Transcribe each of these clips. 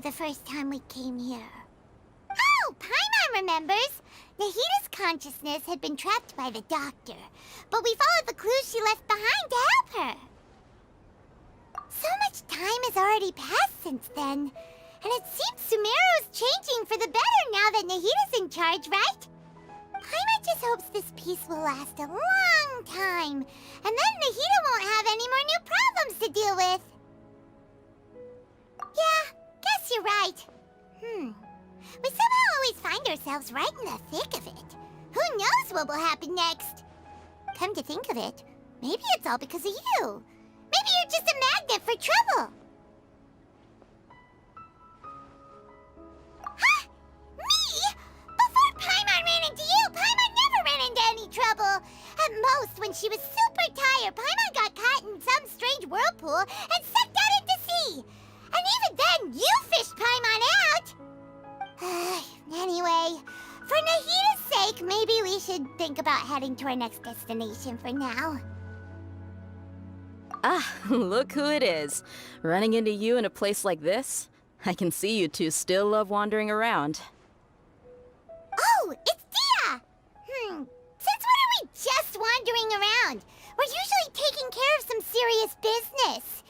the first time we came here. Oh, Paimon remembers! Nahita's consciousness had been trapped by the doctor, but we followed the clues she left behind to help her. So much time has already passed since then, and it seems Sumeru's changing for the better now that Nahita's in charge, right? Paimon just hopes this peace will last a long time, and then Nahita won't have any more new problems to deal with. Yeah, guess you're right. We somehow always find ourselves right in the thick of it. Who knows what will happen next? Come to think of it, maybe it's all because of you. Maybe you're just a magnet for trouble. Huh? Me? Before Paimon ran into you, Paimon never ran into any trouble. At most, when she was super tired, Paimon got caught in some strange whirlpool and sucked out into sea. And even then, you fished Paimon out! Anyway, for Nahita's sake, maybe we should think about heading to our next destination for now. Ah, look who it is. Running into you in a place like this? I can see you two still love wandering around. Oh, it's Dia! Since when are we just wandering around? We're usually taking care of some serious business.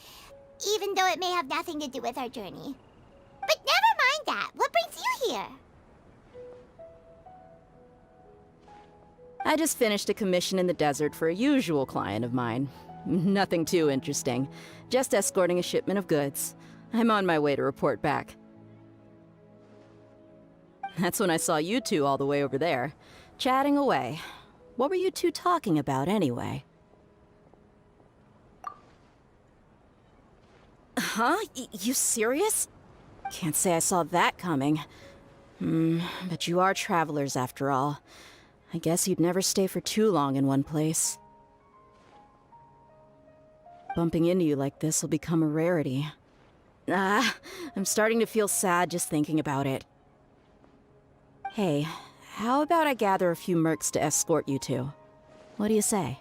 Even though it may have nothing to do with our journey. But never mind that. What brings you here? I just finished a commission in the desert for a usual client of mine. Nothing too interesting. Just escorting a shipment of goods. I'm on my way to report back. That's when I saw you two all the way over there, chatting away. What were you two talking about anyway? Huh? You serious? Can't say I saw that coming. But you are travelers after all. I guess you'd never stay for too long in one place. Bumping into you like this will become a rarity. I'm starting to feel sad just thinking about it. Hey, how about I gather a few mercs to escort you two? What do you say?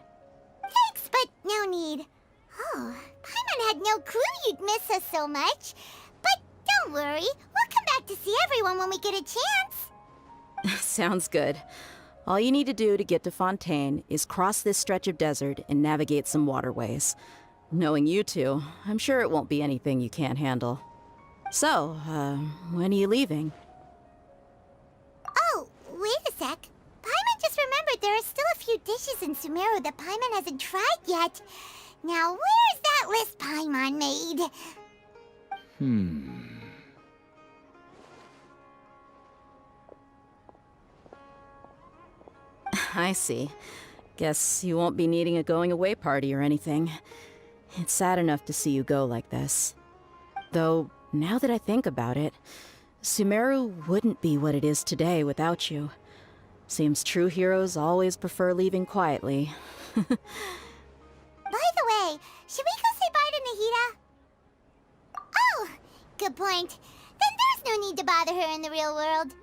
Thanks, but no need. Oh, Paimon had no clue you'd miss us so much. But don't worry, we'll come back to see everyone when we get a chance. Sounds good. All you need to do to get to Fontaine is cross this stretch of desert and navigate some waterways. Knowing you two, I'm sure it won't be anything you can't handle. So, when are you leaving? Oh, wait a sec. Paimon just remembered there are still a few dishes in Sumeru that Paimon hasn't tried yet. Now, where's that list Paimon made? I see. Guess you won't be needing a going-away party or anything. It's sad enough to see you go like this. Though, now that I think about it, Sumeru wouldn't be what it is today without you. Seems true heroes always prefer leaving quietly. By the way, should we go say bye to Nahita? Oh, good point. Then there's no need to bother her in the real world.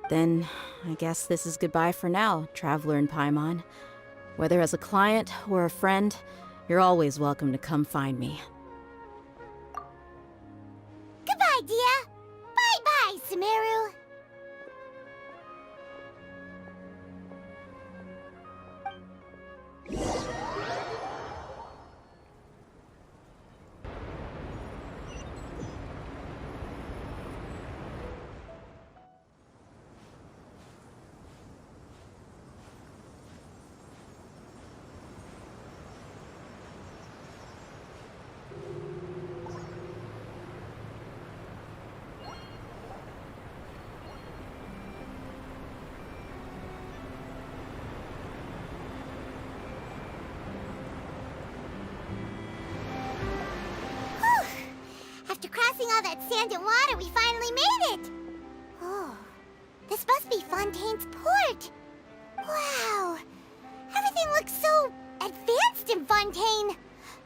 Then, I guess this is goodbye for now, Traveler in Paimon. Whether as a client or a friend, you're always welcome to come find me. Goodbye, Dia. Bye-bye, Sumeru. After crossing all that sand and water, we finally made it! Oh, this must be Fontaine's port. Wow, everything looks so advanced in Fontaine.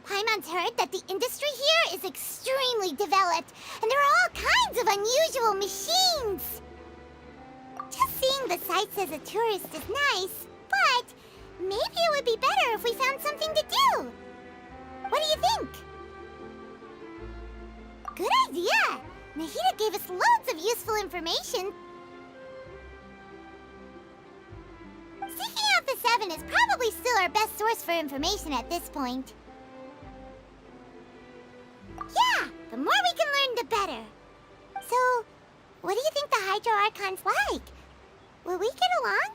Paimon's heard that the industry here is extremely developed, and there are all kinds of unusual machines. Just seeing the sights as a tourist is nice, but maybe it would be better if we found something to do. What do you think? Good idea! Nahita gave us information. Seeking out the Seven is probably still our best source for information at this point. Yeah, the more we can learn, the better. So, what do you think the Hydro Archon's like? Will we get along?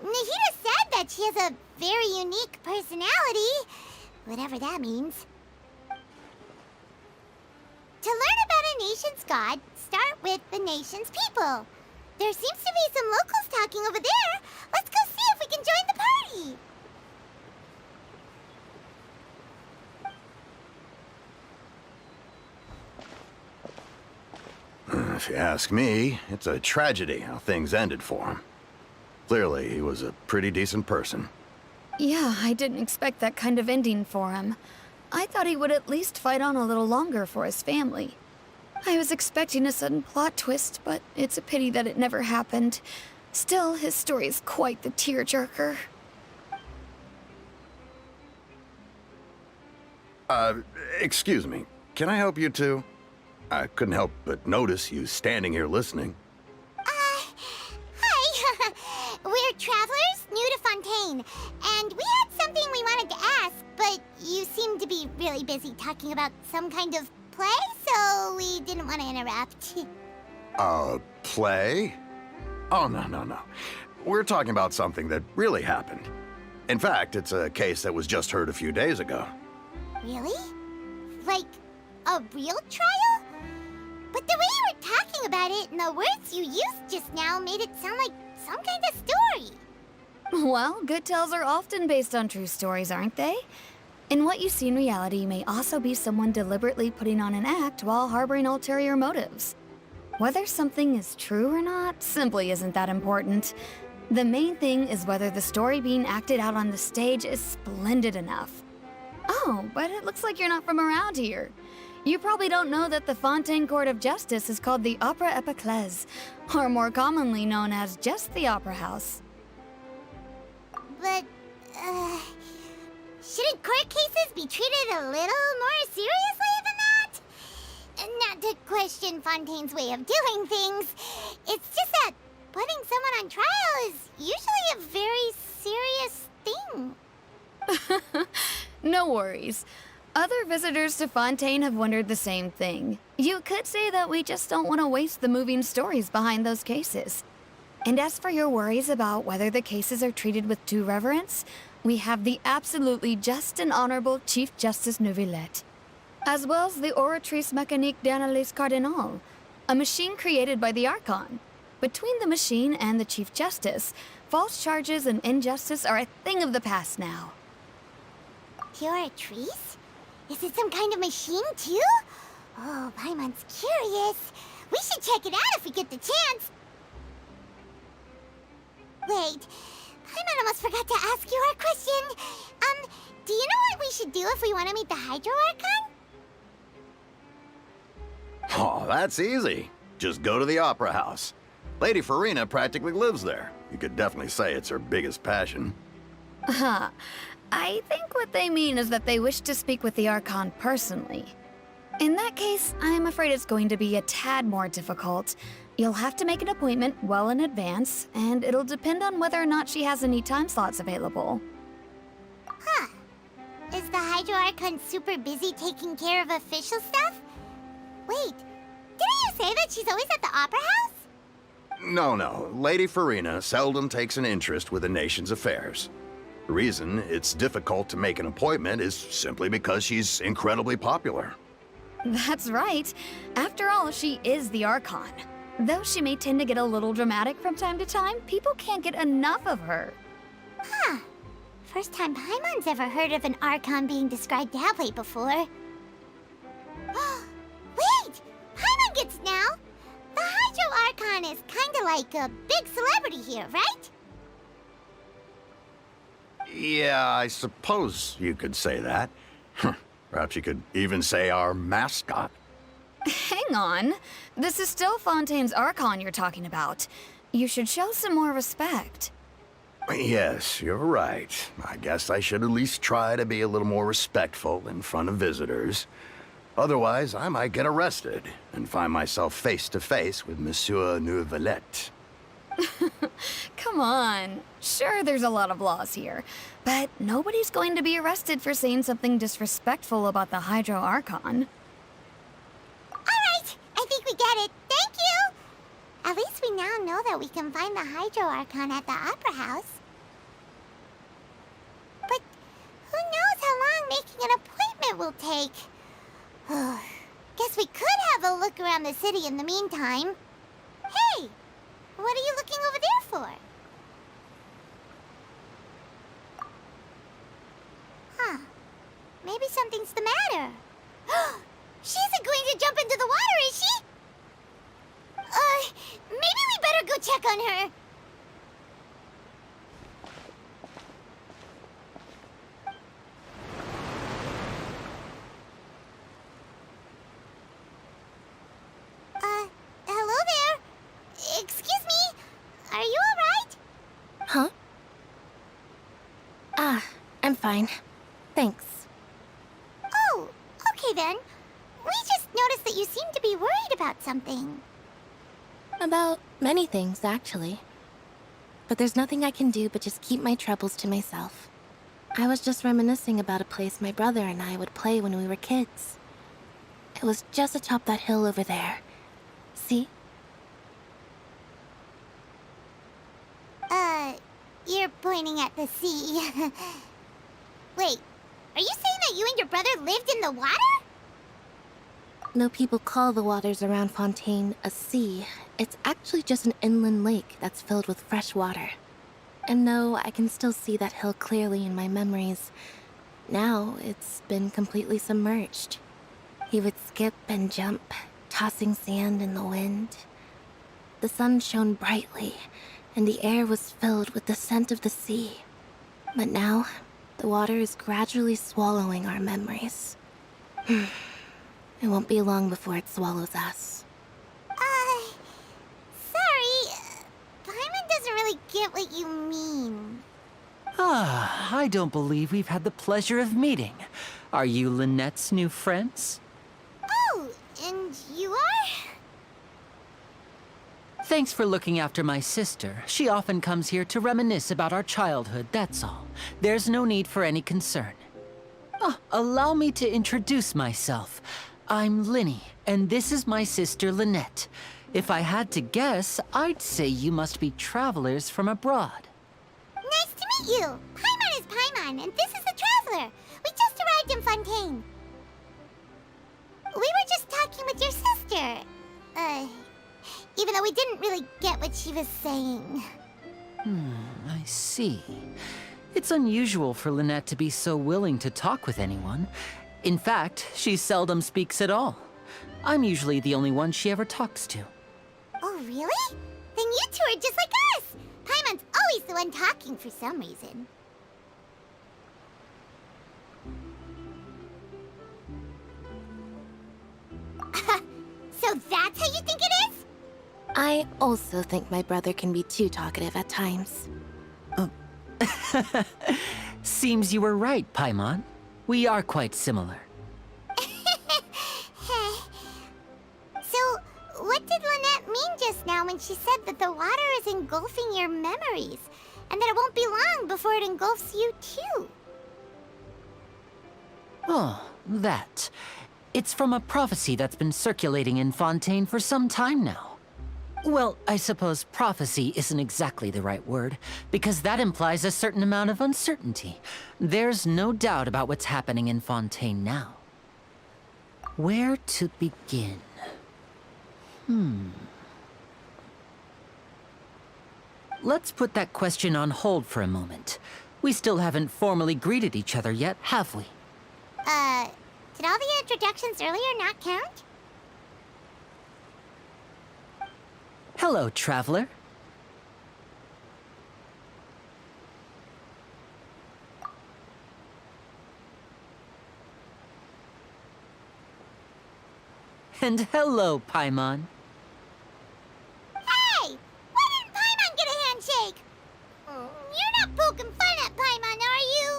Nahida said that she has a very unique personality, whatever that means. To learn about a nation's god, start with the nation's people. There seems to be some locals talking over there. Let's go see if we can join the party. If you ask me, it's a tragedy how things ended for him. Clearly, he was a pretty decent person. Yeah, I didn't expect that kind of ending for him. I thought he would at least fight on a little longer for his family. I was expecting a sudden plot twist, but it's a pity that it never happened. Still, his story is quite the tearjerker. Excuse me. Can I help you two? I couldn't help but notice you standing here listening. Hi. We're travelers new to Fontaine, and we had something we wanted to ask, but you seemed to be really busy talking about some kind of play, so we didn't want to interrupt. Play? Oh, no. We're talking about something that really happened. In fact, it's a case that was just heard a few days ago. Really? Like, a real trial? But the way you were talking about it and the words you used just now made it sound like some kind of story. Well, good tales are often based on true stories, aren't they? And what you see in reality may also be someone deliberately putting on an act while harboring ulterior motives. Whether something is true or not simply isn't that important. The main thing is whether the story being acted out on the stage is splendid enough. Oh, but it looks like you're not from around here. You probably don't know that the Fontaine Court of Justice is called the Opera Epiclese, or more commonly known as just the Opera House. But, shouldn't court cases be treated a little more seriously than that? Not to question Fontaine's way of doing things. It's just that putting someone on trial is usually a very serious thing. No worries. Other visitors to Fontaine have wondered the same thing. You could say that we just don't want to waste the moving stories behind those cases. And as for your worries about whether the cases are treated with due reverence, we have the absolutely just and honorable Chief Justice Neuvillette, as well as the Oratrice Mécanique d'Analyse Cardinal, a machine created by the Archon. Between the machine and the Chief Justice, false charges and injustice are a thing of the past now. Pure trees? Is it some kind of machine, too? Oh, Paimon's curious. We should check it out if we get the chance. Wait, Paimon almost forgot to ask you our question. Do you know what we should do if we want to meet the Hydro Archon? Oh, that's easy. Just go to the Opera House. Lady Farina practically lives there. You could definitely say it's her biggest passion. Huh. I think what they mean is that they wish to speak with the Archon personally. In that case, I'm afraid it's going to be a tad more difficult. You'll have to make an appointment well in advance, and it'll depend on whether or not she has any time slots available. Huh. Is the Hydro Archon super busy taking care of official stuff? Wait, didn't you say that she's always at the Opera House? No. Lady Farina seldom takes an interest with the nation's affairs. The reason it's difficult to make an appointment is simply because she's incredibly popular. That's right. After all, she is the Archon. Though she may tend to get a little dramatic from time to time, people can't get enough of her. Huh. First time Paimon's ever heard of an Archon being described that way before. Wait! Paimon gets now! The Hydro Archon is kinda like a big celebrity here, right? Yeah, I suppose you could say that. Perhaps you could even say our mascot. Hang on. This is still Fontaine's Archon you're talking about. You should show some more respect. Yes, you're right. I guess I should at least try to be a little more respectful in front of visitors. Otherwise, I might get arrested and find myself face to face with Monsieur Neuvillette. Come on. Sure, there's a lot of laws here, but nobody's going to be arrested for saying something disrespectful about the Hydro Archon. Alright, I think we get it. Thank you! At least we now know that we can find the Hydro Archon at the Opera House. But who knows how long making an appointment will take? Guess we could have a look around the city in the meantime. Hey! What are you looking over there for? Huh. Maybe something's the matter. She isn't going to jump into the water, is she? Maybe we better go check on her. Hello there. Excuse me. Are you alright? Huh? I'm fine. Thanks. Oh, okay then. We just noticed that you seem to be worried about something. About many things, actually. But there's nothing I can do but just keep my troubles to myself. I was just reminiscing about a place my brother and I would play when we were kids. It was just atop that hill over there. See? You're pointing at the sea. Wait, are you saying that you and your brother lived in the water? No people call the waters around Fontaine a sea. It's actually just an inland lake that's filled with fresh water. And no, I can still see that hill clearly in my memories. Now, it's been completely submerged. He would skip and jump, tossing sand in the wind. The sun shone brightly, and the air was filled with the scent of the sea. But now, the water is gradually swallowing our memories. It won't be long before it swallows us. Sorry. Paimon doesn't really get what you mean. I don't believe we've had the pleasure of meeting. Are you Lynette's new friends? Oh, and you are? Thanks for looking after my sister. She often comes here to reminisce about our childhood, that's all. There's no need for any concern. Allow me to introduce myself. I'm Linny, and this is my sister Lynette. If I had to guess, I'd say you must be travelers from abroad. Nice to meet you. Paimon is Paimon, and this is the Traveler. We just arrived in Fontaine. We were just talking with your sister. Even though we didn't really get what she was saying. I see. It's unusual for Lynette to be so willing to talk with anyone. In fact, she seldom speaks at all. I'm usually the only one she ever talks to. Oh, really? Then you two are just like us. Paimon's always the one talking for some reason. So that's how you think it is? I also think my brother can be too talkative at times. Seems you were right, Paimon. We are quite similar. So, what did Lynette mean just now when she said that the water is engulfing your memories, and that it won't be long before it engulfs you too? Oh, that. It's from a prophecy that's been circulating in Fontaine for some time now. Well, I suppose prophecy isn't exactly the right word, because that implies a certain amount of uncertainty. There's no doubt about what's happening in Fontaine now. Where to begin? Let's put that question on hold for a moment. We still haven't formally greeted each other yet, have we? Did all the introductions earlier not count? Hello, traveler. And hello, Paimon. Hey! Why didn't Paimon get a handshake? You're not poking fun at Paimon, are you?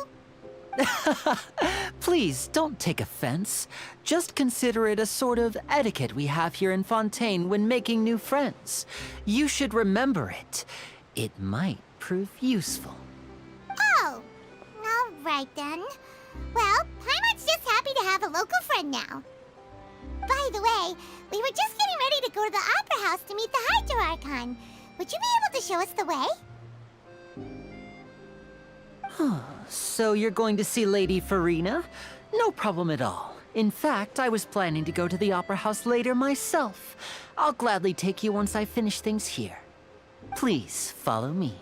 Please, don't take offense. Just consider it a sort of etiquette we have here in Fontaine when making new friends. You should remember it. It might prove useful. Oh, all right then. Well, Paimon's just happy to have a local friend now. By the way, we were just getting ready to go to the Opera House to meet the Hydro Archon. Would you be able to show us the way? So you're going to see Lady Farina? No problem at all. In fact, I was planning to go to the Opera House later myself. I'll gladly take you once I finish things here. Please, follow me.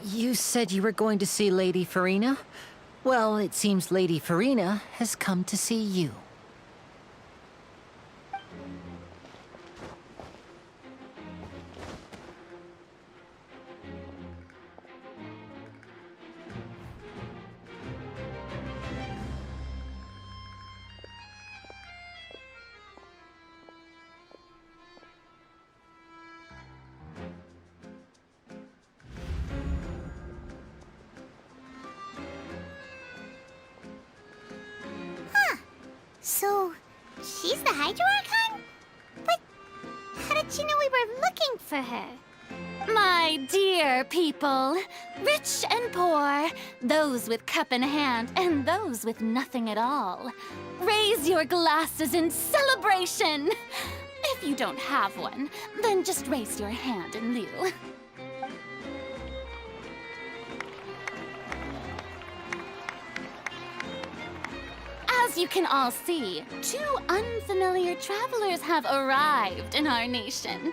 You said you were going to see Lady Farina? Well, it seems Lady Farina has come to see you. So, she's the Hydro Archon? But how did she know we were looking for her? My dear people, rich and poor, those with cup in hand and those with nothing at all, raise your glasses in celebration. If you don't have one, then just raise your hand in lieu. As you can all see, two unfamiliar travelers have arrived in our nation.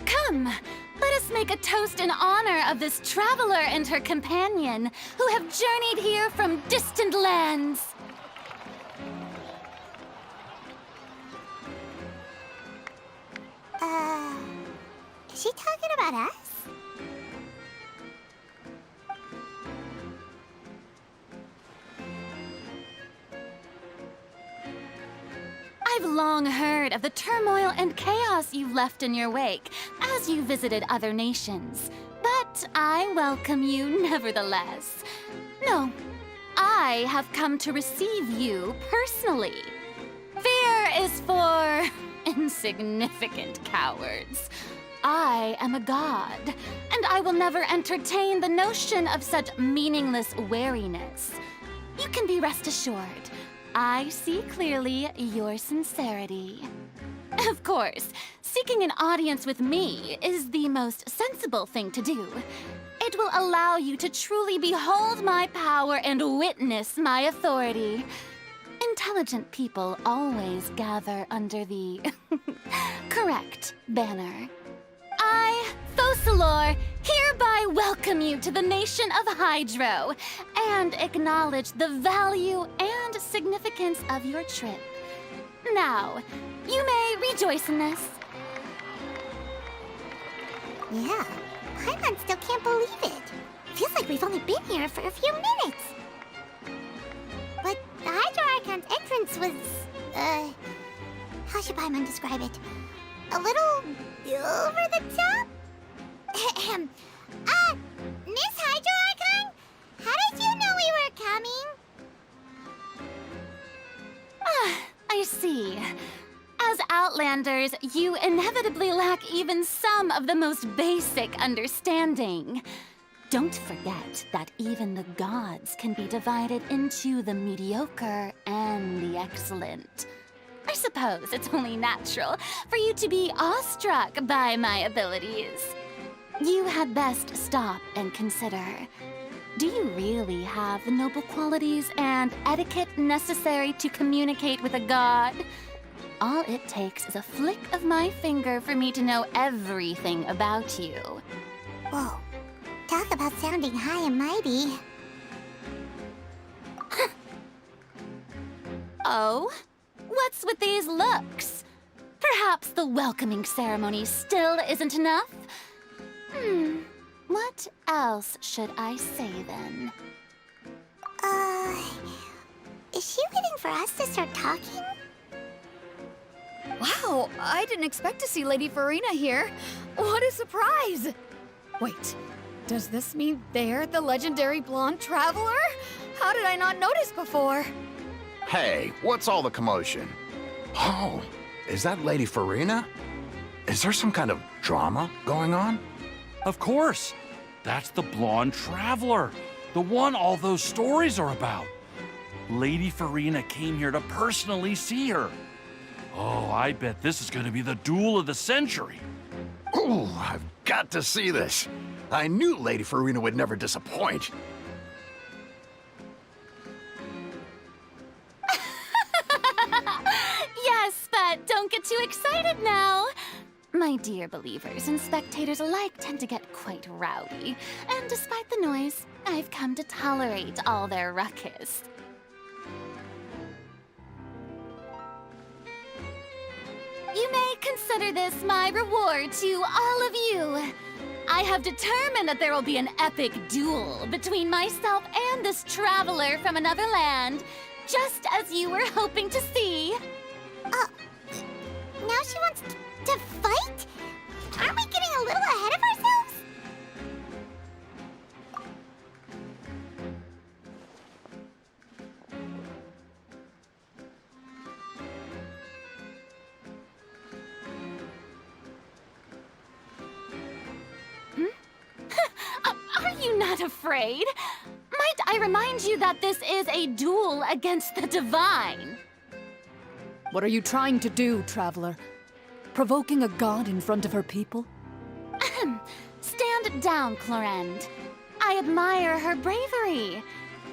Come, let us make a toast in honor of this traveler and her companion who have journeyed here from distant lands. Is she talking about us? I've long heard of the turmoil and chaos you've left in your wake as you visited other nations. But I welcome you nevertheless. No, I have come to receive you personally. Fear is for insignificant cowards. I am a god, and I will never entertain the notion of such meaningless wariness. You can be rest assured. I see clearly your sincerity. Of course, seeking an audience with me is the most sensible thing to do. It will allow you to truly behold my power and witness my authority. Intelligent people always gather under the correct banner. I, Focalor, hereby welcome you to the nation of Hydro and acknowledge the value and significance of your trip. Now, you may rejoice in this. Yeah, Paimon still can't believe it. Feels like we've only been here for a few minutes. But the Hydro Archon's entrance was, how should Paimon describe it? A little over the top? Miss Hydro Archon? How did you know we were coming? I see. As Outlanders, you inevitably lack even some of the most basic understanding. Don't forget that even the gods can be divided into the mediocre and the excellent. I suppose it's only natural for you to be awestruck by my abilities. You had best stop and consider. Do you really have the noble qualities and etiquette necessary to communicate with a god? All it takes is a flick of my finger for me to know everything about you. Whoa, talk about sounding high and mighty. Oh? What's with these looks? Perhaps the welcoming ceremony still isn't enough? What else should I say then? Is she waiting for us to start talking? Wow, I didn't expect to see Lady Farina here. What a surprise! Wait, does this mean they're the legendary blonde traveler? How did I not notice before? Hey, what's all the commotion? Oh, is that Lady Farina? Is there some kind of drama going on? Of course. That's the blonde traveler. The one all those stories are about. Lady Farina came here to personally see her. Oh, I bet this is going to be the duel of the century. Ooh, I've got to see this. I knew Lady Farina would never disappoint. Yes, but don't get too excited now. My dear believers and spectators alike tend to get quite rowdy, and despite the noise, I've come to tolerate all their ruckus. You may consider this my reward to all of you. I have determined that there will be an epic duel between myself and this traveler from another land, just as you were hoping to see. Now she wants to fight? Aren't we getting a little ahead of ourselves? Are you not afraid? Might I remind you that this is a duel against the divine? What are you trying to do, traveler? Provoking a god in front of her people? Stand down, Clorend. I admire her bravery.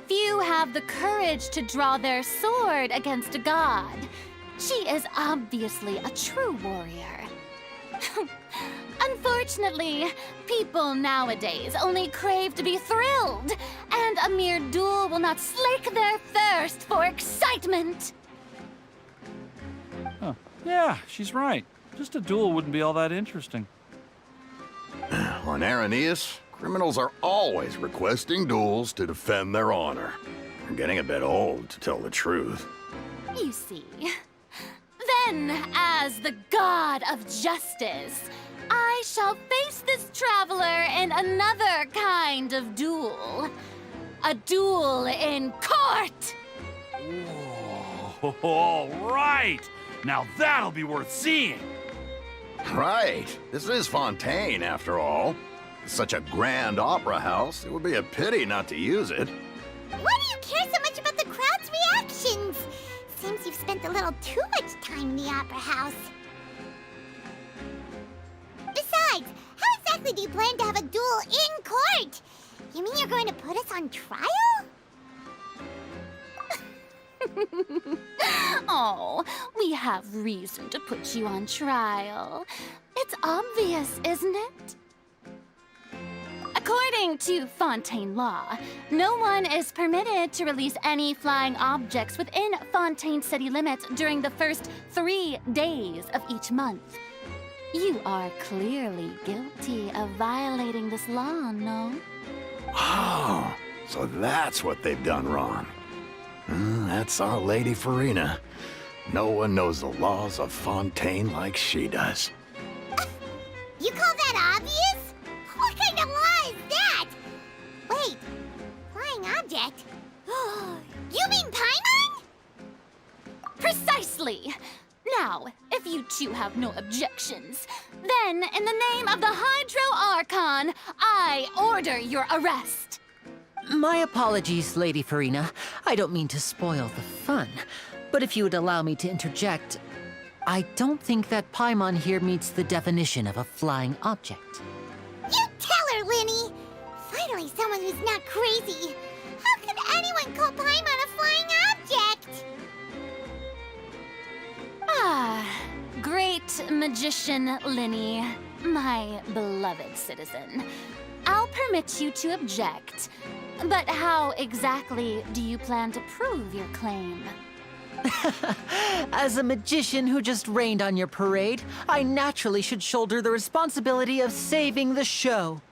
Few have the courage to draw their sword against a god. She is obviously a true warrior. Unfortunately, people nowadays only crave to be thrilled, and a mere duel will not slake their thirst for excitement. Huh. Yeah, she's right. Just a duel wouldn't be all that interesting. On Araneus, criminals are always requesting duels to defend their honor. I'm getting a bit old, to tell the truth. You see. Then, as the god of justice, I shall face this traveler in another kind of duel. A duel in court! Whoa, all right! Now that'll be worth seeing! Right. This is Fontaine, after all. It's such a grand opera house, it would be a pity not to use it. Why do you care so much about the crowd's reactions? Seems you've spent a little too much time in the opera house. Besides, how exactly do you plan to have a duel in court? You mean you're going to put us on trial? Oh, we have reason to put you on trial. It's obvious, isn't it? According to Fontaine law, no one is permitted to release any flying objects within Fontaine city limits during the first 3 days of each month. You are clearly guilty of violating this law, no? Oh, so that's what they've done wrong. That's our Lady Farina. No one knows the laws of Fontaine like she does. You call that obvious? What kind of law is that? Wait, flying object? You mean Paimon? Precisely! Now, if you two have no objections, then in the name of the Hydro Archon, I order your arrest. My apologies, Lady Farina. I don't mean to spoil the fun, but if you would allow me to interject, I don't think that Paimon here meets the definition of a flying object. You tell her, Linny! Finally someone who's not crazy. How could anyone call Paimon a flying object? Ah, great magician Linny, my beloved citizen. I'll permit you to object, but how exactly do you plan to prove your claim? As a magician who just rained on your parade, I naturally should shoulder the responsibility of saving the show.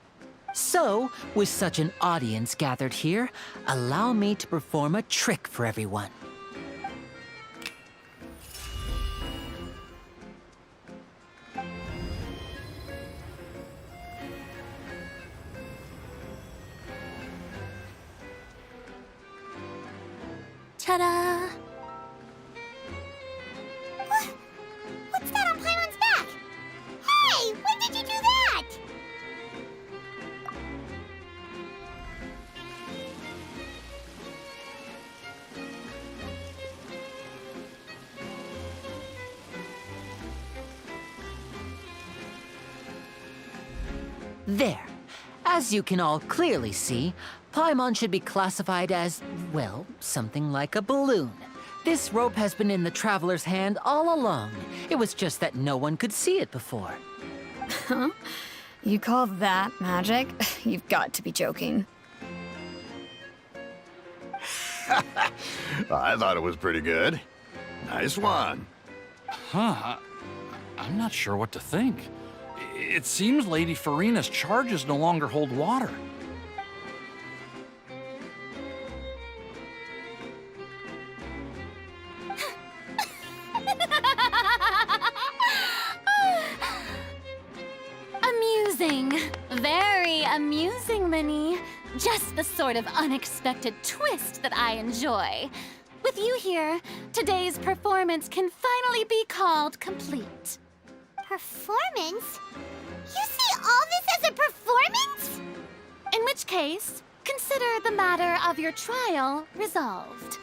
So, with such an audience gathered here, allow me to perform a trick for everyone. Ta-da! What's that on Paimon's back? Hey, when did you do that? There. As you can all clearly see, Paimon should be classified as, well, something like a balloon. This rope has been in the Traveler's hand all along. It was just that no one could see it before. Huh? You call that magic? You've got to be joking. I thought it was pretty good. Nice one. Huh. I'm not sure what to think. It seems Lady Farina's charges no longer hold water. Amusing. Very amusing, Linny. Just the sort of unexpected twist that I enjoy. With you here, today's performance can finally be called complete. Performance? You see all this as a performance? In which case, consider the matter of your trial resolved.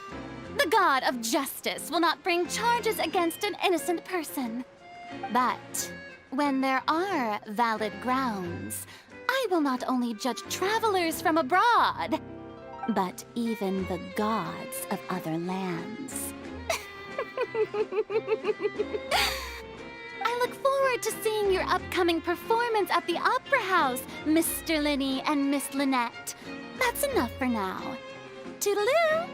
The god of justice will not bring charges against an innocent person. But when there are valid grounds, I will not only judge travelers from abroad, but even the gods of other lands. I look forward to seeing your upcoming performance at the Opera House, Mr. Linny and Miss Lynette. That's enough for now. Toodaloo!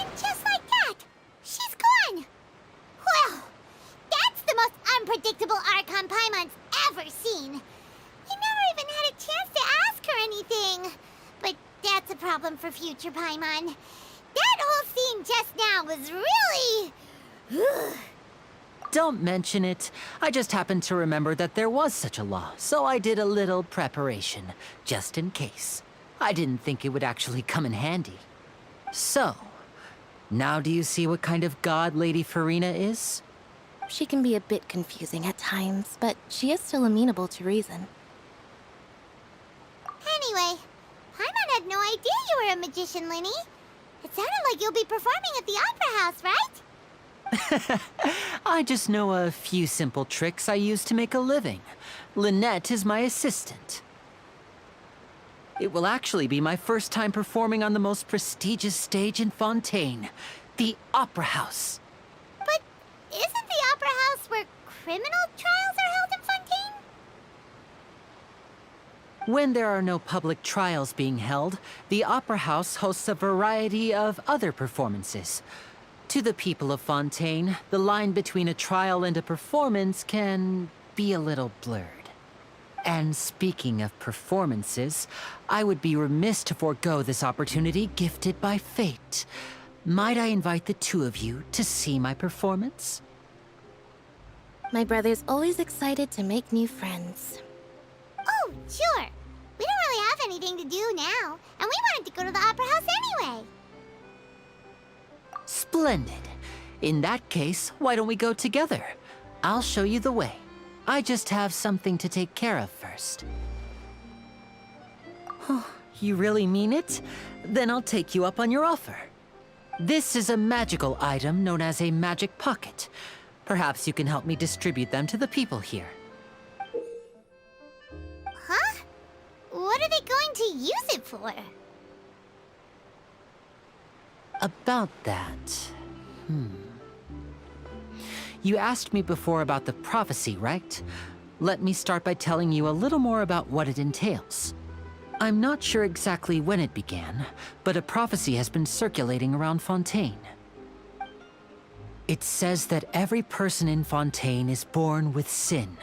And just like that, she's gone. Well, that's the most unpredictable Archon Paimon's ever seen. He never even had a chance to ask her anything. But that's a problem for future Paimon. That whole scene just now was really... Don't mention it. I just happened to remember that there was such a law, so I did a little preparation, just in case. I didn't think it would actually come in handy. So, now do you see what kind of god Lady Farina is? She can be a bit confusing at times, but she is still amenable to reason. Anyway, Paimon had no idea you were a magician, Linny. It sounded like you'll be performing at the Opera House, right? I just know a few simple tricks I use to make a living. Lynette is my assistant. It will actually be my first time performing on the most prestigious stage in Fontaine, the Opera House. But isn't the Opera House where criminal trials are held in Fontaine? When there are no public trials being held, the Opera House hosts a variety of other performances. To the people of Fontaine, the line between a trial and a performance can be a little blurred. And speaking of performances, I would be remiss to forego this opportunity gifted by fate. Might I invite the two of you to see my performance? My brother's always excited to make new friends. Oh, sure. We don't really have anything to do now, and we wanted to go to the Opera House anyway. Splendid. In that case, why don't we go together? I'll show you the way. I just have something to take care of first. You really mean it? Then I'll take you up on your offer. This is a magical item known as a magic pocket. Perhaps you can help me distribute them to the people here. Huh? What are they going to use it for? About that... You asked me before about the prophecy, right? Let me start by telling you a little more about what it entails. I'm not sure exactly when it began, but a prophecy has been circulating around Fontaine. It says that every person in Fontaine is born with sin.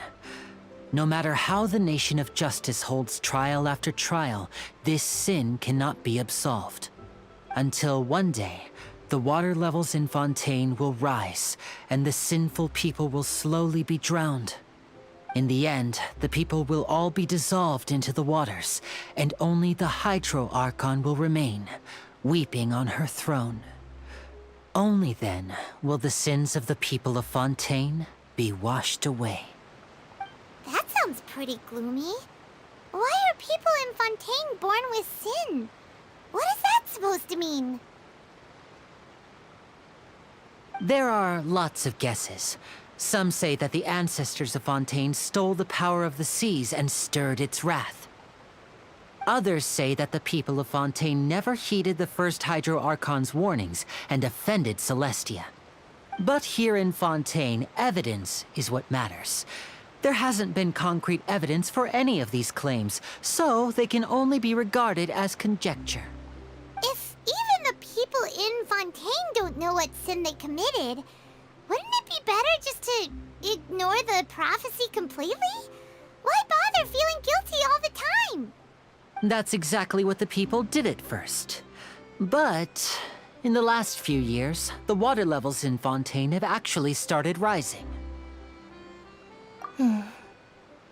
No matter how the Nation of Justice holds trial after trial, this sin cannot be absolved. Until one day, the water levels in Fontaine will rise, and the sinful people will slowly be drowned. In the end, the people will all be dissolved into the waters, and only the Hydro Archon will remain, weeping on her throne. Only then will the sins of the people of Fontaine be washed away. That sounds pretty gloomy. Why are people in Fontaine born with sin? What is that supposed to mean? There are lots of guesses. Some say that the ancestors of Fontaine stole the power of the seas and stirred its wrath. Others say that the people of Fontaine never heeded the first Hydro Archon's warnings and offended Celestia. But here in Fontaine, evidence is what matters. There hasn't been concrete evidence for any of these claims, so they can only be regarded as conjecture. If even the people in Fontaine don't know what sin they committed, wouldn't it be better just to ignore the prophecy completely? Why bother feeling guilty all the time? That's exactly what the people did at first. But in the last few years, the water levels in Fontaine have actually started rising.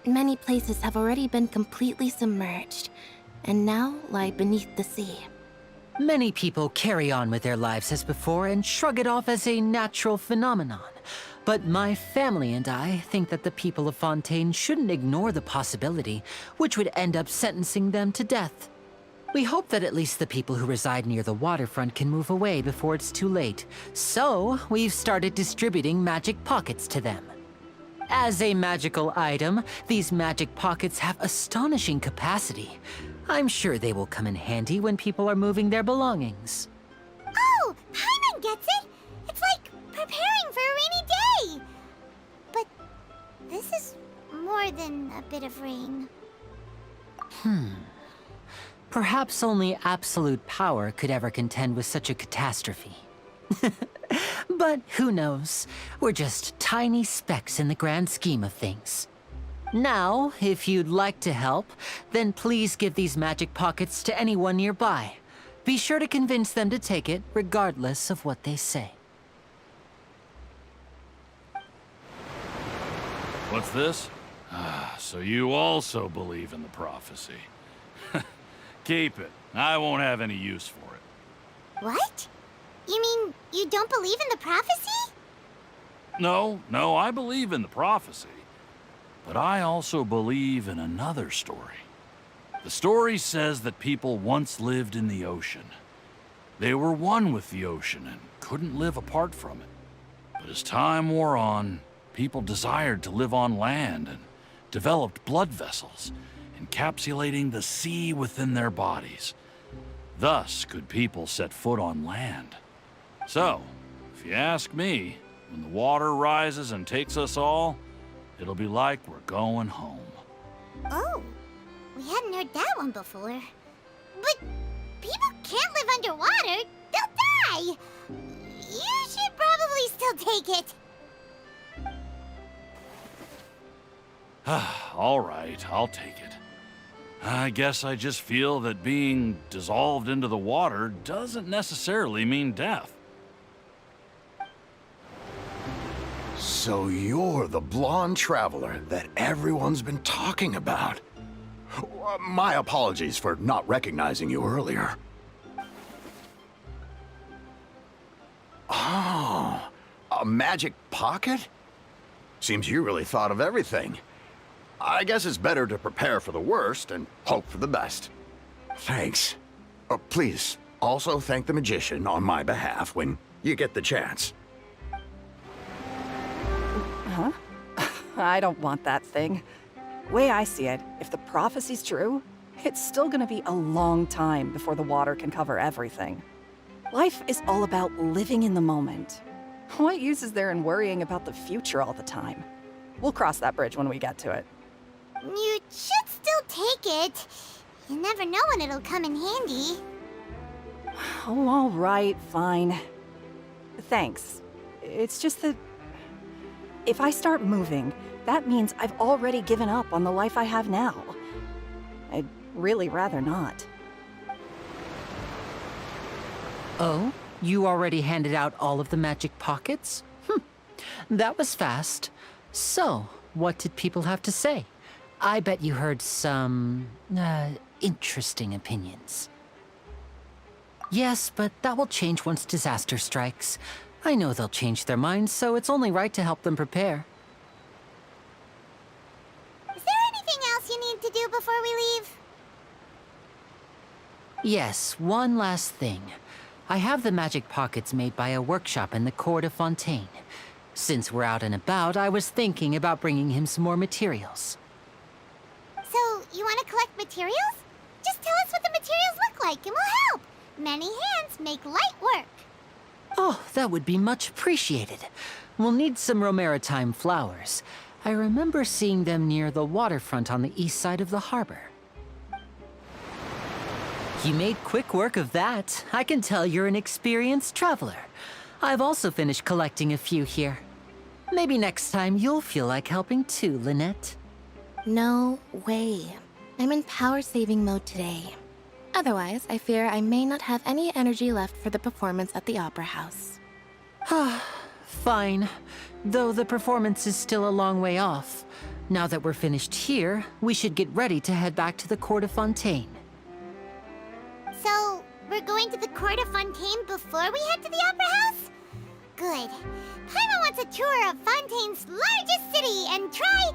Many places have already been completely submerged, and now lie beneath the sea. Many people carry on with their lives as before and shrug it off as a natural phenomenon. But my family and I think that the people of Fontaine shouldn't ignore the possibility, which would end up sentencing them to death. We hope that at least the people who reside near the waterfront can move away before it's too late. So, we've started distributing magic pockets to them. As a magical item, these magic pockets have astonishing capacity. I'm sure they will come in handy when people are moving their belongings. Oh, Paimon gets it! It's like preparing for a rainy day! But this is more than a bit of rain. Perhaps only absolute power could ever contend with such a catastrophe. But who knows? We're just tiny specks in the grand scheme of things. Now, if you'd like to help, then please give these magic pockets to anyone nearby. Be sure to convince them to take it, regardless of what they say. What's this? So you also believe in the prophecy. Keep it. I won't have any use for it. What? You mean you don't believe in the prophecy? No, I believe in the prophecy. But I also believe in another story. The story says that people once lived in the ocean. They were one with the ocean and couldn't live apart from it. But as time wore on, people desired to live on land and developed blood vessels, encapsulating the sea within their bodies. Thus could people set foot on land. So, if you ask me, when the water rises and takes us all, it'll be like we're going home. Oh, we hadn't heard that one before. But people can't live underwater. They'll die. You should probably still take it. All right, I'll take it. I guess I just feel that being dissolved into the water doesn't necessarily mean death. So you're the blonde traveler that everyone's been talking about. My apologies for not recognizing you earlier. Oh, a magic pocket? Seems you really thought of everything. I guess it's better to prepare for the worst and hope for the best. Thanks. Please, also thank the magician on my behalf when you get the chance. Huh? I don't want that thing. Way I see it, if the prophecy's true, it's still gonna be a long time before the water can cover everything. Life is all about living in the moment. What use is there in worrying about the future all the time? We'll cross that bridge when we get to it. You should still take it. You never know when it'll come in handy. Oh, all right, fine. Thanks. It's just that if I start moving, that means I've already given up on the life I have now. I'd really rather not. Oh? You already handed out all of the magic pockets? That was fast. So, what did people have to say? I bet you heard some, interesting opinions. Yes, but that will change once disaster strikes. I know they'll change their minds, so it's only right to help them prepare. Is there anything else you need to do before we leave? Yes, one last thing. I have the magic pockets made by a workshop in the court of Fontaine. Since we're out and about, I was thinking about bringing him some more materials. So, you want to collect materials? Just tell us what the materials look like and we'll help. Many hands make light work. Oh, that would be much appreciated. We'll need some Romaritime flowers. I remember seeing them near the waterfront on the east side of the harbor. You made quick work of that. I can tell you're an experienced traveler. I've also finished collecting a few here. Maybe next time you'll feel like helping too, Lynette. No way. I'm in power-saving mode today. Otherwise, I fear I may not have any energy left for the performance at the Opera House. Fine. Though the performance is still a long way off. Now that we're finished here, we should get ready to head back to the Court of Fontaine. So, we're going to the Court of Fontaine before we head to the Opera House? Good. Paimon wants a tour of Fontaine's largest city and try...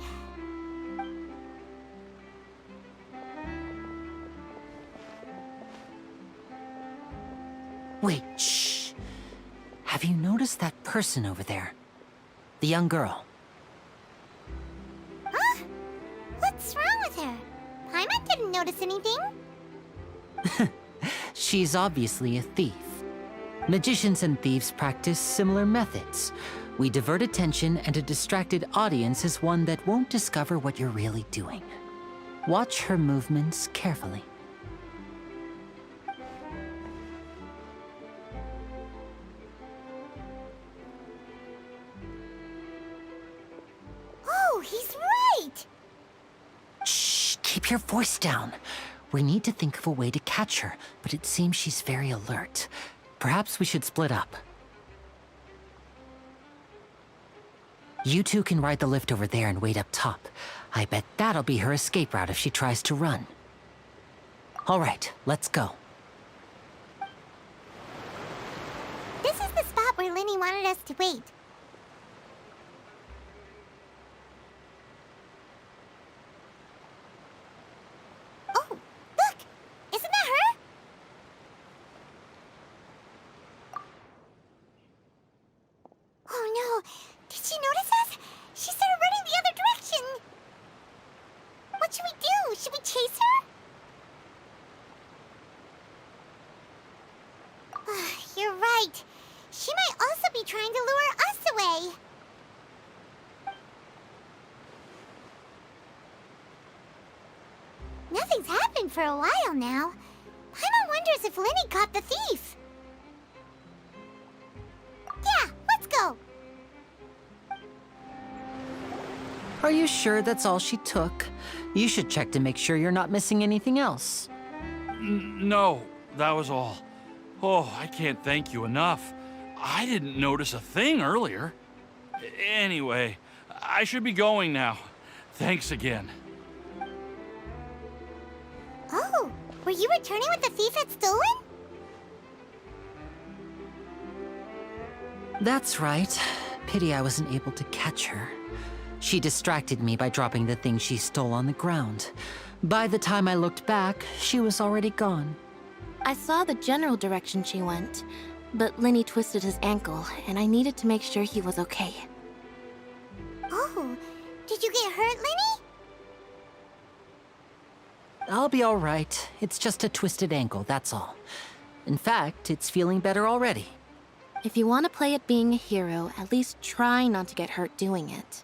Wait, shh. Have you noticed that person over there? The young girl. Huh? What's wrong with her? Paimon didn't notice anything. She's obviously a thief. Magicians and thieves practice similar methods. We divert attention, and a distracted audience is one that won't discover what you're really doing. Watch her movements carefully. Oh, he's right! Shh, keep your voice down. We need to think of a way to catch her, but it seems she's very alert. Perhaps we should split up. You two can ride the lift over there and wait up top. I bet that'll be her escape route if she tries to run. All right, let's go. This is the spot where Linny wanted us to wait. Oh, look! Isn't that her? Oh no! Did she notice us? She started running the other direction! What should we do? Should we chase her? You're right. She might also be trying to lure us away. Nothing's happened for a while now. Paimon wonders if Linny caught the thief. Yeah, let's go. Are you sure that's all she took? You should check to make sure you're not missing anything else. No, that was all. Oh, I can't thank you enough. I didn't notice a thing earlier. Anyway, I should be going now. Thanks again. Oh, were you returning what the thief had stolen? That's right. Pity I wasn't able to catch her. She distracted me by dropping the thing she stole on the ground. By the time I looked back, she was already gone. I saw the general direction she went, but Linny twisted his ankle, and I needed to make sure he was okay. Oh, did you get hurt, Linny? I'll be all right. It's just a twisted ankle, that's all. In fact, it's feeling better already. If you want to play at being a hero, at least try not to get hurt doing it.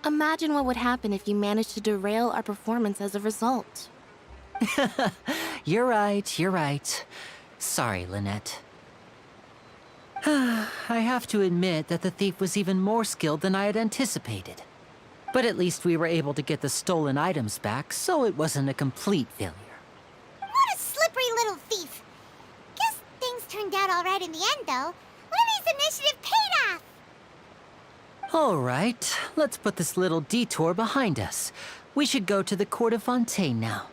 Imagine what would happen if you managed to derail our performance as a result. You're right, you're right. Sorry, Lynette. I have to admit that the thief was even more skilled than I had anticipated. But at least we were able to get the stolen items back, so it wasn't a complete failure. What a slippery little thief. Guess things turned out all right in the end, though. Lily's initiative paid off. All right, let's put this little detour behind us. We should go to the Court of Fontaine now.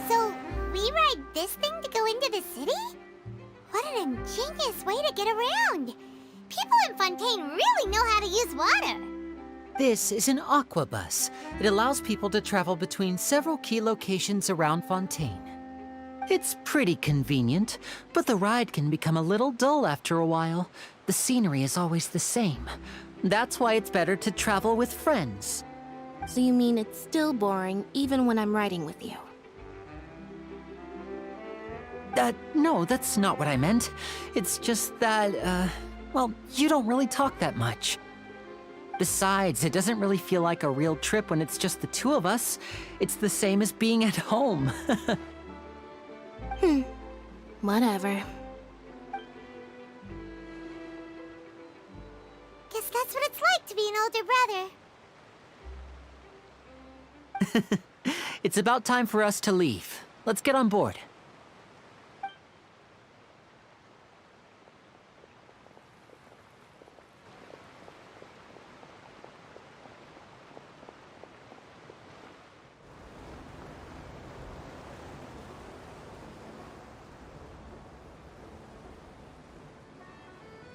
So, we ride this thing to go into the city? What an ingenious way to get around. People in Fontaine really know how to use water. This is an aqua bus. It allows people to travel between several key locations around Fontaine. It's pretty convenient, but the ride can become a little dull after a while. The scenery is always the same. That's why it's better to travel with friends. So you mean it's still boring even when I'm riding with you? No, that's not what I meant. It's just that, well, you don't really talk that much. Besides, it doesn't really feel like a real trip when it's just the two of us. It's the same as being at home. Whatever. Guess that's what it's like to be an older brother. It's about time for us to leave. Let's get on board.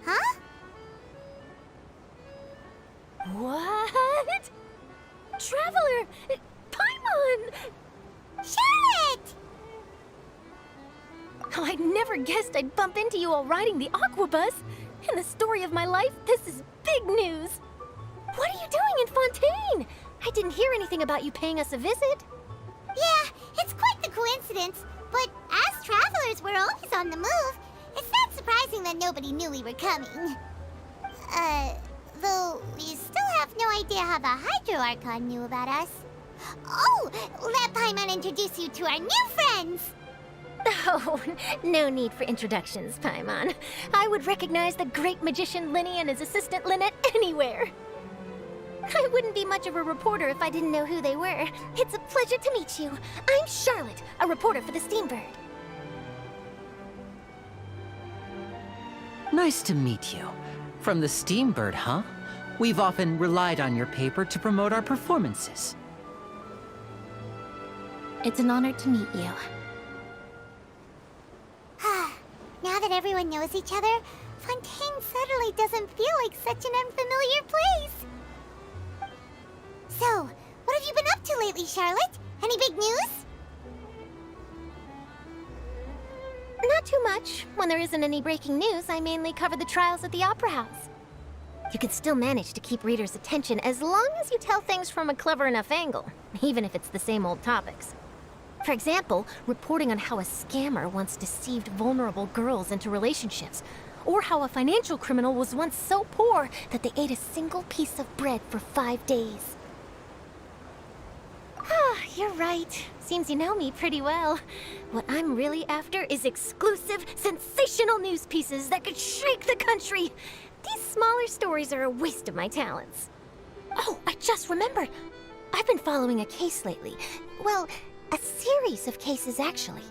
Huh? What? Traveler! Paimon! Charlotte! Oh, I never guessed I'd bump into you while riding the aqua bus. In the story of my life, this is big news. What are you doing in Fontaine? I didn't hear anything about you paying us a visit. Yeah, it's quite the coincidence. But as travelers, we're always on the move. It's not surprising that nobody knew we were coming. Though we still have no idea how the Hydro Archon knew about us. Oh, let Paimon introduce you to our new friends! Oh, no need for introductions, Paimon. I would recognize the great magician Linny and his assistant Lynette anywhere. I wouldn't be much of a reporter if I didn't know who they were. It's a pleasure to meet you. I'm Charlotte, a reporter for the Steambird. Nice to meet you. From the Steambird, huh? We've often relied on your paper to promote our performances. It's an honor to meet you. Now that everyone knows each other, Fontaine suddenly doesn't feel like such an unfamiliar place. So, what have you been up to lately, Charlotte? Any big news? Not too much. When there isn't any breaking news, I mainly cover the trials at the Opera House. You can still manage to keep readers' attention as long as you tell things from a clever enough angle, even if it's the same old topics. For example, reporting on how a scammer once deceived vulnerable girls into relationships, or how a financial criminal was once so poor that they ate a single piece of bread for 5 days. Ah, you're right. Seems you know me pretty well. What I'm really after is exclusive, sensational news pieces that could shake the country. These smaller stories are a waste of my talents. Oh, I just remembered. I've been following a case lately. Well, a series of cases, actually.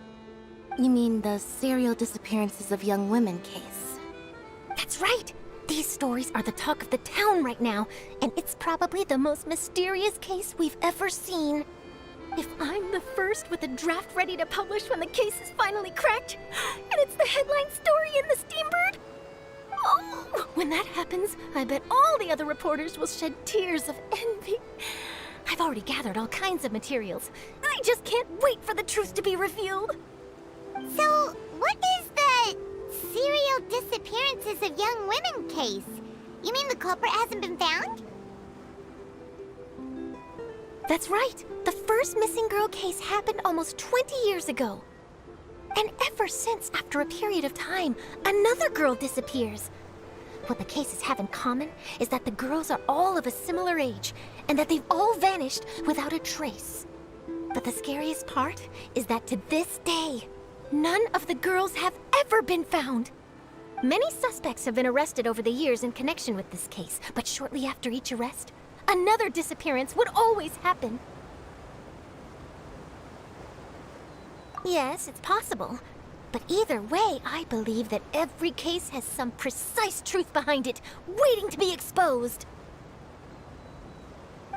You mean the serial disappearances of young women case? That's right! These stories are the talk of the town right now, and it's probably the most mysterious case we've ever seen. If I'm the first with a draft ready to publish when the case is finally cracked, and it's the headline story in the Steambird, oh, when that happens, I bet all the other reporters will shed tears of envy. I've already gathered all kinds of materials. I just can't wait for the truth to be revealed. So, what is the serial disappearances of young women case? You mean the culprit hasn't been found? That's right. The first missing girl case happened almost 20 years ago. And ever since, after a period of time, another girl disappears. What the cases have in common is that the girls are all of a similar age, and that they've all vanished without a trace. But the scariest part is that to this day, none of the girls have ever been found. Many suspects have been arrested over the years in connection with this case, but shortly after each arrest, another disappearance would always happen. Yes, it's possible. But either way, I believe that every case has some precise truth behind it, waiting to be exposed.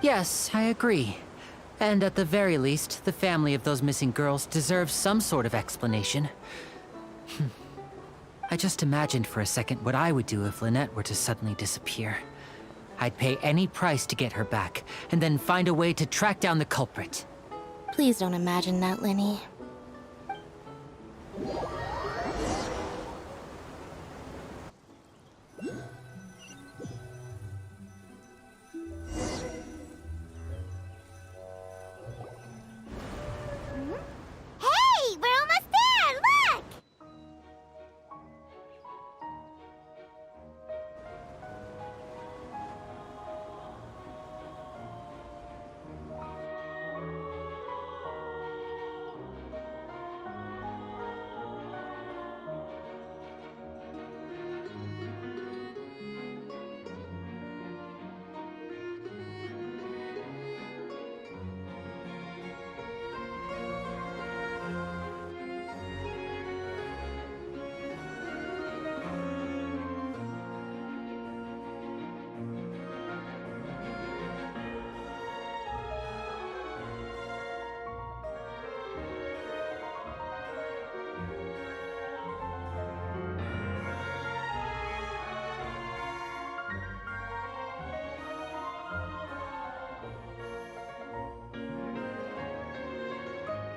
Yes, I agree. And at the very least, the family of those missing girls deserves some sort of explanation. I just imagined for a second what I would do if Lynette were to suddenly disappear. I'd pay any price to get her back, and then find a way to track down the culprit. Please don't imagine that, Linny. Hey, we're almost there! Look!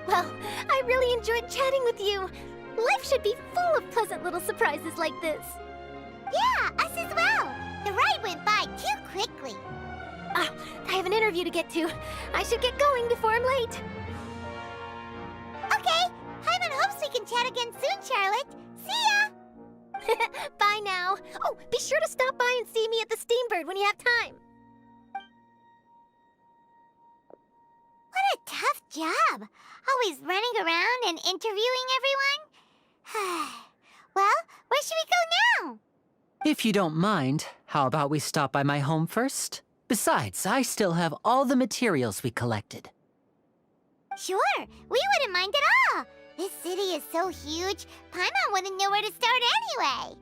Well, I really enjoyed chatting with you. Life should be full of pleasant little surprises like this. Yeah, us as well. The ride went by too quickly. Ah, I have an interview to get to. I should get going before I'm late. Okay, Paimon hopes we can chat again soon, Charlotte. See ya! Bye now. Oh, be sure to stop by and see me at the Steambird when you have time. What a tough job. Always running around and interviewing everyone. Well, where should we go now? If you don't mind, how about we stop by my home first? Besides, I still have all the materials we collected. Sure, we wouldn't mind at all. This city is so huge, Paimon wouldn't know where to start anyway.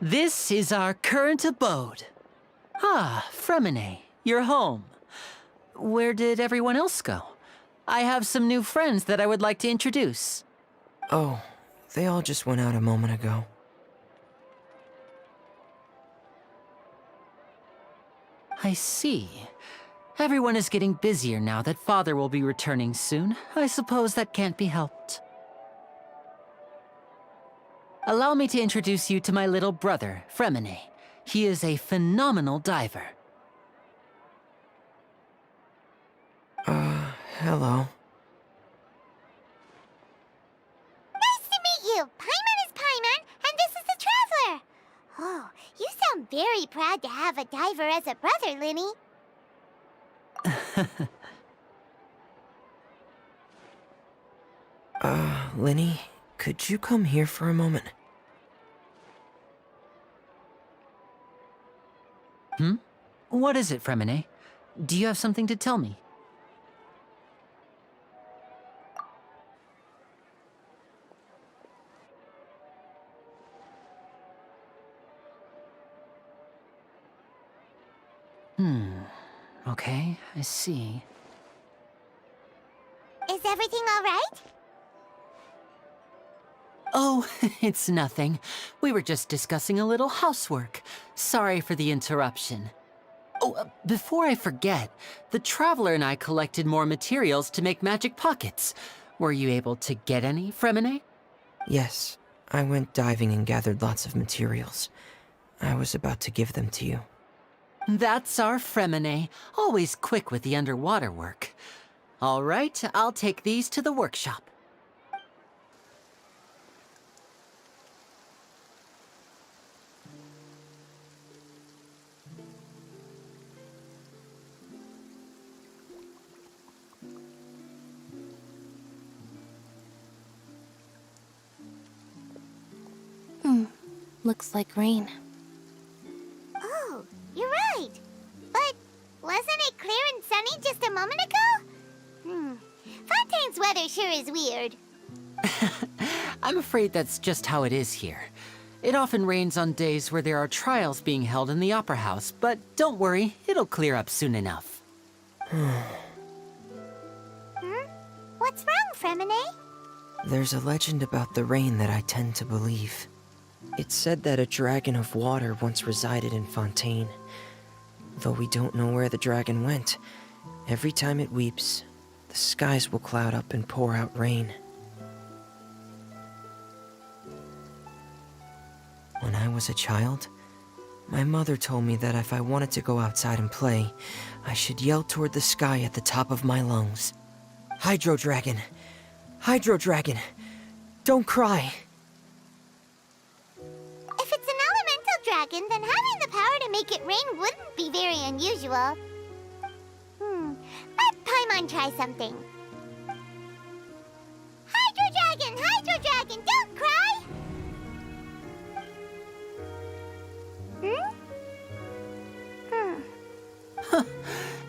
This is our current abode. Ah, Fremine, you're home. Where did everyone else go? I have some new friends that I would like to introduce. Oh, they all just went out a moment ago. I see. Everyone is getting busier now that Father will be returning soon. I suppose that can't be helped. Allow me to introduce you to my little brother, Fremine. He is a phenomenal diver. Hello. Nice to meet you. Paimon is Paimon, and this is the Traveler. Oh, you sound very proud to have a diver as a brother, Linny. Linny, could you come here for a moment? What is it, Fremine? Do you have something to tell me? Okay, I see. Is everything all right? Oh, it's nothing. We were just discussing a little housework. Sorry for the interruption. Oh, before I forget, the Traveler and I collected more materials to make magic pockets. Were you able to get any, Fremine? Yes, I went diving and gathered lots of materials. I was about to give them to you. That's our Fremine, always quick with the underwater work. All right, I'll take these to the workshop. Looks like rain. Oh, you're right. But wasn't it clear and sunny just a moment ago? Fontaine's weather sure is weird. I'm afraid that's just how it is here. It often rains on days where there are trials being held in the Opera House, but don't worry, it'll clear up soon enough. What's wrong, Fremine? There's a legend about the rain that I tend to believe. It's said that a dragon of water once resided in Fontaine. Though we don't know where the dragon went, every time it weeps, the skies will cloud up and pour out rain. When I was a child, my mother told me that if I wanted to go outside and play, I should yell toward the sky at the top of my lungs. Hydro Dragon! Hydro Dragon! Don't cry! If it's an elemental dragon, then having the power to make it rain wouldn't be very unusual. Let Paimon try something. Hydro Dragon, don't cry!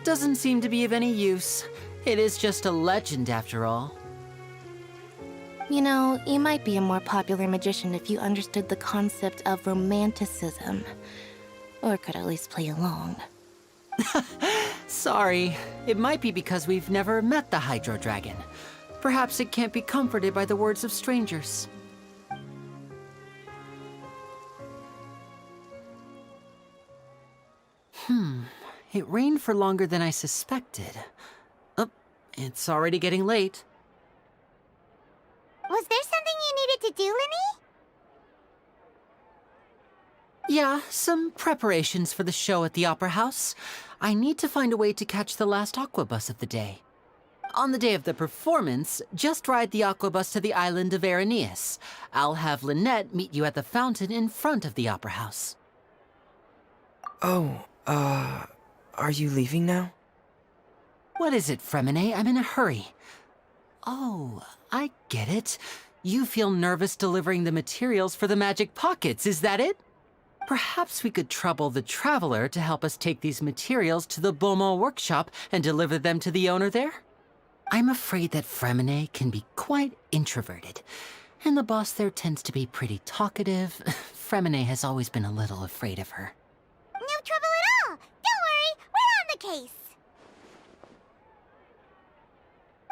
Doesn't seem to be of any use. It is just a legend after all. You know, you might be a more popular magician if you understood the concept of romanticism. Or could at least play along. Sorry, it might be because we've never met the Hydro Dragon. Perhaps it can't be comforted by the words of strangers. It rained for longer than I suspected. Oh, it's already getting late. Was there something you needed to do, Linny? Yeah, some preparations for the show at the Opera House. I need to find a way to catch the last aquabus of the day. On the day of the performance, just ride the aquabus to the island of Araneus. I'll have Lynette meet you at the fountain in front of the Opera House. Oh, are you leaving now? What is it, Fremine? I'm in a hurry. Oh, I get it. You feel nervous delivering the materials for the magic pockets, is that it? Perhaps we could trouble the Traveler to help us take these materials to the Beaumont workshop and deliver them to the owner there? I'm afraid that Fremine can be quite introverted, and the boss there tends to be pretty talkative. Fremine has always been a little afraid of her. No trouble at all. Don't worry, we're on the case.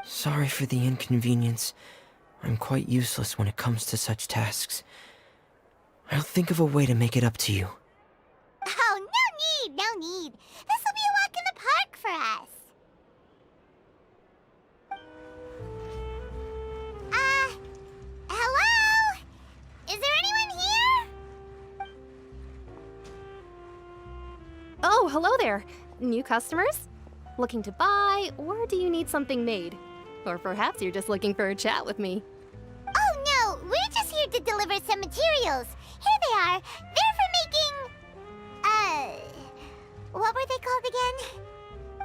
Sorry for the inconvenience. I'm quite useless when it comes to such tasks. I'll think of a way to make it up to you. Oh, no need. This will be a walk in the park for us. Hello? Is there anyone here? Oh, hello there. New customers? Looking to buy, or do you need something made? Or perhaps you're just looking for a chat with me. Oh, no, we're just here to deliver some materials. Here they are. They're for making, what were they called again?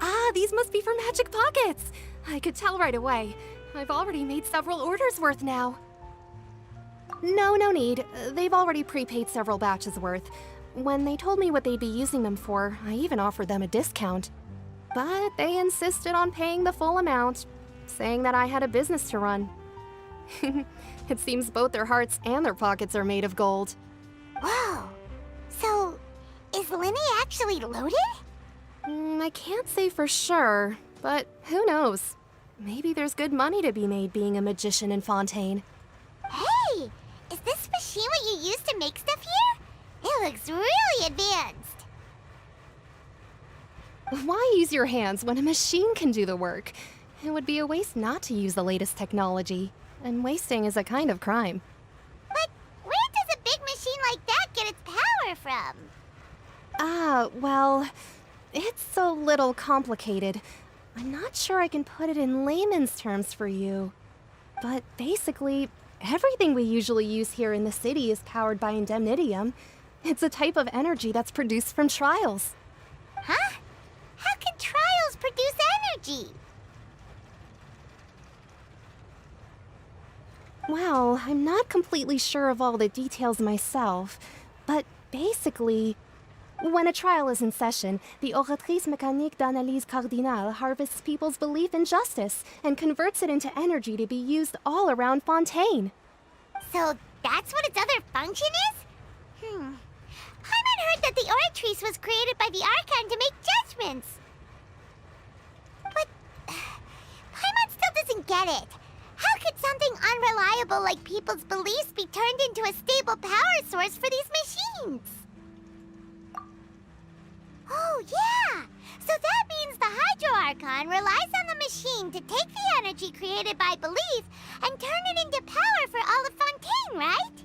Ah, these must be for magic pockets. I could tell right away. I've already made several orders worth now. No need. They've already prepaid several batches worth. When they told me what they'd be using them for, I even offered them a discount. But they insisted on paying the full amount, saying that I had a business to run. It seems both their hearts and their pockets are made of gold. Whoa. So, is Linny actually loaded? I can't say for sure, but who knows? Maybe there's good money to be made being a magician in Fontaine. Hey! Is this machine what you use to make stuff here? It It looks really advanced. Why use your hands when a machine can do the work? It would be a waste not to use the latest technology. And wasting is a kind of crime. But where does a big machine like that get its power from? Well, it's a little complicated. I'm not sure I can put it in layman's terms for you. But basically, everything we usually use here in the city is powered by indemnitium. It's a type of energy that's produced from trials. Huh? How can trials produce energy? Well, I'm not completely sure of all the details myself, but basically, when a trial is in session, the Oratrice Mécanique d'Analyse Cardinale harvests people's belief in justice and converts it into energy to be used all around Fontaine. So that's what its other function is? Paimon heard that the Oratrice was created by the Archon to make judgments. But Paimon still doesn't get it. How could something unreliable like people's beliefs be turned into a stable power source for these machines? Oh, yeah! So that means the Hydro Archon relies on the machine to take the energy created by belief and turn it into power for all of Fontaine, right?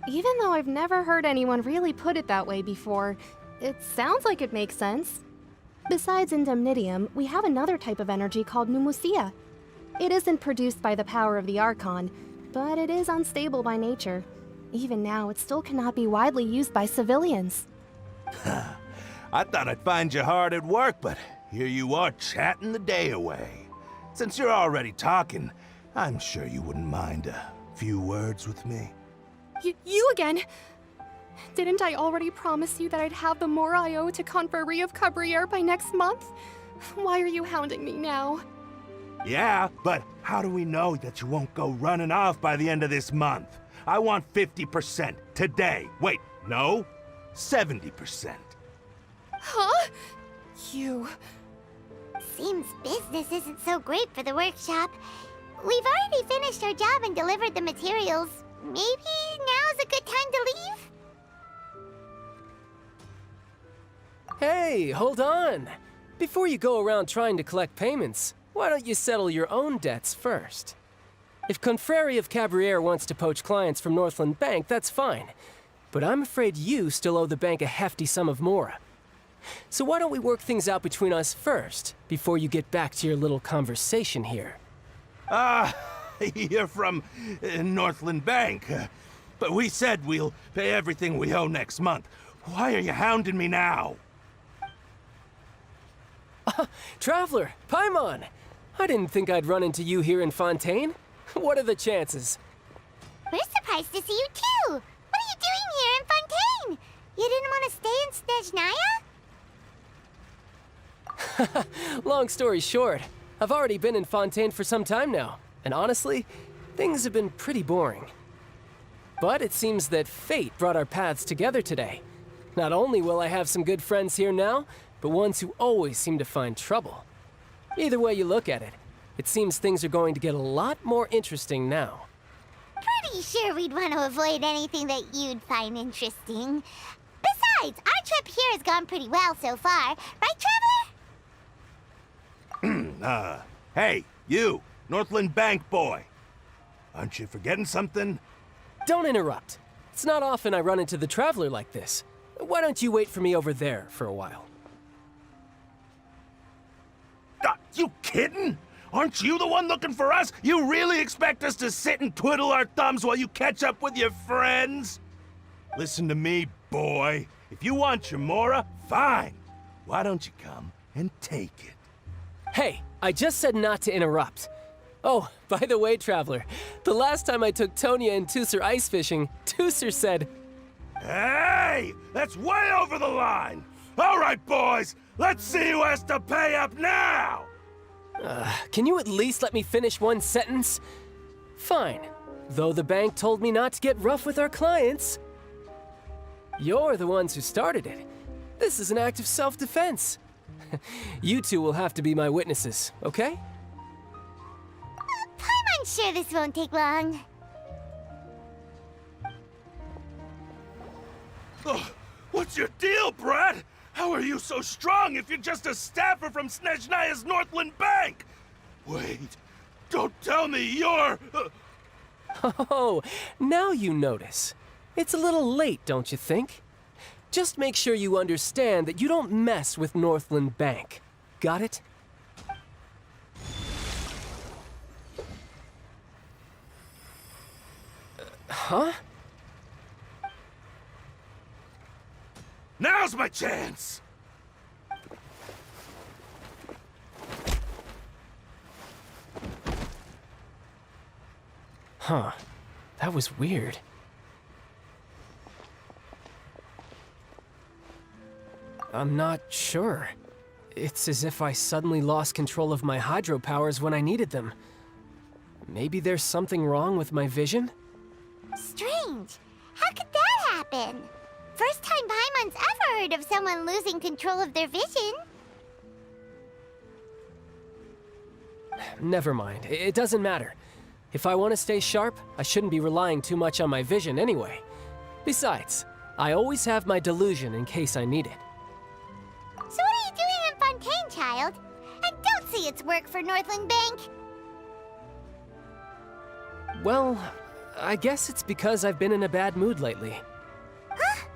Even though I've never heard anyone really put it that way before, it sounds like it makes sense. Besides indemnitium, we have another type of energy called pneumosia. It isn't produced by the power of the Archon, but it is unstable by nature. Even now, it still cannot be widely used by civilians. I thought I'd find you hard at work, but here you are chatting the day away. Since you're already talking, I'm sure you wouldn't mind a few words with me. You again? Didn't I already promise you that I'd have the more I owe to Confrérie of Cabriere by next month? Why are you hounding me now? Yeah, but how do we know that you won't go running off by the end of this month? I want 50% today. Wait, no, 70%. Huh? You... Seems business isn't so great for the workshop. We've already finished our job and delivered the materials. Maybe now is a good time to leave? Hey, hold on! Before you go around trying to collect payments, why don't you settle your own debts first? If Confrérie of Cabriere wants to poach clients from Northland Bank, that's fine. But I'm afraid you still owe the bank a hefty sum of mora. So why don't we work things out between us first, before you get back to your little conversation here? You're from Northland Bank. But we said we'll pay everything we owe next month. Why are you hounding me now? Traveler, Paimon! I didn't think I'd run into you here in Fontaine. What are the chances? We're surprised to see you too! What are you doing here in Fontaine? You didn't want to stay in Snezhnaya? Long story short, I've already been in Fontaine for some time now, and honestly, things have been pretty boring. But it seems that fate brought our paths together today. Not only will I have some good friends here now, but ones who always seem to find trouble. Either way you look at it, it seems things are going to get a lot more interesting now. Pretty sure we'd want to avoid anything that you'd find interesting. Besides, our trip here has gone pretty well so far. Right, Traveler? Hey, you, Northland Bank boy. Aren't you forgetting something? Don't interrupt. It's not often I run into the Traveler like this. Why don't you wait for me over there for a while? You kidding? Aren't you the one looking for us? You really expect us to sit and twiddle our thumbs while you catch up with your friends? Listen to me, boy. If you want your mora, fine. Why don't you come and take it? Hey, I just said not to interrupt. Oh, by the way, Traveler, the last time I took Tonya and Tusser ice fishing, Tusser said... Hey! That's way over the line! All right, boys, let's see who has to pay up now! Can you at least let me finish one sentence? Fine. Though the bank told me not to get rough with our clients. You're the ones who started it. This is an act of self-defense. You two will have to be my witnesses, okay? Paimon's sure this won't take long. What's your deal, Brad? How are you so strong if you're just a staffer from Snezhnaya's Northland Bank? Wait, don't tell me you're... Oh, now you notice. It's a little late, don't you think? Just make sure you understand that you don't mess with Northland Bank. Got it? Huh? Now's my chance! Huh. That was weird. I'm not sure. It's as if I suddenly lost control of my hydro powers when I needed them. Maybe there's something wrong with my vision? Strange. How could that happen? First time Paimon's ever heard of someone losing control of their vision. Never mind. It doesn't matter. If I want to stay sharp, I shouldn't be relying too much on my vision anyway. Besides, I always have my delusion in case I need it. So what are you doing in Fontaine, child? And don't say it's work for Northland Bank. Well, I guess it's because I've been in a bad mood lately. Huh?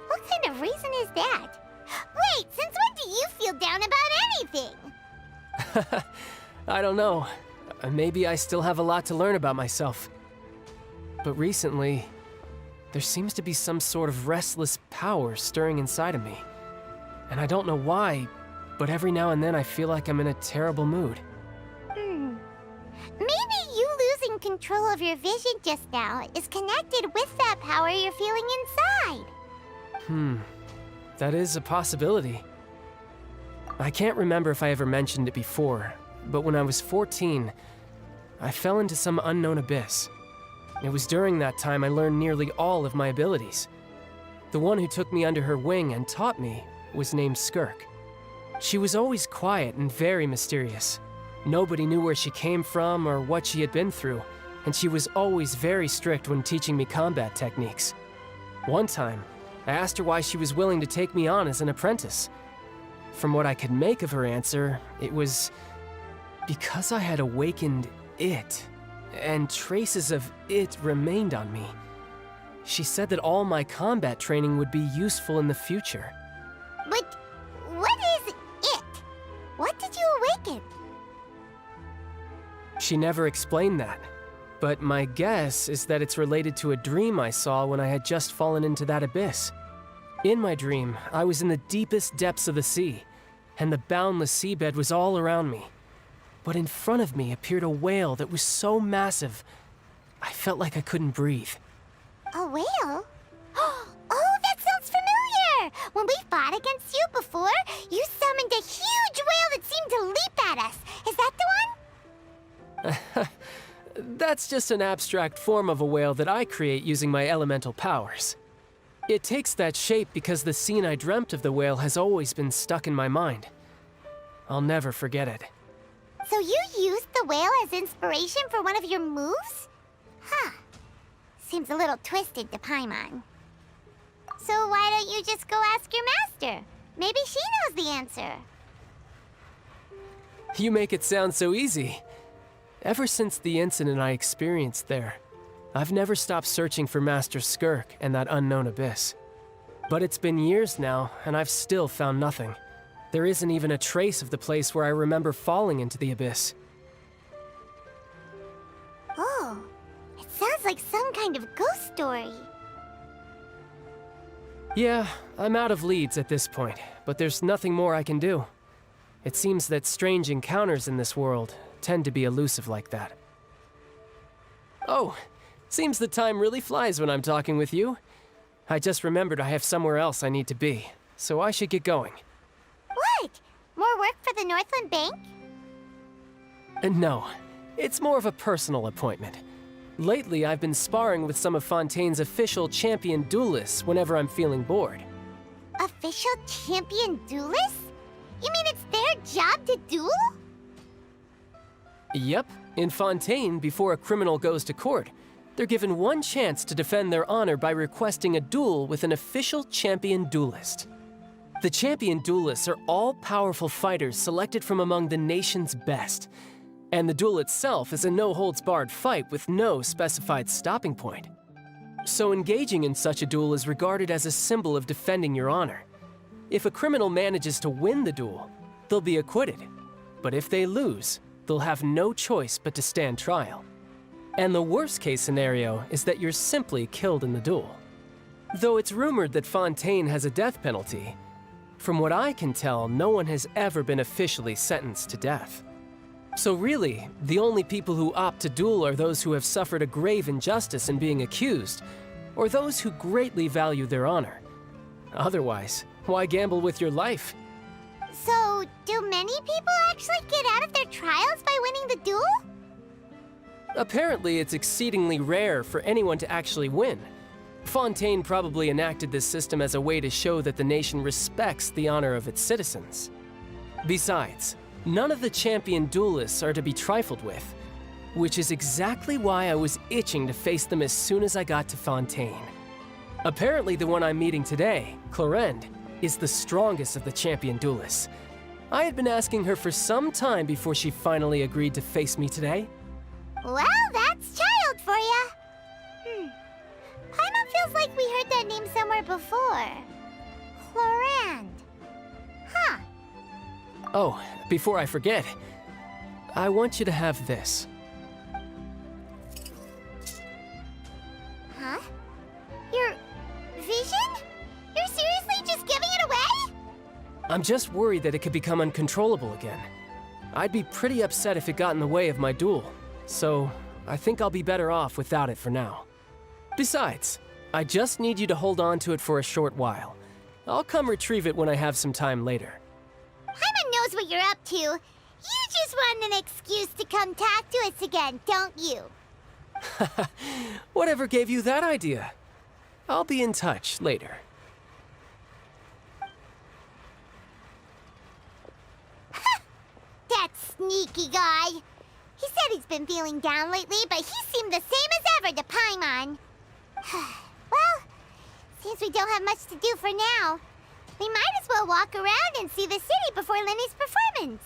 What kind of reason is that? Wait, since when do you feel down about anything? I don't know. Maybe I still have a lot to learn about myself. But recently, there seems to be some sort of restless power stirring inside of me. And I don't know why, but every now and then I feel like I'm in a terrible mood. Maybe you losing control of your vision just now is connected with that power you're feeling inside. That is a possibility. I can't remember if I ever mentioned it before, but when I was 14, I fell into some unknown abyss. It was during that time I learned nearly all of my abilities. The one who took me under her wing and taught me was named Skirk. She was always quiet and very mysterious. Nobody knew where she came from or what she had been through, and she was always very strict when teaching me combat techniques. One time, I asked her why she was willing to take me on as an apprentice. From what I could make of her answer, it was because I had awakened it, and traces of it remained on me. She said that all my combat training would be useful in the future. But what is it? What did you awaken? She never explained that, but my guess is that it's related to a dream I saw when I had just fallen into that abyss. In my dream, I was in the deepest depths of the sea, and the boundless seabed was all around me. But in front of me appeared a whale that was so massive, I felt like I couldn't breathe. A whale? Oh, that sounds familiar! When we fought against you before, you summoned a huge whale that seemed to leap at us. Is that the one? That's just an abstract form of a whale that I create using my elemental powers. It takes that shape because the scene I dreamt of the whale has always been stuck in my mind. I'll never forget it. So you used the whale as inspiration for one of your moves? Huh. Seems a little twisted to Paimon. So why don't you just go ask your master? Maybe she knows the answer. You make it sound so easy. Ever since the incident I experienced there, I've never stopped searching for Master Skirk and that unknown abyss. But it's been years now, and I've still found nothing. There isn't even a trace of the place where I remember falling into the abyss. Oh, it sounds like some kind of ghost story. Yeah, I'm out of leads at this point, but there's nothing more I can do. It seems that strange encounters in this world tend to be elusive like that. Oh, seems the time really flies when I'm talking with you. I just remembered I have somewhere else I need to be, so I should get going. What? More work for the Northland Bank? No, it's more of a personal appointment. Lately, I've been sparring with some of Fontaine's official champion duelists whenever I'm feeling bored. Official champion duelists? You mean it's their job to duel? Yep, in Fontaine, before a criminal goes to court, they're given one chance to defend their honor by requesting a duel with an official champion duelist. The champion duelists are all-powerful fighters selected from among the nation's best, and the duel itself is a no-holds-barred fight with no specified stopping point. So engaging in such a duel is regarded as a symbol of defending your honor. If a criminal manages to win the duel, they'll be acquitted. But if they lose, they'll have no choice but to stand trial. And the worst-case scenario is that you're simply killed in the duel. Though it's rumored that Fontaine has a death penalty, from what I can tell, no one has ever been officially sentenced to death. So really, the only people who opt to duel are those who have suffered a grave injustice in being accused, or those who greatly value their honor. Otherwise, why gamble with your life? So, do many people actually get out of their trials by winning the duel? Apparently, it's exceedingly rare for anyone to actually win. Fontaine probably enacted this system as a way to show that the nation respects the honor of its citizens. Besides, none of the champion duelists are to be trifled with, which is exactly why I was itching to face them as soon as I got to Fontaine. Apparently, the one I'm meeting today, Clorinde, is the strongest of the champion duelists. I had been asking her for some time before she finally agreed to face me today. Well, that's child for ya. Paimon feels like we heard that name somewhere before. Clorinde. Huh. Oh, before I forget, I want you to have this. Huh? Your vision? You're seriously just giving it away? I'm just worried that it could become uncontrollable again. I'd be pretty upset if it got in the way of my duel, so I think I'll be better off without it for now. Besides, I just need you to hold on to it for a short while. I'll come retrieve it when I have some time later. Paimon knows what you're up to. You just want an excuse to come talk to us again, don't you? Whatever gave you that idea? I'll be in touch later. That sneaky guy. He said he's been feeling down lately, but he seemed the same as ever to Paimon. Well, since we don't have much to do for now, we might as well walk around and see the city before Lenny's performance.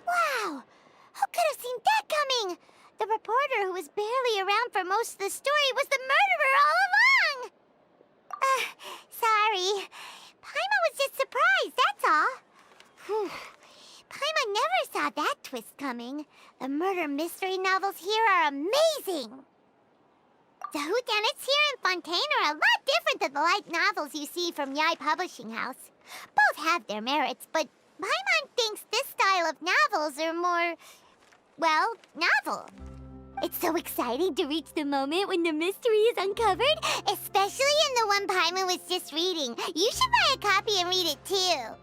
Wow! Who could have seen that coming? The reporter who was barely around for most of the story was the murderer all along! Sorry. Paimon was just surprised, that's all. Whew. Paimon never saw that twist coming. The murder mystery novels here are amazing! The whodunits here in Fontaine are a lot different than the light novels you see from Yai Publishing House. Both have their merits, but Paimon thinks this style of novels are more, well, novel. It's so exciting to reach the moment when the mystery is uncovered, especially in the one Paimon was just reading. You should buy a copy and read it too.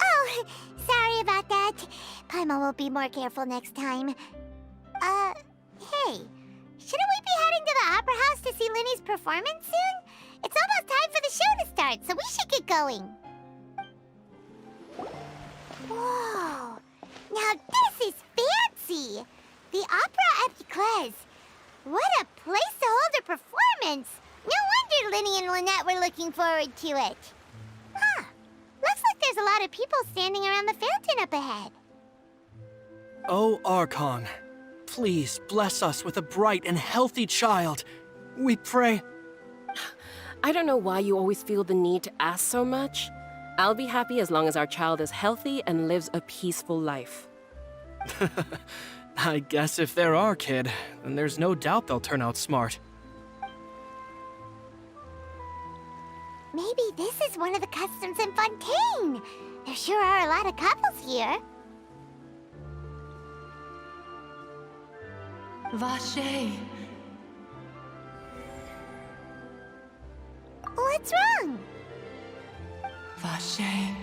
Oh, sorry about that. Paimon will be more careful next time. Hey, shouldn't we be heading to the Opera House to see Linny's performance soon? It's almost time for the show to start, so we should get going. Whoa, now this is fancy! The Opera Epiclese. What a place to hold a performance! No wonder Linny and Lynette were looking forward to it. Huh. Looks like there's a lot of people standing around the fountain up ahead. Oh, Archon, please bless us with a bright and healthy child. We pray. I don't know why you always feel the need to ask so much. I'll be happy as long as our child is healthy and lives a peaceful life. I guess if they're our kid, then there's no doubt they'll turn out smart. Maybe this is one of the customs in Fontaine. There sure are a lot of couples here. Vache. What's wrong? Vache.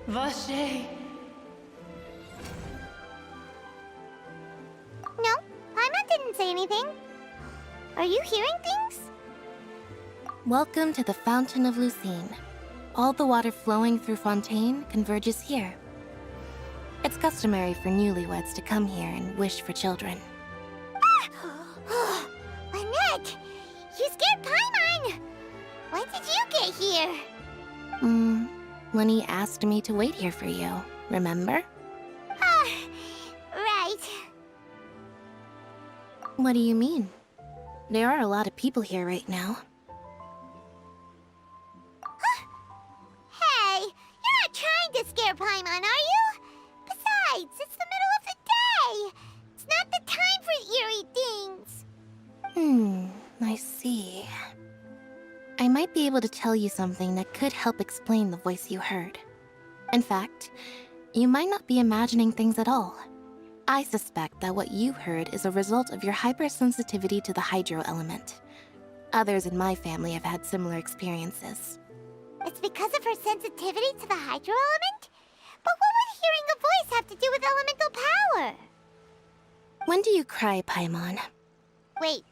Vache. No, Paimon didn't say anything. Are you hearing things? Welcome to the Fountain of Lucine. all the water flowing through Fontaine converges here. It's customary for newlyweds to come here and wish for children. Ah! Lynette! You scared Paimon! When did you get here? Lenny asked me to wait here for you, remember? Ah, right. What do you mean? There are a lot of people here right now. Hey, you're not trying to scare Paimon, are you? Besides, it's the middle of the day. It's not the time for eerie things. I see. I might be able to tell you something that could help explain the voice you heard. In fact, you might not be imagining things at all. I suspect that what you heard is a result of your hypersensitivity to the hydro element. Others in my family have had similar experiences. It's because of her sensitivity to the hydro element? But what would hearing a voice have to do with elemental power? When do you cry, Paimon? Wait,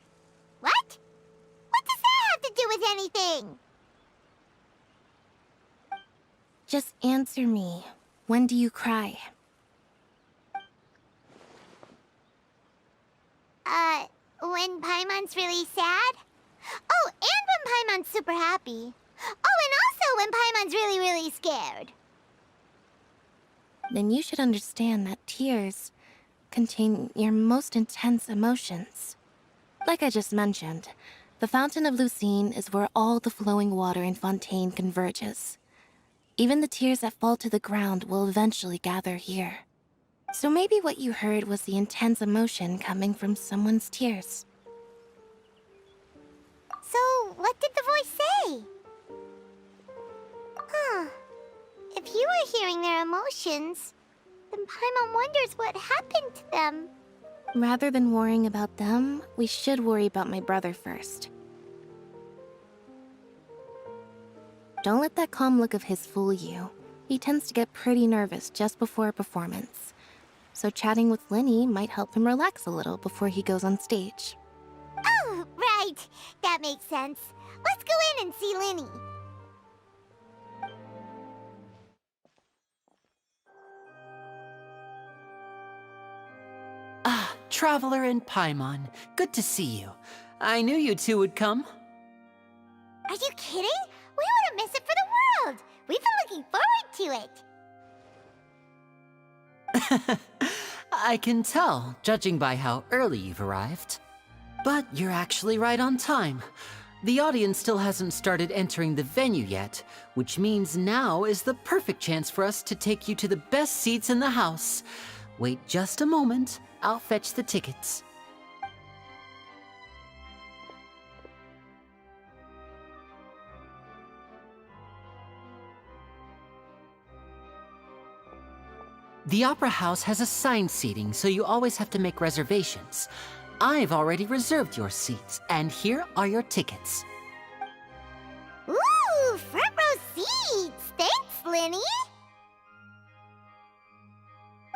what? What does that have to do with anything? Just answer me. When do you cry? When Paimon's really sad? Oh, and when Paimon's super happy. Oh, and also when Paimon's really, really scared. Then you should understand that tears contain your most intense emotions. Like I just mentioned, the Fountain of Lucine is where all the flowing water in Fontaine converges. Even the tears that fall to the ground will eventually gather here. So maybe what you heard was the intense emotion coming from someone's tears. So, what did the voice say? Huh. If you were hearing their emotions, then Paimon wonders what happened to them. Rather than worrying about them, we should worry about my brother first. Don't let that calm look of his fool you. He tends to get pretty nervous just before a performance. So chatting with Lenny might help him relax a little before he goes on stage. Oh, right. That makes sense. Let's go in and see Linny. Ah, Traveler and Paimon. Good to see you. I knew you two would come. Are you kidding? We wouldn't miss it for the world. We've been looking forward to it. I can tell, judging by how early you've arrived. But you're actually right on time. The audience still hasn't started entering the venue yet, which means now is the perfect chance for us to take you to the best seats in the house. Wait just a moment, I'll fetch the tickets. The Opera House has assigned seating, so you always have to make reservations. I've already reserved your seats, and here are your tickets. Ooh, front row seats! Thanks, Linny!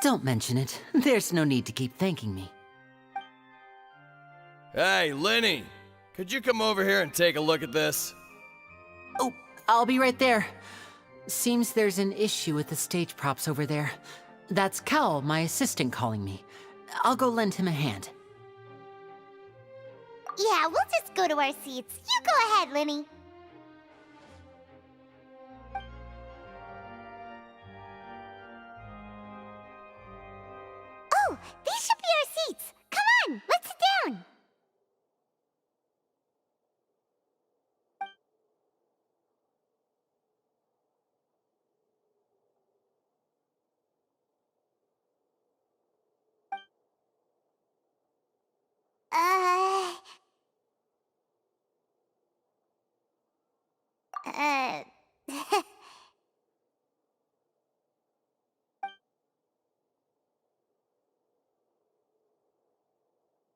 Don't mention it. There's no need to keep thanking me. Hey, Linny! Could you come over here and take a look at this? Oh, I'll be right there. Seems there's an issue with the stage props over there. That's Cal, my assistant, calling me. I'll go lend him a hand. Yeah, we'll just go to our seats. You go ahead, Linny. Oh, these should be our seats. Come on, let's sit down.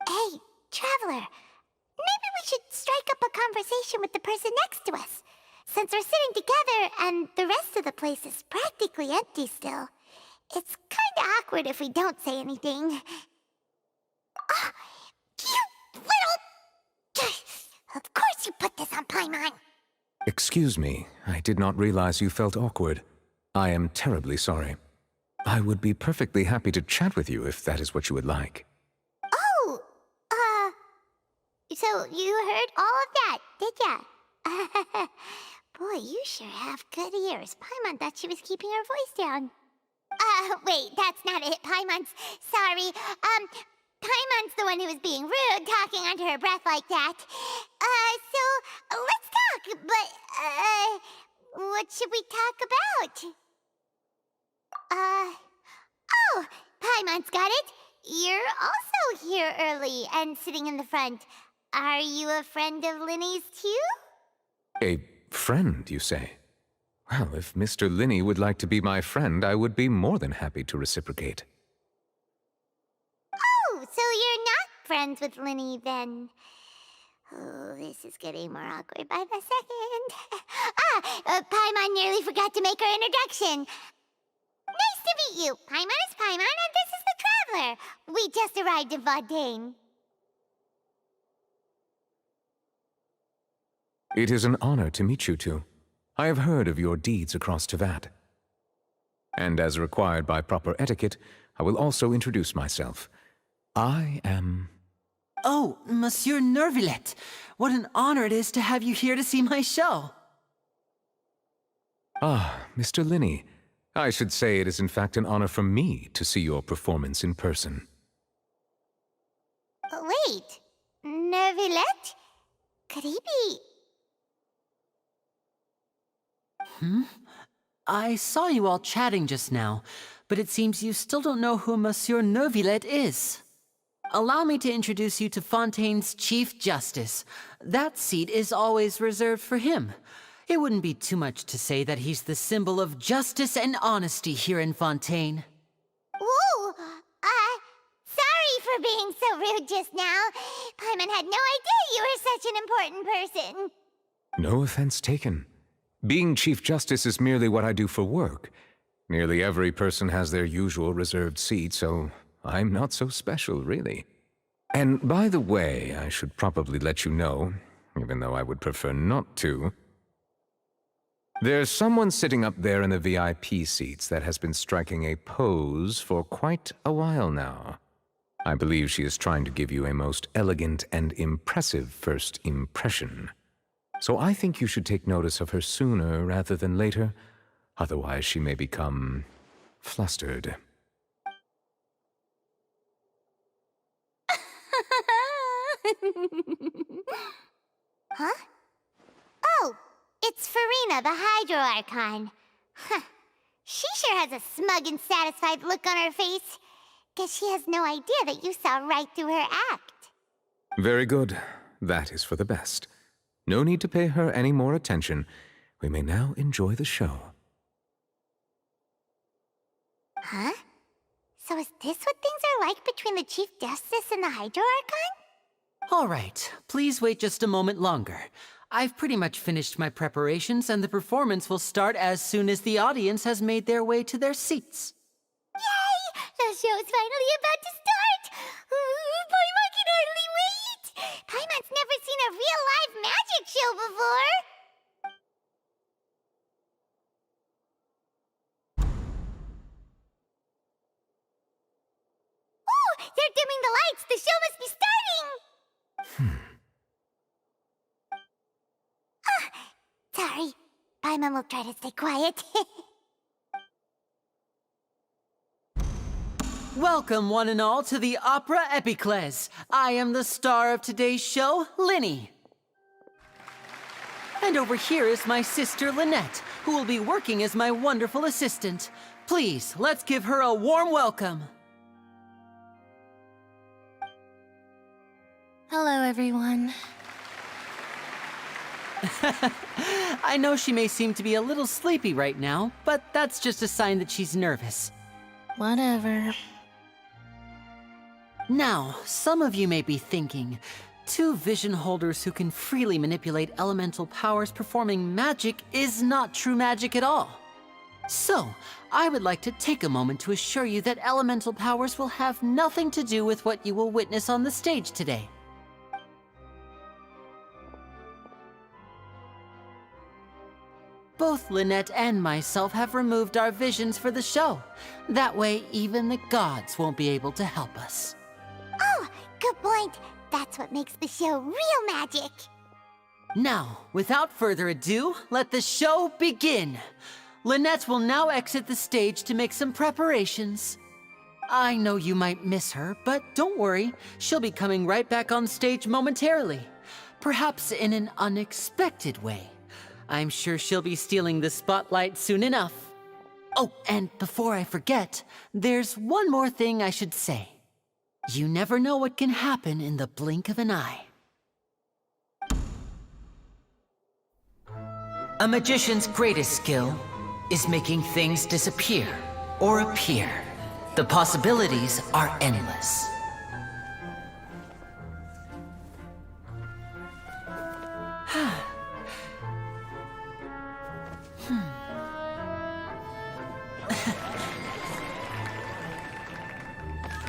Hey, Traveler. Maybe we should strike up a conversation with the person next to us. Since we're sitting together and the rest of the place is practically empty still, it's kinda awkward if we don't say anything. Ah, you little... Of course you put this on Paimon. Excuse me, I did not realize you felt awkward. I am terribly sorry. I would be perfectly happy to chat with you if that is what you would like. Oh, so you heard all of that, did ya? Boy, you sure have good ears. Paimon thought she was keeping her voice down. Wait, that's not it, Paimon's. Sorry. Paimon's the one who was being rude, talking under her breath like that. So, let's talk, but, what should we talk about? Oh, Paimon's got it. You're also here early and sitting in the front. Are you a friend of Linny's too? A friend, you say? Well, if Mr. Linny would like to be my friend, I would be more than happy to reciprocate. Oh, so you're not friends with Linny then? Oh, this is getting more awkward by the second. Paimon nearly forgot to make her introduction. Nice to meet you. Paimon is Paimon, and this is the Traveler. We just arrived in Fontaine. It is an honor to meet you two. I have heard of your deeds across Tevat. And as required by proper etiquette, I will also introduce myself. I am... Oh, Monsieur Nervillet. What an honor it is to have you here to see my show. Ah, Mr. Linny. I should say it is in fact an honor for me to see your performance in person. Wait, Nervillet? Could he be... I saw you all chatting just now, but it seems you still don't know who Monsieur Nervillet is. Allow me to introduce you to Fontaine's Chief Justice. That seat is always reserved for him. It wouldn't be too much to say that he's the symbol of justice and honesty here in Fontaine. Ooh, sorry for being so rude just now. Paimon had no idea you were such an important person. No offense taken. Being Chief Justice is merely what I do for work. Nearly every person has their usual reserved seat, so I'm not so special, really. And by the way, I should probably let you know, even though I would prefer not to. There's someone sitting up there in the VIP seats that has been striking a pose for quite a while now. I believe she is trying to give you a most elegant and impressive first impression. So I think you should take notice of her sooner rather than later. Otherwise, she may become flustered. Huh? Oh, it's Farina, the Hydro Archon. Huh. She sure has a smug and satisfied look on her face. Guess she has no idea that you saw right through her act. Very good. That is for the best. No need to pay her any more attention. We may now enjoy the show. Huh? So is this what things are like between the Chief Justice and the Hydro Archon? All right, please wait just a moment longer. I've pretty much finished my preparations, and the performance will start as soon as the audience has made their way to their seats. Yay! The show's finally about to start! Paimon can hardly wait! Paimon's never seen a real live magic show before! Ooh! They're dimming the lights! The show must be starting! Sorry. Paimon will try to stay quiet. Welcome, one and all, to the Opera Epiclese. I am the star of today's show, Linny. And over here is my sister, Lynette, who will be working as my wonderful assistant. Please, let's give her a warm welcome. Hello, everyone. I know she may seem to be a little sleepy right now, but that's just a sign that she's nervous. Whatever. Now, some of you may be thinking, two vision holders who can freely manipulate elemental powers performing magic is not true magic at all. So, I would like to take a moment to assure you that elemental powers will have nothing to do with what you will witness on the stage today. Both Lynette and myself have removed our visions for the show. That way, even the gods won't be able to help us. Oh, good point. That's what makes the show real magic. Now, without further ado, let the show begin. Lynette will now exit the stage to make some preparations. I know you might miss her, but don't worry. She'll be coming right back on stage momentarily. Perhaps in an unexpected way. I'm sure she'll be stealing the spotlight soon enough. Oh, and before I forget, there's one more thing I should say. You never know what can happen in the blink of an eye. A magician's greatest skill is making things disappear or appear. The possibilities are endless.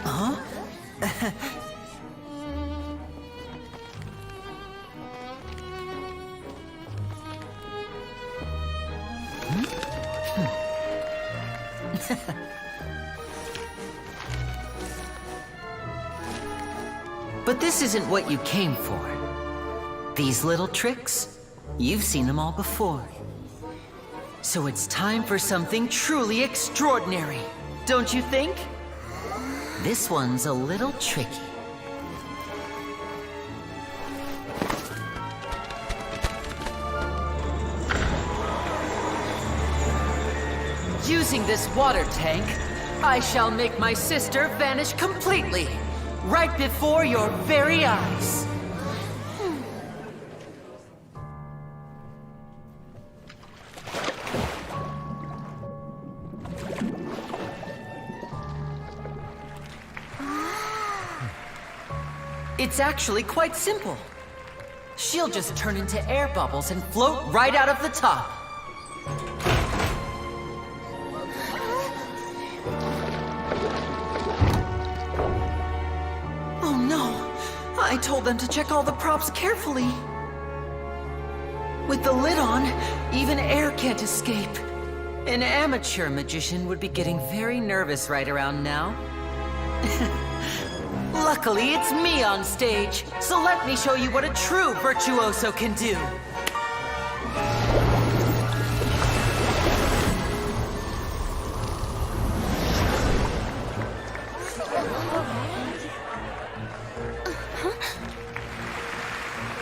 Huh? But this isn't what you came for. These little tricks, you've seen them all before. So it's time for something truly extraordinary, don't you think? This one's a little tricky. Using this water tank, I shall make my sister vanish completely, right before your very eyes. It's actually quite simple. She'll just turn into air bubbles and float right out of the top. Oh no! I told them to check all the props carefully. With the lid on, even air can't escape. An amateur magician would be getting very nervous right around now. Luckily, it's me on stage, so let me show you what a true virtuoso can do.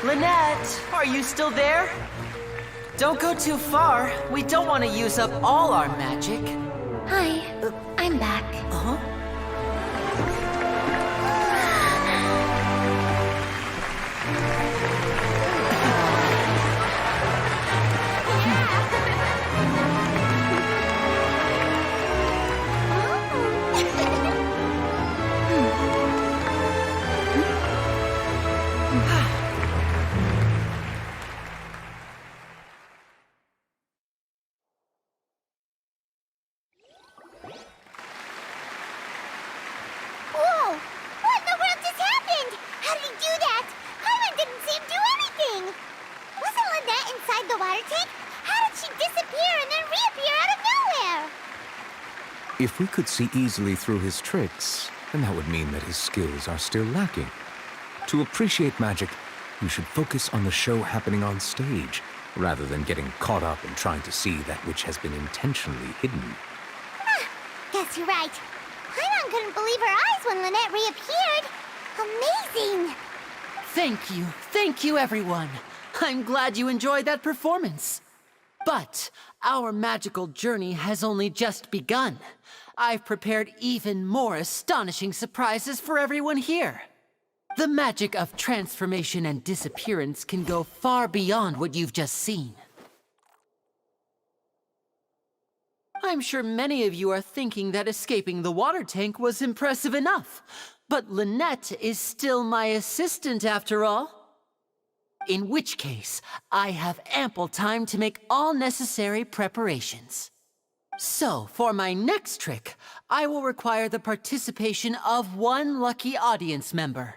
Lynette, are you still there? Don't go too far. We don't want to use up all our magic. Hi, I'm back. Uh-huh. Whoa! What in the world just happened? How did he do that? Harlan didn't see him do anything. Wasn't Lynette inside the water tank? How did she disappear and then reappear out of nowhere? If we could see easily through his tricks, then that would mean that his skills are still lacking. To appreciate magic, you should focus on the show happening on stage, rather than getting caught up in trying to see that which has been intentionally hidden. Guess you're right. Paimon couldn't believe her eyes when Lynette reappeared. Amazing! Thank you everyone. I'm glad you enjoyed that performance. But our magical journey has only just begun. I've prepared even more astonishing surprises for everyone here. The magic of transformation and disappearance can go far beyond what you've just seen. I'm sure many of you are thinking that escaping the water tank was impressive enough, but Lynette is still my assistant after all. In which case, I have ample time to make all necessary preparations. So, for my next trick, I will require the participation of one lucky audience member.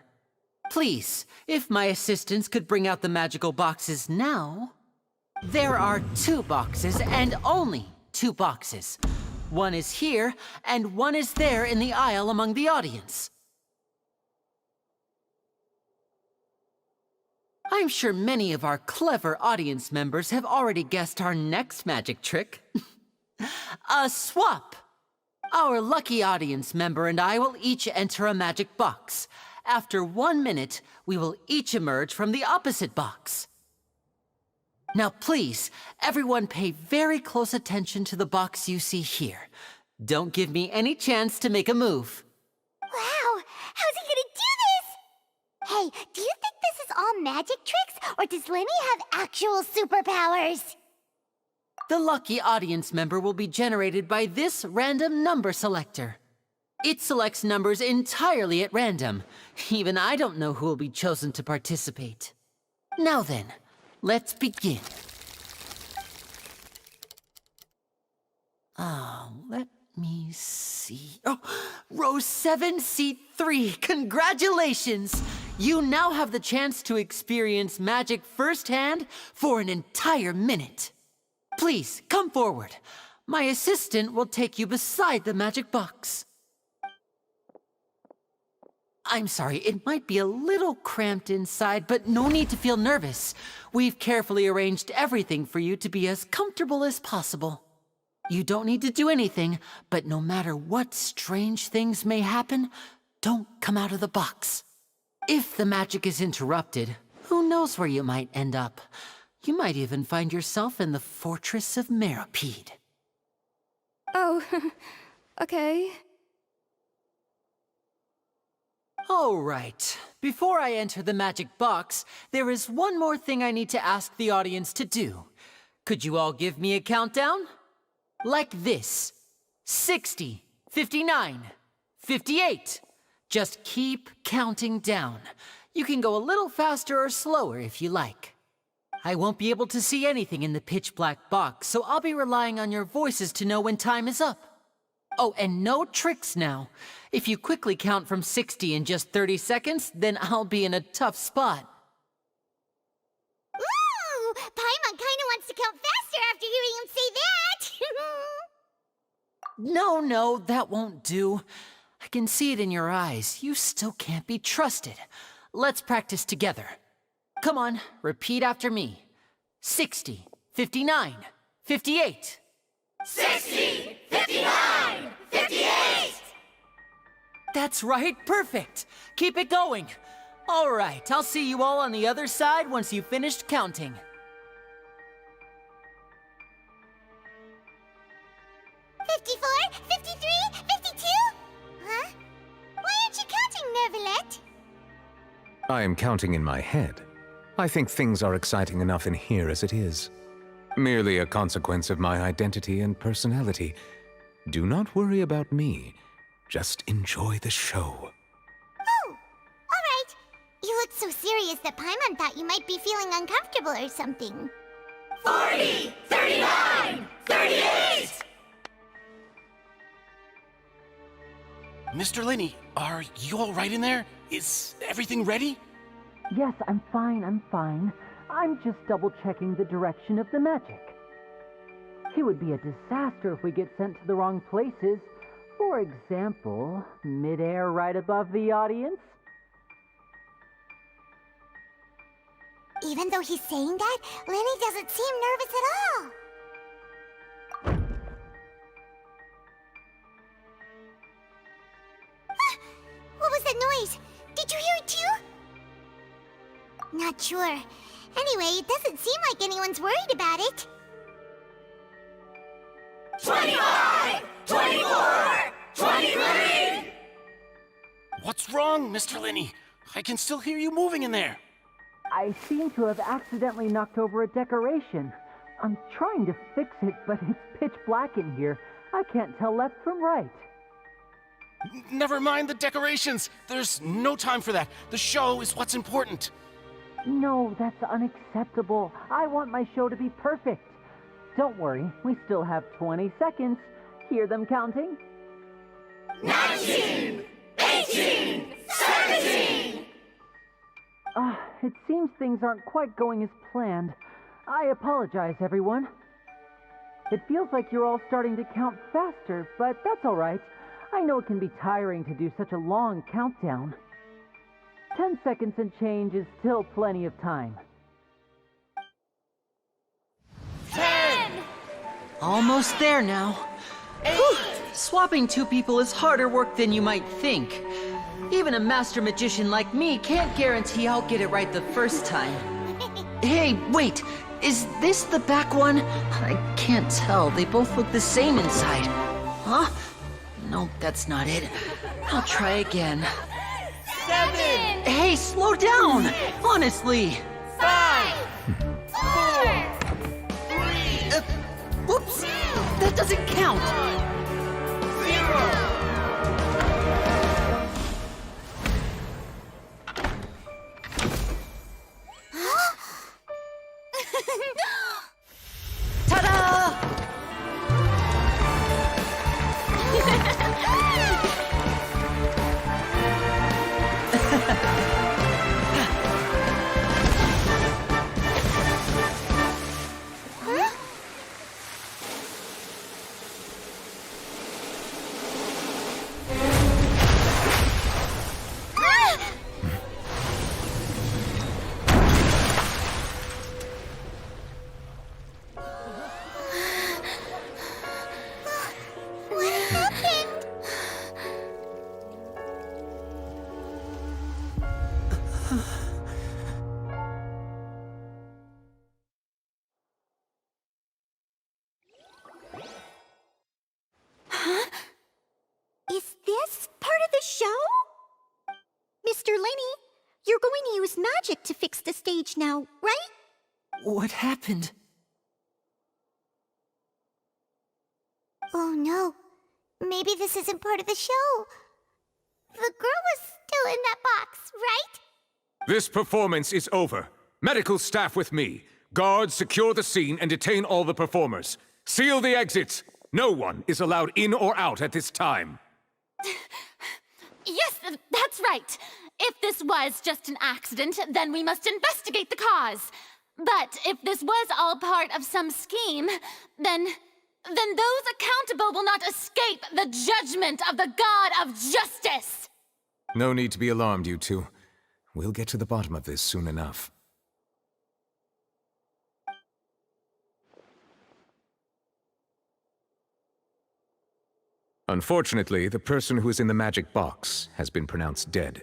Please, if my assistants could bring out the magical boxes now. There are 2 boxes and only 2 boxes. One is here and one is there in the aisle among the audience. I'm sure many of our clever audience members have already guessed our next magic trick. A swap! Our lucky audience member and I will each enter a magic box. After 1 minute, we will each emerge from the opposite box. Now please, everyone pay very close attention to the box you see here. Don't give me any chance to make a move. Wow, how's he gonna do this? Hey, do you think this is all magic tricks, or does Lenny have actual superpowers? The lucky audience member will be generated by this random number selector. It selects numbers entirely at random. Even I don't know who will be chosen to participate. Now then, let's begin. Let me see. Oh, row 7, seat 3. Congratulations! You now have the chance to experience magic firsthand for an entire minute. Please, come forward. My assistant will take you beside the magic box. I'm sorry, it might be a little cramped inside, but no need to feel nervous. We've carefully arranged everything for you to be as comfortable as possible. You don't need to do anything, but no matter what strange things may happen, don't come out of the box. If the magic is interrupted, who knows where you might end up? You might even find yourself in the Fortress of Meropide. Oh, okay. All right. Before I enter the magic box, there is one more thing I need to ask the audience to do. Could you all give me a countdown? Like this. 60, 59, 58. Just keep counting down. You can go a little faster or slower if you like. I won't be able to see anything in the pitch black box, so I'll be relying on your voices to know when time is up. Oh, and no tricks now. If you quickly count from 60 in just 30 seconds, then I'll be in a tough spot. Ooh! Paimon kinda wants to count faster after hearing him say that! No, that won't do. I can see it in your eyes. You still can't be trusted. Let's practice together. Come on, repeat after me. 60, 59, 58. 60, 59, 58! That's right, perfect. Keep it going. All right, I'll see you all on the other side once you've finished counting. 54, 53, 52? Huh? Why aren't you counting, Nervalet? I am counting in my head. I think things are exciting enough in here as it is. Merely a consequence of my identity and personality. Do not worry about me. Just enjoy the show. Oh, alright. You look so serious that Paimon thought you might be feeling uncomfortable or something. 40, 39, 38! Mr. Linney, are you all right in there? Is everything ready? Yes, I'm fine. I'm just double-checking the direction of the magic. It would be a disaster if we get sent to the wrong places. For example, mid-air right above the audience. Even though he's saying that, Lenny doesn't seem nervous at all. What was that noise? Did you hear it too? Not sure. Anyway, it doesn't seem like anyone's worried about it. 25! 24! 23! What's wrong, Mr. Linney? I can still hear you moving in there. I seem to have accidentally knocked over a decoration. I'm trying to fix it, but it's pitch black in here. I can't tell left from right. Never mind the decorations. There's no time for that. The show is what's important. No, that's unacceptable. I want my show to be perfect. Don't worry, we still have 20 seconds. Hear them counting? 19! 18! 17! It seems things aren't quite going as planned. I apologize, everyone. It feels like you're all starting to count faster, but that's all right. I know it can be tiring to do such a long countdown. 10 seconds and change is still plenty of time. 10! Almost there now. Whew. Swapping two people is harder work than you might think. Even a master magician like me can't guarantee I'll get it right the first time. Hey, wait! Is this the back one? I can't tell. They both look the same inside. Huh? Nope, that's not it. I'll try again. 7! Hey, slow down! Honestly! 5! 4! 3! Whoops! That doesn't count! 0! Ta-da! What happened? Huh? Is this part of the show? Mr. Lenny, you're going to use magic to fix the stage now, right? What happened? Oh no. Maybe this isn't part of the show. The girl was still in that box, right? This performance is over. Medical staff with me. Guards, secure the scene and detain all the performers. Seal the exits. No one is allowed in or out at this time. Yes, that's right. If this was just an accident, then we must investigate the cause. But if this was all part of some scheme, then those accountable will not escape the judgment of the God of Justice! No need to be alarmed, you two. We'll get to the bottom of this soon enough. Unfortunately, the person who is in the magic box has been pronounced dead.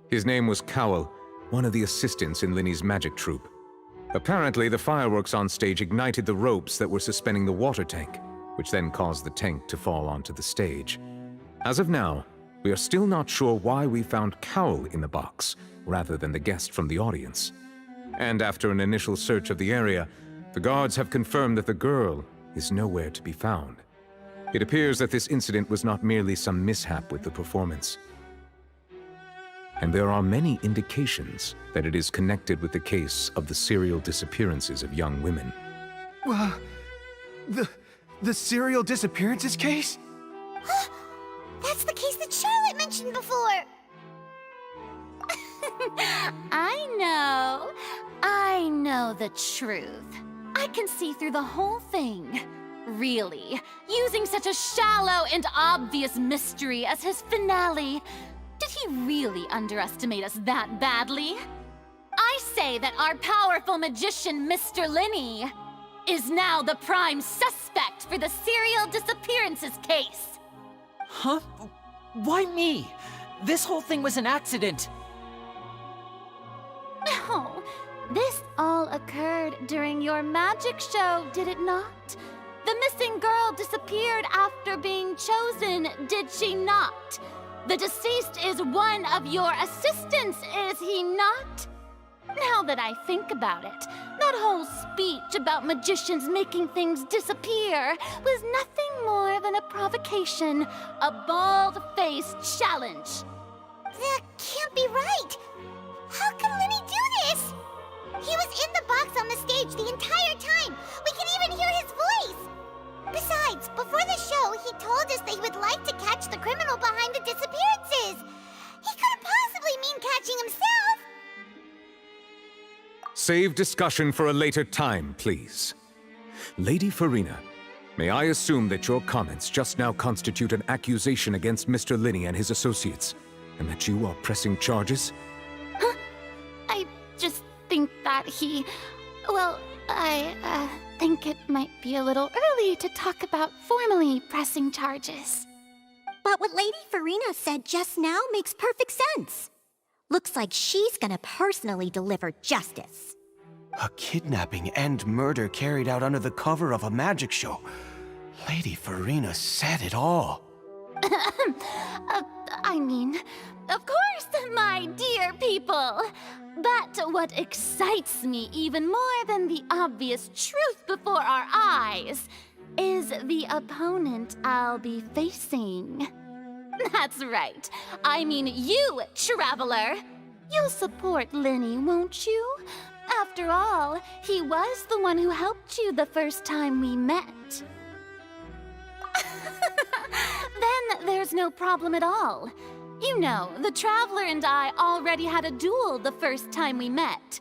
His name was Cowell, one of the assistants in Linny's magic troupe. Apparently, the fireworks on stage ignited the ropes that were suspending the water tank, which then caused the tank to fall onto the stage. As of now, we are still not sure why we found Cowell in the box, rather than the guest from the audience. And after an initial search of the area, the guards have confirmed that the girl is nowhere to be found. It appears that this incident was not merely some mishap with the performance. And there are many indications that it is connected with the case of the serial disappearances of young women. The serial disappearances case? That's the case that Charlotte mentioned before! I know the truth. I can see through the whole thing. Really, using such a shallow and obvious mystery as his finale. Did he really underestimate us that badly? I say that our powerful magician, Mr. Linny, is now the prime suspect for the serial disappearances case. Huh? Why me? This whole thing was an accident. No, this all occurred during your magic show, did it not? The missing girl disappeared after being chosen, did she not? The deceased is one of your assistants, is he not? Now that I think about it, that whole speech about magicians making things disappear was nothing more than a provocation, a bald-faced challenge. That can't be right! How can Linny do this? He was in the box on the stage the entire time! We can even hear his voice! Besides, before the show, he told us that he would like to catch the criminal behind the disappearances! He couldn't possibly mean catching himself! Save discussion for a later time, please. Lady Farina, may I assume that your comments just now constitute an accusation against Mr. Linney and his associates, and that you are pressing charges? I just think that he... Well, I think it might be a little early to talk about formally pressing charges. But what Lady Farina said just now makes perfect sense. Looks like she's gonna personally deliver justice. A kidnapping and murder carried out under the cover of a magic show. Lady Farina said it all. I mean, of course, my dear people. But what excites me even more than the obvious truth before our eyes is the opponent I'll be facing. That's right. I mean you, Traveler. You'll support Linney, won't you? After all, he was the one who helped you the first time we met. Then there's no problem at all. You know, the Traveler and I already had a duel the first time we met.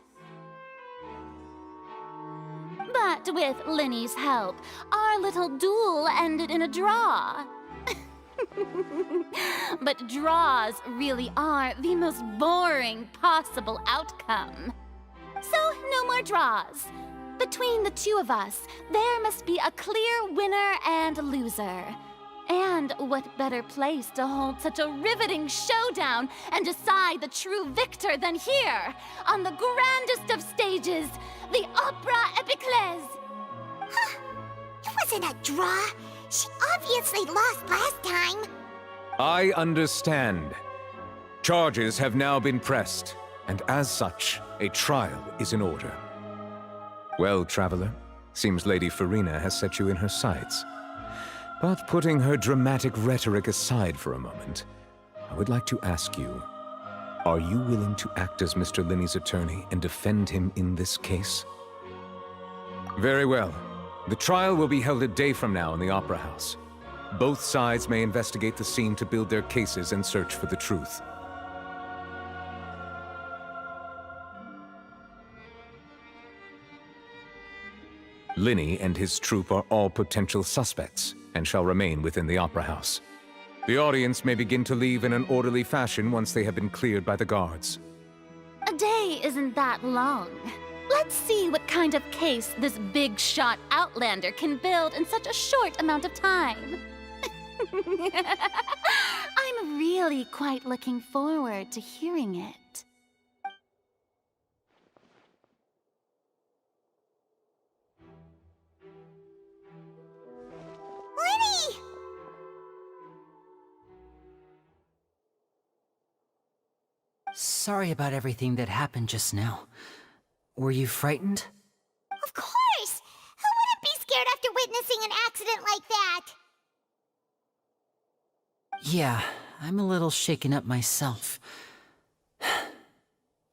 But with Linney's help, our little duel ended in a draw. But draws really are the most boring possible outcome. So, no more draws. Between the two of us, there must be a clear winner and loser. And what better place to hold such a riveting showdown and decide the true victor than here, on the grandest of stages, the Opera Epiclese! Huh. It wasn't a draw. She obviously lost last time. I understand. Charges have now been pressed, and as such, a trial is in order. Well, Traveler, seems Lady Farina has set you in her sights. But putting her dramatic rhetoric aside for a moment, I would like to ask you, are you willing to act as Mr. Linney's attorney and defend him in this case? Very well. The trial will be held a day from now in the Opera House. Both sides may investigate the scene to build their cases and search for the truth. Linney and his troupe are all potential suspects and shall remain within the Opera House. The audience may begin to leave in an orderly fashion once they have been cleared by the guards. A day isn't that long. Let's see what kind of case this big-shot outlander can build in such a short amount of time. I'm really quite looking forward to hearing it. Linney! Sorry about everything that happened just now. Were you frightened? Of course! Who wouldn't be scared after witnessing an accident like that? Yeah, I'm a little shaken up myself.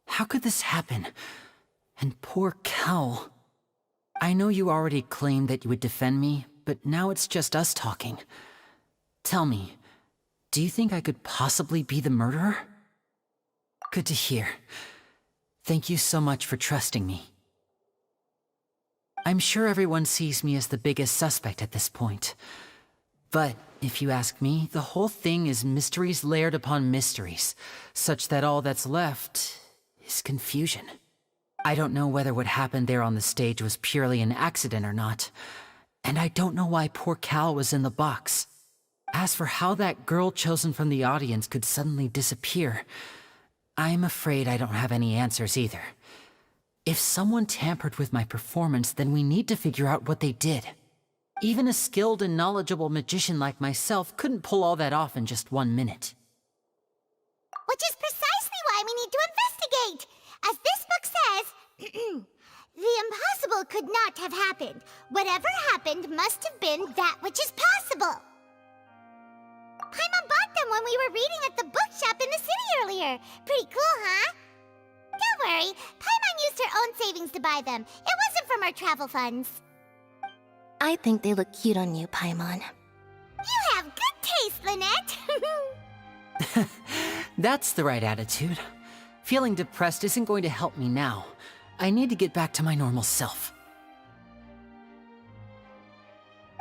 How could this happen? And poor Cal. I know you already claimed that you would defend me, but now it's just us talking. Tell me, do you think I could possibly be the murderer? Good to hear. Thank you so much for trusting me. I'm sure everyone sees me as the biggest suspect at this point. But if you ask me, the whole thing is mysteries layered upon mysteries, such that all that's left is confusion. I don't know whether what happened there on the stage was purely an accident or not, and I don't know why poor Cal was in the box. As for how that girl chosen from the audience could suddenly disappear, I'm afraid I don't have any answers either. If someone tampered with my performance, then we need to figure out what they did. Even a skilled and knowledgeable magician like myself couldn't pull all that off in just 1 minute. Which is precisely why we need to investigate! As this book says, the impossible could not have happened. Whatever happened must have been that which is possible. Paimon bought them when we were reading at the bookshop in the city earlier. Pretty cool, huh? Don't worry, Paimon used her own savings to buy them. It wasn't from our travel funds. I think they look cute on you, Paimon. You have good taste, Lynette! That's the right attitude. Feeling depressed isn't going to help me now. I need to get back to my normal self.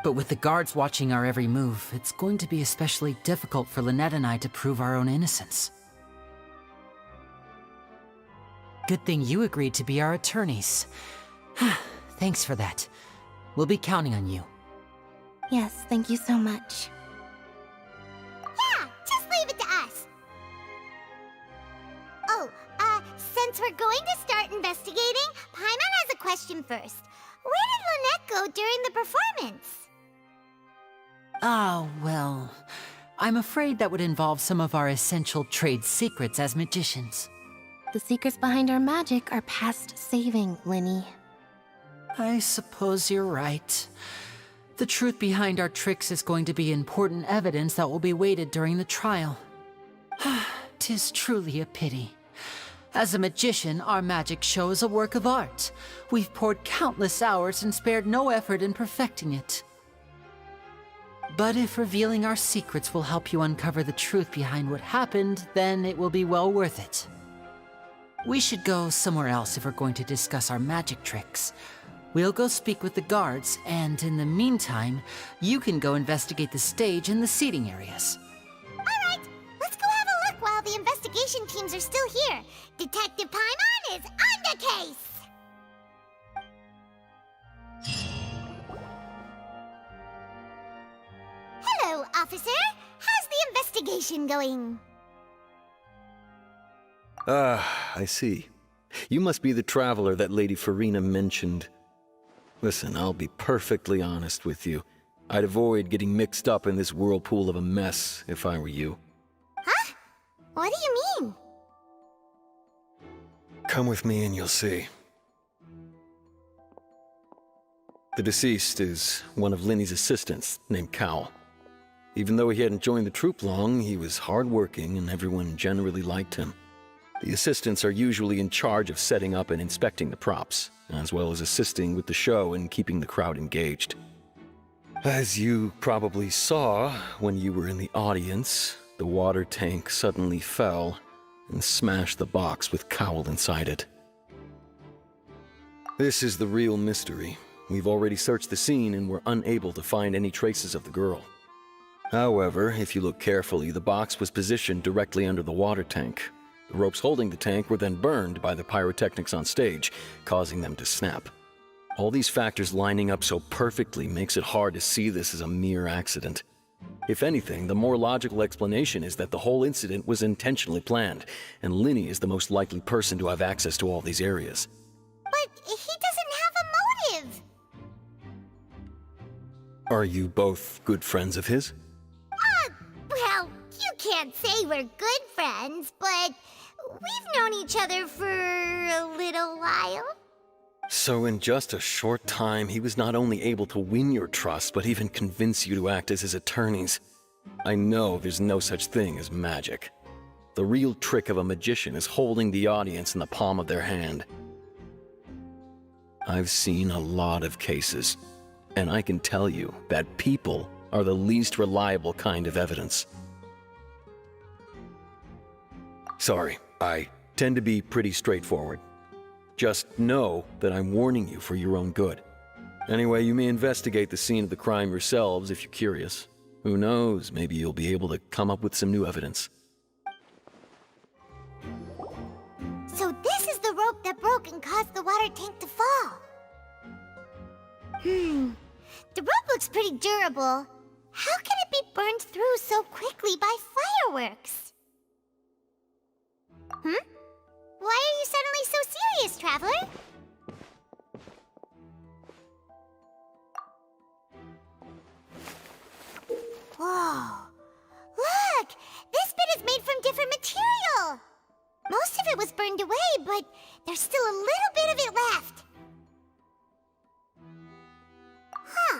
But with the guards watching our every move, it's going to be especially difficult for Lynette and I to prove our own innocence. Good thing you agreed to be our attorneys. Thanks for that. We'll be counting on you. Yes, thank you so much. Yeah, just leave it to us. Oh, since we're going to start investigating, Paimon has a question first. Where did Lynette go during the performance? Ah, well, I'm afraid that would involve some of our essential trade secrets as magicians. The secrets behind our magic are past saving, Linny. I suppose you're right. The truth behind our tricks is going to be important evidence that will be weighted during the trial. 'Tis truly a pity. As a magician, our magic show is a work of art. We've poured countless hours and spared no effort in perfecting it. But if revealing our secrets will help you uncover the truth behind what happened, then it will be well worth it. We should go somewhere else if we're going to discuss our magic tricks. We'll go speak with the guards, and in the meantime, you can go investigate the stage and the seating areas. Alright, let's go have a look while the investigation teams are still here. Detective Paimon is on the case! Hello, officer. How's the investigation going? I see. You must be the traveler that Lady Farina mentioned. Listen, I'll be perfectly honest with you. I'd avoid getting mixed up in this whirlpool of a mess if I were you. Huh? What do you mean? Come with me and you'll see. The deceased is one of Linny's assistants named Cowell. Even though he hadn't joined the troupe long, he was hardworking and everyone generally liked him. The assistants are usually in charge of setting up and inspecting the props, as well as assisting with the show and keeping the crowd engaged. As you probably saw when you were in the audience, the water tank suddenly fell and smashed the box with Cowell inside it. This is the real mystery. We've already searched the scene and were unable to find any traces of the girl. However, if you look carefully, the box was positioned directly under the water tank. The ropes holding the tank were then burned by the pyrotechnics on stage, causing them to snap. All these factors lining up so perfectly makes it hard to see this as a mere accident. If anything, the more logical explanation is that the whole incident was intentionally planned, and Linny is the most likely person to have access to all these areas. But he doesn't have a motive! Are you both good friends of his? Well, you can't say we're good friends, but we've known each other for a little while. So in just a short time, he was not only able to win your trust, but even convince you to act as his attorneys. I know there's no such thing as magic. The real trick of a magician is holding the audience in the palm of their hand. I've seen a lot of cases, and I can tell you that people are the least reliable kind of evidence. Sorry, I tend to be pretty straightforward. Just know that I'm warning you for your own good. Anyway, you may investigate the scene of the crime yourselves if you're curious. Who knows, maybe you'll be able to come up with some new evidence. So this is the rope that broke and caused the water tank to fall. The rope looks pretty durable. How can it be burned through so quickly by fireworks? Why are you suddenly so serious, Traveler? Whoa! Look! This bit is made from different material! Most of it was burned away, but there's still a little bit of it left. Huh.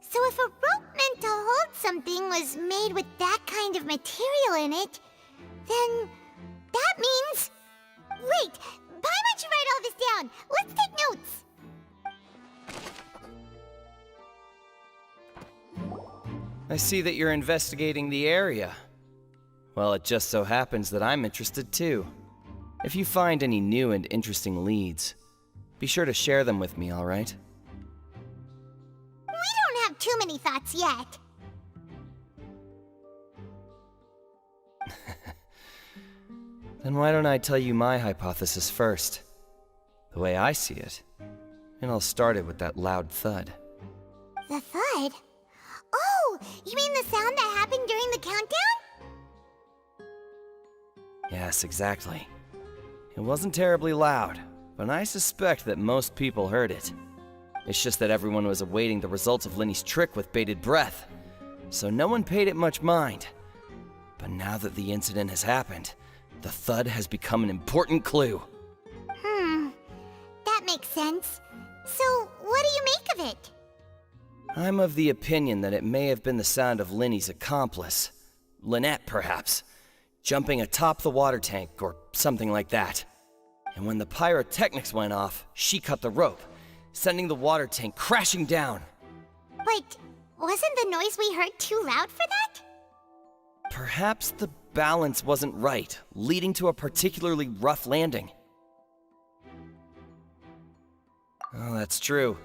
So if a rope meant to hold something was made with that kind of material in it, then that means... Wait! Paimon should write all this down! Let's take notes! I see that you're investigating the area. Well, it just so happens that I'm interested too. If you find any new and interesting leads, Be sure to share them with me, all right? We don't have too many thoughts yet. Then why don't I tell you my hypothesis first? The way I see it. And I'll start it with that loud thud. The thud? Oh, you mean the sound that happened during the countdown? Yes, exactly. It wasn't terribly loud, but I suspect that most people heard it. It's just that everyone was awaiting the results of Linny's trick with bated breath, so no one paid it much mind. But now that the incident has happened, the thud has become an important clue. That makes sense. So, what do you make of it? I'm of the opinion that it may have been the sound of Linny's accomplice. Lynette, perhaps. Jumping atop the water tank, or something like that. And when the pyrotechnics went off, she cut the rope, sending the water tank crashing down. But wasn't the noise we heard too loud for that? Perhaps the balance wasn't right, leading to a particularly rough landing. Oh, that's true.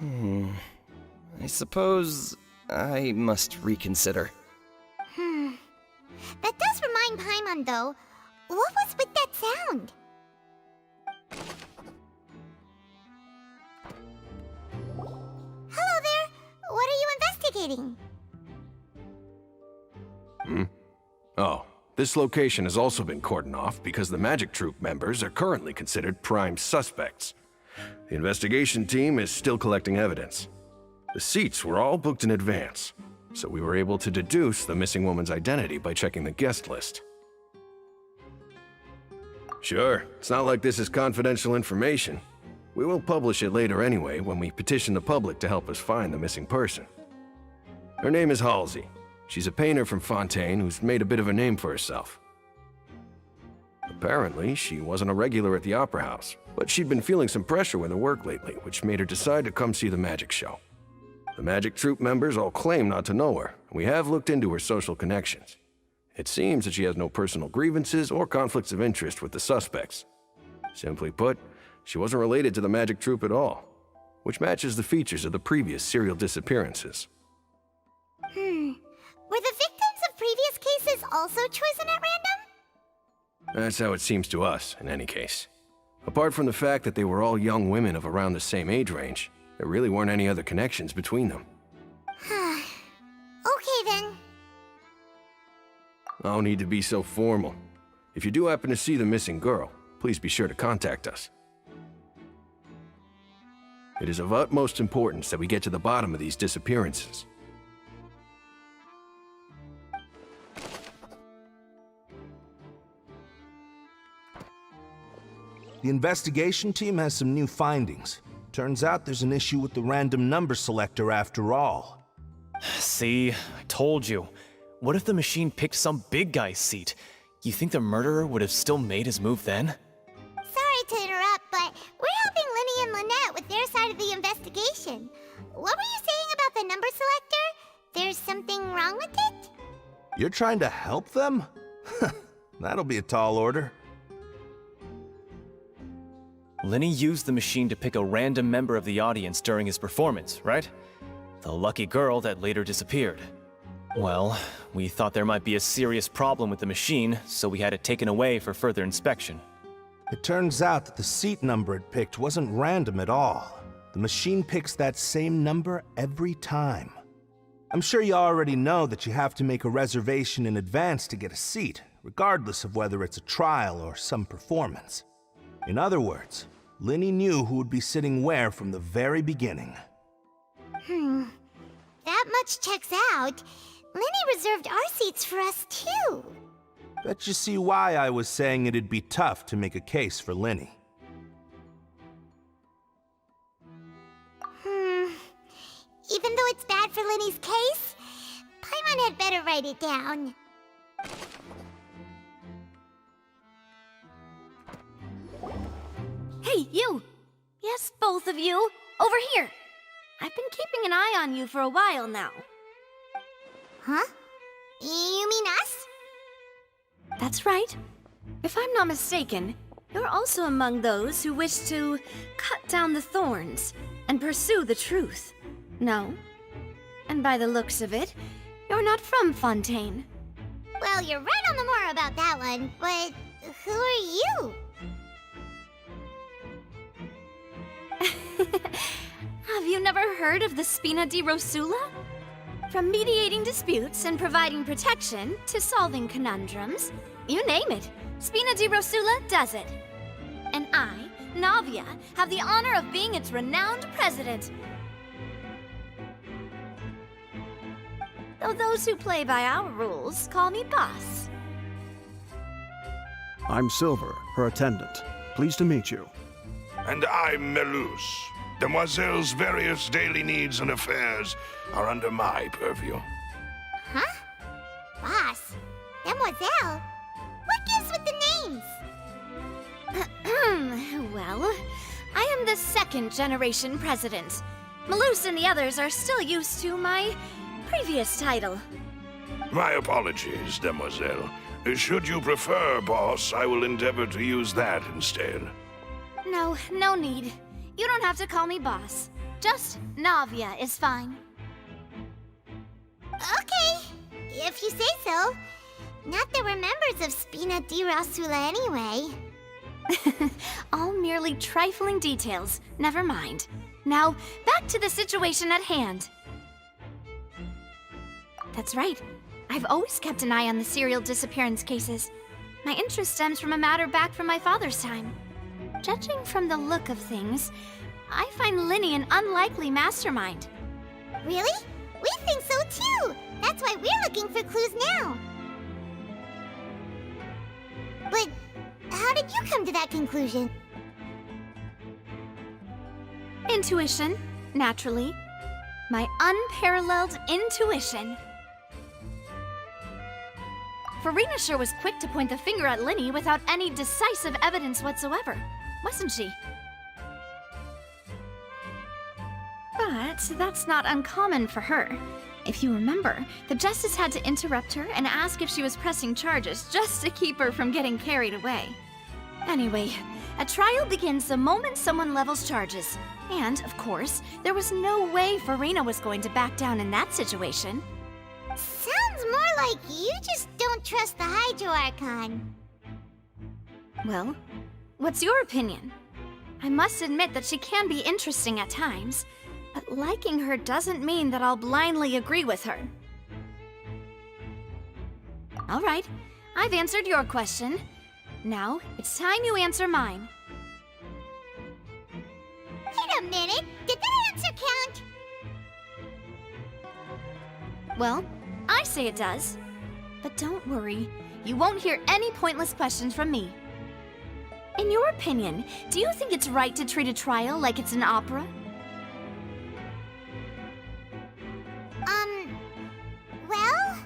I suppose I must reconsider. That does remind Paimon, though. What was with that sound? Hello there. What are you investigating? Oh, this location has also been cordoned off because the Magic Troop members are currently considered prime suspects. The investigation team is still collecting evidence. The seats were all booked in advance, so we were able to deduce the missing woman's identity by checking the guest list. Sure, it's not like this is confidential information. We will publish it later anyway when we petition the public to help us find the missing person. Her name is Halsey. She's a painter from Fontaine who's made a bit of a name for herself. Apparently, she wasn't a regular at the Opera House, but she'd been feeling some pressure with her work lately, which made her decide to come see the magic show. The Magic Troop members all claim not to know her, and we have looked into her social connections. It seems that she has no personal grievances or conflicts of interest with the suspects. Simply put, she wasn't related to the Magic Troop at all, which matches the features of the previous serial disappearances. Were the victims of previous cases also chosen at random? That's how it seems to us, in any case. Apart from the fact that they were all young women of around the same age range, there really weren't any other connections between them. Okay then. No need to be so formal. If you do happen to see the missing girl, please be sure to contact us. It is of utmost importance that we get to the bottom of these disappearances. The investigation team has some new findings. Turns out there's an issue with the random number selector after all. See, I told you. What if the machine picked some big guy's seat? You think the murderer would have still made his move then? Sorry to interrupt, but we're helping Linny and Lynette with their side of the investigation. What were you saying about the number selector? There's something wrong with it? You're trying to help them? That'll be a tall order. Linny used the machine to pick a random member of the audience during his performance, right? The lucky girl that later disappeared. Well, we thought there might be a serious problem with the machine, so we had it taken away for further inspection. It turns out that the seat number it picked wasn't random at all. The machine picks that same number every time. I'm sure you already know that you have to make a reservation in advance to get a seat, regardless of whether it's a trial or some performance. In other words, Linny knew who would be sitting where from the very beginning. That much checks out. Linny reserved our seats for us, too. Bet you see why I was saying it'd be tough to make a case for Linny. Even though it's bad for Linny's case, Paimon had better write it down. Hey, you! Yes, both of you! Over here! I've been keeping an eye on you for a while now. Huh? You mean us? That's right. If I'm not mistaken, you're also among those who wish to cut down the thorns and pursue the truth. No? And by the looks of it, you're not from Fontaine. Well, you're right on the more about that one, but who are you? Have you never heard of the Spina di Rosula? From mediating disputes and providing protection to solving conundrums, you name it, Spina di Rosula does it. And I, Navia, have the honor of being its renowned president. Though those who play by our rules call me boss. I'm Silver, her attendant. Pleased to meet you. And I'm Melus. Demoiselle's various daily needs and affairs are under my purview. Huh? Boss? Demoiselle? What gives with the names? Well, I am the second generation president. Melus and the others are still used to my previous title. My apologies, Demoiselle. Should you prefer, boss, I will endeavor to use that instead. No, no need. You don't have to call me boss. Just Navia is fine. Okay, if you say so. Not that we're members of Spina di Rosula anyway. All merely trifling details. Never mind. Now, back to the situation at hand. That's right. I've always kept an eye on the serial disappearance cases. My interest stems from a matter back from my father's time. Judging from the look of things, I find Lyney an unlikely mastermind. Really? We think so too! That's why we're looking for clues now. But how did you come to that conclusion? Intuition, naturally. My unparalleled intuition. Farina sure was quick to point the finger at Lyney without any decisive evidence whatsoever, wasn't she? But that's not uncommon for her. If you remember, the Justice had to interrupt her and ask if she was pressing charges just to keep her from getting carried away. Anyway, a trial begins the moment someone levels charges. And, of course, there was no way Farina was going to back down in that situation. Sounds more like you just don't trust the Hydro Archon. Well, what's your opinion? I must admit that she can be interesting at times, but liking her doesn't mean that I'll blindly agree with her. All right, I've answered your question. Now, it's time you answer mine. Wait a minute, did that answer count? Well, I say it does. But don't worry, you won't hear any pointless questions from me. In your opinion, do you think it's right to treat a trial like it's an opera? Well?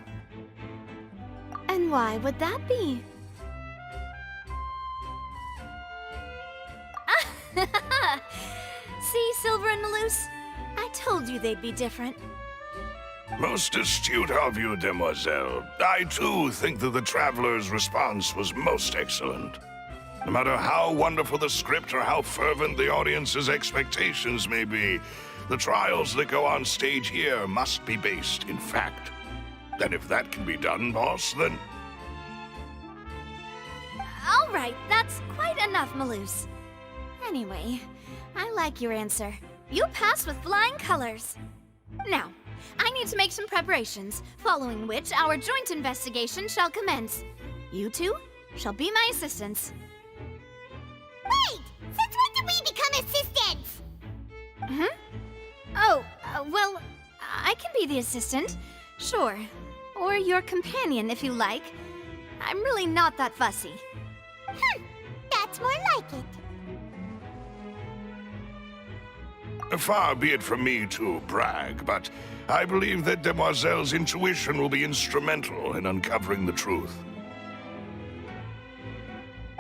And why would that be? See, Silver and Melus? I told you they'd be different. Most astute of you, Demoiselle. I too think that the Traveler's response was most excellent. No matter how wonderful the script or how fervent the audience's expectations may be, the trials that go on stage here must be based in fact. And if that can be done, boss, then... All right, that's quite enough, Melus. Anyway, I like your answer. You passed with flying colors. Now, I need to make some preparations, following which our joint investigation shall commence. You two shall be my assistants. Wait! Since when did we become assistants? Oh, well, I can be the assistant. Sure. Or your companion, if you like. I'm really not that fussy. That's more like it. Far be it from me to brag, but I believe that Demoiselle's intuition will be instrumental in uncovering the truth.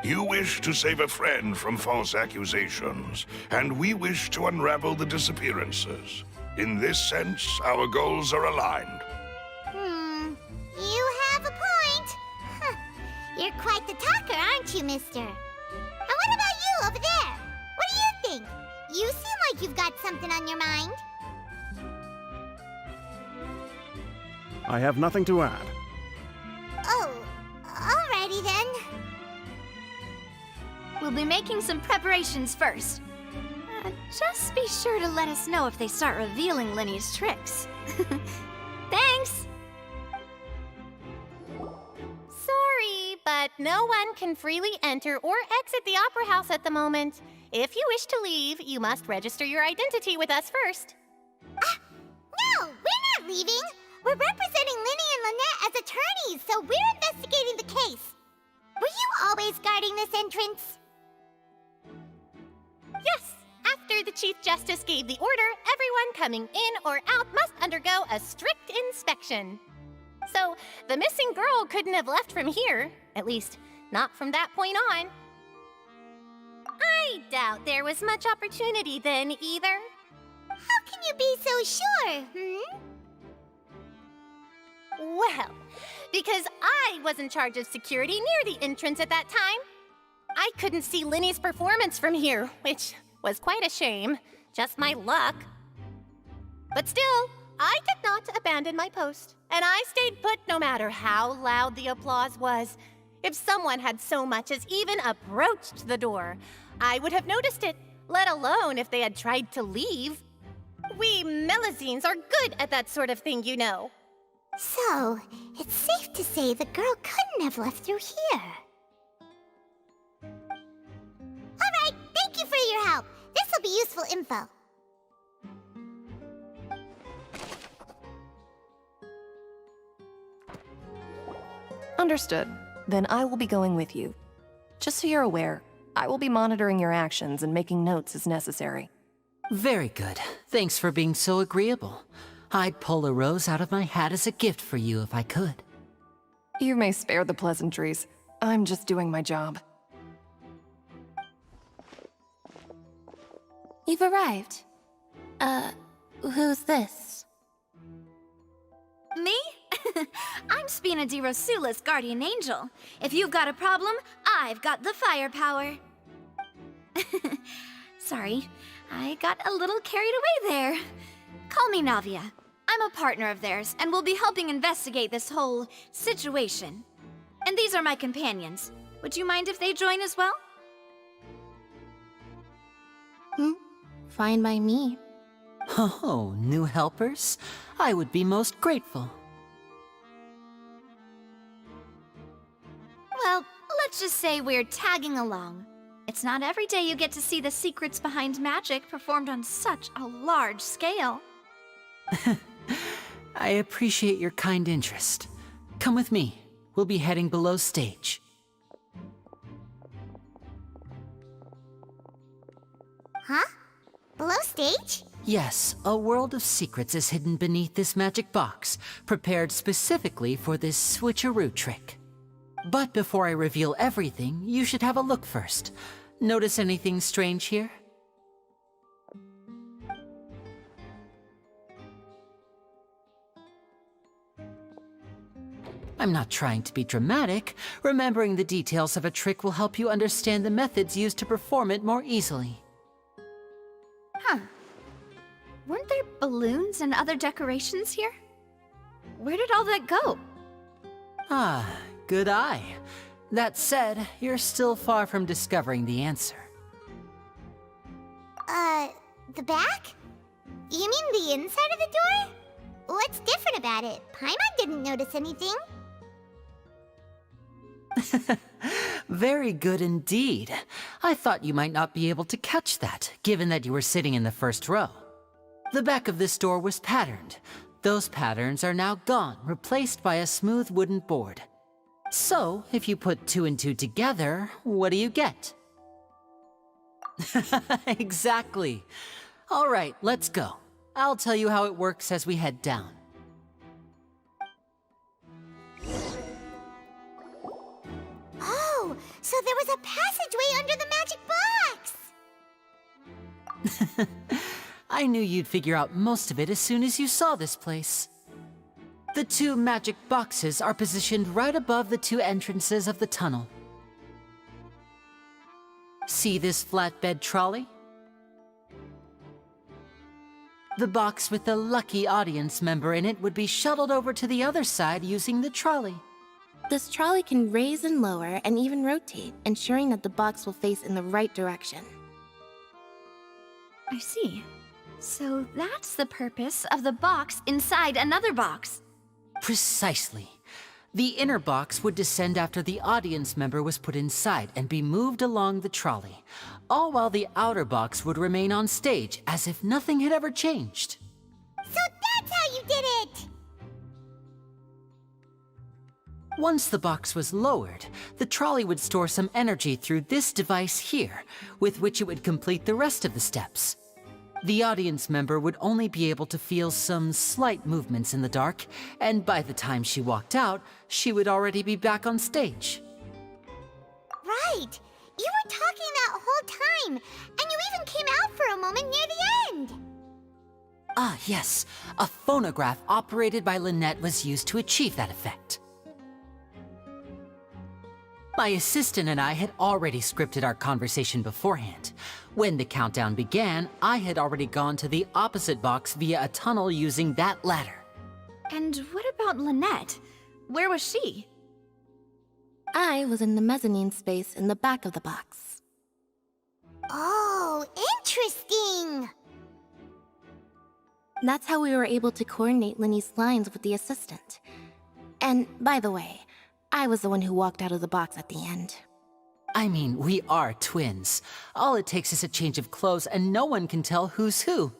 You wish to save a friend from false accusations, and we wish to unravel the disappearances. In this sense, our goals are aligned. You have a point. You're quite the talker, aren't you, mister? I like you've got something on your mind. I have nothing to add. Oh, alrighty then. We'll be making some preparations first. Just be sure to let us know if they start revealing Linny's tricks. Thanks! Sorry, but no one can freely enter or exit the Opera House at the moment. If you wish to leave, you must register your identity with us first. No, we're not leaving. We're representing Linny and Lynette as attorneys, so we're investigating the case. Were you always guarding this entrance? Yes! After the Chief Justice gave the order, everyone coming in or out must undergo a strict inspection. So, the missing girl couldn't have left from here. At least, not from that point on. I doubt there was much opportunity then, either. How can you be so sure, Well, because I was in charge of security near the entrance at that time. I couldn't see Linny's performance from here, which was quite a shame. Just my luck. But still, I did not abandon my post, and I stayed put no matter how loud the applause was. If someone had so much as even approached the door, I would have noticed it, let alone if they had tried to leave. We Melazines are good at that sort of thing, you know. So, it's safe to say the girl couldn't have left through here. Alright, thank you for your help. This'll be useful info. Understood. Then I will be going with you. Just so you're aware, I will be monitoring your actions and making notes as necessary. Very good. Thanks for being so agreeable. I'd pull a rose out of my hat as a gift for you if I could. You may spare the pleasantries. I'm just doing my job. You've arrived. Who's this? Me? I'm Spina di Rosula's guardian angel. If you've got a problem, I've got the firepower. Sorry, I got a little carried away there. Call me Navia. I'm a partner of theirs, and will be helping investigate this whole situation. And these are my companions. Would you mind if they join as well? Fine by me. Oh, new helpers? I would be most grateful. Well, let's just say we're tagging along. It's not every day you get to see the secrets behind magic performed on such a large scale. I appreciate your kind interest. Come with me. We'll be heading below stage. Huh? Below stage? Yes, a world of secrets is hidden beneath this magic box, prepared specifically for this switcheroo trick. But before I reveal everything, you should have a look first. Notice anything strange here? I'm not trying to be dramatic. Remembering the details of a trick will help you understand the methods used to perform it more easily. Huh. Weren't there balloons and other decorations here? Where did all that go? Ah, good eye. That said, you're still far from discovering the answer. The back? You mean the inside of the door? What's different about it? Paimon didn't notice anything. Very good indeed. I thought you might not be able to catch that, given that you were sitting in the first row. The back of this door was patterned. Those patterns are now gone, replaced by a smooth wooden board. So, if you put 2 and 2 together, what do you get? Exactly. All right, let's go. I'll tell you how it works as we head down. Oh, so there was a passageway under the magic box! I knew you'd figure out most of it as soon as you saw this place. The 2 magic boxes are positioned right above the 2 entrances of the tunnel. See this flatbed trolley? The box with the lucky audience member in it would be shuttled over to the other side using the trolley. This trolley can raise and lower and even rotate, ensuring that the box will face in the right direction. I see. So that's the purpose of the box inside another box. Precisely. The inner box would descend after the audience member was put inside and be moved along the trolley, all while the outer box would remain on stage as if nothing had ever changed. So that's how you did it! Once the box was lowered, the trolley would store some energy through this device here, with which it would complete the rest of the steps. The audience member would only be able to feel some slight movements in the dark, and by the time she walked out, she would already be back on stage. Right! You were talking that whole time, and you even came out for a moment near the end! Ah, yes. A phonograph operated by Lynette was used to achieve that effect. My assistant and I had already scripted our conversation beforehand. When the countdown began, I had already gone to the opposite box via a tunnel using that ladder. And what about Lynette? Where was she? I was in the mezzanine space in the back of the box. Oh, interesting! That's how we were able to coordinate Linny's lines with the assistant. And, by the way, I was the one who walked out of the box at the end. I mean, we are twins. All it takes is a change of clothes and no one can tell who's who.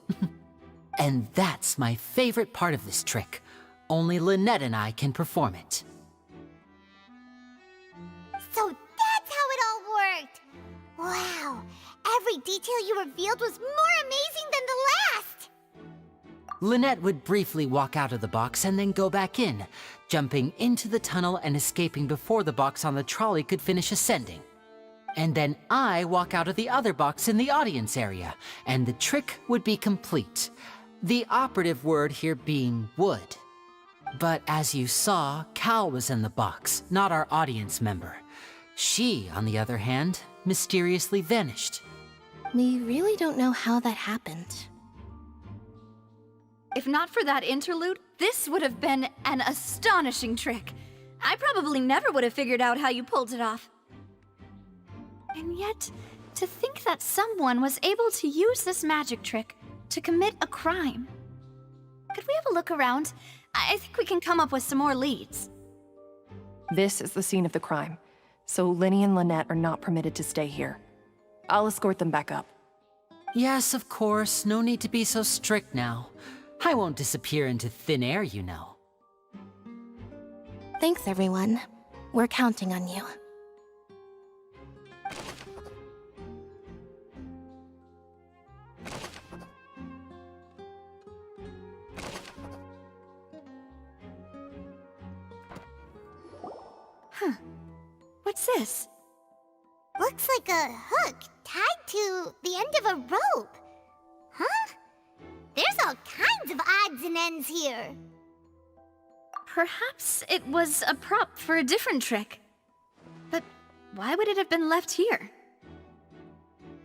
And that's my favorite part of this trick. Only Lynette and I can perform it. So that's how it all worked! Wow! Every detail you revealed was more amazing than the last! Lynette would briefly walk out of the box and then go back in, jumping into the tunnel and escaping before the box on the trolley could finish ascending. And then I walk out of the other box in the audience area, and the trick would be complete. The operative word here being would. But as you saw, Cal was in the box, not our audience member. She, on the other hand, mysteriously vanished. We really don't know how that happened. If not for that interlude, this would have been an astonishing trick. I probably never would have figured out how you pulled it off. And yet, to think that someone was able to use this magic trick to commit a crime. Could we have a look around? I think we can come up with some more leads. This is the scene of the crime, so Linny and Lynette are not permitted to stay here. I'll escort them back up. Yes, of course. No need to be so strict now. I won't disappear into thin air, you know. Thanks, everyone. We're counting on you. Huh. What's this? Looks like a hook tied to the end of a rope. Huh? There's all kinds of odds and ends here. Perhaps it was a prop for a different trick. But why would it have been left here?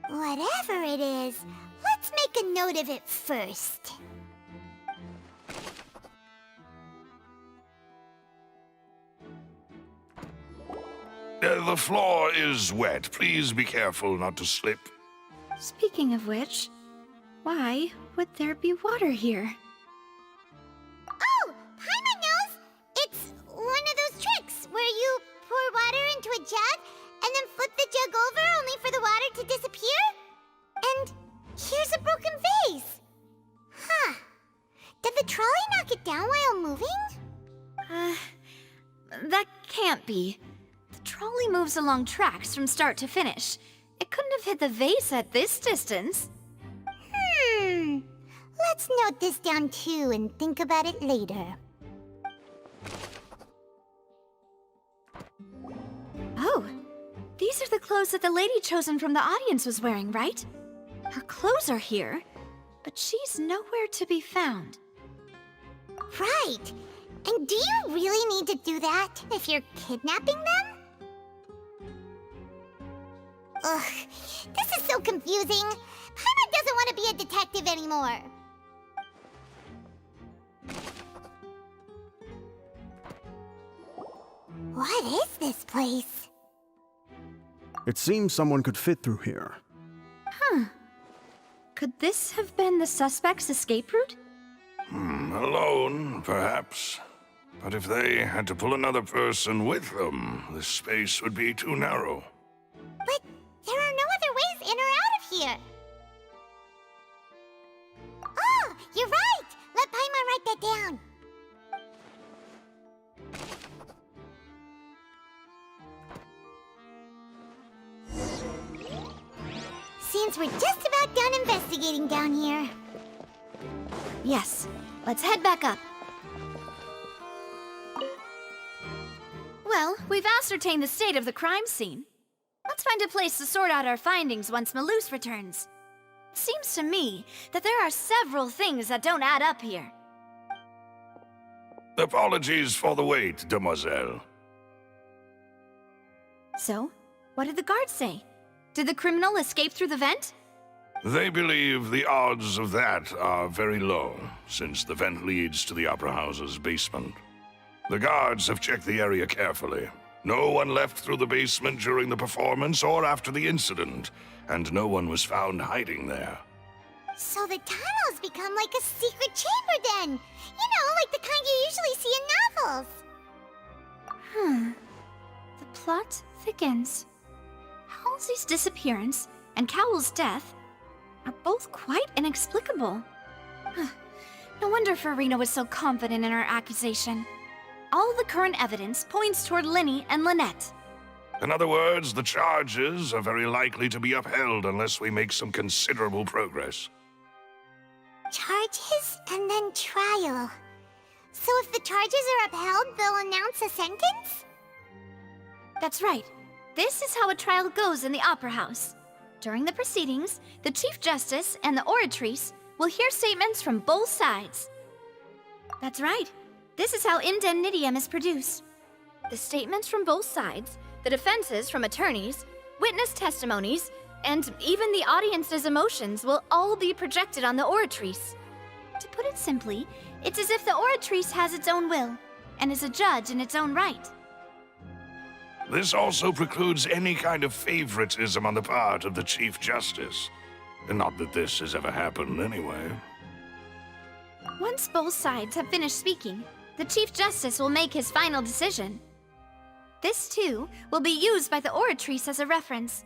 Whatever it is, let's make a note of it first. The floor is wet. Please be careful not to slip. Speaking of which, why would there be water here? Oh, Paimon knows! It's one of those tricks where you pour water into a jug and then flip the jug over only for the water to disappear? And here's a broken vase. Huh. Did the trolley knock it down while moving? That can't be. The trolley moves along tracks from start to finish. It couldn't have hit the vase at this distance. Let's note this down too and think about it later. Oh, these are the clothes that the lady chosen from the audience was wearing, right? Her clothes are here, but she's nowhere to be found. Right. And do you really need to do that if you're kidnapping them? Ugh, this is so confusing. Paimon doesn't want to be a detective anymore. What is this place? It seems someone could fit through here. Huh. Could this have been the suspect's escape route? Alone, perhaps. But if they had to pull another person with them, the space would be too narrow. But there are no other ways in or out of here. Oh, you're right! Let Paimon write that down. Seems we're just about done investigating down here. Yes. Let's head back up. Well, we've ascertained the state of the crime scene. Let's find a place to sort out our findings once Malus returns. It seems to me that there are several things that don't add up here. Apologies for the wait, demoiselle. So, what did the guards say? Did the criminal escape through the vent? They believe the odds of that are very low, since the vent leads to the Opera House's basement. The guards have checked the area carefully. No one left through the basement during the performance or after the incident, and no one was found hiding there. So the tunnels become like a secret chamber then! You know, like the kind you usually see in novels. The plot thickens. Halsey's disappearance and Cowell's death are both quite inexplicable. No wonder Farina was so confident in her accusation. All the current evidence points toward Linny and Lynette. In other words, the charges are very likely to be upheld unless we make some considerable progress. Charges and then trial. So if the charges are upheld, they'll announce a sentence? That's right. This is how a trial goes in the Opera House. During the proceedings, the Chief Justice and the Oratrice will hear statements from both sides. That's right. This is how indemnitium is produced. The statements from both sides, the defenses from attorneys, witness testimonies, and even the audience's emotions will all be projected on the Oratrice. To put it simply, it's as if the Oratrice has its own will, and is a judge in its own right. This also precludes any kind of favoritism on the part of the Chief Justice. And not that this has ever happened anyway. Once both sides have finished speaking, the Chief Justice will make his final decision. This, too, will be used by the Oratrice as a reference.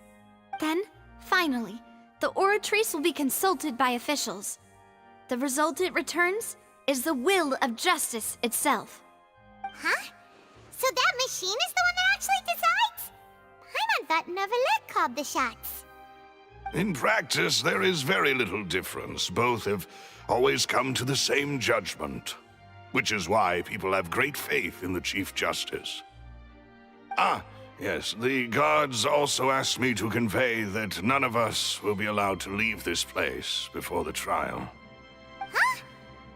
Then, finally, the Oratrice will be consulted by officials. The result it returns is the will of justice itself. Huh? So that machine is the one that actually decides? Paimon thought Neuvillette called the shots. In practice, there is very little difference. Both have always come to the same judgment, which is why people have great faith in the Chief Justice. Ah, yes, the guards also asked me to convey that none of us will be allowed to leave this place before the trial. Huh?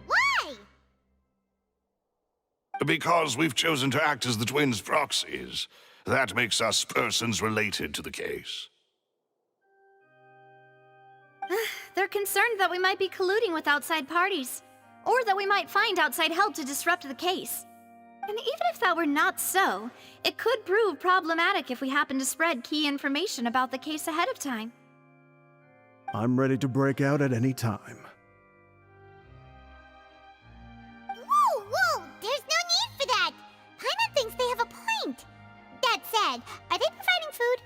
Why? Because we've chosen to act as the twins' proxies. That makes us persons related to the case. They're concerned that we might be colluding with outside parties, or that we might find outside help to disrupt the case. And even if that were not so, it could prove problematic if we happen to spread key information about the case ahead of time. I'm ready to break out at any time. Whoa, whoa! There's no need for that! Paimon thinks they have a point. That said, are they providing food?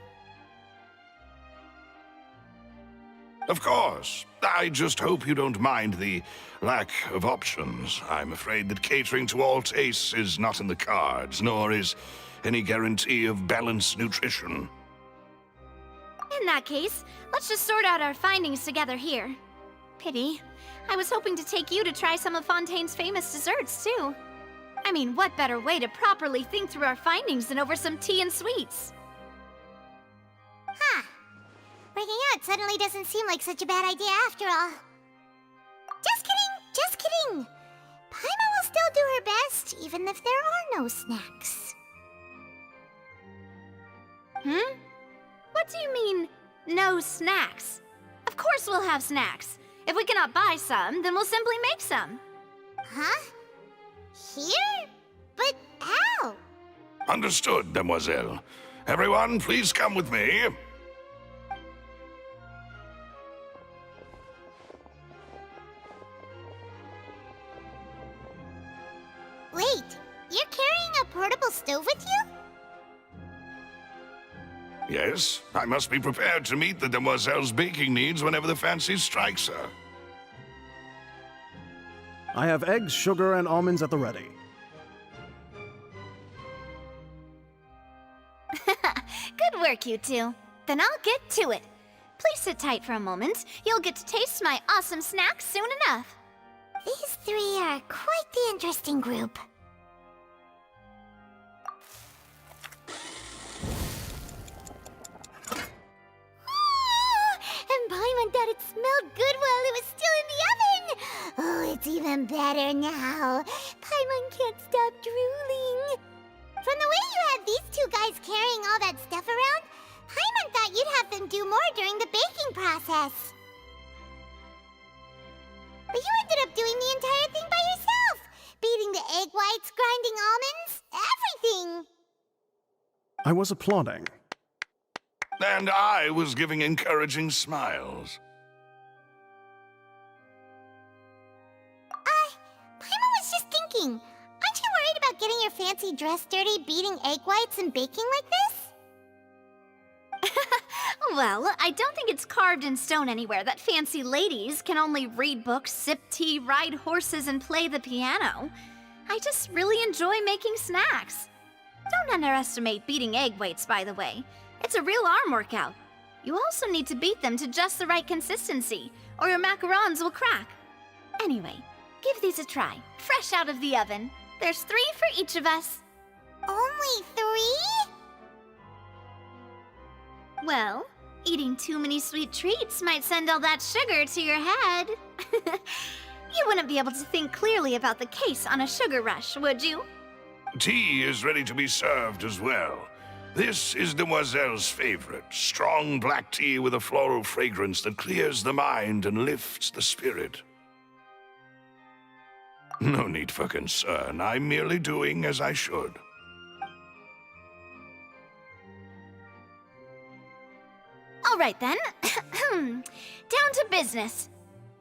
Of course. I just hope you don't mind the lack of options. I'm afraid that catering to all tastes is not in the cards, nor is any guarantee of balanced nutrition. In that case, let's just sort out our findings together here. Pity. I was hoping to take you to try some of Fontaine's famous desserts, too. I mean, what better way to properly think through our findings than over some tea and sweets? Huh. Breaking out suddenly doesn't seem like such a bad idea after all. Just kidding, just kidding. Paimon will still do her best, even if there are no snacks. What do you mean, no snacks? Of course we'll have snacks. If we cannot buy some, then we'll simply make some. Huh? Here? But how? Understood, demoiselle. Everyone, please come with me. Wait, you're carrying a portable stove with you? Yes, I must be prepared to meet the demoiselle's baking needs whenever the fancy strikes her. I have eggs, sugar, and almonds at the ready. Good work, you two. Then I'll get to it. Please sit tight for a moment. You'll get to taste my awesome snack soon enough. These three are quite the interesting group. And Paimon thought it smelled good while it was still in the oven! Oh, it's even better now. Paimon can't stop drooling. From the way you had these two guys carrying all that stuff around, Paimon thought you'd have them do more during the baking process. But you ended up doing the entire thing by yourself! Beating the egg whites, grinding almonds, everything! I was applauding. And I was giving encouraging smiles. Paimon was just thinking, aren't you worried about getting your fancy dress dirty beating egg whites and baking like this? Well, I don't think it's carved in stone anywhere that fancy ladies can only read books, sip tea, ride horses, and play the piano. I just really enjoy making snacks. Don't underestimate beating egg whites, by the way. It's a real arm workout. You also need to beat them to just the right consistency, or your macarons will crack. Anyway, give these a try, fresh out of the oven. There's 3 for each of us. Only 3? Well, eating too many sweet treats might send all that sugar to your head. You wouldn't be able to think clearly about the case on a sugar rush, would you? Tea is ready to be served as well. This is Demoiselle's favorite, strong black tea with a floral fragrance that clears the mind and lifts the spirit. No need for concern. I'm merely doing as I should. All right then. Down to business.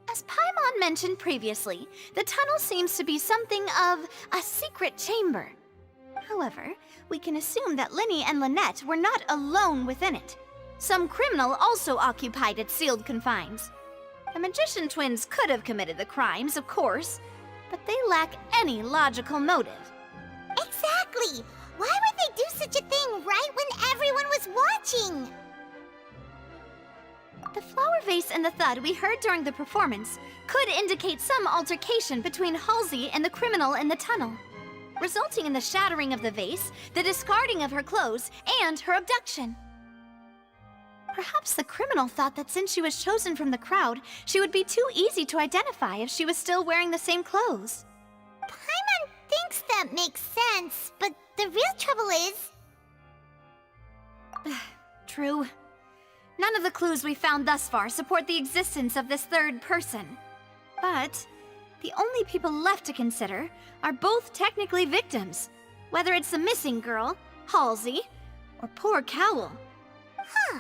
As Paimon mentioned previously, the tunnel seems to be something of a secret chamber. However, we can assume that Linny and Lynette were not alone within it. Some criminal also occupied its sealed confines. The magician twins could have committed the crimes, of course, but they lack any logical motive. Exactly! Why would they do such a thing right when everyone was watching? The flower vase and the thud we heard during the performance could indicate some altercation between Halsey and the criminal in the tunnel, resulting in the shattering of the vase, the discarding of her clothes, and her abduction. Perhaps the criminal thought that since she was chosen from the crowd, she would be too easy to identify if she was still wearing the same clothes. Paimon thinks that makes sense, but the real trouble is... True. None of the clues we found thus far support the existence of this third person. But the only people left to consider are both technically victims, whether it's the missing girl, Halsey, or poor Cowl. Huh.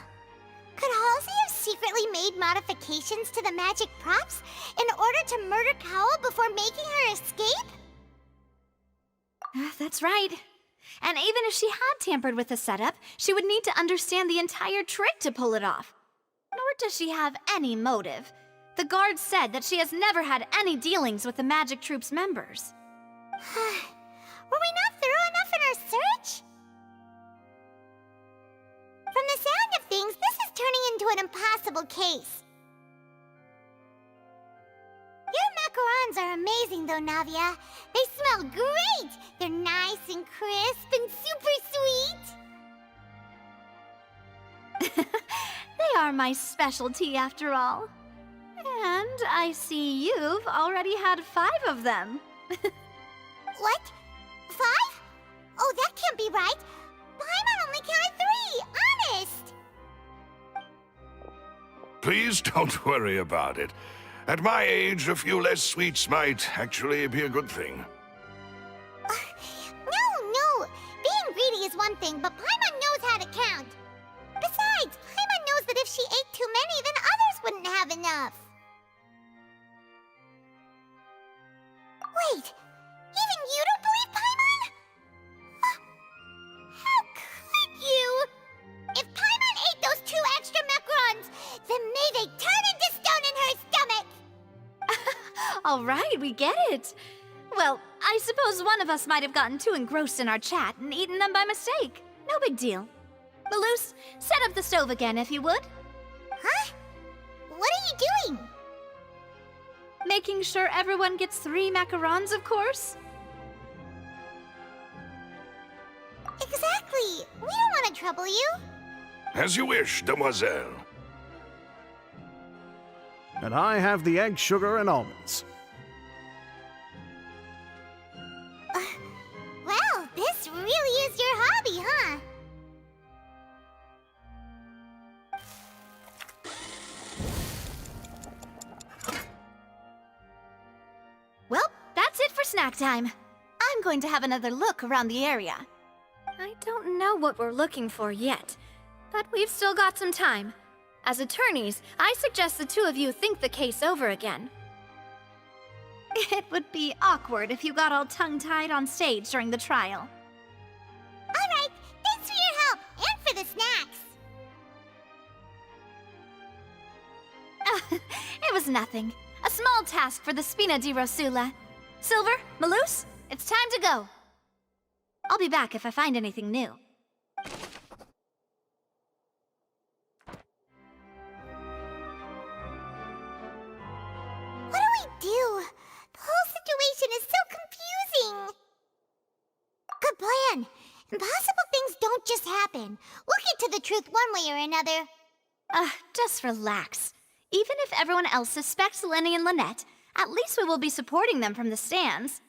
Could Halsey have secretly made modifications to the magic props in order to murder Cowl before making her escape? That's right. And even if she had tampered with the setup, she would need to understand the entire trick to pull it off. Nor does she have any motive. The guard said that she has never had any dealings with the Magic Troop's members. Were we not thorough enough in our search? From the sound of things, this is turning into an impossible case. Your macarons are amazing though, Navia. They smell great! They're nice and crisp and super sweet! They are my specialty after all. And I see you've already had 5 of them. What? 5? Oh, that can't be right. Paimon only counted 3, honest! Please don't worry about it. At my age, a few less sweets might actually be a good thing. anything, but Paimon knows how to count. Besides, Paimon knows that if she ate too many, then others wouldn't have enough. Wait, even you don't believe Paimon? How could you? If Paimon ate those 2 extra macarons, then may they turn into stone in her stomach! All right, we get it. Well, I suppose one of us might have gotten too engrossed in our chat and eaten them by mistake. No big deal. Malus, set up the stove again if you would. Huh? What are you doing? Making sure everyone gets 3 macarons, of course. Exactly. We don't want to trouble you. As you wish, demoiselle. And I have the egg, sugar, and almonds. Well, this really is your hobby, huh? Well, that's it for snack time. I'm going to have another look around the area. I don't know what we're looking for yet, but we've still got some time. As attorneys, I suggest the 2 of you think the case over again. It would be awkward if you got all tongue-tied on stage during the trial. All right, thanks for your help and for the snacks. It was nothing. A small task for the Spina di Rosula. Silver, Malus, it's time to go. I'll be back if I find anything new. What do we do? The whole situation is so confusing. Good plan. Impossible things don't just happen. We'll get to the truth one way or another. Just relax. Even if everyone else suspects Lenny and Lynette, at least we will be supporting them from the stands.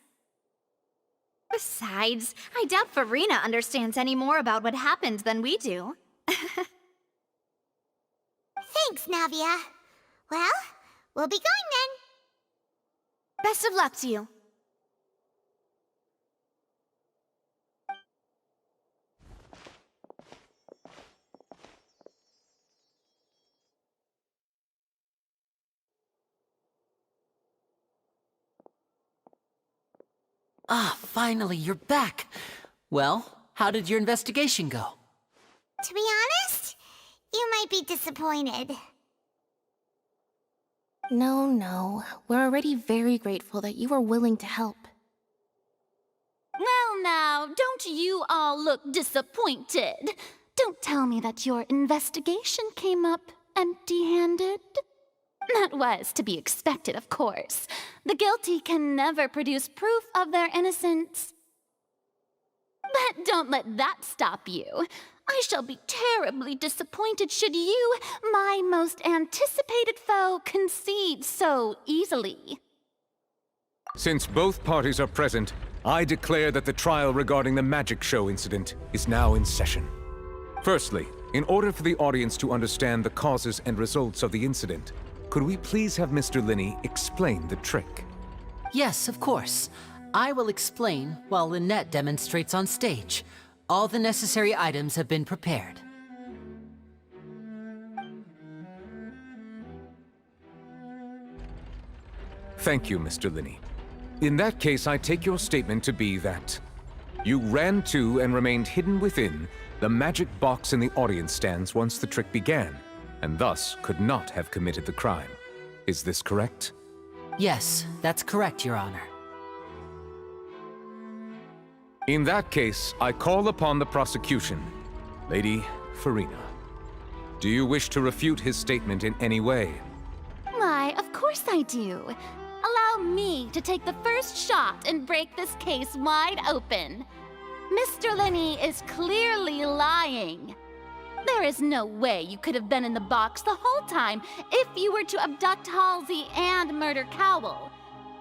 Besides, I doubt Farina understands any more about what happened than we do. Thanks, Navia. Well, we'll be going then. Best of luck to you. Ah, finally, you're back. Well, how did your investigation go? To be honest, you might be disappointed. No. We're already very grateful that you were willing to help. Well now, don't you all look disappointed? Don't tell me that your investigation came up empty-handed. That was to be expected, of course. The guilty can never produce proof of their innocence. But don't let that stop you. I shall be terribly disappointed should you, my most anticipated foe, concede so easily. Since both parties are present, I declare that the trial regarding the magic show incident is now in session. Firstly, in order for the audience to understand the causes and results of the incident, could we please have Mr. Linney explain the trick? Yes, of course. I will explain while Lynette demonstrates on stage. All the necessary items have been prepared. Thank you, Mr. Linney. In that case, I take your statement to be that you ran to and remained hidden within the magic box in the audience stands once the trick began, and thus could not have committed the crime. Is this correct? Yes, that's correct, Your Honor. In that case, I call upon the prosecution. Lady Farina, do you wish to refute his statement in any way? Why, of course I do. Allow me to take the first shot and break this case wide open. Mr. Linney is clearly lying. There is no way you could have been in the box the whole time if you were to abduct Halsey and murder Cowell.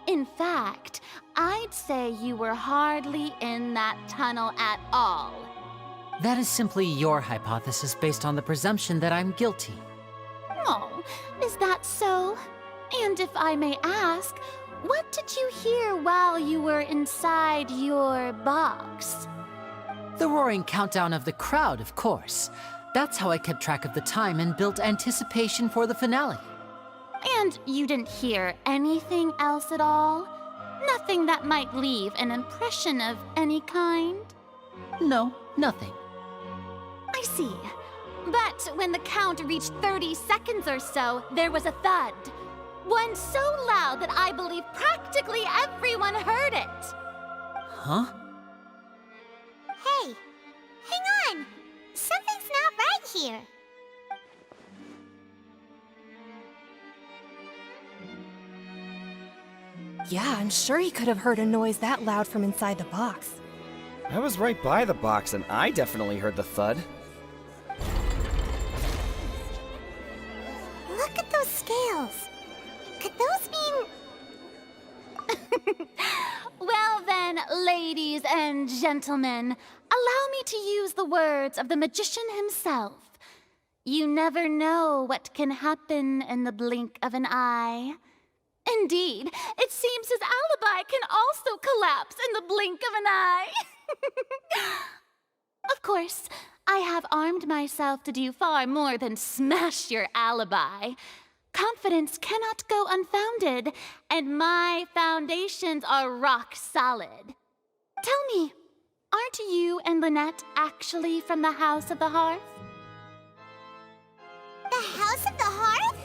In fact, I'd say you were hardly in that tunnel at all. That is simply your hypothesis based on the presumption that I'm guilty. Oh, is that so? And if I may ask, what did you hear while you were inside your box? The roaring countdown of the crowd, of course. That's how I kept track of the time and built anticipation for the finale. And you didn't hear anything else at all? Nothing that might leave an impression of any kind? No, nothing. I see. But when the count reached 30 seconds or so, there was a thud. One so loud that I believe practically everyone heard it. Huh? Hey, hang on. Something's not right here. Yeah, I'm sure he could have heard a noise that loud from inside the box. I was right by the box, and I definitely heard the thud. Look at those scales. Could those mean... Well then, ladies and gentlemen, allow me to use the words of the magician himself. You never know what can happen in the blink of an eye. Indeed, it seems his alibi can also collapse in the blink of an eye. Of course, I have armed myself to do far more than smash your alibi. Confidence cannot go unfounded, and my foundations are rock solid. Tell me, aren't you and Lynette actually from the House of the Hearth? The House of the Hearth?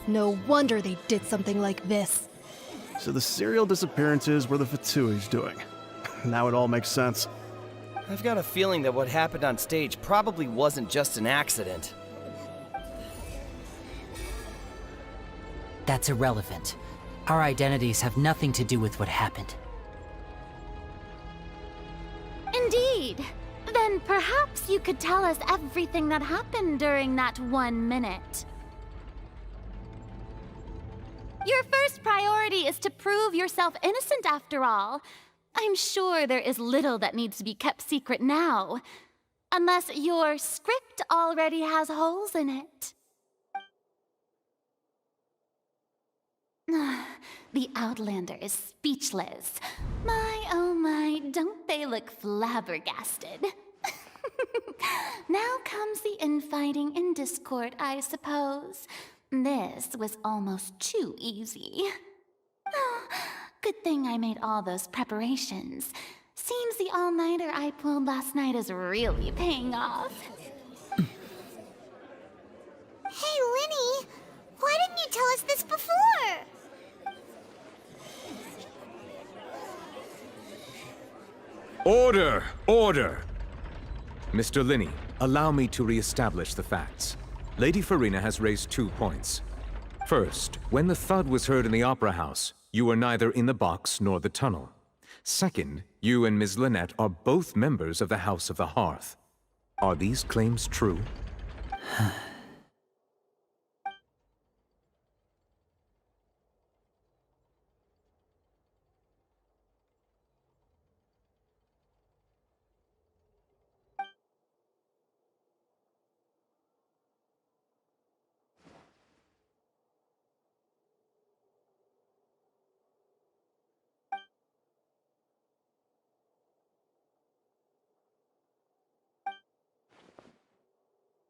No wonder they did something like this. So the serial disappearances were the Fatui's doing. Now it all makes sense. I've got a feeling that what happened on stage probably wasn't just an accident. That's irrelevant. Our identities have nothing to do with what happened. Indeed. Then perhaps you could tell us everything that happened during that 1 minute. Your first priority is to prove yourself innocent, after all. I'm sure there is little that needs to be kept secret now. Unless your script already has holes in it. The Outlander is speechless. My, oh my, don't they look flabbergasted? Now comes the infighting and discord, I suppose. This was almost too easy. Good thing I made all those preparations. Seems the all-nighter I pulled last night is really paying off. Hey, Linny! Why didn't you tell us this before? Order! Order! Mr. Linney, allow me to re-establish the facts. Lady Farina has raised 2 points. First, when the thud was heard in the Opera House, you were neither in the box nor the tunnel. Second, you and Ms. Lynette are both members of the House of the Hearth. Are these claims true?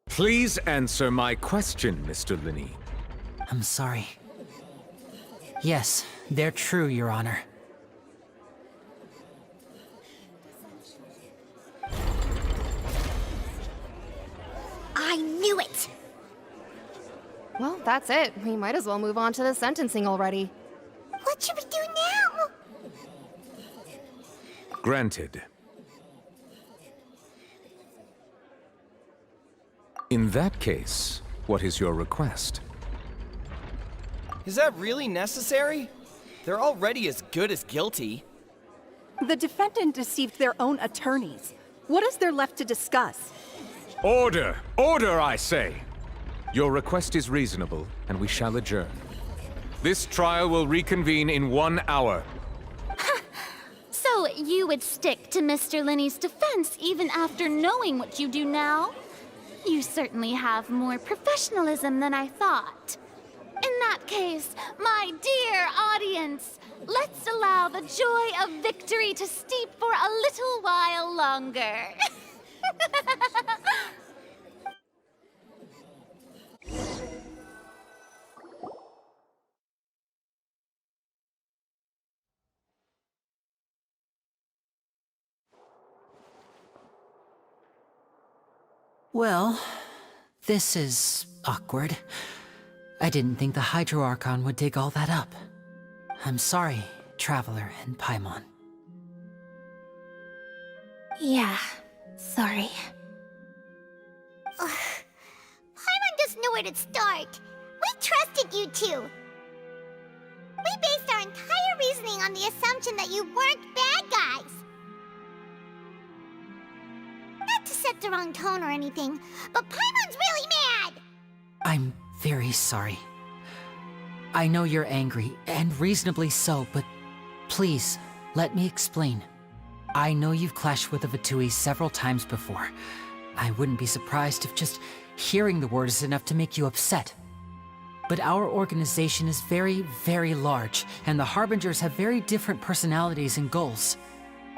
Please answer my question, Mr. Linney. I'm sorry. Yes, they're true, Your Honor. I knew it! Well, that's it. We might as well move on to the sentencing already. What should we do now? Granted. In that case, what is your request? Is that really necessary? They're already as good as guilty. The defendant deceived their own attorneys. What is there left to discuss? Order! Order, I say! Your request is reasonable, and we shall adjourn. This trial will reconvene in 1 hour. So you would stick to Mr. Linney's defense even after knowing what you do now? You certainly have more professionalism than I thought. In that case, my dear audience, Let's allow the joy of victory to steep for a little while longer. Well, this is awkward. I didn't think the Hydro Archon would dig all that up. I'm sorry, Traveler and Paimon. Yeah, sorry. Ugh. Paimon doesn't know where to start. We trusted you two. We based our entire reasoning on the assumption that you weren't bad guys. Not to set the wrong tone or anything, but Paimon's really mad! I'm very sorry. I know you're angry, and reasonably so, but please, let me explain. I know you've clashed with the Fatui several times before. I wouldn't be surprised if just hearing the word is enough to make you upset. But our organization is very, very large, and the Harbingers have very different personalities and goals.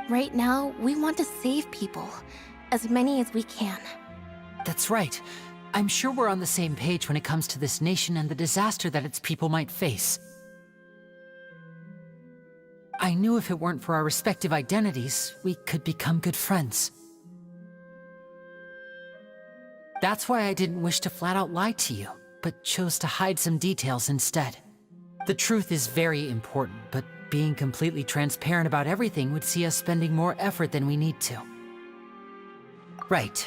Right now, we want to save people. As many as we can. That's right. I'm sure we're on the same page when it comes to this nation and the disaster that its people might face. I knew if it weren't for our respective identities, we could become good friends. That's why I didn't wish to flat out lie to you, but chose to hide some details instead. The truth is very important, but being completely transparent about everything would see us spending more effort than we need to. Right.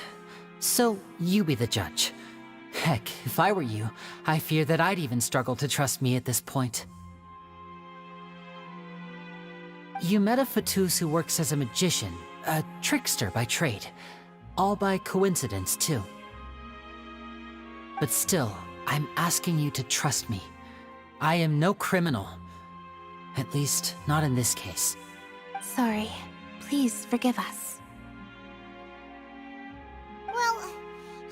So, you be the judge. Heck, if I were you, I fear that I'd even struggle to trust me at this point. You met a Fatus who works as a magician, a trickster by trade. All by coincidence, too. But still, I'm asking you to trust me. I am no criminal. At least, not in this case. Sorry. Please forgive us. Well,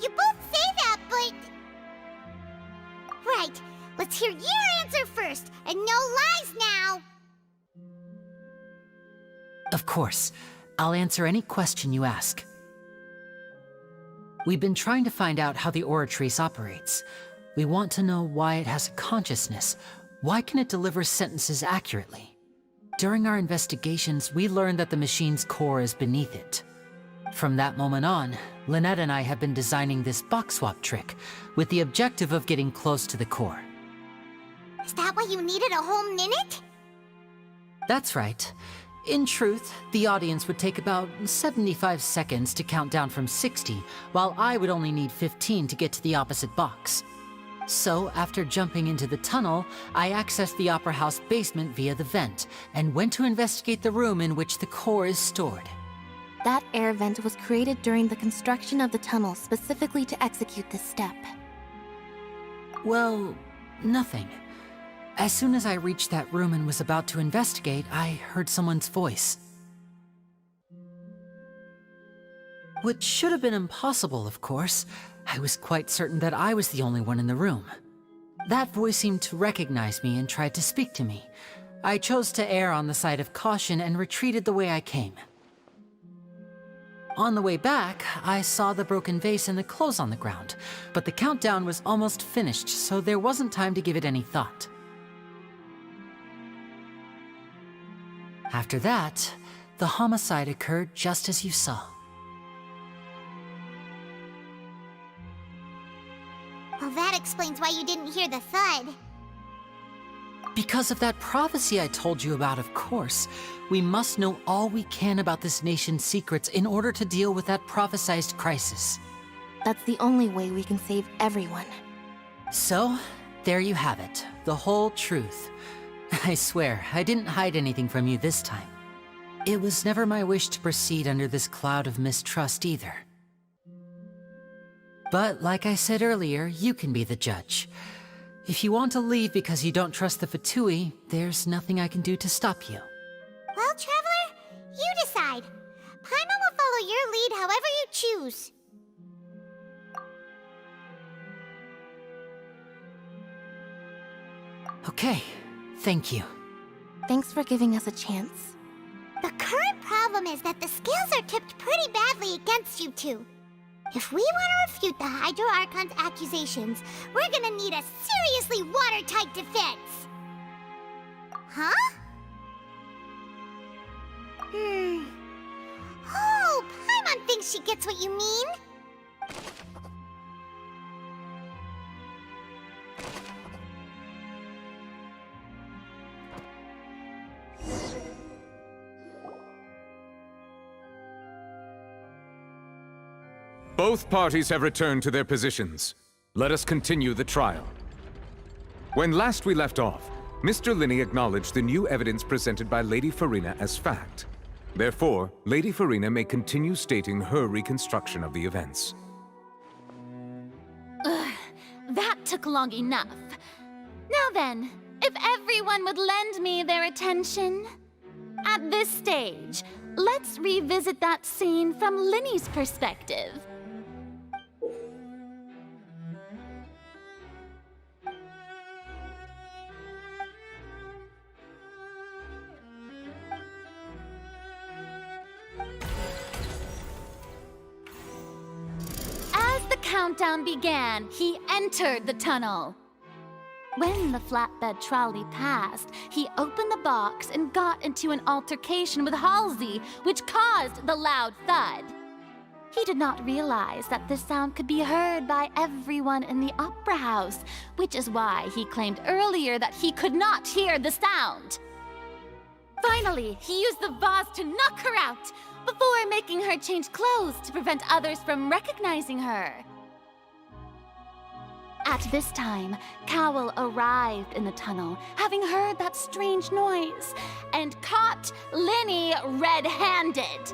you both say that, but... Right, let's hear your answer first, and no lies now! Of course. I'll answer any question you ask. We've been trying to find out how the Oratrice operates. We want to know why it has a consciousness. Why can it deliver sentences accurately? During our investigations, we learned that the machine's core is beneath it. From that moment on, Lynette and I have been designing this box swap trick, with the objective of getting close to the core. Is that why you needed a whole minute? That's right. In truth, the audience would take about 75 seconds to count down from 60, while I would only need 15 to get to the opposite box. So, after jumping into the tunnel, I accessed the Opera House basement via the vent, and went to investigate the room in which the core is stored. That air vent was created during the construction of the tunnel specifically to execute this step. Well, nothing. As soon as I reached that room and was about to investigate, I heard someone's voice. Which should have been impossible, of course. I was quite certain that I was the only one in the room. That voice seemed to recognize me and tried to speak to me. I chose to err on the side of caution and retreated the way I came. On the way back, I saw the broken vase and the clothes on the ground, but the countdown was almost finished, so there wasn't time to give it any thought. After that, the homicide occurred just as you saw. Well, that explains why you didn't hear the thud. Because of that prophecy I told you about, of course. We must know all we can about this nation's secrets in order to deal with that prophesized crisis. That's the only way we can save everyone. So, there you have it. The whole truth. I swear, I didn't hide anything from you this time. It was never my wish to proceed under this cloud of mistrust either. But like I said earlier, you can be the judge. If you want to leave because you don't trust the Fatui, there's nothing I can do to stop you. Well, Traveler, you decide. Paimon will follow your lead however you choose. Okay, thank you. Thanks for giving us a chance. The current problem is that the scales are tipped pretty badly against you two. If we want to refute the Hydro Archon's accusations, we're gonna need a seriously watertight defense. Huh? Oh, Paimon thinks she gets what you mean. Both parties have returned to their positions. Let us continue the trial. When last we left off, Mr. Linney acknowledged the new evidence presented by Lady Farina as fact. Therefore, Lady Farina may continue stating her reconstruction of the events. Ugh, that took long enough. Now then, if everyone would lend me their attention. At this stage, let's revisit that scene from Linney's perspective. Countdown began, he entered the tunnel. When the flatbed trolley passed, he opened the box and got into an altercation with Halsey, which caused the loud thud. He did not realize that this sound could be heard by everyone in the opera house, which is why he claimed earlier that he could not hear the sound. Finally, he used the vase to knock her out, before making her change clothes to prevent others from recognizing her. At this time, Cowell arrived in the tunnel, having heard that strange noise, and caught Linney red-handed.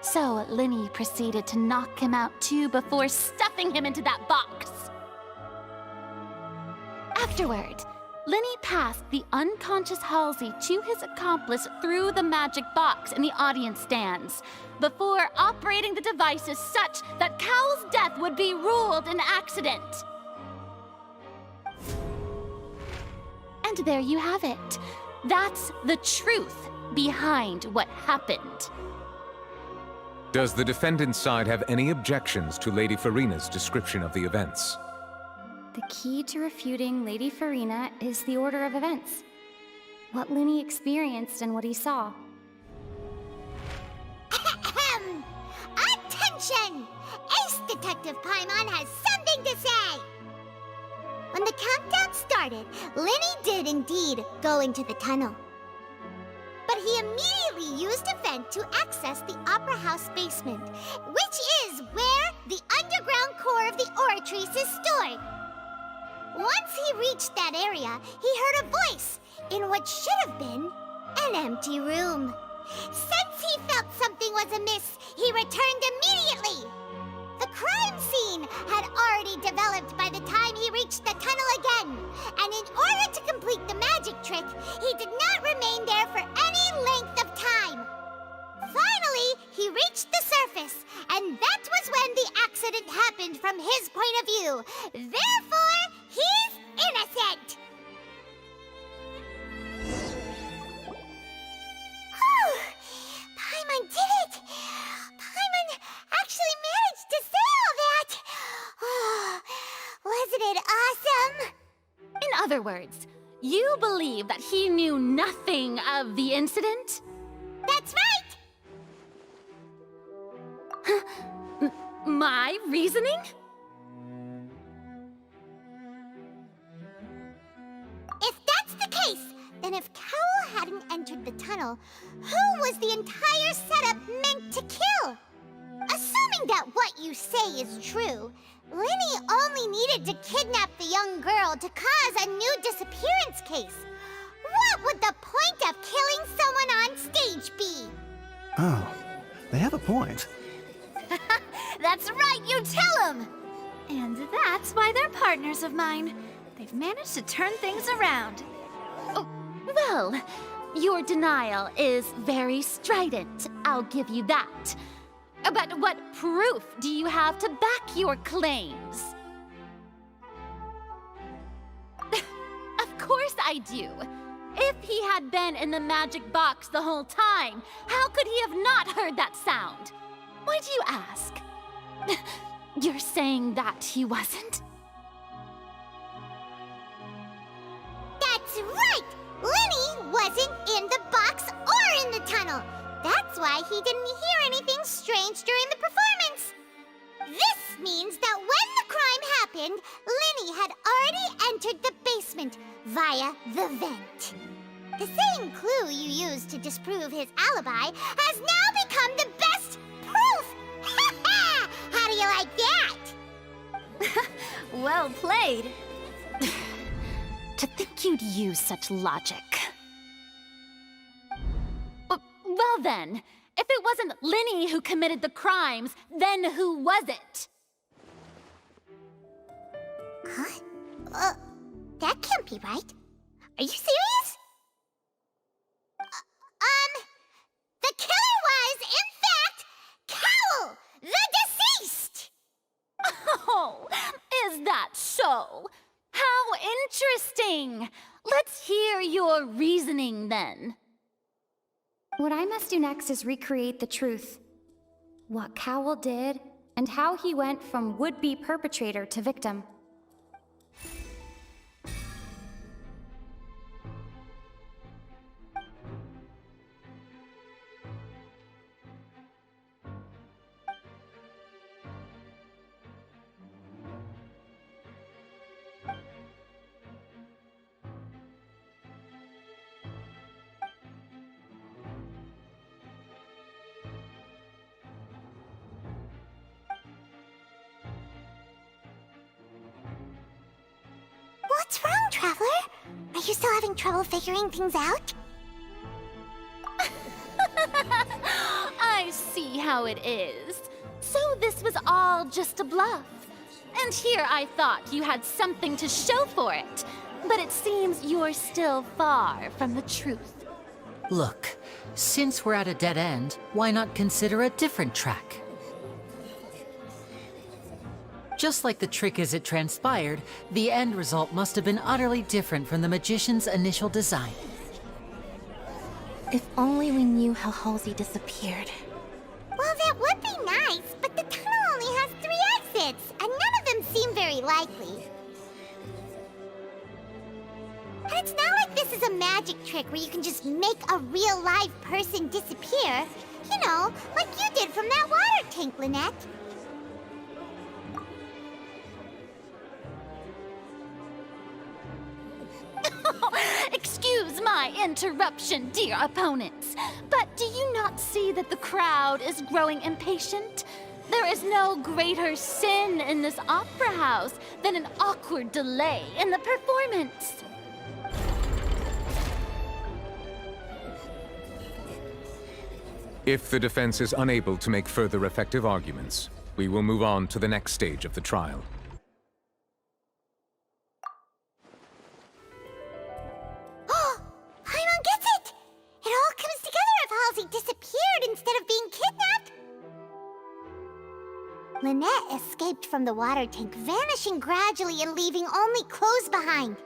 So Linney proceeded to knock him out too before stuffing him into that box. Afterward, Linney passed the unconscious Halsey to his accomplice through the magic box in the audience stands, before operating the devices such that Cowell's death would be ruled an accident. And there you have it. That's the truth behind what happened. Does the defendant's side have any objections to Lady Farina's description of the events? The key to refuting Lady Farina is the order of events. What Linney experienced and what he saw. Attention! Ace Detective Paimon has something to say! When the countdown started, Linney did indeed go into the tunnel. But he immediately used a vent to access the Opera House basement, which is where the underground core of the Oratrice is stored. Once he reached that area, he heard a voice in what should have been an empty room. Since he felt something was amiss, he returned immediately. The crime scene had already developed by the time he reached the tunnel again, and in order to complete the magic trick, he did not remain there for any length of time. Finally, he reached the surface, and that was when the accident happened from his point of view. Therefore, he's innocent! Whew! Paimon did it! Paimon actually managed to say all that! Oh, wasn't it awesome? In other words, you believe that he knew nothing of the incident? That's right! My reasoning? If that's the case, then if Cowell hadn't entered the tunnel, who was the entire setup meant to kill? Assuming that what you say is true, Linney only needed to kidnap the young girl to cause a new disappearance case. What would the point of killing someone on stage be? Oh, they have a point. That's right, you tell him! And that's why they're partners of mine. They've managed to turn things around. Oh, well, your denial is very strident, I'll give you that. But what proof do you have to back your claims? Of course I do. If he had been in the magic box the whole time, how could he have not heard that sound? Why do you ask? You're saying that he wasn't? That's right! Linny wasn't in the box or in the tunnel. That's why he didn't hear anything strange during the performance. This means that when the crime happened, Linny had already entered the basement via the vent. The same clue you used to disprove his alibi has now become the best proof! How do you like that? Well played. To think you'd use such logic. Well then, if it wasn't Linny who committed the crimes, then who was it? Huh? That can't be right. Are you serious? The killer was, in fact, Cowl, the deceased! Oh, is that so? How interesting! Let's hear your reasoning then. What I must do next is recreate the truth. What Cowl did, and how he went from would-be perpetrator to victim. What's wrong, Traveler? Are you still having trouble figuring things out? I see how it is. So this was all just a bluff. And here I thought you had something to show for it. But it seems you're still far from the truth. Look, since we're at a dead end, why not consider a different track? Just like the trick as it transpired, the end result must have been utterly different from the magician's initial design. If only we knew how Halsey disappeared. Well, that would be nice, but the tunnel only has 3 exits, and none of them seem very likely. And it's not like this is a magic trick where you can just make a real live person disappear. You know, like you did from that water tank, Lynette. Excuse my interruption, dear opponents, but do you not see that the crowd is growing impatient? There is no greater sin in this opera house than an awkward delay in the performance. If the defense is unable to make further effective arguments, we will move on to the next stage of the trial. Paimon gets it! It all comes together if Halsey disappeared instead of being kidnapped. Lynette escaped from the water tank, vanishing gradually and leaving only clothes behind.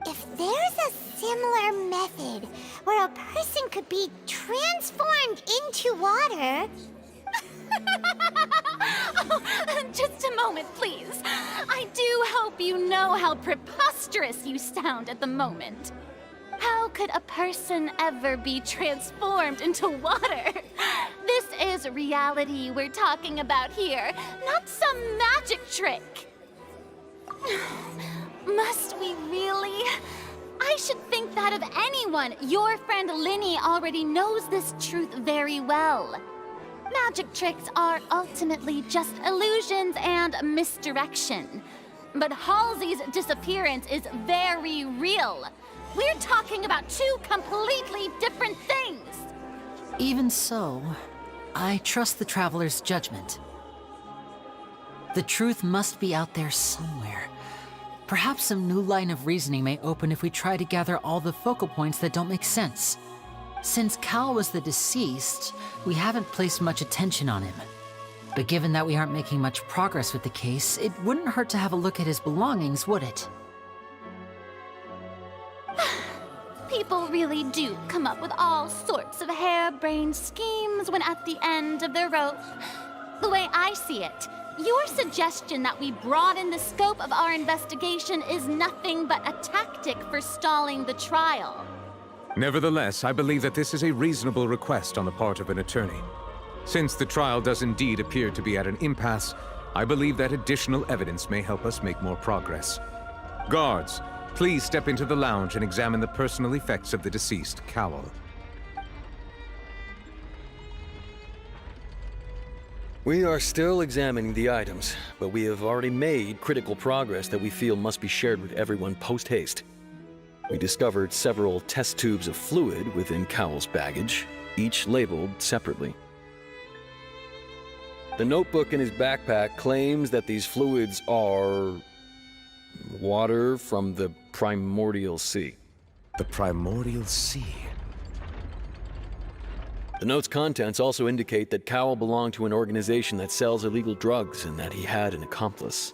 If there's a similar method where a person could be transformed into water... Oh, just a moment, please. I do hope you know how preposterous you sound at the moment. How could a person ever be transformed into water? This is reality we're talking about here, not some magic trick. Must we really? I should think that of anyone. Your friend Linny already knows this truth very well. Magic tricks are ultimately just illusions and misdirection. But Halsey's disappearance is very real. We're talking about 2 completely different things. Even so, I trust the Traveler's judgment. The truth must be out there somewhere. Perhaps some new line of reasoning may open if we try to gather all the focal points that don't make sense. Since Cal was the deceased, we haven't placed much attention on him. But given that we aren't making much progress with the case, it wouldn't hurt to have a look at his belongings, would it? people really do come up with all sorts of harebrained schemes when at the end of their rope. The way I see it, your suggestion that we broaden the scope of our investigation is nothing but a tactic for stalling the trial. Nevertheless, I believe that this is a reasonable request on the part of an attorney. Since the trial does indeed appear to be at an impasse, I believe that additional evidence may help us make more progress. Guards, please step into the lounge and examine the personal effects of the deceased, Cowell. We are still examining the items, but we have already made critical progress that we feel must be shared with everyone post-haste. We discovered several test tubes of fluid within Cowell's baggage, each labeled separately. The notebook in his backpack claims that these fluids are water from the primordial sea. The primordial sea? The note's contents also indicate that Cowell belonged to an organization that sells illegal drugs and that he had an accomplice.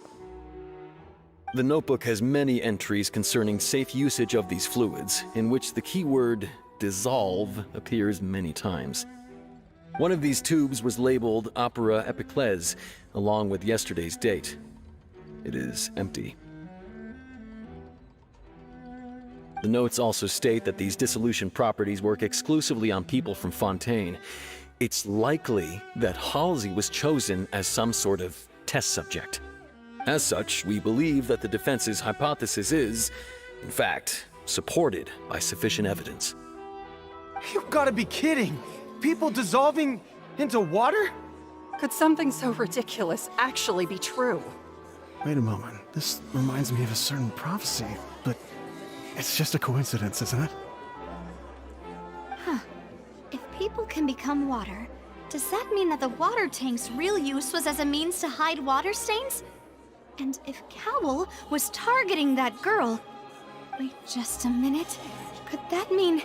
The notebook has many entries concerning safe usage of these fluids, in which the keyword dissolve appears many times. One of these tubes was labeled Opera Epiclese, along with yesterday's date. It is empty. The notes also state that these dissolution properties work exclusively on people from Fontaine. It's likely that Halsey was chosen as some sort of test subject. As such, we believe that the defense's hypothesis is, in fact, supported by sufficient evidence. You gotta be kidding! People dissolving into water? Could something so ridiculous actually be true? Wait a moment. This reminds me of a certain prophecy, but it's just a coincidence, isn't it? Huh. If people can become water, does that mean that the water tank's real use was as a means to hide water stains? And if Cowell was targeting that girl... Wait just a minute. Could that mean...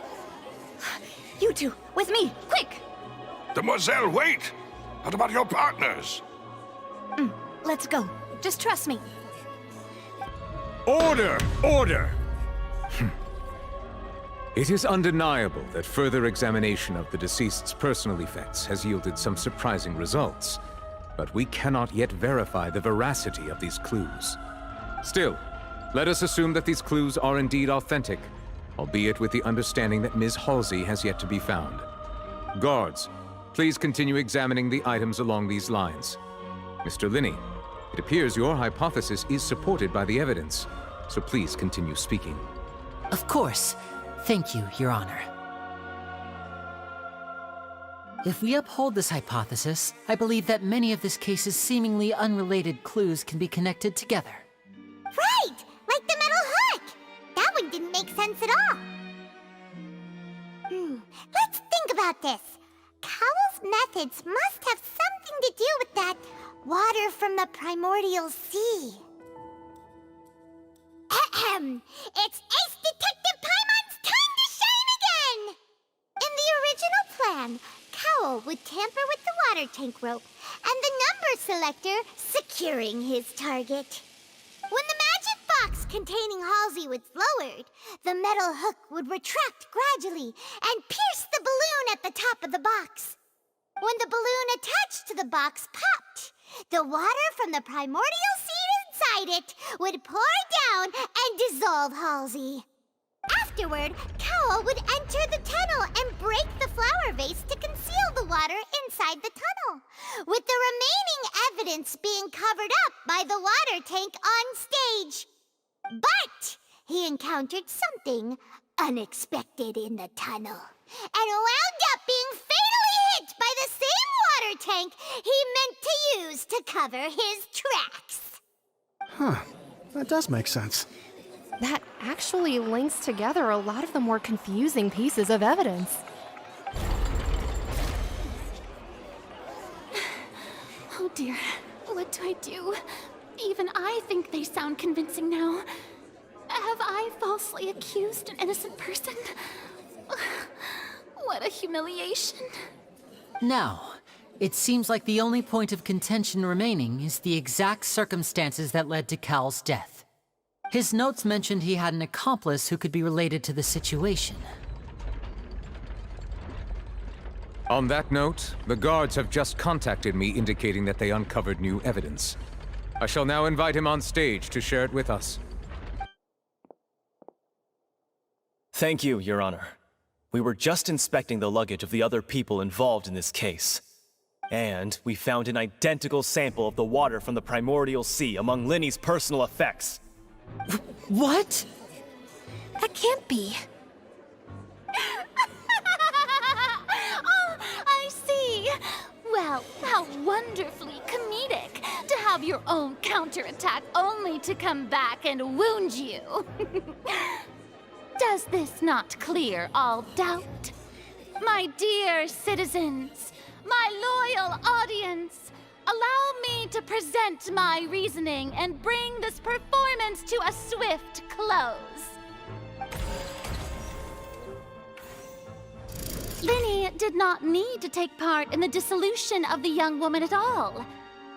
You two, with me, quick! Demoiselle, wait! What about your partners? Let's go. Just trust me. Order! Order! It is undeniable that further examination of the deceased's personal effects has yielded some surprising results, but we cannot yet verify the veracity of these clues. Still, let us assume that these clues are indeed authentic, albeit with the understanding that Ms. Halsey has yet to be found. Guards, please continue examining the items along these lines. Mr. Linney, it appears your hypothesis is supported by the evidence, so please continue speaking. Of course. Thank you, Your Honor. If we uphold this hypothesis, I believe that many of this case's seemingly unrelated clues can be connected together. Right! Like the metal hook! That one didn't make sense at all. Let's think about this. Cowell's methods must have something to do with that water from the primordial sea. Ahem! It's Ace Detective Paimon's time to shine again! In the original plan, Cowell would tamper with the water tank rope and the number selector securing his target. When the magic box containing Halsey was lowered, the metal hook would retract gradually and pierce the balloon at the top of the box. When the balloon attached to the box popped, the water from the primordial sea inside it would pour down and dissolve Halsey. Afterward, Cowell would enter the tunnel and break the flower vase to conceal the water inside the tunnel, with the remaining evidence being covered up by the water tank on stage. But he encountered something unexpected in the tunnel and wound up being fatally hit by the same water tank he meant to use to cover his tracks. Huh. That does make sense. That actually links together a lot of the more confusing pieces of evidence. Oh dear, what do I do? Even I think they sound convincing now. Have I falsely accused an innocent person? What a humiliation. Now, it seems like the only point of contention remaining is the exact circumstances that led to Cal's death. His notes mentioned he had an accomplice who could be related to the situation. On that note, the guards have just contacted me indicating that they uncovered new evidence. I shall now invite him on stage to share it with us. Thank you, Your Honor. We were just inspecting the luggage of the other people involved in this case. And we found an identical sample of the water from the primordial sea among Linny's personal effects. What? That can't be. Oh, I see. Well, how wonderfully comedic to have your own counterattack only to come back and wound you. Does this not clear all doubt? My dear citizens, my loyal audience, allow me to present my reasoning and bring this performance to a swift close. Linny did not need to take part in the dissolution of the young woman at all.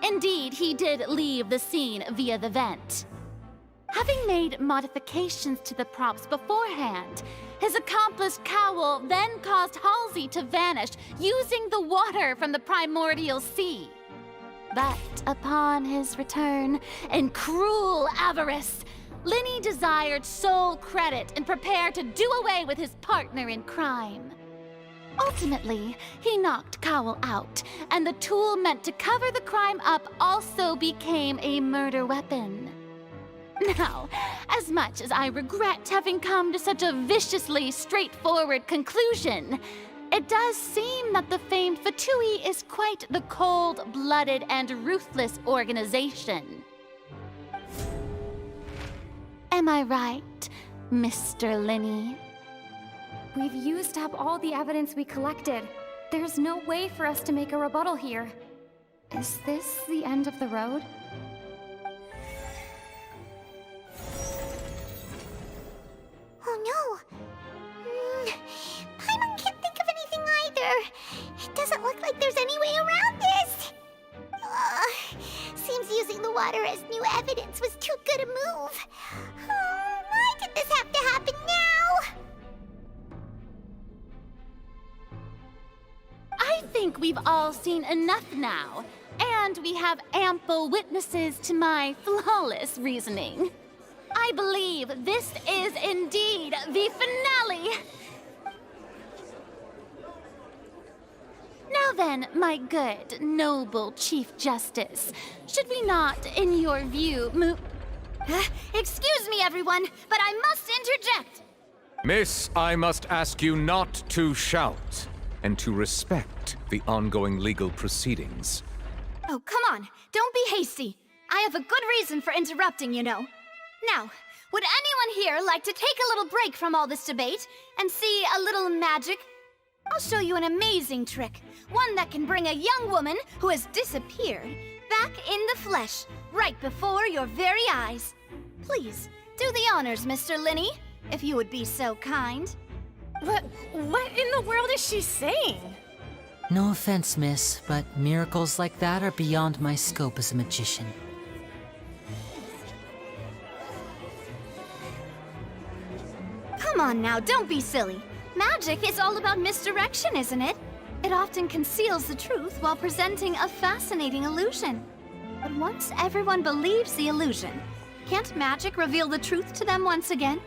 Indeed, he did leave the scene via the vent. Having made modifications to the props beforehand, his accomplice Cowl then caused Halsey to vanish using the water from the primordial sea. But upon his return, in cruel avarice, Linny desired sole credit and prepared to do away with his partner in crime. Ultimately, he knocked Cowl out, and the tool meant to cover the crime up also became a murder weapon. Now, as much as I regret having come to such a viciously straightforward conclusion, it does seem that the famed Fatui is quite the cold-blooded and ruthless organization. Am I right, Mr. Linny? We've used up all the evidence we collected. There's no way for us to make a rebuttal here. Is this the end of the road? Oh no! Paimon can't think of anything either. It doesn't look like there's any way around this. Seems using the water as new evidence was too good a move. Why did this have to happen now? I think we've all seen enough now, and we have ample witnesses to my flawless reasoning. I believe this is indeed the finale. Now then, my good, noble Chief Justice, should we not, in your view, move... Excuse me, everyone, but I must interject. Miss, I must ask you not to shout, and to respect the ongoing legal proceedings. Oh, come on. Don't be hasty. I have a good reason for interrupting, you know. Now, would anyone here like to take a little break from all this debate and see a little magic? I'll show you an amazing trick. One that can bring a young woman who has disappeared back in the flesh, right before your very eyes. Please, do the honors, Mr. Linny, if you would be so kind. What in the world is she saying? No offense, miss, but miracles like that are beyond my scope as a magician. Come on now, don't be silly. Magic is all about misdirection, isn't it? It often conceals the truth while presenting a fascinating illusion. But once everyone believes the illusion, can't magic reveal the truth to them once again?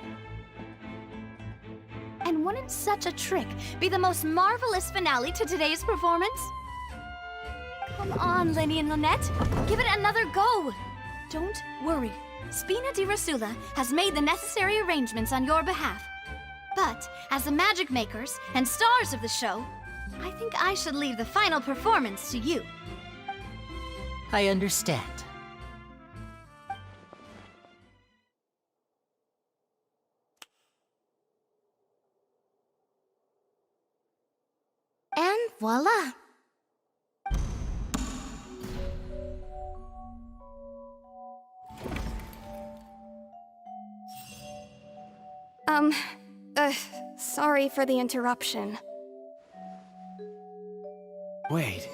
And wouldn't such a trick be the most marvelous finale to today's performance? Come on, Linny and Lynette. Give it another go. Don't worry. Spina di Rasula has made the necessary arrangements on your behalf. But as the magic makers and stars of the show, I think I should leave the final performance to you. I understand. And voila! Sorry for the interruption. Wait,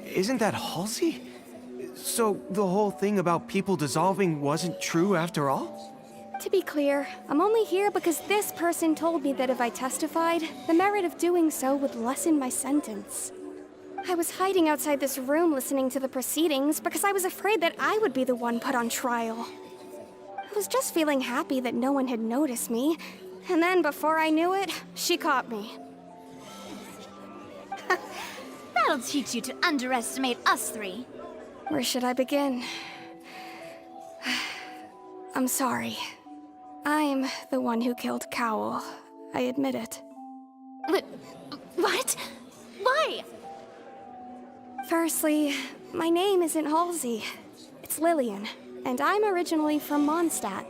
isn't that Halsey? So the whole thing about people dissolving wasn't true after all? To be clear, I'm only here because this person told me that if I testified, the merit of doing so would lessen my sentence. I was hiding outside this room listening to the proceedings because I was afraid that I would be the one put on trial. I was just feeling happy that no one had noticed me, and then before I knew it, she caught me. That'll teach you to underestimate us three. Where should I begin? I'm sorry. I'm the one who killed Cowl. I admit it. What? Why? Firstly, my name isn't Halsey. It's Lillian, and I'm originally from Mondstadt.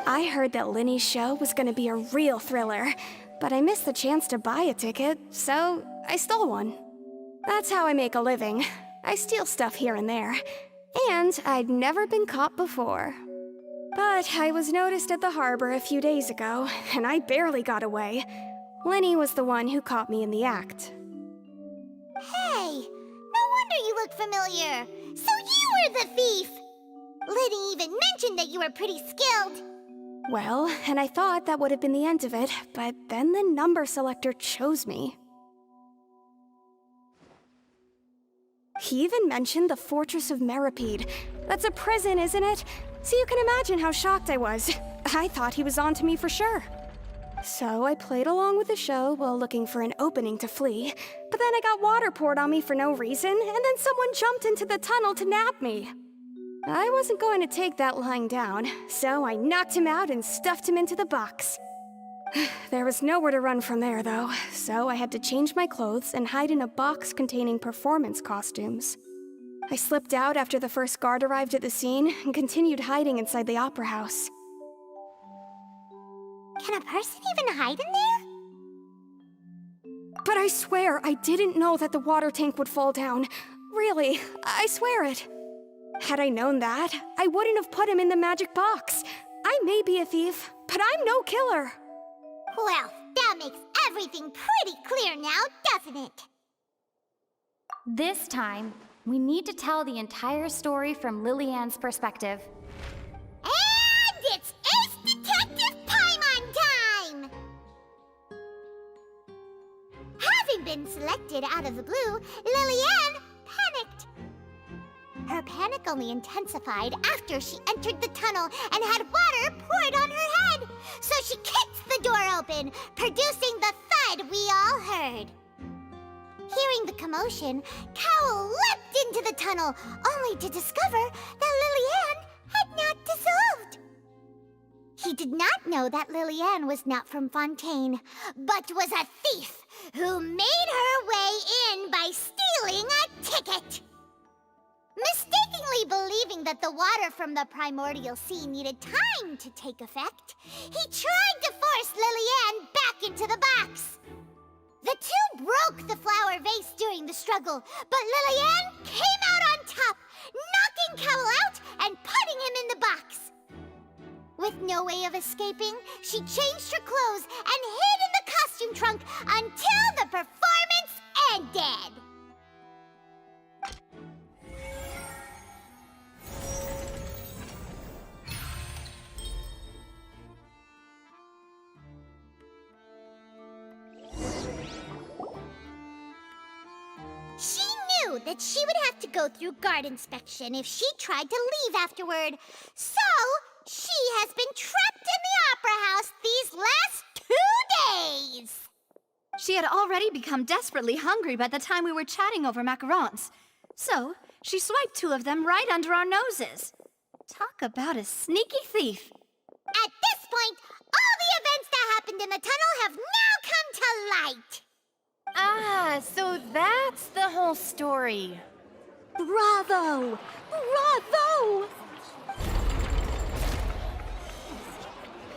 I heard that Linny's show was gonna be a real thriller, but I missed the chance to buy a ticket, so I stole one. That's how I make a living. I steal stuff here and there, and I'd never been caught before. But I was noticed at the harbor a few days ago, and I barely got away. Linny was the one who caught me in the act. Hey, no wonder you look familiar. So you were the thief! Liddy even mentioned that you were pretty skilled. Well, and I thought that would have been the end of it, but then the number selector chose me. He even mentioned the Fortress of Meripede. That's a prison, isn't it? So you can imagine how shocked I was. I thought he was onto me for sure. So I played along with the show while looking for an opening to flee, but then I got water poured on me for no reason, and then someone jumped into the tunnel to nab me. I wasn't going to take that lying down, so I knocked him out and stuffed him into the box. There was nowhere to run from there, though, so I had to change my clothes and hide in a box containing performance costumes. I slipped out after the first guard arrived at the scene and continued hiding inside the opera house. Can a person even hide in there? But I swear I didn't know that the water tank would fall down. Really, I swear it. Had I known that, I wouldn't have put him in the magic box. I may be a thief, but I'm no killer. Well, that makes everything pretty clear now, doesn't it? This time, we need to tell the entire story from Lillian's perspective. And it's Ace Detective Paimon time! Having been selected out of the blue, Lillian panicked. Her panic only intensified after she entered the tunnel and had water poured on her head. So she kicked the door open, producing the thud we all heard. Hearing the commotion, Cowl leapt into the tunnel, only to discover that Lillian had not dissolved. He did not know that Lillian was not from Fontaine, but was a thief who made her way in by stealing a ticket. Mistakenly believing that the water from the primordial sea needed time to take effect, he tried to force Lillian back into the box. The two broke the flower vase during the struggle, but Lillian came out on top, knocking Cowl out and putting him in the box. With no way of escaping, she changed her clothes and hid in the costume trunk until the performance ended. She knew that she would have to go through guard inspection if she tried to leave afterward. So, she has been trapped in the opera house these last 2 days. She had already become desperately hungry by the time we were chatting over macarons. So, she swiped 2 of them right under our noses. Talk about a sneaky thief. At this point, all the events that happened in the tunnel have now come to light. Ah, so that's the whole story. Bravo! Bravo!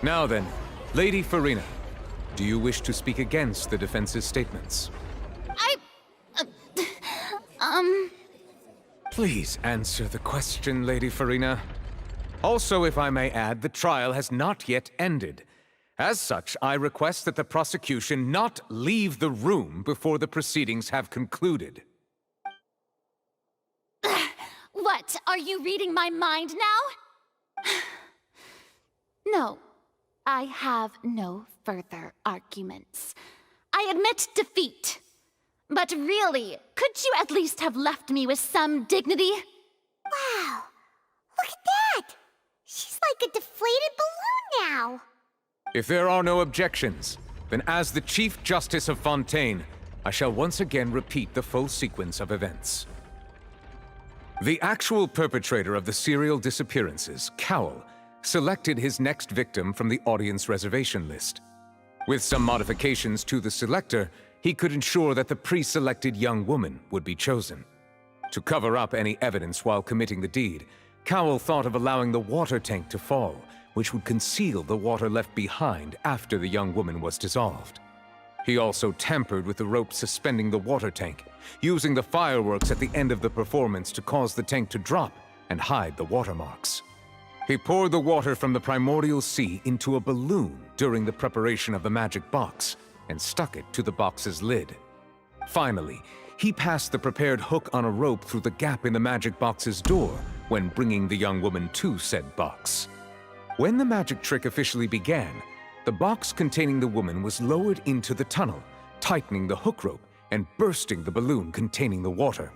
Now then, Lady Farina, do you wish to speak against the defense's statements? Please answer the question, Lady Farina. Also, if I may add, the trial has not yet ended. As such, I request that the prosecution not leave the room before the proceedings have concluded. What, are you reading my mind now? No, I have no further arguments. I admit defeat. But really, could you at least have left me with some dignity? Wow, look at that! She's like a deflated balloon now! If there are no objections, then as the Chief Justice of Fontaine, I shall once again repeat the full sequence of events. The actual perpetrator of the serial disappearances, Cowell, selected his next victim from the audience reservation list. With some modifications to the selector, he could ensure that the pre-selected young woman would be chosen. To cover up any evidence while committing the deed, Cowell thought of allowing the water tank to fall, which would conceal the water left behind after the young woman was dissolved. He also tampered with the rope suspending the water tank, using the fireworks at the end of the performance to cause the tank to drop and hide the watermarks. He poured the water from the primordial sea into a balloon during the preparation of the magic box and stuck it to the box's lid. Finally, he passed the prepared hook on a rope through the gap in the magic box's door when bringing the young woman to said box. When the magic trick officially began, the box containing the woman was lowered into the tunnel, tightening the hook rope and bursting the balloon containing the water.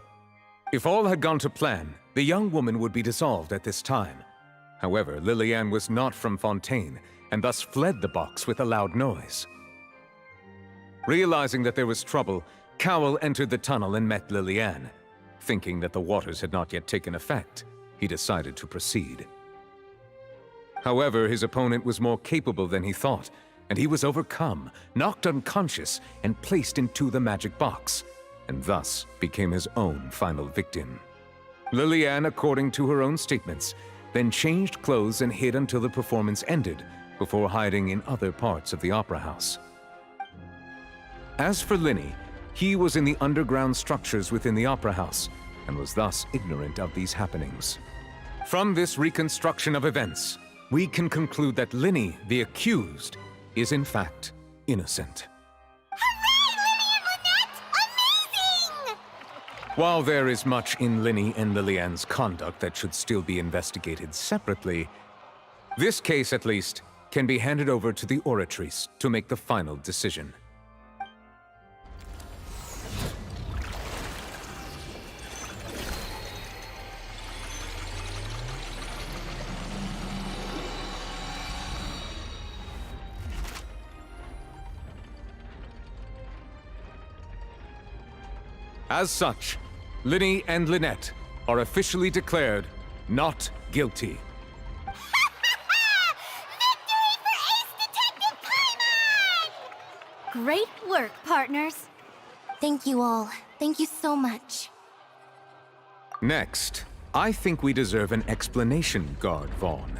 If all had gone to plan, the young woman would be dissolved at this time. However, Lillian was not from Fontaine and thus fled the box with a loud noise. Realizing that there was trouble, Cowell entered the tunnel and met Lillian. Thinking that the waters had not yet taken effect, he decided to proceed. However, his opponent was more capable than he thought, and he was overcome, knocked unconscious, and placed into the magic box, and thus became his own final victim. Lillian, according to her own statements, then changed clothes and hid until the performance ended, before hiding in other parts of the opera house. As for Linny, he was in the underground structures within the opera house, and was thus ignorant of these happenings. From this reconstruction of events, we can conclude that Linny, the accused, is in fact innocent. While there is much in Linny and Lillian's conduct that should still be investigated separately, this case, at least, can be handed over to the Oratrice to make the final decision. As such, Linny and Lynette are officially declared not guilty. Great work, partners. Thank you all. Thank you so much. Next, I think we deserve an explanation, Guard Vaughn.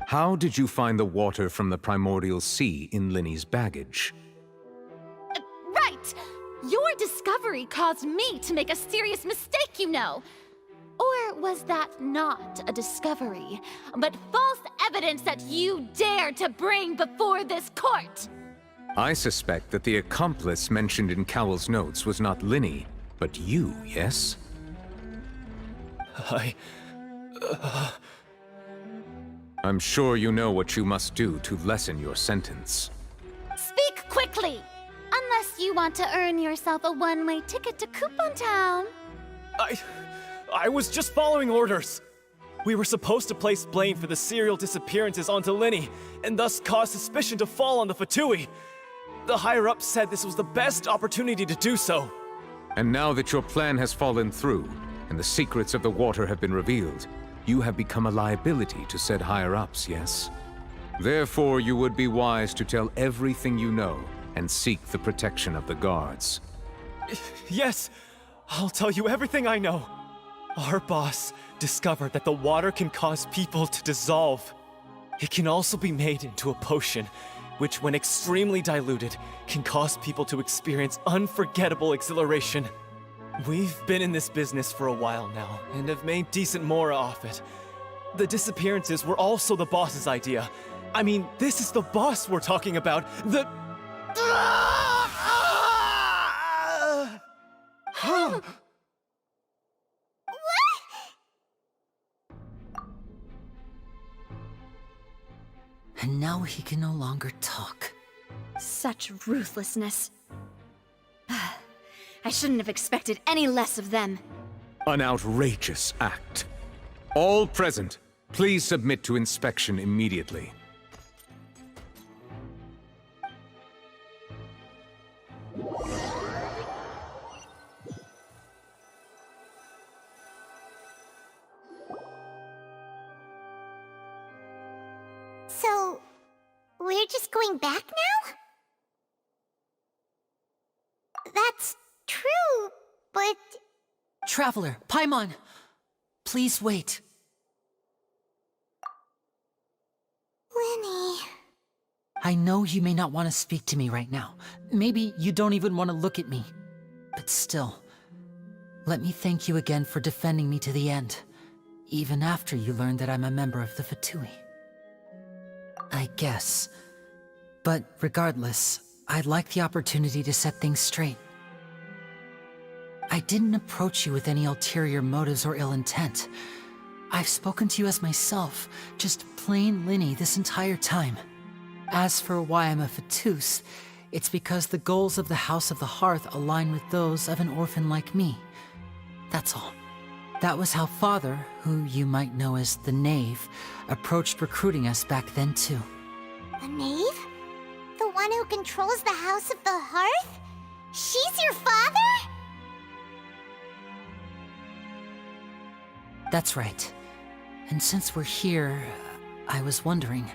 How did you find the water from the primordial sea in Linny's baggage? Right! Your discovery caused me to make a serious mistake, you know. Or was that not a discovery, but false evidence that you dared to bring before this court? I suspect that the accomplice mentioned in Cowell's notes was not Linny, but you, yes? I'm sure you know what you must do to lessen your sentence. Speak quickly! Unless you want to earn yourself a one-way ticket to Coupon Town. I was just following orders. We were supposed to place blame for the serial disappearances onto Linny, and thus cause suspicion to fall on the Fatui. The higher-ups said this was the best opportunity to do so. And now that your plan has fallen through, and the secrets of the water have been revealed, you have become a liability to said higher-ups, yes? Therefore, you would be wise to tell everything you know, and seek the protection of the guards. Yes, I'll tell you everything I know. Our boss discovered that the water can cause people to dissolve. It can also be made into a potion, which when extremely diluted, can cause people to experience unforgettable exhilaration. We've been in this business for a while now, and have made decent more off it. The disappearances were also the boss's idea. I mean, this is the boss we're talking about. And now he can no longer talk. Such ruthlessness. I shouldn't have expected any less of them. An outrageous act. All present, please submit to inspection immediately. So, we're just going back now? That's true, but... Traveler, Paimon! Please wait. Lenny... I know you may not want to speak to me right now. Maybe you don't even want to look at me. But still, let me thank you again for defending me to the end, even after you learned that I'm a member of the Fatui. I guess. But regardless, I'd like the opportunity to set things straight. I didn't approach you with any ulterior motives or ill intent. I've spoken to you as myself, just plain Linny this entire time. As for why I'm a Fatus, it's because the goals of the House of the Hearth align with those of an orphan like me. That's all. That was how Father, who you might know as the Knave, approached recruiting us back then too. The Knave? The one who controls the House of the Hearth? She's your father? That's right. And since we're here, I was wondering,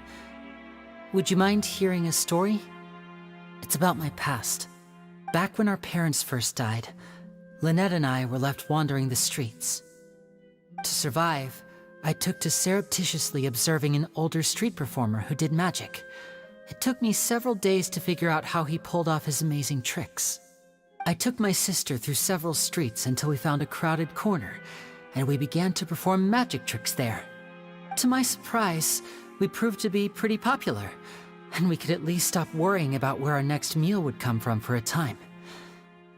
would you mind hearing a story? It's about my past. Back when our parents first died, Lynette and I were left wandering the streets. To survive, I took to surreptitiously observing an older street performer who did magic. It took me several days to figure out how he pulled off his amazing tricks. I took my sister through several streets until we found a crowded corner, and we began to perform magic tricks there. To my surprise, we proved to be pretty popular, and we could at least stop worrying about where our next meal would come from for a time.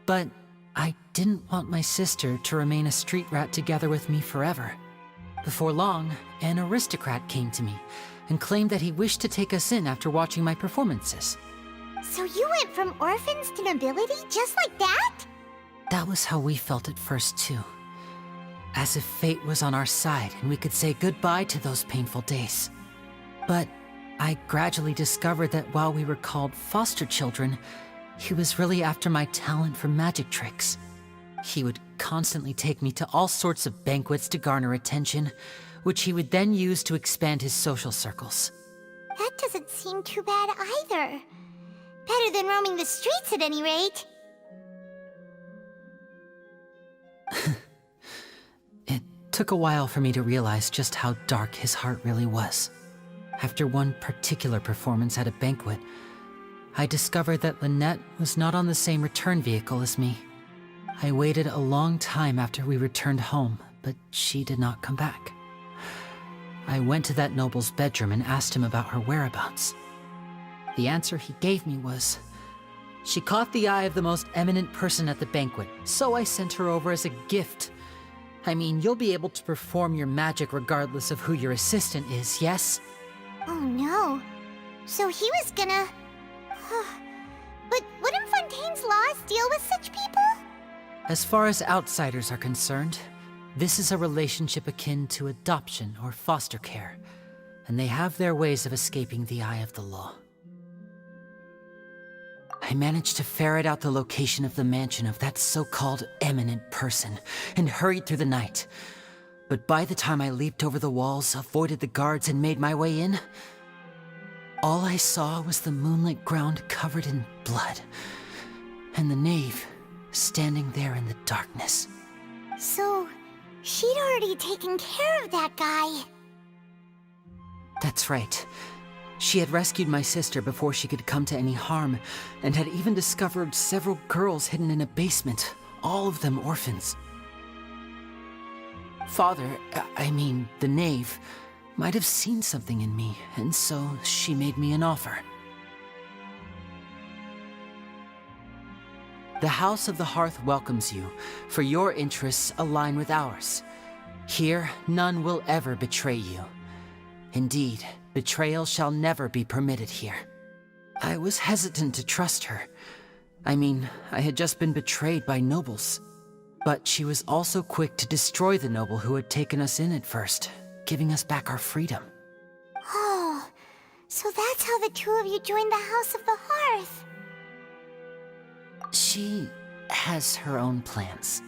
But I didn't want my sister to remain a street rat together with me forever. Before long, an aristocrat came to me and claimed that he wished to take us in after watching my performances. So you went from orphans to nobility just like that? That was how we felt at first too. As if fate was on our side and we could say goodbye to those painful days. But I gradually discovered that while we were called foster children, he was really after my talent for magic tricks. He would constantly take me to all sorts of banquets to garner attention, which he would then use to expand his social circles. That doesn't seem too bad either. Better than roaming the streets at any rate. It took a while for me to realize just how dark his heart really was. After one particular performance at a banquet, I discovered that Lynette was not on the same return vehicle as me. I waited a long time after we returned home, but she did not come back. I went to that noble's bedroom and asked him about her whereabouts. The answer he gave me was, she caught the eye of the most eminent person at the banquet, so I sent her over as a gift. I mean, you'll be able to perform your magic regardless of who your assistant is, yes? Oh no. So he was gonna... But wouldn't Fontaine's laws deal with such people? As far as outsiders are concerned, this is a relationship akin to adoption or foster care, and they have their ways of escaping the eye of the law. I managed to ferret out the location of the mansion of that so-called eminent person and hurried through the night. But by the time I leaped over the walls, avoided the guards, and made my way in, all I saw was the moonlit ground covered in blood, and the knave standing there in the darkness. So, she'd already taken care of that guy. That's right. She had rescued my sister before she could come to any harm, and had even discovered several girls hidden in a basement, all of them orphans. Father, I mean, the knave, might have seen something in me, and so she made me an offer. The House of the Hearth welcomes you, for your interests align with ours. Here, none will ever betray you. Indeed, betrayal shall never be permitted here. I was hesitant to trust her. I mean, I had just been betrayed by nobles. But she was also quick to destroy the noble who had taken us in at first, giving us back our freedom. Oh, so that's how the two of you joined the House of the Hearth. She has her own plans.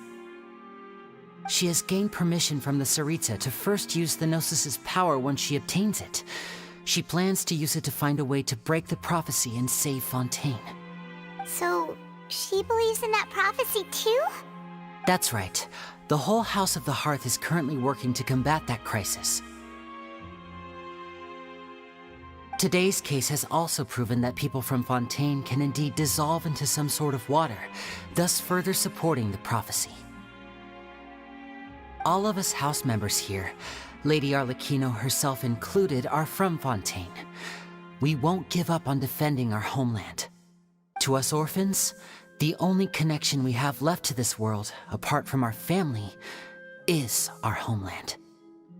She has gained permission from the Tsaritsa to first use the Gnosis' power once she obtains it. She plans to use it to find a way to break the prophecy and save Fontaine. So, she believes in that prophecy too? That's right. The whole House of the Hearth is currently working to combat that crisis. Today's case has also proven that people from Fontaine can indeed dissolve into some sort of water, thus further supporting the prophecy. All of us house members here, Lady Arlecchino herself included, are from Fontaine. We won't give up on defending our homeland. To us orphans, the only connection we have left to this world, apart from our family, is our homeland.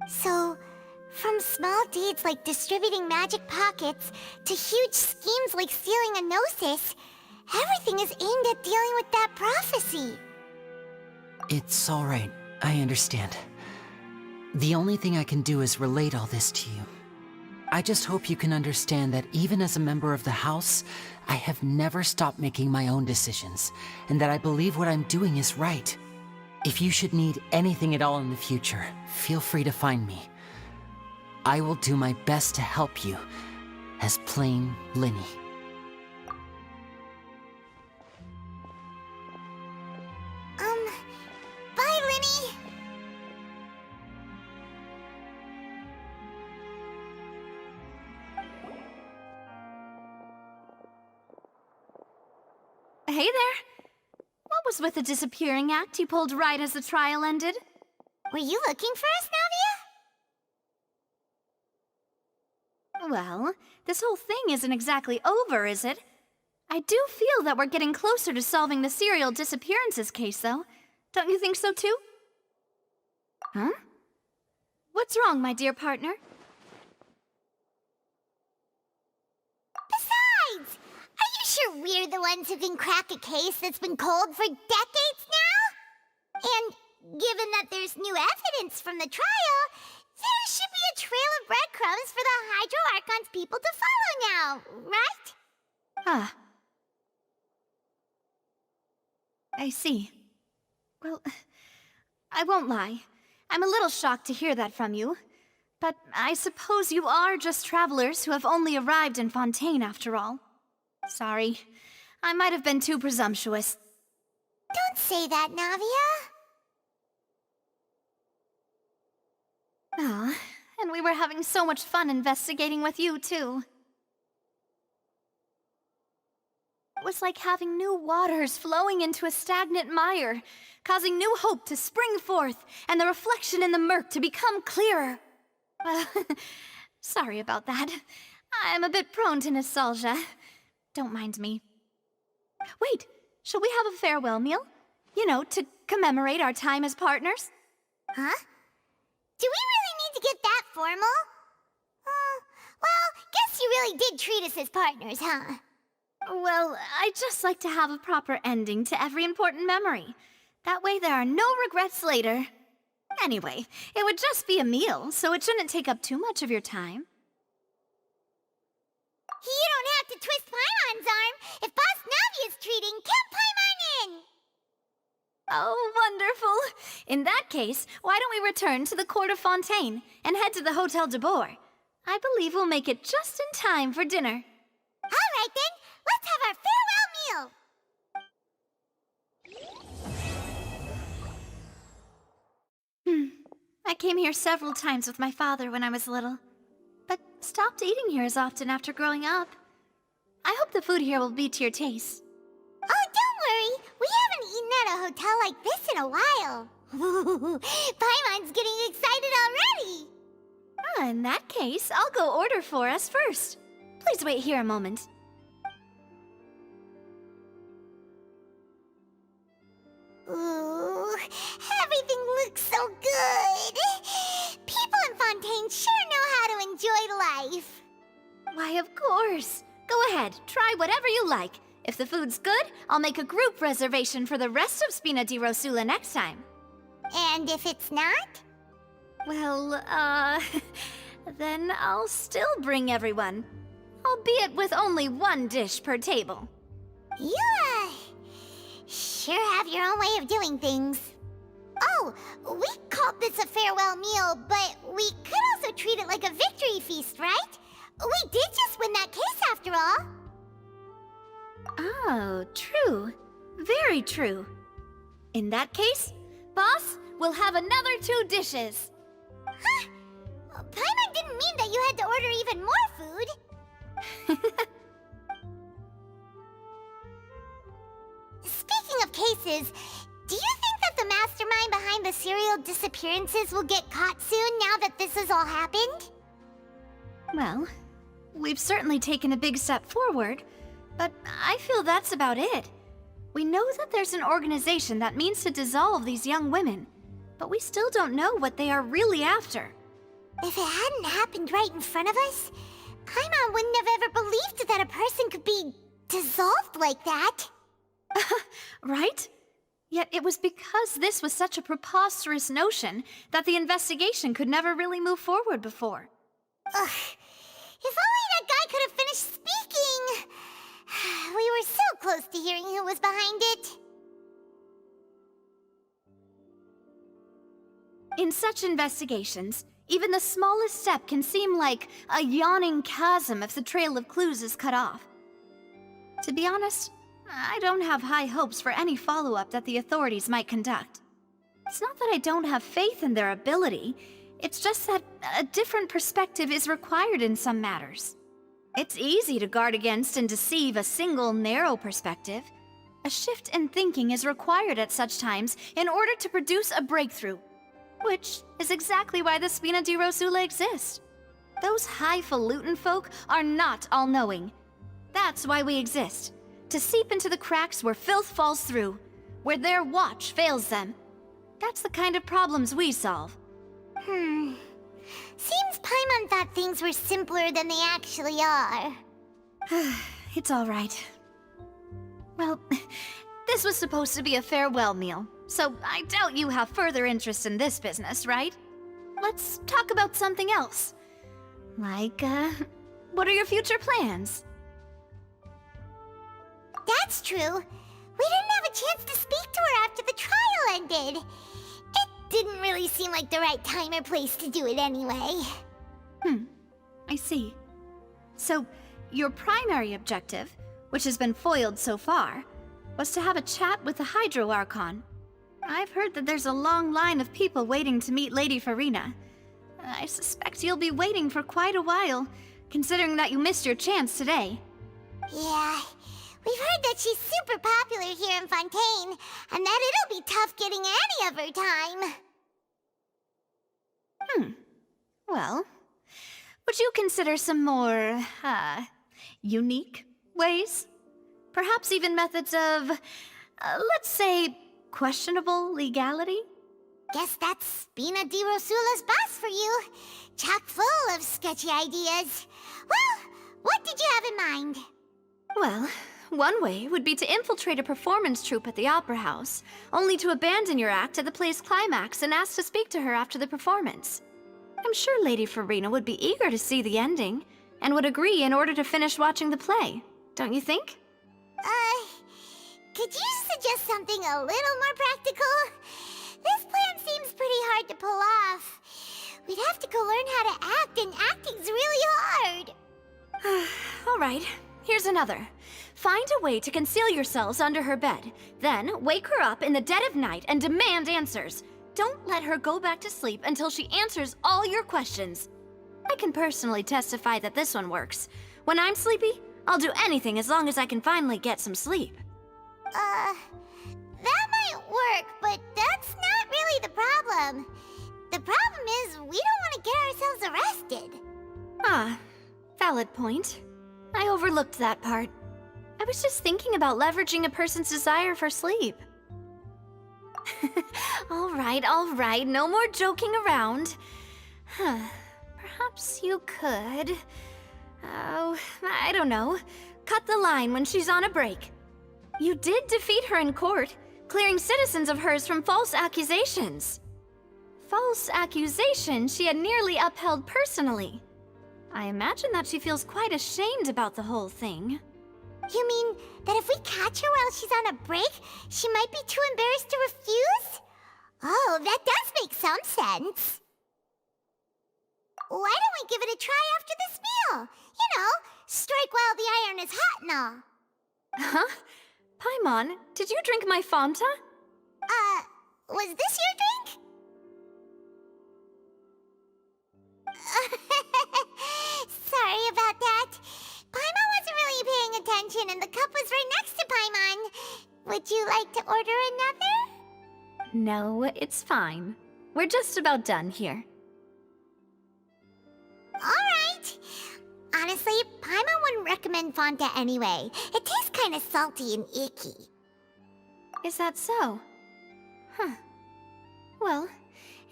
So, from small deeds like distributing magic pockets to huge schemes like stealing a Gnosis, everything is aimed at dealing with that prophecy. It's all right. I understand. The only thing I can do is relate all this to you. I just hope you can understand that even as a member of the House, I have never stopped making my own decisions, and that I believe what I'm doing is right. If you should need anything at all in the future, feel free to find me. I will do my best to help you, as plain Linny. Bye, Linny! Hey there! What was with the disappearing act you pulled right as the trial ended? Were you looking for us, Navia? Well, this whole thing isn't exactly over, is it? I do feel that we're getting closer to solving the serial disappearances case, though. Don't you think so, too? Huh? What's wrong, my dear partner? Besides, are you sure we're the ones who can crack a case that's been cold for decades now? And given that there's new evidence from the trial, there should be a trail of breadcrumbs for the Hydro Archon's people to follow now, right? Huh. I see. Well, I won't lie. I'm a little shocked to hear that from you. But I suppose you are just travelers who have only arrived in Fontaine after all. Sorry. I might have been too presumptuous. Don't say that, Navia. Ah, and we were having so much fun investigating with you, too. It was like having new waters flowing into a stagnant mire, causing new hope to spring forth, and the reflection in the murk to become clearer. Well, sorry about that. I'm a bit prone to nostalgia. Don't mind me. Wait, shall we have a farewell meal? You know, to commemorate our time as partners? Huh? Do we really need to get that formal? Well, guess you really did treat us as partners, huh? Well, I'd just like to have a proper ending to every important memory. That way there are no regrets later. Anyway, it would just be a meal, so it shouldn't take up too much of your time. You don't have to twist Paimon's arm. If Boss Navi is treating, count Paimon in! Oh, wonderful! In that case, why don't we return to the Court of Fontaine and head to the Hotel de Boer? I believe we'll make it just in time for dinner. All right then, let's have our farewell meal! I came here several times with my father when I was little, but stopped eating here as often after growing up. I hope the food here will be to your taste. Oh, don't worry! We haven't eaten at a hotel like this in a while. Paimon's getting excited already! In that case, I'll go order for us first. Please wait here a moment. Ooh, everything looks so good! People in Fontaine sure know how to enjoy Why, of course. Go ahead, try whatever you like. If the food's good, I'll make a group reservation for the rest of Spina di Rosula next time. And if it's not? Well, then I'll still bring everyone. Albeit with only one dish per table. You, sure have your own way of doing things. Oh, we called this a farewell meal, but we could also treat it like a victory feast, right? We did just win that case after all. Oh, true. Very true. In that case, boss, we'll have another 2 dishes. Huh? Paimon didn't mean that you had to order even more food. Speaking of cases, do you think that the mastermind behind the serial disappearances will get caught soon now that this has all happened? Well, we've certainly taken a big step forward, but I feel that's about it. We know that there's an organization that means to dissolve these young women, but we still don't know what they are really after. If it hadn't happened right in front of us, Paimon wouldn't have ever believed that a person could be dissolved like that. Right? Yet it was because this was such a preposterous notion that the investigation could never really move forward before. Ugh. If only that guy could have finished speaking! We were so close to hearing who was behind it. In such investigations, even the smallest step can seem like a yawning chasm if the trail of clues is cut off. To be honest, I don't have high hopes for any follow-up that the authorities might conduct. It's not that I don't have faith in their ability, it's just that a different perspective is required in some matters. It's easy to guard against and deceive a single narrow perspective. A shift in thinking is required at such times in order to produce a breakthrough, which is exactly why the Spina di Rosula exists. Those highfalutin folk are not all-knowing. That's why we exist. To seep into the cracks where filth falls through, where their watch fails them. That's the kind of problems we solve. Seems Paimon thought things were simpler than they actually are. It's all right. Well, this was supposed to be a farewell meal, so I doubt you have further interest in this business, right? Let's talk about something else. Like, what are your future plans? That's true. We didn't have a chance to speak to her after the trial ended. It didn't really seem like the right time or place to do it anyway. I see. So, your primary objective, which has been foiled so far, was to have a chat with the Hydro Archon. I've heard that there's a long line of people waiting to meet Lady Farina. I suspect you'll be waiting for quite a while, considering that you missed your chance today. Yeah, we've heard that she's super popular here in Fontaine, and that it'll be tough getting any of her time. Well, would you consider some more, unique ways? Perhaps even methods of, let's say, questionable legality? Guess that's Spina di Rosula's boss for you. Chock full of sketchy ideas. Well, what did you have in mind? Well, one way would be to infiltrate a performance troupe at the Opera House, only to abandon your act at the play's climax and ask to speak to her after the performance. I'm sure Lady Farina would be eager to see the ending, and would agree in order to finish watching the play, don't you think? Could you suggest something a little more practical? This plan seems pretty hard to pull off. We'd have to go learn how to act, and acting's really hard. All right, here's another. Find a way to conceal yourselves under her bed, then wake her up in the dead of night and demand answers. Don't let her go back to sleep until she answers all your questions. I can personally testify that this one works. When I'm sleepy, I'll do anything as long as I can finally get some sleep. That might work, but that's not really the problem. The problem is we don't want to get ourselves arrested. Ah, valid point. I overlooked that part. I was just thinking about leveraging a person's desire for sleep. All right, no more joking around. Perhaps you could... Oh, I don't know. Cut the line when she's on a break. You did defeat her in court, clearing citizens of hers from false accusations. False accusations she had nearly upheld personally. I imagine that she feels quite ashamed about the whole thing. You mean that if we catch her while she's on a break, she might be too embarrassed to refuse? Oh, that does make some sense. Why don't we give it a try after this meal? You know, strike while the iron is hot and all. Huh? Paimon, did you drink my Fanta? Was this your drink? Sorry about that. Paimon wasn't really paying attention and the cup was right next to Paimon. Would you like to order another? No, it's fine. We're just about done here. Alright. Honestly, Paimon wouldn't recommend Fanta anyway. It tastes kinda salty and icky. Is that so? Huh. Well,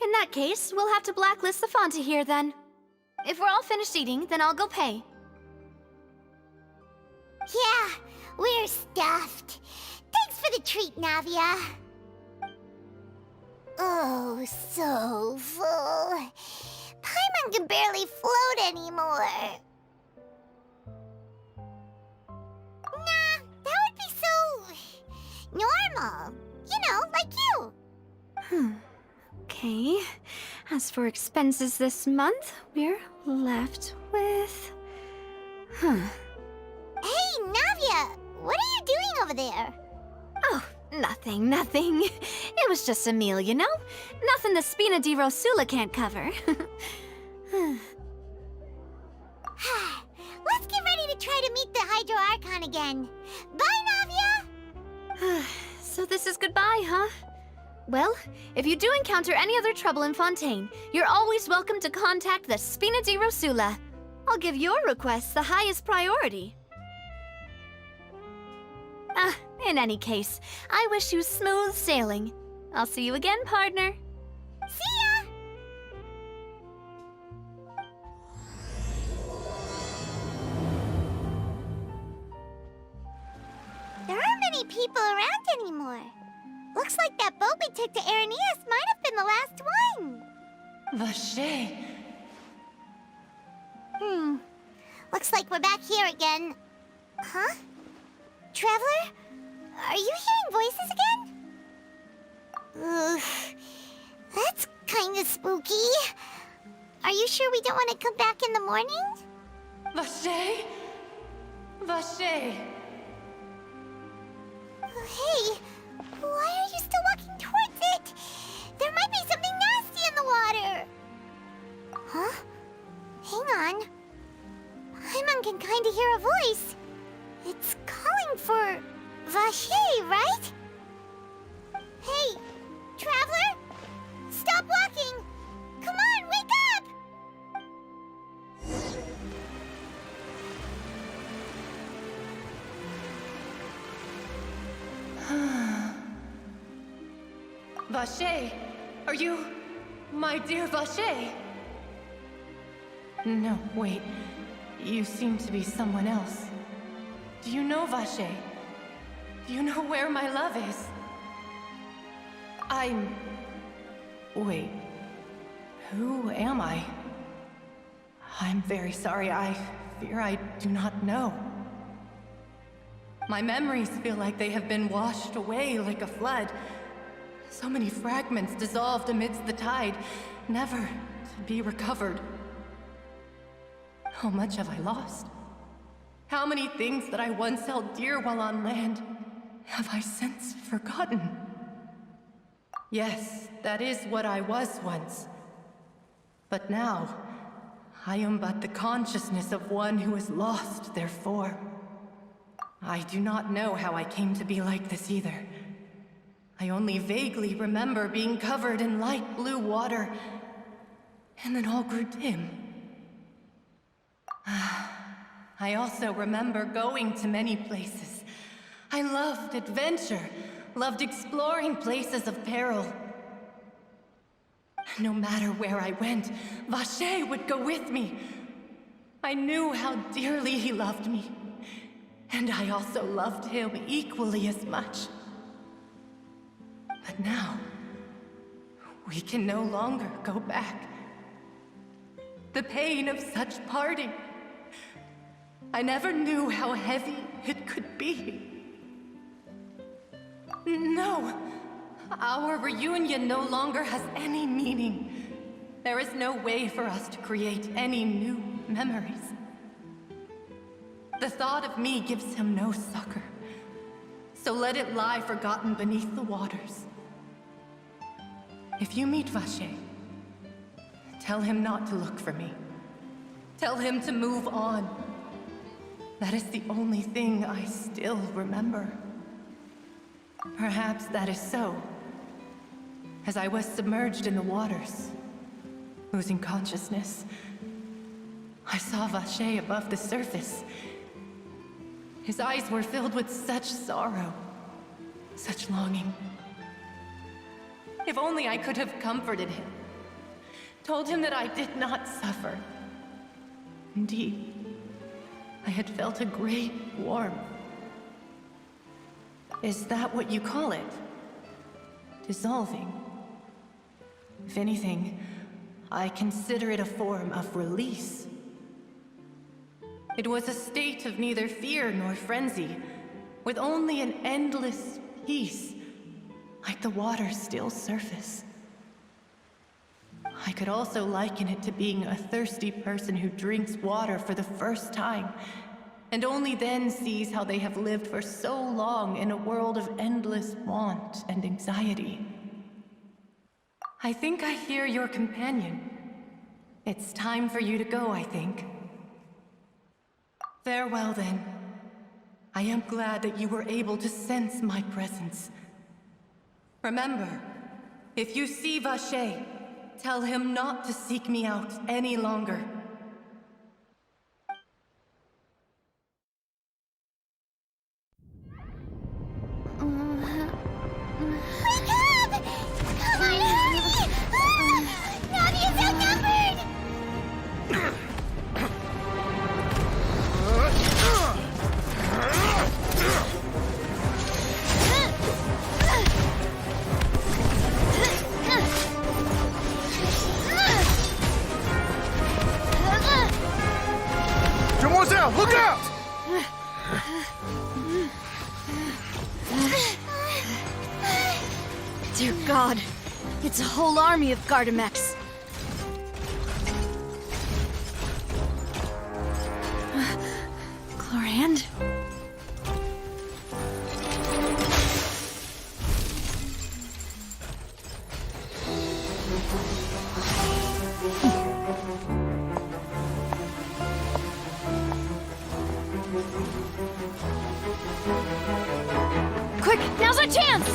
in that case, we'll have to blacklist the Fanta here then. If we're all finished eating, then I'll go pay. Yeah, we're stuffed. Thanks for the treat, Navia. Oh, so full. Paimon can barely float anymore. Nah, that would be so normal. You know, like you. Okay. As for expenses this month, we're left with... Hey, Navia! What are you doing over there? Oh, nothing. It was just a meal, you know? Nothing the Spina di Rosula can't cover. Let's get ready to try to meet the Hydro Archon again. Bye, Navia! So this is goodbye, huh? Well, if you do encounter any other trouble in Fontaine, you're always welcome to contact the Spina di Rosula. I'll give your requests the highest priority. In any case, I wish you smooth sailing. I'll see you again, partner. See ya! There aren't many people around anymore. Looks like that boat we took to Araneas might have been the last one. Vache. Looks like we're back here again. Huh? Traveler? Are you hearing voices again? Ugh. That's kinda spooky. Are you sure we don't want to come back in the morning? Vache? Vache. Hey, why are you still walking towards it? There might be something nasty in the water. Huh? Hang on. Paimon can kinda hear a voice. It's calling for Vache, right? Hey, Traveler? Stop walking! Come on, wake up! Vache, are you my dear Vache? No, wait. You seem to be someone else. Do you know Vache? Do you know where my love is? Wait. Who am I? I'm very sorry. I fear I do not know. My memories feel like they have been washed away like a flood. So many fragments dissolved amidst the tide, never to be recovered. How much have I lost? How many things that I once held dear while on land have I since forgotten? Yes, that is what I was once. But now, I am but the consciousness of one who is lost, therefore. I do not know how I came to be like this either. I only vaguely remember being covered in light blue water, and then all grew dim. I also remember going to many places. I loved adventure, loved exploring places of peril. No matter where I went, Vache would go with me. I knew how dearly he loved me, and I also loved him equally as much. But now, we can no longer go back. The pain of such parting, I never knew how heavy it could be. No, our reunion no longer has any meaning. There is no way for us to create any new memories. The thought of me gives him no succor, so let it lie forgotten beneath the waters. If you meet Vache, tell him not to look for me. Tell him to move on. That is the only thing I still remember. Perhaps that is so, as I was submerged in the waters, losing consciousness. I saw Vache above the surface. His eyes were filled with such sorrow, such longing. If only I could have comforted him, told him that I did not suffer. Indeed, I had felt a great warmth. Is that what you call it? Dissolving? If anything, I consider it a form of release. It was a state of neither fear nor frenzy, with only an endless peace, like the water's still surface. I could also liken it to being a thirsty person who drinks water for the first time, and only then sees how they have lived for so long in a world of endless want and anxiety. I think I hear your companion. It's time for you to go, I think. Farewell, then. I am glad that you were able to sense my presence. Remember, if you see Vache, tell him not to seek me out any longer. Wake up! Come on, hurry! Navi is outnumbered! Demoiselle, look out! Dear God, it's a whole army of Gardamex. Chlorand? Quick, now's our chance!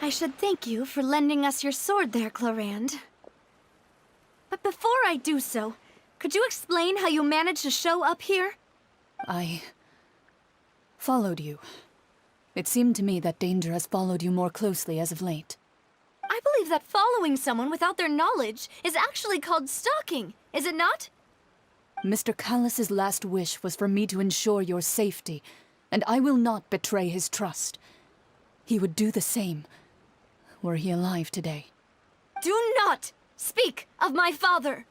I should thank you for lending us your sword there, Chlorand. But before I do so, could you explain how you managed to show up here? I followed you. It seemed to me that danger has followed you more closely as of late. I believe that following someone without their knowledge is actually called stalking, is it not? Mr. Callus's last wish was for me to ensure your safety, and I will not betray his trust. He would do the same, were he alive today. Do not speak of my father!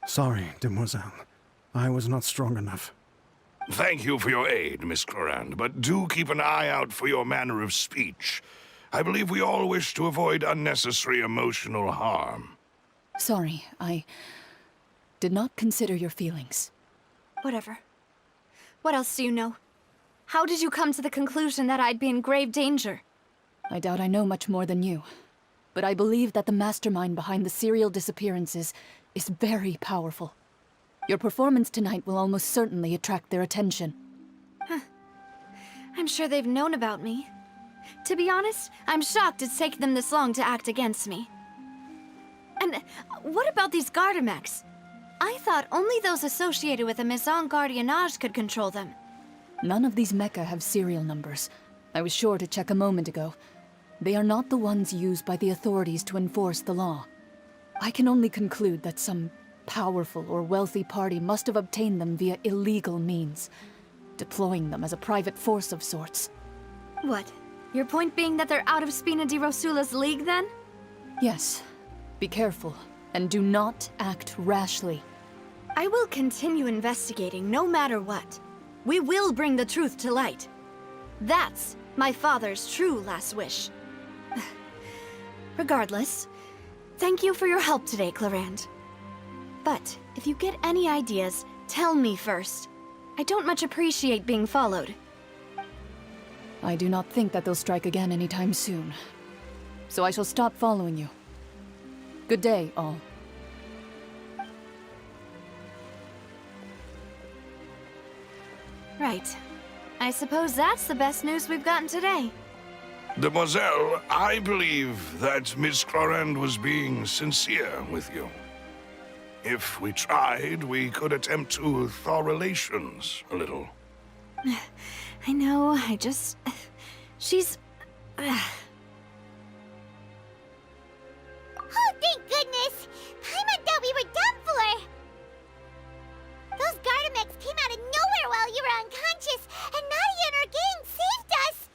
Sorry, Demoiselle. I was not strong enough. Thank you for your aid, Miss Clorand, but do keep an eye out for your manner of speech. I believe we all wish to avoid unnecessary emotional harm. Sorry, I did not consider your feelings. Whatever. What else do you know? How did you come to the conclusion that I'd be in grave danger? I doubt I know much more than you, but I believe that the mastermind behind the serial disappearances is very powerful. Your performance tonight will almost certainly attract their attention. I'm sure they've known about me. To be honest, I'm shocked it's taken them this long to act against me. And what about these Gardamex? I thought only those associated with the Maison Gardiennage could control them. None of these mecha have serial numbers. I was sure to check a moment ago. They are not the ones used by the authorities to enforce the law. I can only conclude that some powerful or wealthy party must have obtained them via illegal means, deploying them as a private force of sorts. What? Your point being that they're out of Spina di Rosula's league, then? Yes. Be careful, and do not act rashly. I will continue investigating no matter what. We will bring the truth to light. That's my father's true last wish. Regardless, thank you for your help today, Clarand. But if you get any ideas, tell me first. I don't much appreciate being followed. I do not think that they'll strike again anytime soon. So I shall stop following you. Good day, all. Right. I suppose that's the best news we've gotten today. Demoiselle, I believe that Miss Clarand was being sincere with you. If we tried, we could attempt to thaw relations a little. I know, she's... Oh, thank goodness! Paimon thought we were done for! Those Gardamex came out of nowhere while you were unconscious, and Nadia and her gang saved us!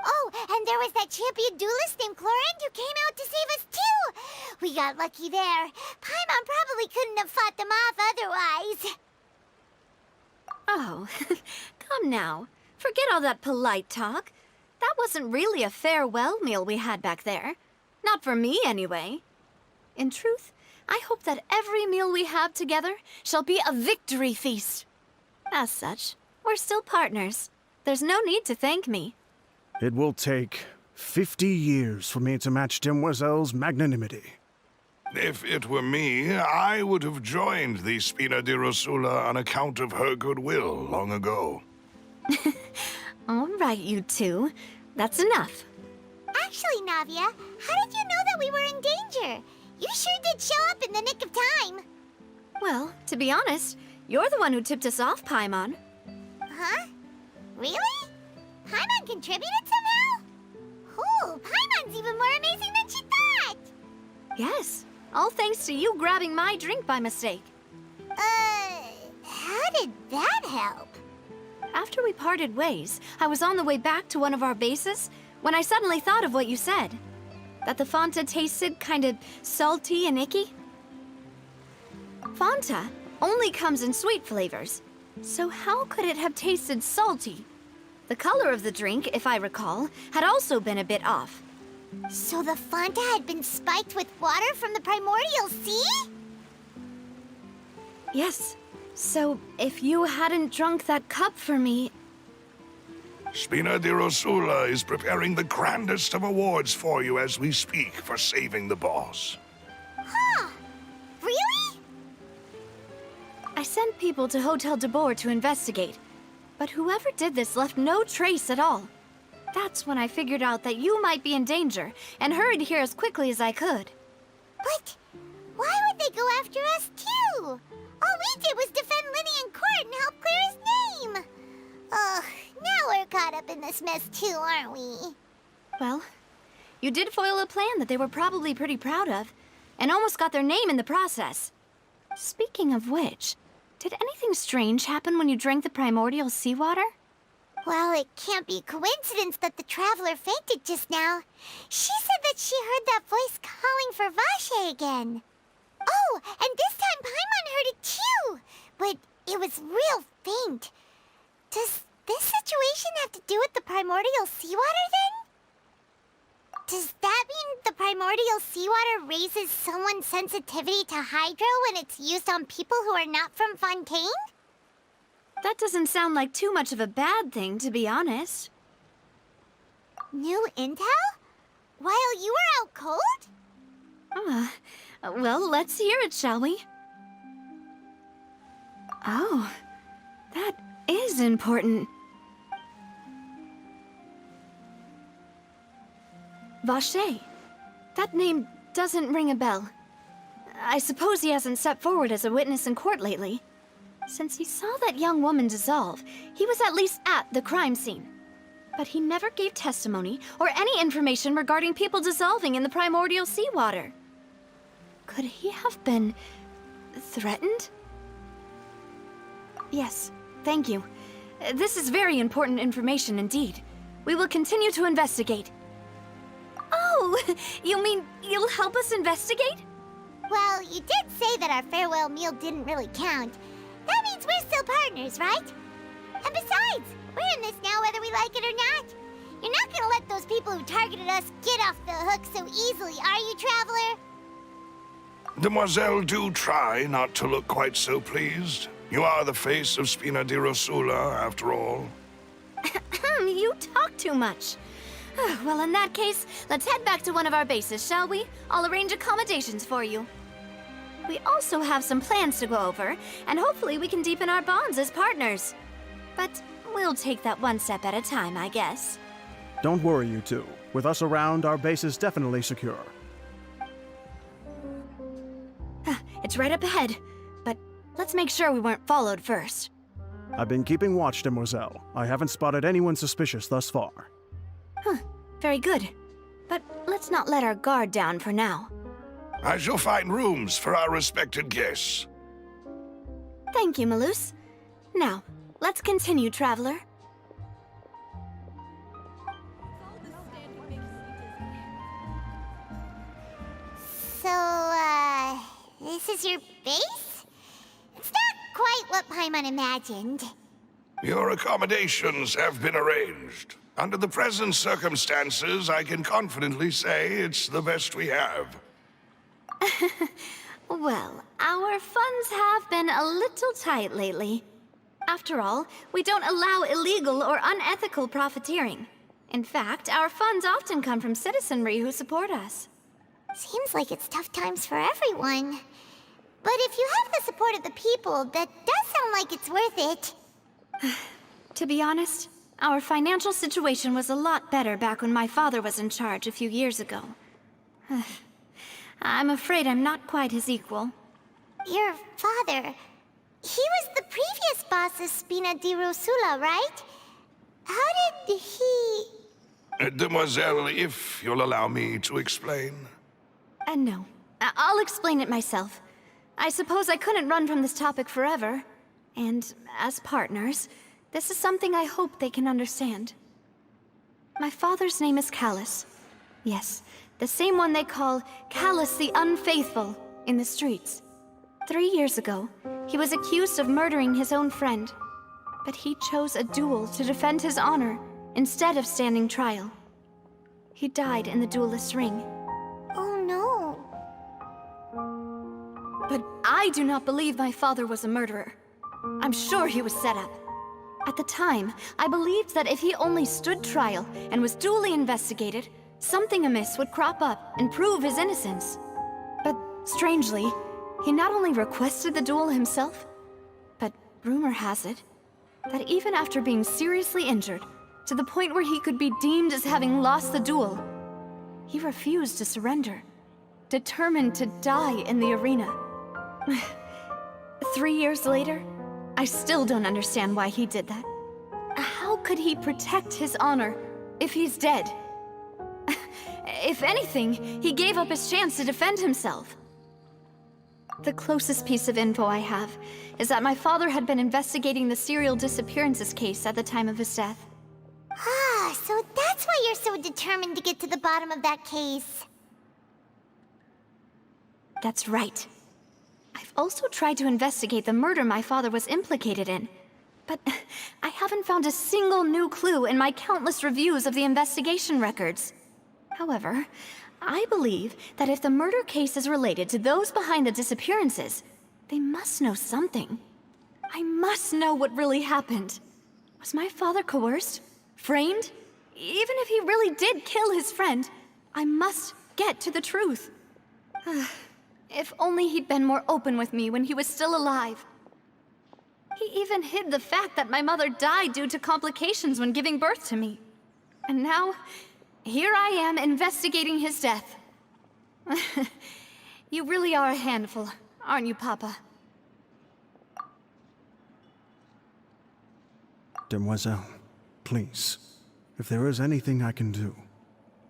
Oh, and there was that champion duelist named Clarand who came out to save us too! We got lucky there. Paimon probably couldn't have fought them off otherwise. Oh, come now. Forget all that polite talk. That wasn't really a farewell meal we had back there. Not for me, anyway. In truth, I hope that every meal we have together shall be a victory feast. As such, we're still partners. There's no need to thank me. It will take 50 years for me to match Demoiselle's magnanimity. If it were me, I would have joined the Spina di Rosula on account of her goodwill long ago. All right, you two. That's enough. Actually, Navia, how did you know that we were in danger? You sure did show up in the nick of time. Well, to be honest, you're the one who tipped us off, Paimon. Huh? Really? Paimon contributed somehow? Ooh, Paimon's even more amazing than she thought! Yes, all thanks to you grabbing my drink by mistake. How did that help? After we parted ways, I was on the way back to one of our bases when I suddenly thought of what you said. That the Fanta tasted kind of salty and icky. Fanta only comes in sweet flavors, so how could it have tasted salty? The color of the drink, if I recall, had also been a bit off. So the Fanta had been spiked with water from the primordial sea? Yes. So, if you hadn't drunk that cup for me... Spina di Rosula is preparing the grandest of awards for you as we speak for saving the boss. Huh. Really? I sent people to Hotel de Boer to investigate, but whoever did this left no trace at all. That's when I figured out that you might be in danger, and hurried here as quickly as I could. But why would they go after us too? All we did was defend Linny in court and help clear his name. Ugh, now we're caught up in this mess too, aren't we? Well, you did foil a plan that they were probably pretty proud of, and almost got their name in the process. Speaking of which, did anything strange happen when you drank the primordial seawater? Well, it can't be coincidence that the traveler fainted just now. She said that she heard that voice calling for Vache again. Oh, and this time Paimon heard it too, but it was real faint. Does this situation have to do with the primordial seawater then? Does that mean the primordial seawater raises someone's sensitivity to hydro when it's used on people who are not from Fontaine? That doesn't sound like too much of a bad thing, to be honest. New intel? While you were out cold? Well, let's hear it, shall we? Oh, that is important. Vache. That name doesn't ring a bell. I suppose he hasn't stepped forward as a witness in court lately. Since he saw that young woman dissolve, he was at least at the crime scene. But he never gave testimony or any information regarding people dissolving in the primordial seawater. Could he have been threatened? Yes, thank you. This is very important information indeed. We will continue to investigate. Oh, you mean you'll help us investigate? Well, you did say that our farewell meal didn't really count. That means we're still partners, right? And besides, we're in this now whether we like it or not. You're not gonna let those people who targeted us get off the hook so easily, are you, Traveler? Demoiselle, do try not to look quite so pleased. You are the face of Spina di Rosula, after all. You talk too much. Well, in that case, let's head back to one of our bases, shall we? I'll arrange accommodations for you. We also have some plans to go over, and hopefully we can deepen our bonds as partners. But we'll take that one step at a time, I guess. Don't worry, you two. With us around, our base is definitely secure. It's right up ahead, but let's make sure we weren't followed first. I've been keeping watch, Demoiselle. I haven't spotted anyone suspicious thus far. Very good. But let's not let our guard down for now. I shall find rooms for our respected guests. Thank you, Malus. Now, let's continue, Traveler. So, this is your base? It's not quite what Paimon imagined. Your accommodations have been arranged. Under the present circumstances, I can confidently say it's the best we have. Well, our funds have been a little tight lately. After all, we don't allow illegal or unethical profiteering. In fact, our funds often come from citizenry who support us. Seems like it's tough times for everyone. But if you have the support of the people, that does sound like it's worth it. To be honest, our financial situation was a lot better back when my father was in charge a few years ago. I'm afraid I'm not quite his equal. Your father... he was the previous boss of Spina di Rosula, right? How did he... Demoiselle, if you'll allow me to explain. No. I'll explain it myself. I suppose I couldn't run from this topic forever. And as partners, this is something I hope they can understand. My father's name is Callus. Yes, the same one they call Callus the Unfaithful in the streets. 3 years ago, he was accused of murdering his own friend. But he chose a duel to defend his honor instead of standing trial. He died in the duelist's ring. Oh no. But I do not believe my father was a murderer. I'm sure he was set up. At the time, I believed that if he only stood trial and was duly investigated, something amiss would crop up and prove his innocence. But strangely, he not only requested the duel himself, but rumor has it that even after being seriously injured, to the point where he could be deemed as having lost the duel, he refused to surrender, determined to die in the arena. 3 years later, I still don't understand why he did that. How could he protect his honor if he's dead? If anything, he gave up his chance to defend himself. The closest piece of info I have is that my father had been investigating the serial disappearances case at the time of his death. Ah, so that's why you're so determined to get to the bottom of that case. That's right. I've also tried to investigate the murder my father was implicated in, but I haven't found a single new clue in my countless reviews of the investigation records. However, I believe that if the murder case is related to those behind the disappearances, they must know something. I must know what really happened. Was my father coerced? Framed? Even if he really did kill his friend, I must get to the truth. If only he'd been more open with me when he was still alive. He even hid the fact that my mother died due to complications when giving birth to me. And now, here I am investigating his death. You really are a handful, aren't you, Papa? Demoiselle, please, if there is anything I can do,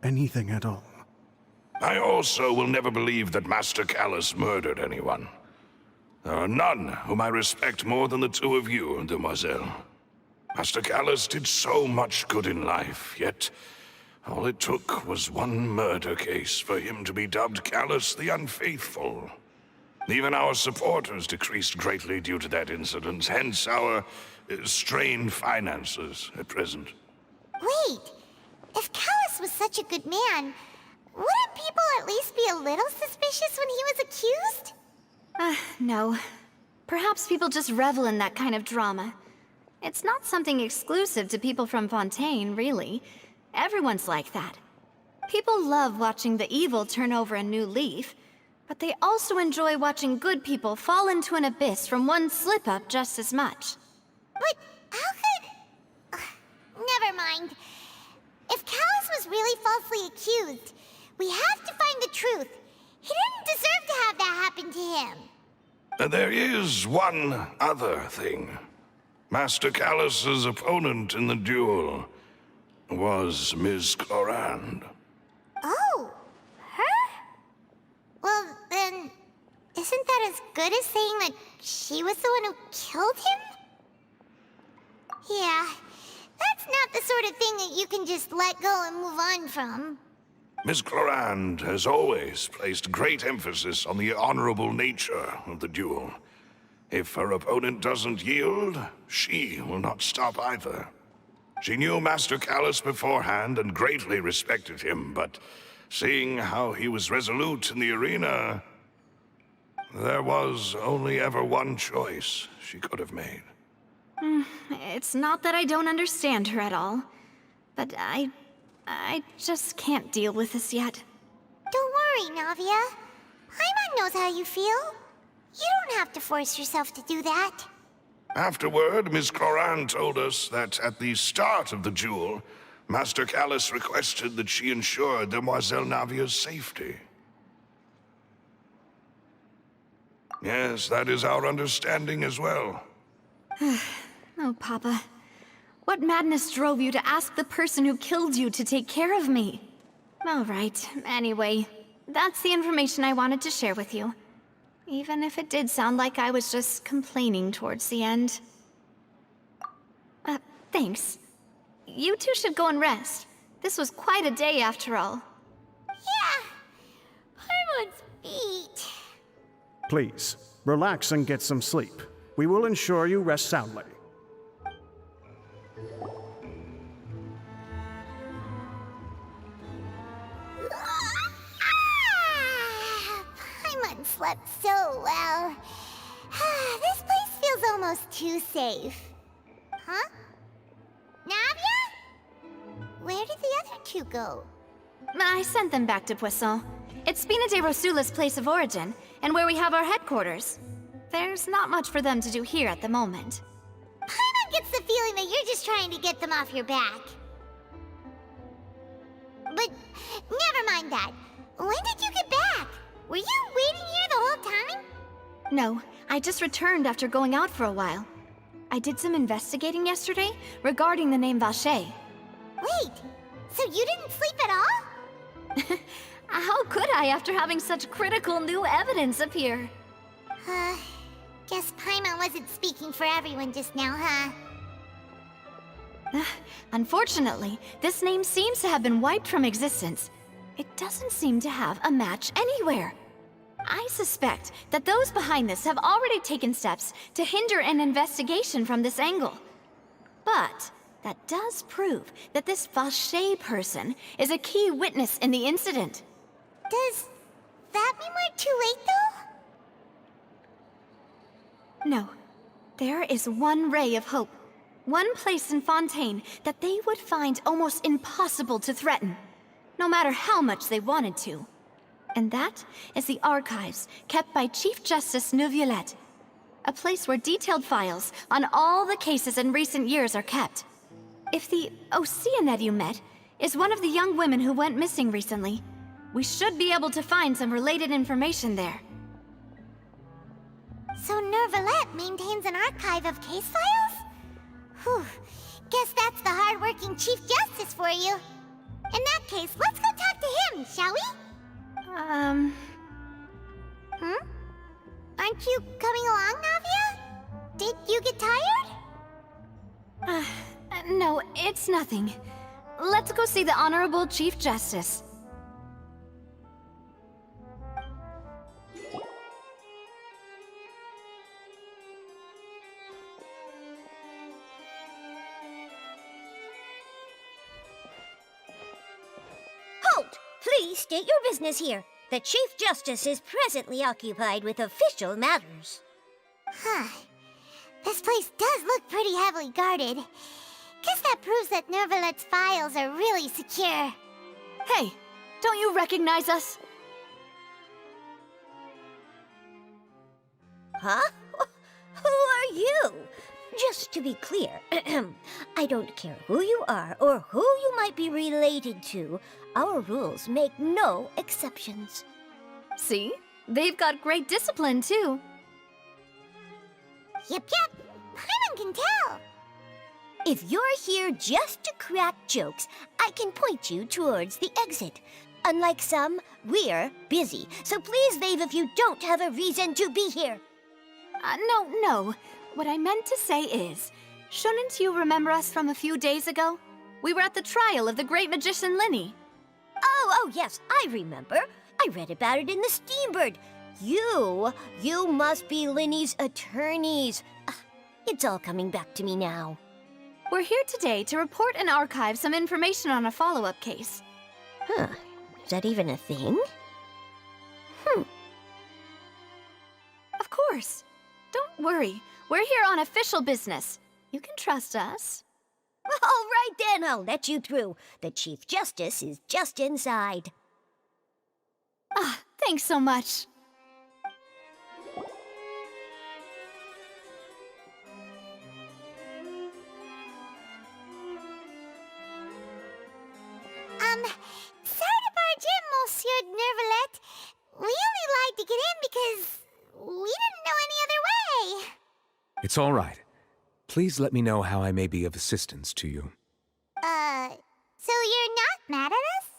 anything at all. I also will never believe that Master Callus murdered anyone. There are none whom I respect more than the two of you, Demoiselle. Master Callus did so much good in life, yet all it took was one murder case for him to be dubbed Callus the Unfaithful. Even our supporters decreased greatly due to that incident, hence our strained finances at present. Wait, if Callus was such a good man, wouldn't people at least be a little suspicious when he was accused? No. Perhaps people just revel in that kind of drama. It's not something exclusive to people from Fontaine, really. Everyone's like that. People love watching the evil turn over a new leaf, but they also enjoy watching good people fall into an abyss from one slip-up just as much. But how could... never mind. If Callus was really falsely accused, we have to find the truth. He didn't deserve to have that happen to him. There is one other thing. Master Callus's opponent in the duel was Ms. Clorand. Oh, her? Well, then, isn't that as good as saying that she was the one who killed him? Yeah, that's not the sort of thing that you can just let go and move on from. Ms. Clorand has always placed great emphasis on the honorable nature of the duel. If her opponent doesn't yield, she will not stop either. She knew Master Callus beforehand and greatly respected him, but seeing how he was resolute in the arena, there was only ever one choice she could have made. It's not that I don't understand her at all, but I just can't deal with this yet. Don't worry, Navia. Paimon knows how you feel. You don't have to force yourself to do that. Afterward, Ms. Clorand told us that at the start of the duel, Master Callus requested that she ensure Demoiselle Navia's safety. Yes, that is our understanding as well. Oh, Papa. What madness drove you to ask the person who killed you to take care of me? All right, anyway, that's the information I wanted to share with you. Even if it did sound like I was just complaining towards the end. Thanks. You two should go and rest. This was quite a day after all. Yeah, Paimon's beat. Please, relax and get some sleep. We will ensure you rest soundly. Paimon slept so well. This place feels almost too safe. Huh? Navia? Where did the other two go? I sent them back to Poisson. It's Spina de Rosula's place of origin, and where we have our headquarters. There's not much for them to do here at the moment. Paimon gets the feeling that you're just trying to get them off your back. But never mind that. When did you get back? Were you waiting here the whole time? No, I just returned after going out for a while. I did some investigating yesterday regarding the name Vacher. Wait, so you didn't sleep at all? How could I after having such critical new evidence appear? Guess Paimon wasn't speaking for everyone just now, huh? Unfortunately, this name seems to have been wiped from existence. It doesn't seem to have a match anywhere. I suspect that those behind this have already taken steps to hinder an investigation from this angle. But That does prove that this Vache person is a key witness in the incident. Does that mean we're too late, though? No. There is one ray of hope. One place in Fontaine that they would find almost impossible to threaten, no matter how much they wanted to. And that is the archives kept by Chief Justice Neuvillette. A place where detailed files on all the cases in recent years are kept. If the Oceanid you met is one of the young women who went missing recently, we should be able to find some related information there. So Neuvillette maintains an archive of case files? Whew. Guess that's the hard-working Chief Justice for you. In that case, let's go talk to him, shall we? Aren't you coming along, Navia? Did you get tired? No, it's nothing. Let's go see the Honorable Chief Justice. Halt! Please state your business here. The Chief Justice is presently occupied with official matters. Huh. This place does look pretty heavily guarded. Guess that proves that Neuvillette's files are really secure. Hey, don't you recognize us? Huh? Who are you? Just to be clear, I don't care who you are or who you might be related to. Our rules make no exceptions. See? They've got great discipline, too. Yep. Paimon can tell. If you're here just to crack jokes, I can point you towards the exit. Unlike some, we're busy, so please leave if you don't have a reason to be here. No. What I meant to say is, shouldn't you remember us from a few days ago? We were at the trial of the great magician Linny. Oh, yes, I remember. I read about it in the Steambird. You must be Linny's attorneys. It's all coming back to me now. We're here today to report and archive some information on a follow-up case. Huh. Is that even a thing? Of course. Don't worry. We're here on official business. You can trust us. All right then, I'll let you through. The Chief Justice is just inside. Thanks so much. Sorry to barge in, Monsieur Neuvillette. We only lied to get in because we didn't know any other way. It's all right. Please let me know how I may be of assistance to you. So you're not mad at us?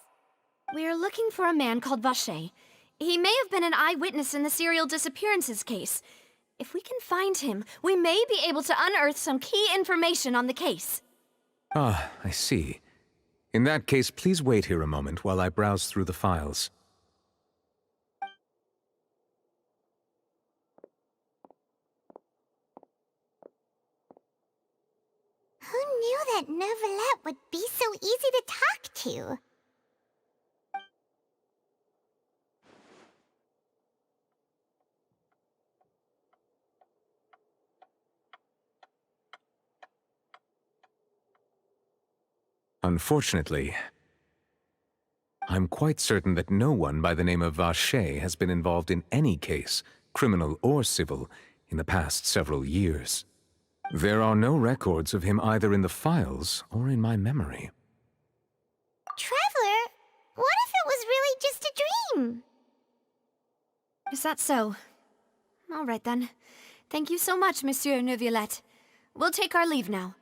We're looking for a man called Vache. He may have been an eyewitness in the serial disappearances case. If we can find him, we may be able to unearth some key information on the case. Ah, I see. In that case, please wait here a moment while I browse through the files. Who knew that Neuvillette would be so easy to talk to? Unfortunately, I'm quite certain that no one by the name of Vache has been involved in any case, criminal or civil, in the past several years. There are no records of him either in the files or in my memory. Traveler, what if it was really just a dream? Is that so? All right then. Thank you so much, Monsieur Neuvillette. We'll take our leave now.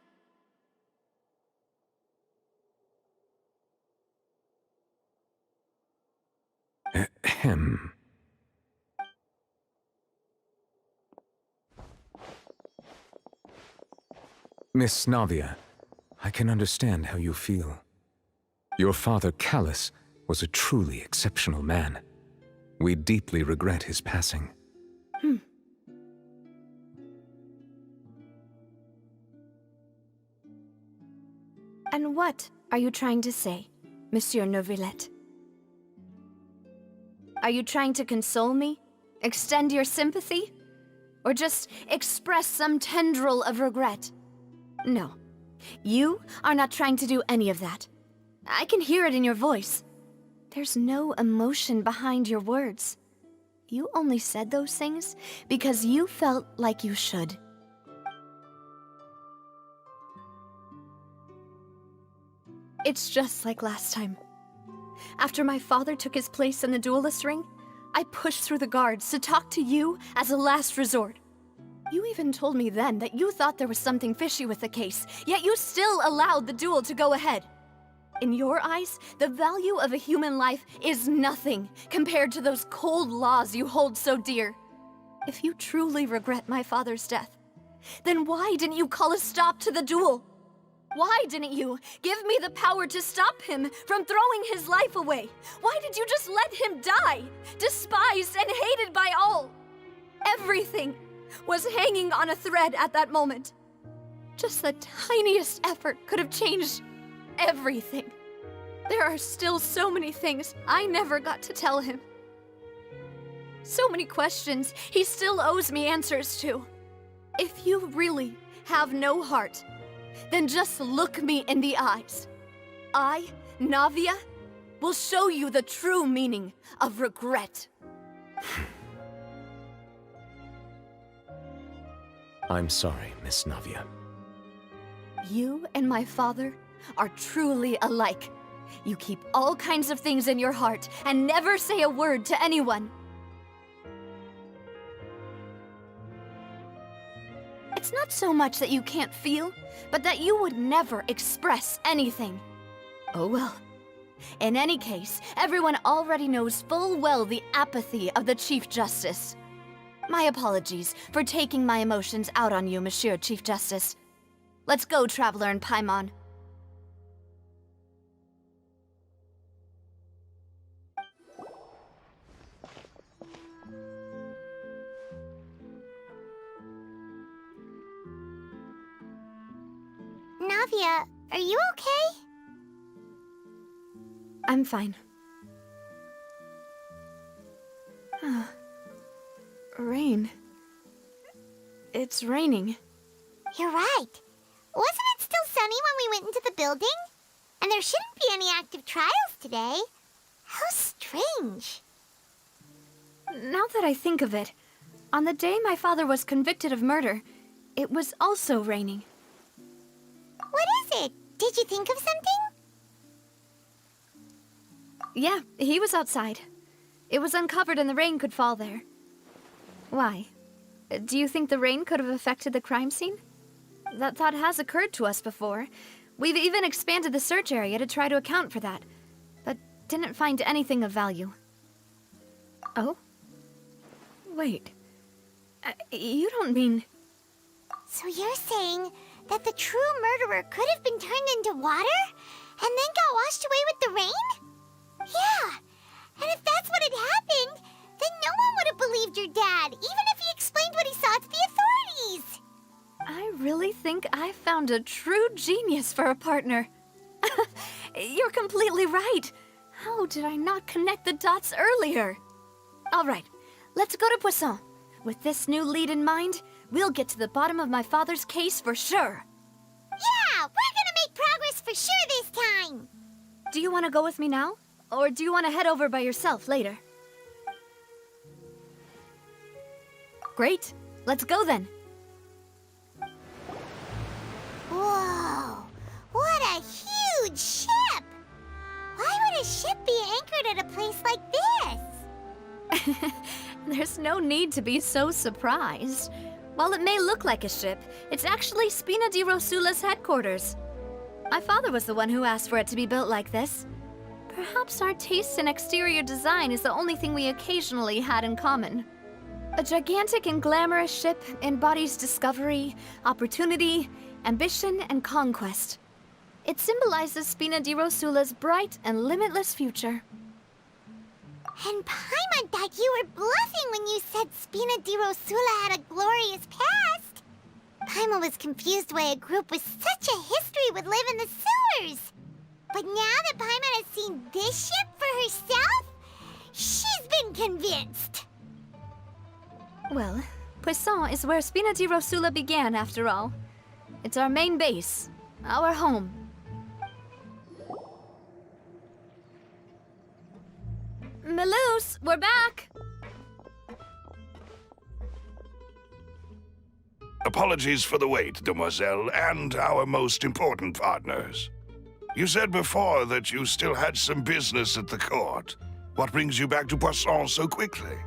Ahem. Miss Navia, I can understand how you feel. Your father, Callus, was a truly exceptional man. We deeply regret his passing. What are you trying to say, Monsieur Neuvillette? Are you trying to console me? Extend your sympathy? Or just express some tendril of regret? No. You are not trying to do any of that. I can hear it in your voice. There's no emotion behind your words. You only said those things because you felt like you should. It's just like last time. After my father took his place in the duelist ring, I pushed through the guards to talk to you as a last resort. You even told me then that you thought there was something fishy with the case, yet you still allowed the duel to go ahead. In your eyes, the value of a human life is nothing compared to those cold laws you hold so dear. If you truly regret my father's death, then why didn't you call a stop to the duel? Why didn't you give me the power to stop him from throwing his life away? Why did you just let him die, despised and hated by all? Everything was hanging on a thread at that moment. Just the tiniest effort could have changed everything. There are still so many things I never got to tell him. So many questions he still owes me answers to. If you really have no heart, then just look me in the eyes. I, Navia, will show you the true meaning of regret. I'm sorry, Miss Navia. You and my father are truly alike. You keep all kinds of things in your heart and never say a word to anyone. It's not so much that you can't feel, but that you would never express anything. Oh well. In any case, everyone already knows full well the apathy of the Chief Justice. My apologies for taking my emotions out on you, Monsieur Chief Justice. Let's go, Traveler and Paimon. Navia, are you okay? I'm fine. Rain. It's raining. You're right. Wasn't it still sunny when we went into the building? And there shouldn't be any active trials today. How strange. Now that I think of it, on the day my father was convicted of murder, it was also raining. What is it? Did you think of something? Yeah, he was outside. It was uncovered and the rain could fall there. Why? Do you think the rain could have affected the crime scene? That thought has occurred to us before. We've even expanded the search area to try to account for that, but didn't find anything of value. Oh? Wait. You don't mean... So you're saying that the true murderer could have been turned into water and then got washed away with the rain? Yeah, and if that's what had happened, then no one would have believed your dad, even if he explained what he saw to the authorities. I really think I found a true genius for a partner. You're completely right. How did I not connect the dots earlier? All right, let's go to Poisson. With this new lead in mind, we'll get to the bottom of my father's case for sure. Yeah, we're gonna make progress for sure this time. Do you want to go with me now? Or do you want to head over by yourself later? Great. Let's go then. Whoa, what a huge ship! Why would a ship be anchored at a place like this? There's no need to be so surprised. While it may look like a ship, it's actually Spina di Rosula's headquarters. My father was the one who asked for it to be built like this. Perhaps our taste in exterior design is the only thing we occasionally had in common. A gigantic and glamorous ship embodies discovery, opportunity, ambition, and conquest. It symbolizes Spina di Rosula's bright and limitless future. And Paimon thought you were bluffing when you said Spina di Rosula had a glorious past. Paimon was confused why a group with such a history would live in the sewers. But now that Paimon has seen this ship for herself, she's been convinced. Well, Poisson is where Spina di Rosula began, after all. It's our main base, our home. Melus, we're back! Apologies for the wait, demoiselle, and our most important partners. You said before that you still had some business at the court. What brings you back to Poisson so quickly?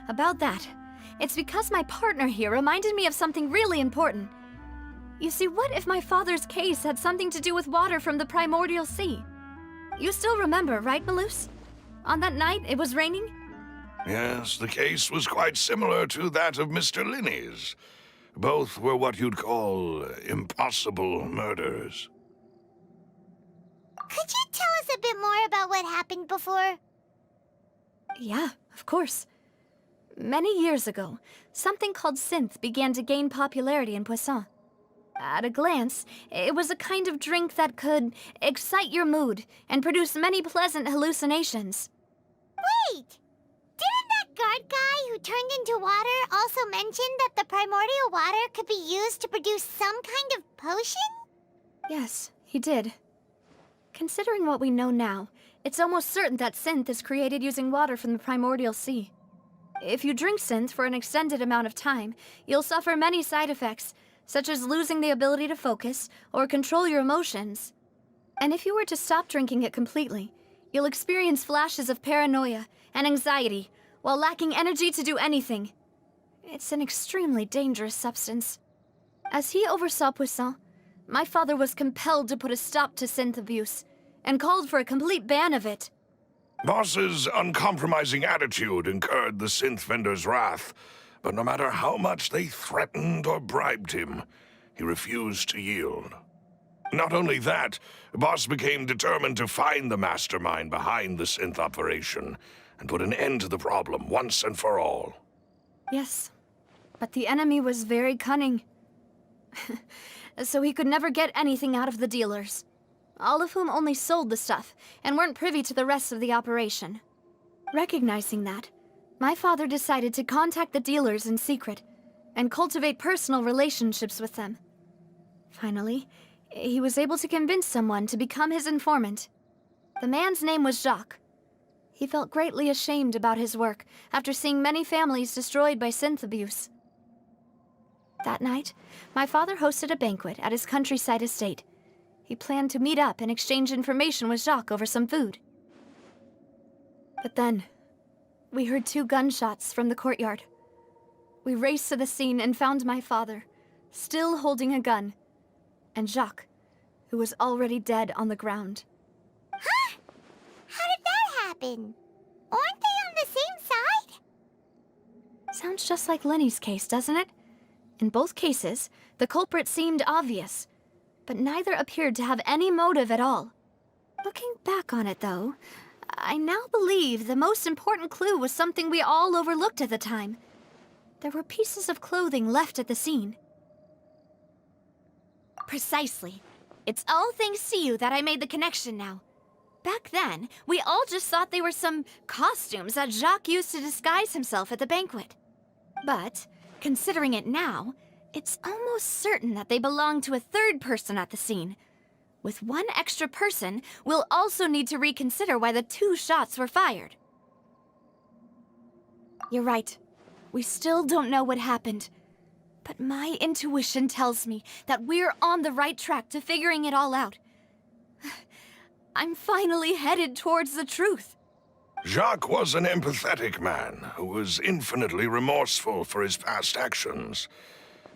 About that. It's because my partner here reminded me of something really important. You see, what if my father's case had something to do with water from the primordial sea? You still remember, right, Melus? On that night, it was raining? Yes, the case was quite similar to that of Mr. Linney's. Both were what you'd call impossible murders. Could you tell us a bit more about what happened before? Yeah, of course. Many years ago, something called synth began to gain popularity in Poisson. At a glance, it was a kind of drink that could excite your mood and produce many pleasant hallucinations. Wait! Didn't that guard guy who turned into water also mention that the primordial water could be used to produce some kind of potion? Yes, he did. Considering what we know now, it's almost certain that synth is created using water from the primordial sea. If you drink synth for an extended amount of time, you'll suffer many side effects, such as losing the ability to focus or control your emotions. And if you were to stop drinking it completely, you'll experience flashes of paranoia and anxiety while lacking energy to do anything. It's an extremely dangerous substance. As he oversaw Poisson, my father was compelled to put a stop to synth abuse and called for a complete ban of it. Boss's uncompromising attitude incurred the synth vendor's wrath, but no matter how much they threatened or bribed him, he refused to yield. Not only that, Boss became determined to find the mastermind behind the synth operation and put an end to the problem once and for all. Yes, but the enemy was very cunning. So he could never get anything out of the dealers, all of whom only sold the stuff and weren't privy to the rest of the operation. Recognizing that, my father decided to contact the dealers in secret and cultivate personal relationships with them. Finally, he was able to convince someone to become his informant. The man's name was Jacques. He felt greatly ashamed about his work after seeing many families destroyed by synth abuse. That night, my father hosted a banquet at his countryside estate. He planned to meet up and exchange information with Jacques over some food. But then, we heard 2 gunshots from the courtyard. We raced to the scene and found my father, still holding a gun, and Jacques, who was already dead on the ground. Huh? How did that happen? Aren't they on the same side? Sounds just like Lenny's case, doesn't it? In both cases, the culprit seemed obvious, but neither appeared to have any motive at all. Looking back on it, though, I now believe the most important clue was something we all overlooked at the time. There were pieces of clothing left at the scene. Precisely. It's all thanks to you that I made the connection now. Back then, we all just thought they were some costumes that Jacques used to disguise himself at the banquet. But, considering it now, it's almost certain that they belong to a third person at the scene. With one extra person, we'll also need to reconsider why the 2 shots were fired. You're right. We still don't know what happened. But my intuition tells me that we're on the right track to figuring it all out. I'm finally headed towards the truth. Jacques was an empathetic man who was infinitely remorseful for his past actions.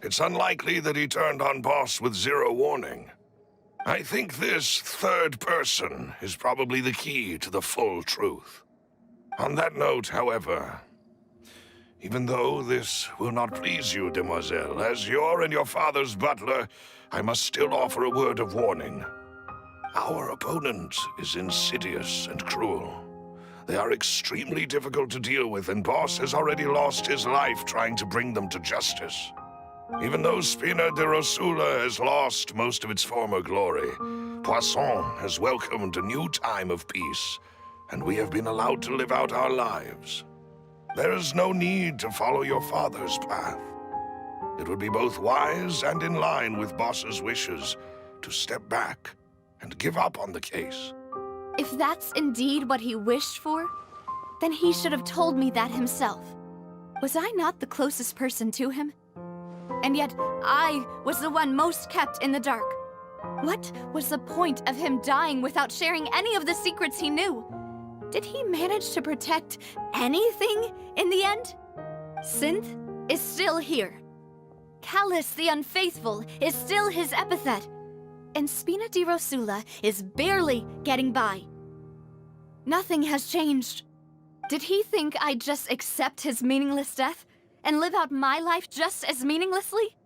It's unlikely that he turned on Boss with 0 warning. I think this third person is probably the key to the full truth. On that note, however, even though this will not please you, demoiselle, as your and your father's butler, I must still offer a word of warning. Our opponent is insidious and cruel. They are extremely difficult to deal with, and Boss has already lost his life trying to bring them to justice. Even though Spina de Rosula has lost most of its former glory, Poisson has welcomed a new time of peace, and we have been allowed to live out our lives. There is no need to follow your father's path. It would be both wise and in line with Boss's wishes to step back and give up on the case. If that's indeed what he wished for, then he should have told me that himself. Was I not the closest person to him? And yet, I was the one most kept in the dark. What was the point of him dying without sharing any of the secrets he knew? Did he manage to protect anything in the end? Synth is still here. Callus the Unfaithful is still his epithet. And Spina di Rosula is barely getting by. Nothing has changed. Did he think I'd just accept his meaningless death and live out my life just as meaninglessly?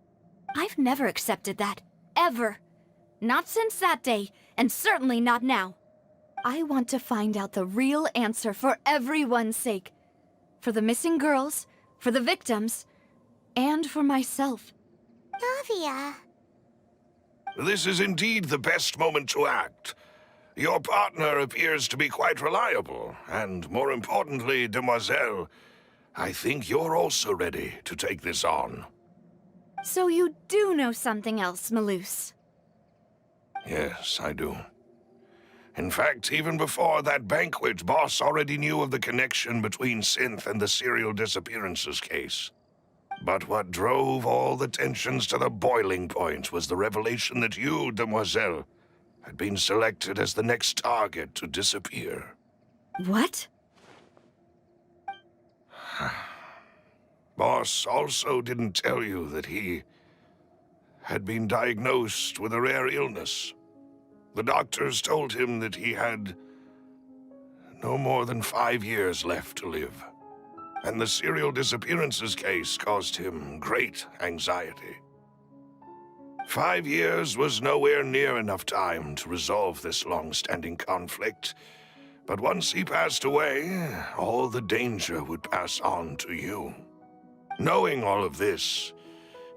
I've never accepted that, ever. Not since that day, and certainly not now. I want to find out the real answer for everyone's sake. For the missing girls, for the victims, and for myself. Navia. This is indeed the best moment to act. Your partner appears to be quite reliable, and more importantly, Demoiselle, I think you're also ready to take this on. So you do know something else, Maloose? Yes, I do. In fact, even before that banquet, Boss already knew of the connection between Synth and the serial disappearances case. But what drove all the tensions to the boiling point was the revelation that you, Demoiselle, had been selected as the next target to disappear. What? Boss also didn't tell you that he had been diagnosed with a rare illness. The doctors told him that he had no more than 5 years left to live. And the serial disappearances case caused him great anxiety. 5 years was nowhere near enough time to resolve this long-standing conflict. But once he passed away, all the danger would pass on to you. Knowing all of this,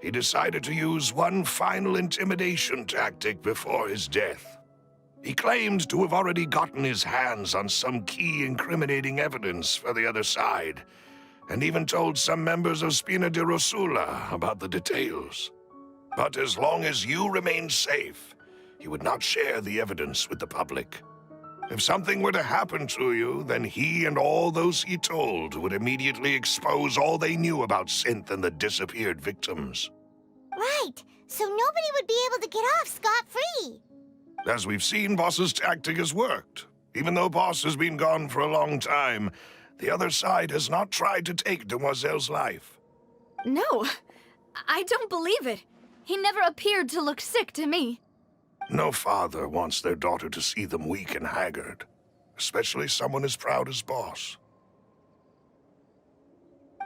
he decided to use one final intimidation tactic before his death. He claimed to have already gotten his hands on some key incriminating evidence for the other side, and even told some members of Spina de Rosula about the details. But as long as you remained safe, he would not share the evidence with the public. If something were to happen to you, then he and all those he told would immediately expose all they knew about Synth and the disappeared victims. Right, so nobody would be able to get off scot-free. As we've seen, Boss's tactic has worked. Even though Boss has been gone for a long time, the other side has not tried to take Demoiselle's life. No, I don't believe it. He never appeared to look sick to me. No father wants their daughter to see them weak and haggard, especially someone as proud as Boss.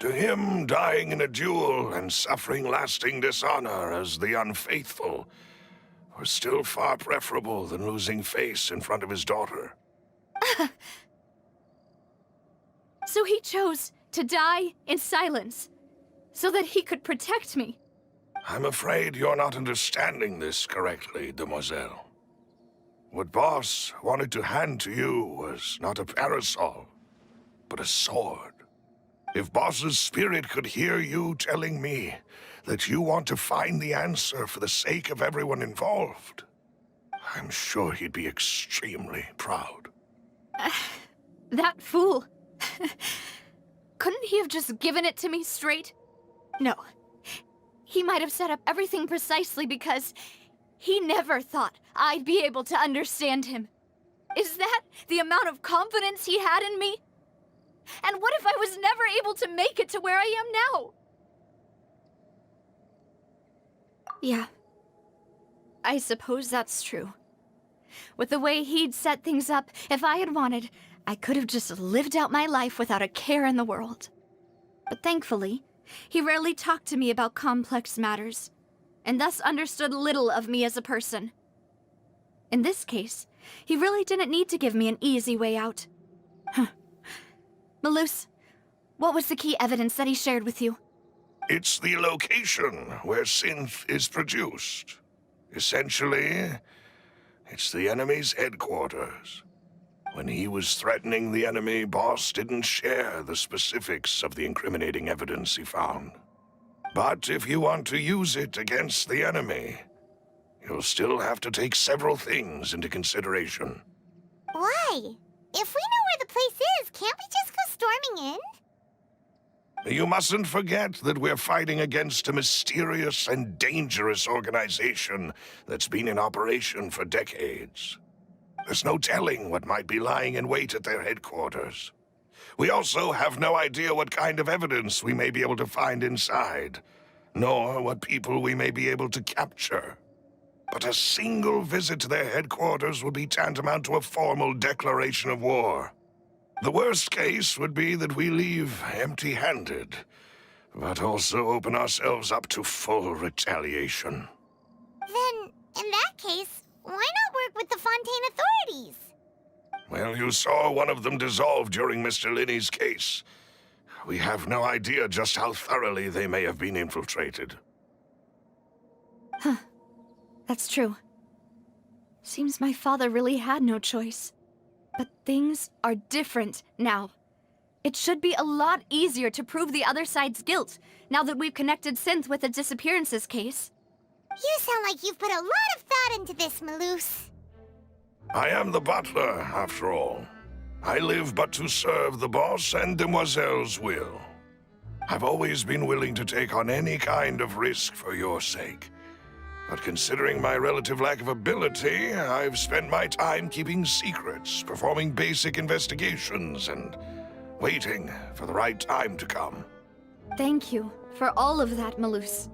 To him, dying in a duel and suffering lasting dishonor as the unfaithful were still far preferable than losing face in front of his daughter. So he chose to die in silence, so that he could protect me. I'm afraid you're not understanding this correctly, Demoiselle. What Boss wanted to hand to you was not a parasol, but a sword. If Boss's spirit could hear you telling me that you want to find the answer for the sake of everyone involved, I'm sure he'd be extremely proud. That fool. Couldn't he have just given it to me straight? No. He might have set up everything precisely because he never thought I'd be able to understand him. Is that the amount of confidence he had in me? And what if I was never able to make it to where I am now? Yeah. I suppose that's true. With the way he'd set things up, if I had wanted, I could have just lived out my life without a care in the world. But thankfully, he rarely talked to me about complex matters, and thus understood little of me as a person. In this case, he really didn't need to give me an easy way out. Malus, what was the key evidence that he shared with you? It's the location where synth is produced. Essentially, it's the enemy's headquarters. When he was threatening the enemy, Boss didn't share the specifics of the incriminating evidence he found. But if you want to use it against the enemy, you'll still have to take several things into consideration. Why? If we know where the place is, can't we just go storming in? You mustn't forget that we're fighting against a mysterious and dangerous organization that's been in operation for decades. There's no telling what might be lying in wait at their headquarters. We also have no idea what kind of evidence we may be able to find inside, nor what people we may be able to capture. But a single visit to their headquarters would be tantamount to a formal declaration of war. The worst case would be that we leave empty-handed, but also open ourselves up to full retaliation. Then, in that case, why not work with the Fontaine authorities? Well, you saw one of them dissolve during Mr. Linney's case. We have no idea just how thoroughly they may have been infiltrated. Huh. That's true. Seems my father really had no choice. But things are different now. It should be a lot easier to prove the other side's guilt, now that we've connected Synth with the disappearances case. You sound like you've put a lot of thought into this, Malus. I am the butler, after all. I live but to serve the boss and Demoiselle's will. I've always been willing to take on any kind of risk for your sake. But considering my relative lack of ability, I've spent my time keeping secrets, performing basic investigations, and waiting for the right time to come. Thank you for all of that, Malus.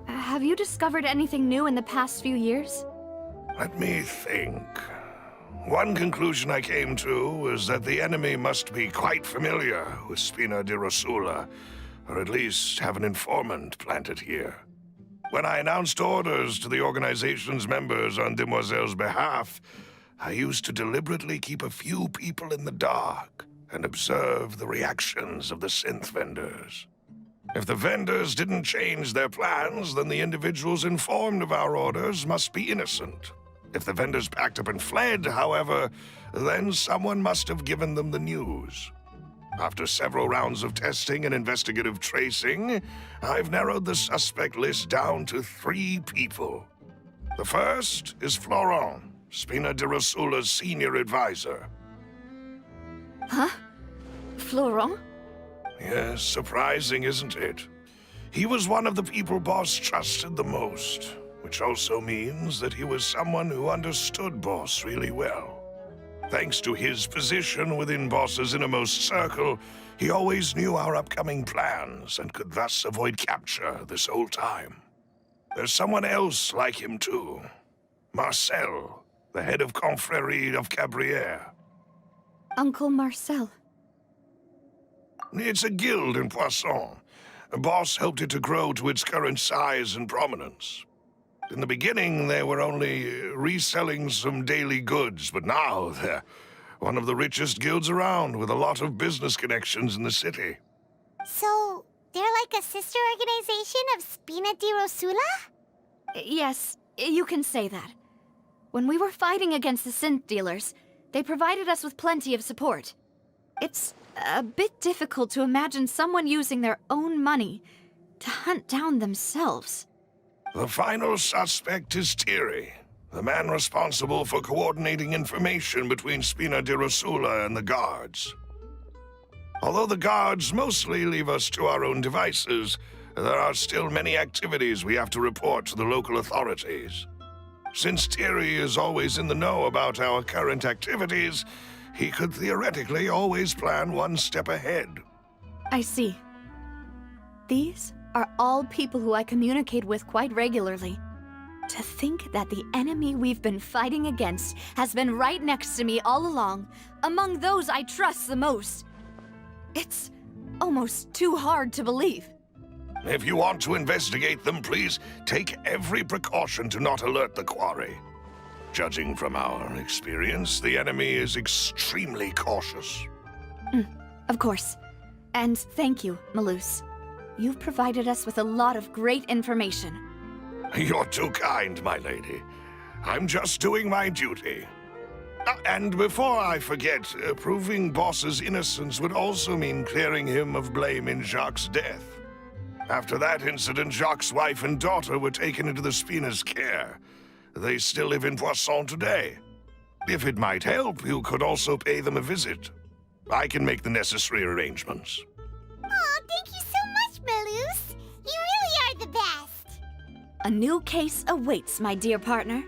Have you discovered anything new in the past few years? Let me think. One conclusion I came to was that the enemy must be quite familiar with Spina di Rosula, or at least have an informant planted here. When I announced orders to the organization's members on Demoiselle's behalf, I used to deliberately keep a few people in the dark and observe the reactions of the synth vendors. If the vendors didn't change their plans, then the individuals informed of our orders must be innocent. If the vendors packed up and fled, however, then someone must have given them the news. After several rounds of testing and investigative tracing, I've narrowed the suspect list down to 3 people. The first is Florent, Spina di Rosula's senior advisor. Huh? Florent? Yes, surprising, isn't it? He was one of the people Boss trusted the most, which also means that he was someone who understood Boss really well. Thanks to his position within Boss's innermost circle, he always knew our upcoming plans and could thus avoid capture this whole time. There's someone else like him too. Marcel, the head of Confrérie of Cabrières. Uncle Marcel. It's a guild in Poisson. Boss helped it to grow to its current size and prominence. In the beginning, they were only reselling some daily goods, but now they're one of the richest guilds around, with a lot of business connections in the city. So, they're like a sister organization of Spina di Rosula? Yes, you can say that. When we were fighting against the synth dealers, they provided us with plenty of support. It's a bit difficult to imagine someone using their own money to hunt down themselves. The final suspect is Thierry, the man responsible for coordinating information between Spina di Rosula and the guards. Although the guards mostly leave us to our own devices, there are still many activities we have to report to the local authorities. Since Thierry is always in the know about our current activities, he could theoretically always plan one step ahead. I see. These are all people who I communicate with quite regularly. To think that the enemy we've been fighting against has been right next to me all along, among those I trust the most. It's almost too hard to believe. If you want to investigate them, please take every precaution to not alert the quarry. Judging from our experience, the enemy is extremely cautious. Of course. And thank you, Malus. You've provided us with a lot of great information. You're too kind, my lady. I'm just doing my duty. And before I forget, proving Boss's innocence would also mean clearing him of blame in Jacques' death. After that incident, Jacques' wife and daughter were taken into the Spina's care. They still live in Poisson today. If it might help, you could also pay them a visit. I can make the necessary arrangements. Oh, thank you so much, Malus. You really are the best. A new case awaits, my dear partner.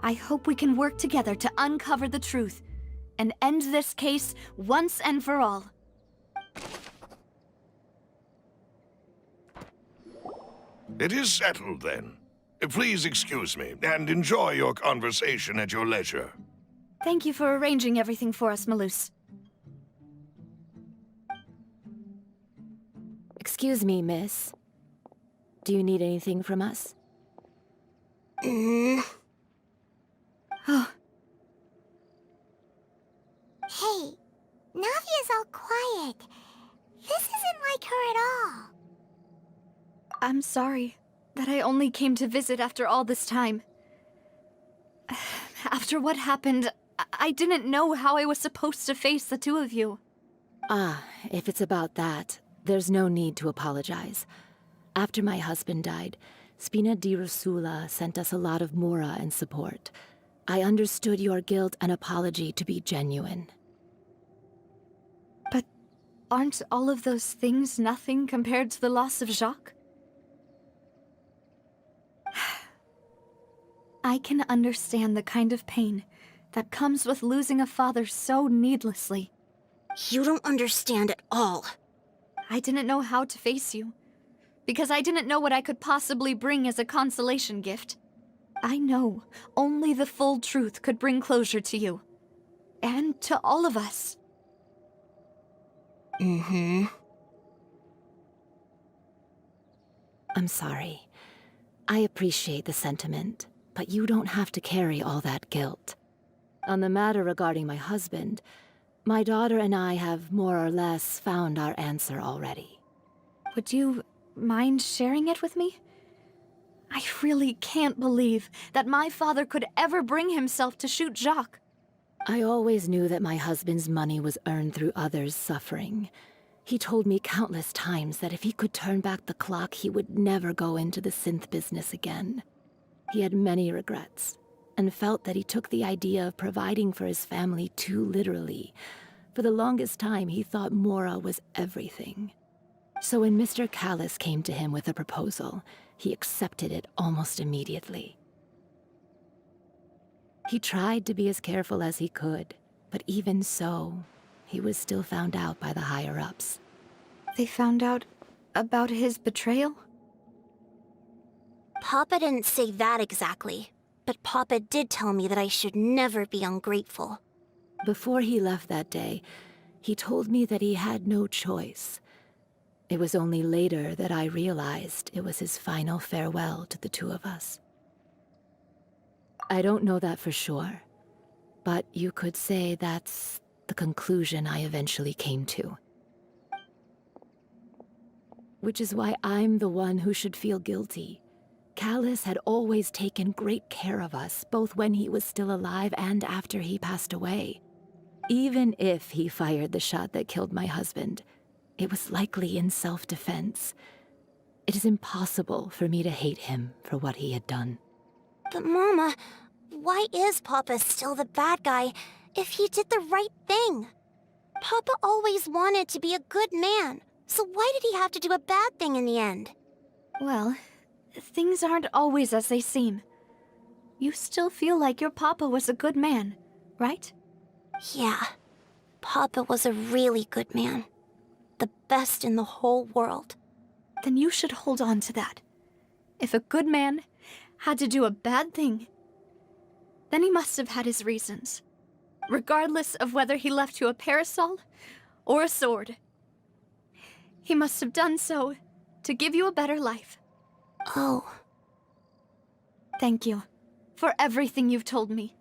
I hope we can work together to uncover the truth and end this case once and for all. It is settled, then. Please excuse me, and enjoy your conversation at your leisure. Thank you for arranging everything for us, Malus. Excuse me, miss. Do you need anything from us? Oh. Hey, Navia's all quiet. This isn't like her at all. I'm sorry that I only came to visit after all this time. After what happened, I didn't know how I was supposed to face the two of you. Ah, if it's about that, there's no need to apologize. After my husband died, Spina di Rosula sent us a lot of mora and support. I understood your guilt and apology to be genuine. But aren't all of those things nothing compared to the loss of Jacques? I can understand the kind of pain that comes with losing a father so needlessly. You don't understand at all. I didn't know how to face you, because I didn't know what I could possibly bring as a consolation gift. I know only the full truth could bring closure to you. And to all of us. I'm sorry. I appreciate the sentiment, but you don't have to carry all that guilt. On the matter regarding my husband, my daughter and I have more or less found our answer already. Would you mind sharing it with me? I really can't believe that my father could ever bring himself to shoot Jacques. I always knew that my husband's money was earned through others' suffering. He told me countless times that if he could turn back the clock, he would never go into the synth business again. He had many regrets, and felt that he took the idea of providing for his family too literally. For the longest time, he thought Mora was everything. So when Mr. Callis came to him with a proposal, he accepted it almost immediately. He tried to be as careful as he could, but even so, he was still found out by the higher-ups. They found out about his betrayal? Papa didn't say that exactly, but Papa did tell me that I should never be ungrateful. Before he left that day, he told me that he had no choice. It was only later that I realized it was his final farewell to the two of us. I don't know that for sure, but you could say that's the conclusion I eventually came to. Which is why I'm the one who should feel guilty. Callis had always taken great care of us, both when he was still alive and after he passed away. Even if he fired the shot that killed my husband, it was likely in self-defense. It is impossible for me to hate him for what he had done. But Mama, why is Papa still the bad guy if he did the right thing? Papa always wanted to be a good man, so why did he have to do a bad thing in the end? Well, things aren't always as they seem. You still feel like your Papa was a good man, right? Yeah, Papa was a really good man. The best in the whole world. Then you should hold on to that. If a good man had to do a bad thing, then he must have had his reasons. Regardless of whether he left you a parasol or a sword. He must have done so to give you a better life. Oh. Thank you for everything you've told me.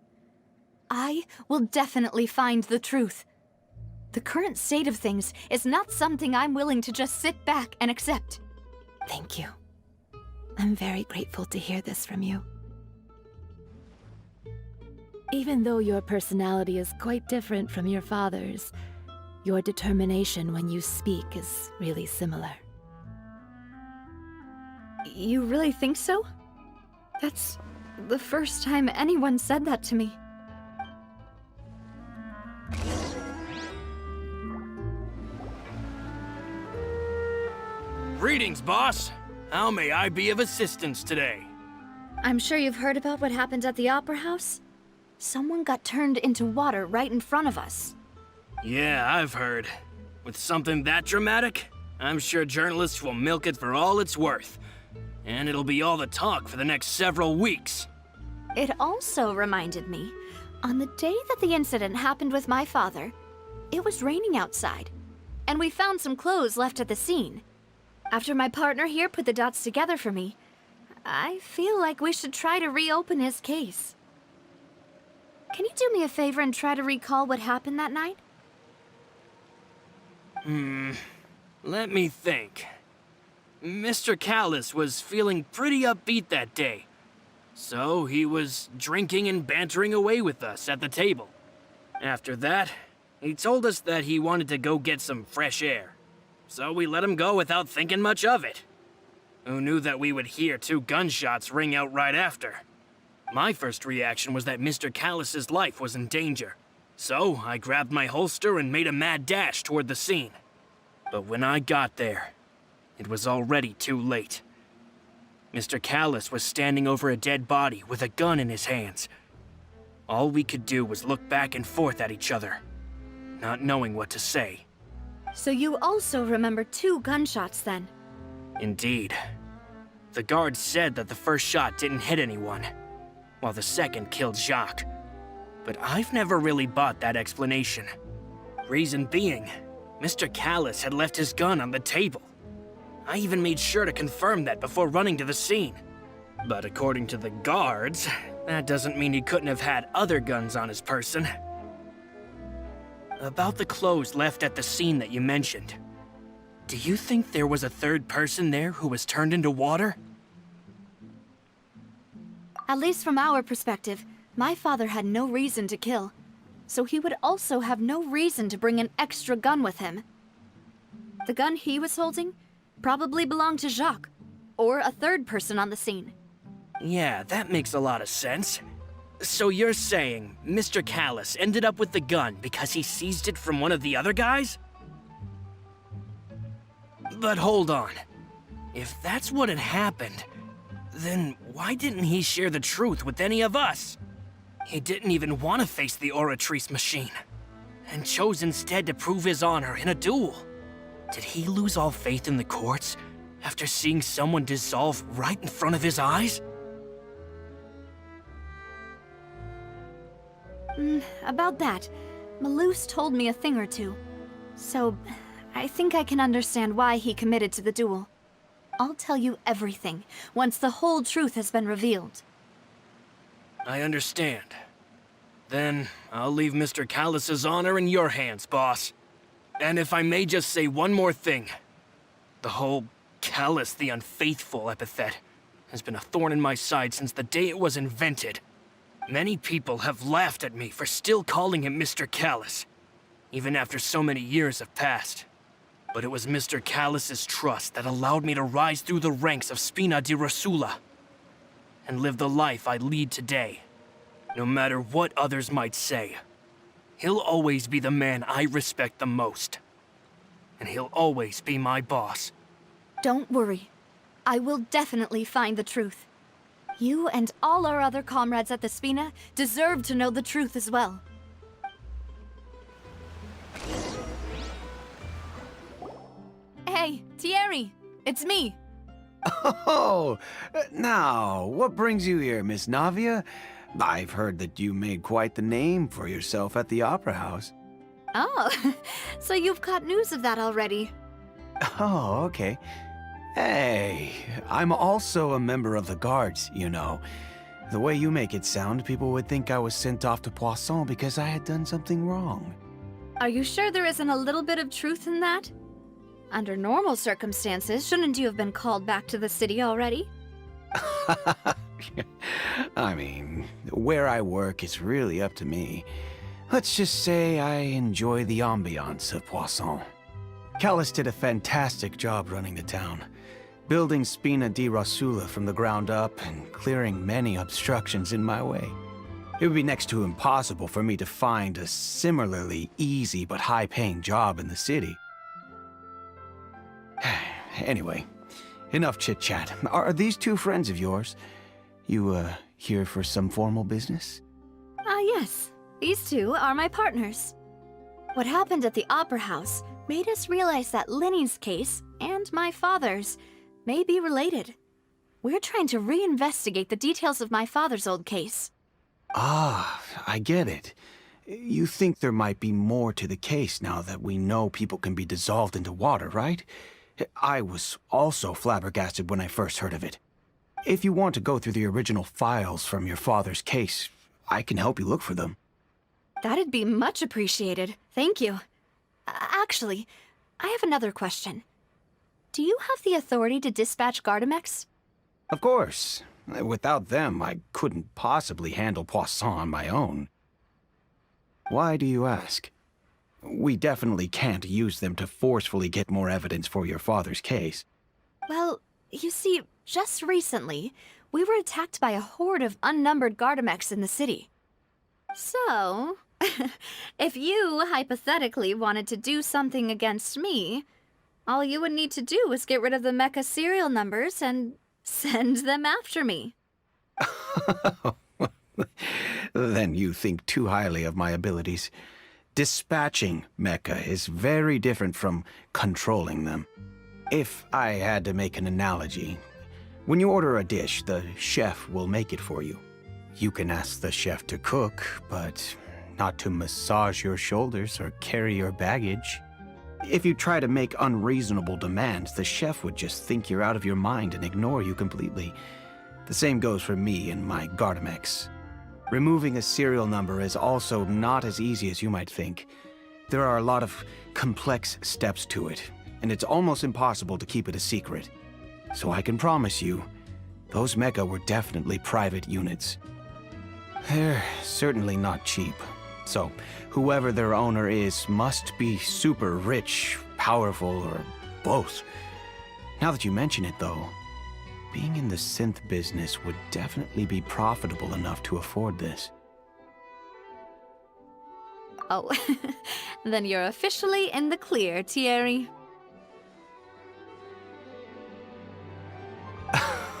I will definitely find the truth, The current state of things is not something I'm willing to just sit back and accept. Thank you. I'm very grateful to hear this from you. Even though your personality is quite different from your father's, your determination when you speak is really similar. You really think so? That's the first time anyone said that to me. Greetings, boss. How may I be of assistance today? I'm sure you've heard about what happened at the Opera House. Someone got turned into water right in front of us. Yeah, I've heard. With something that dramatic, I'm sure journalists will milk it for all it's worth. And it'll be all the talk for the next several weeks. It also reminded me, on the day that the incident happened with my father, it was raining outside, and we found some clothes left at the scene. After my partner here put the dots together for me, I feel like we should try to reopen his case. Can you do me a favor and try to recall what happened that night? Let me think. Mr. Callus was feeling pretty upbeat that day. So he was drinking and bantering away with us at the table. After that, he told us that he wanted to go get some fresh air. So we let him go without thinking much of it. Who knew that we would hear 2 gunshots ring out right after? My first reaction was that Mr. Callus's life was in danger. So I grabbed my holster and made a mad dash toward the scene. But when I got there, it was already too late. Mr. Callus was standing over a dead body with a gun in his hands. All we could do was look back and forth at each other, not knowing what to say. So you also remember 2 gunshots then? Indeed. The guard said that the first shot didn't hit anyone, while the second killed Jacques. But I've never really bought that explanation. Reason being, Mr. Callus had left his gun on the table. I even made sure to confirm that before running to the scene. But according to the guards, that doesn't mean he couldn't have had other guns on his person. About the clothes left at the scene that you mentioned, do you think there was a third person there who was turned into water? At least from our perspective, my father had no reason to kill. So he would also have no reason to bring an extra gun with him. The gun he was holding probably belonged to Jacques, or a third person on the scene. Yeah, that makes a lot of sense. So you're saying Mr. Callus ended up with the gun because he seized it from one of the other guys? But hold on. If that's what had happened, then why didn't he share the truth with any of us? He didn't even want to face the Oratrice machine, and chose instead to prove his honor in a duel. Did he lose all faith in the courts after seeing someone dissolve right in front of his eyes? About that, Malus told me a thing or two. So, I think I can understand why he committed to the duel. I'll tell you everything, once the whole truth has been revealed. I understand. Then, I'll leave Mr. Callus's honor in your hands, boss. And if I may just say one more thing. The whole Callus the Unfaithful epithet has been a thorn in my side since the day it was invented. Many people have laughed at me for still calling him Mr. Callus, even after so many years have passed. But it was Mr. Callus's trust that allowed me to rise through the ranks of Spina di Rosula and live the life I lead today. No matter what others might say, he'll always be the man I respect the most. And he'll always be my boss. Don't worry. I will definitely find the truth. You and all our other comrades at the Spina deserve to know the truth as well. Hey, Thierry! It's me! Oh, now, what brings you here, Miss Navia? I've heard that you made quite the name for yourself at the Opera House. Oh, so you've caught news of that already. Oh, okay. Hey, I'm also a member of the guards, you know. The way you make it sound, people would think I was sent off to Poisson because I had done something wrong. Are you sure there isn't a little bit of truth in that? Under normal circumstances, shouldn't you have been called back to the city already? I mean, where I work is really up to me. Let's just say I enjoy the ambiance of Poisson. Callus did a fantastic job running the town, building Spina di Rosula from the ground up and clearing many obstructions in my way. It would be next to impossible for me to find a similarly easy but high-paying job in the city. Anyway, enough chit-chat. Are these two friends of yours? You, here for some formal business? Yes. These two are my partners. What happened at the Opera House made us realize that Linny's case and my father's may be related. We're trying to reinvestigate the details of my father's old case. Ah, I get it. You think there might be more to the case now that we know people can be dissolved into water, right? I was also flabbergasted when I first heard of it. If you want to go through the original files from your father's case, I can help you look for them. That'd be much appreciated. Thank you. Actually, I have another question. Do you have the authority to dispatch Gardamex? Of course. Without them, I couldn't possibly handle Poisson on my own. Why do you ask? We definitely can't use them to forcefully get more evidence for your father's case. Well, you see, just recently, we were attacked by a horde of unnumbered Gardamex in the city. So, if you hypothetically wanted to do something against me, all you would need to do is get rid of the mecha serial numbers and send them after me. Then you think too highly of my abilities. Dispatching mecha is very different from controlling them. If I had to make an analogy, when you order a dish, the chef will make it for you. You can ask the chef to cook, but not to massage your shoulders or carry your baggage. If you try to make unreasonable demands, the chef would just think you're out of your mind and ignore you completely. The same goes for me and my Gardamex. Removing a serial number is also not as easy as you might think. There are a lot of complex steps to it, and it's almost impossible to keep it a secret. So I can promise you, those mecha were definitely private units. They're certainly not cheap. So, whoever their owner is must be super rich, powerful, or both. Now that you mention it, though, being in the synth business would definitely be profitable enough to afford this. Oh, then you're officially in the clear, Thierry.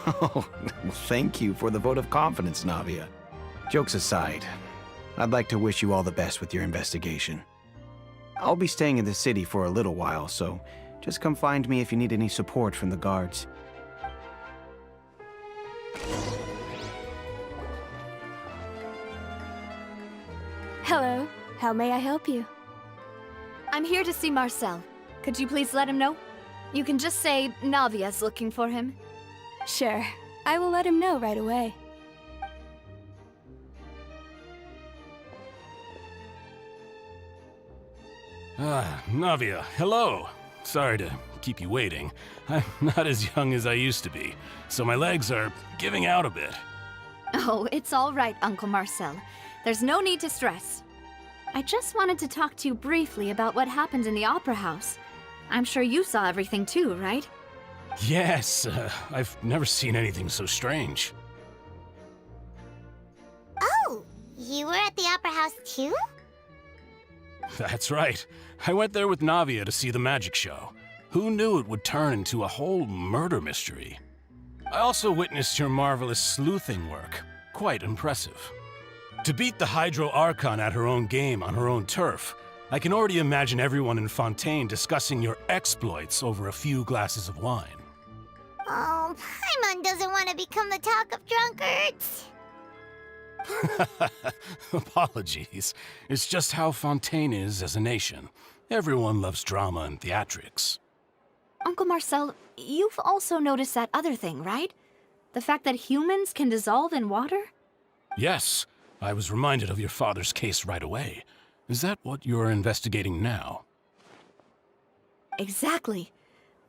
Oh, well, thank you for the vote of confidence, Navia. Jokes aside, I'd like to wish you all the best with your investigation. I'll be staying in the city for a little while, so just come find me if you need any support from the guards. Hello. How may I help you? I'm here to see Marcel. Could you please let him know? You can just say Navia's looking for him. Sure. I will let him know right away. Ah, Navia, hello. Sorry to keep you waiting. I'm not as young as I used to be, so my legs are giving out a bit. Oh, it's all right, Uncle Marcel. There's no need to stress. I just wanted to talk to you briefly about what happened in the Opera House. I'm sure you saw everything too, right? Yes, I've never seen anything so strange. Oh, you were at the Opera House too? That's right. I went there with Navia to see the magic show. Who knew it would turn into a whole murder mystery? I also witnessed your marvelous sleuthing work. Quite impressive. To beat the Hydro Archon at her own game on her own turf, I can already imagine everyone in Fontaine discussing your exploits over a few glasses of wine. Oh, Paimon doesn't want to become the talk of drunkards. Apologies. It's just how Fontaine is as a nation. Everyone loves drama and theatrics. Uncle Marcel, you've also noticed that other thing, right? The fact that humans can dissolve in water? Yes, I was reminded of your father's case right away. Is that what you're investigating now? Exactly.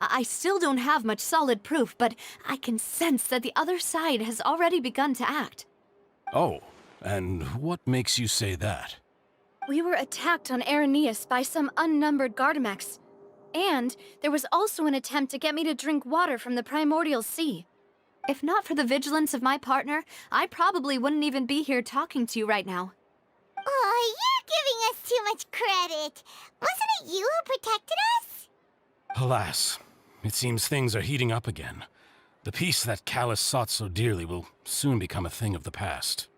I still don't have much solid proof, but I can sense that the other side has already begun to act. Oh, and what makes you say that? We were attacked on Araneus by some unnumbered Gardamex. And there was also an attempt to get me to drink water from the primordial sea. If not for the vigilance of my partner, I probably wouldn't even be here talking to you right now. Oh, you're giving us too much credit. Wasn't it you who protected us? Alas, it seems things are heating up again. The peace that Callus sought so dearly will soon become a thing of the past.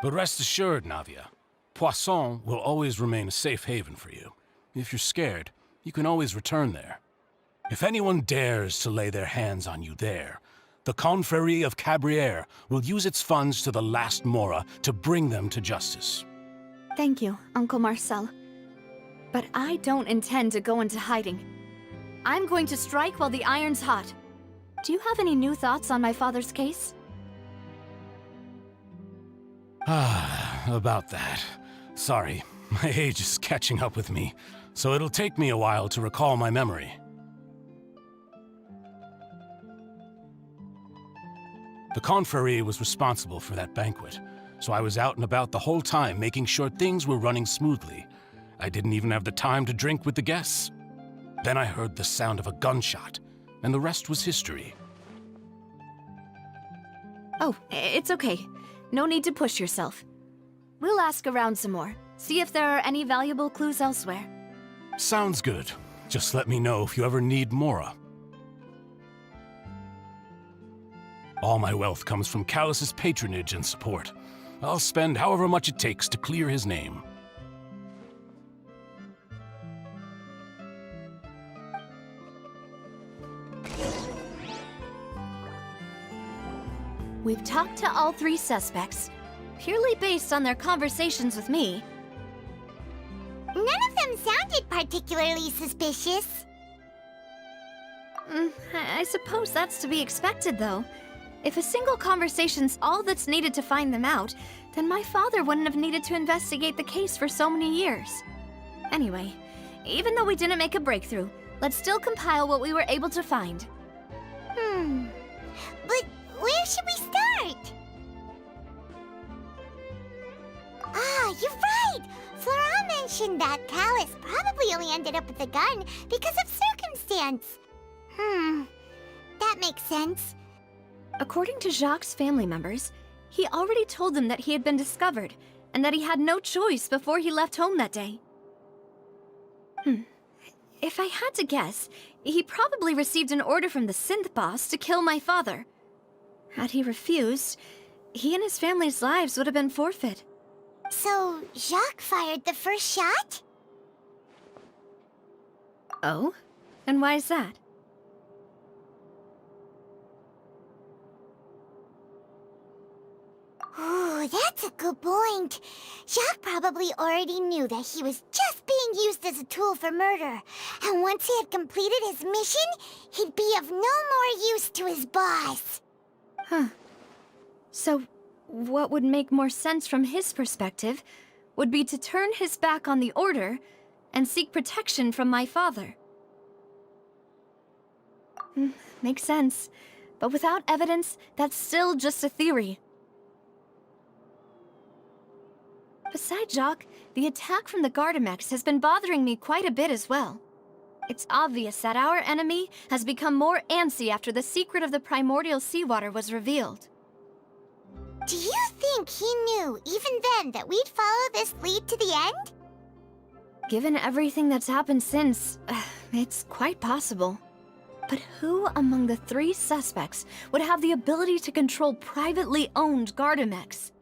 But rest assured, Navia, Poisson will always remain a safe haven for you. If you're scared, you can always return there. If anyone dares to lay their hands on you there, the Confrérie of Cabrières will use its funds to the last Mora to bring them to justice. Thank you, Uncle Marcel. But I don't intend to go into hiding. I'm going to strike while the iron's hot. Do you have any new thoughts on my father's case? About that. Sorry, my age is catching up with me, so it'll take me a while to recall my memory. The Confrérie was responsible for that banquet, so I was out and about the whole time making sure things were running smoothly. I didn't even have the time to drink with the guests. Then I heard the sound of a gunshot, and the rest was history. Oh, it's okay. No need to push yourself. We'll ask around some more, see if there are any valuable clues elsewhere. Sounds good. Just let me know if you ever need Mora. All my wealth comes from Callus's patronage and support. I'll spend however much it takes to clear his name. We've talked to all three suspects, purely based on their conversations with me. None of them sounded particularly suspicious. I suppose that's to be expected, though. If a single conversation's all that's needed to find them out, then my father wouldn't have needed to investigate the case for so many years. Anyway, even though we didn't make a breakthrough, let's still compile what we were able to find. But where should we start? Ah, you're right! Flora mentioned that Callus probably only ended up with the gun because of circumstance. That makes sense. According to Jacques' family members, he already told them that he had been discovered, and that he had no choice before he left home that day. If I had to guess, he probably received an order from the synth boss to kill my father. Had he refused, he and his family's lives would have been forfeit. So, Jacques fired the first shot? Oh? And why is that? Ooh, that's a good point. Jacques probably already knew that he was just being used as a tool for murder. And once he had completed his mission, he'd be of no more use to his boss. So, what would make more sense from his perspective would be to turn his back on the Order and seek protection from my father. Makes sense. But without evidence, that's still just a theory. Besides Jacques, the attack from the Gardamex has been bothering me quite a bit as well. It's obvious that our enemy has become more antsy after the secret of the primordial seawater was revealed. Do you think he knew, even then, that we'd follow this lead to the end? Given everything that's happened since, it's quite possible. But who among the three suspects would have the ability to control privately owned Gardamex?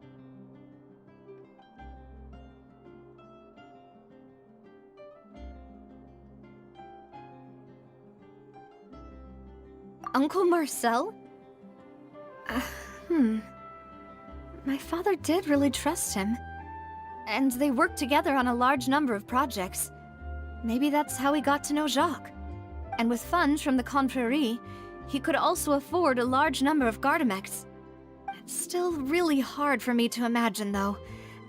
Uncle Marcel? My father did really trust him. And they worked together on a large number of projects. Maybe that's how he got to know Jacques. And with funds from the Confrérie, he could also afford a large number of Gardamex. It's still really hard for me to imagine, though,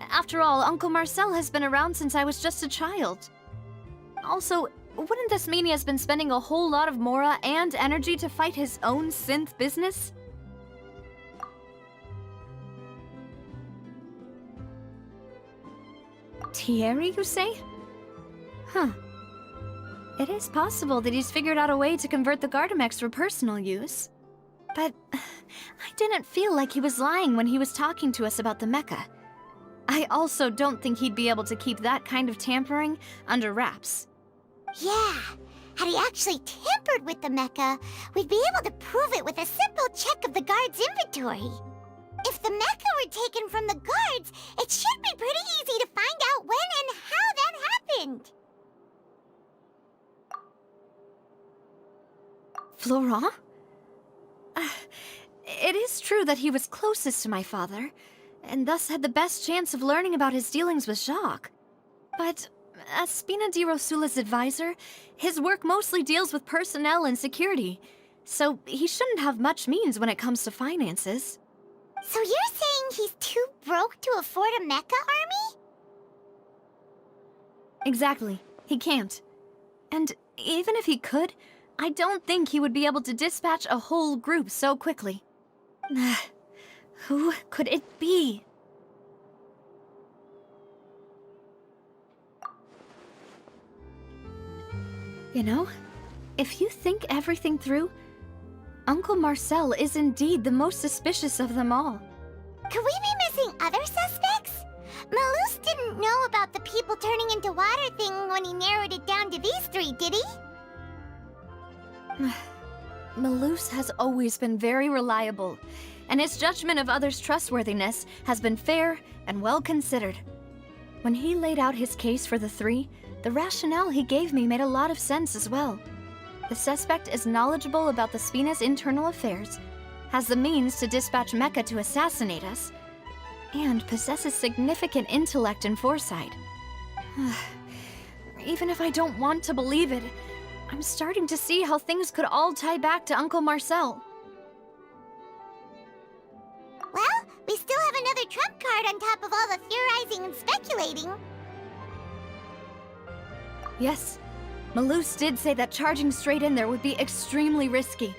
After all, Uncle Marcel has been around since I was just a child. Also, wouldn't this mean he has been spending a whole lot of mora and energy to fight his own synth business? Thierry, you say? Huh. It is possible that he's figured out a way to convert the Gardamex for personal use. But I didn't feel like he was lying when he was talking to us about the mecha. I also don't think he'd be able to keep that kind of tampering under wraps. Yeah, had he actually tampered with the mecha, we'd be able to prove it with a simple check of the guard's inventory. If the mecha were taken from the guards, it should be pretty easy to find out when and how that happened. Florent? It is true that he was closest to my father, and thus had the best chance of learning about his dealings with Jacques. But as Spina di Rosula's advisor, his work mostly deals with personnel and security, so he shouldn't have much means when it comes to finances. So you're saying he's too broke to afford a mecha army? Exactly. He can't. And even if he could, I don't think he would be able to dispatch a whole group so quickly. Who could it be? You know, if you think everything through, Uncle Marcel is indeed the most suspicious of them all. Could we be missing other suspects? Malus didn't know about the people turning into water thing when he narrowed it down to these three, did he? Malus has always been very reliable, and his judgment of others' trustworthiness has been fair and well considered. When he laid out his case for the three, the rationale he gave me made a lot of sense as well. The suspect is knowledgeable about the Spina's internal affairs, has the means to dispatch Mecha to assassinate us, and possesses significant intellect and foresight. Even if I don't want to believe it, I'm starting to see how things could all tie back to Uncle Marcel. Well, we still have another trump card on top of all the theorizing and speculating. Yes, Malus did say that charging straight in there would be extremely risky,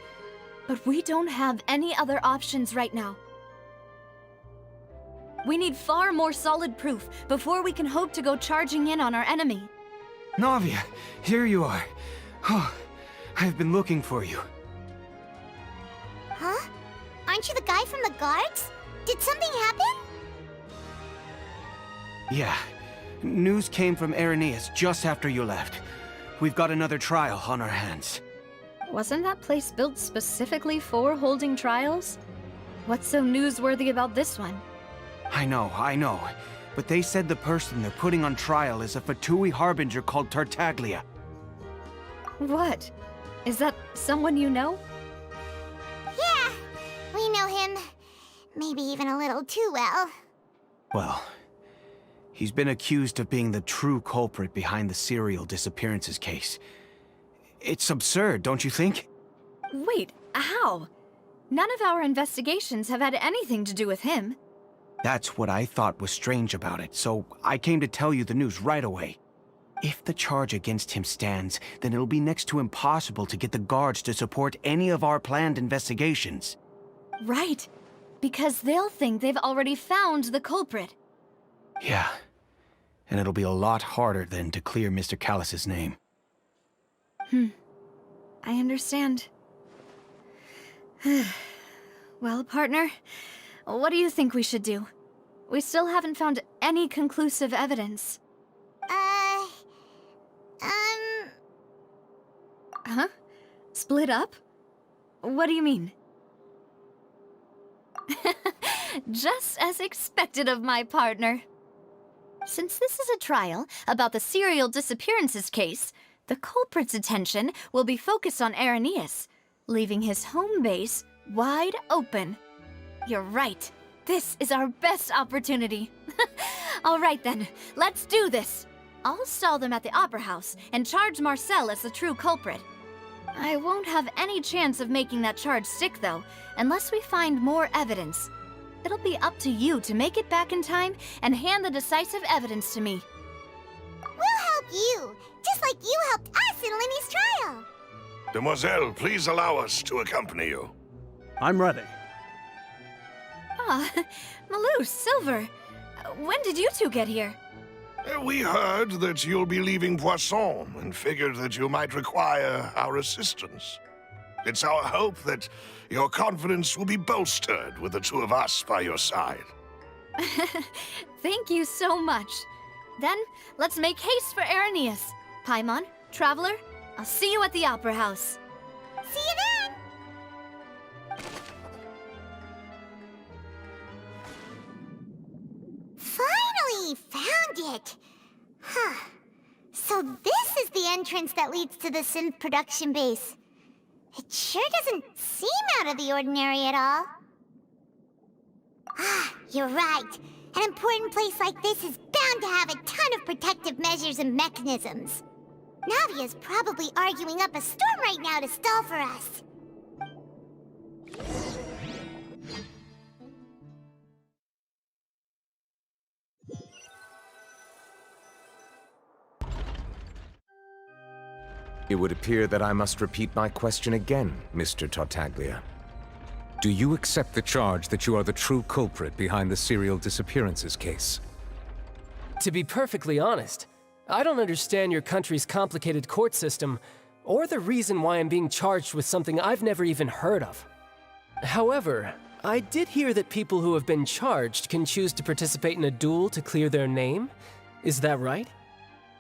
but we don't have any other options right now. We need far more solid proof before we can hope to go charging in on our enemy. Navia, here you are. Oh, I've been looking for you. Huh? Aren't you the guy from the guards? Did something happen? Yeah. News came from Irenaeus just after you left. We've got another trial on our hands. Wasn't that place built specifically for holding trials? What's so newsworthy about this one? I know. But they said the person they're putting on trial is a Fatui harbinger called Tartaglia. What? Is that someone you know? Yeah, we know him. Maybe even a little too well. Well, he's been accused of being the true culprit behind the serial disappearances case. It's absurd, don't you think? Wait, how? None of our investigations have had anything to do with him. That's what I thought was strange about it, so I came to tell you the news right away. If the charge against him stands, then it'll be next to impossible to get the guards to support any of our planned investigations. Right, because they'll think they've already found the culprit. Yeah, and it'll be a lot harder then to clear Mr. Callus's name. I understand. Well, partner, what do you think we should do? We still haven't found any conclusive evidence. Huh? Split up? What do you mean? Just as expected of my partner. Since this is a trial about the serial disappearances case, the culprit's attention will be focused on Irenaeus, leaving his home base wide open. You're right. This is our best opportunity. All right then, let's do this. I'll stall them at the Opera House and charge Marcel as the true culprit. I won't have any chance of making that charge stick, though, unless we find more evidence. it'll be up to you to make it back in time and hand the decisive evidence to me. We'll help you, just like you helped us in Linny's trial. Demoiselle, please allow us to accompany you. I'm ready. Ah, Malou, Silver, when did you two get here? We heard that you'll be leaving Poisson and figured that you might require our assistance. It's our hope that your confidence will be bolstered with the two of us by your side. Thank you so much. Then, let's make haste for Arrhenius. Paimon, Traveler, I'll see you at the Opera House. See you then! Finally found it! Huh. So this is the entrance that leads to the synth production base. It sure doesn't seem out of the ordinary at all. Ah, you're right. An important place like this is bound to have a ton of protective measures and mechanisms. Navia's probably arguing up a storm right now to stall for us. It would appear that I must repeat my question again, Mr. Tartaglia. Do you accept the charge that you are the true culprit behind the serial disappearances case? To be perfectly honest, I don't understand your country's complicated court system, or the reason why I'm being charged with something I've never even heard of. However, I did hear that people who have been charged can choose to participate in a duel to clear their name. Is that right?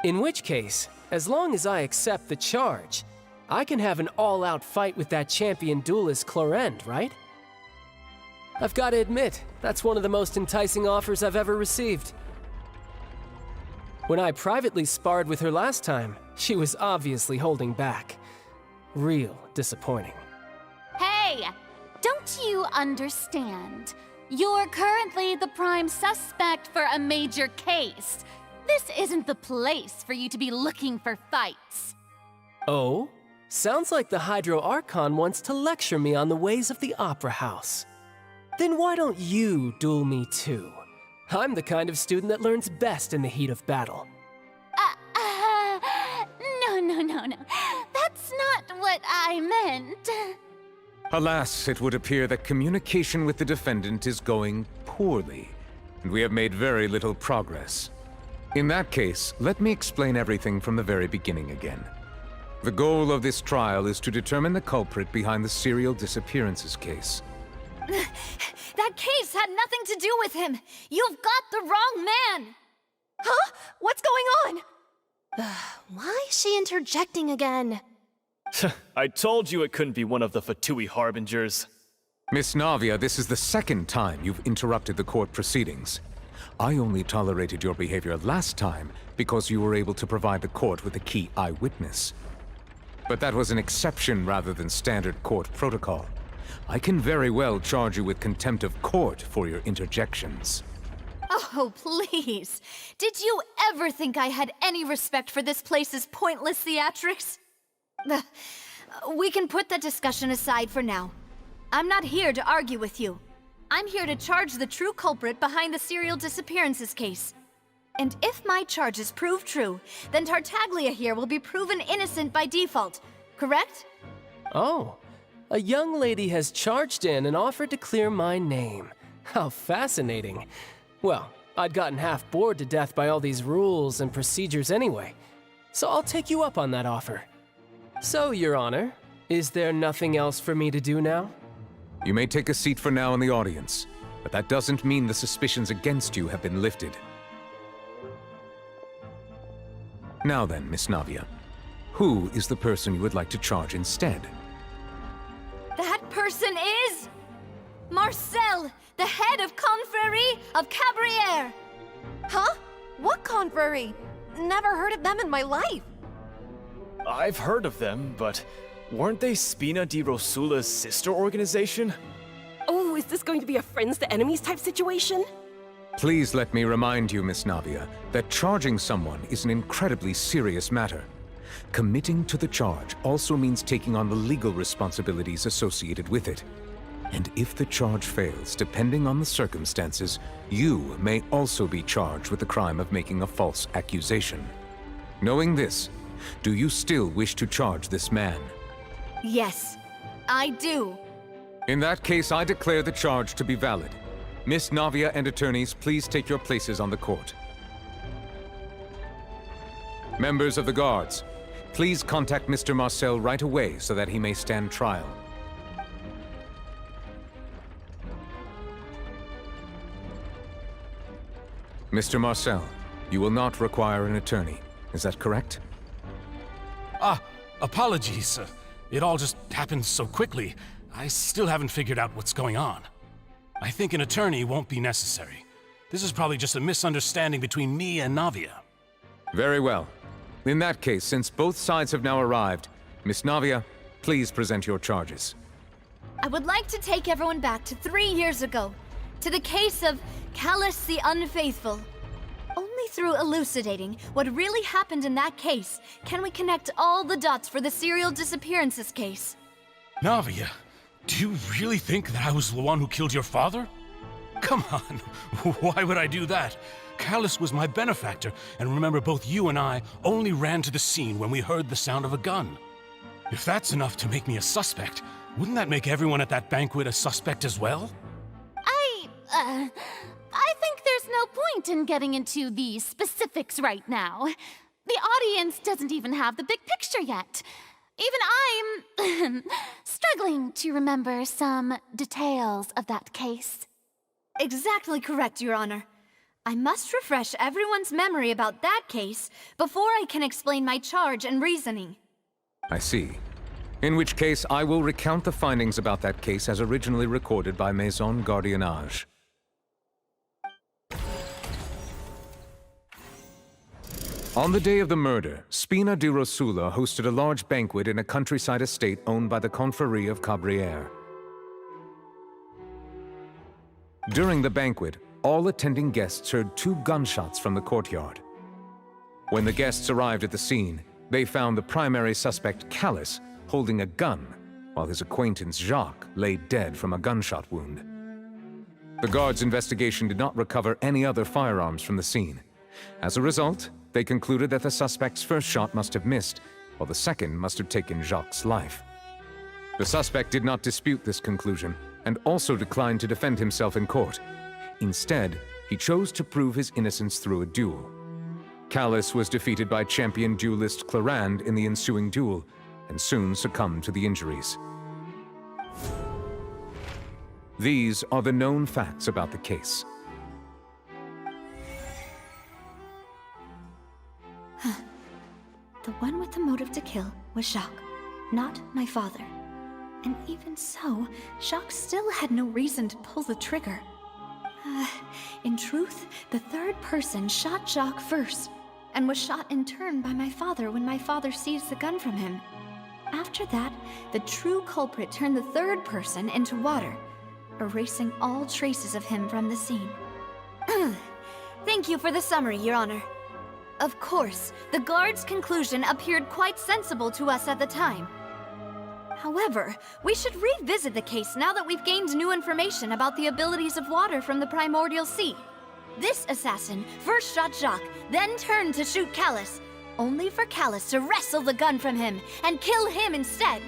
In which case, as long as I accept the charge, I can have an all-out fight with that champion duelist Clorend, right? I've got to admit, that's one of the most enticing offers I've ever received. When I privately sparred with her last time, she was obviously holding back. Real disappointing. Hey! Don't you understand? You're currently the prime suspect for a major case. This isn't the place for you to be looking for fights. Oh? Sounds like the Hydro Archon wants to lecture me on the ways of the Opera House. Then why don't you duel me too? I'm the kind of student that learns best in the heat of battle. No. That's not what I meant. Alas, it would appear that communication with the defendant is going poorly, and we have made very little progress. In that case, let me explain everything from the very beginning again. The goal of this trial is to determine the culprit behind the serial disappearances case. That case had nothing to do with him. You've got the wrong man. Huh? What's going on? Why is she interjecting again? I told you it couldn't be one of the Fatui Harbingers. Miss Navia, this is the second time you've interrupted the court proceedings. I only tolerated your behavior last time because you were able to provide the court with a key eyewitness. But that was an exception rather than standard court protocol. I can very well charge you with contempt of court for your interjections. Oh, please. Did you ever think I had any respect for this place's pointless theatrics? We can put that discussion aside for now. I'm not here to argue with you. I'm here to charge the true culprit behind the serial disappearances case. And if my charges prove true, then Tartaglia here will be proven innocent by default, correct? Oh, a young lady has charged in and offered to clear my name. How fascinating. Well, I'd gotten half bored to death by all these rules and procedures anyway, so I'll take you up on that offer. So, Your Honor, is there nothing else for me to do now? You may take a seat for now in the audience, but that doesn't mean the suspicions against you have been lifted. Now then, Miss Navia, who is the person you would like to charge instead? That person is... Marcel, the head of Confrérie of Cabrières! Huh? What confrérie? Never heard of them in my life. I've heard of them, but weren't they Spina di Rosula's sister organization? Oh, is this going to be a friends to enemies type situation? Please let me remind you, Miss Navia, that charging someone is an incredibly serious matter. Committing to the charge also means taking on the legal responsibilities associated with it. And if the charge fails, depending on the circumstances, you may also be charged with the crime of making a false accusation. Knowing this, do you still wish to charge this man? Yes, I do. In that case, I declare the charge to be valid. Miss Navia and attorneys, please take your places on the court. Members of the guards, please contact Mr. Marcel right away so that he may stand trial. Mr. Marcel, you will not require an attorney. Is that correct? Apologies. It all just happened so quickly. I still haven't figured out what's going on. I think an attorney won't be necessary. This is probably just a misunderstanding between me and Navia. Very well. In that case, since both sides have now arrived, Miss Navia, please present your charges. I would like to take everyone back to 3 years ago, to the case of Callus the Unfaithful. Only through elucidating what really happened in that case can we connect all the dots for the serial disappearances case. Navia, do you really think that I was the one who killed your father? Come on, why would I do that? Callus was my benefactor, and remember, both you and I only ran to the scene when we heard the sound of a gun. If that's enough to make me a suspect, wouldn't that make everyone at that banquet a suspect as well? I think there's no point in getting into the specifics right now. The audience doesn't even have the big picture yet. Even I'm struggling to remember some details of that case. Exactly correct, Your Honor. I must refresh everyone's memory about that case before I can explain my charge and reasoning. I see. In which case, I will recount the findings about that case as originally recorded by Maison Gardiennage. On the day of the murder, Spina di Rosula hosted a large banquet in a countryside estate owned by the Confrérie of Cabrières. During the banquet, all attending guests heard 2 gunshots from the courtyard. When the guests arrived at the scene, they found the primary suspect, Callus, holding a gun, while his acquaintance, Jacques, lay dead from a gunshot wound. The guards' investigation did not recover any other firearms from the scene. As a result, they concluded that the suspect's first shot must have missed, while the second must have taken Jacques' life. The suspect did not dispute this conclusion, and also declined to defend himself in court. Instead, he chose to prove his innocence through a duel. Callus was defeated by champion duelist Clarande in the ensuing duel, and soon succumbed to the injuries. These are the known facts about the case. The one with the motive to kill was Jacques, not my father. And even so, Jacques still had no reason to pull the trigger. In truth, the third person shot Jacques first, and was shot in turn by my father when my father seized the gun from him. After that, the true culprit turned the third person into water, erasing all traces of him from the scene. Thank you for the summary, Your Honor. Of course, the guard's conclusion appeared quite sensible to us at the time. However, we should revisit the case now that we've gained new information about the abilities of water from the primordial sea. This assassin first shot Jacques, then turned to shoot Callus, only for Callus to wrestle the gun from him and kill him instead.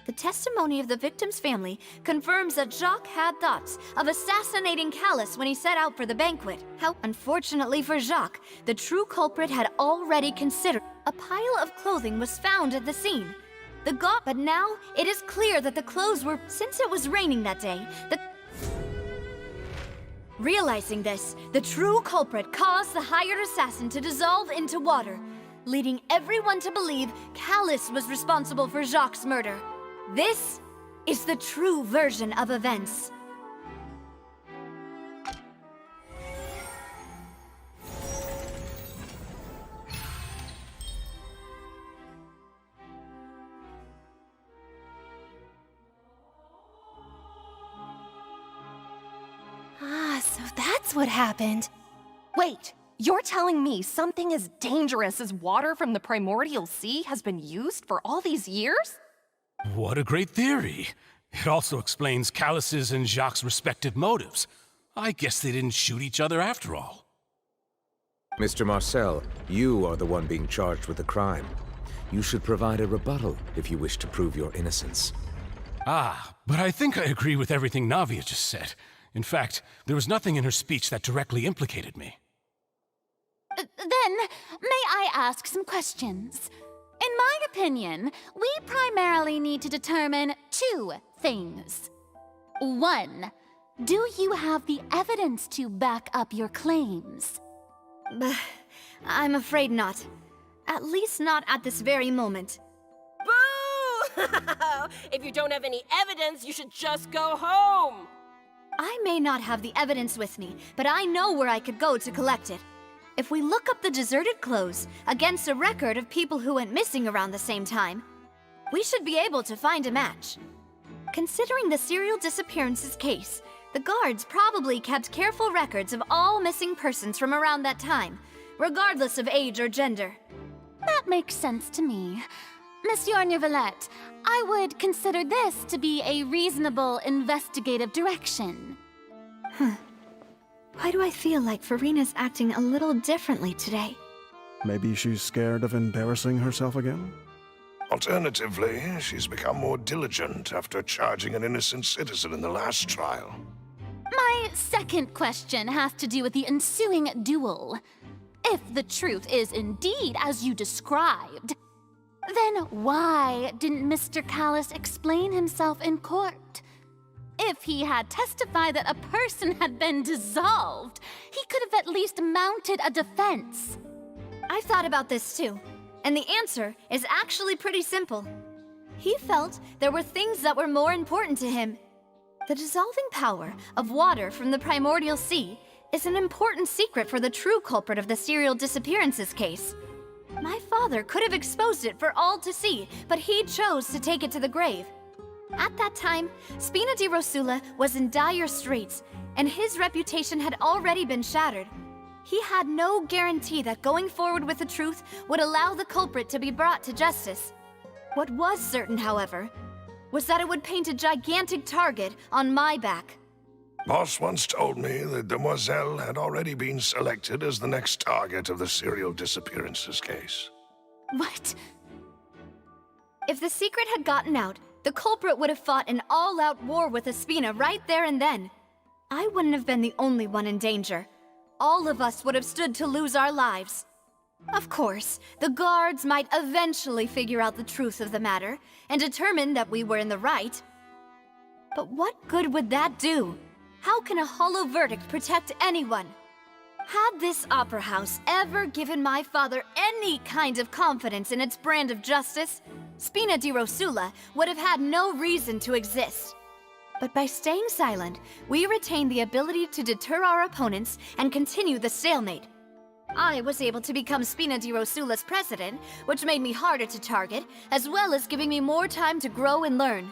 The testimony of the victim's family confirms that Jacques had thoughts of assassinating Callus when he set out for the banquet. How, unfortunately for Jacques, the true culprit had already considered. A pile of clothing was found at the scene. But now it is clear that the clothes were, since it was raining that day, Realizing this, the true culprit caused the hired assassin to dissolve into water, leading everyone to believe Callus was responsible for Jacques' murder. This is the true version of events. So that's what happened. Wait, you're telling me something as dangerous as water from the primordial sea has been used for all these years? What a great theory. It also explains Callus's and Jacques' respective motives. I guess they didn't shoot each other after all. Mr. Marcel, you are the one being charged with the crime. You should provide a rebuttal if you wish to prove your innocence. Ah, but I think I agree with everything Navia just said. In fact, there was nothing in her speech that directly implicated me. Then, may I ask some questions? In my opinion, we primarily need to determine two things. One, do you have the evidence to back up your claims? I'm afraid not. At least not at this very moment. Boo! If you don't have any evidence, you should just go home! I may not have the evidence with me, but I know where I could go to collect it. If we look up the deserted clothes against a record of people who went missing around the same time, we should be able to find a match. Considering the serial disappearances case, the guards probably kept careful records of all missing persons from around that time, regardless of age or gender. That makes sense to me. Monsieur Neuvillette, I would consider this to be a reasonable investigative direction. Why do I feel like Farina's acting a little differently today? Maybe she's scared of embarrassing herself again? Alternatively, she's become more diligent after charging an innocent citizen in the last trial. My second question has to do with the ensuing duel. If the truth is indeed as you described, then why didn't Mr. Callus explain himself in court? If he had testified that a person had been dissolved, he could have at least mounted a defense. I've thought about this too, and the answer is actually pretty simple. He felt there were things that were more important to him. The dissolving power of water from the primordial sea is an important secret for the true culprit of the serial disappearances case. My father could have exposed it for all to see, but he chose to take it to the grave. At that time, Spina di Rosula was in dire straits, and his reputation had already been shattered. He had no guarantee that going forward with the truth would allow the culprit to be brought to justice. What was certain, however, was that it would paint a gigantic target on my back. Boss once told me that Demoiselle had already been selected as the next target of the serial disappearances case. What? If the secret had gotten out, the culprit would have fought an all-out war with Espina right there and then. I wouldn't have been the only one in danger. All of us would have stood to lose our lives. Of course, the guards might eventually figure out the truth of the matter and determine that we were in the right. But what good would that do? How can a hollow verdict protect anyone? Had this opera house ever given my father any kind of confidence in its brand of justice, Spina di Rosula would have had no reason to exist. But by staying silent, we retained the ability to deter our opponents and continue the stalemate. I was able to become Spina di Rosula's president, which made me harder to target, as well as giving me more time to grow and learn.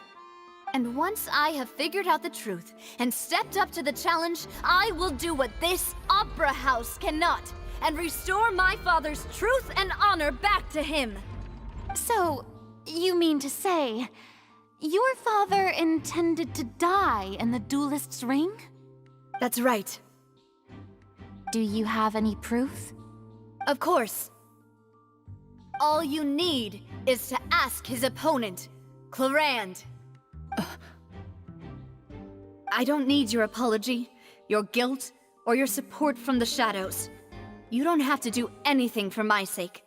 And once I have figured out the truth and stepped up to the challenge, I will do what this opera house cannot, and restore my father's truth and honor back to him. So, you mean to say, your father intended to die in the duelist's ring? That's right. Do you have any proof? Of course. All you need is to ask his opponent, Clarand. I don't need your apology, your guilt, or your support from the shadows. You don't have to do anything for my sake.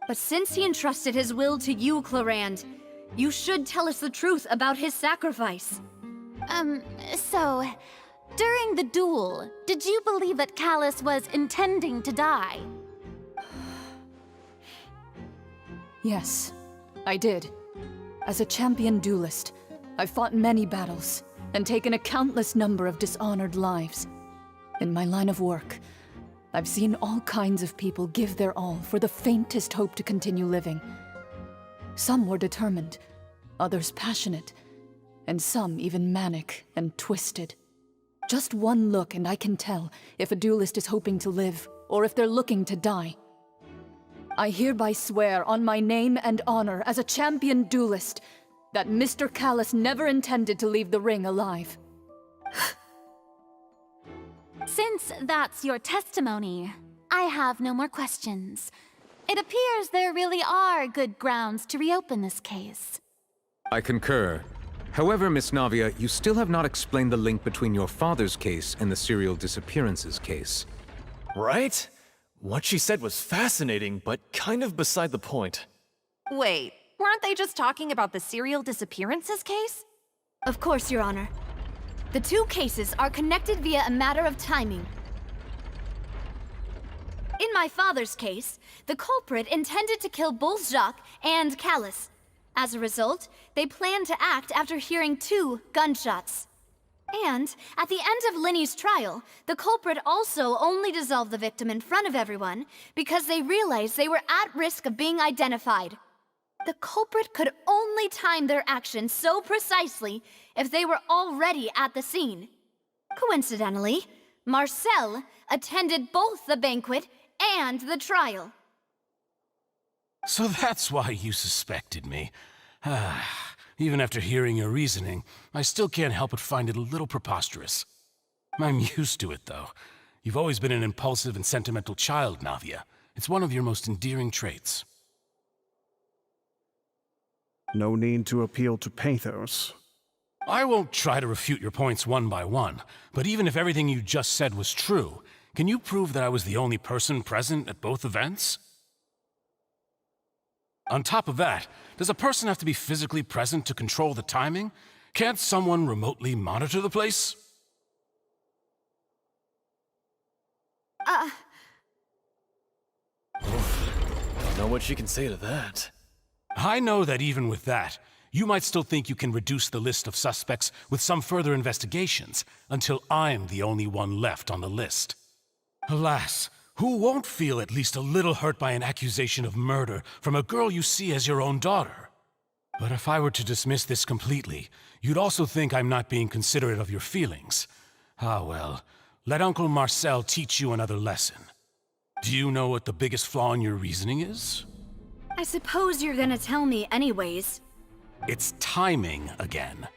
But since he entrusted his will to you, Clarand, you should tell us the truth about his sacrifice. So, during the duel, did you believe that Callus was intending to die? Yes, I did. As a champion duelist, I've fought many battles and taken a countless number of dishonored lives. In my line of work, I've seen all kinds of people give their all for the faintest hope to continue living. Some were determined, others passionate, and some even manic and twisted. Just one look and I can tell if a duelist is hoping to live or if they're looking to die. I hereby swear on my name and honor as a champion duelist That Mr. Callus never intended to leave the ring alive. Since that's your testimony, I have no more questions. It appears there really are good grounds to reopen this case. I concur. However, Miss Navia, you still have not explained the link between your father's case and the serial disappearances case. Right? What she said was fascinating, but kind of beside the point. Wait, weren't they just talking about the serial disappearances case? Of course, Your Honor. The two cases are connected via a matter of timing. In my father's case, the culprit intended to kill both Jacques and Callus. As a result, they planned to act after hearing 2 gunshots. And at the end of Linny's trial, the culprit also only dissolved the victim in front of everyone because they realized they were at risk of being identified. The culprit could only time their actions so precisely if they were already at the scene. Coincidentally, Marcel attended both the banquet and the trial. So that's why you suspected me. Even after hearing your reasoning, I still can't help but find it a little preposterous. I'm used to it, though. You've always been an impulsive and sentimental child, Navia. It's one of your most endearing traits. No need to appeal to pathos. I won't try to refute your points one by one, but even if everything you just said was true, can you prove that I was the only person present at both events? On top of that, does a person have to be physically present to control the timing? Can't someone remotely monitor the place? Don't know what she can say to that. I know that even with that, you might still think you can reduce the list of suspects with some further investigations until I'm the only one left on the list. Alas, who won't feel at least a little hurt by an accusation of murder from a girl you see as your own daughter? But if I were to dismiss this completely, you'd also think I'm not being considerate of your feelings. Ah well, let Uncle Marcel teach you another lesson. Do you know what the biggest flaw in your reasoning is? I suppose you're gonna tell me anyways. It's timing again.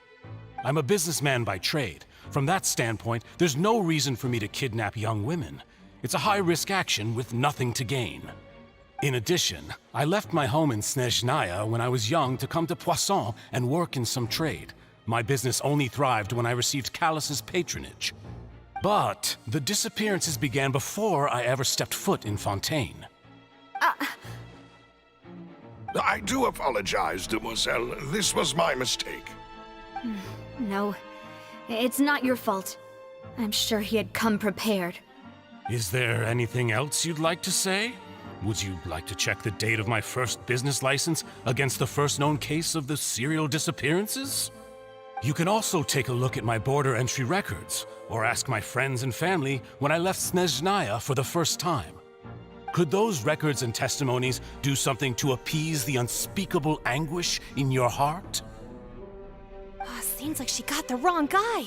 I'm a businessman by trade. From that standpoint, there's no reason for me to kidnap young women. It's a high-risk action with nothing to gain. In addition, I left my home in Snezhnaya when I was young to come to Poisson and work in some trade. My business only thrived when I received Callus's patronage. But the disappearances began before I ever stepped foot in Fontaine. I do apologize, demoiselle. This was my mistake. No, it's not your fault. I'm sure he had come prepared. Is there anything else you'd like to say? Would you like to check the date of my first business license against the first known case of the serial disappearances? You can also take a look at my border entry records, or ask my friends and family when I left Snezhnaya for the first time. Could those records and testimonies do something to appease the unspeakable anguish in your heart? Seems like she got the wrong guy.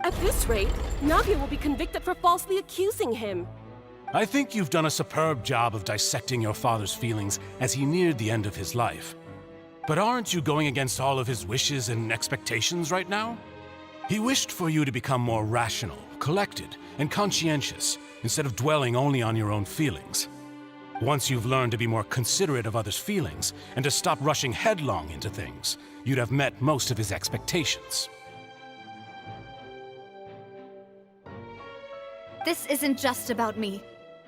At this rate, Navia will be convicted for falsely accusing him. I think you've done a superb job of dissecting your father's feelings as he neared the end of his life. But aren't you going against all of his wishes and expectations right now? He wished for you to become more rational, collected, and conscientious, instead of dwelling only on your own feelings. Once you've learned to be more considerate of others' feelings, and to stop rushing headlong into things, you'd have met most of his expectations. This isn't just about me,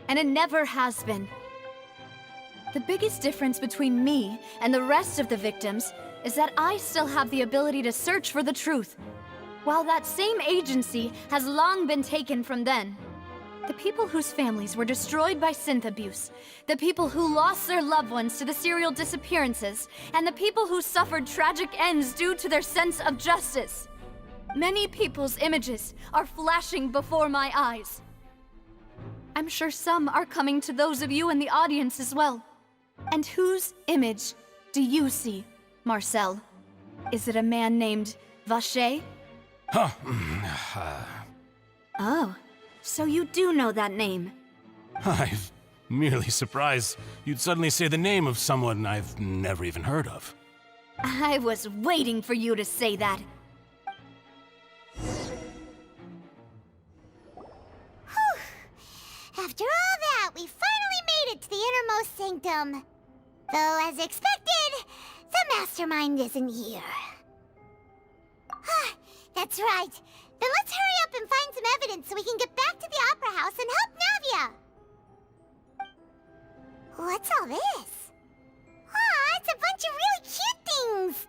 and it never has been. The biggest difference between me and the rest of the victims is that I still have the ability to search for the truth, while that same agency has long been taken from them. The people whose families were destroyed by synth abuse, the people who lost their loved ones to the serial disappearances, and the people who suffered tragic ends due to their sense of justice. Many people's images are flashing before my eyes. I'm sure some are coming to those of you in the audience as well. And whose image do you see, Marcel? Is it a man named Vacher? Oh, so you do know that name. I'm merely surprised you'd suddenly say the name of someone I've never even heard of. I was waiting for you to say that. After all that, we finally made it to the innermost sanctum. Though, as expected, the mastermind isn't here. That's right. Then let's hurry up and find some evidence so we can get back to the Opera House and help Navia. What's all this? It's a bunch of really cute things.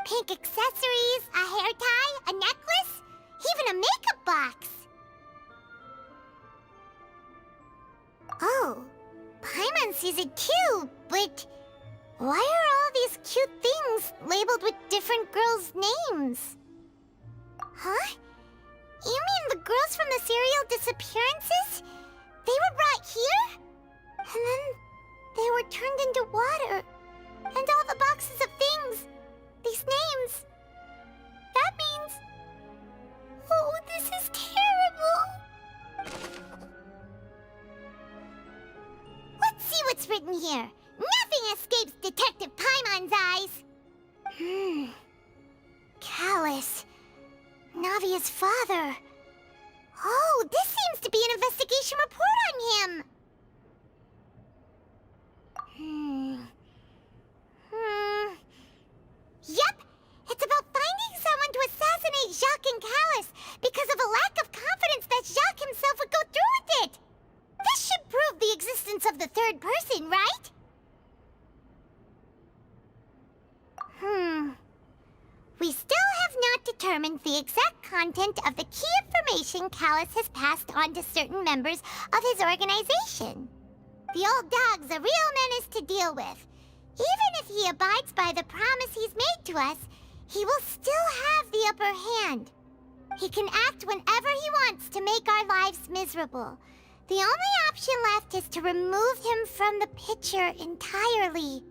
Pink accessories, a hair tie, a necklace, even a makeup box. Oh, Paimon sees it too, but why are all these cute things labeled with different girls' names? Huh? You mean the girls from the serial disappearances? They were brought here? And then they were turned into water. And all the boxes of things, these names. That means... Oh, this is terrible. Let's see what's written here. Nothing escapes Detective Paimon's eyes. Callus. Navia's father. Oh, this seems to be an investigation report on him. Yep, it's about finding someone to assassinate Jacques and Callus because of a lack of confidence that Jacques himself would go through with it. This should prove the existence of the third person, right? We still have not determined the exact content of the key information Callus has passed on to certain members of his organization. The old dog's a real menace to deal with. Even if he abides by the promise he's made to us, he will still have the upper hand. He can act whenever he wants to make our lives miserable. The only option left is to remove him from the picture entirely.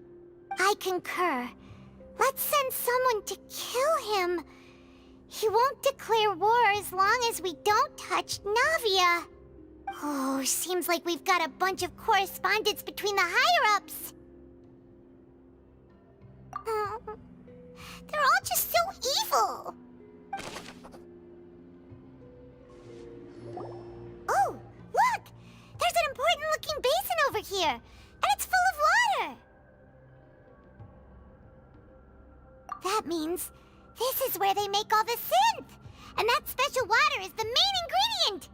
I concur. Let's send someone to kill him. He won't declare war as long as we don't touch Navia. Oh, seems like we've got a bunch of correspondence between the higher-ups. They're all just so evil. Oh, look! There's an important-looking basin over here, and it's full of water. That means this is where they make all the synth, and that special water is the main ingredient.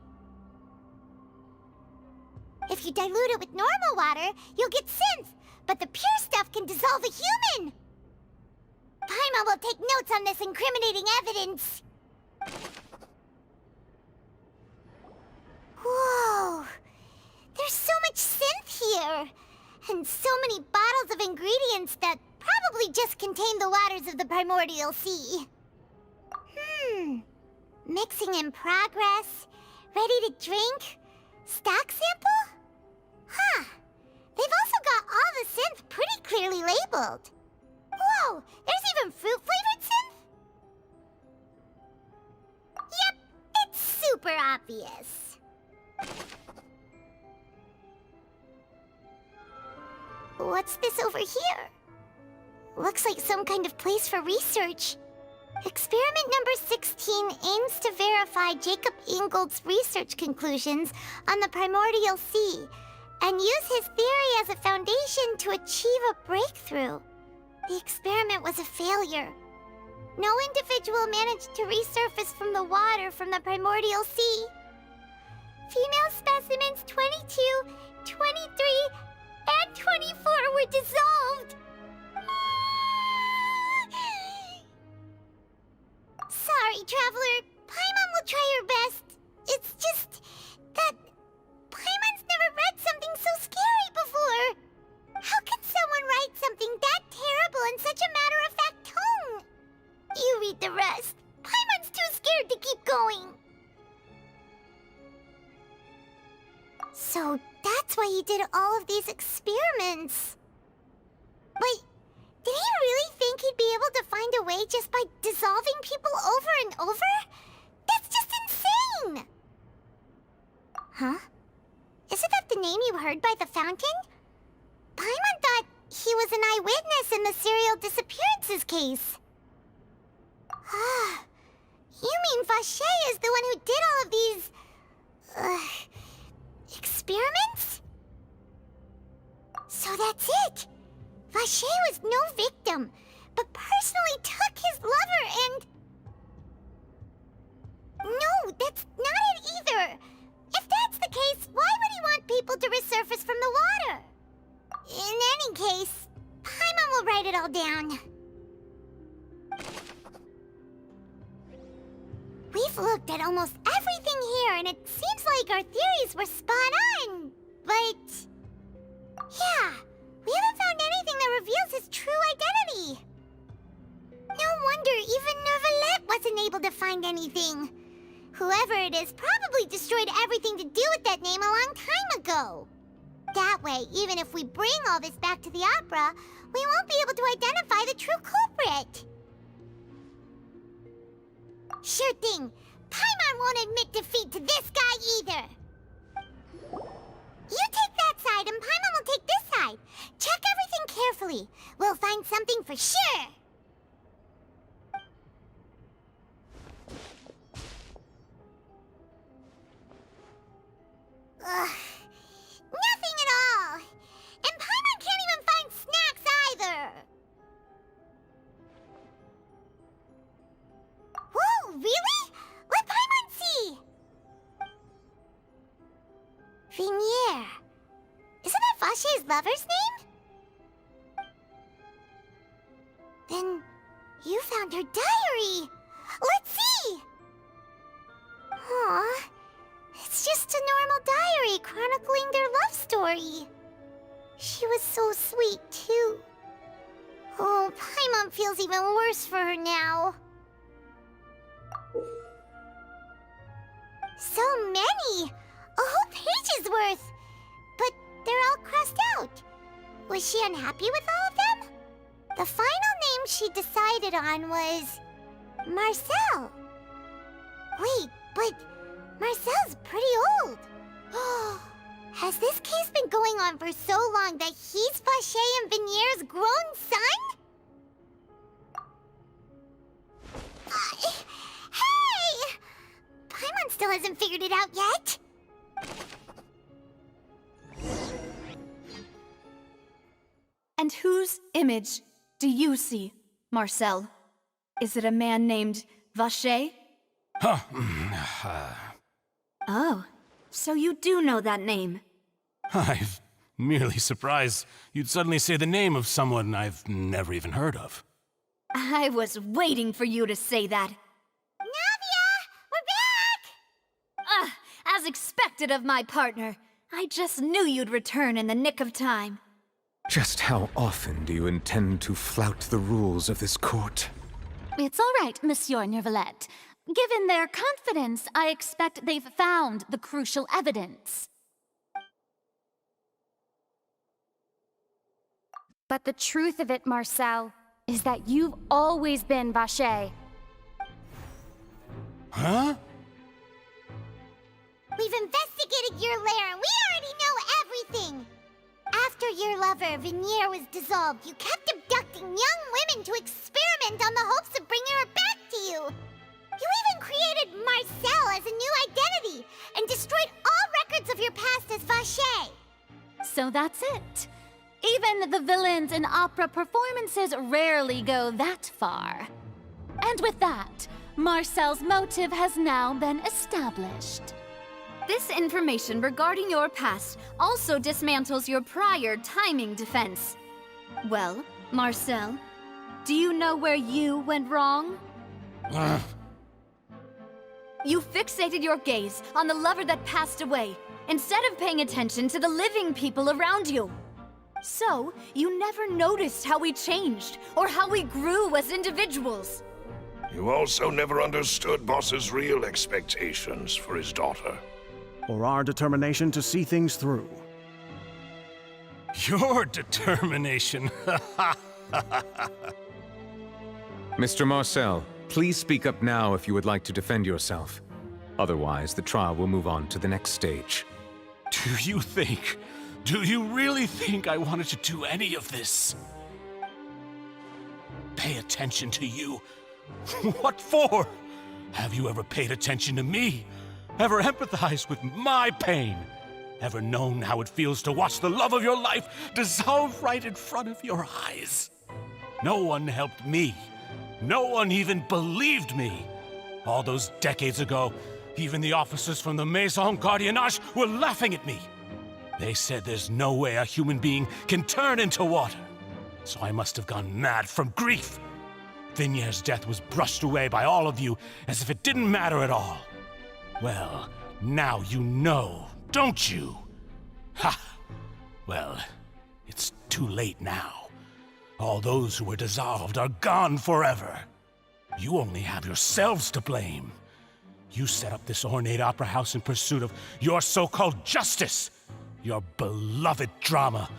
If you dilute it with normal water, you'll get synth, but the pure stuff can dissolve a human. Paimon will take notes on this incriminating evidence. Whoa! There's so much synth here, and so many bottles of ingredients that probably just contain the waters of the primordial sea. Mixing in progress, ready to drink, stock sample? Huh. They've also got all the synth pretty clearly labeled. Whoa, there's even fruit-flavored synth? Yep, it's super obvious. What's this over here? Looks like some kind of place for research. Experiment number 16 aims to verify Jacob Ingold's research conclusions on the primordial sea and use his theory as a foundation to achieve a breakthrough. The experiment was a failure. No individual managed to resurface from the water from the primordial sea. Female specimens 22, 23, and 24 were dissolved. Sorry, Traveler. Paimon will try her best. It's just that Paimon's never read something so scary before. How can someone write something that terrible in such a matter-of-fact tone? You read the rest. Paimon's too scared to keep going. So that's why he did all of these experiments. Wait, did he really think he'd be able to find a way just by dissolving people over and over? That's just insane! Huh? Isn't that the name you heard by the fountain? Paimon thought he was an eyewitness in the serial disappearances case. You mean Vacher is the one who did all of these... experiments? So that's it! Vacher was no victim, but personally took his lover and... No, that's not it either! If that's the case, why would he want people to resurface from the water? In any case, Paimon will write it all down. We've looked at almost everything here, and it seems like our theories were spot on. But... yeah, we haven't found anything that reveals his true identity. No wonder even Neuvillette wasn't able to find anything. Whoever it is probably destroyed everything to do with that name a long time ago. That way, even if we bring all this back to the opera, we won't be able to identify the true culprit. Sure thing. Paimon won't admit defeat to this guy either. You take that side and Paimon will take this side. Check everything carefully. We'll find something for sure. Nothing at all. And Paimon can't even find snacks either. Whoa, really? Let Paimon see. Vignier. Isn't that Vacher's lover's name? Then you found her diary. Let's see. Aww. It's just a normal diary chronicling their love story. She was so sweet, too. Oh, Paimon feels even worse for her now. So many! A whole page's worth! But they're all crossed out. Was she unhappy with all of them? The final name she decided on was... Marcel. Wait, but... Marcel's pretty old. Has this case been going on for so long that he's Vacher and Vignier's grown son? Hey! Paimon still hasn't figured it out yet. And whose image do you see, Marcel? Is it a man named Vacher? Oh, so you do know that name. I'm merely surprised you'd suddenly say the name of someone I've never even heard of. I was waiting for you to say that. Navia! We're back! As expected of my partner. I just knew you'd return in the nick of time. Just how often do you intend to flout the rules of this court? It's all right, Monsieur Neuvillette. Given their confidence, I expect they've found the crucial evidence. But the truth of it, Marcel, is that you've always been Vacher. Huh? We've investigated your lair and we already know everything! After your lover, Vignier, was dissolved, you kept abducting young women to experiment on the hopes of bringing her back to you! You even created Marcel as a new identity and destroyed all records of your past as Vacher! So that's it. Even the villains in opera performances rarely go that far. And with that, Marcel's motive has now been established. This information regarding your past also dismantles your prior timing defense. Well, Marcel, do you know where you went wrong? You fixated your gaze on the lover that passed away, instead of paying attention to the living people around you. So, you never noticed how we changed, or how we grew as individuals. You also never understood Boss's real expectations for his daughter. Or our determination to see things through. Your determination. Mr. Marcel, please speak up now if you would like to defend yourself. Otherwise, the trial will move on to the next stage. Do you think Do you really think I wanted to do any of this? Pay attention to you? What for? Have you ever paid attention to me? Ever empathized with my pain? Ever known how it feels to watch the love of your life dissolve right in front of your eyes? No one helped me. No one even believed me. All those decades ago, even the officers from the Maison Gardiennage were laughing at me. They said there's no way a human being can turn into water. So I must have gone mad from grief. Vignier's death was brushed away by all of you as if it didn't matter at all. Well, now you know, don't you? Ha! Well, it's too late now. All those who were dissolved are gone forever. You only have yourselves to blame. You set up this ornate opera house in pursuit of your so-called justice, your beloved drama,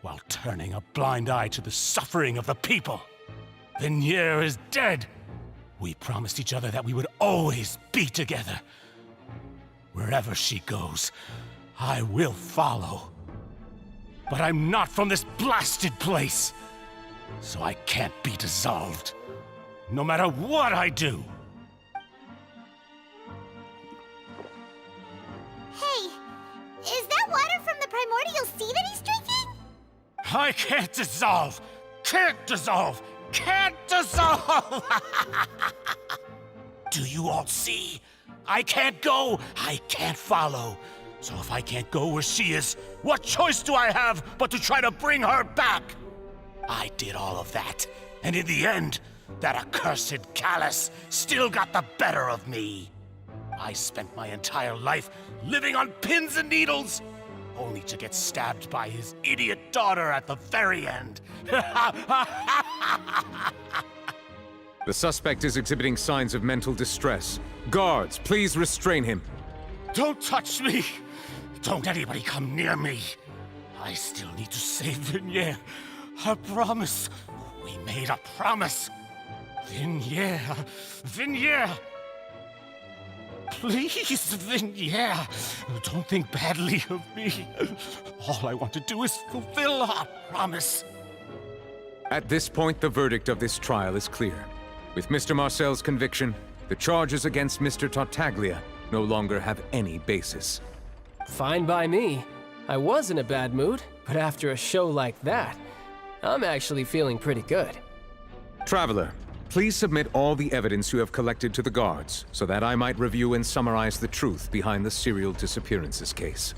while turning a blind eye to the suffering of the people. Vignier is dead. We promised each other that we would always be together. Wherever she goes, I will follow. But I'm not from this blasted place, so I can't be dissolved, no matter what I do. Hey, is that water from the primordial sea that he's drinking? I can't dissolve! Can't dissolve! Can't dissolve! Do you all see? I can't go, I can't follow. So if I can't go where she is, what choice do I have but to try to bring her back? I did all of that, and in the end, that accursed Callus still got the better of me. I spent my entire life living on pins and needles, only to get stabbed by his idiot daughter at the very end. The suspect is exhibiting signs of mental distress. Guards, please restrain him. Don't touch me! Don't anybody come near me! I still need to save Vignier. I promise. We made a promise. Vignier. Vignier! Please, Vignier, don't think badly of me. All I want to do is fulfill our promise. At this point, the verdict of this trial is clear. With Mr. Marcel's conviction, the charges against Mr. Tartaglia no longer have any basis. Fine by me. I was in a bad mood, but after a show like that, I'm actually feeling pretty good. Traveler, please submit all the evidence you have collected to the guards, so that I might review and summarize the truth behind the serial disappearances case.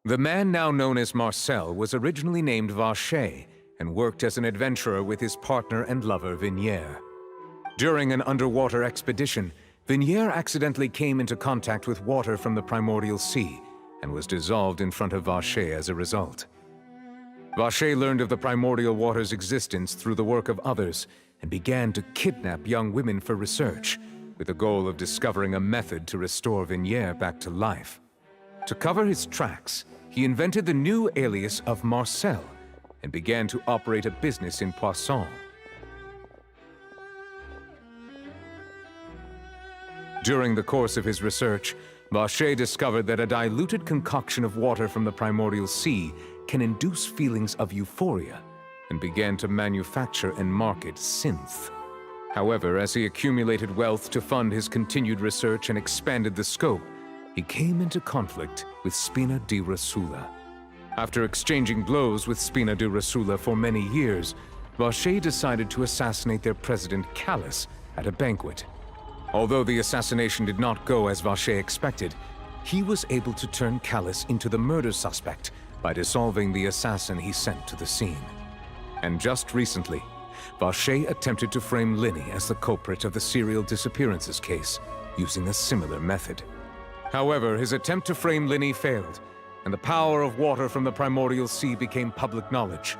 The man now known as Marcel was originally named Vacher and worked as an adventurer with his partner and lover Vignier. During an underwater expedition, Vignier accidentally came into contact with water from the primordial sea and was dissolved in front of Vacher as a result. Vacher learned of the primordial water's existence through the work of others and began to kidnap young women for research, with the goal of discovering a method to restore Vignier back to life. To cover his tracks, he invented the new alias of Marcel and began to operate a business in Poisson. During the course of his research, Vacher discovered that a diluted concoction of water from the primordial sea can induce feelings of euphoria, and began to manufacture and market synth. However, as he accumulated wealth to fund his continued research and expanded the scope, he came into conflict with Spina di Rosula. After exchanging blows with Spina di Rosula for many years, Vacher decided to assassinate their president Callus at a banquet. Although the assassination did not go as Vacher expected, he was able to turn Callus into the murder suspect by dissolving the assassin he sent to the scene. And just recently, Vacher attempted to frame Linny as the culprit of the serial disappearances case, using a similar method. However, his attempt to frame Linny failed, and the power of water from the primordial sea became public knowledge.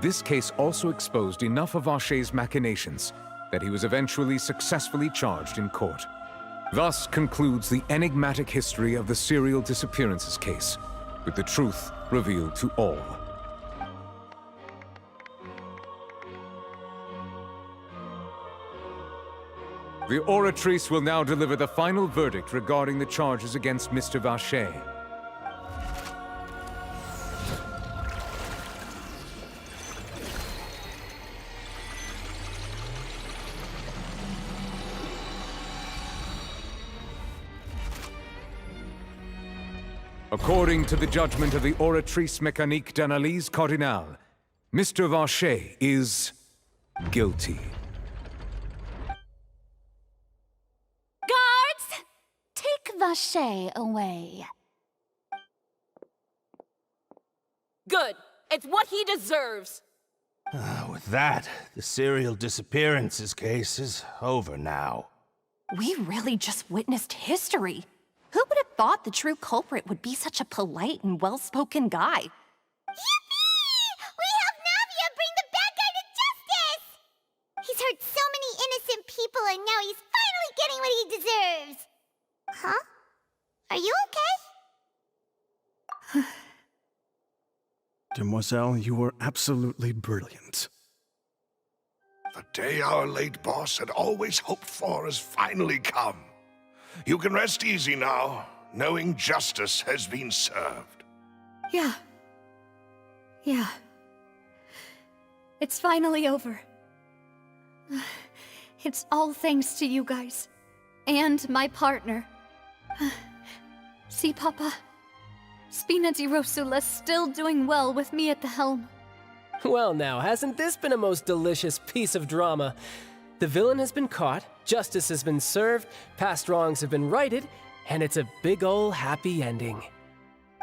This case also exposed enough of Vacher's machinations that he was eventually successfully charged in court. Thus concludes the enigmatic history of the serial disappearances case, with the truth revealed to all. The Oratrice will now deliver the final verdict regarding the charges against Mr. Vacher. According to the judgment of the Oratrice Mécanique d'Analyse Cardinale, Mr. Vacher is guilty. Guards! Take Vacher away. Good. It's what he deserves. With that, the serial disappearances case is over now. We really just witnessed history. Who would have thought the true culprit would be such a polite and well-spoken guy? Yippee! We helped Navia bring the bad guy to justice! He's hurt so many innocent people and now he's finally getting what he deserves! Huh? Are you okay? Demoiselle, you were absolutely brilliant. The day our late boss had always hoped for has finally come. You can rest easy now, knowing justice has been served. Yeah. It's finally over. It's all thanks to you guys. And my partner. See, Papa? Spina di Rosula's still doing well with me at the helm. Well now, hasn't this been a most delicious piece of drama? The villain has been caught, justice has been served, past wrongs have been righted, and it's a big ol' happy ending.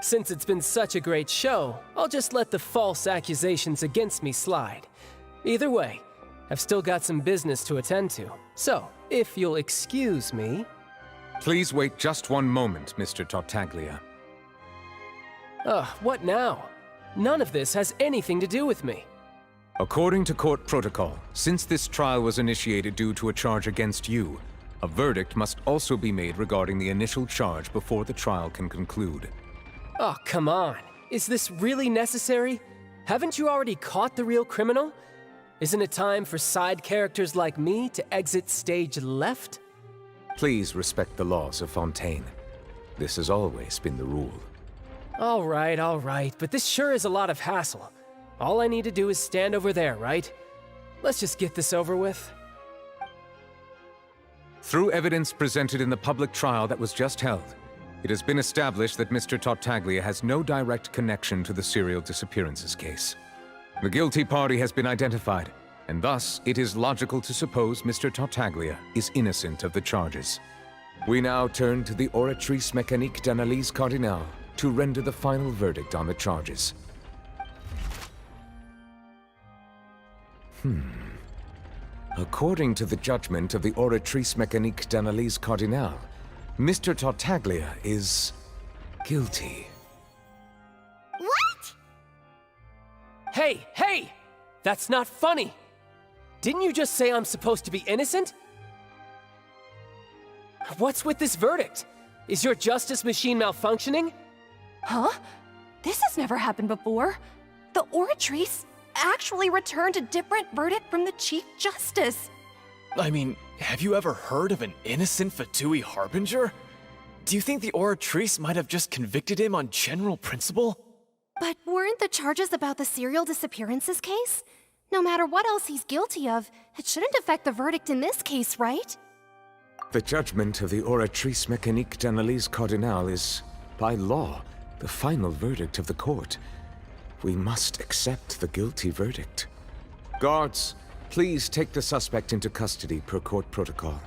Since it's been such a great show, I'll just let the false accusations against me slide. Either way, I've still got some business to attend to, so if you'll excuse me... Please wait just one moment, Mr. Tartaglia. What now? None of this has anything to do with me. According to court protocol, since this trial was initiated due to a charge against you, a verdict must also be made regarding the initial charge before the trial can conclude. Oh, come on. Is this really necessary? Haven't you already caught the real criminal? Isn't it time for side characters like me to exit stage left? Please respect the laws of Fontaine. This has always been the rule. All right, but this sure is a lot of hassle. All I need to do is stand over there, right? Let's just get this over with. Through evidence presented in the public trial that was just held, it has been established that Mr. Tartaglia has no direct connection to the serial disappearances case. The guilty party has been identified, and thus it is logical to suppose Mr. Tartaglia is innocent of the charges. We now turn to the Oratrice Mécanique d'Analyse Cardinale to render the final verdict on the charges. According to the judgment of the Oratrice Mécanique d'Analyse Cardinale, Mr. Tartaglia is guilty. What? Hey! That's not funny! Didn't you just say I'm supposed to be innocent? What's with this verdict? Is your justice machine malfunctioning? Huh? This has never happened before. The Oratrice actually returned a different verdict from the Chief Justice. I mean, have you ever heard of an innocent Fatui Harbinger? Do you think the Oratrice might have just convicted him on general principle? But weren't the charges about the serial disappearances case? No matter what else he's guilty of, it shouldn't affect the verdict in this case, right? The judgment of the Oratrice Mécanique d'Analyse Cardinale is, by law, the final verdict of the court. We must accept the guilty verdict. Guards, please take the suspect into custody per court protocol.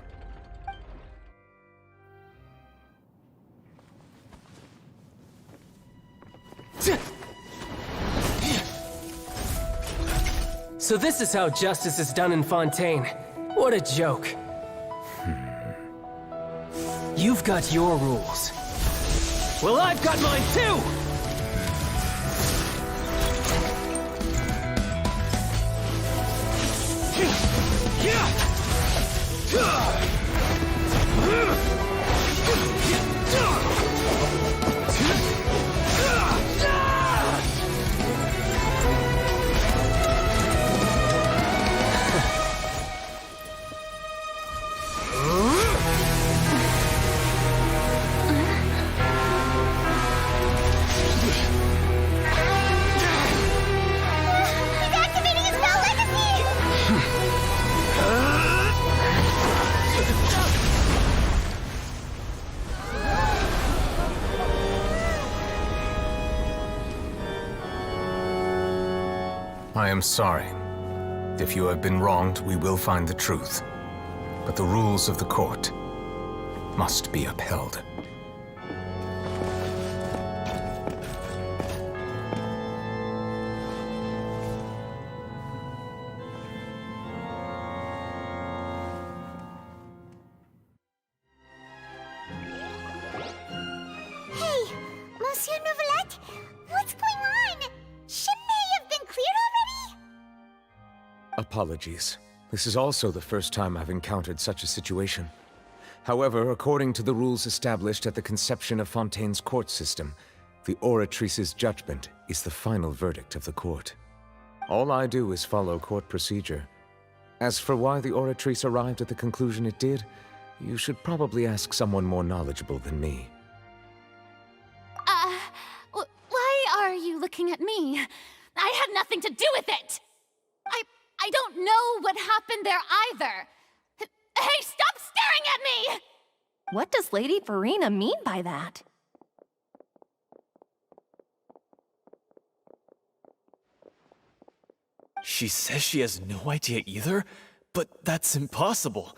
So this is how justice is done in Fontaine. What a joke. You've got your rules. Well, I've got mine too! I am sorry. If you have been wronged, we will find the truth. But the rules of the court must be upheld. Hey, Monsieur Nouvelette, what's going on? Shouldn't they have been cleared already? Apologies. This is also the first time I've encountered such a situation. However, according to the rules established at the conception of Fontaine's court system, the Oratrice's judgment is the final verdict of the court. All I do is follow court procedure. As for why the Oratrice arrived at the conclusion it did, you should probably ask someone more knowledgeable than me. Why are you looking at me? I had nothing to do with it! I don't know what happened there either! Hey, stop staring at me! What does Lady Farina mean by that? She says she has no idea either? But that's impossible.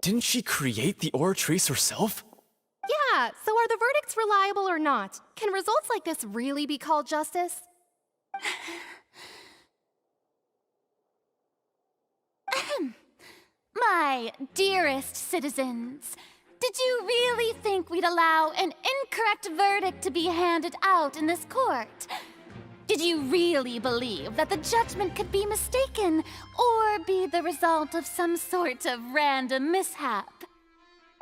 Didn't she create the Oratrice herself? Yeah, so are the verdicts reliable or not? Can results like this really be called justice? My dearest citizens, did you really think we'd allow an incorrect verdict to be handed out in this court? Did you really believe that the judgment could be mistaken or be the result of some sort of random mishap?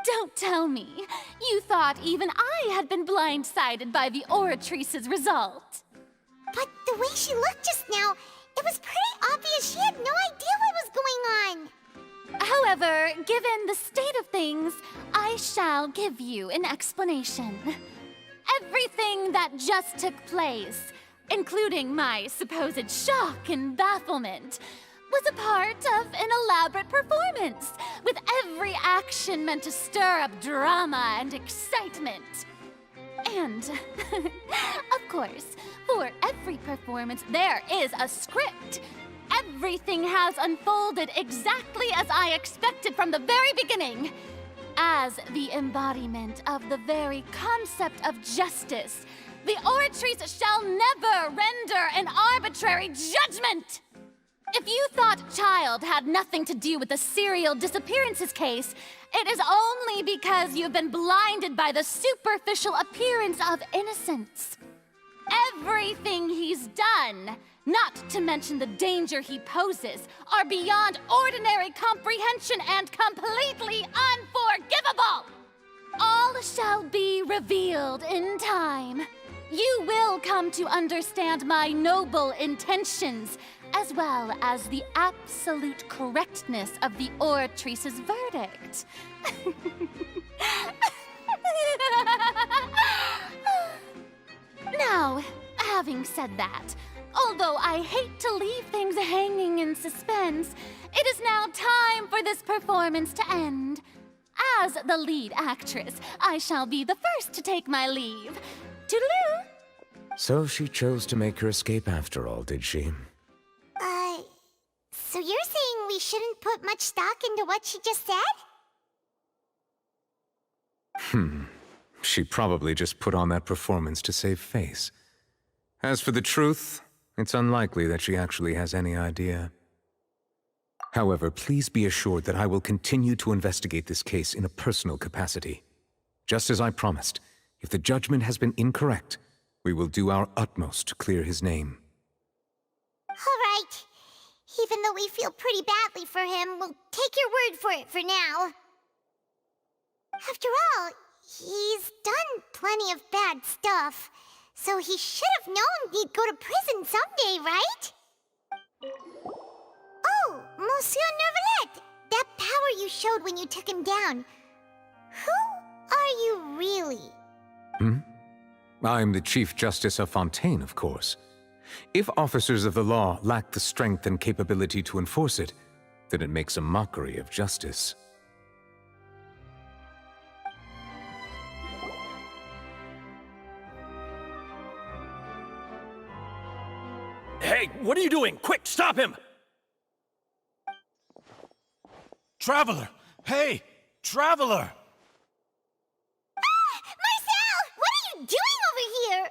Don't tell me you thought even I had been blindsided by the Oratrice's result. But the way she looked just now, it was pretty obvious she had no idea what was going on. However, given the state of things, I shall give you an explanation. Everything that just took place, including my supposed shock and bafflement, was a part of an elaborate performance, with every action meant to stir up drama and excitement. And, of course, for every performance there is a script. Everything has unfolded exactly as I expected from the very beginning. As the embodiment of the very concept of justice, the Oratrice shall never render an arbitrary judgment! If you thought Child had nothing to do with the serial disappearances case, it is only because you've been blinded by the superficial appearance of innocence. Everything he's done, not to mention the danger he poses, are beyond ordinary comprehension and completely unforgivable! All shall be revealed in time. You will come to understand my noble intentions, as well as the absolute correctness of the Oratrice's verdict. Now, having said that, although I hate to leave things hanging in suspense, it is now time for this performance to end. As the lead actress, I shall be the first to take my leave. Toodaloo! So she chose to make her escape after all, did she? So you're saying we shouldn't put much stock into what she just said? She probably just put on that performance to save face. As for the truth, it's unlikely that she actually has any idea. However, please be assured that I will continue to investigate this case in a personal capacity. Just as I promised, if the judgment has been incorrect, we will do our utmost to clear his name. All right. Even though we feel pretty badly for him, we'll take your word for it for now. After all, he's done plenty of bad stuff, so he should have known he'd go to prison someday, right? Oh, Monsieur Nervalette! That power you showed when you took him down. Who are you really? I'm the Chief Justice of Fontaine, of course. If officers of the law lack the strength and capability to enforce it, then it makes a mockery of justice. Hey, what are you doing? Quick, stop him! Traveler! Hey! Traveler! Marcel! What are you doing over here?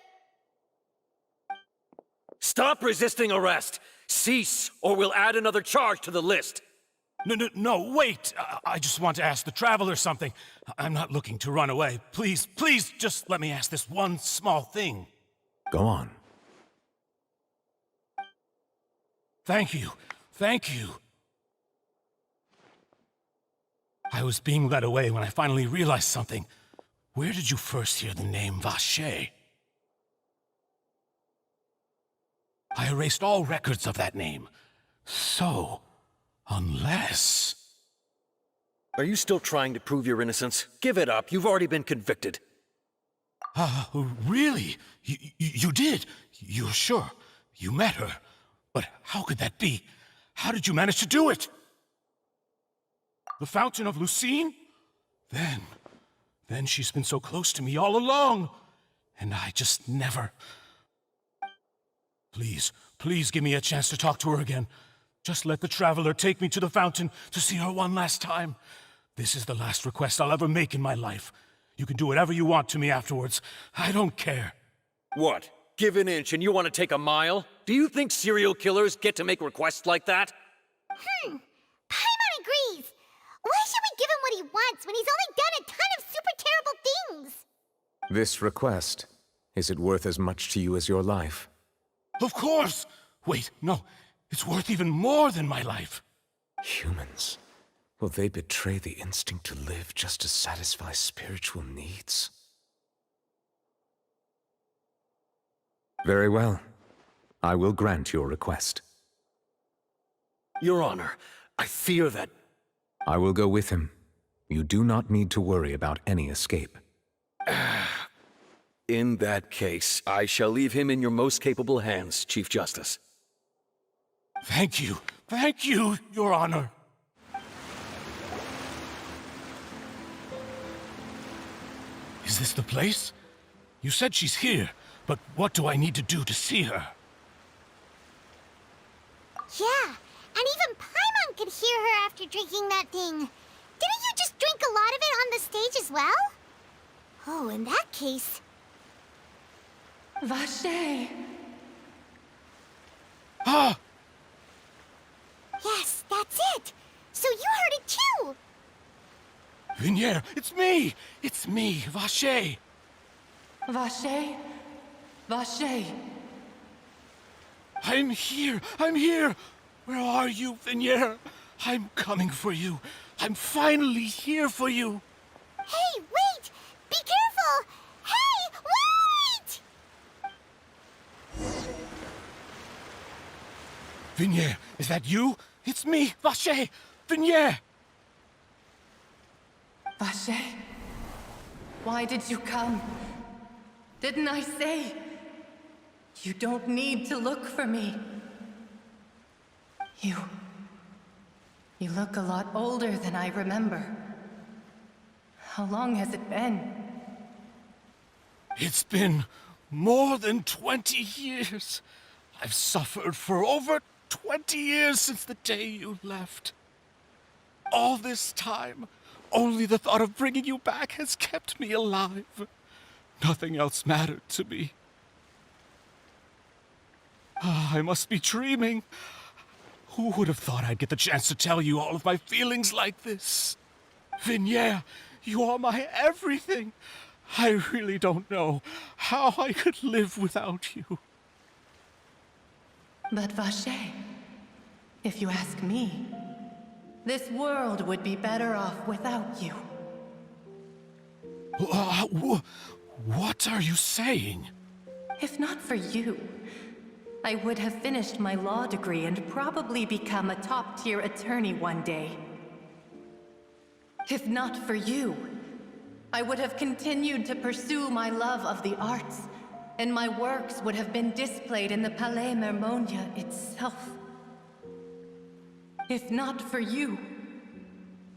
Stop resisting arrest! Cease, or we'll add another charge to the list. No, wait! I just want to ask the Traveler something. I'm not looking to run away. Please, just let me ask this one small thing. Go on. Thank you. I was being led away when I finally realized something. Where did you first hear the name Vacher? I erased all records of that name. So, unless... Are you still trying to prove your innocence? Give it up. You've already been convicted. Really? You did? You're sure? You met her? But how could that be? How did you manage to do it? The Fountain of Lucine? Then she's been so close to me all along. And I just never... Please give me a chance to talk to her again. Just let the Traveler take me to the fountain to see her one last time. This is the last request I'll ever make in my life. You can do whatever you want to me afterwards. I don't care. What? Give an inch and you want to take a mile? Do you think serial killers get to make requests like that? Paimon agrees. Why should we give him what he wants when he's only done a ton of super terrible things? This request, is it worth as much to you as your life? Of course! Wait, no. It's worth even more than my life. Humans. Will they betray the instinct to live just to satisfy spiritual needs? Very well. I will grant your request. Your Honor, I fear that... I will go with him. You do not need to worry about any escape. In that case, I shall leave him in your most capable hands, Chief Justice. Thank you, Your Honor. Is this the place? You said she's here, but what do I need to do to see her? Yeah, and even Paimon could hear her after drinking that thing. Didn't you just drink a lot of it on the stage as well? Oh, in that case... Vacher! Ah! Yes, that's it! So you heard it too! Vignier, it's me! It's me, Vacher! Vacher? Vacher! I'm here! Where are you, Vignier? I'm coming for you. I'm finally here for you. Hey, wait! Be careful! Hey, wait! Vignier, is that you? It's me, Vacher! Vignier! Vacher? Why did you come? Didn't I say? You don't need to look for me. You look a lot older than I remember. How long has it been? It's been more than 20 years. I've suffered for over 20 years since the day you left. All this time, only the thought of bringing you back has kept me alive. Nothing else mattered to me. I must be dreaming. Who would have thought I'd get the chance to tell you all of my feelings like this? Vignier, you are my everything. I really don't know how I could live without you. But Vacher, if you ask me, this world would be better off without you. What are you saying? If not for you, I would have finished my law degree and probably become a top-tier attorney one day. If not for you, I would have continued to pursue my love of the arts, and my works would have been displayed in the Palais Mermonia itself. If not for you,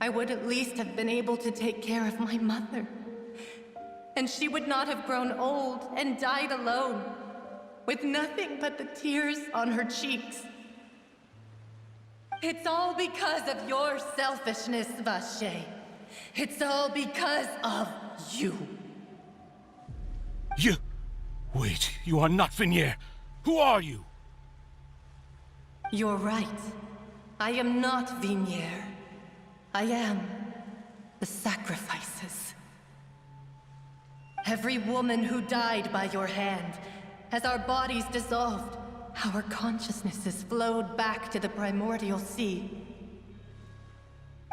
I would at least have been able to take care of my mother. And she would not have grown old and died alone. with nothing but the tears on her cheeks. It's all because of your selfishness, Vache. It's all because of you. You... Wait, you are not Vignier. Who are you? You're right. I am not Vignier. I am the sacrifices. Every woman who died by your hand, as our bodies dissolved, our consciousnesses flowed back to the primordial sea.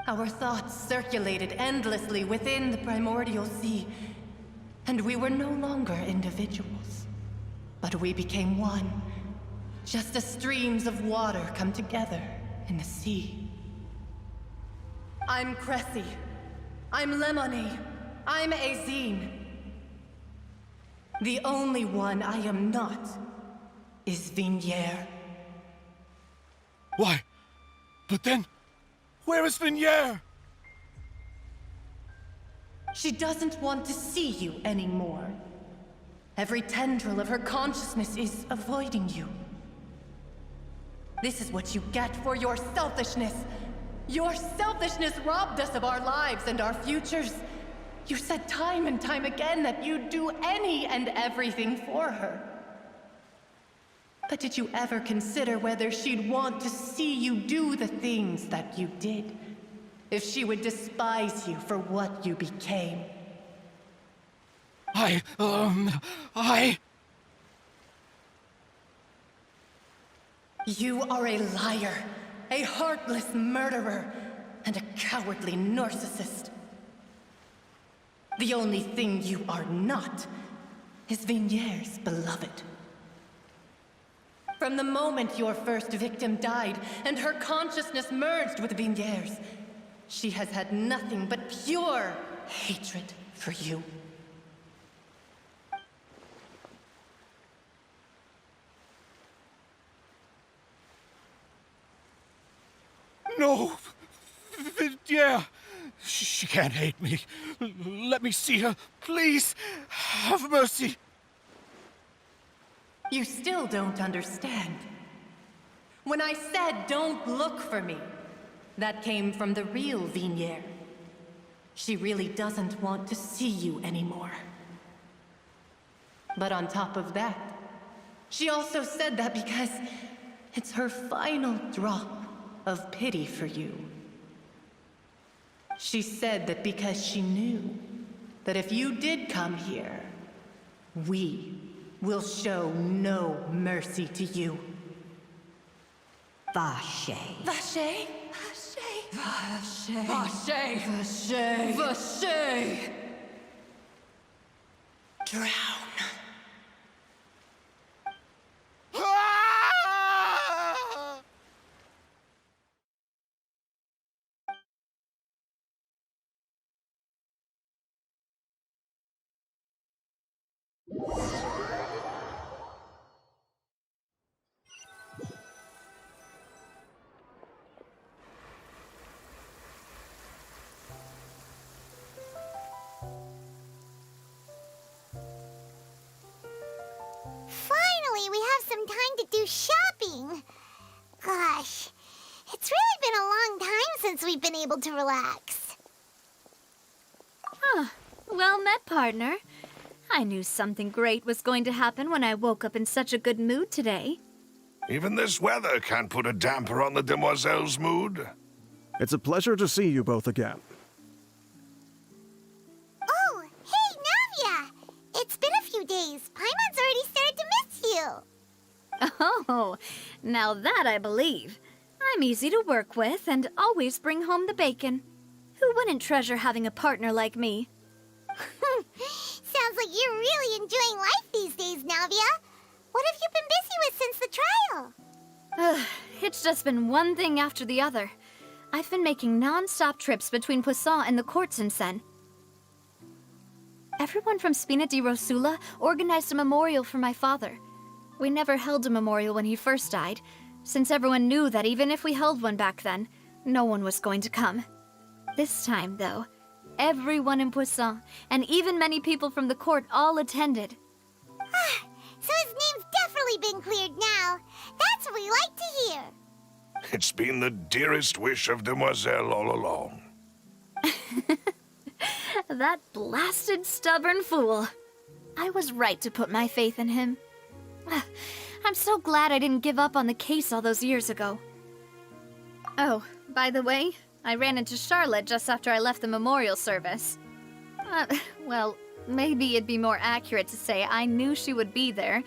Our thoughts circulated endlessly within the primordial sea, and we were no longer individuals, but we became one, just as streams of water come together in the sea. I'm Cressy. I'm Lemony. I'm Azine. The only one I am not is Vignier. Why? But then, where is Vignier? She doesn't want to see you anymore. Every tendril of her consciousness is avoiding you. This is what you get for your selfishness. Your selfishness robbed us of our lives and our futures. You said time and time again that you'd do any and everything for her. But did you ever consider whether she'd want to see you do the things that you did? If she would despise you for what you became? You are a liar, a heartless murderer, and a cowardly narcissist. The only thing you are not is Vignier's beloved. From the moment your first victim died and her consciousness merged with Vignier's, she has had nothing but pure hatred for you. No! Vignier! She can't hate me. Let me see her, please. Have mercy. You still don't understand. When I said don't look for me, that came from the real Vignier. She really doesn't want to see you anymore. But on top of that, she also said that because it's her final drop of pity for you. She said that because she knew that if you did come here, we will show no mercy to you. Vache. Vache? Vache. Vache. Vache. Vache. Drown. Finally, we have some time to do shopping. Gosh, it's really been a long time since we've been able to relax. Huh. Well met, partner. I knew something great was going to happen when I woke up in such a good mood today. Even this weather can't put a damper on the demoiselle's mood. It's a pleasure to see you both again. Oh, hey, Navia! It's been a few days. Paimon's already started to miss you. Oh, now that I believe. I'm easy to work with and always bring home the bacon. Who wouldn't treasure having a partner like me? Sounds like you're really enjoying life these days, Navia. What have you been busy with since the trial? It's just been one thing after the other. I've been making non-stop trips between Poisson and the courts in Sen. Everyone from Spina di Rosula organized a memorial for my father. We never held a memorial when he first died, since everyone knew that even if we held one back then, no one was going to come. This time, though, everyone in Poisson, and even many people from the court, all attended. So his name's definitely It's been the dearest wish of Demoiselle all along. That blasted stubborn fool. I was right to put my faith in him. I'm so glad I didn't give up on the case all those years ago. Oh, by the way, I ran into Charlotte just after I left the memorial service. Well, maybe it'd be more accurate to say I knew she would be there,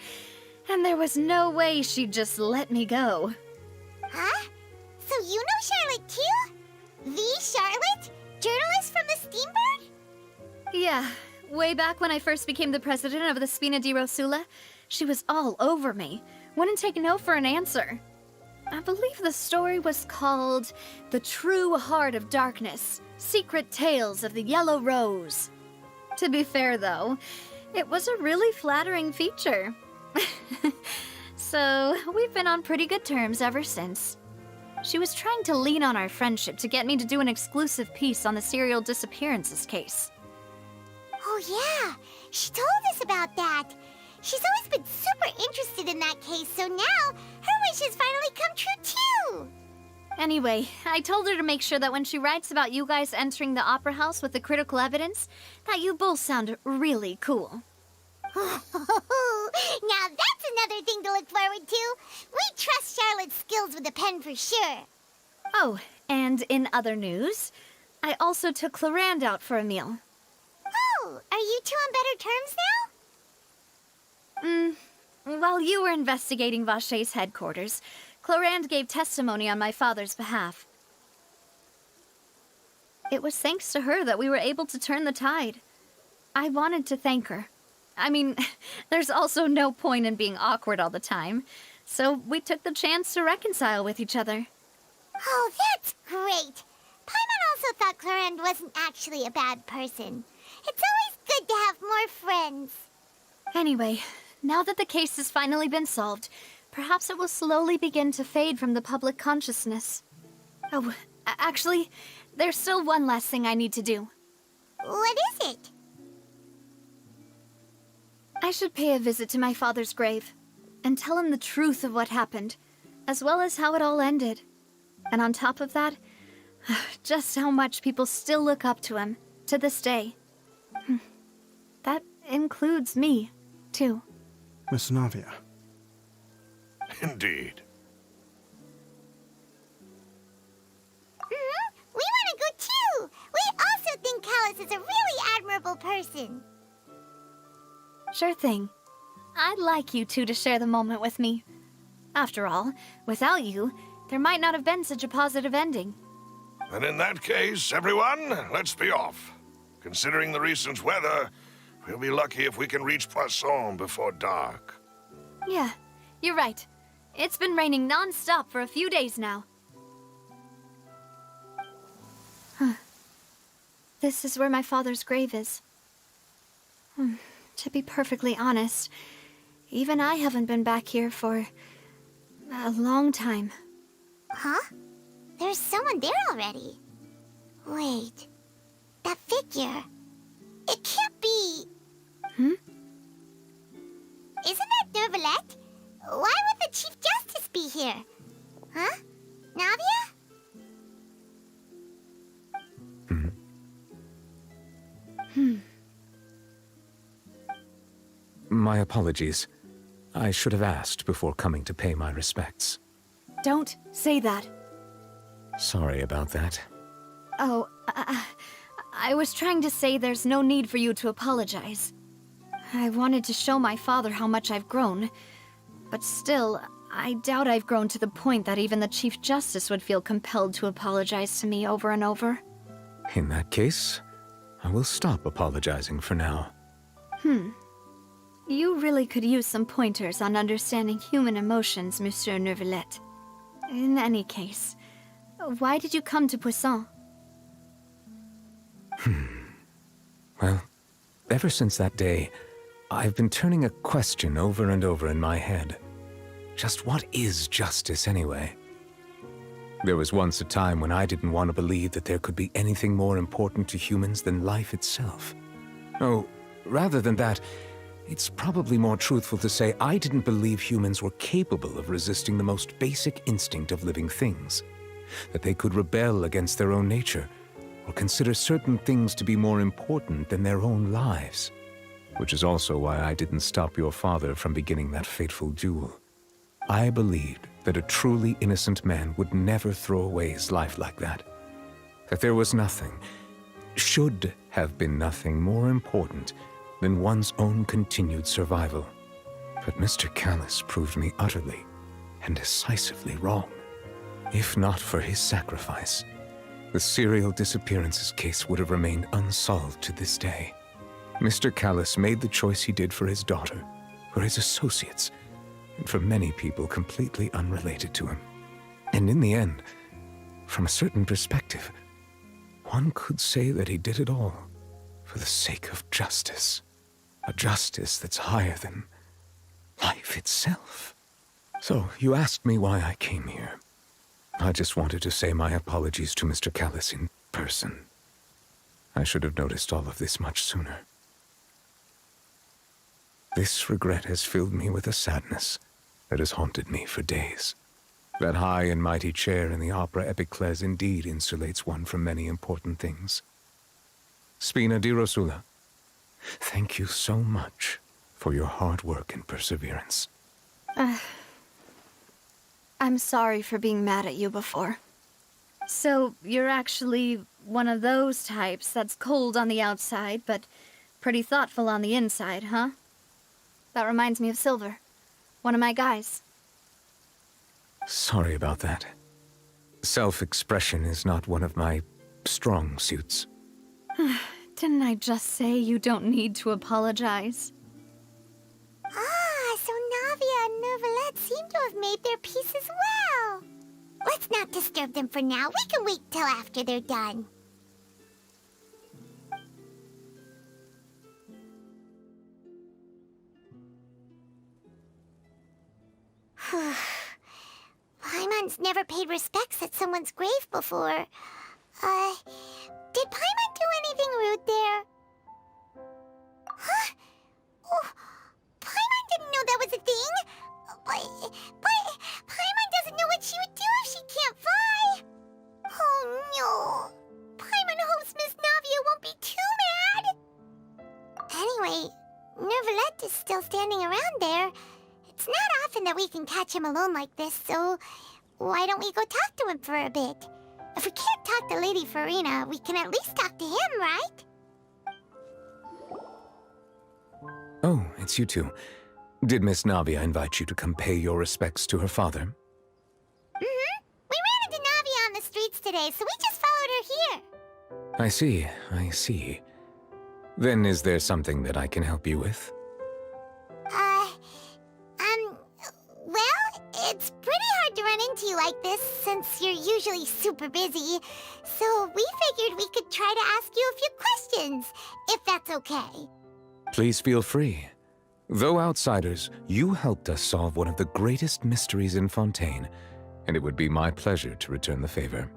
and there was no way she'd just let me go. Huh? So you know Charlotte too? The Charlotte? Journalist from the Steambird? Yeah, way back when I first became the president of the Spina di Rosula, she was all over me. Wouldn't take no for an answer. I believe the story was called The True Heart of Darkness, Secret Tales of the Yellow Rose. To be fair, though, it was a really flattering feature. So, we've been on pretty good terms ever since. She was trying to lean on our friendship to get me to do an exclusive piece on the serial disappearances case. Oh yeah, she told us about that. She's always been super interested in that case, so now her wish has finally come true too! Anyway, I told her to make sure that when she writes about you guys entering the opera house with the critical evidence, that you both sound really cool. Now that's another thing to look forward to. We trust Charlotte's skills with a pen for sure. Oh, and in other news, I also took Clarand out for a meal. Oh, are you two on better terms now? While you were investigating Vache's headquarters, Clarand gave testimony on my father's behalf. It was thanks to her that we were able to turn the tide. I wanted to thank her. I mean, there's also no point in being awkward all the time, so we took the chance to reconcile with each other. Oh, that's great! Paimon also thought Clarand wasn't actually a bad person. It's always good to have more friends. Anyway, now that the case has finally been solved, perhaps it will slowly begin to fade from the public consciousness. Oh, actually, there's still one last thing I need to do. What is it? I should pay a visit to my father's grave, and tell him the truth of what happened, as well as how it all ended. And on top of that, just how much people still look up to him, to this day. That includes me, too. Miss Navia. Indeed. We want to go too! We also think Callus is a really admirable person. Sure thing. I'd like you two to share the moment with me. After all, without you, there might not have been such a positive ending. And in that case, everyone, let's be off. Considering the recent weather, we'll be lucky if we can reach Poisson before dark. Yeah, you're right. It's been raining non-stop for a few days now. This is where my father's grave is. To be perfectly honest, even I haven't been back here for a long time. Huh? There's someone there already. Wait. That figure. It can't be... Isn't that Neuvillette? Why would the Chief Justice be here? Huh? Navia? My apologies. I should have asked before coming to pay my respects. Don't say that. Sorry about that. Oh, I was trying to say there's no need for you to apologize. I wanted to show my father how much I've grown, but still, I doubt I've grown to the point that even the Chief Justice would feel compelled to apologize to me over and over. In that case, I will stop apologizing for now. You really could use some pointers on understanding human emotions, Monsieur Neuvillette. In any case, why did you come to Poisson? Well, ever since that day, I've been turning a question over and over in my head. Just what is justice anyway? There was once a time when I didn't want to believe that there could be anything more important to humans than life itself. Oh, rather than that, it's probably more truthful to say I didn't believe humans were capable of resisting the most basic instinct of living things. That they could rebel against their own nature, or consider certain things to be more important than their own lives. Which is also why I didn't stop your father from beginning that fateful duel. I believed that a truly innocent man would never throw away his life like that. That there was nothing, should have been nothing more important than one's own continued survival. But Mr. Callus proved me utterly and decisively wrong. If not for his sacrifice, the serial disappearances case would have remained unsolved to this day. Mr. Callus made the choice he did for his daughter, for his associates, and for many people completely unrelated to him. And in the end, from a certain perspective, one could say that he did it all for the sake of justice. A justice that's higher than life itself. So, you asked me why I came here. I just wanted to say my apologies to Mr. Callus in person. I should have noticed all of this much sooner. This regret has filled me with a sadness that has haunted me for days. That high and mighty chair in the opera Epicles indeed insulates one from many important things. Spina di Rosula, thank you so much for your hard work and perseverance. I'm sorry for being mad at you before. So, you're actually one of those types that's cold on the outside, but pretty thoughtful on the inside, huh? That reminds me of Silver, one of my guys. Sorry about that. Self-expression is not one of my strong suits. Didn't I just say you don't need to apologize? Ah, so Navia and Neuvillette seem to have made their peace as well. Let's not disturb them for now. We can wait till after they're done. Paimon's never paid respects at someone's grave before. Did Paimon do anything rude there? Huh? Oh, Paimon didn't know that was a thing. But Paimon doesn't know what she would do if she can't fly. Oh no. Paimon hopes Miss Navia won't be too mad. Anyway, Neuvillette is still standing around there. It's not often that we can catch him alone like this, so why don't we go talk to him for a bit? If we can't talk to Lady Farina, we can at least talk to him, right? Oh, it's you two. Did Miss Navia invite you to come pay your respects to her father? Mm-hmm. We ran into Navia on the streets today, so we just followed her here. I see. Then is there something that I can help you with? Well, it's pretty hard to run into you like this since you're usually super busy. So we figured we could try to ask you a few questions, if that's okay. Please feel free. Though outsiders, you helped us solve one of the greatest mysteries in Fontaine, and it would be my pleasure to return the favor.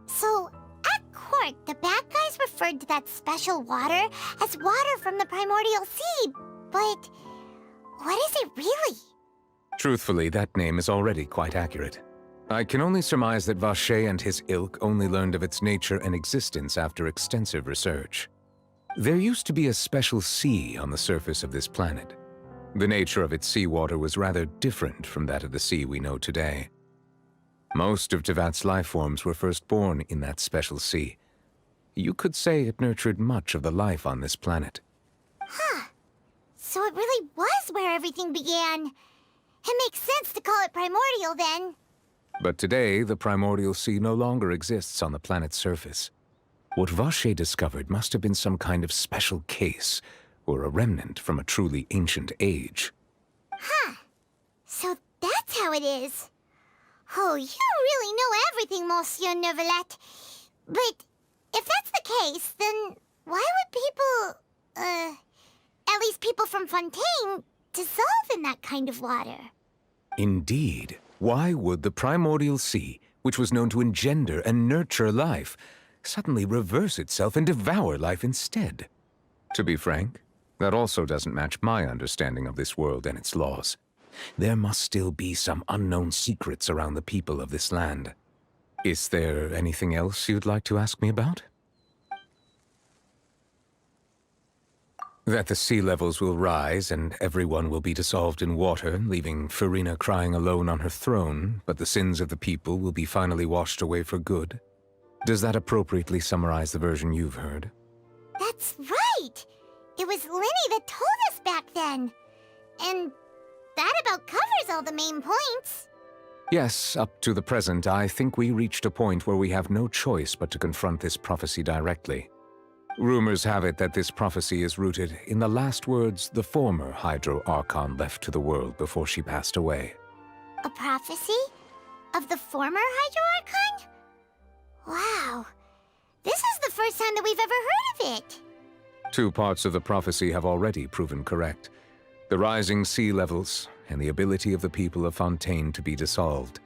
So, at court, the bad guys referred to that special water as water from the primordial sea, but what is it really? Truthfully, that name is already quite accurate. I can only surmise that Vacher and his ilk only learned of its nature and existence after extensive research. There used to be a special sea on the surface of this planet. The nature of its seawater was rather different from that of the sea we know today. Most of Tevat's life forms were first born in that special sea. You could say it nurtured much of the life on this planet. Huh. So it really was where everything began. It makes sense to call it primordial then. But today, the primordial sea no longer exists on the planet's surface. What Vacher discovered must have been some kind of special case, or a remnant from a truly ancient age. Huh. So that's how it is. Oh, you really know everything, Monsieur Neuvillette. But if that's the case, then why would people, at least people from Fontaine, dissolve in that kind of water? Indeed. Why would the primordial sea, which was known to engender and nurture life, suddenly reverse itself and devour life instead? To be frank, that also doesn't match my understanding of this world and its laws. There must still be some unknown secrets around the people of this land. Is there anything else you'd like to ask me about? That the sea levels will rise and everyone will be dissolved in water, leaving Farina crying alone on her throne, but the sins of the people will be finally washed away for good. Does that appropriately summarize the version you've heard? That's right! It was Lenny that told us back then. And that about covers all the main points. Yes, up to the present, I think we reached a point where we have no choice but to confront this prophecy directly. Rumors have it that this prophecy is rooted in the last words the former Hydro Archon left to the world before she passed away. A prophecy? Of the former Hydro Archon? Wow. This is the first time that we've ever heard of it. 2 parts of the prophecy have already proven correct. The rising sea levels and the ability of the people of Fontaine to be dissolved.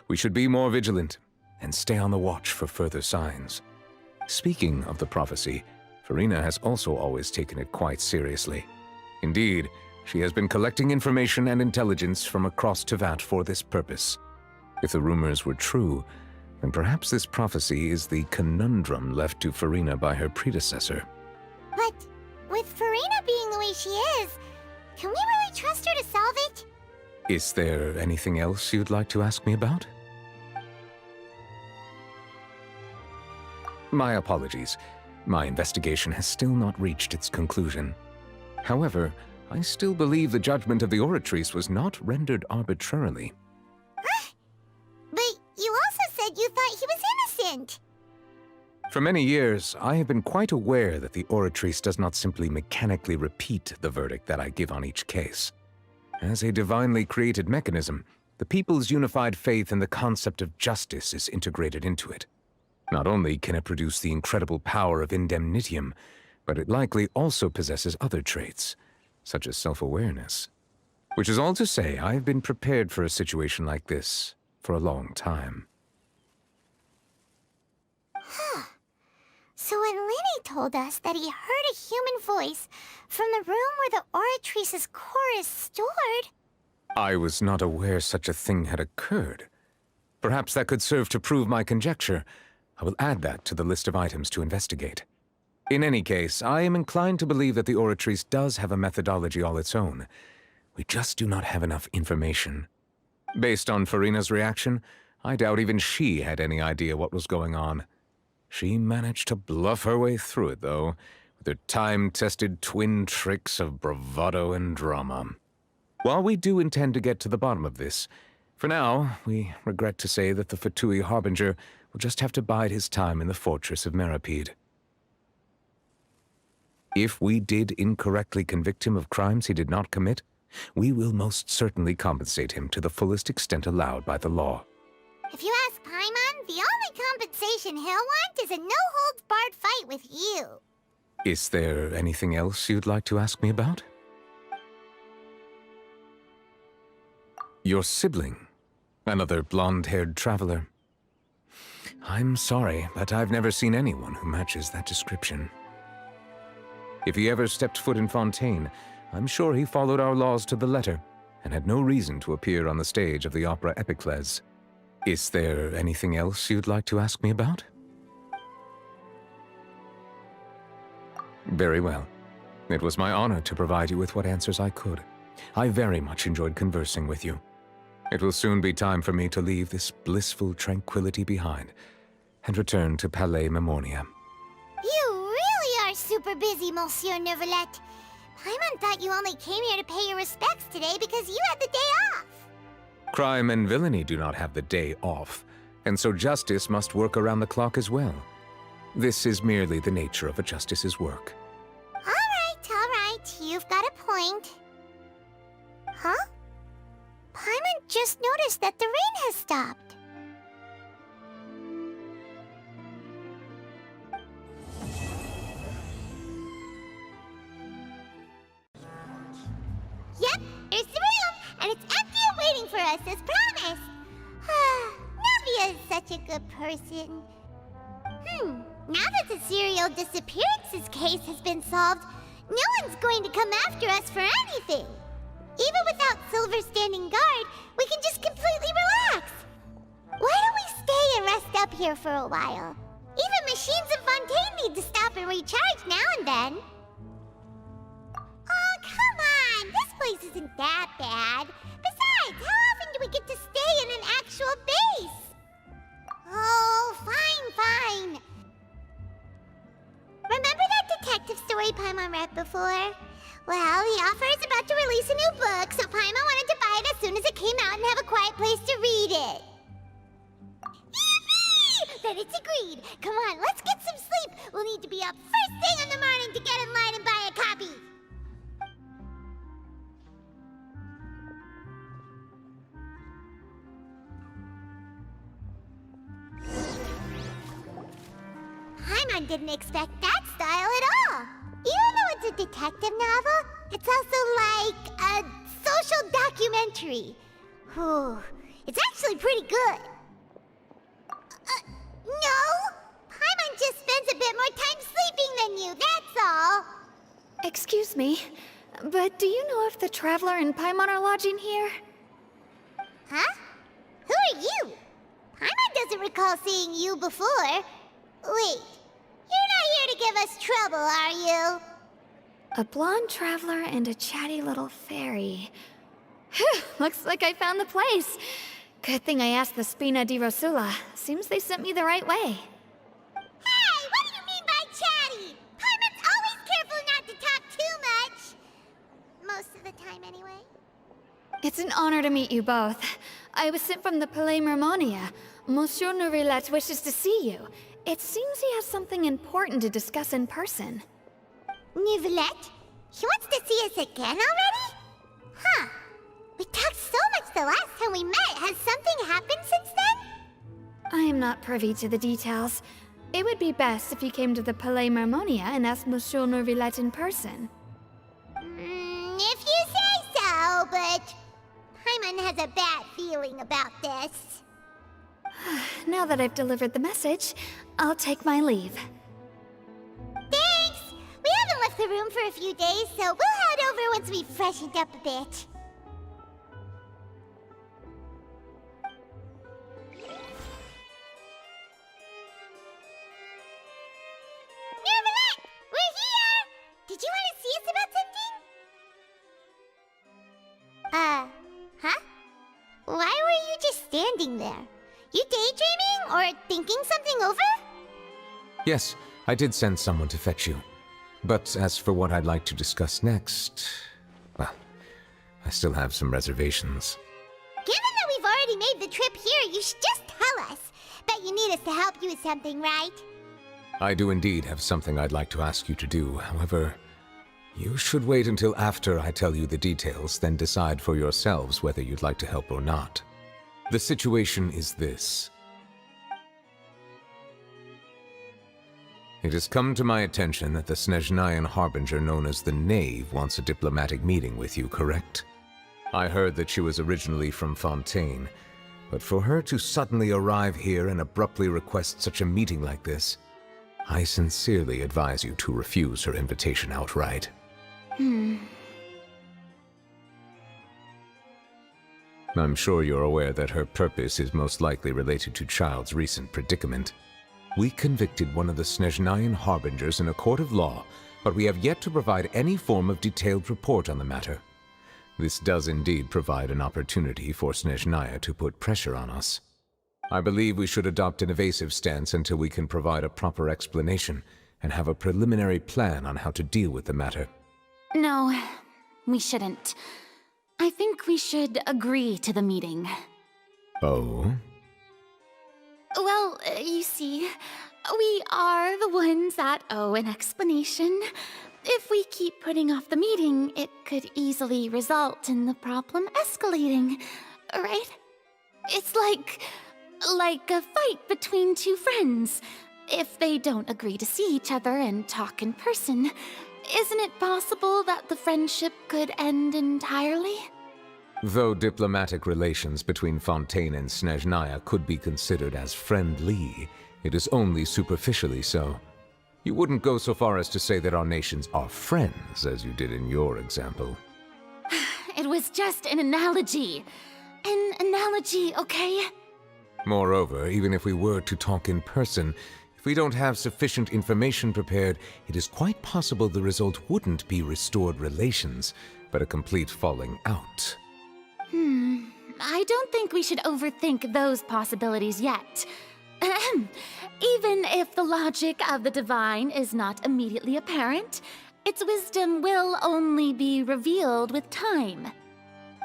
We should be more vigilant and stay on the watch for further signs. Speaking of the prophecy, Farina has also always taken it quite seriously. Indeed, she has been collecting information and intelligence from across Tevat for this purpose. If the rumors were true, then perhaps this prophecy is the conundrum left to Farina by her predecessor. But with Farina being the way she is, can we really trust her to solve it? Is there anything else you'd like to ask me about? My apologies. My investigation has still not reached its conclusion. However, I still believe the judgment of the Oratrice was not rendered arbitrarily. Huh? But you also said you thought he was innocent. For many years, I have been quite aware that the Oratrice does not simply mechanically repeat the verdict that I give on each case. As a divinely created mechanism, the people's unified faith in the concept of justice is integrated into it. Not only can it produce the incredible power of indemnitium, but it likely also possesses other traits, such as self-awareness. Which is all to say, I have been prepared for a situation like this for a long time. Huh. So when Lenny told us that he heard a human voice from the room where the Oratrice's core is stored... I was not aware such a thing had occurred. Perhaps that could serve to prove my conjecture. I will add that to the list of items to investigate. In any case, I am inclined to believe that the Oratrice does have a methodology all its own. We just do not have enough information. Based on Farina's reaction, I doubt even she had any idea what was going on. She managed to bluff her way through it, though, with her time-tested twin tricks of bravado and drama. While we do intend to get to the bottom of this, for now, we regret to say that the Fatui Harbinger will just have to bide his time in the fortress of Meripede. If we did incorrectly convict him of crimes he did not commit, we will most certainly compensate him to the fullest extent allowed by the law. If you ask Paimon, the only compensation he'll want is a no-holds-barred fight with you. Is there anything else you'd like to ask me about? Your sibling, another blonde-haired traveler. I'm sorry, but I've never seen anyone who matches that description. If he ever stepped foot in Fontaine, I'm sure he followed our laws to the letter and had no reason to appear on the stage of the opera Epicles. Is there anything else you'd like to ask me about? Very well. It was my honor to provide you with what answers I could. I very much enjoyed conversing with you. It will soon be time for me to leave this blissful tranquility behind and return to Palais Memoria. You really are super busy, Monsieur Neuvillette. Paimon thought you only came here to pay your respects today because you had the day off. Crime and villainy do not have the day off, and so justice must work around the clock as well. This is merely the nature of a justice's work. All right, you've got a point. Huh? Paimon just noticed that the rain has stopped. Yep, there's the room, and it's empty and waiting for us as promised. Navia is such a good person. Now that the serial disappearances case has been solved, no one's going to come after us for anything. Even without Silver standing guard, we can just completely relax. Why don't we stay and rest up here for a while? Even machines in Fontaine need to stop and recharge now and then. Oh, come on! This place isn't that bad. Besides, how often do we get to stay in an actual base? Oh, fine. Remember that detective story Paimon read before? Well, the author is about to release a new book, so Paimon wanted to buy it as soon as it came out and have a quiet place to read it. Yippee! Then it's agreed. Come on, let's get some sleep. We'll need to be up first thing in the morning to get in line and buy a copy. Paimon didn't expect that style at all. Even though it's a detective novel, it's also like a social documentary. Whew, it's actually pretty good. No! Paimon just spends a bit more time sleeping than you, that's all. Excuse me, but do you know if the Traveler and Paimon are lodging here? Huh? Who are you? Paimon doesn't recall seeing you before. Wait, you're not here to give us trouble, are you? A blonde traveler and a chatty little fairy. Whew, looks like I found the place. Good thing I asked the Spina di Rosula. Seems they sent me the right way. Hey, what do you mean by chatty? Paimon's always careful not to talk too much. Most of the time, anyway. It's an honor to meet you both. I was sent from the Palais Mermonia. Monsieur Nourilette wishes to see you. It seems he has something important to discuss in person. Nourilette? He wants to see us again already? Huh. We talked so much the last time we met. Has something happened since then? I am not privy to the details. It would be best if you came to the Palais Mermonia and asked Monsieur Nourilette in person. If you say so, but Paimon has a bad feeling about this. Now that I've delivered the message, I'll take my leave. Thanks! We haven't left the room for a few days, so we'll head over once we've freshened up a bit. Nourilette! We're here! Did you want to see us about something? Huh? Why were you just standing there? You daydreaming or thinking something over? Yes, I did send someone to fetch you. But as for what I'd like to discuss next, well, I still have some reservations. Given that we've already made the trip here, you should just tell us. Bet you need us to help you with something, right? I do indeed have something I'd like to ask you to do. However, you should wait until after I tell you the details, then decide for yourselves whether you'd like to help or not. The situation is this. It has come to my attention that the Snezhnayan Harbinger known as the Knave wants a diplomatic meeting with you, correct? I heard that she was originally from Fontaine, but for her to suddenly arrive here and abruptly request such a meeting like this, I sincerely advise you to refuse her invitation outright. I'm sure you're aware that her purpose is most likely related to Child's recent predicament. We convicted one of the Snezhnayan Harbingers in a court of law, but we have yet to provide any form of detailed report on the matter. This does indeed provide an opportunity for Snezhnaya to put pressure on us. I believe we should adopt an evasive stance until we can provide a proper explanation and have a preliminary plan on how to deal with the matter. No, we shouldn't. I think we should agree to the meeting. Oh? Well, you see, we are the ones that owe an explanation. If we keep putting off the meeting, it could easily result in the problem escalating, right? It's like a fight between two friends. If they don't agree to see each other and talk in person, isn't it possible that the friendship could end entirely? Though diplomatic relations between Fontaine and Snezhnaya could be considered as friendly, It is only superficially so. You wouldn't go so far as to say that our nations are friends, as you did in your example. It was just an analogy. An analogy, okay? Moreover, even if we were to talk in person, if we don't have sufficient information prepared, it is quite possible the result wouldn't be restored relations, but a complete falling out. I don't think we should overthink those possibilities yet. Even if the logic of the divine is not immediately apparent, its wisdom will only be revealed with time.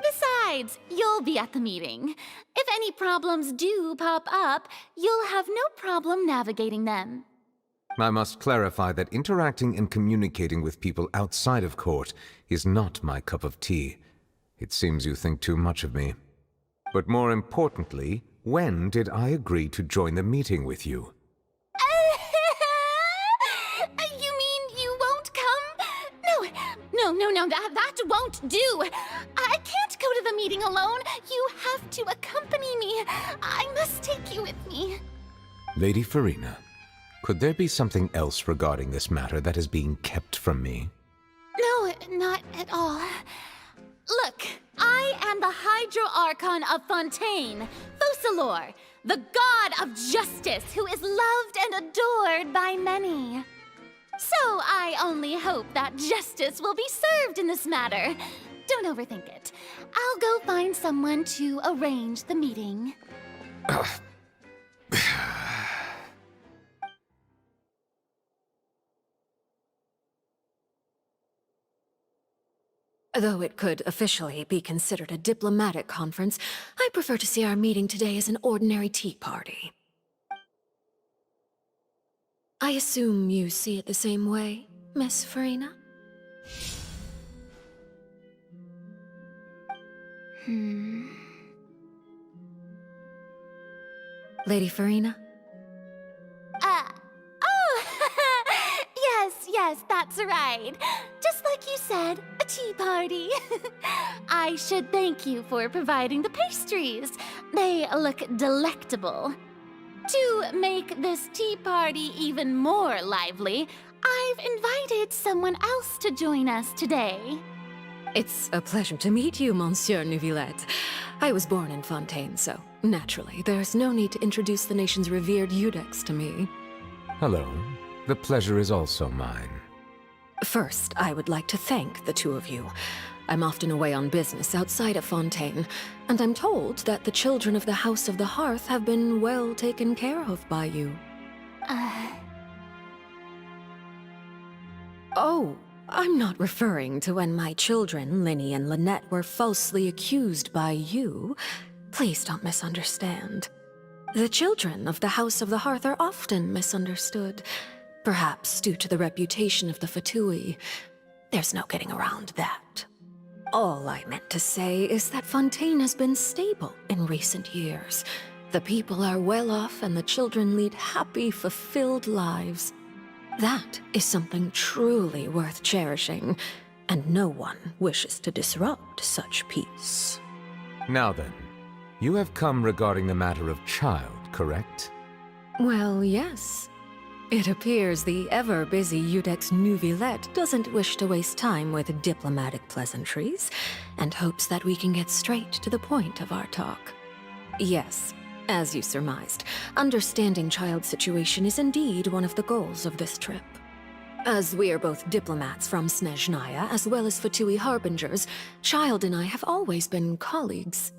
Besides, you'll be at the meeting. If any problems do pop up, you'll have no problem navigating them. I must clarify that interacting and communicating with people outside of court is not my cup of tea. It seems you think too much of me. But more importantly, when did I agree to join the meeting with you? You mean you won't come? No, that won't do. I can't go to the meeting alone. You have to accompany me. I must take you with me. Lady Farina, could there be something else regarding this matter that is being kept from me? No, not at all. Look, I am the Hydro Archon of Fontaine, Focalor, the god of justice who is loved and adored by many. So I only hope that justice will be served in this matter. Don't overthink it. I'll go find someone to arrange the meeting. Though it could officially be considered a diplomatic conference, I prefer to see our meeting today as an ordinary tea party. I assume you see it the same way, Miss Farina? Lady Farina? Yes, that's right. Just like you said, a tea party. I should thank you for providing the pastries. They look delectable. To make this tea party even more lively, I've invited someone else to join us today. It's a pleasure to meet you, Monsieur Neuvillette. I was born in Fontaine, so naturally, there's no need to introduce the nation's revered Eudex to me. Hello. The pleasure is also mine. First, I would like to thank the two of you. I'm often away on business outside of Fontaine, and I'm told that the children of the House of the Hearth have been well taken care of by you. Oh, I'm not referring to when my children, Linny and Lynette, were falsely accused by you. Please don't misunderstand. The children of the House of the Hearth are often misunderstood. Perhaps due to the reputation of the Fatui. There's no getting around that. All I meant to say is that Fontaine has been stable in recent years. The people are well off and the children lead happy, fulfilled lives. That is something truly worth cherishing, and no one wishes to disrupt such peace. Now then, you have come regarding the matter of child, correct? Well, yes. It appears the ever-busy Eudex Neuvillette doesn't wish to waste time with diplomatic pleasantries, and hopes that we can get straight to the point of our talk. Yes, as you surmised, understanding child's situation is indeed one of the goals of this trip. As we are both diplomats from Snezhnaya, as well as Fatui harbingers, Child and I have always been colleagues.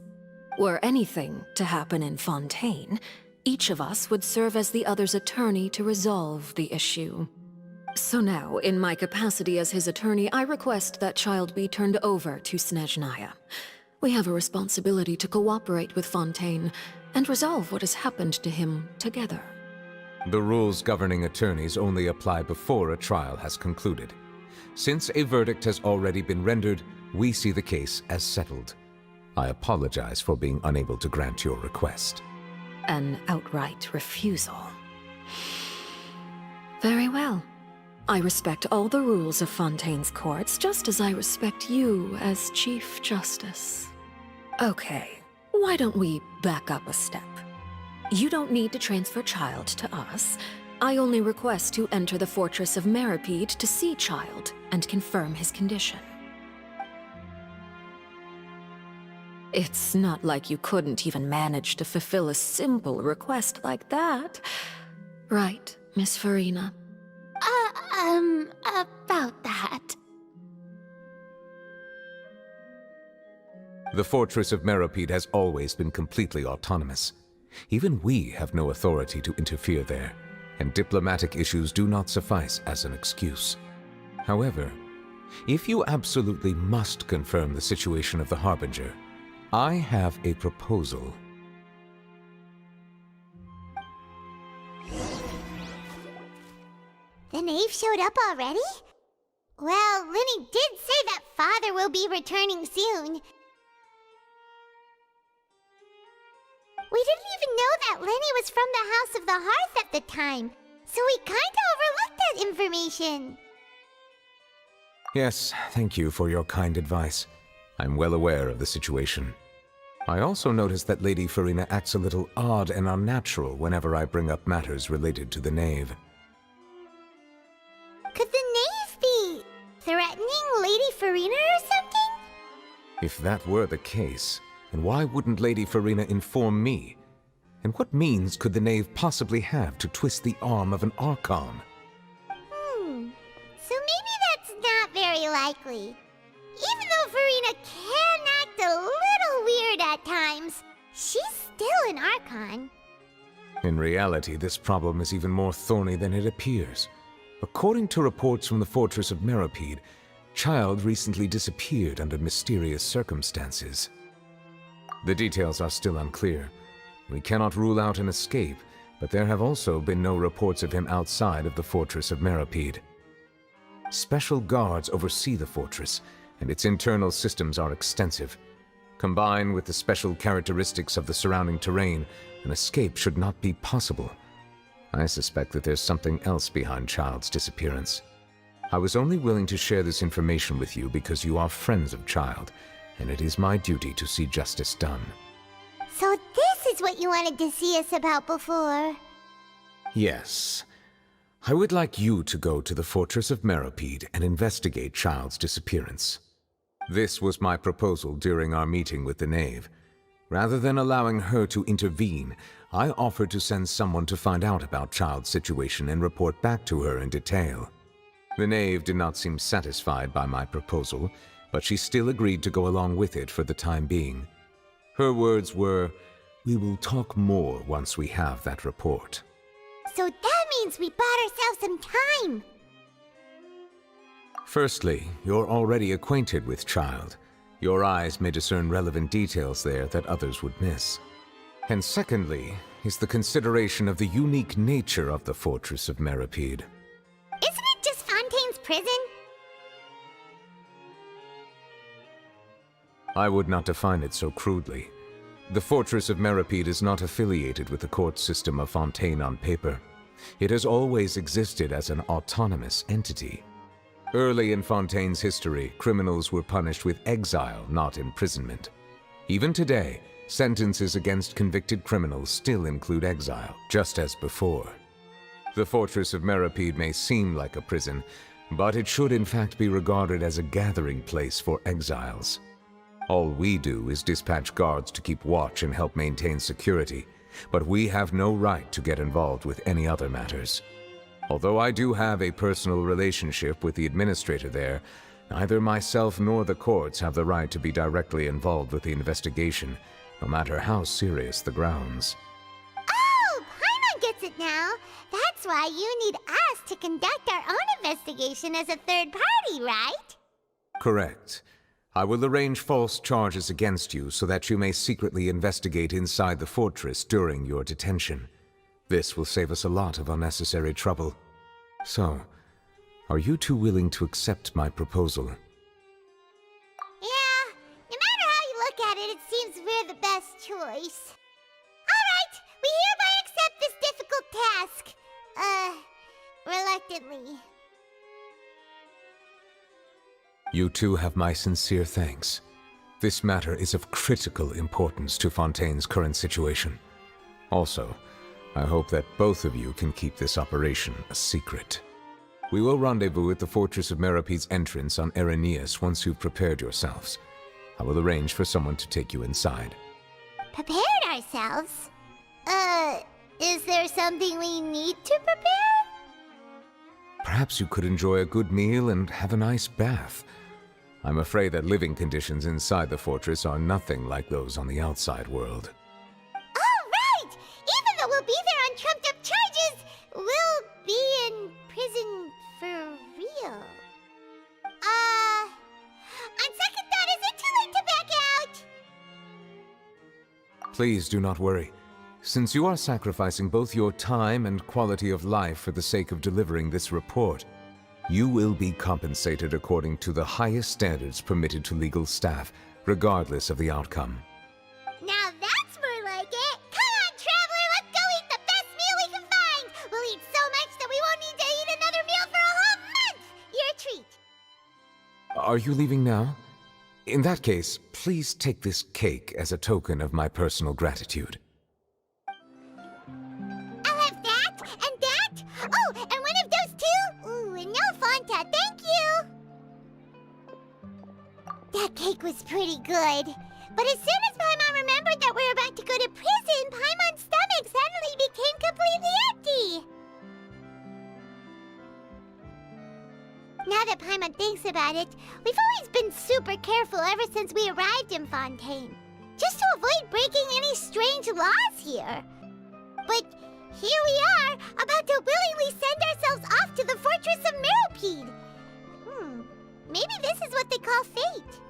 Were anything to happen in Fontaine, each of us would serve as the other's attorney to resolve the issue. So now, in my capacity as his attorney, I request that Child be turned over to Snezhnaya. We have a responsibility to cooperate with Fontaine and resolve what has happened to him together. The rules governing attorneys only apply before a trial has concluded. Since a verdict has already been rendered, we see the case as settled. I apologize for being unable to grant your request. An outright refusal. Very well. I respect all the rules of Fontaine's courts, just as I respect you as Chief Justice. Okay, why don't we back up a step? You don't need to transfer Child to us. I only request to enter the Fortress of Meripede to see Child and confirm his condition. It's not like you couldn't even manage to fulfill a simple request like that. Right, Miss Farina? About that. The Fortress of Meripede has always been completely autonomous. Even we have no authority to interfere there, and diplomatic issues do not suffice as an excuse. However, if you absolutely must confirm the situation of the Harbinger, I have a proposal. The knave showed up already? Well, Linny did say that Father will be returning soon. We didn't even know that Lenny was from the House of the Hearth at the time, so we kinda overlooked that information. Yes, thank you for your kind advice. I'm well aware of the situation. I also noticed that Lady Farina acts a little odd and unnatural whenever I bring up matters related to the knave. Could the knave be threatening Lady Farina or something? If that were the case, then why wouldn't Lady Farina inform me? And what means could the knave possibly have to twist the arm of an Archon? So maybe that's not very likely. Even though Farina can act a little weird at times, she's still an Archon. In reality, this problem is even more thorny than it appears. According to reports from the Fortress of Meripede, Child recently disappeared under mysterious circumstances. The details are still unclear. We cannot rule out an escape, but there have also been no reports of him outside of the Fortress of Meripede. Special guards oversee the fortress, and its internal systems are extensive. Combined with the special characteristics of the surrounding terrain, an escape should not be possible. I suspect that there's something else behind Child's disappearance. I was only willing to share this information with you because you are friends of Child, and it is my duty to see justice done. So this is what you wanted to see us about before. Yes. I would like you to go to the Fortress of Meripede and investigate Child's disappearance. This was my proposal during our meeting with the knave. Rather than allowing her to intervene, I offered to send someone to find out about Child's situation and report back to her in detail. The knave did not seem satisfied by my proposal, but she still agreed to go along with it for the time being. Her words were, "We will talk more once we have that report." So that means we bought ourselves some time. Firstly, you're already acquainted with Child. Your eyes may discern relevant details there that others would miss. And secondly, is the consideration of the unique nature of the Fortress of Meripede. Isn't it just Fontaine's prison? I would not define it so crudely. The Fortress of Meripede is not affiliated with the court system of Fontaine on paper. It has always existed as an autonomous entity. Early in Fontaine's history, criminals were punished with exile, not imprisonment. Even today, sentences against convicted criminals still include exile, just as before. The Fortress of Meripede may seem like a prison, but it should in fact be regarded as a gathering place for exiles. All we do is dispatch guards to keep watch and help maintain security, but we have no right to get involved with any other matters. Although I do have a personal relationship with the administrator there, neither myself nor the courts have the right to be directly involved with the investigation, no matter how serious the grounds. Oh, Paimon gets it now. That's why you need us to conduct our own investigation as a third party, right? Correct. I will arrange false charges against you so that you may secretly investigate inside the fortress during your detention. This will save us a lot of unnecessary trouble. So, are you two willing to accept my proposal? Yeah, no matter how you look at it, it seems we're the best choice. Alright, we hereby accept this difficult task. Reluctantly. You two have my sincere thanks. This matter is of critical importance to Fontaine's current situation. Also, I hope that both of you can keep this operation a secret. We will rendezvous at the Fortress of Meropede's entrance on Erinius once you've prepared yourselves. I will arrange for someone to take you inside. Prepared ourselves? Is there something we need to prepare? Perhaps you could enjoy a good meal and have a nice bath. I'm afraid that living conditions inside the fortress are nothing like those on the outside world. Oh, right! Even though we'll be there on trumped-up charges, we'll be in prison for real. On second thought, is it too late to back out? Please do not worry. Since you are sacrificing both your time and quality of life for the sake of delivering this report, you will be compensated according to the highest standards permitted to legal staff, regardless of the outcome. Now that's more like it! Come on, traveler, let's go eat the best meal we can find! We'll eat so much that we won't need to eat another meal for a whole month! You're a treat! Are you leaving now? In that case, please take this cake as a token of my personal gratitude. I'll have that, and that! Oh, and one of those two! Ooh, and no Fanta, thank you! That cake was pretty good. But as soon as Paimon remembered that we're about to go to prison, Paimon's stomach suddenly became completely empty! Now that Paimon thinks about it, we've always been super careful ever since we arrived in Fontaine. Just to avoid breaking any strange laws here. But here we are, about to willingly send ourselves off to the Fortress of Meropide. Maybe this is what they call fate.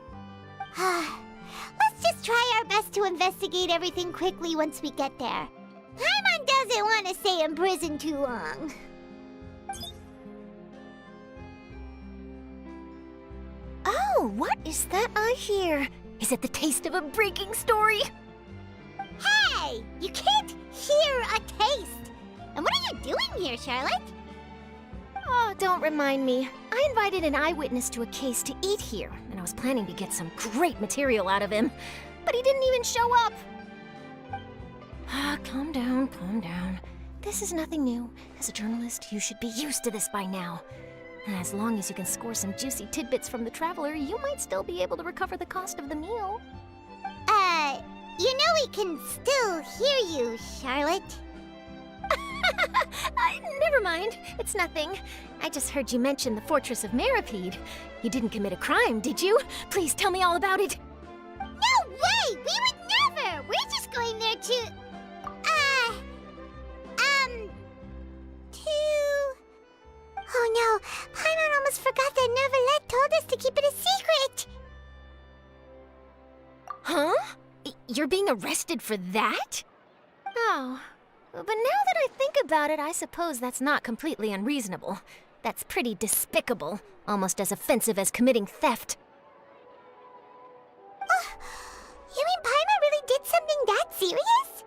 Let's just try our best to investigate everything quickly once we get there. Paimon doesn't want to stay in prison too long. Oh, what is that I hear? Is it the taste of a breaking story? Hey! You can't hear a taste! And what are you doing here, Charlotte? Oh, don't remind me. I invited an eyewitness to a case to eat here, and I was planning to get some great material out of him. But he didn't even show up. Calm down, calm down. This is nothing new. As a journalist, you should be used to this by now. As long as you can score some juicy tidbits from the traveler, you might still be able to recover the cost of the meal. You know we can still hear you, Charlotte. Never mind. It's nothing. I just heard you mention the Fortress of Meropide. You didn't commit a crime, did you? Please tell me all about it. No way! We would never! We're just going there to... Oh no, Paimon almost forgot that Neuvillette told us to keep it a secret! Huh? You're being arrested for that? Oh, but now that I think about it, I suppose that's not completely unreasonable. That's pretty despicable, almost as offensive as committing theft. You mean Paimon really did something that serious?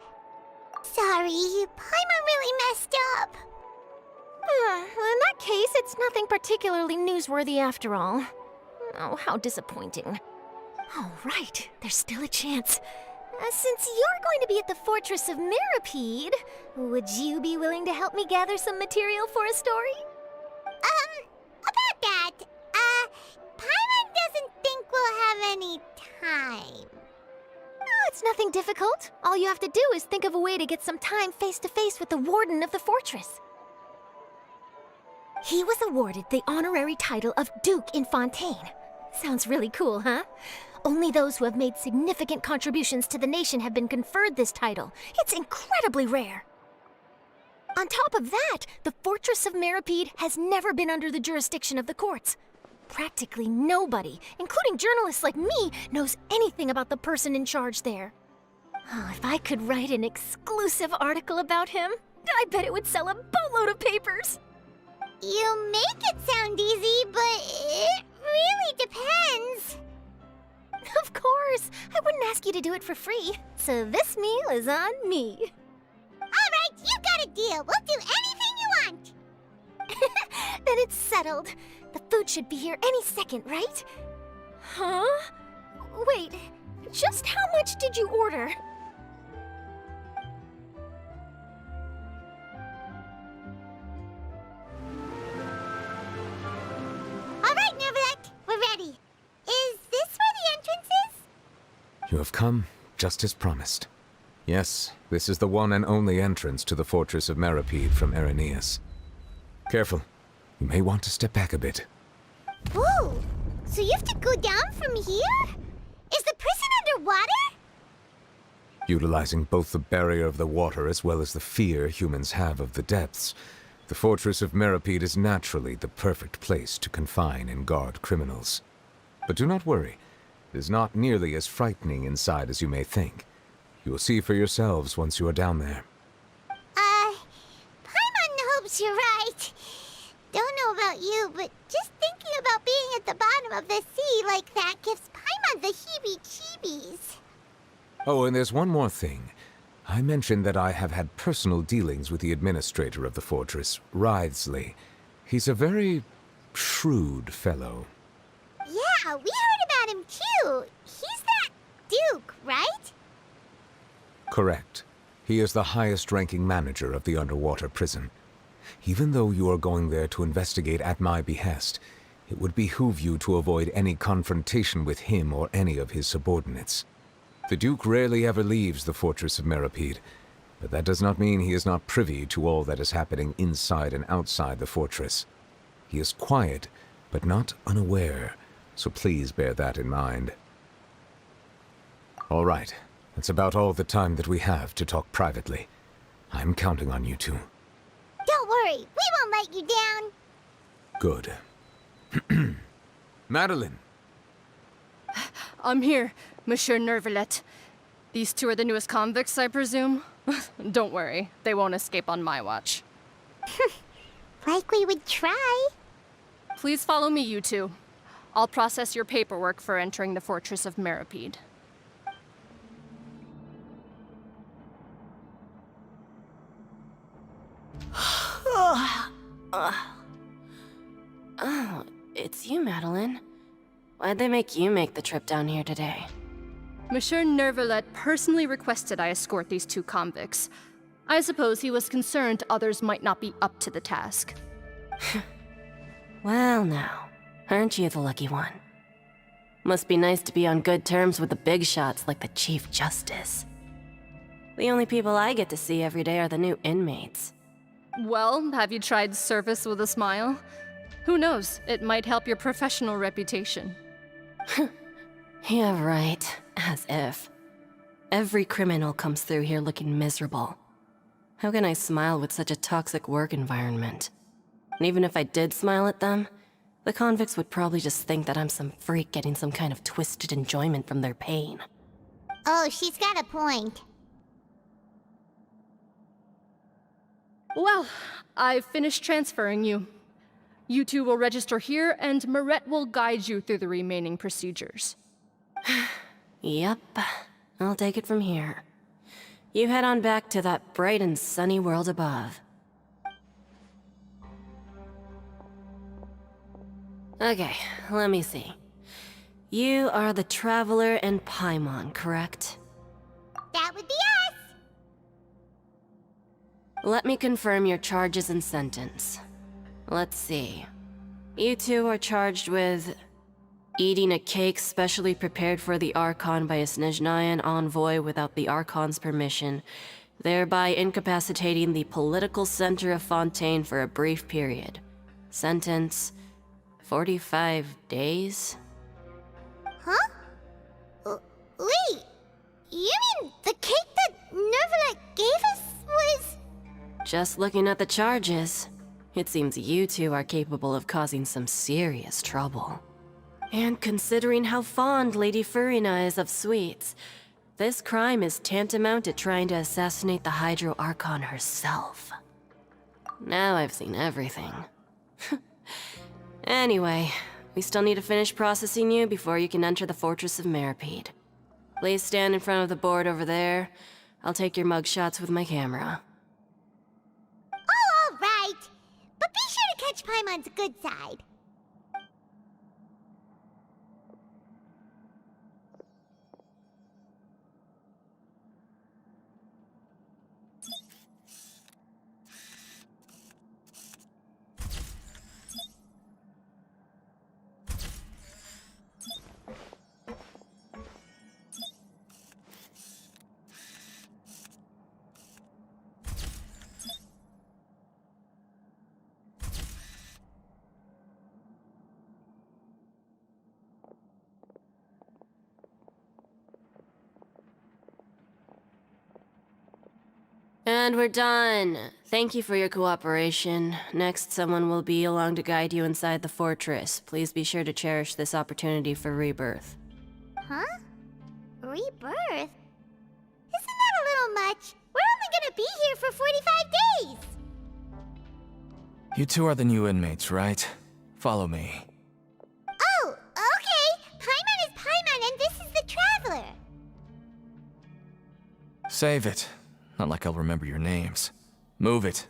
Sorry, Paimon really messed up. Well, in that case, it's nothing particularly newsworthy after all. Oh, how disappointing. Oh, right, there's still a chance. Since you're going to be at the Fortress of Meropide, would you be willing to help me gather some material for a story? About that, Paimon doesn't think we'll have any time. Oh, it's nothing difficult. All you have to do is think of a way to get some time face-to-face with the warden of the fortress. He was awarded the honorary title of Duke in Fontaine. Sounds really cool, huh? Only those who have made significant contributions to the nation have been conferred this title. It's incredibly rare. On top of that, the Fortress of Meropide has never been under the jurisdiction of the courts. Practically nobody, including journalists like me, knows anything about the person in charge there. Oh, if I could write an exclusive article about him, I bet it would sell a boatload of papers. You make it sound easy, but it really depends. Of course, I wouldn't ask you to do it for free, so this meal is on me. All right, you got a deal. We'll do anything you want. Then it's settled. The food should be here any second, right? Huh? Wait, just how much did you order? You have come, just as promised. Yes, this is the one and only entrance to the fortress of Meripede from Irenaeus. Careful. You may want to step back a bit. Whoa! So you have to go down from here? Is the prison underwater? Utilizing both the barrier of the water as well as the fear humans have of the depths, the fortress of Meripede is naturally the perfect place to confine and guard criminals. But do not worry. It is not nearly as frightening inside as you may think. You will see for yourselves once you are down there. Paimon hopes you're right. Don't know about you, but just thinking about being at the bottom of the sea like that gives Paimon the heebie-jeebies. Oh, and there's one more thing. I mentioned that I have had personal dealings with the administrator of the fortress, Writhsley. He's a very shrewd fellow. Yeah, we heard about him too. He's that Duke, right? Correct. He is the highest-ranking manager of the underwater prison. Even though you are going there to investigate at my behest, it would behoove you to avoid any confrontation with him or any of his subordinates. The Duke rarely ever leaves the fortress of Meripede, but that does not mean he is not privy to all that is happening inside and outside the fortress. He is quiet, but not unaware, so please bear that in mind. All right, that's about all the time that we have to talk privately. I'm counting on you two. Don't worry, we won't let you down. Good. Madeline! I'm here, Monsieur Nervalet. These two are the newest convicts, I presume? Don't worry, they won't escape on my watch. Like we would try. Please follow me, you two. I'll process your paperwork for entering the Fortress of Meripede. Oh, it's you, Madeline. Why'd they make you make the trip down here today? Monsieur Nervalet personally requested I escort these two convicts. I suppose he was concerned others might not be up to the task. Well now, aren't you the lucky one? Must be nice to be on good terms with the big shots like the Chief Justice. The only people I get to see every day are the new inmates. Well, have you tried service with a smile? Who knows, it might help your professional reputation. Yeah, right. As if. Every criminal comes through here looking miserable. How can I smile with such a toxic work environment? And even if I did smile at them, the convicts would probably just think that I'm some freak getting some kind of twisted enjoyment from their pain. Oh, she's got a point. Well, I've finished transferring you. You two will register here, and Marette will guide you through the remaining procedures. Yep, I'll take it from here. You head on back to that bright and sunny world above. Okay, let me see. You are the Traveler and Paimon, correct? That would be us! Let me confirm your charges and sentence. Let's see. You two are charged with eating a cake specially prepared for the Archon by a Snezhnayan envoy without the Archon's permission, thereby incapacitating the political center of Fontaine for a brief period. Sentence: 45 days? Huh? Wait, you mean the cake that Nervalet gave us was... Just looking at the charges, it seems you two are capable of causing some serious trouble. And considering how fond Lady Furina is of sweets, this crime is tantamount to trying to assassinate the Hydro Archon herself. Now I've seen everything. Anyway, we still need to finish processing you before you can enter the Fortress of Meripede. Please stand in front of the board over there. I'll take your mugshots with my camera. Oh, all right. But be sure to catch Paimon's good side. And we're done. Thank you for your cooperation. Next, someone will be along to guide you inside the fortress. Please be sure to cherish this opportunity for rebirth. Huh? Rebirth? Isn't that a little much? We're only gonna be here for 45 days! You two are the new inmates, right? Follow me. Oh, okay! Paimon is Paimon and this is the Traveler! Save it. Not like I'll remember your names. Move it.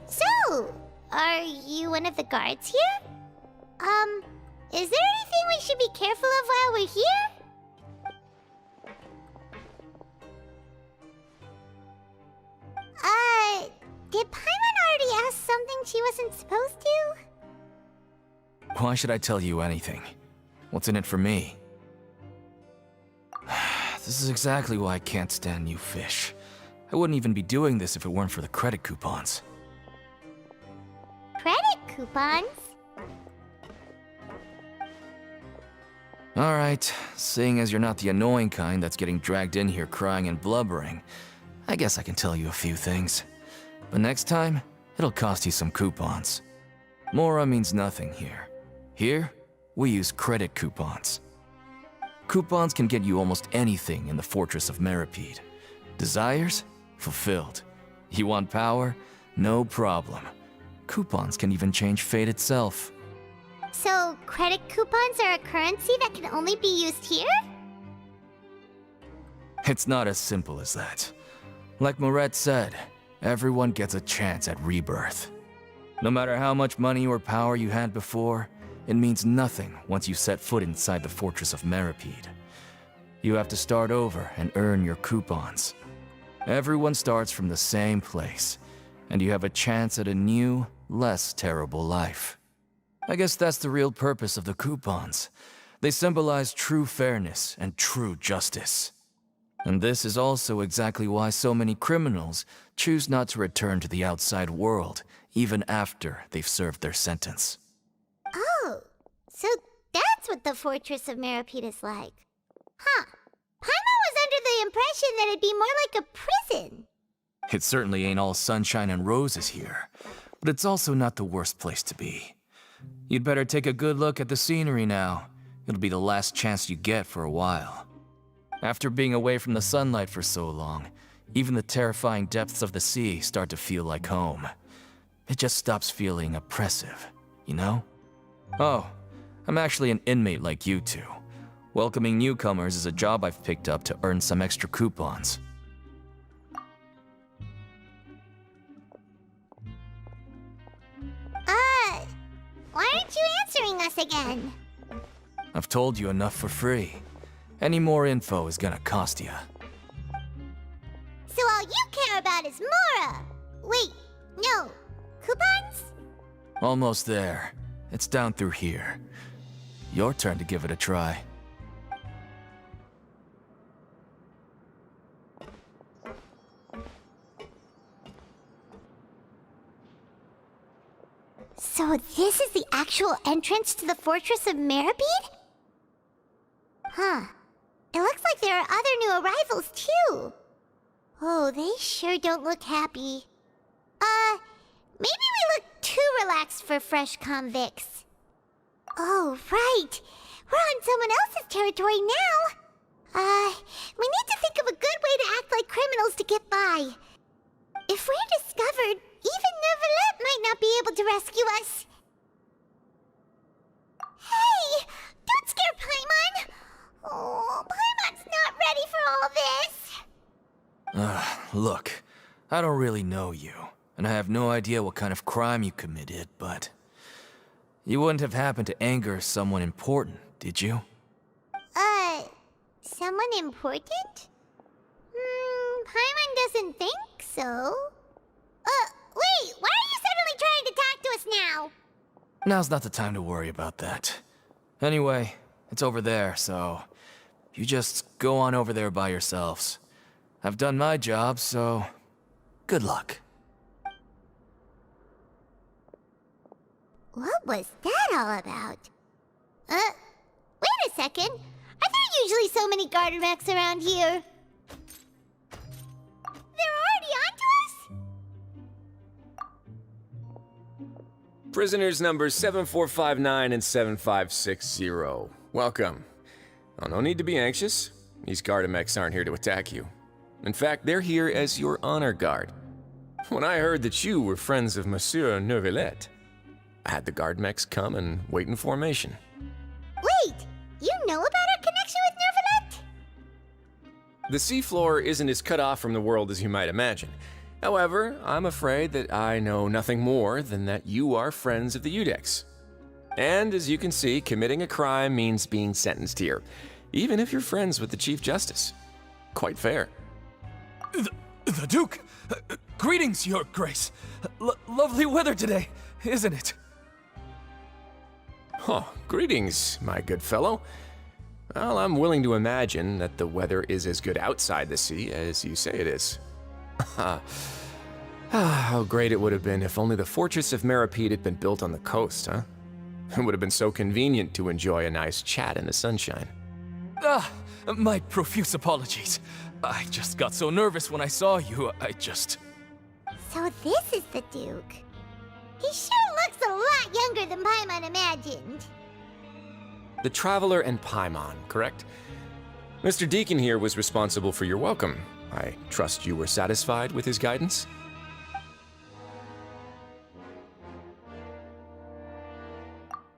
So, are you one of the guards here? Is there anything we should be careful of while we're here? Did Paimon already ask something she wasn't supposed to? Why should I tell you anything? What's in it for me? This is exactly why I can't stand you fish. I wouldn't even be doing this if it weren't for the credit coupons. Credit coupons? Alright, seeing as you're not the annoying kind that's getting dragged in here crying and blubbering, I guess I can tell you a few things. But next time, it'll cost you some coupons. Mora means nothing here. Here, we use credit coupons. Coupons can get you almost anything in the Fortress of Meripede. Desires? Fulfilled. You want power? No problem. Coupons can even change fate itself. So, credit coupons are a currency that can only be used here? It's not as simple as that. Like Moret said, everyone gets a chance at rebirth. No matter how much money or power you had before, it means nothing once you set foot inside the Fortress of Meripede. You have to start over and earn your coupons. Everyone starts from the same place, and you have a chance at a new, less terrible life. I guess that's the real purpose of the coupons. They symbolize true fairness and true justice. And this is also exactly why so many criminals choose not to return to the outside world, even after they've served their sentence. Oh, so that's what the Fortress of Meripede is like. Huh. Paimon was under the impression that it'd be more like a prison. It certainly ain't all sunshine and roses here, but it's also not the worst place to be. You'd better take a good look at the scenery now. It'll be the last chance you get for a while. After being away from the sunlight for so long, even the terrifying depths of the sea start to feel like home. It just stops feeling oppressive, you know? Oh, I'm actually an inmate like you two. Welcoming newcomers is a job I've picked up to earn some extra coupons. Why aren't you answering us again? I've told you enough for free. Any more info is gonna cost you. So all you care about is Mora! Wait, no. Coupons? Almost there. It's down through here. Your turn to give it a try. So this is the actual entrance to the Fortress of Meripede? Huh. It looks like there are other new arrivals, too. Oh, they sure don't look happy. Maybe we look too relaxed for fresh convicts. Oh, right. We're on someone else's territory now. We need to think of a good way to act like criminals to get by. If we're discovered, even Neuvillette might not be able to rescue us. Hey! Don't scare Paimon! Oh, Paimon's not ready for all this! Look, I don't really know you, and I have no idea what kind of crime you committed, but... You wouldn't have happened to anger someone important, did you? Someone important? Paimon doesn't think so. Wait, Now's not the time to worry about that. Anyway, it's over there, so you just go on over there by yourselves. I've done my job, so good luck. What was that all about? Wait a second. Are there usually so many garter mechs around here? They're already onto us? Prisoners numbers 7459 and 7560. Welcome. Oh, no need to be anxious. These Gardamex aren't here to attack you. In fact, they're here as your honor guard. When I heard that you were friends of Monsieur Neuvillette, I had the Gardamex come and wait in formation. Wait! You know about our connection with Neuvillette? The seafloor isn't as cut off from the world as you might imagine. However, I'm afraid that I know nothing more than that you are friends of the Udex. And as you can see, committing a crime means being sentenced here, even if you're friends with the Chief Justice. Quite fair. The Duke! Greetings, Your Grace. Lovely weather today, isn't it? Oh, greetings, my good fellow. Well, I'm willing to imagine that the weather is as good outside the sea as you say it is. How great it would have been if only the Fortress of Meripede had been built on the coast, huh? It would have been so convenient to enjoy a nice chat in the sunshine. My profuse apologies. I just got so nervous when I saw you, So this is the Duke. He sure looks a lot younger than Paimon imagined. The Traveler and Paimon, correct? Mr. Deacon here was responsible for your welcome. I trust you were satisfied with his guidance?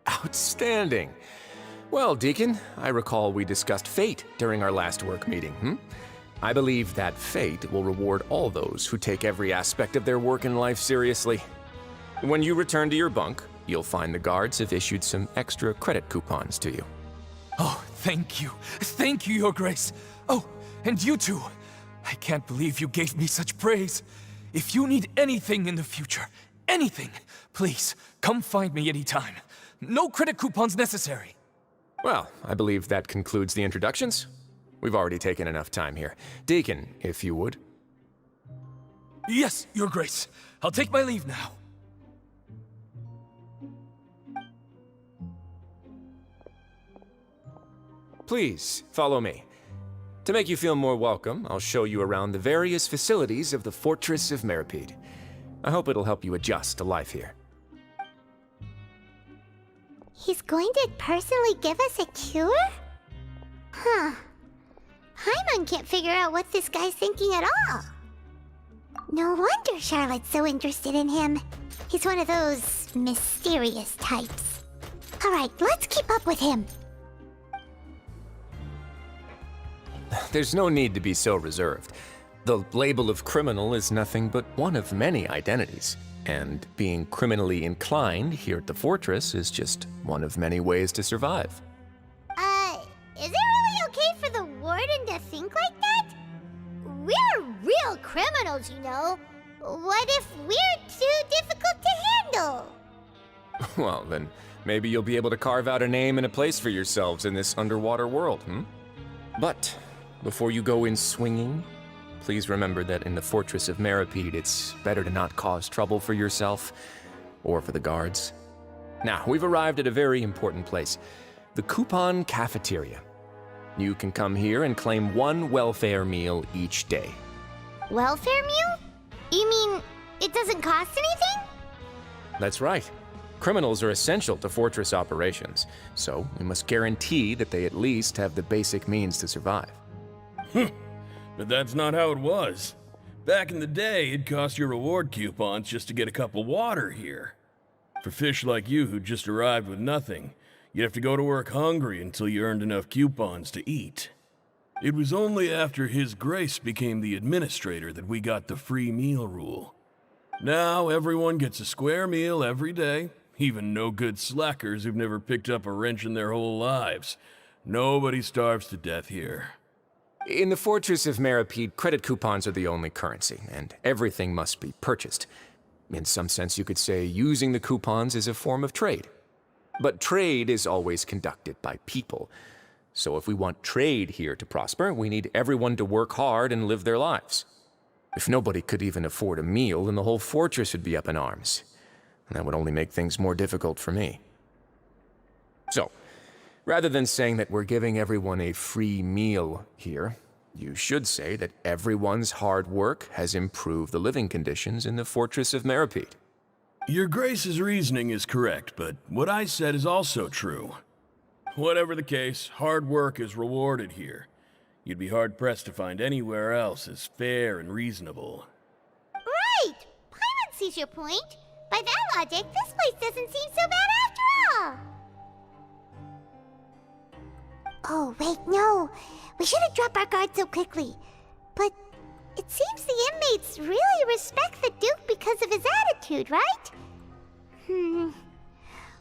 Outstanding. Well, Deacon, I recall we discussed fate during our last work meeting, I believe that fate will reward all those who take every aspect of their work in life seriously. When you return to your bunk, you'll find the guards have issued some extra credit coupons to you. Oh, thank you. Thank you, Your Grace. Oh, and you too. I can't believe you gave me such praise. If you need anything in the future, anything, please, come find me anytime. No credit coupons necessary. Well, I believe that concludes the introductions. We've already taken enough time here. Deacon, if you would. Yes, Your Grace. I'll take my leave now. Please, follow me. To make you feel more welcome, I'll show you around the various facilities of the Fortress of Meripede. I hope it'll help you adjust to life here. He's going to personally give us a cure? Huh. Paimon can't figure out what this guy's thinking at all. No wonder Charlotte's so interested in him. He's one of those mysterious types. Alright, let's keep up with him. There's no need to be so reserved. The label of criminal is nothing but one of many identities. And being criminally inclined here at the Fortress is just one of many ways to survive. Is it really okay for the warden to think like that? We're real criminals, you know. What if we're too difficult to handle? Well, then maybe you'll be able to carve out a name and a place for yourselves in this underwater world, But before you go in swinging, please remember that in the Fortress of Meripede, it's better to not cause trouble for yourself or for the guards. Now, we've arrived at a very important place, the Coupon Cafeteria. You can come here and claim one welfare meal each day. Welfare meal? You mean it doesn't cost anything? That's right. Criminals are essential to Fortress operations, so we must guarantee that they at least have the basic means to survive. But that's not how it was. Back in the day, it cost your reward coupons just to get a cup of water here. For fish like you who just arrived with nothing, you'd have to go to work hungry until you earned enough coupons to eat. It was only after His Grace became the administrator that we got the free meal rule. Now everyone gets a square meal every day, even no-good slackers who've never picked up a wrench in their whole lives. Nobody starves to death here. In the Fortress of Meripede, credit coupons are the only currency, and everything must be purchased. In some sense, you could say using the coupons is a form of trade, But trade is always conducted by people. So if we want trade here to prosper, we need everyone to work hard and live their lives. If nobody could even afford a meal, then the whole fortress would be up in arms. And that would only make things more difficult for me. So, rather than saying that we're giving everyone a free meal here, you should say that everyone's hard work has improved the living conditions in the Fortress of Meripede. Your Grace's reasoning is correct, but what I said is also true. Whatever the case, hard work is rewarded here. You'd be hard-pressed to find anywhere else as fair and reasonable. Right! Paimon sees your point. By that logic, this place doesn't seem so bad after all. Oh, wait, no. We shouldn't drop our guard so quickly. But it seems the inmates really respect the Duke because of his attitude, right?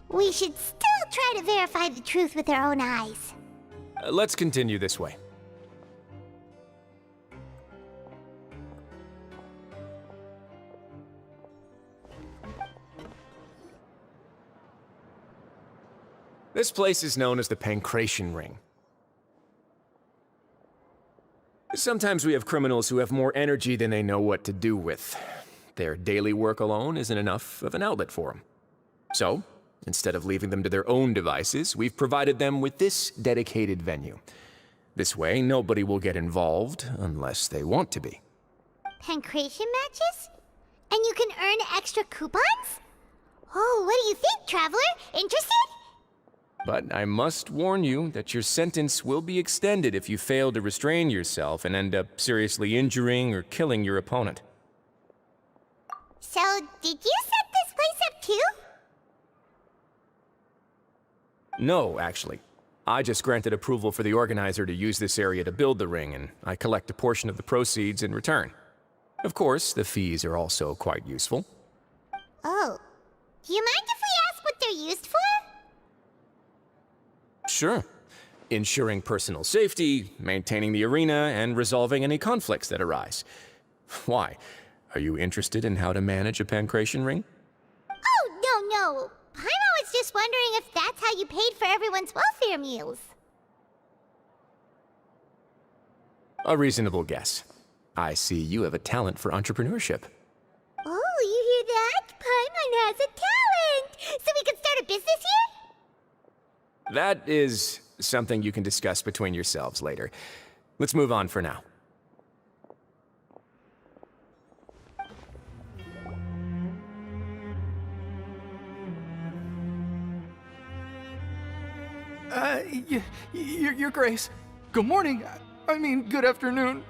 We should still try to verify the truth with our own eyes. Let's continue this way. This place is known as the Pancration Ring. Sometimes we have criminals who have more energy than they know what to do with. Their daily work alone isn't enough of an outlet for them. So, instead of leaving them to their own devices, we've provided them with this dedicated venue. This way, nobody will get involved unless they want to be. Pancration matches? And you can earn extra coupons? Oh, what do you think, traveler? Interested? But I must warn you that your sentence will be extended if you fail to restrain yourself and end up seriously injuring or killing your opponent. So, did you set this place up too? No, actually. I just granted approval for the organizer to use this area to build the ring, and I collect a portion of the proceeds in return. Of course, the fees are also quite useful. Oh. Do you mind if we ask what they're used for? Sure. Ensuring personal safety, maintaining the arena, and resolving any conflicts that arise. Why? Are you interested in how to manage a pancration ring? Oh, no. Paimon was just wondering if that's how you paid for everyone's welfare meals. A reasonable guess. I see you have a talent for entrepreneurship. Oh, you hear that? Paimon has a talent! So we can start a business here? That is something you can discuss between yourselves later. Let's move on for now. Your Grace. Good morning. I mean, good afternoon.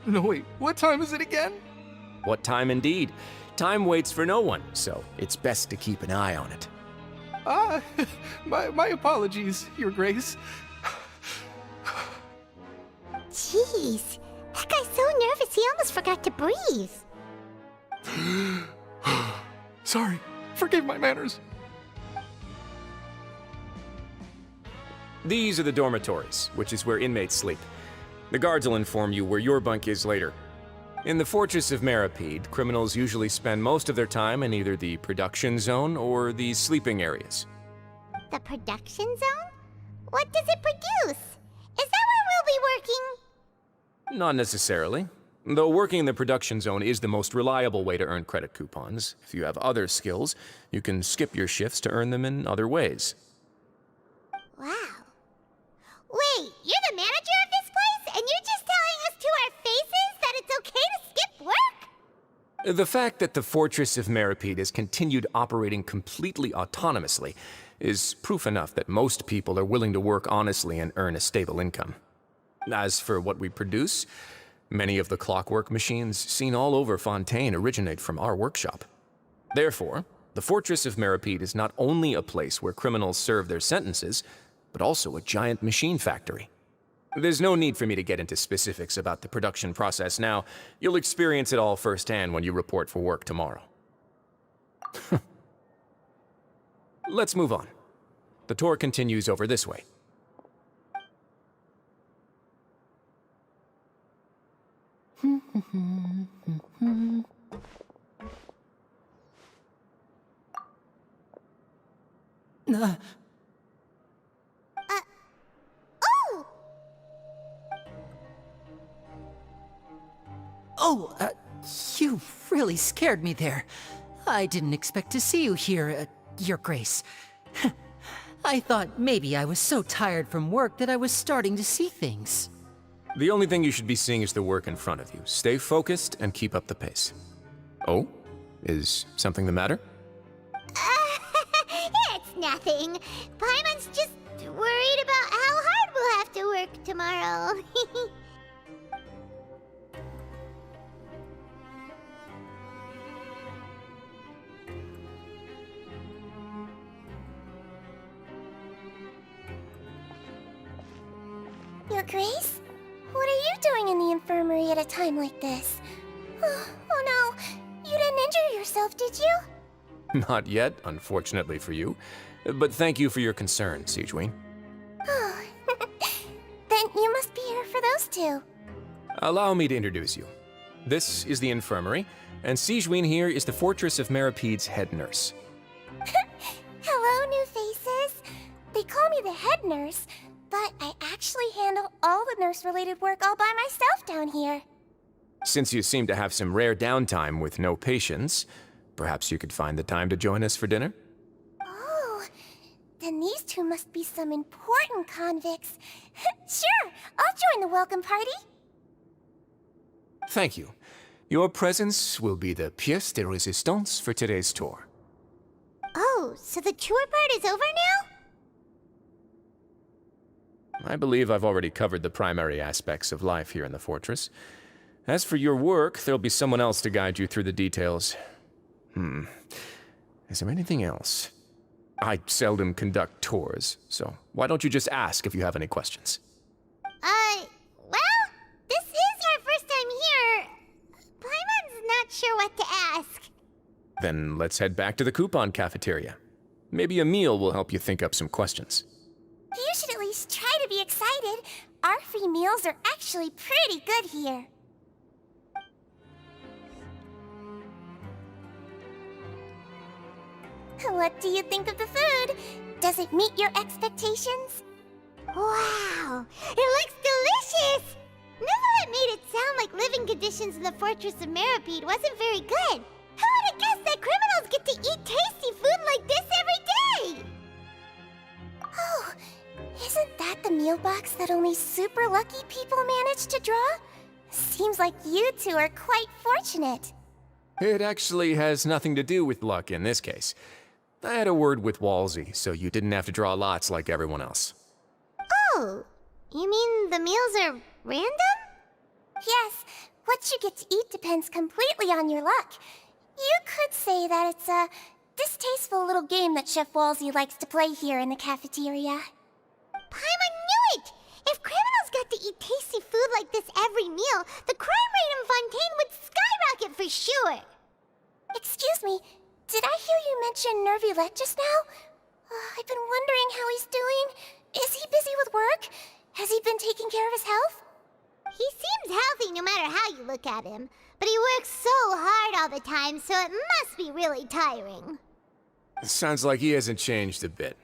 No, wait, what time is it again? What time indeed? Time waits for no one, so it's best to keep an eye on it. My apologies, Your Grace. Jeez, that guy's so nervous he almost forgot to breathe. Sorry, forgive my manners. These are the dormitories, which is where inmates sleep. The guards will inform you where your bunk is later. In the Fortress of Meripede, criminals usually spend most of their time in either the production zone or the sleeping areas. The production zone? What does it produce? Is that where we'll be working? Not necessarily. Though working in the production zone is the most reliable way to earn credit coupons, if you have other skills, you can skip your shifts to earn them in other ways. Wow. Wait, you're the manager of this place, and you're just telling us to our faces that it's okay to skip work? The fact that the Fortress of Meripede has continued operating completely autonomously is proof enough that most people are willing to work honestly and earn a stable income. As for what we produce, many of the clockwork machines seen all over Fontaine originate from our workshop. Therefore, the Fortress of Meripede is not only a place where criminals serve their sentences, but also a giant machine factory. There's no need for me to get into specifics about the production process now. You'll experience it all firsthand when you report for work tomorrow. Let's move on. The tour continues over this way. You really scared me there. I didn't expect to see you here, Your Grace. I thought maybe I was so tired from work that I was starting to see things. The only thing you should be seeing is the work in front of you. Stay focused and keep up the pace. Oh? Is something the matter? It's nothing. Paimon's just worried about how hard we'll have to work tomorrow. Your Grace? What are you doing in the infirmary at a time like this? Oh no, you didn't injure yourself, did you? Not yet, unfortunately for you. But thank you for your concern, Sigewinne. Oh, then you must be here for those two. Allow me to introduce you. This is the infirmary, and Sigewinne here is the Fortress of Meripede's head nurse. Hello, new faces. They call me the head nurse, but I actually handle all the nurse-related work all by myself down here. Since you seem to have some rare downtime with no patients, perhaps you could find the time to join us for dinner? Oh, then these two must be some important convicts. Sure, I'll join the welcome party. Thank you. Your presence will be the pièce de résistance for today's tour. Oh, so the tour part is over now? I believe I've already covered the primary aspects of life here in the fortress. As for your work, there'll be someone else to guide you through the details. Is there anything else? I seldom conduct tours, so why don't you just ask if you have any questions? Well, this is our first time here. Paimon's not sure what to ask. Then let's head back to the coupon cafeteria. Maybe a meal will help you think up some questions. You should at least try to be excited. Our free meals are actually pretty good here. What do you think of the food? Does it meet your expectations? Wow, it looks delicious! Neverlet made it sound like living conditions in the Fortress of Meripede wasn't very good. Who would have guessed that criminals get to eat tasty food like this every day? Oh, isn't that the meal box that only super lucky people manage to draw? Seems like you two are quite fortunate. It actually has nothing to do with luck in this case. I had a word with Walsey, so you didn't have to draw lots like everyone else. Oh, you mean the meals are random? Yes, what you get to eat depends completely on your luck. You could say that it's a distasteful little game that Chef Walsey likes to play here in the cafeteria. Paimon knew it! If criminals got to eat tasty food like this every meal, the crime rate in Fontaine would skyrocket for sure! Excuse me, did I hear you mention Nervulette just now? I've been wondering how he's doing. Is he busy with work? Has he been taking care of his health? He seems healthy no matter how you look at him, but he works so hard all the time, so it must be really tiring. Sounds like he hasn't changed a bit.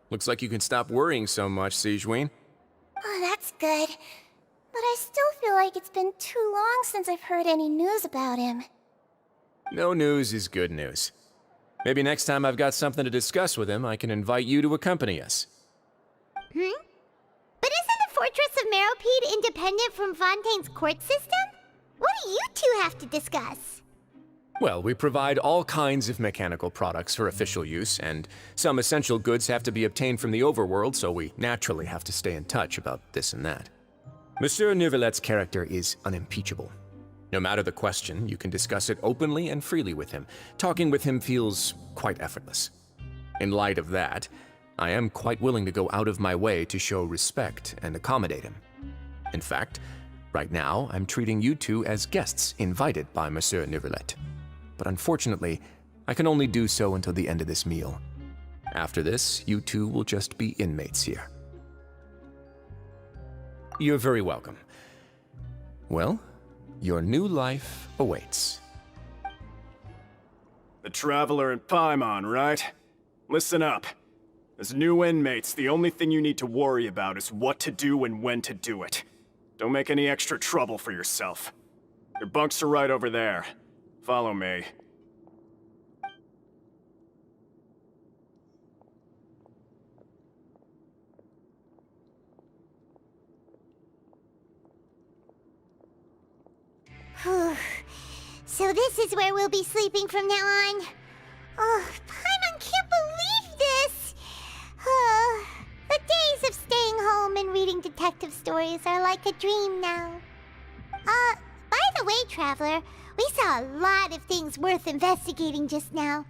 Looks like you can stop worrying so much, Sigewinne. Oh, that's good. But I still feel like it's been too long since I've heard any news about him. No news is good news. Maybe next time I've got something to discuss with him, I can invite you to accompany us. But isn't the Fortress of Meropede independent from Fontaine's court system? What do you two have to discuss? Well, we provide all kinds of mechanical products for official use, and some essential goods have to be obtained from the overworld, so we naturally have to stay in touch about this and that. Monsieur Nervulet's character is unimpeachable. No matter the question, you can discuss it openly and freely with him. Talking with him feels quite effortless. In light of that, I am quite willing to go out of my way to show respect and accommodate him. In fact, right now, I'm treating you two as guests invited by Monsieur Nervulet. But unfortunately, I can only do so until the end of this meal. After this, you two will just be inmates here. You're very welcome. Well, your new life awaits. The Traveler and Paimon, right? Listen up. As new inmates, the only thing you need to worry about is what to do and when to do it. Don't make any extra trouble for yourself. Your bunks are right over there. Follow me. Whew. So this is where we'll be sleeping from now on. Oh, Paimon can't believe this! The days of staying home and reading detective stories are like a dream now. By the way, Traveler, we saw a lot of things worth investigating just now.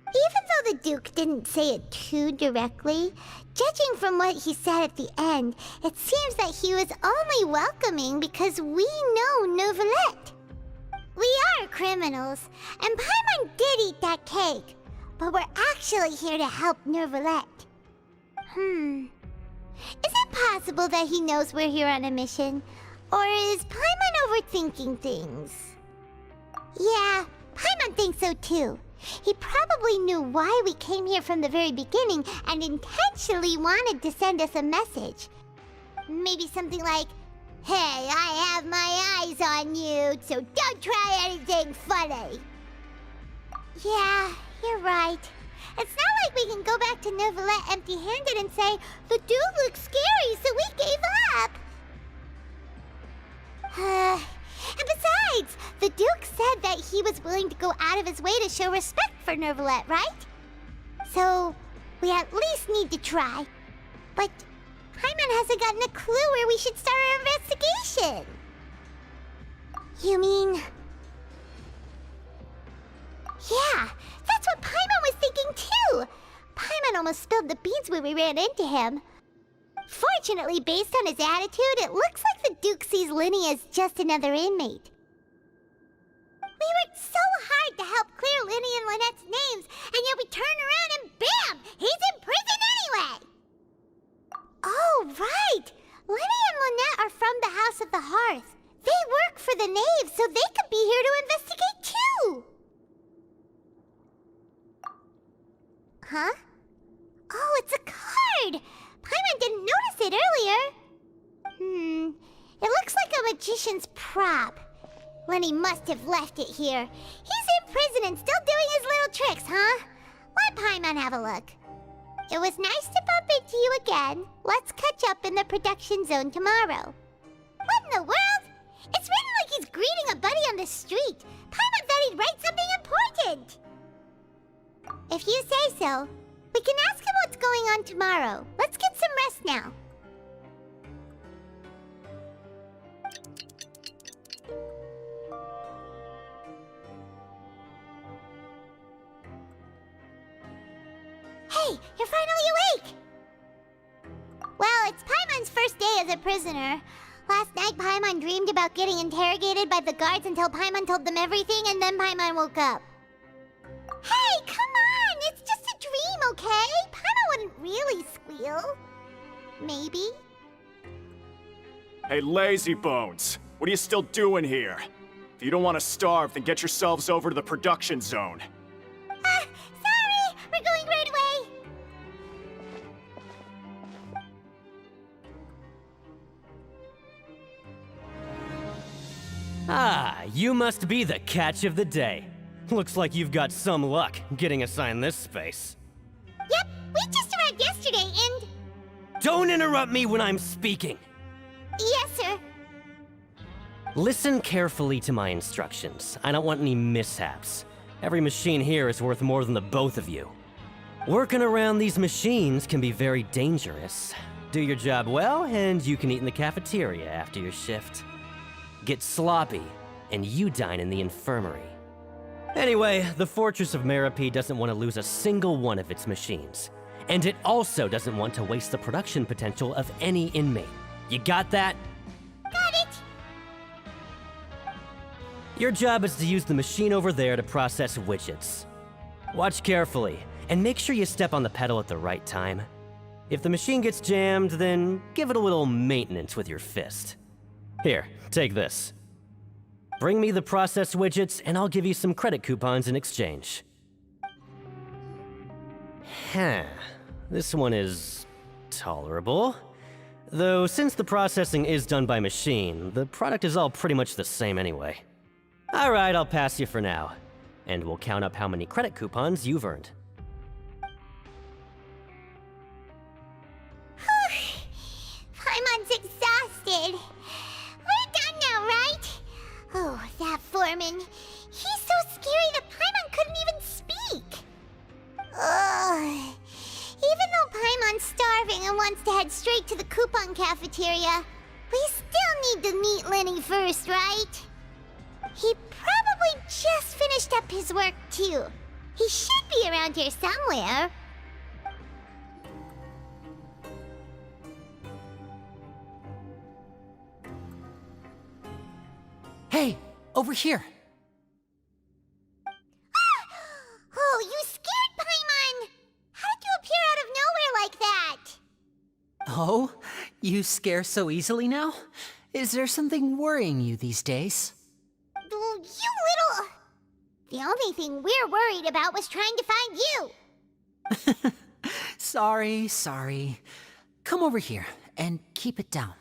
Even though the Duke didn't say it too directly, judging from what he said at the end, it seems that he was only welcoming because we know Novelette. We are criminals, and Paimon did eat that cake, but we're actually here to help Novelette. Is it possible that he knows we're here on a mission? Or is Paimon overthinking things? Yeah, Paimon thinks so too. He probably knew why we came here from the very beginning and intentionally wanted to send us a message. Maybe something like, "Hey, I have my eyes on you, so don't try anything funny." Yeah, you're right. It's not like we can go back to Novelette empty-handed and say, "The dude looks scary, so we gave up." And besides, the Duke said that he was willing to go out of his way to show respect for Novelette, right? So, we at least need to try. But Paimon hasn't gotten a clue where we should start our investigation. You mean... Yeah, that's what Paimon was thinking too! Paimon almost spilled the beans when we ran into him. Fortunately, based on his attitude, it looks like the Duke sees Linny as just another inmate. We worked so hard to help clear Linny and Lynette's names, and yet we turn around and bam! He's in prison anyway! Oh, right! Linny and Lynette are from the House of the Hearth. They work for the Knave, so they could be here to investigate too! Huh? Oh, it's a card! Paimon didn't notice it earlier. It looks like a magician's prop. Lenny must have left it here. He's in prison and still doing his little tricks, huh? Let Paimon have a look. It was nice to bump into you again. Let's catch up in the production zone tomorrow. What in the world? It's written like he's greeting a buddy on the street. Paimon thought he'd write something important. If you say so. We can ask him what's going on tomorrow. Let's get some rest now. Hey, you're finally awake! Well, it's Paimon's first day as a prisoner. Last night, Paimon dreamed about getting interrogated by the guards until Paimon told them everything, and then Paimon woke up. Hey, come on! It's just a dream, okay? Paimon wouldn't really squeal. Maybe? Hey, lazy bones. What are you still doing here? If you don't want to starve, then get yourselves over to the production zone. Sorry! We're going right away! Ah, you must be the catch of the day. Looks like you've got some luck getting assigned this space. Yep, we just arrived yesterday and... Don't interrupt me when I'm speaking! Yes, sir. Listen carefully to my instructions. I don't want any mishaps. Every machine here is worth more than the both of you. Working around these machines can be very dangerous. Do your job well, and you can eat in the cafeteria after your shift. Get sloppy, and you dine in the infirmary. Anyway, the Fortress of Meropide doesn't want to lose a single one of its machines. And it also doesn't want to waste the production potential of any inmate. You got that? Got it! Your job is to use the machine over there to process widgets. Watch carefully, and make sure you step on the pedal at the right time. If the machine gets jammed, then give it a little maintenance with your fist. Here, take this. Bring me the processed widgets, and I'll give you some credit coupons in exchange. This one is tolerable. Though since the processing is done by machine, the product is all pretty much the same anyway. All right, I'll pass you for now. And we'll count up how many credit coupons you've earned. Paimon's exhausted. We're done now, right? Oh, that foreman. He's so scary that Paimon couldn't even speak. Ugh. Even though Paimon's starving and wants to head straight to the coupon cafeteria, we still need to meet Lenny first, right? He probably just finished up his work, too. He should be around here somewhere. Hey, over here. Oh, you scared Paimon! How did you appear out of nowhere like that? Oh, you scare so easily now? Is there something worrying you these days? Oh, you little... The only thing we're worried about was trying to find you. Sorry. Come over here and keep it down.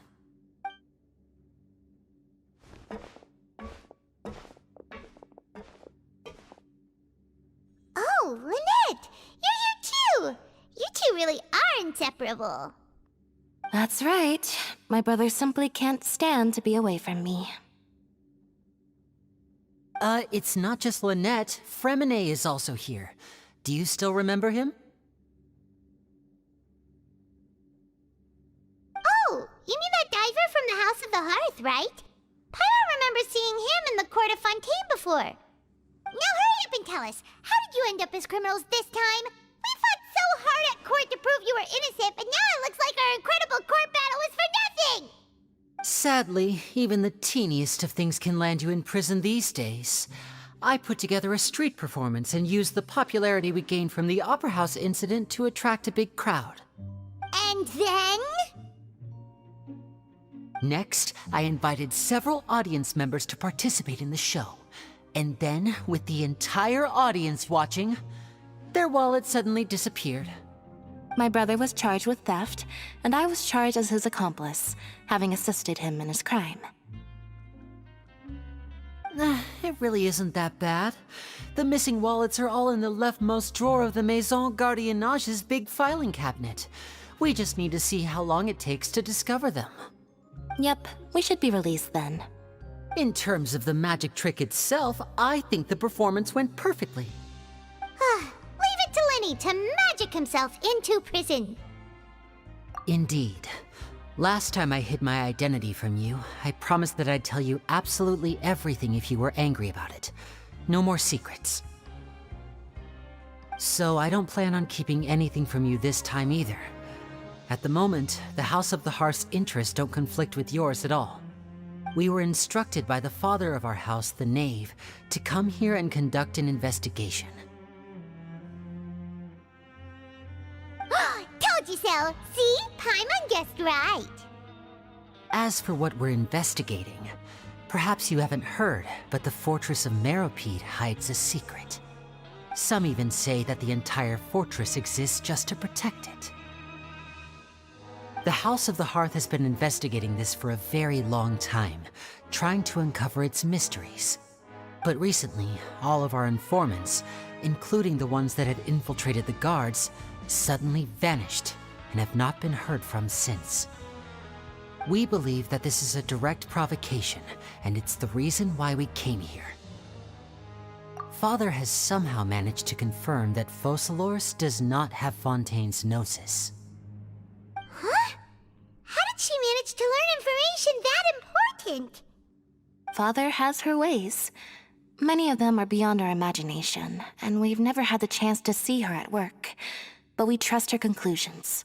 Oh, Lynette! You're here too! You two really are inseparable. That's right. My brother simply can't stand to be away from me. It's not just Lynette. Fremine is also here. Do you still remember him? Oh, you mean that diver from the House of the Hearth, right? Pyro remembers seeing him in the Court of Fontaine before. Now hurry up and tell us, how did you end up as criminals this time? We fought so hard at court to prove you were innocent, but now it looks like our incredible court battle was for nothing! Sadly, even the teeniest of things can land you in prison these days. I put together a street performance and used the popularity we gained from the Opera House incident to attract a big crowd. And then? Next, I invited several audience members to participate in the show. And then, with the entire audience watching, their wallet suddenly disappeared. My brother was charged with theft, and I was charged as his accomplice, having assisted him in his crime. It really isn't that bad. The missing wallets are all in the leftmost drawer of the Maison Gardiennage's big filing cabinet. We just need to see how long it takes to discover them. Yep, we should be released then. In terms of the magic trick itself, I think the performance went perfectly. Leave it to Lenny to magic himself into prison. Indeed. Last time I hid my identity from you, I promised that I'd tell you absolutely everything if you were angry about it. No more secrets. So I don't plan on keeping anything from you this time either. At the moment, the House of the Hearth's interests don't conflict with yours at all. We were instructed by the father of our house, the Knave, to come here and conduct an investigation. Told you so! See? Paimon guessed right. As for what we're investigating, perhaps you haven't heard, but the fortress of Meropide hides a secret. Some even say that the entire fortress exists just to protect it. The House of the Hearth has been investigating this for a very long time, trying to uncover its mysteries. But recently, all of our informants, including the ones that had infiltrated the guards, suddenly vanished and have not been heard from since. We believe that this is a direct provocation, and it's the reason why we came here. Father has somehow managed to confirm that Focalors does not have Fontaine's Gnosis. Huh? How did she manage to learn information that important? Father has her ways. Many of them are beyond our imagination, and we've never had the chance to see her at work. But we trust her conclusions.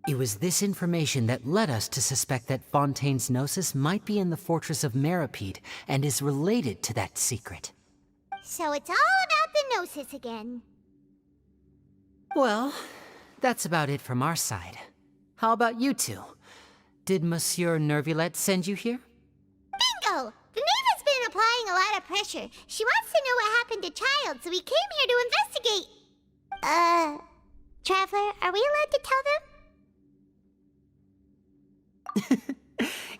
It was this information that led us to suspect that Fontaine's Gnosis might be in the fortress of Meropide and is related to that secret. So it's all about the Gnosis again. Well, that's about it from our side. How about you two? Did Monsieur Nervulette send you here? Bingo! The Knave has been applying a lot of pressure. She wants to know what happened to Child, so we came here to investigate. Traveler, are we allowed to tell them?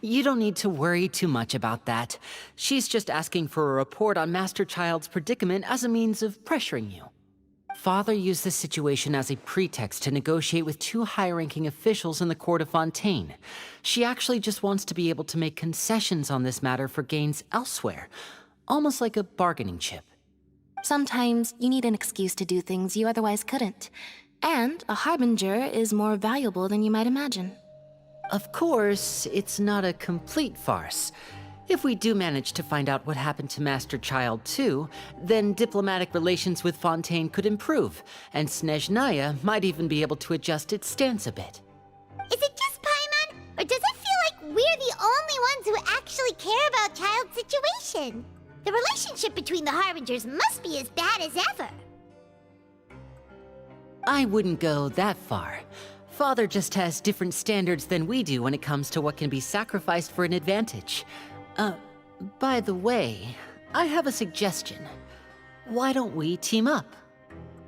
You don't need to worry too much about that. She's just asking for a report on Master Child's predicament as a means of pressuring you. Father used this situation as a pretext to negotiate with two high-ranking officials in the court of Fontaine. She actually just wants to be able to make concessions on this matter for gains elsewhere, almost like a bargaining chip. Sometimes you need an excuse to do things you otherwise couldn't. And a harbinger is more valuable than you might imagine. Of course, it's not a complete farce. If we do manage to find out what happened to Master Child too, then diplomatic relations with Fontaine could improve, and Snezhnaya might even be able to adjust its stance a bit. Is it just Paimon, or does it feel like we're the only ones who actually care about Child's situation? The relationship between the Harbingers must be as bad as ever. I wouldn't go that far. Father just has different standards than we do when it comes to what can be sacrificed for an advantage. By the way, I have a suggestion. Why don't we team up?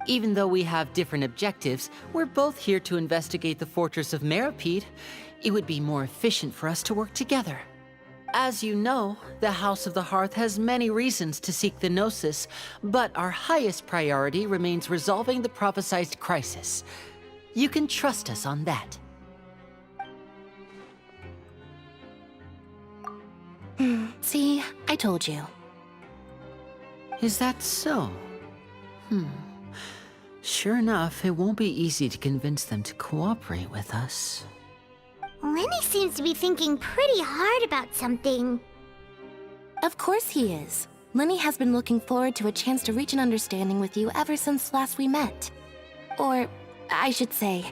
Even though we have different objectives, we're both here to investigate the fortress of Meropide. It would be more efficient for us to work together. As you know, the House of the Hearth has many reasons to seek the Gnosis, but our highest priority remains resolving the prophesized crisis. You can trust us on that. See, I told you. Is that so? Sure enough, it won't be easy to convince them to cooperate with us. Lenny seems to be thinking pretty hard about something. Of course he is. Lenny has been looking forward to a chance to reach an understanding with you ever since last we met. Or, I should say,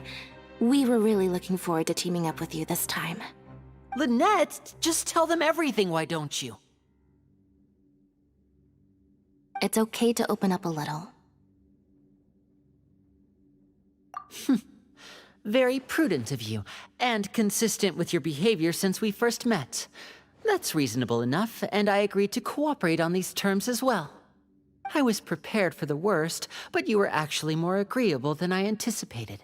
we were really looking forward to teaming up with you this time. Lynette, just tell them everything, why don't you? It's okay to open up a little. Very prudent of you, and consistent with your behavior since we first met. That's reasonable enough, and I agreed to cooperate on these terms as well. I was prepared for the worst, but you were actually more agreeable than I anticipated.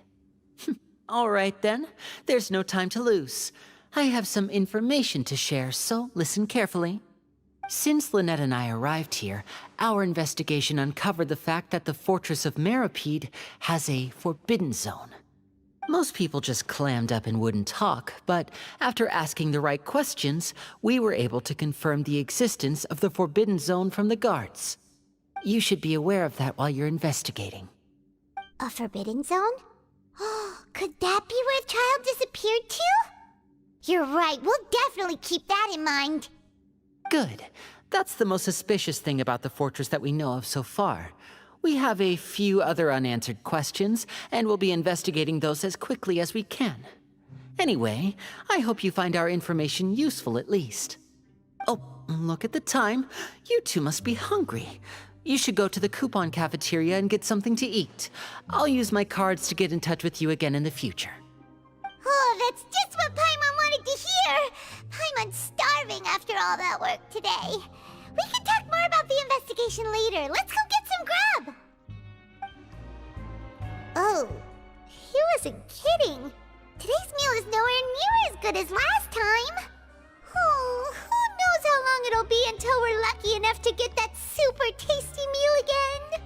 All right then, there's no time to lose. I have some information to share, so listen carefully. Since Lynette and I arrived here, our investigation uncovered the fact that the Fortress of Meropide has a forbidden zone. Most people just clammed up and wouldn't talk, but after asking the right questions, we were able to confirm the existence of the forbidden zone from the guards. You should be aware of that while you're investigating. A forbidden zone? Could that be where Child disappeared to? You're right, we'll definitely keep that in mind. Good. That's the most suspicious thing about the fortress that we know of so far. We have a few other unanswered questions, and we'll be investigating those as quickly as we can. Anyway, I hope you find our information useful at least. Oh, look at the time. You two must be hungry. You should go to the coupon cafeteria and get something to eat. I'll use my cards to get in touch with you again in the future. Oh, that's just what Paimon wanted to hear! Paimon's starving after all that work today. We can talk more about the investigation later. Let's go get some grub! Oh, he wasn't kidding. Today's meal is nowhere near as good as last time. Oh, who knows how long it'll be until we're lucky enough to get that super tasty meal again?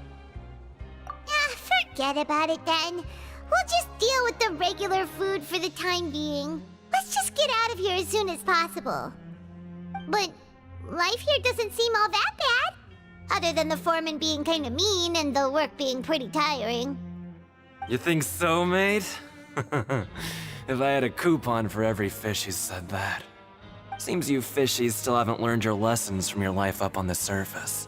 Forget about it then. We'll just deal with the regular food for the time being. Let's just get out of here as soon as possible. But life here doesn't seem all that bad. Other than the foreman being kinda mean and the work being pretty tiring. You think so, mate? If I had a coupon for every fish who said that. Seems you fishies still haven't learned your lessons from your life up on the surface.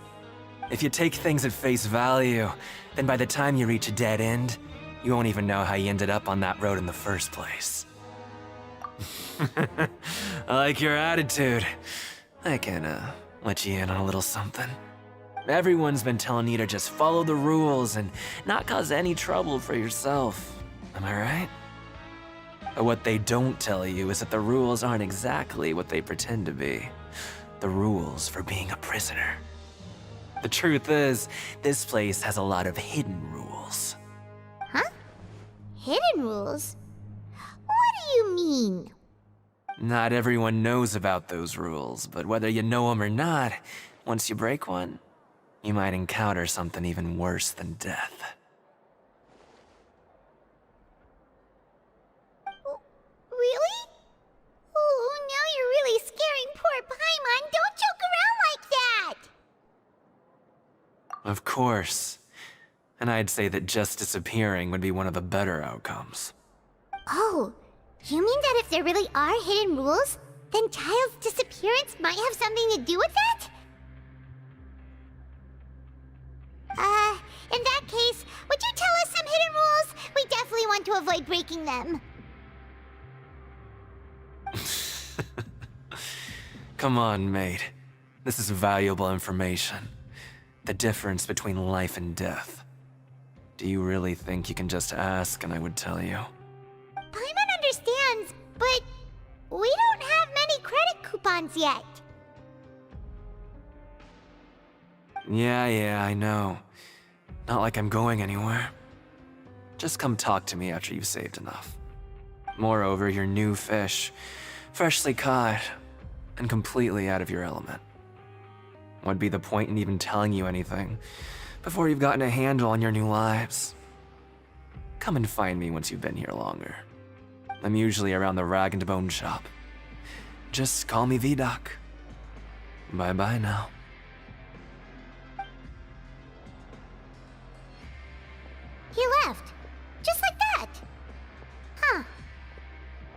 If you take things at face value, then by the time you reach a dead end, you won't even know how you ended up on that road in the first place. I like your attitude. I can, let you in on a little something. Everyone's been telling you to just follow the rules and not cause any trouble for yourself. Am I right? But what they don't tell you is that the rules aren't exactly what they pretend to be. The rules for being a prisoner. The truth is, this place has a lot of hidden rules. Huh? Hidden rules? What do you mean? Not everyone knows about those rules, but whether you know them or not, once you break one, you might encounter something even worse than death. Really? Oh, now you're really scaring poor Paimon. Don't joke around like that! Of course. And I'd say that just disappearing would be one of the better outcomes. Oh, you mean that if there really are hidden rules, then Child's disappearance might have something to do with that? In that case, would you tell us some hidden rules? We definitely want to avoid breaking them. Come on, mate. This is valuable information. The difference between life and death. Do you really think you can just ask and I would tell you? Paimon understands, but we don't have many credit coupons yet. Yeah, I know. Not like I'm going anywhere. Just come talk to me after you've saved enough. Moreover, you're new fish, freshly caught, and completely out of your element. What'd be the point in even telling you anything before you've gotten a handle on your new lives? Come and find me once you've been here longer. I'm usually around the Rag and Bone shop. Just call me Vidoc. Bye-bye now. He left. Just like that. Huh.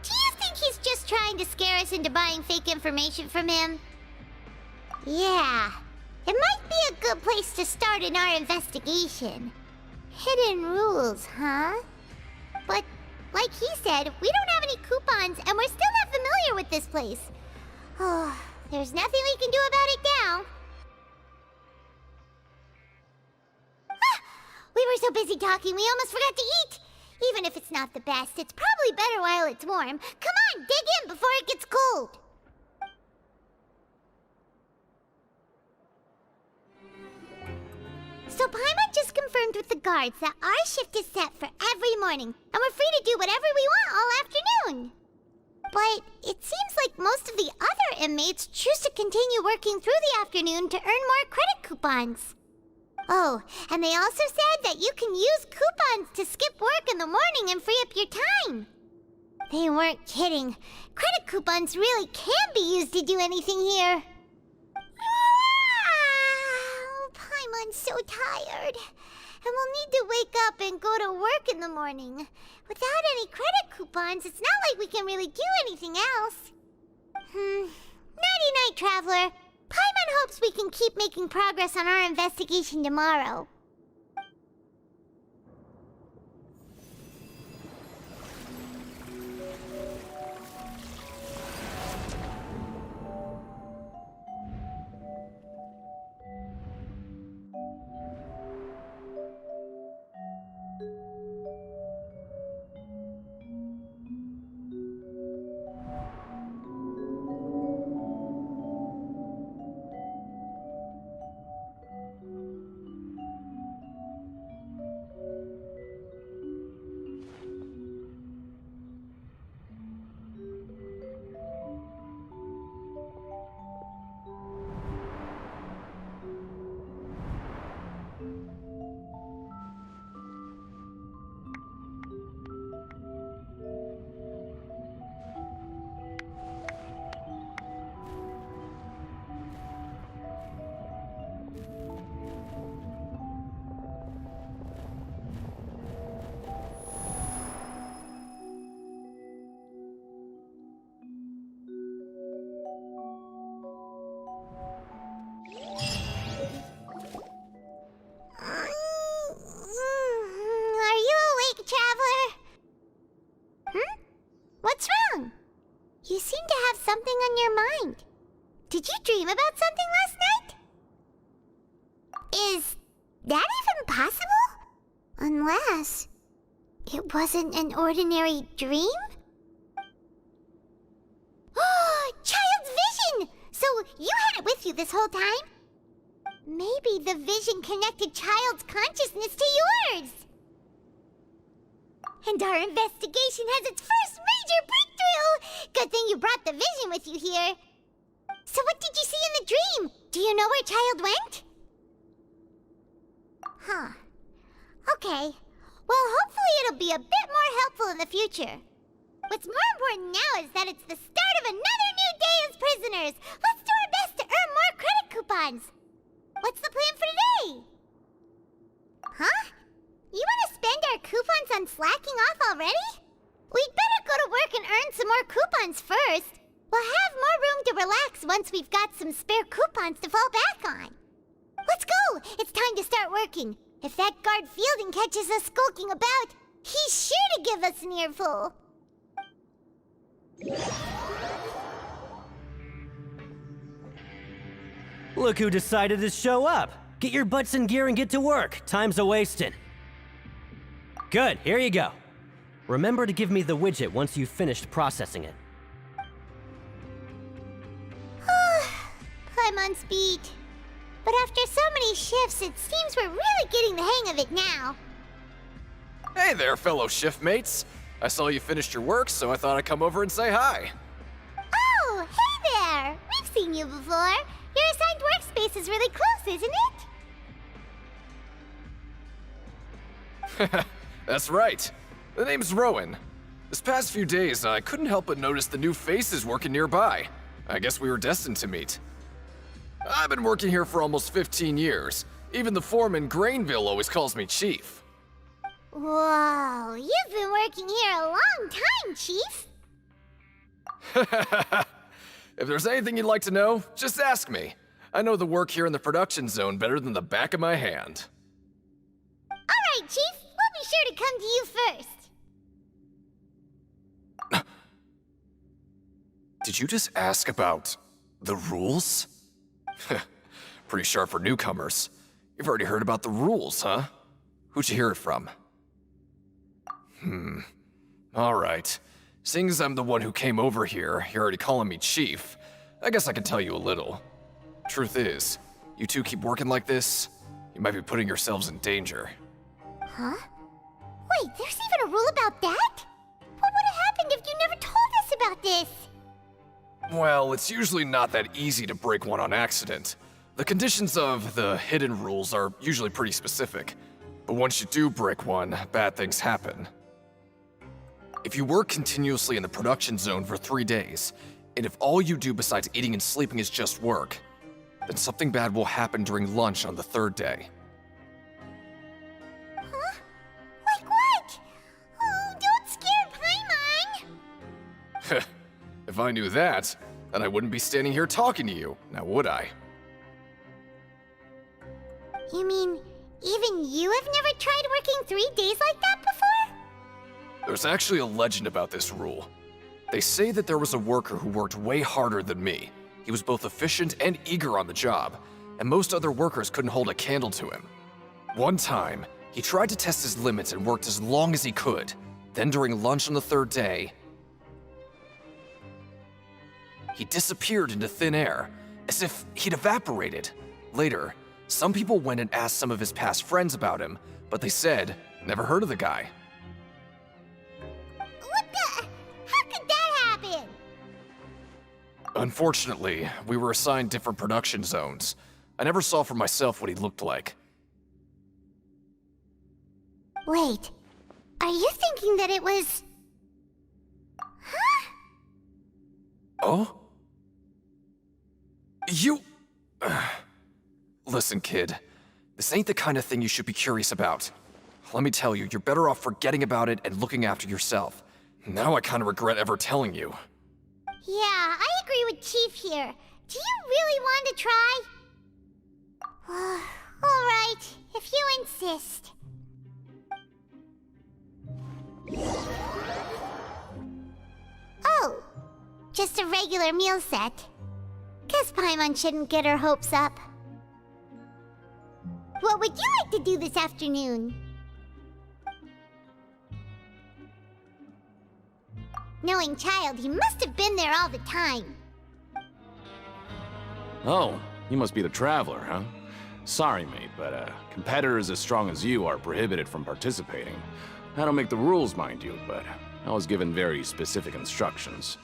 Do you think he's just trying to scare us into buying fake information from him? Yeah. It might be a good place to start in our investigation. Hidden rules, huh? But, like he said, we don't have any coupons and we're still not familiar with this place. Oh, there's nothing we can do about it now. We were so busy talking, we almost forgot to eat. Even if it's not the best, it's probably better while it's warm. Come on, dig in before it gets cold. So Paimon just confirmed with the guards that our shift is set for every morning, and we're free to do whatever we want all afternoon. But it seems like most of the other inmates choose to continue working through the afternoon to earn more credit coupons. Oh, and they also said that you can use coupons to skip work in the morning and free up your time. They weren't kidding. Credit coupons really can be used to do anything here. Paimon's so tired. And we'll need to wake up and go to work in the morning. Without any credit coupons, it's not like we can really do anything else. Nighty-night, Traveler. Paimon hopes we can keep making progress on our investigation tomorrow. What's wrong? You seem to have something on your mind. Did you dream about something last night? Is that even possible? Unless it wasn't an ordinary dream? Oh, Child's vision! So you had it with you this whole time? Maybe the vision connected Child's consciousness to yours. And our investigation has its first major breakthrough! Good thing you brought the vision with you here. So what did you see in the dream? Do you know where Child went? Huh. Okay. Well, hopefully it'll be a bit more helpful in the future. What's more important now is that it's the start of another new day as prisoners. Let's do our best to earn more credit coupons. What's the plan for today? Huh? You want to spend our coupons on slacking off already? We'd better go to work and earn some more coupons first. We'll have more room to relax once we've got some spare coupons to fall back on. Let's go! It's time to start working. If that guard Fielding catches us skulking about, he's sure to give us an earful. Look who decided to show up. Get your butts in gear and get to work. Time's a-wasting. Good, here you go. Remember to give me the widget once you've finished processing it. Paimon's beat. But after so many shifts, it seems we're really getting the hang of it now. Hey there, fellow shift mates. I saw you finished your work, so I thought I'd come over and say hi. Oh, hey there! We've seen you before. Your assigned workspace is really close, isn't it? That's right. The name's Rowan. This past few days, I couldn't help but notice the new faces working nearby. I guess we were destined to meet. I've been working here for almost 15 years. Even the foreman, Grainville, always calls me Chief. Whoa, you've been working here a long time, Chief. If there's anything you'd like to know, just ask me. I know the work here in the production zone better than the back of my hand. All right, Chief. We'll be sure to come to you first. Did you just ask about the rules? Pretty sharp for newcomers. You've already heard about the rules, huh? Who'd you hear it from? All right. Seeing as I'm the one who came over here, you're already calling me Chief. I guess I can tell you a little. Truth is, you two keep working like this, you might be putting yourselves in danger. Huh? Wait, there's even a rule about that? What would have happened if you never told us about this? Well, it's usually not that easy to break one on accident. The conditions of the hidden rules are usually pretty specific. But once you do break one, bad things happen. If you work continuously in the production zone for 3 days, and if all you do besides eating and sleeping is just work, then something bad will happen during lunch on the 3rd day. Huh? Like what? Oh, don't scare Paimon! If I knew that, then I wouldn't be standing here talking to you, now would I? You mean, even you have never tried working 3 days like that before? There's actually a legend about this rule. They say that there was a worker who worked way harder than me. He was both efficient and eager on the job, and most other workers couldn't hold a candle to him. One time, he tried to test his limits and worked as long as he could. Then during lunch on the 3rd day, he disappeared into thin air, as if he'd evaporated. Later, some people went and asked some of his past friends about him, but they said, never heard of the guy. What the? How could that happen? Unfortunately, we were assigned different production zones. I never saw for myself what he looked like. Wait, are you thinking that it was... Huh? Oh? You... Listen, kid. This ain't the kind of thing you should be curious about. Let me tell you, you're better off forgetting about it and looking after yourself. Now I kind of regret ever telling you. Yeah, I agree with Chief here. Do you really want to try? All right, if you insist. Oh, just a regular meal set. Guess Paimon shouldn't get her hopes up. What would you like to do this afternoon? Knowing Child, he must have been there all the time. Oh, you must be the Traveler, huh? Sorry, mate, but competitors as strong as you are prohibited from participating. I don't make the rules, mind you, but I was given very specific instructions.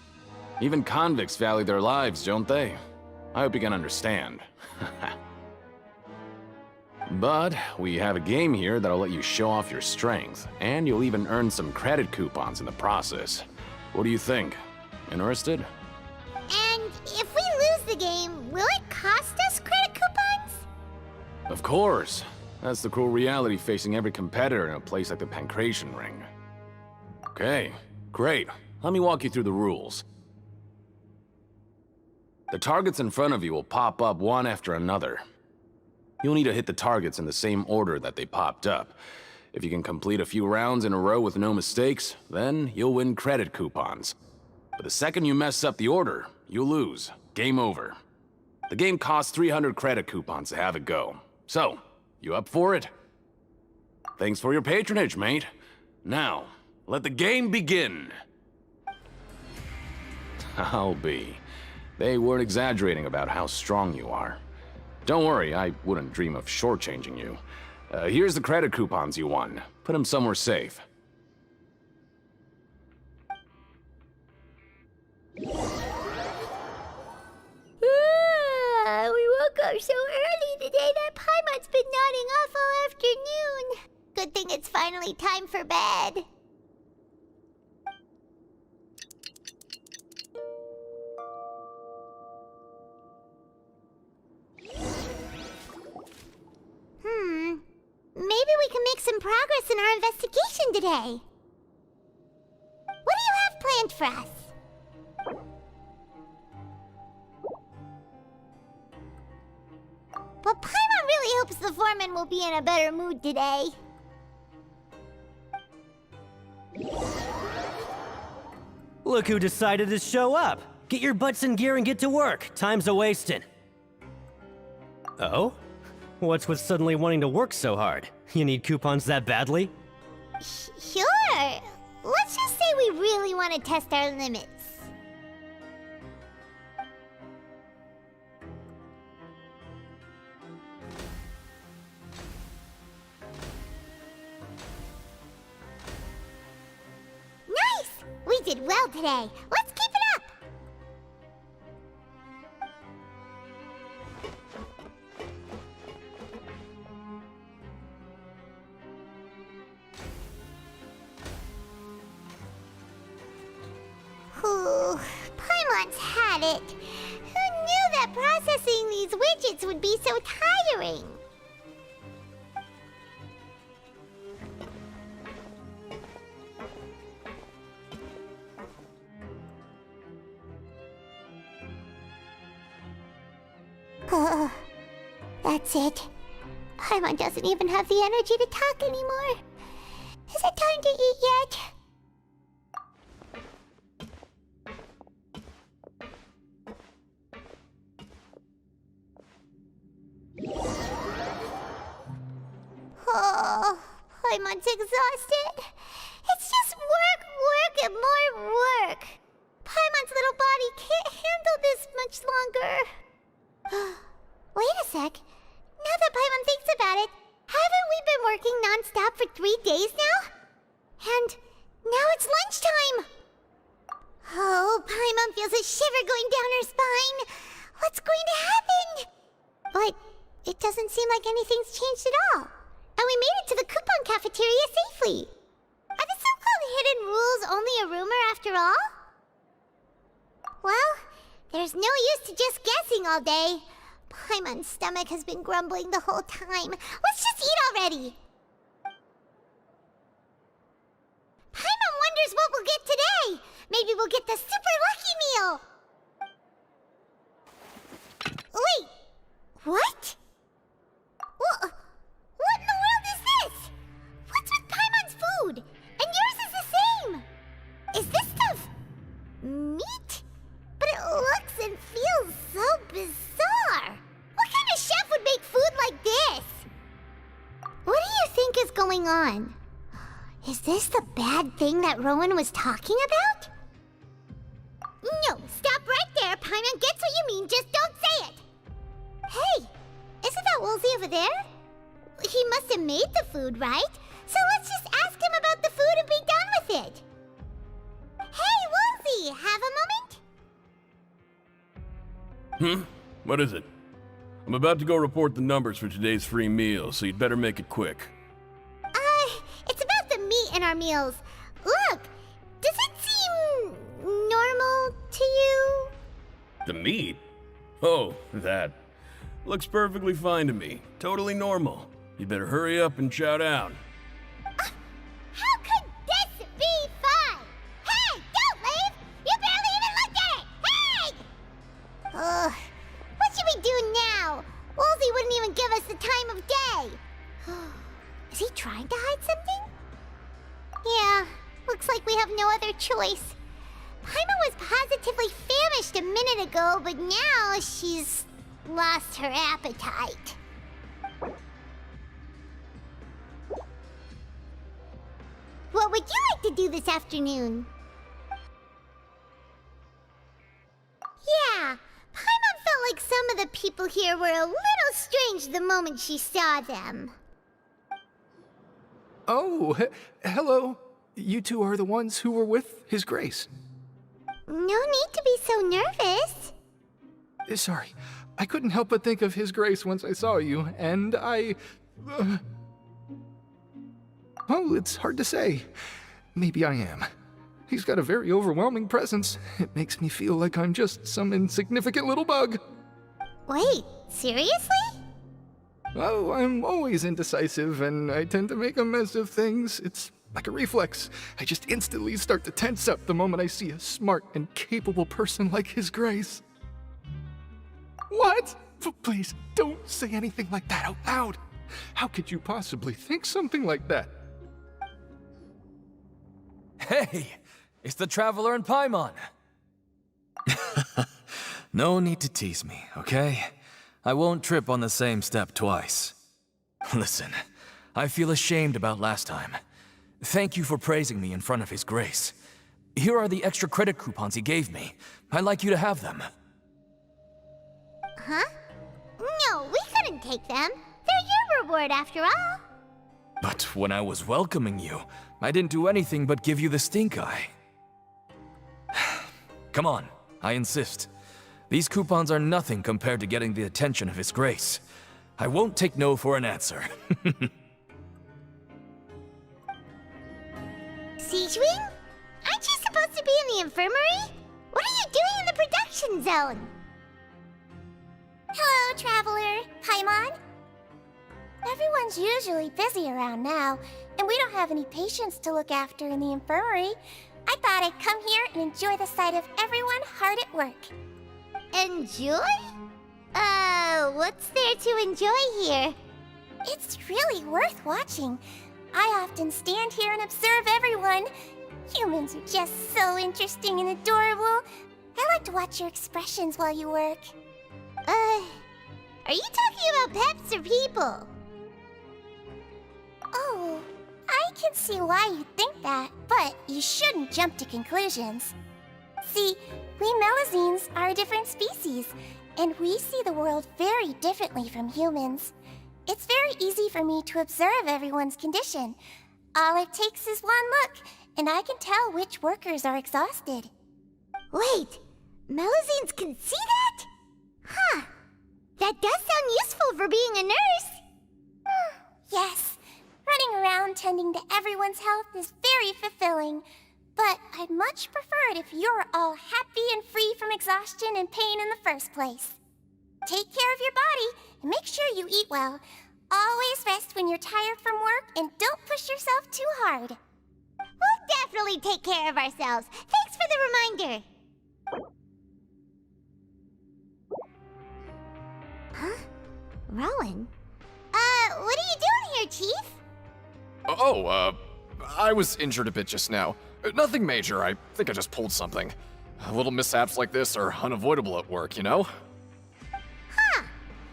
Even convicts value their lives, don't they? I hope you can understand. But we have a game here that'll let you show off your strength, and you'll even earn some credit coupons in the process. What do you think? Interested? And if we lose the game, will it cost us credit coupons? Of course. That's the cruel reality facing every competitor in a place like the Pancration Ring. Okay, great. Let me walk you through the rules. The targets in front of you will pop up one after another. You'll need to hit the targets in the same order that they popped up. If you can complete a few rounds in a row with no mistakes, then you'll win credit coupons. But the second you mess up the order, you'll lose. Game over. The game costs 300 credit coupons to have it go. So, you up for it? Thanks for your patronage, mate. Now, let the game begin. I'll be. They weren't exaggerating about how strong you are. Don't worry, I wouldn't dream of shortchanging you. Here's the credit coupons you won. Put them somewhere safe. We woke up so early today that Paimon's been nodding off all afternoon. Good thing it's finally time for bed. Maybe we can make some progress in our investigation today. What do you have planned for us? But Paimon really hopes the foreman will be in a better mood today. Look who decided to show up. Get your butts in gear and get to work. Time's a-wasting. Oh? What's with suddenly wanting to work so hard? You need coupons that badly? Sure. Let's just say we really want to test our limits. Nice! We did well today. Let's keep it up! Ooh, Paimon's had it. Who knew that processing these widgets would be so tiring? That's it. Paimon doesn't even have the energy to talk anymore. Is it time to eat yet? Oh, Paimon's exhausted. It's just work, work, and more work. Paimon's little body can't handle this much longer. Wait a sec. Now that Paimon thinks about it, haven't we been working non-stop for 3 days now? And now it's lunchtime. Oh, Paimon feels a shiver going down her spine. What's going to happen? But it doesn't seem like anything's changed at all. And we made it to the coupon cafeteria safely. Are the so-called hidden rules only a rumor after all? Well, there's no use to just guessing all day. Paimon's stomach has been grumbling the whole time. Let's just eat already! Paimon wonders what we'll get today! Maybe we'll get the super lucky meal! Wait! What? What in the world is this? What's with Paimon's food? And yours is the same! Is this stuff meat? But it looks and feels so bizarre! What kind of chef would make food like this? What do you think is going on? Is this the bad thing that Rowan was talking about? No, stop right there. Paimon gets what you mean, just don't say it. Hey, isn't that Woolsey over there? He must have made the food, right? So let's just ask him about the food and be done with it. Hey, have a moment? What is it? I'm about to go report the numbers for today's free meal, so you'd better make it quick. It's about the meat in our meals. Look, does it seem normal to you? The meat? Oh, that. Looks perfectly fine to me. Totally normal. You better hurry up and chow down. How could this be fun? Hey, don't leave! You barely even looked at it! Hey! Ugh, what should we do now? Wolsey wouldn't even give us the time of day. Is he trying to hide something? Yeah, looks like we have no other choice. Paimon was positively famished a minute ago, but now she's lost her appetite. What would you like to do this afternoon? Yeah, Paimon felt like some of the people here were a little strange the moment she saw them. Oh, hello. You two are the ones who were with His Grace. No need to be so nervous. Sorry, I couldn't help but think of His Grace once I saw you, and I... Oh, it's hard to say. Maybe I am. He's got a very overwhelming presence. It makes me feel like I'm just some insignificant little bug. Wait, seriously? Oh, I'm always indecisive, and I tend to make a mess of things. It's like a reflex. I just instantly start to tense up the moment I see a smart and capable person like His Grace. What? Please, don't say anything like that out loud. How could you possibly think something like that? Hey, it's the Traveler and Paimon. No need to tease me, okay? I won't trip on the same step twice. Listen, I feel ashamed about last time. Thank you for praising me in front of His Grace. Here are the extra credit coupons he gave me. I'd like you to have them. Huh? No, we couldn't take them. They're your reward after all. But when I was welcoming you, I didn't do anything but give you the stink eye. Come on, I insist. These coupons are nothing compared to getting the attention of His Grace. I won't take no for an answer. Siegewing? Aren't you supposed to be in the infirmary? What are you doing in the production zone? Hello, Traveler. Paimon? Everyone's usually busy around now, and we don't have any patients to look after in the infirmary. I thought I'd come here and enjoy the sight of everyone hard at work. Enjoy? What's there to enjoy here? It's really worth watching. I often stand here and observe everyone. Humans are just so interesting and adorable. I like to watch your expressions while you work. Are you talking about pets or people? Oh, I can see why you think that, but you shouldn't jump to conclusions. See, we Melazines are a different species, and we see the world very differently from humans. It's very easy for me to observe everyone's condition. All it takes is one look, and I can tell which workers are exhausted. Wait, Melazines can see that? Huh. That does sound useful for being a nurse. Yes, running around tending to everyone's health is very fulfilling. But I'd much prefer it if you're all happy and free from exhaustion and pain in the first place. Take care of your body and make sure you eat well. Always rest when you're tired from work and don't push yourself too hard. We'll definitely take care of ourselves. Thanks for the reminder. Huh? Rowan? What are you doing here, Chief? I was injured a bit just now. Nothing major, I think I just pulled something. Little mishaps like this are unavoidable at work, you know? Huh.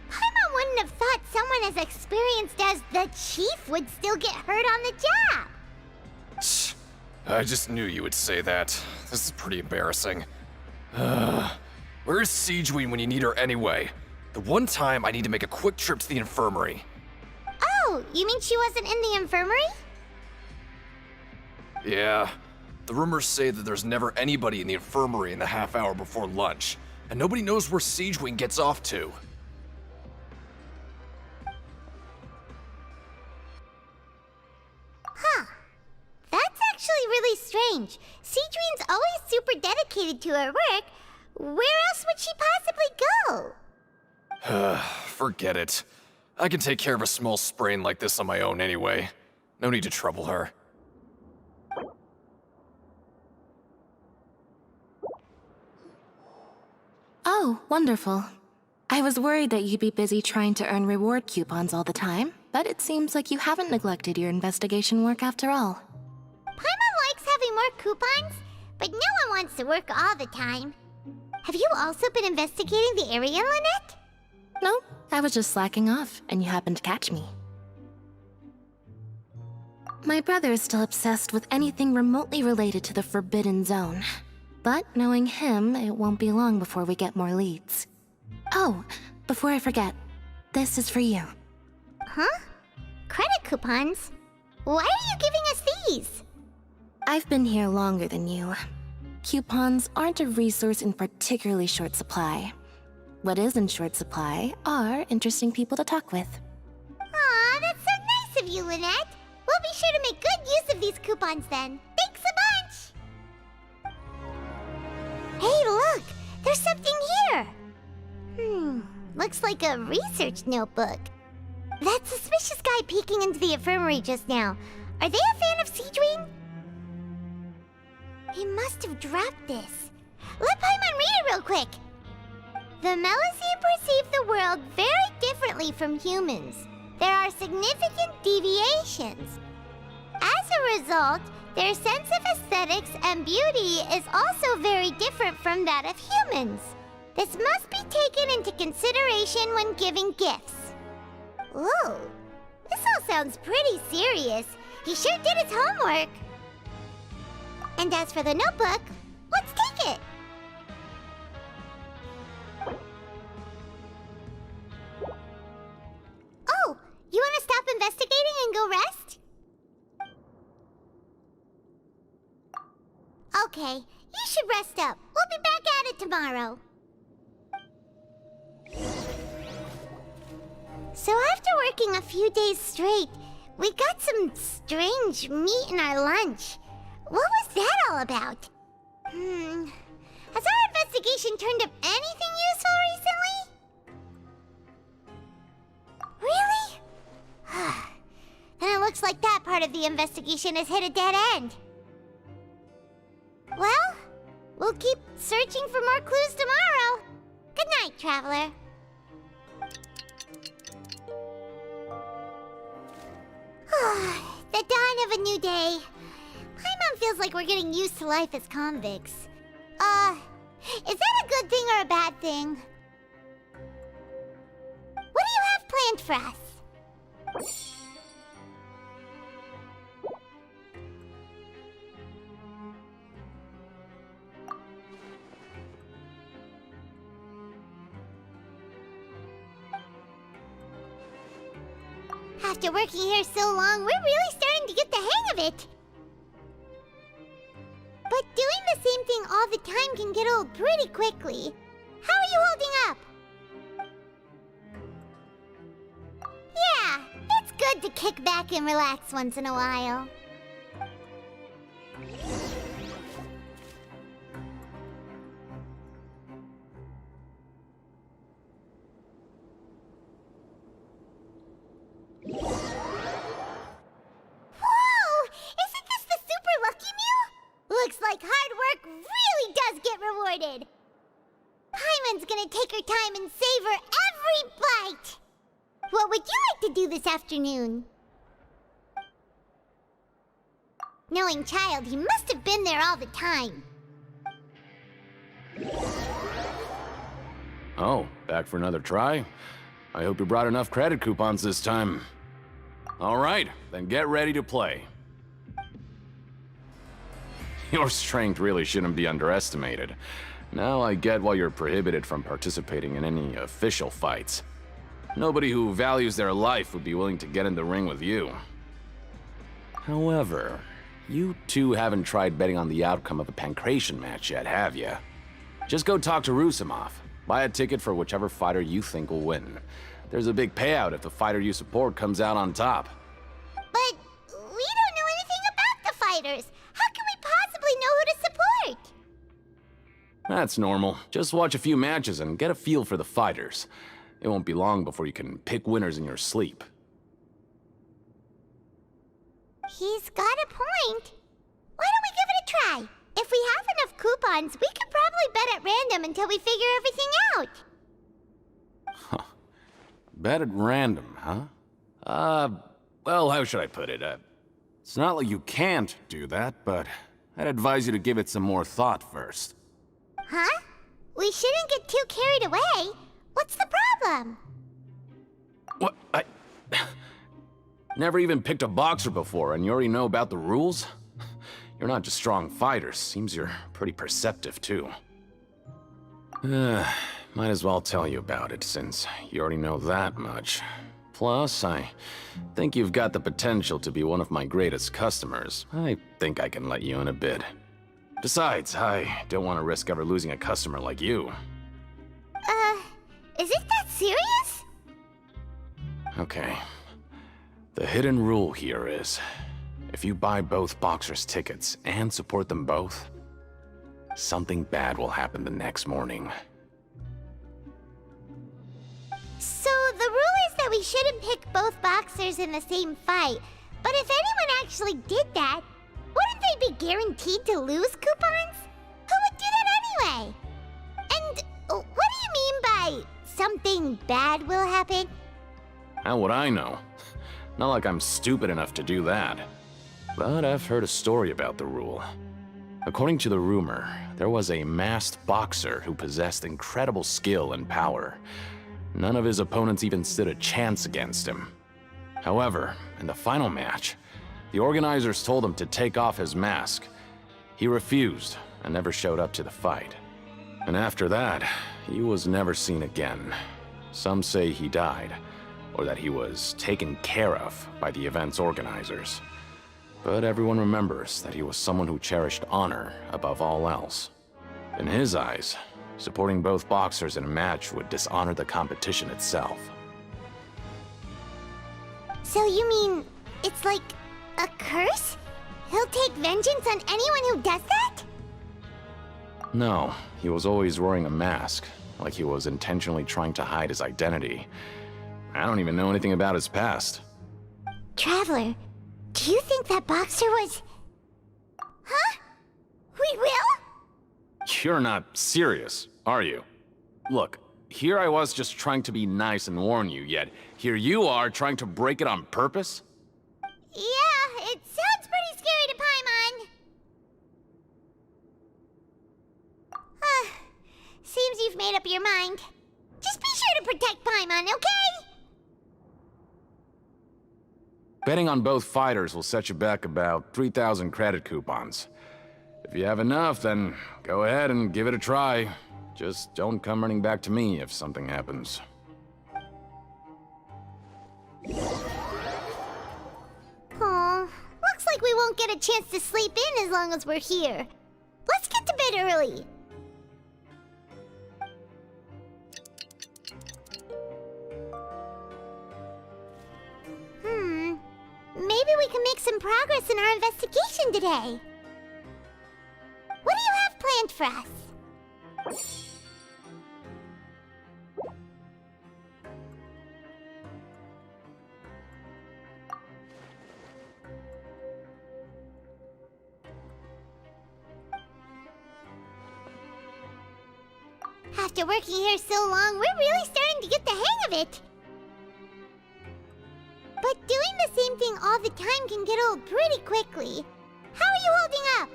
Paimon wouldn't have thought someone as experienced as the Chief would still get hurt on the job. I just knew you would say that. This is pretty embarrassing. Where's Siegeween when you need her anyway? The one time I need to make a quick trip to the infirmary. Oh, you mean she wasn't in the infirmary? Yeah. The rumors say that there's never anybody in the infirmary in the half hour before lunch, and nobody knows where Siegewing gets off to. Huh. That's actually really strange. Siegewing's always super dedicated to her work. Where else would she possibly go? Forget it. I can take care of a small sprain like this on my own anyway. No need to trouble her. Oh, wonderful. I was worried that you'd be busy trying to earn reward coupons all the time, but it seems like you haven't neglected your investigation work after all. Paimon likes having more coupons, but no one wants to work all the time. Have you also been investigating the area, Lynette? No, I was just slacking off, and you happened to catch me. My brother is still obsessed with anything remotely related to the Forbidden Zone. But knowing him, it won't be long before we get more leads. Oh, before I forget, this is for you. Huh? Credit coupons? Why are you giving us these? I've been here longer than you. Coupons aren't a resource in particularly short supply. What is in short supply are interesting people to talk with. Aw, that's so nice of you, Lynette. We'll be sure to make good use of these coupons then. Thanks a bunch! Hey, look! There's something here! Looks like a research notebook. That suspicious guy peeking into the infirmary just now. Are they a fan of Siegewing? He must have dropped this. Let Paimon read it real quick. The Melusine perceive the world very differently from humans. There are significant deviations. As a result, their sense of aesthetics and beauty is also very different from that of humans. This must be taken into consideration when giving gifts. Ooh, this all sounds pretty serious. He sure did his homework. And as for the notebook, let's take it. Oh, you want to stop investigating and go rest? Okay, you should rest up. We'll be back at it tomorrow. So after working a few days straight, we got some strange meat in our lunch. What was that all about? Has our investigation turned up anything useful recently? Really? Then it looks like that part of the investigation has hit a dead end. Well, we'll keep searching for more clues tomorrow. Good night, Traveler. The dawn of a new day. Paimon feels like we're getting used to life as convicts. Is that a good thing or a bad thing? What do you have planned for us? After working here so long, we're really starting to get the hang of it. But doing the same thing all the time can get old pretty quickly. How are you holding up? Yeah, it's good to kick back and relax once in a while. Whoa! Isn't this the Super Lucky Meal? Looks like hard work really does get rewarded. Paimon's gonna take her time and savor every bite. What would you like to do this afternoon? Knowing Child, he must have been there all the time. Oh, back for another try? I hope you brought enough credit coupons this time. All right, then get ready to play. Your strength really shouldn't be underestimated. Now I get why you're prohibited from participating in any official fights. Nobody who values their life would be willing to get in the ring with you. However, You two haven't tried betting on the outcome of a Pancration match yet, have you? Just go talk to Rusimov. Buy a ticket for whichever fighter you think will win. There's a big payout if the fighter you support comes out on top. But we don't know anything about the fighters. How can we possibly know who to support? That's normal. Just watch a few matches and get a feel for the fighters. It won't be long before you can pick winners in your sleep. He's got a point. Why don't we give it a try? If we have enough coupons, we could probably bet at random until we figure everything out. Bet at random, huh? Well, how should I put it? It's not like you can't do that, but I'd advise you to give it some more thought first. Huh? We shouldn't get too carried away. What's the problem? What? Never even picked a boxer before, and you already know about the rules? You're not just strong fighters. Seems you're pretty perceptive, too. Might as well tell you about it, since you already know that much. Plus, I think you've got the potential to be one of my greatest customers. I think I can let you in a bid. Besides, I don't want to risk ever losing a customer like you. Is it that serious? Okay. The hidden rule here is, if you buy both boxers' tickets and support them both, something bad will happen the next morning. So the rule is that we shouldn't pick both boxers in the same fight. But if anyone actually did that, wouldn't they be guaranteed to lose coupons? Who would do that anyway? And what do you mean by something bad will happen? How would I know? Not like I'm stupid enough to do that. But I've heard a story about the rule. According to the rumor, there was a masked boxer who possessed incredible skill and power. None of his opponents even stood a chance against him. However, in the final match, the organizers told him to take off his mask. He refused and never showed up to the fight. And after that, he was never seen again. Some say he died, or that he was taken care of by the event's organizers. But everyone remembers that he was someone who cherished honor above all else. In his eyes, supporting both boxers in a match would dishonor the competition itself. So you mean it's like a curse? He'll take vengeance on anyone who does that? No, he was always wearing a mask, like he was intentionally trying to hide his identity. I don't even know anything about his past. Traveler, do you think that boxer was... Huh? We will? You're not serious, are you? Look, here I was just trying to be nice and warn you, yet here you are trying to break it on purpose? Yeah, it sounds pretty scary to Paimon. Seems you've made up your mind. Just be sure to protect Paimon, okay? Betting on both fighters will set you back about 3,000 credit coupons. If you have enough, then go ahead and give it a try. Just don't come running back to me if something happens. Aw, looks like we won't get a chance to sleep in as long as we're here. Let's get to bed early. Maybe we can make some progress in our investigation today. What do you have planned for us? After working here so long, we're really starting to get the hang of it. But doing the same thing all the time can get old pretty quickly. How are you holding up?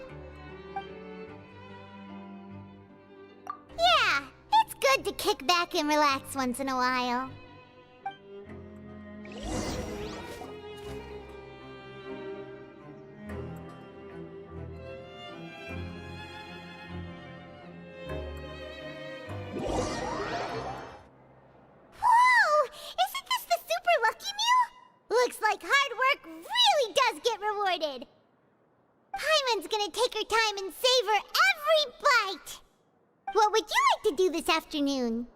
Yeah, it's good to kick back and relax once in a while. Looks like hard work really does get rewarded. Paimon's gonna take her time and savor every bite! What would you like to do this afternoon?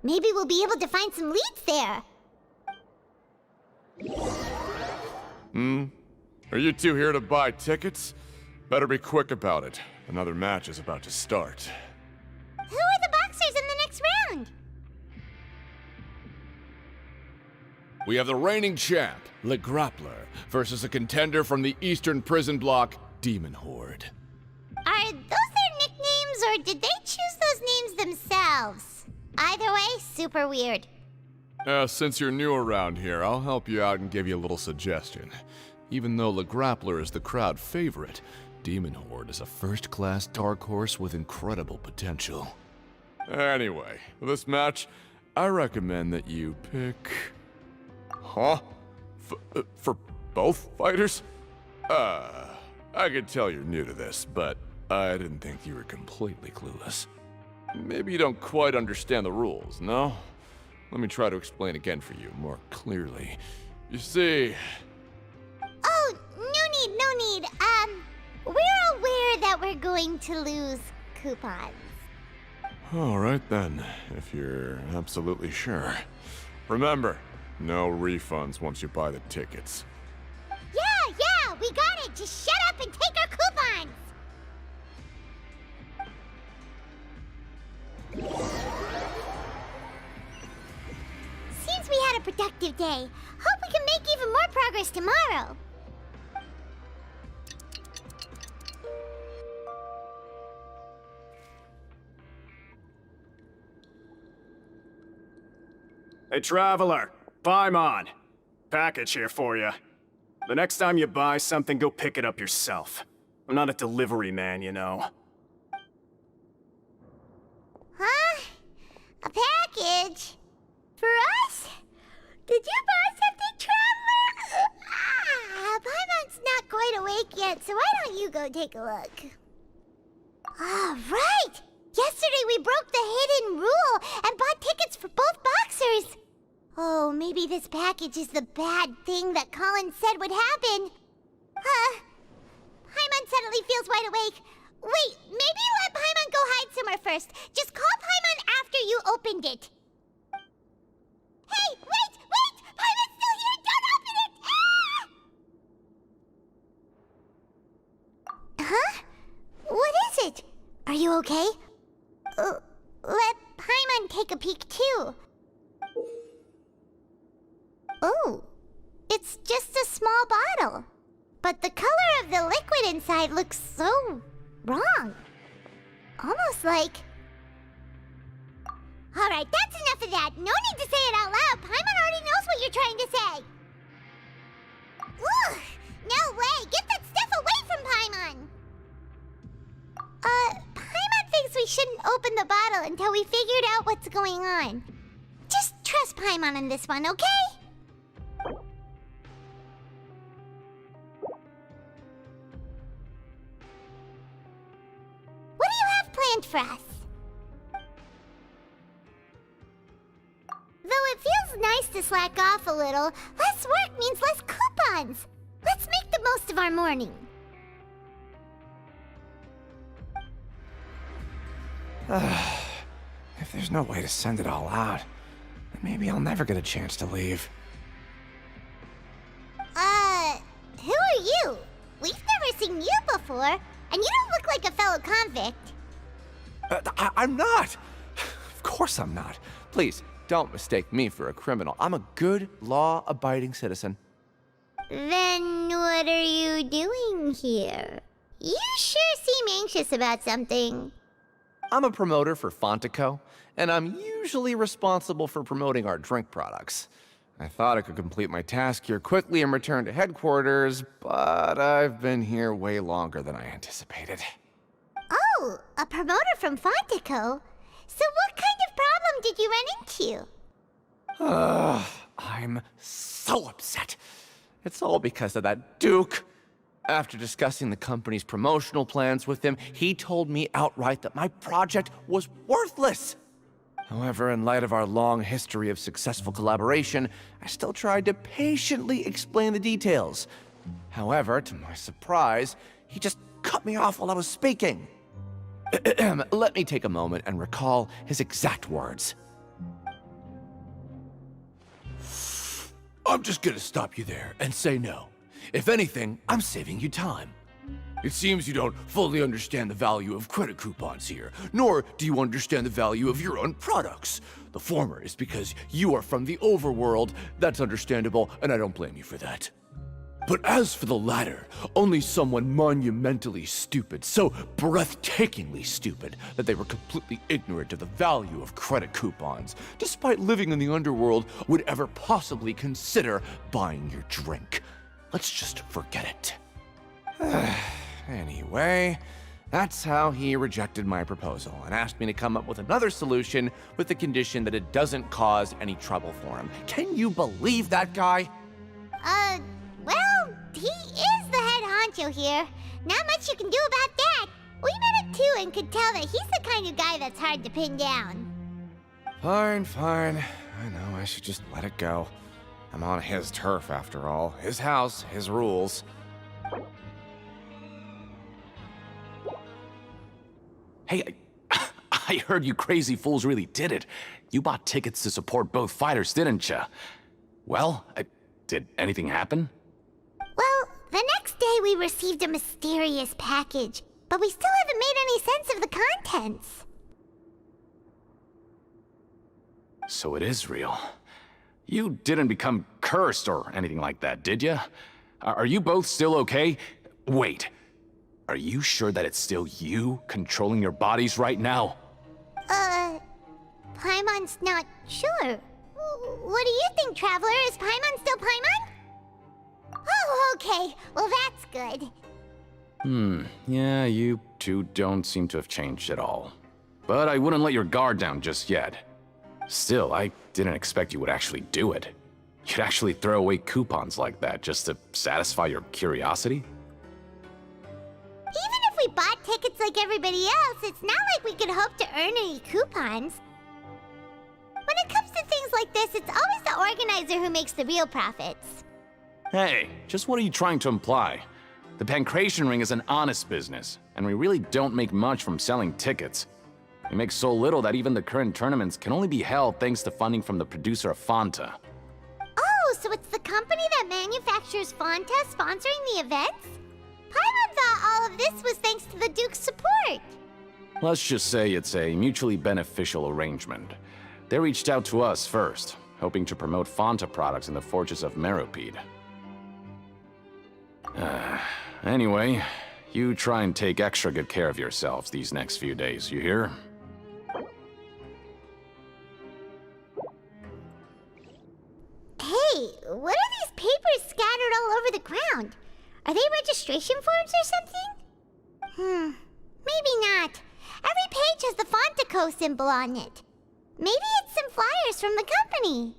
Maybe we'll be able to find some leads there. Are you two here to buy tickets? Better be quick about it. Another match is about to start. Who are the boxers in the next round? We have the reigning champ, Le Grappler, versus a contender from the Eastern Prison Block, Demon Horde. Are those their nicknames, or did they choose those names themselves? Either way, super weird. Since you're new around here, I'll help you out and give you a little suggestion. Even though Le Grappler is the crowd favorite, Demon Horde is a first-class dark horse with incredible potential. Anyway, for this match, I recommend that you pick... Huh? For both fighters? I can tell you're new to this, but I didn't think you were completely clueless. Maybe you don't quite understand the rules, no? Let me try to explain again for you more clearly. You see... Oh, no need. We're aware that we're going to lose coupons. Alright then, if you're absolutely sure. Remember, no refunds once you buy the tickets. Yeah, we got it! Just shut up and take our coupons! Seems we had a productive day. Hope we can make even more progress tomorrow. Hey, Traveler! Paimon! Package here for you. The next time you buy something, go pick it up yourself. I'm not a delivery man, you know. Huh? A package? For us? Did you buy something, Traveler? Paimon's not quite awake yet, so why don't you go take a look? Ah, right! Yesterday we broke the hidden rule and bought tickets for both boxers. Oh, maybe this package is the bad thing that Colin said would happen. Paimon suddenly feels wide awake. Wait, maybe let Paimon go hide somewhere first. Just call Paimon after you opened it. Hey, wait! Paimon's still here! Don't open it! Ah! Huh? What is it? Are you okay? Let Paimon take a peek too. Oh, it's just a small bottle. But the color of the liquid inside looks so wrong. Almost like... Alright, that's enough of that. No need to say it out loud. Paimon already knows what you're trying to say. Ugh, no way. Get that stuff away from Paimon. Paimon thinks we shouldn't open the bottle until we figured out what's going on. Just trust Paimon on this one, okay? What do you have planned for us? Though it feels nice to slack off a little, less work means less coupons. Let's make the most of our morning. If there's no way to send it all out, then maybe I'll never get a chance to leave. Who are you? We've never seen you before, and you don't look like a fellow convict. I'm not! Of course I'm not. Please, don't mistake me for a criminal. I'm a good, law-abiding citizen. Then what are you doing here? You sure seem anxious about something. I'm a promoter for Fontico, and I'm usually responsible for promoting our drink products. I thought I could complete my task here quickly and return to headquarters, but I've been here way longer than I anticipated. Oh, a promoter from Fontico? So what kind of problem did you run into? I'm so upset. It's all because of that Duke. After discussing the company's promotional plans with him, he told me outright that my project was worthless. However, in light of our long history of successful collaboration, I still tried to patiently explain the details. However, to my surprise, he just cut me off while I was speaking. Let me take a moment and recall his exact words. I'm just gonna stop you there and say no. If anything, I'm saving you time. It seems you don't fully understand the value of credit coupons here, nor do you understand the value of your own products. The former is because you are from the overworld. That's understandable, and I don't blame you for that. But as for the latter, only someone monumentally stupid, so breathtakingly stupid that they were completely ignorant of the value of credit coupons, despite living in the underworld, would ever possibly consider buying your drink. Let's just forget it. Anyway, that's how he rejected my proposal and asked me to come up with another solution with the condition that it doesn't cause any trouble for him. Can you believe that guy? Well, he is the head honcho here. Not much you can do about that. We met him too and could tell that he's the kind of guy that's hard to pin down. Fine. I know I should just let it go. I'm on his turf after all. His house, his rules. Hey, I heard you crazy fools really did it. You bought tickets to support both fighters, didn't you? Well, did anything happen? Well, the next day we received a mysterious package, but we still haven't made any sense of the contents. So it is real. You didn't become cursed or anything like that, did you? Are you both still okay? Wait. Are you sure that it's still you controlling your bodies right now? Paimon's not sure. What do you think, Traveler? Is Paimon still Paimon? Oh, okay. Well, that's good. Yeah, you two don't seem to have changed at all. But I wouldn't let your guard down just yet. Still, I didn't expect you would actually do it. You'd actually throw away coupons like that just to satisfy your curiosity? Even if we bought tickets like everybody else, it's not like we could hope to earn any coupons. When it comes to things like this, it's always the organizer who makes the real profits. Hey, just what are you trying to imply? The Pancration Ring is an honest business, and we really don't make much from selling tickets. We make so little that even the current tournaments can only be held thanks to funding from the producer of Fanta. Oh, so it's the company that manufactures Fanta sponsoring the events? Paimon thought all of this was thanks to the Duke's support. Let's just say it's a mutually beneficial arrangement. They reached out to us first, hoping to promote Fanta products in the Fortress of Meropide. Anyway, you try and take extra good care of yourselves these next few days, you hear? Hey, what are these papers scattered all over the ground? Are they registration forms or something? Maybe not. Every page has the Fontaco symbol on it. Maybe it's some flyers from the company.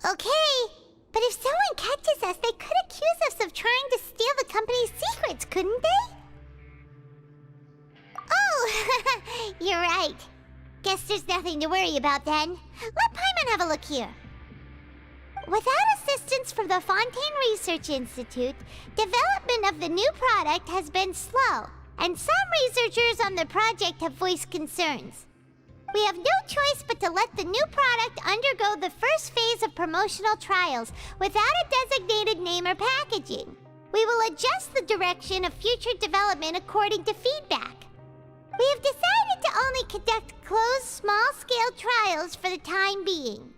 Okay. But if someone catches us, they could accuse us of trying to steal the company's secrets, couldn't they? Oh, you're right. Guess there's nothing to worry about then. Let Paimon have a look here. Without assistance from the Fontaine Research Institute, development of the new product has been slow, and some researchers on the project have voiced concerns. We have no choice but to let the new product undergo the first phase of promotional trials without a designated name or packaging. We will adjust the direction of future development according to feedback. We have decided to only conduct closed, small-scale trials for the time being.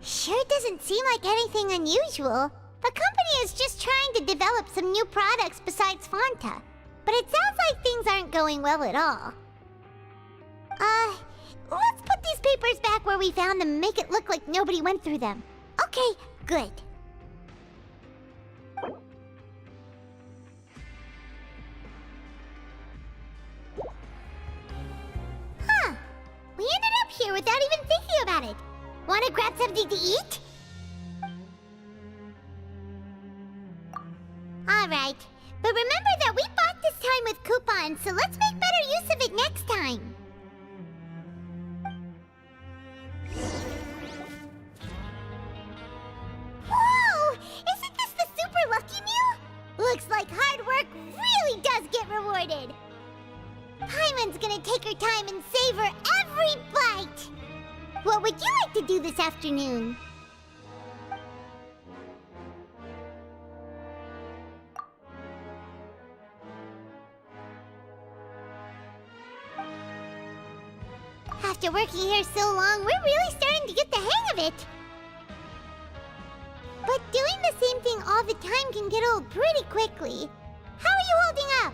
Sure doesn't seem like anything unusual. The company is just trying to develop some new products besides Fanta. But it sounds like things aren't going well at all. Let's put these papers back where we found them and make it look like nobody went through them. Okay, good. Huh. We ended up here without even thinking about it. Want to grab something to eat? Alright. But remember that we bought this time with coupons, so let's make better use of it next time. your time and savor every bite! What would you like to do this afternoon? After working here so long, we're really starting to get the hang of it. But doing the same thing all the time can get old pretty quickly. How are you holding up?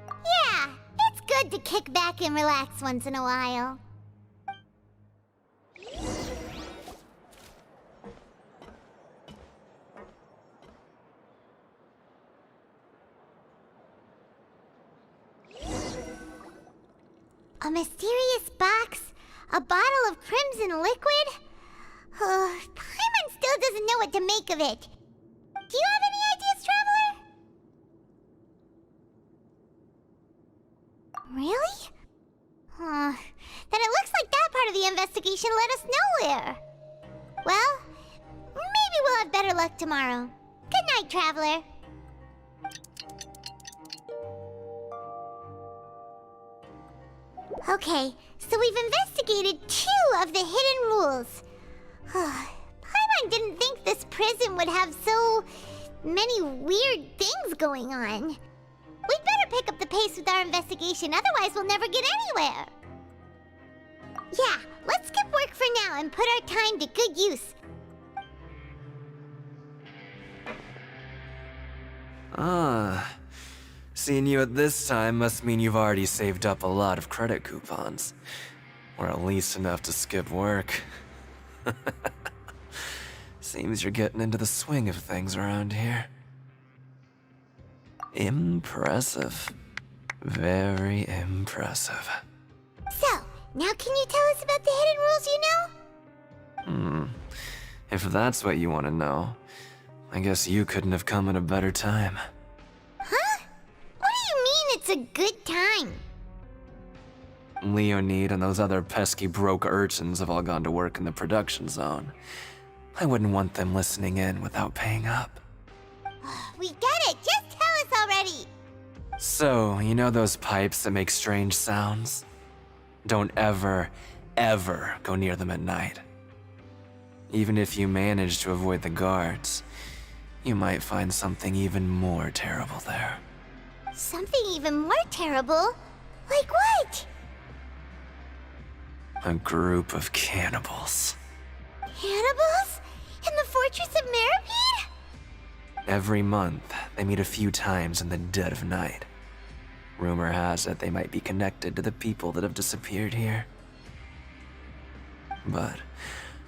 Yeah, it's good to kick back and relax once in a while. A mysterious box? A bottle of crimson liquid? Paimon still doesn't know what to make of it. Do you have any ideas, Traveler? Really? Then it looks like that part of the investigation led us nowhere. Well, maybe we'll have better luck tomorrow. Good night, Traveler. Okay, so we've investigated 2 of the hidden rules. Paimon didn't think this prison would have so many weird things going on. We'd better pick up the pace with our investigation, otherwise we'll never get anywhere. Yeah, let's skip work for now and put our time to good use. Seeing you at this time must mean you've already saved up a lot of credit coupons. Or at least enough to skip work. Seems you're getting into the swing of things around here. Impressive. Very impressive. So, now can you tell us about the hidden rules you know? If that's what you want to know, I guess you couldn't have come at a better time. Huh? What do you mean it's a good time? Leonid and those other pesky broke urchins have all gone to work in the production zone. I wouldn't want them listening in without paying up. We get it! Just tell us already! So, you know those pipes that make strange sounds? Don't ever, ever go near them at night. Even if you manage to avoid the guards, you might find something even more terrible there. Something even more terrible? Like what? A group of cannibals. Cannibals? In the Fortress of Meropide? Every month, they meet a few times in the dead of night. Rumor has it they might be connected to the people that have disappeared here. But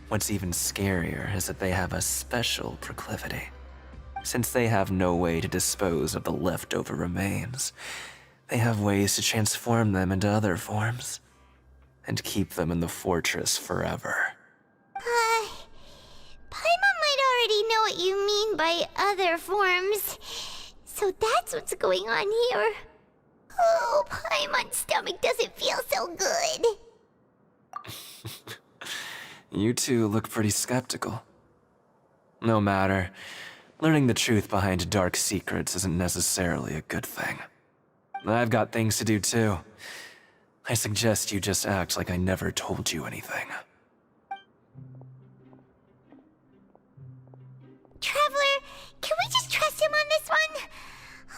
what's even scarier is that they have a special proclivity. Since they have no way to dispose of the leftover remains, they have ways to transform them into other forms and keep them in the fortress forever. Paimon might already know what you mean by other forms. So that's what's going on here. Oh, Paimon's stomach doesn't feel so good. You two look pretty skeptical. No matter. Learning the truth behind dark secrets isn't necessarily a good thing. I've got things to do too. I suggest you just act like I never told you anything. Traveler, can we just trust him on this one?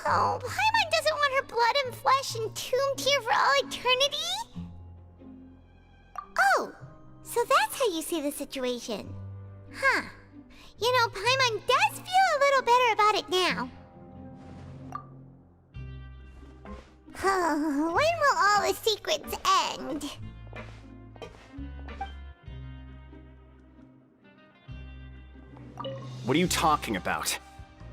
Oh, Paimon doesn't want her blood and flesh entombed here for all eternity? Oh, so that's how you see the situation. Huh. You know, Paimon does feel a little better about it now. When will all the secrets end? What are you talking about?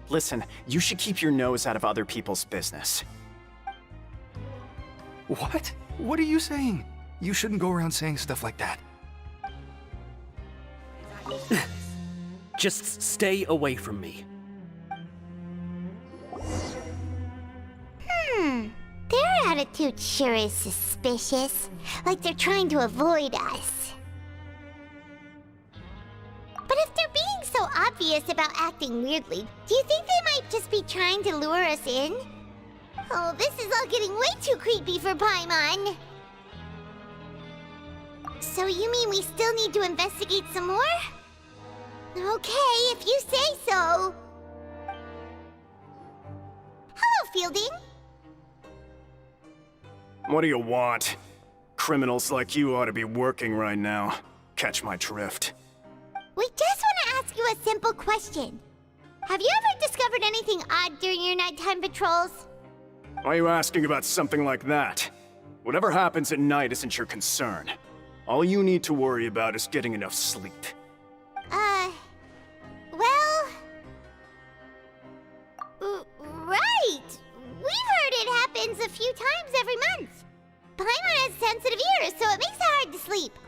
Listen, you should keep your nose out of other people's business. What? What are you saying? You shouldn't go around saying stuff like that. Just stay away from me. Their attitude sure is suspicious. Like they're trying to avoid us. But if they're being so obvious about acting weirdly. Do you think they might just be trying to lure us in? Oh, this is all getting way too creepy for Paimon. So you mean we still need to investigate some more? Okay, if you say so. Hello, Fielding. What do you want? Criminals like you ought to be working right now. Catch my drift. We just want to ask you a simple question. Have you ever discovered anything odd during your nighttime patrols? Why are you asking about something like that? Whatever happens at night isn't your concern. All you need to worry about is getting enough sleep. Well... right! We've heard it happens a few times every month. Paimon has sensitive ears, so it makes it hard to sleep.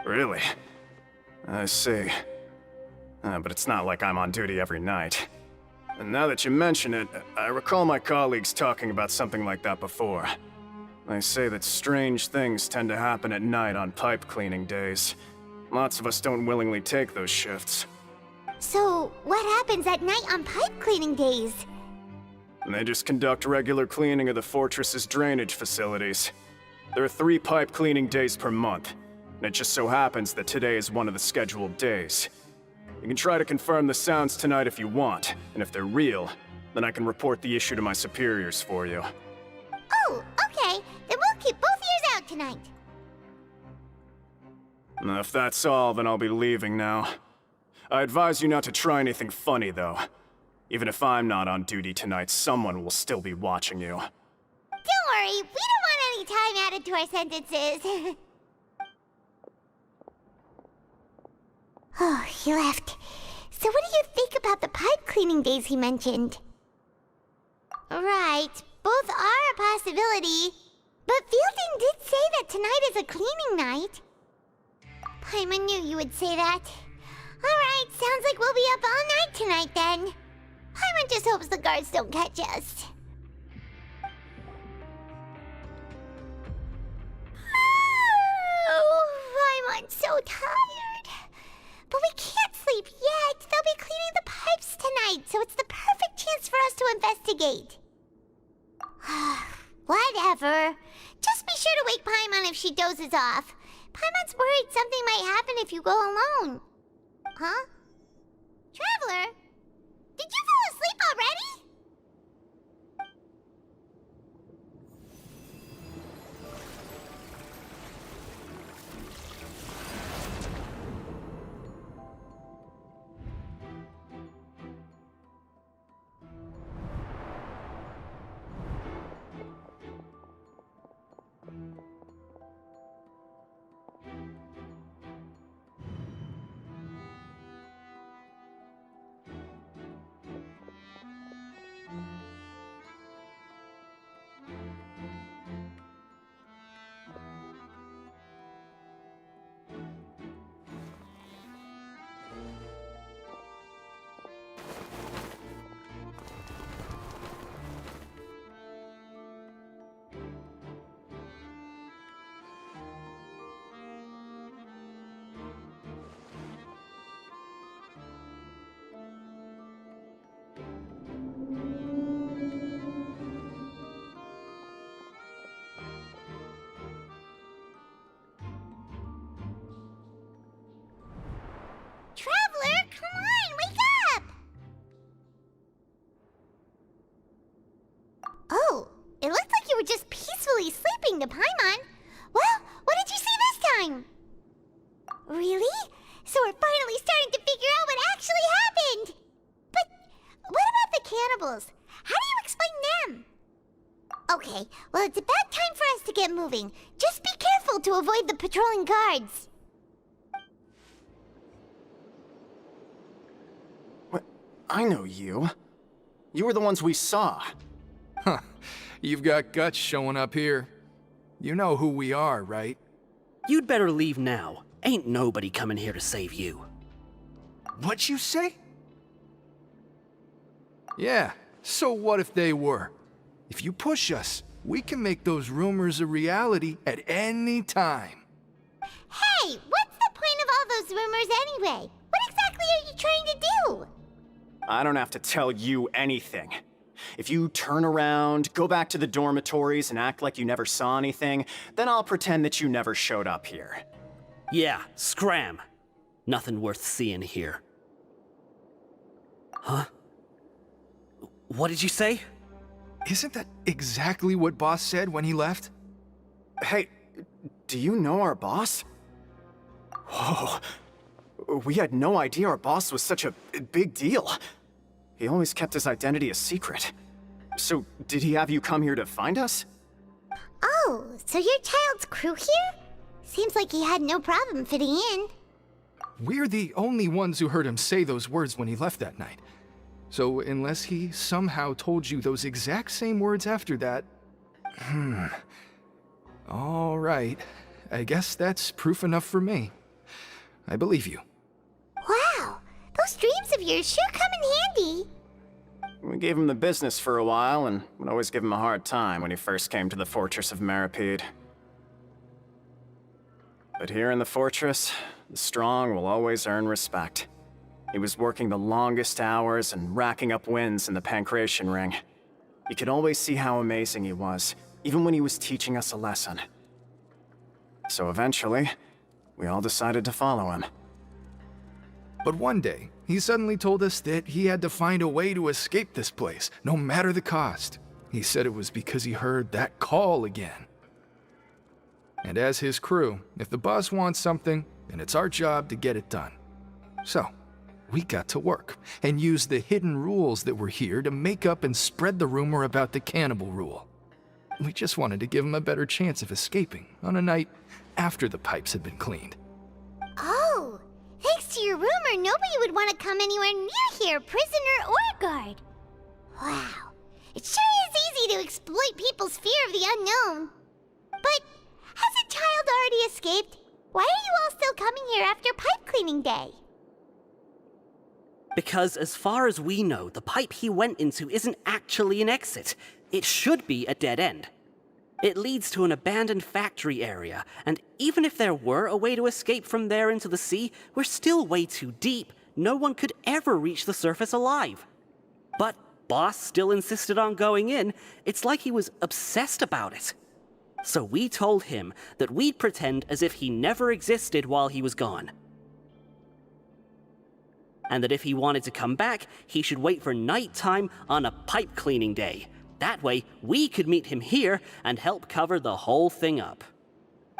Really? I see. But it's not like I'm on duty every night. And now that you mention it, I recall my colleagues talking about something like that before. They say that strange things tend to happen at night on pipe cleaning days. Lots of us don't willingly take those shifts. So, what happens at night on pipe cleaning days? They just conduct regular cleaning of the fortress's drainage facilities. There are 3 pipe cleaning days per month, and it just so happens that today is one of the scheduled days. You can try to confirm the sounds tonight if you want, and if they're real, then I can report the issue to my superiors for you. Oh, okay. Then we'll keep both ears out tonight. If that's all, then I'll be leaving now. I advise you not to try anything funny, though. Even if I'm not on duty tonight, someone will still be watching you. Don't worry, we don't want any time added to our sentences. Oh, he left. So what do you think about the pipe cleaning days he mentioned? Right, both are a possibility. But Fielding did say that tonight is a cleaning night. Paimon knew you would say that. Alright, sounds like we'll be up all night tonight then. Paimon just hopes the guards don't catch us. Oh, Paimon's so tired. But we can't sleep yet. They'll be cleaning the pipes tonight, so it's the perfect chance for us to investigate. Whatever. Just be sure to wake Paimon if she dozes off. Paimon's worried something might happen if you go alone. Huh? Traveler? Did you fall asleep already? Traveler, come on, wake up! Oh, it looked like you were just peacefully sleeping to Paimon. Well, what did you see this time? Really? So we're finally starting to figure out what actually happened! But what about the cannibals? How do you explain them? Okay, well it's about time for us to get moving. Just be careful to avoid the patrolling guards. I know you. You were the ones we saw. Huh. You've got guts showing up here. You know who we are, right? You'd better leave now. Ain't nobody coming here to save you. What'd you say? Yeah, so what if they were? If you push us, we can make those rumors a reality at any time. Hey, what's the point of all those rumors anyway? What exactly exactly are you trying to do? I don't have to tell you anything. If you turn around, go back to the dormitories, and act like you never saw anything, then I'll pretend that you never showed up here. Yeah, scram. Nothing worth seeing here. Huh? What did you say? Isn't that exactly what Boss said when he left? Hey, do you know our boss? Whoa. We had no idea our boss was such a big deal. He always kept his identity a secret. So, did he have you come here to find us? Oh, so you're Child's crew here? Seems like he had no problem fitting in. We're the only ones who heard him say those words when he left that night. So, unless he somehow told you those exact same words after that... All right. I guess that's proof enough for me. I believe you. Wow, those dreams of yours sure come in handy. We gave him the business for a while, and would always give him a hard time when he first came to the Fortress of Meripede. But here in the fortress, the strong will always earn respect. He was working the longest hours and racking up wins in the Pancration Ring. You could always see how amazing he was, even when he was teaching us a lesson. So eventually, we all decided to follow him. But one day, he suddenly told us that he had to find a way to escape this place, no matter the cost. He said it was because he heard that call again. And as his crew, if the boss wants something, then it's our job to get it done. So, we got to work, and used the hidden rules that were here to make up and spread the rumor about the cannibal rule. We just wanted to give him a better chance of escaping on a night after the pipes had been cleaned. Oh, thanks to your rumor, nobody would want to come anywhere near here, prisoner or guard. Wow, it sure is easy to exploit people's fear of the unknown. But hasn't Child already escaped? Why are you all still coming here after pipe cleaning day? Because as far as we know, the pipe he went into isn't actually an exit. It should be a dead end. It leads to an abandoned factory area, and even if there were a way to escape from there into the sea, we're still way too deep. No one could ever reach the surface alive. But Boss still insisted on going in. It's like he was obsessed about it. So we told him that we'd pretend as if he never existed while he was gone. And that if he wanted to come back, he should wait for nighttime on a pipe cleaning day. That way, we could meet him here and help cover the whole thing up.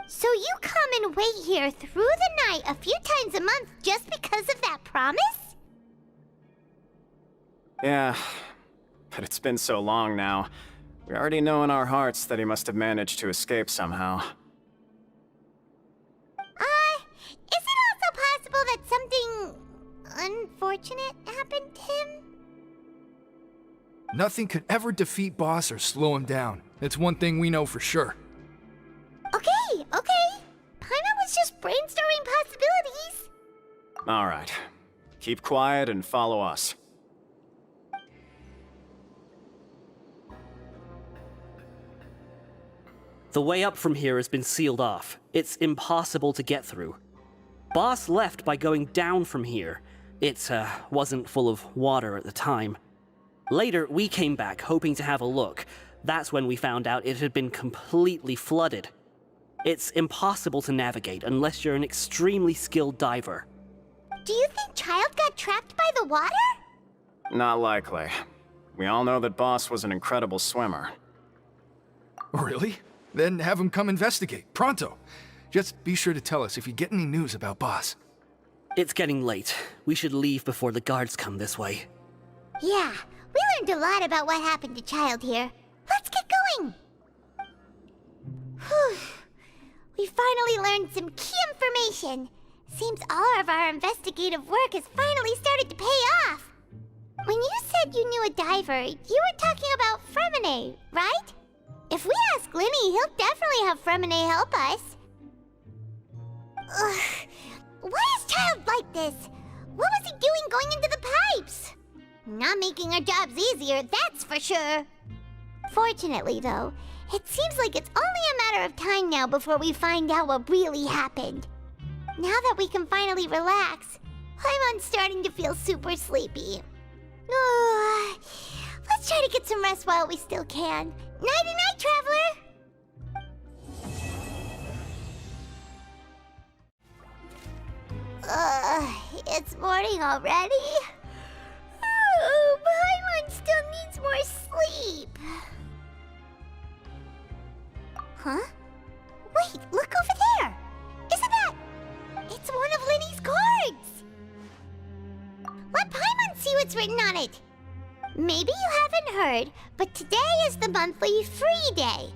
So you come and wait here through the night a few times a month just because of that promise? Yeah, but it's been so long now. We already know in our hearts that he must have managed to escape somehow. Is it also possible that something unfortunate happened to him? Nothing could ever defeat Boss or slow him down. It's one thing we know for sure. Okay. Paimon was just brainstorming possibilities. Alright. Keep quiet and follow us. The way up from here has been sealed off. It's impossible to get through. Boss left by going down from here. It wasn't full of water at the time. Later, we came back hoping to have a look. That's when we found out it had been completely flooded. It's impossible to navigate unless you're an extremely skilled diver. Do you think Child got trapped by the water? Not likely. We all know that Boss was an incredible swimmer. Really? Then have him come investigate, pronto. Just be sure to tell us if you get any news about Boss. It's getting late. We should leave before the guards come this way. Yeah, we learned a lot about what happened to Child here. Let's get going! Whew. We finally learned some key information. Seems all of our investigative work has finally started to pay off. When you said you knew a diver, you were talking about Fremine, right? If we ask Linny, he'll definitely have Fremine help us. Ugh. Why is Child like this? What was he doing going into the pipes? Not making our jobs easier, that's for sure. Fortunately, though, it seems like it's only a matter of time now before we find out what really happened. Now that we can finally relax, I'm starting to feel super sleepy. Let's try to get some rest while we still can. Nighty-night, traveler! It's morning already? Oh, Paimon still needs more sleep. Huh? Wait, look over there! Isn't that... It's one of Linny's cards! Let Paimon see what's written on it. Maybe you haven't heard, but today is the monthly free day.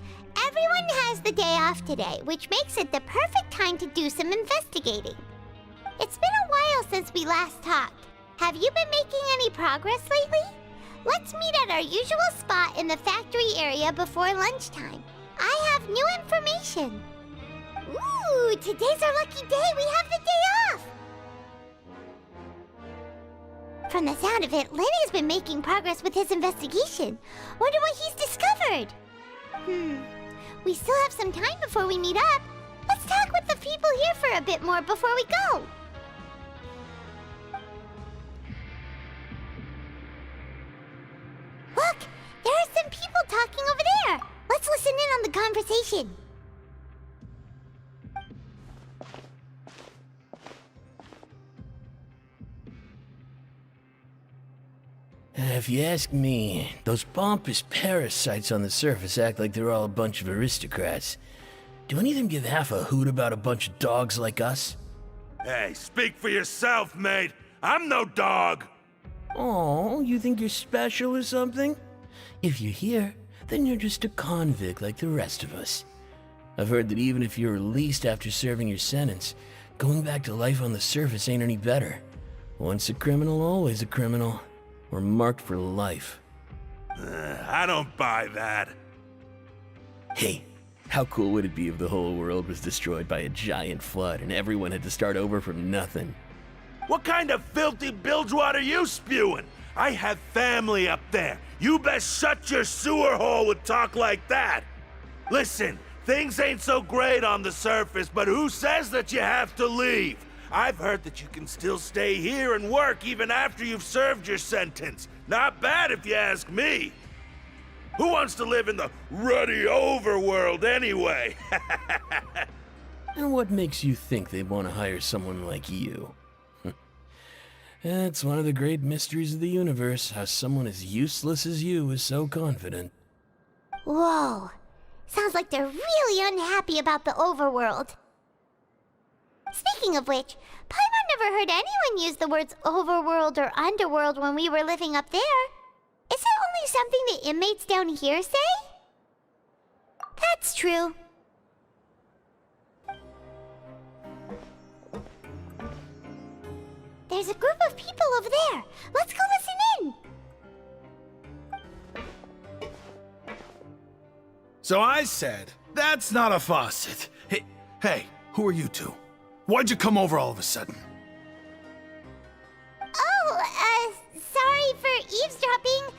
Everyone has the day off today, which makes it the perfect time to do some investigating. It's been a while since we last talked. Have you been making any progress lately? Let's meet at our usual spot in the factory area before lunchtime. I have new information. Ooh, today's our lucky day. We have the day off. From the sound of it, Lenny's been making progress with his investigation. Wonder what he's discovered. We still have some time before we meet up. Let's talk with the people here for a bit more before we go. Look, there are some people talking over there. Let's listen in on the conversation. If you ask me, those pompous parasites on the surface act like they're all a bunch of aristocrats. Do any of them give half a hoot about a bunch of dogs like us? Hey, speak for yourself, mate. I'm no dog. Oh, you think you're special or something? If you're here, then you're just a convict like the rest of us. I've heard that even if you're released after serving your sentence, going back to life on the surface ain't any better. Once a criminal, always a criminal. We're marked for life. I don't buy that. Hey, how cool would it be if the whole world was destroyed by a giant flood and everyone had to start over from nothing? What kind of filthy bilgewater are you spewing? I have family up there. You best shut your sewer hole with talk like that. Listen, things ain't so great on the surface, but who says that you have to leave? I've heard that you can still stay here and work even after you've served your sentence. Not bad if you ask me. Who wants to live in the ruddy overworld anyway? And what makes you think they'd want to hire someone like you? It's one of the great mysteries of the universe, how someone as useless as you is so confident. Whoa. Sounds like they're really unhappy about the overworld. Speaking of which, Paimon never heard anyone use the words overworld or underworld when we were living up there. Is it only something the inmates down here say? That's true. There's a group of people over there. Let's go listen in. So I said, that's not a faucet. Hey, who are you two? Why'd you come over all of a sudden? Oh, sorry for eavesdropping.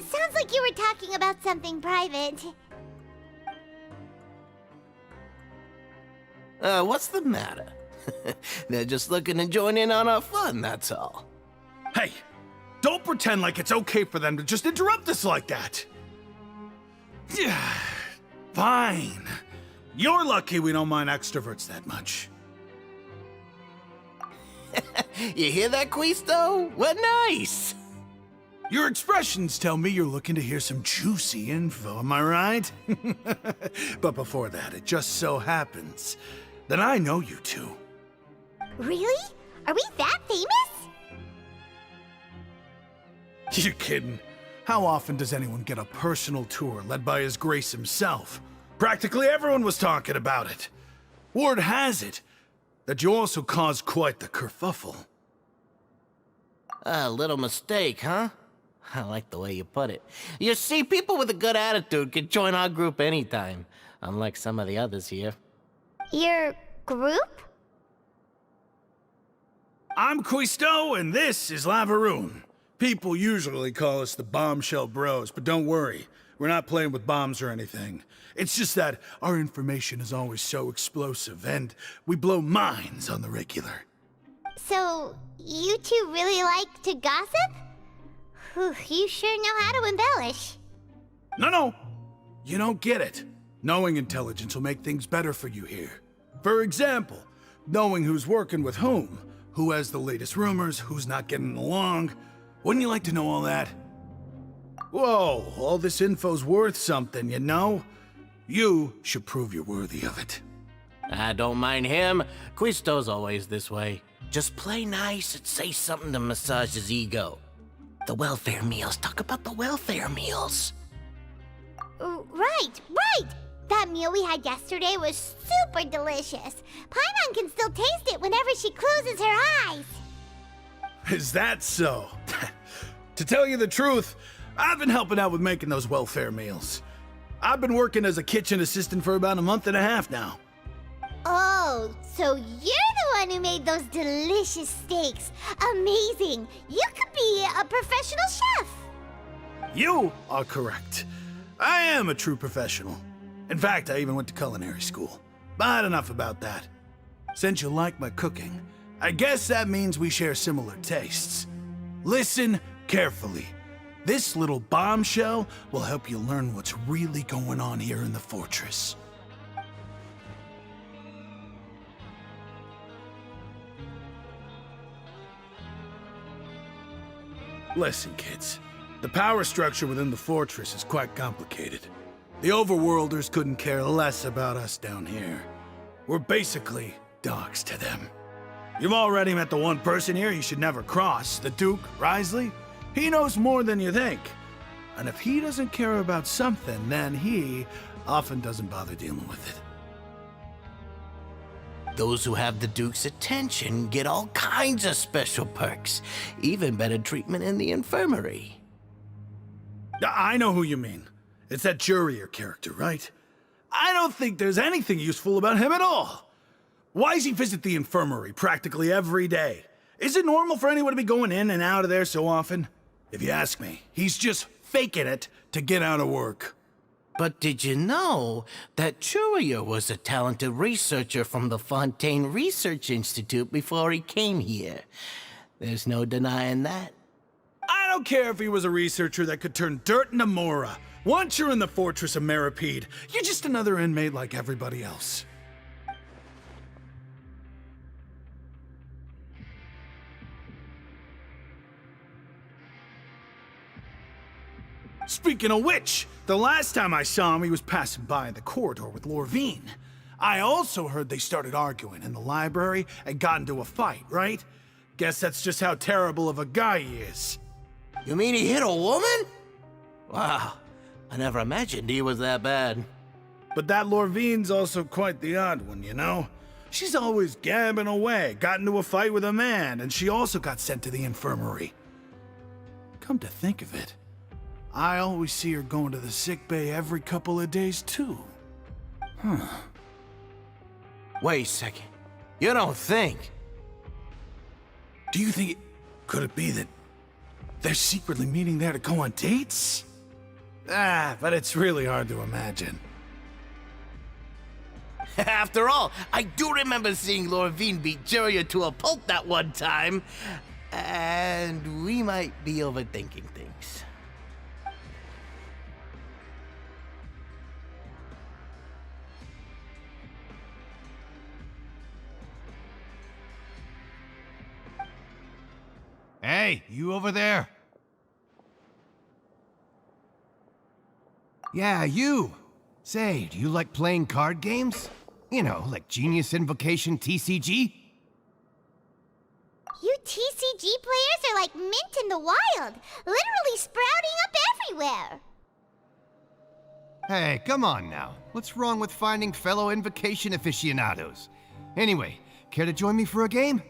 Sounds like you were talking about something private. What's the matter? They're just looking to join in on our fun, that's all. Hey, don't pretend like it's okay for them to just interrupt us like that. Yeah, fine. You're lucky we don't mind extroverts that much. You hear that, Quisto? What nice! Your expressions tell me you're looking to hear some juicy info, am I right? But before that, it just so happens that I know you two. Really? Are we that famous? You're kidding. How often does anyone get a personal tour led by His Grace himself? Practically everyone was talking about it. Word has it that you also caused quite the kerfuffle. A little mistake, huh? I like the way you put it. You see, people with a good attitude can join our group anytime, unlike some of the others here. Your group? I'm Quisto, and this is Lavaroon. People usually call us the Bombshell Bros, but don't worry. We're not playing with bombs or anything. It's just that our information is always so explosive, and we blow minds on the regular. So, you two really like to gossip? Whew, you sure know how to embellish. No. You don't get it. Knowing intelligence will make things better for you here. For example, knowing who's working with whom, who has the latest rumors, who's not getting along. Wouldn't you like to know all that? Whoa, all this info's worth something, you know? You should prove you're worthy of it. I don't mind him. Quisto's always this way. Just play nice and say something to massage his ego. The welfare meals. Talk about the welfare meals. Right. That meal we had yesterday was super delicious. Paimon can still taste it whenever she closes her eyes. Is that so? To tell you the truth, I've been helping out with making those welfare meals. I've been working as a kitchen assistant for about a month and a half now. Oh, so you're the one who made those delicious steaks. Amazing. You could be a professional chef. You are correct. I am a true professional. In fact, I even went to culinary school. But enough about that. Since you like my cooking, I guess that means we share similar tastes. Listen carefully. This little bombshell will help you learn what's really going on here in the fortress. Listen, kids. The power structure within the fortress is quite complicated. The overworlders couldn't care less about us down here. We're basically dogs to them. You've already met the one person here you should never cross, the Duke, Risley. He knows more than you think. And if he doesn't care about something, then he often doesn't bother dealing with it. Those who have the Duke's attention get all kinds of special perks, even better treatment in the infirmary. I know who you mean. It's that Jurier character, right? I don't think there's anything useful about him at all. Why does he visit the infirmary practically every day? Is it normal for anyone to be going in and out of there so often? If you ask me, he's just faking it to get out of work. But did you know that Jurier was a talented researcher from the Fontaine Research Institute before he came here? There's no denying that. I don't care if he was a researcher that could turn dirt into Mora. Once you're in the fortress of Meripede, you're just another inmate like everybody else. Speaking of which, the last time I saw him, he was passing by in the corridor with Lorvine. I also heard they started arguing in the library and got into a fight, right? Guess that's just how terrible of a guy he is. You mean he hit a woman? Wow, I never imagined he was that bad. But that Lorvine's also quite the odd one, you know? She's always gabbing away, got into a fight with a man, and she also got sent to the infirmary. Come to think of it, I always see her going to the sick bay every couple of days, too. Wait a second. You don't think? Do you think could it be that they're secretly meeting there to go on dates? But it's really hard to imagine. After all, I do remember seeing Lorvine beat Jurier to a pulp that one time. And we might be overthinking things. Hey, you over there? Yeah, you. Say, do you like playing card games? You know, like Genius Invocation TCG? You TCG players are like mint in the wild, literally sprouting up everywhere. Hey, come on now. What's wrong with finding fellow Invocation aficionados? Anyway, care to join me for a game?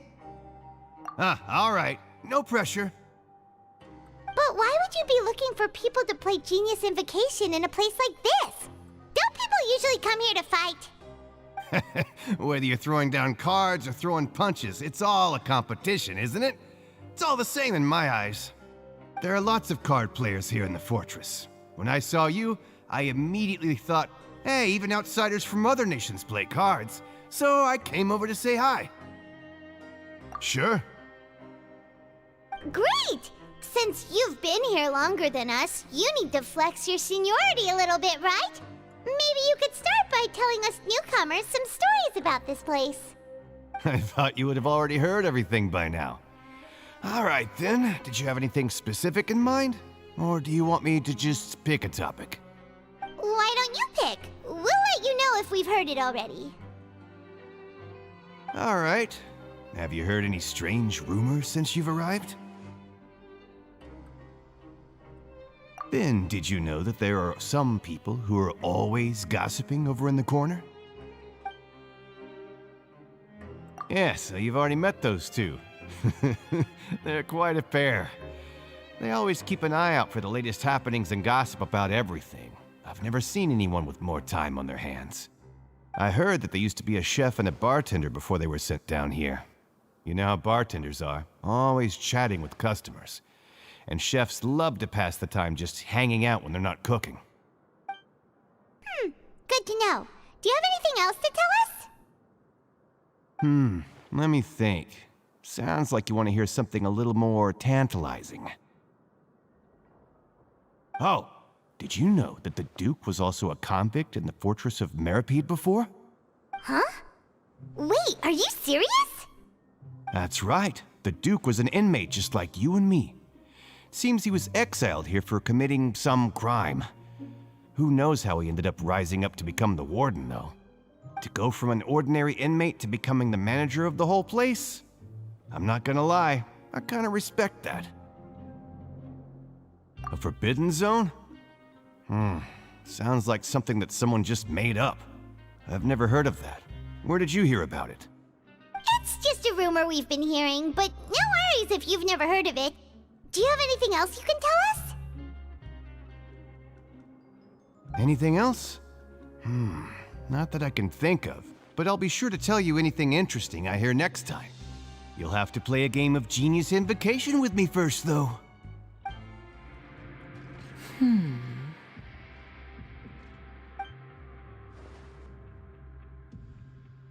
All right. No pressure. But why would you be looking for people to play Genius Invocation in a place like this? Don't people usually come here to fight? Whether you're throwing down cards or throwing punches, it's all a competition, isn't it? It's all the same in my eyes. There are lots of card players here in the fortress. When I saw you, I immediately thought, hey, even outsiders from other nations play cards. So I came over to say hi. Sure. Great! Since you've been here longer than us, you need to flex your seniority a little bit, right? Maybe you could start by telling us newcomers some stories about this place. I thought you would have already heard everything by now. All right then, did you have anything specific in mind? Or do you want me to just pick a topic? Why don't you pick? We'll let you know if we've heard it already. All right. Have you heard any strange rumors since you've arrived? Ben, did you know that there are some people who are always gossiping over in the corner? Yeah, so you've already met those two. They're quite a pair. They always keep an eye out for the latest happenings and gossip about everything. I've never seen anyone with more time on their hands. I heard that they used to be a chef and a bartender before they were sent down here. You know how bartenders are, always chatting with customers. And chefs love to pass the time just hanging out when they're not cooking. Good to know. Do you have anything else to tell us? Let me think. Sounds like you want to hear something a little more tantalizing. Oh, did you know that the Duke was also a convict in the fortress of Meripede before? Huh? Wait, are you serious? That's right. The Duke was an inmate just like you and me. Seems he was exiled here for committing some crime. Who knows how he ended up rising up to become the warden, though. To go from an ordinary inmate to becoming the manager of the whole place? I'm not gonna lie, I kinda respect that. A forbidden zone? Sounds like something that someone just made up. I've never heard of that. Where did you hear about it? It's just a rumor we've been hearing, but no worries if you've never heard of it. Do you have anything else you can tell us? Anything else? Not that I can think of, but I'll be sure to tell you anything interesting I hear next time. You'll have to play a game of Genius Invocation with me first, though.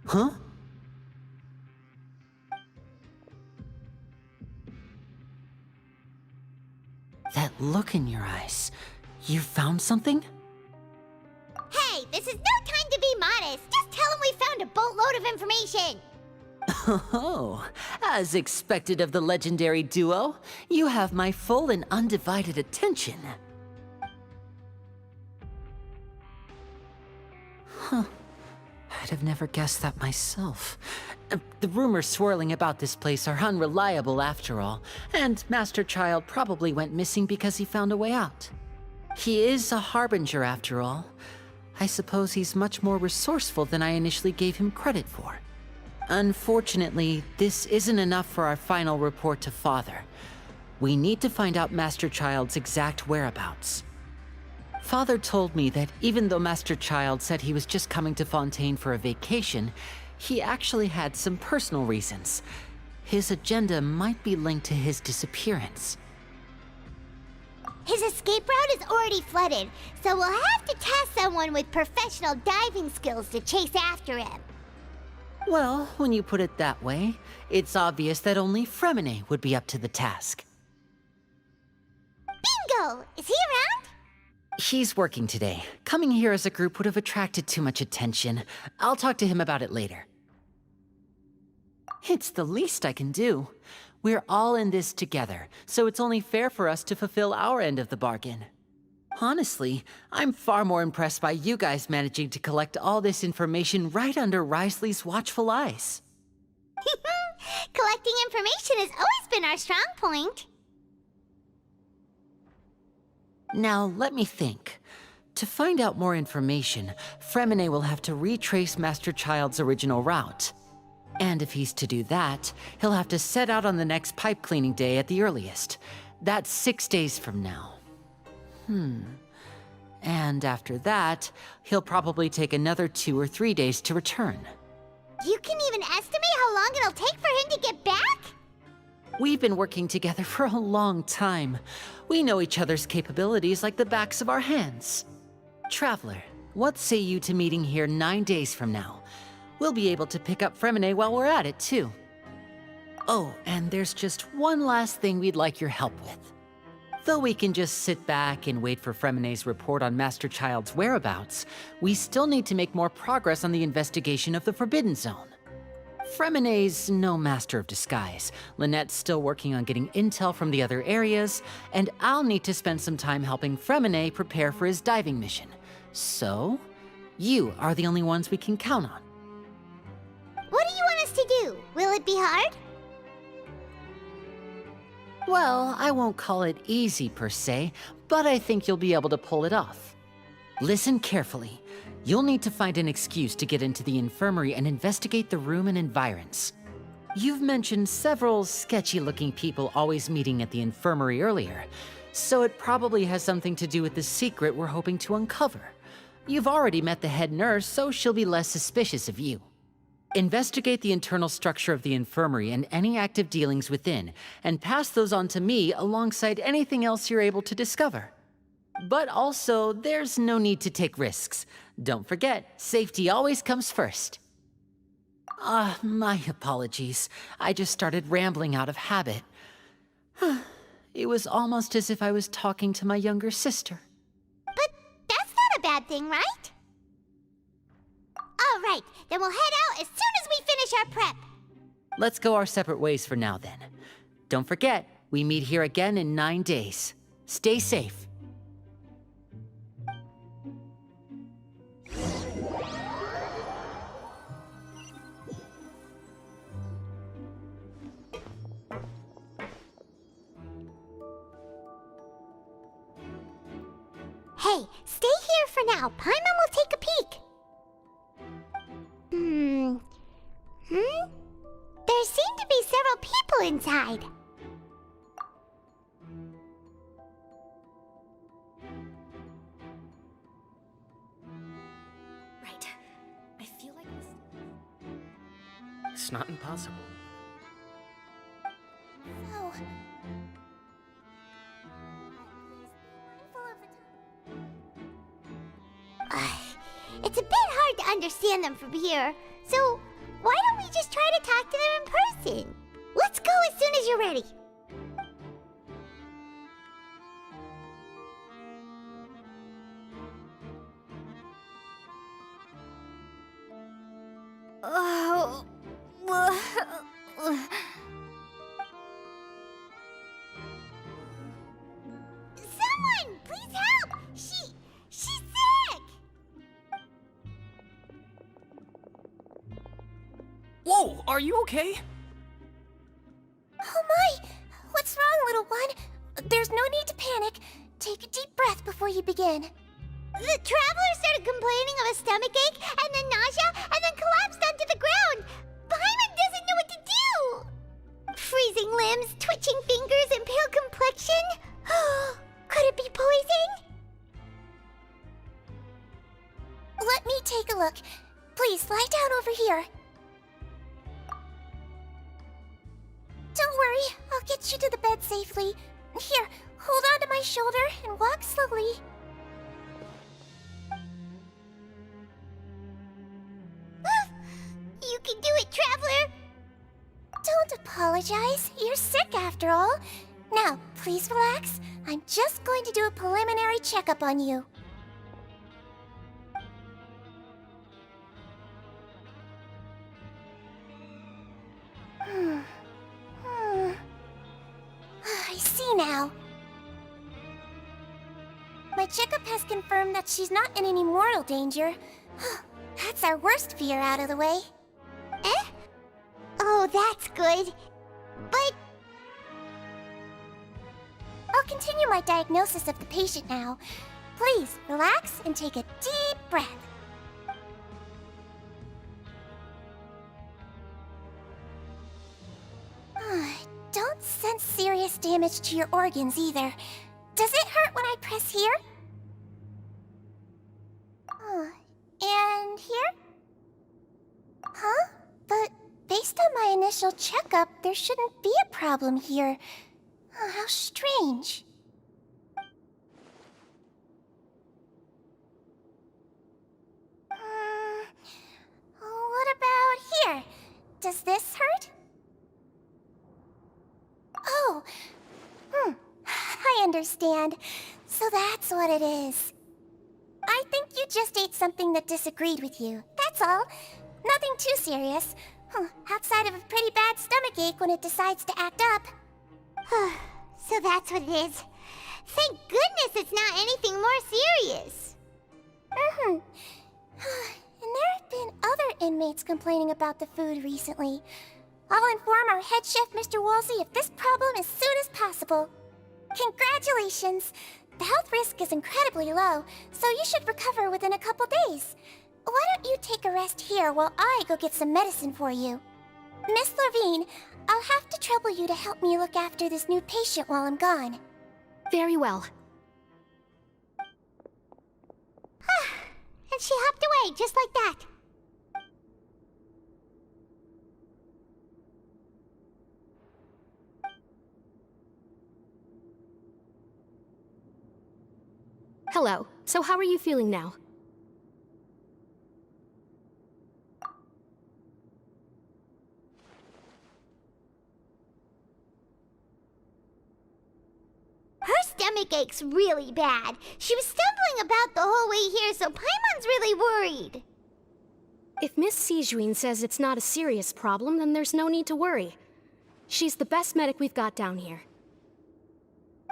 Huh? That look in your eyes. You found something? Hey, this is no time to be modest. Just tell him we found a boatload of information. Oh, as expected of the legendary duo, you have my full and undivided attention. Huh. I'd have never guessed that myself. The rumors swirling about this place are unreliable after all, and Master Child probably went missing because he found a way out. He is a harbinger after all. I suppose he's much more resourceful than I initially gave him credit for. Unfortunately, this isn't enough for our final report to Father. We need to find out Master Child's exact whereabouts. Father told me that even though Master Child said he was just coming to Fontaine for a vacation, he actually had some personal reasons. His agenda might be linked to his disappearance. His escape route is already flooded, so we'll have to task someone with professional diving skills to chase after him. Well, when you put it that way, it's obvious that only Fremine would be up to the task. Bingo! Is he around? He's working today. Coming here as a group would have attracted too much attention. I'll talk to him about it later. It's the least I can do. We're all in this together, so it's only fair for us to fulfill our end of the bargain. Honestly, I'm far more impressed by you guys managing to collect all this information right under Risley's watchful eyes. Collecting information has always been our strong point. Now, let me think. To find out more information, Fremine will have to retrace Master Child's original route. And if he's to do that, he'll have to set out on the next pipe cleaning day at the earliest. That's 6 days from now. And after that, he'll probably take another 2 or 3 days to return. You can even estimate how long it'll take for him to get back? We've been working together for a long time. We know each other's capabilities like the backs of our hands. Traveler, what say you to meeting here 9 days from now? We'll be able to pick up Fremine while we're at it, too. Oh, and there's just one last thing we'd like your help with. Though we can just sit back and wait for Fremene's report on Master Child's whereabouts, we still need to make more progress on the investigation of the Forbidden Zone. Fremene's no master of disguise, Lynette's still working on getting intel from the other areas, and I'll need to spend some time helping Fremene prepare for his diving mission. So, you are the only ones we can count on. What do you want us to do? Will it be hard? Well, I won't call it easy per se, but I think you'll be able to pull it off. Listen carefully. You'll need to find an excuse to get into the infirmary and investigate the room and environs. You've mentioned several sketchy-looking people always meeting at the infirmary earlier, so it probably has something to do with the secret we're hoping to uncover. You've already met the head nurse, so she'll be less suspicious of you. Investigate the internal structure of the infirmary and any active dealings within, and pass those on to me alongside anything else you're able to discover. But also, there's no need to take risks. Don't forget, safety always comes first. My apologies. I just started rambling out of habit. It was almost as if I was talking to my younger sister. But that's not a bad thing, right? All right, then we'll head out as soon as we finish our prep. Let's go our separate ways for now, then. Don't forget, we meet here again in 9 days. Stay safe. Hey, stay here for now. Paimon will take a peek. There seem to be several people inside. Right. I feel like this... It's not impossible. Oh. It's a bit hard to understand them from here, so why don't we just try to talk to them in person? Let's go as soon as you're ready. Oh. Someone, please help! She's sick! Whoa, are you okay? Oh my! What's wrong, little one? There's no need to panic. Take a deep breath before you begin. The traveler started complaining of a stomachache, and then nausea, and then collapsed onto the ground. Paimon doesn't know what to do. Freezing limbs, twitching fingers, and pale complexion? Could it be poison? Let me take a look. Please, lie down over here. Don't worry, I'll get you to the bed safely. Here, hold on to my shoulder and walk slowly. You can do it, Traveler! Don't apologize. You're sick after all. Now, please relax. I'm just going to do a preliminary checkup on you. I see now. My checkup has confirmed that she's not in any mortal danger. That's our worst fear out of the way. Eh? Oh, that's good. But... I'll continue my diagnosis of the patient now. Please, relax and take a deep breath. Don't sense serious damage to your organs either. Does it hurt when I press here? And here? Huh? But based on my initial checkup, there shouldn't be a problem here. Oh, how strange. What about here? Does this hurt? understand. So that's what it is. I think you just ate something that disagreed with you. That's all. Nothing too serious. Outside of a pretty bad stomachache when it decides to act up. So that's what it is. Thank goodness it's not anything more serious. And there have been other inmates complaining about the food recently. I'll inform our head chef, Mr. Wolsey, of this problem as soon as possible. Congratulations! The health risk is incredibly low, so you should recover within a couple days. Why don't you take a rest here while I go get some medicine for you? Miss Levine, I'll have to trouble you to help me look after this new patient while I'm gone. Very well. And she hopped away just like that. Hello. So how are you feeling now? Her stomach aches really bad. She was stumbling about the whole way here, so Paimon's really worried. If Miss Sijuin says it's not a serious problem, then there's no need to worry. She's the best medic we've got down here.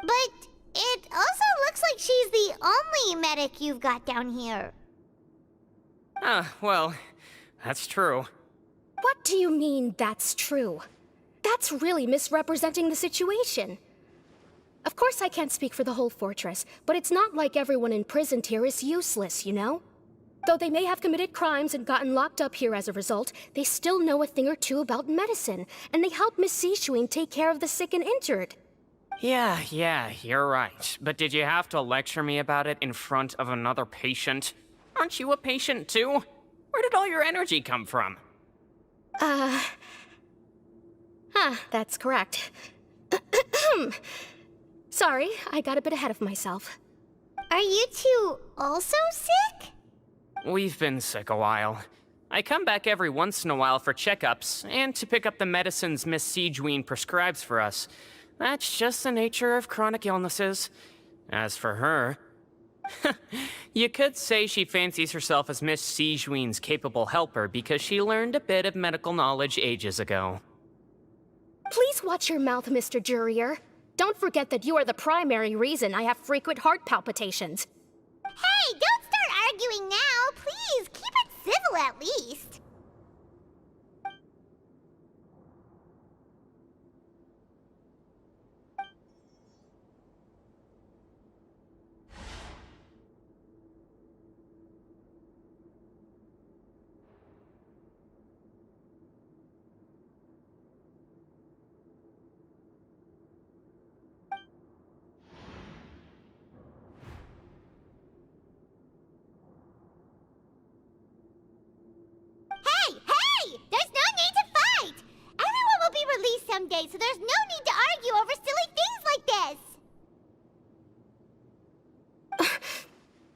But it also looks like she's the only medic you've got down here. Well, that's true. What do you mean, that's true? That's really misrepresenting the situation. Of course I can't speak for the whole fortress, but it's not like everyone imprisoned here is useless, you know? Though they may have committed crimes and gotten locked up here as a result, they still know a thing or two about medicine, and they help Miss Sijuin take care of the sick and injured. Yeah, you're right. But did you have to lecture me about it in front of another patient? Aren't you a patient too? Where did all your energy come from? That's correct. Sorry, I got a bit ahead of myself. Are you two also sick? We've been sick a while. I come back every once in a while for checkups, and to pick up the medicines Miss Sijuin prescribes for us. That's just the nature of chronic illnesses. As for her... you could say she fancies herself as Miss Sijuin's capable helper because she learned a bit of medical knowledge ages ago. Please watch your mouth, Mr. Jurier. Don't forget that you are the primary reason I have frequent heart palpitations. Hey, don't start arguing now! Please, keep it civil at least. Someday, so there's no need to argue over silly things like this.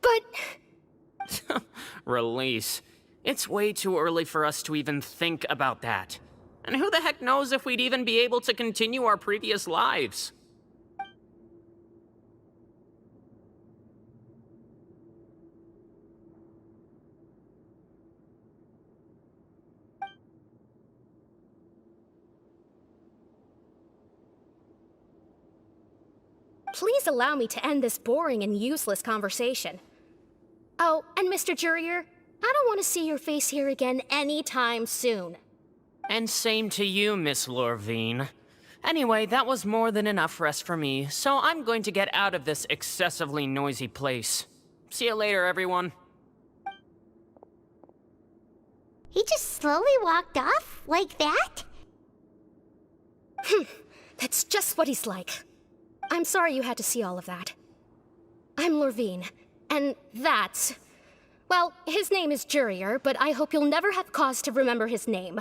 But... Release. It's way too early for us to even think about that. And who the heck knows if we'd even be able to continue our previous lives? Please allow me to end this boring and useless conversation. Oh, and Mr. Jurier, I don't want to see your face here again anytime soon. And same to you, Miss Lorvine. Anyway, that was more than enough rest for me, so I'm going to get out of this excessively noisy place. See you later, everyone. He just slowly walked off like that? That's just what he's like. I'm sorry you had to see all of that. I'm Lorvine, and that's... Well, his name is Jurier, but I hope you'll never have cause to remember his name.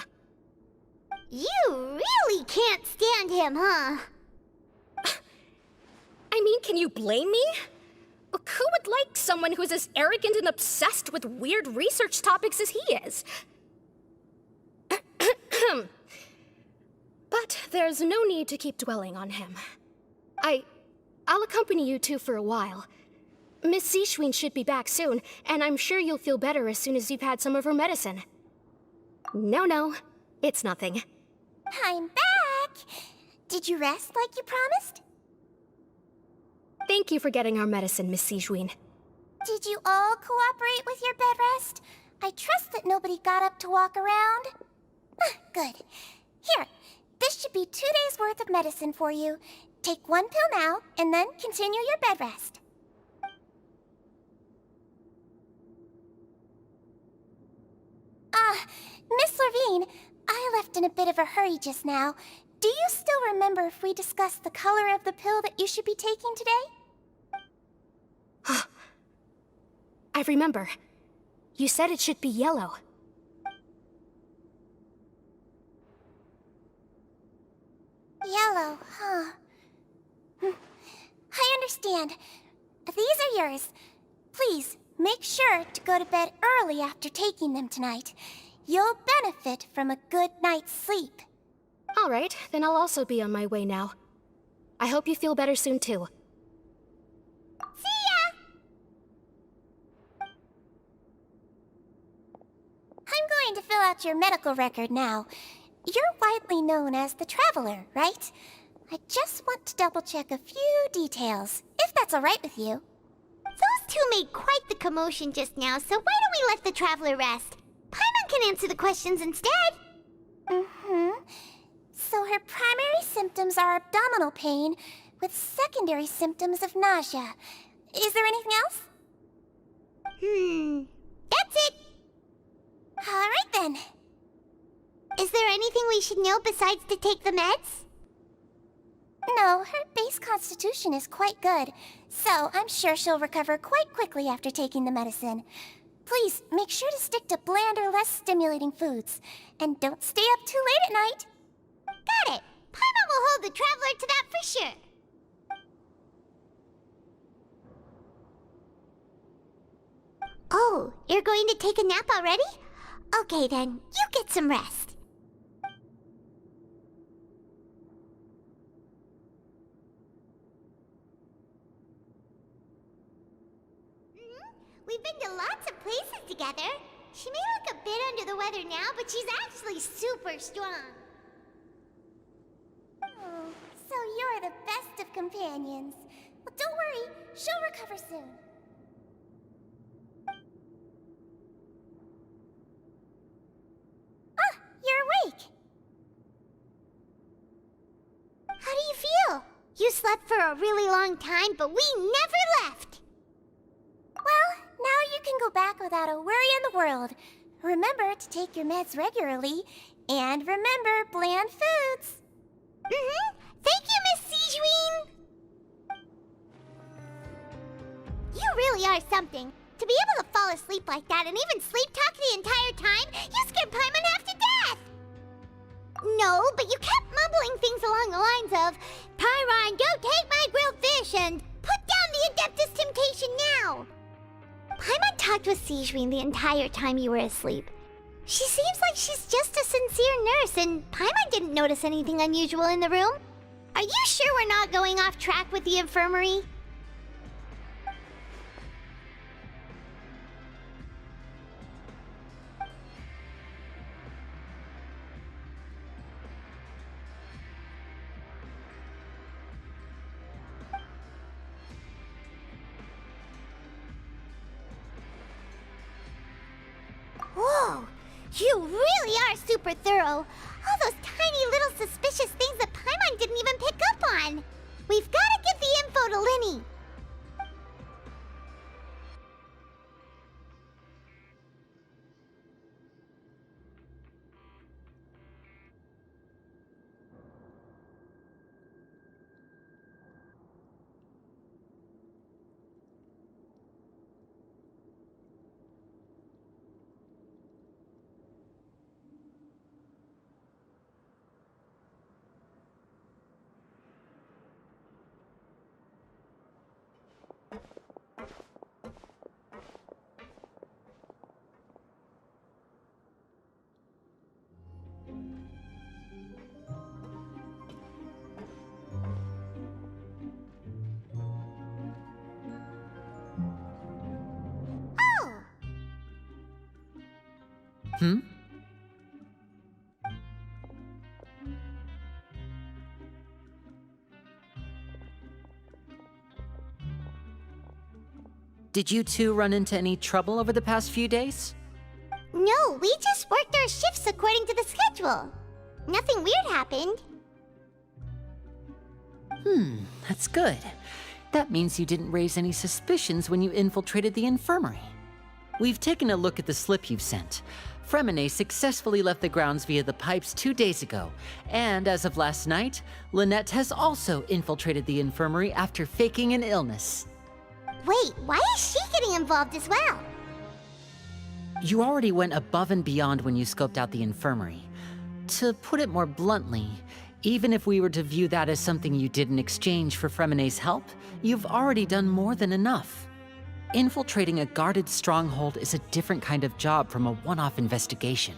You really can't stand him, huh? I mean, can you blame me? Who would like someone who's as arrogant and obsessed with weird research topics as he is? But there's no need to keep dwelling on him. I'll accompany you two for a while. Miss Seashween should be back soon, and I'm sure you'll feel better as soon as you've had some of her medicine. No, it's nothing. I'm back! Did you rest like you promised? Thank you for getting our medicine, Miss Seashween. Did you all cooperate with your bed rest? I trust that nobody got up to walk around. Good. Here, this should be 2 days' worth of medicine for you. Take 1 pill now, and then continue your bed rest. Miss Levine, I left in a bit of a hurry just now. Do you still remember if we discussed the color of the pill that you should be taking today? I remember. You said it should be yellow. Yellow, huh? I understand. These are yours. Please, make sure to go to bed early after taking them tonight. You'll benefit from a good night's sleep. All right, then I'll also be on my way now. I hope you feel better soon, too. See ya! I'm going to fill out your medical record now. You're widely known as the Traveler, right? I just want to double-check a few details, if that's all right with you. Those two made quite the commotion just now, so why don't we let the Traveler rest? Paimon can answer the questions instead. So her primary symptoms are abdominal pain, with secondary symptoms of nausea. Is there anything else? That's it. All right then. Is there anything we should know besides to take the meds? No, her base constitution is quite good, so I'm sure she'll recover quite quickly after taking the medicine. Please, make sure to stick to bland or less stimulating foods, and don't stay up too late at night. Got it. Paimon will hold the Traveler to that for sure. Oh, you're going to take a nap already? Okay then, you get some rest. We've been to lots of places together. She may look a bit under the weather now, but she's actually super strong. Oh, so you're the best of companions. Well, don't worry, she'll recover soon. You're awake. How do you feel? You slept for a really long time, but we never left. Well, now you can go back without a worry in the world. Remember to take your meds regularly, and remember bland foods. Thank you, Miss Seashween. You really are something. To be able to fall asleep like that and even sleep talk the entire time, you scared Paimon half to death! No, but you kept mumbling things along the lines of, Pyron, don't take my grilled fish, and put down the Adeptus Temptation now! Paimon talked with Seashween the entire time you were asleep. She seems like she's just a sincere nurse, and Paimon didn't notice anything unusual in the room. Are you sure we're not going off track with the infirmary? Whoa! You really are super thorough! All those tiny little suspicious things that Paimon didn't even pick up on! We've gotta give the info to Linny! Hmm? Did you two run into any trouble over the past few days? No, we just worked our shifts according to the schedule. Nothing weird happened. That's good. That means you didn't raise any suspicions when you infiltrated the infirmary. We've taken a look at the slip you've sent. Fremine successfully left the grounds via the pipes 2 days ago, and as of last night, Lynette has also infiltrated the infirmary after faking an illness. Wait, why is she getting involved as well? You already went above and beyond when you scoped out the infirmary. To put it more bluntly, even if we were to view that as something you did in exchange for Fremine's help, you've already done more than enough. Infiltrating a guarded stronghold is a different kind of job from a one-off investigation.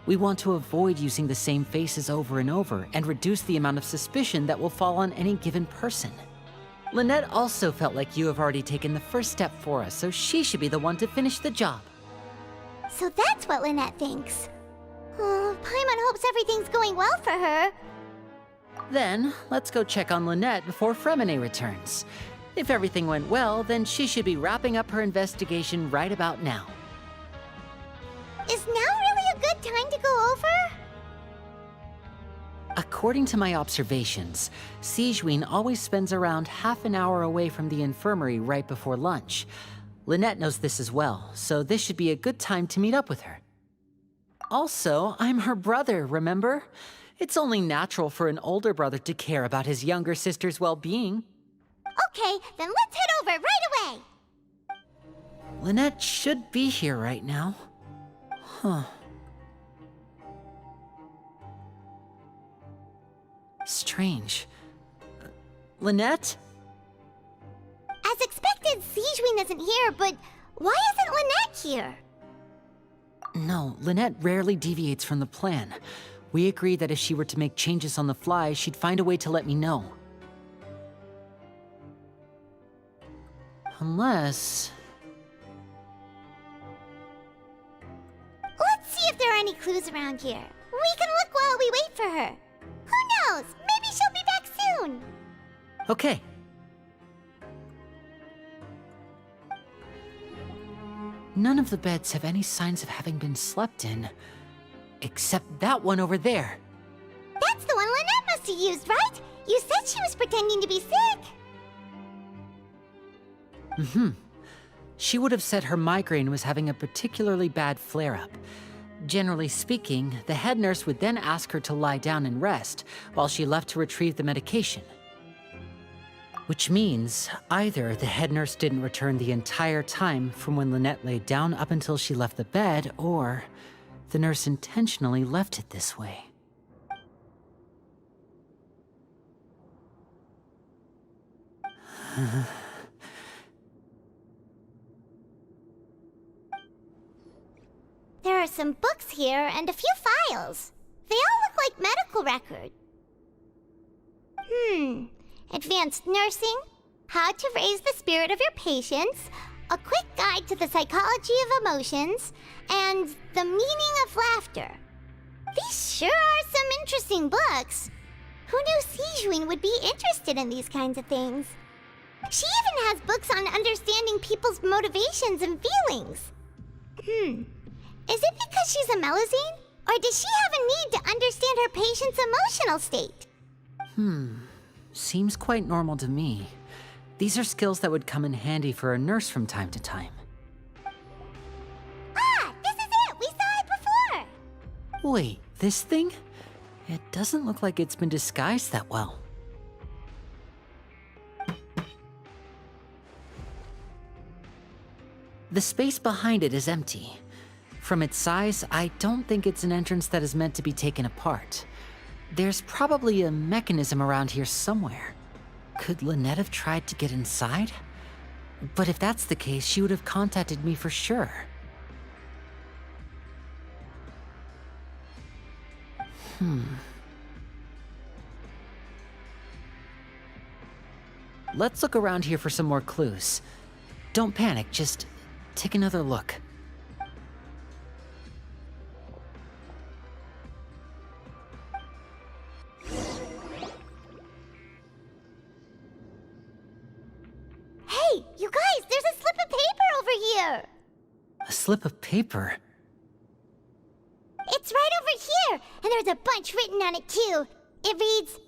We want to avoid using the same faces over and over and reduce the amount of suspicion that will fall on any given person. Lynette also felt like you have already taken the first step for us, so she should be the one to finish the job. So that's what Lynette thinks. Oh, Paimon hopes everything's going well for her. Then, let's go check on Lynette before Fremine returns. If everything went well, then she should be wrapping up her investigation right about now. Is now really a good time to go over? According to my observations, Sigewinne always spends around half an hour away from the infirmary right before lunch. Lynette knows this as well, so this should be a good time to meet up with her. Also, I'm her brother, remember? It's only natural for an older brother to care about his younger sister's well-being. Okay, then let's head over right away! Lynette should be here right now. Huh. Strange. Lynette? As expected, Sigewinne isn't here, but why isn't Lynette here? No, Lynette rarely deviates from the plan. We agreed that if she were to make changes on the fly, she'd find a way to let me know. Unless... Let's see if there are any clues around here. We can look while we wait for her. Who knows? Maybe she'll be back soon. Okay. None of the beds have any signs of having been slept in. Except that one over there. That's the one Lynette must have used, right? You said she was pretending to be sick. She would have said her migraine was having a particularly bad flare-up. Generally speaking, the head nurse would then ask her to lie down and rest, while she left to retrieve the medication. Which means, either the head nurse didn't return the entire time from when Lynette laid down up until she left the bed, or the nurse intentionally left it this way. There are some books here and a few files. They all look like medical records. Advanced nursing, how to raise the spirit of your patients, a quick guide to the psychology of emotions, and the meaning of laughter. These sure are some interesting books. Who knew Sigewinne would be interested in these kinds of things? She even has books on understanding people's motivations and feelings. Is it because she's a Melusine? Or does she have a need to understand her patient's emotional state? Seems quite normal to me. These are skills that would come in handy for a nurse from time to time. Ah, this is it! We saw it before! Wait, this thing? It doesn't look like it's been disguised that well. The space behind it is empty. From its size, I don't think it's an entrance that is meant to be taken apart. There's probably a mechanism around here somewhere. Could Lynette have tried to get inside? But if that's the case, she would have contacted me for sure. Let's look around here for some more clues. Don't panic, just take another look. You guys, there's a slip of paper over here! A slip of paper? It's right over here, and there's a bunch written on it too. It reads,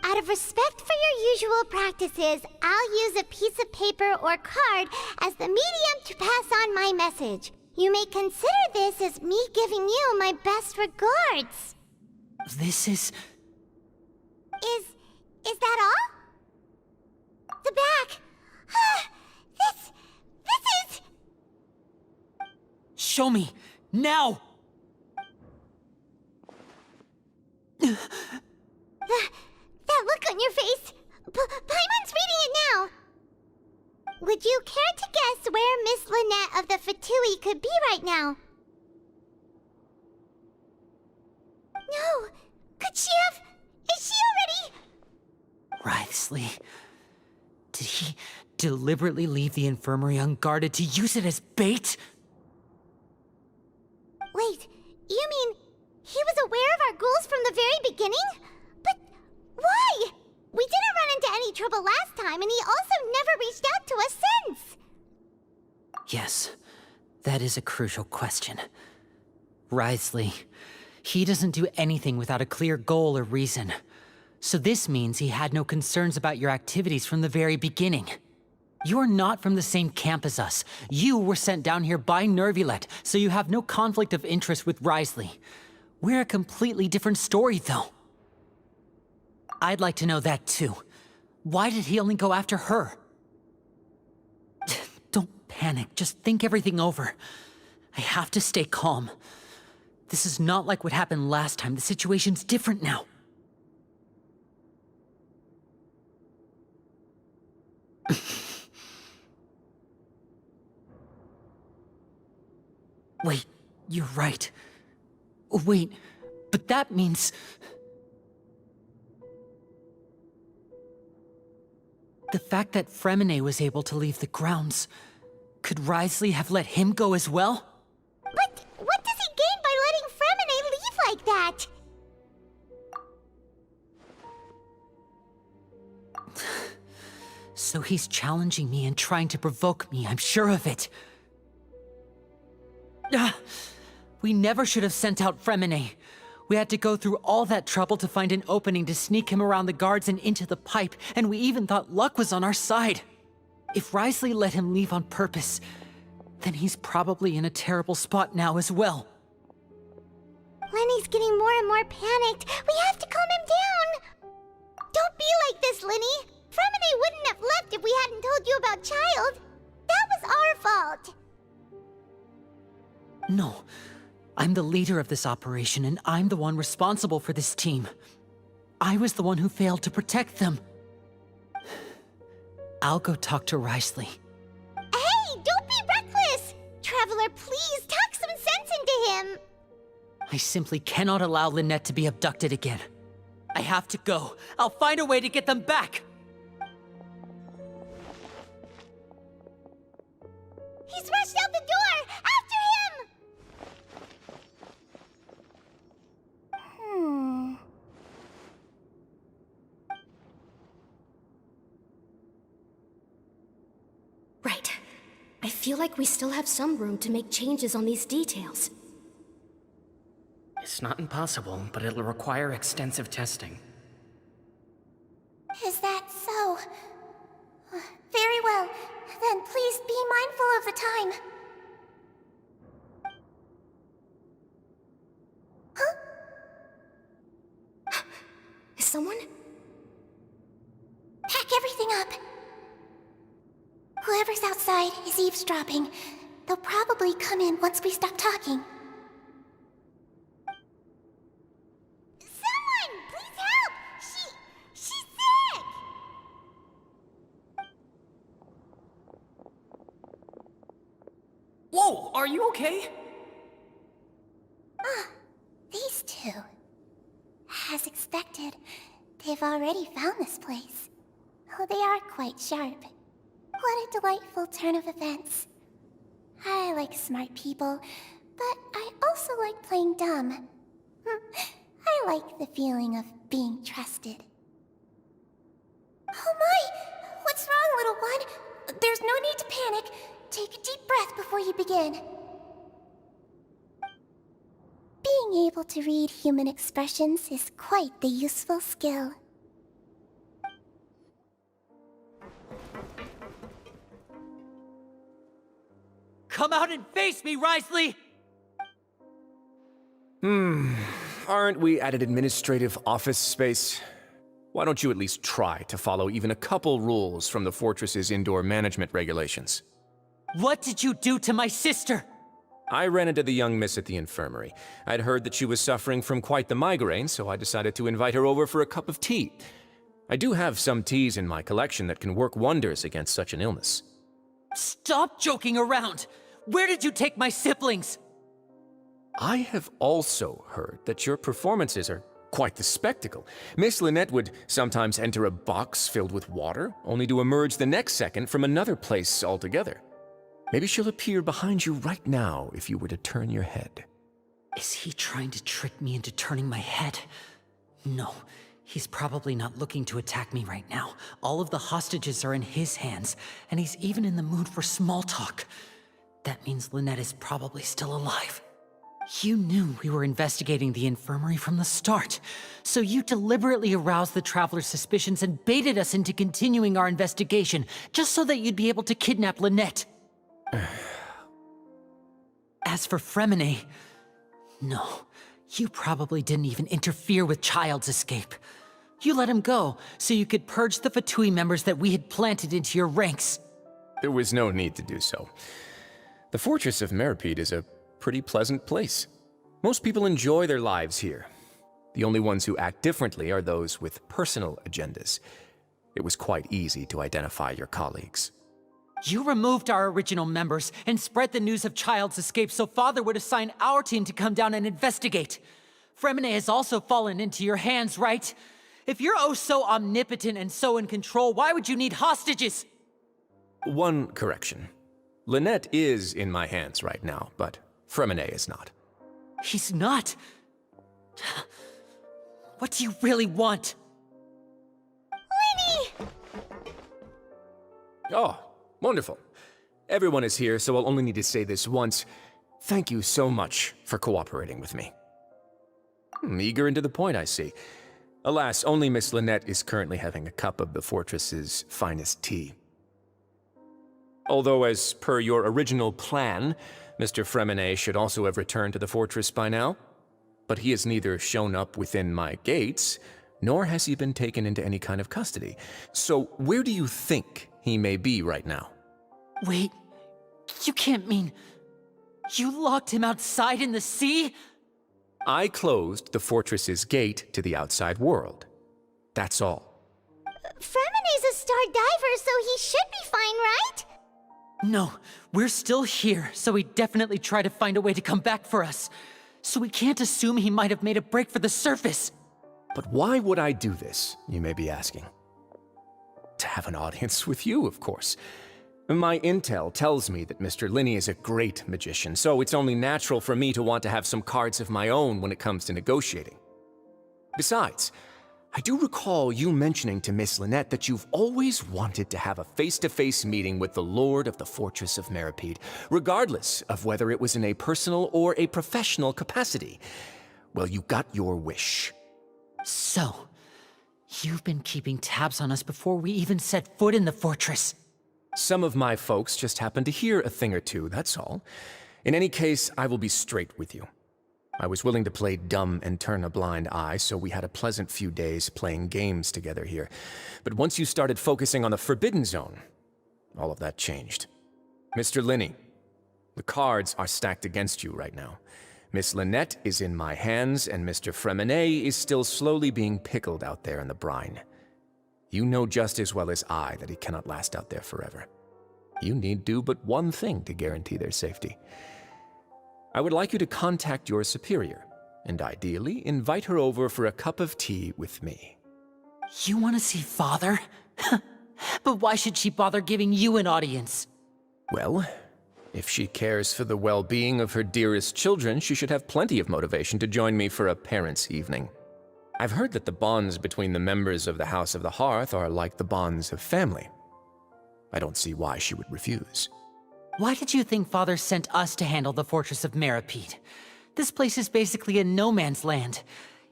"Out of respect for your usual practices, I'll use a piece of paper or card as the medium to pass on my message. You may consider this as me giving you my best regards." This is... Is that all? The back. This is... Show me! Now! That look on your face. Paimon's reading it now. Would you care to guess where Miss Lynette of the Fatui could be right now? No. Could she have... Is she already... Wriothesley. Did he deliberately leave the infirmary unguarded to use it as bait? Wait, you mean he was aware of our goals from the very beginning? But why? We didn't run into any trouble last time, and he also never reached out to us since. Yes, that is a crucial question. Wriothesley, he doesn't do anything without a clear goal or reason. So this means he had no concerns about your activities from the very beginning. You're not from the same camp as us. You were sent down here by Nervulet, so you have no conflict of interest with Wriothesley. We're a completely different story, though. I'd like to know that, too. Why did he only go after her? Don't panic. Just think everything over. I have to stay calm. This is not like what happened last time. The situation's different now. Wait, you're right. Wait, but that means... The fact that Fremine was able to leave the grounds, could Wriothesley have let him go as well? But what does he gain by letting Fremine leave like that? So he's challenging me and trying to provoke me, I'm sure of it. We never should have sent out Fremine. We had to go through all that trouble to find an opening to sneak him around the guards and into the pipe, and we even thought luck was on our side. If Wriothesley let him leave on purpose, then he's probably in a terrible spot now as well. Lenny's getting more and more panicked. We have to calm him down. Don't be like this, Lenny. Fremine wouldn't have left if we hadn't told you about Child. That was our fault. No. I'm the leader of this operation, and I'm the one responsible for this team. I was the one who failed to protect them. I'll go talk to Wriothesley. Hey, don't be reckless! Traveler, please talk some sense into him. I simply cannot allow Lynette to be abducted again. I have to go. I'll find a way to get them back! He's rushed out the door! After him! Right. I feel like we still have some room to make changes on these details. It's not impossible, but it'll require extensive testing. Is that so? Very well. Then please be mindful of the time. Huh? Is someone? Pack everything up. Whoever's outside is eavesdropping. They'll probably come in once we stop talking. Someone! Please help! She's sick! Whoa, are you okay? These two. As expected, they've already found this place. Oh, they are quite sharp. What a delightful turn of events. I like smart people, but I also like playing dumb. I like the feeling of being trusted. Oh my! What's wrong, little one? There's no need to panic. Take a deep breath before you begin. Being able to read human expressions is quite the useful skill. Come out and face me, Risley! Aren't we at an administrative office space? Why don't you at least try to follow even a couple rules from the fortress's indoor management regulations? What did you do to my sister? I ran into the young miss at the infirmary. I'd heard that she was suffering from quite the migraine, so I decided to invite her over for a cup of tea. I do have some teas in my collection that can work wonders against such an illness. Stop joking around! Where did you take my siblings? I have also heard that your performances are quite the spectacle. Miss Lynette would sometimes enter a box filled with water, only to emerge the next second from another place altogether. Maybe she'll appear behind you right now if you were to turn your head. Is he trying to trick me into turning my head? No, he's probably not looking to attack me right now. All of the hostages are in his hands, and he's even in the mood for small talk. That means Lynette is probably still alive. You knew we were investigating the infirmary from the start, so you deliberately aroused the Traveler's suspicions and baited us into continuing our investigation, just so that you'd be able to kidnap Lynette. As for Fremine, no, you probably didn't even interfere with Child's escape. You let him go, so you could purge the Fatui members that we had planted into your ranks. There was no need to do so. The Fortress of Meripede is a pretty pleasant place. Most people enjoy their lives here. The only ones who act differently are those with personal agendas. It was quite easy to identify your colleagues. You removed our original members and spread the news of Child's escape so Father would assign our team to come down and investigate. Fremine has also fallen into your hands, right? If you're oh so omnipotent and so in control, why would you need hostages? One correction. Lynette is in my hands right now, but Fremine is not. He's not? What do you really want? Linny! Oh, wonderful. Everyone is here, so I'll only need to say this once. Thank you so much for cooperating with me. Eager and to the point, I see. Alas, only Miss Lynette is currently having a cup of the fortress's finest tea. Although, as per your original plan, Mr. Fremine should also have returned to the fortress by now. But he has neither shown up within my gates, nor has he been taken into any kind of custody. So where do you think he may be right now? Wait, you can't mean... you locked him outside in the sea? I closed the fortress's gate to the outside world. That's all. Fremine's a star diver, so he should be fine, right? No, we're still here, so he'd definitely try to find a way to come back for us. So we can't assume he might have made a break for the surface. But why would I do this, you may be asking? To have an audience with you, of course. My intel tells me that Mr. Linney is a great magician, so it's only natural for me to want to have some cards of my own when it comes to negotiating. Besides, I do recall you mentioning to Miss Lynette that you've always wanted to have a face-to-face meeting with the Lord of the Fortress of Meripede, regardless of whether it was in a personal or a professional capacity. Well, you got your wish. So, you've been keeping tabs on us before we even set foot in the fortress. Some of my folks just happened to hear a thing or two, that's all. In any case, I will be straight with you. I was willing to play dumb and turn a blind eye, so we had a pleasant few days playing games together here. But once you started focusing on the Forbidden Zone, all of that changed. Mr. Linney, the cards are stacked against you right now. Miss Lynette is in my hands, and Mr. Fremine is still slowly being pickled out there in the brine. You know just as well as I that he cannot last out there forever. You need do but one thing to guarantee their safety. I would like you to contact your superior, and ideally invite her over for a cup of tea with me. You want to see Father? But why should she bother giving you an audience? Well, if she cares for the well-being of her dearest children, she should have plenty of motivation to join me for a parents' evening. I've heard that the bonds between the members of the House of the Hearth are like the bonds of family. I don't see why she would refuse. Why did you think Father sent us to handle the Fortress of Meropide? This place is basically a no man's land.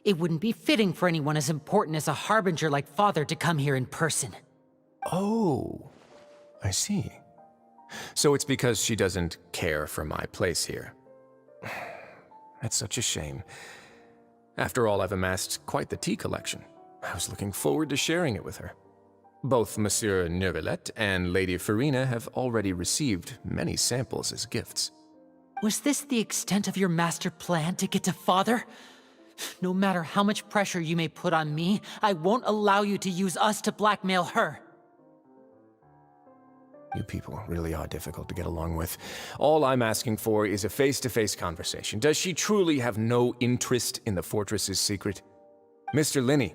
It wouldn't be fitting for anyone as important as a Harbinger like Father to come here in person. Oh, I see. So it's because she doesn't care for my place here. That's such a shame. After all, I've amassed quite the tea collection. I was looking forward to sharing it with her. Both Monsieur Neuvillette and Lady Farina have already received many samples as gifts. Was this the extent of your master plan to get to Father? No matter how much pressure you may put on me, I won't allow you to use us to blackmail her. You people really are difficult to get along with. All I'm asking for is a face-to-face conversation. Does she truly have no interest in the fortress's secret? Mr. Linney,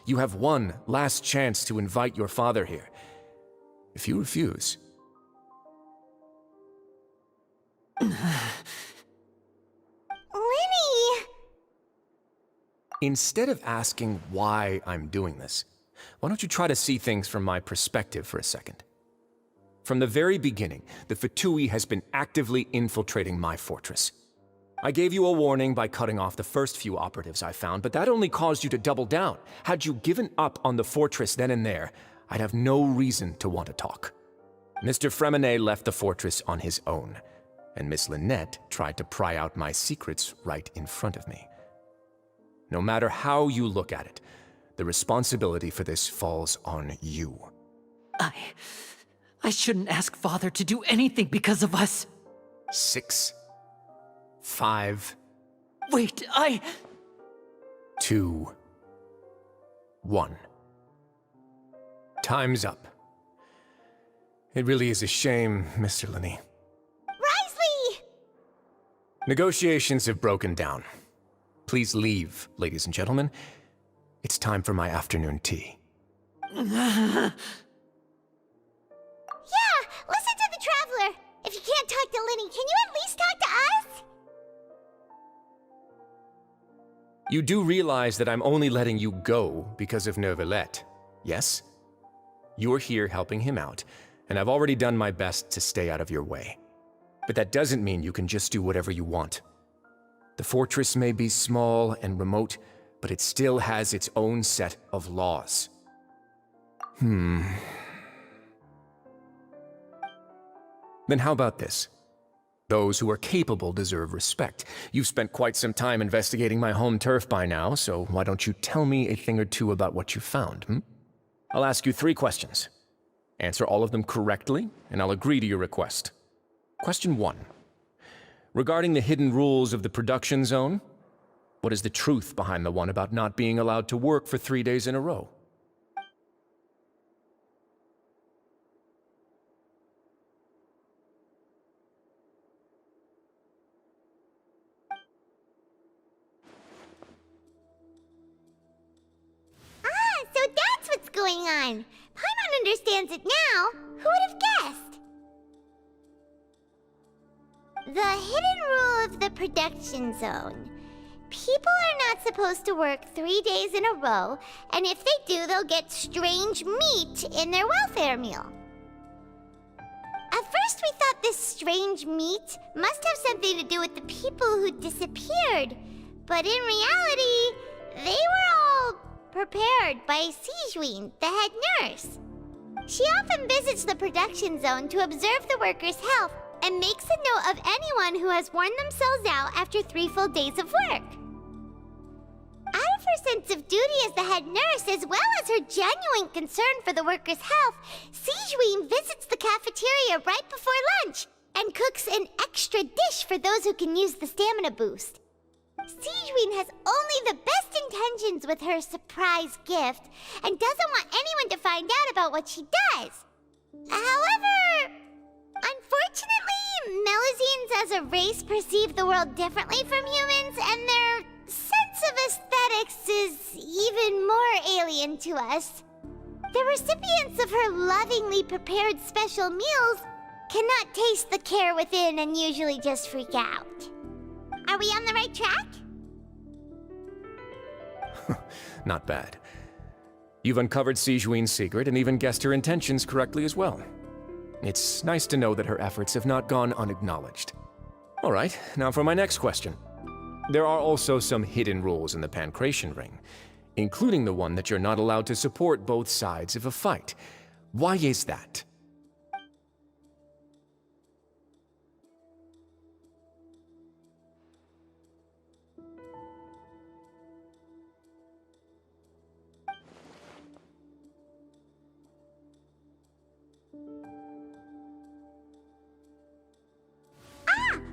you have one last chance to invite your father here. If you refuse... Linny! Instead of asking why I'm doing this, why don't you try to see things from my perspective for a second? From the very beginning, the Fatui has been actively infiltrating my fortress. I gave you a warning by cutting off the first few operatives I found, but that only caused you to double down. Had you given up on the fortress then and there, I'd have no reason to want to talk. Mr. Fremenet left the fortress on his own, and Miss Lynette tried to pry out my secrets right in front of me. No matter how you look at it, the responsibility for this falls on you. I shouldn't ask Father to do anything because of us. 6, 5... Wait, 2, 1. Time's up. It really is a shame, Mr. Linney. Risley! Negotiations have broken down. Please leave, ladies and gentlemen. It's time for my afternoon tea. Yeah, listen to the Traveler. If you can't talk to Linny, can you at least talk to us? You do realize that I'm only letting you go because of Neuvillette, yes? You're here helping him out, and I've already done my best to stay out of your way. But that doesn't mean you can just do whatever you want. The fortress may be small and remote, but it still has its own set of laws. Then how about this? Those who are capable deserve respect. You've spent quite some time investigating my home turf by now, so why don't you tell me a thing or two about what you found, I'll ask you 3 questions. Answer all of them correctly, and I'll agree to your request. Question 1. Regarding the hidden rules of the production zone, what is the truth behind the one about not being allowed to work for 3 days in a row? So that's what's going on. Paimon understands it now. Who would have guessed? The hidden rule of the production zone. People are not supposed to work 3 days in a row, and if they do, they'll get strange meat in their welfare meal. At first, we thought this strange meat must have something to do with the people who disappeared, but in reality, they were all prepared by Sijwin, the head nurse. She often visits the production zone to observe the workers' health and makes a note of anyone who has worn themselves out after 3 full days of work. Out of her sense of duty as the head nurse, as well as her genuine concern for the workers' health, Sijwin visits the cafeteria right before lunch and cooks an extra dish for those who can use the stamina boost. Sijwin has only the best intentions with her surprise gift and doesn't want anyone to find out about what she does. However, unfortunately, Melusines as a race perceive the world differently from humans, and their sense of aesthetics is even more alien to us. The recipients of her lovingly prepared special meals cannot taste the care within and usually just freak out. Are we on the right track? Not bad. You've uncovered Sijwin's secret and even guessed her intentions correctly as well. It's nice to know that her efforts have not gone unacknowledged. All right, now for my next question. There are also some hidden rules in the Pancration Ring, including the one that you're not allowed to support both sides of a fight. Why is that?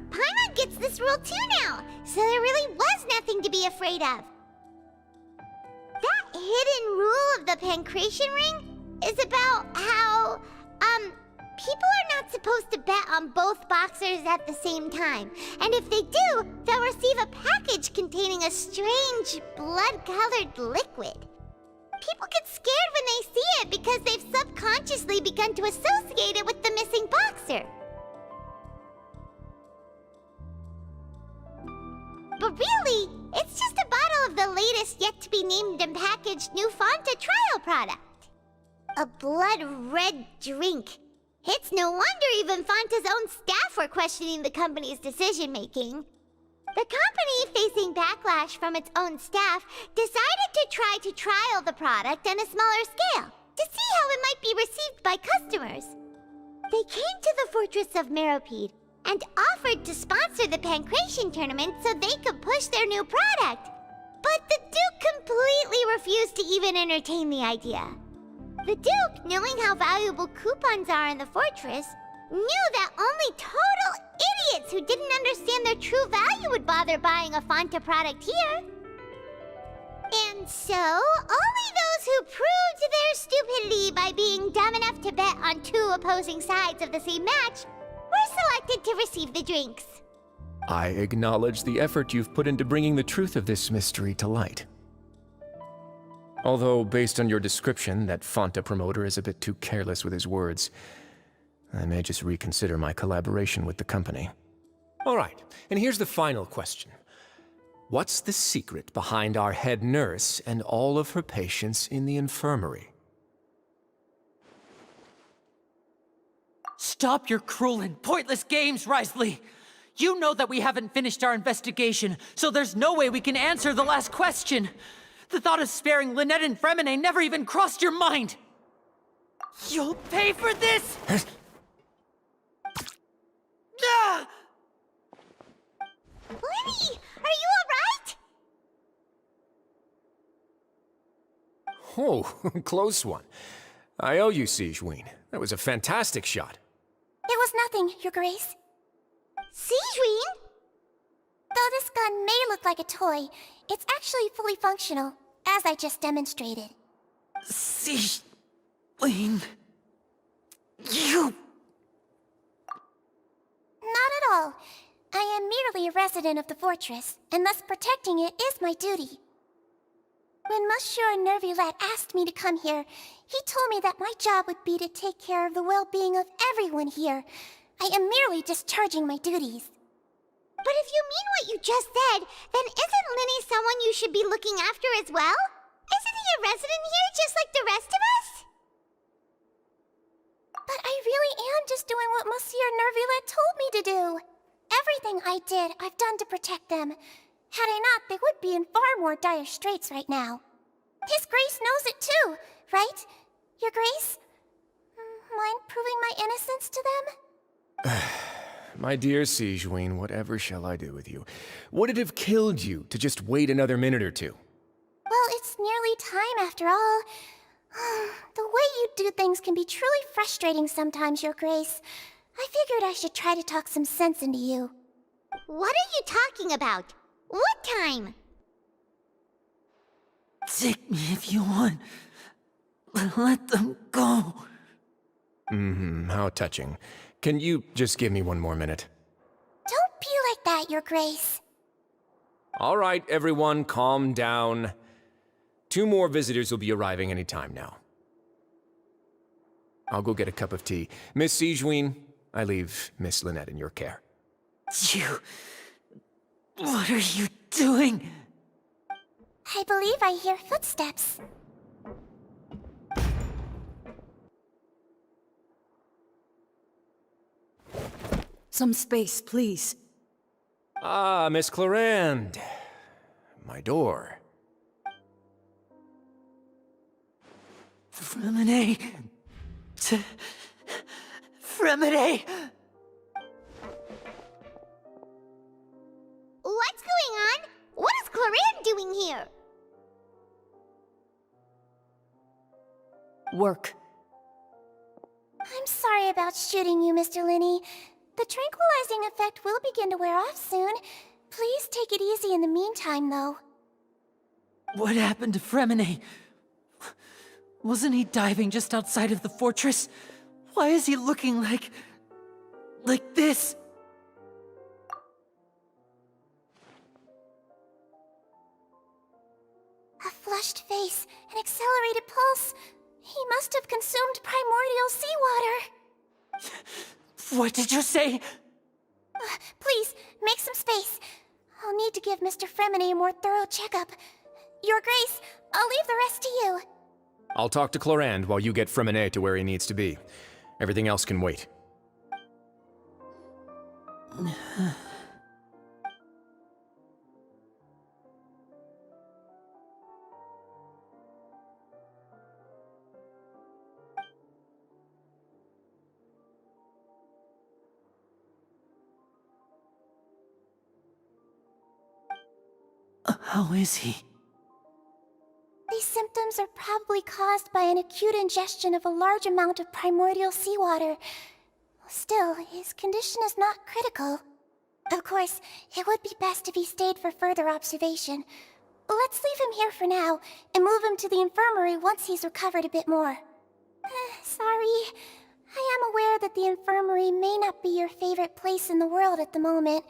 Paimon gets this rule too now, so there really was nothing to be afraid of. That hidden rule of the Pancration Ring is about how, people are not supposed to bet on both boxers at the same time. And if they do, they'll receive a package containing a strange, blood-colored liquid. People get scared when they see it because they've subconsciously begun to associate it with the missing boxer. But really, it's just a bottle of the latest yet-to-be-named and packaged new Fanta trial product. A blood-red drink. It's no wonder even Fanta's own staff were questioning the company's decision-making. The company, facing backlash from its own staff, decided to try to trial the product on a smaller scale, to see how it might be received by customers. They came to the Fortress of Meropide and offered to sponsor the Pancration tournament so they could push their new product. But the Duke completely refused to even entertain the idea. The Duke, knowing how valuable coupons are in the fortress, knew that only total idiots who didn't understand their true value would bother buying a Fanta product here. And so, only those who proved their stupidity by being dumb enough to bet on two opposing sides of the same match were selected to receive the drinks. I acknowledge the effort you've put into bringing the truth of this mystery to light. Although, based on your description, that Fanta promoter is a bit too careless with his words, I may just reconsider my collaboration with the company. All right, and here's the final question. What's the secret behind our head nurse and all of her patients in the infirmary? Stop your cruel and pointless games, Risley! You know that we haven't finished our investigation, so there's no way we can answer the last question. The thought of sparing Lynette and Fremine never even crossed your mind! You'll pay for this! Ah! Lenny, are you alright? Oh, close one. I owe you, Sigewinne. That was a fantastic shot. It was nothing, Your Grace. Sigewinne? Though this gun may look like a toy, it's actually fully functional, as I just demonstrated. Sigewinne... You... Not at all. I am merely a resident of the fortress, and thus protecting it is my duty. When Monsieur Nervulette asked me to come here, he told me that my job would be to take care of the well-being of everyone here. I am merely discharging my duties. But if you mean what you just said, then isn't Linny someone you should be looking after as well? Isn't he a resident here just like the rest of us? But I really am just doing what Monsieur Nervulette told me to do. Everything I did, I've done to protect them. Had I not, they would be in far more dire straits right now. His Grace knows it too, right? Your Grace? Mind proving my innocence to them? My dear Sigewinne, whatever shall I do with you? Would it have killed you to just wait another minute or two? Well, it's nearly time after all. The way you do things can be truly frustrating sometimes, Your Grace. I figured I should try to talk some sense into you. What are you talking about? What time? Take me if you want. Let them go. How touching. Can you just give me one more minute? Don't be like that, Your Grace. All right, everyone, calm down. 2 more visitors will be arriving any time now. I'll go get a cup of tea. Miss Sigewinne, I leave Miss Lynette in your care. You... What are you doing? I believe I hear footsteps. Some space, please. Ah, Miss Clarand. My door. Fremine! Fremine! What's going on? What is Clarin doing here? Work. I'm sorry about shooting you, Mr. Linney. The tranquilizing effect will begin to wear off soon. Please take it easy in the meantime, though. What happened to Fremine? Wasn't he diving just outside of the fortress? Why is he looking like this? A flushed face, an accelerated pulse. He must have consumed primordial seawater. What did you say? Please, make some space. I'll need to give Mr. Fremine a more thorough checkup. Your Grace, I'll leave the rest to you. I'll talk to Clarand while you get Fremine to where he needs to be. Everything else can wait. How is he? These symptoms are probably caused by an acute ingestion of a large amount of primordial seawater. Still, his condition is not critical. Of course, it would be best if he stayed for further observation. Let's leave him here for now, and move him to the infirmary once he's recovered a bit more. Sorry. I am aware that the infirmary may not be your favorite place in the world at the moment.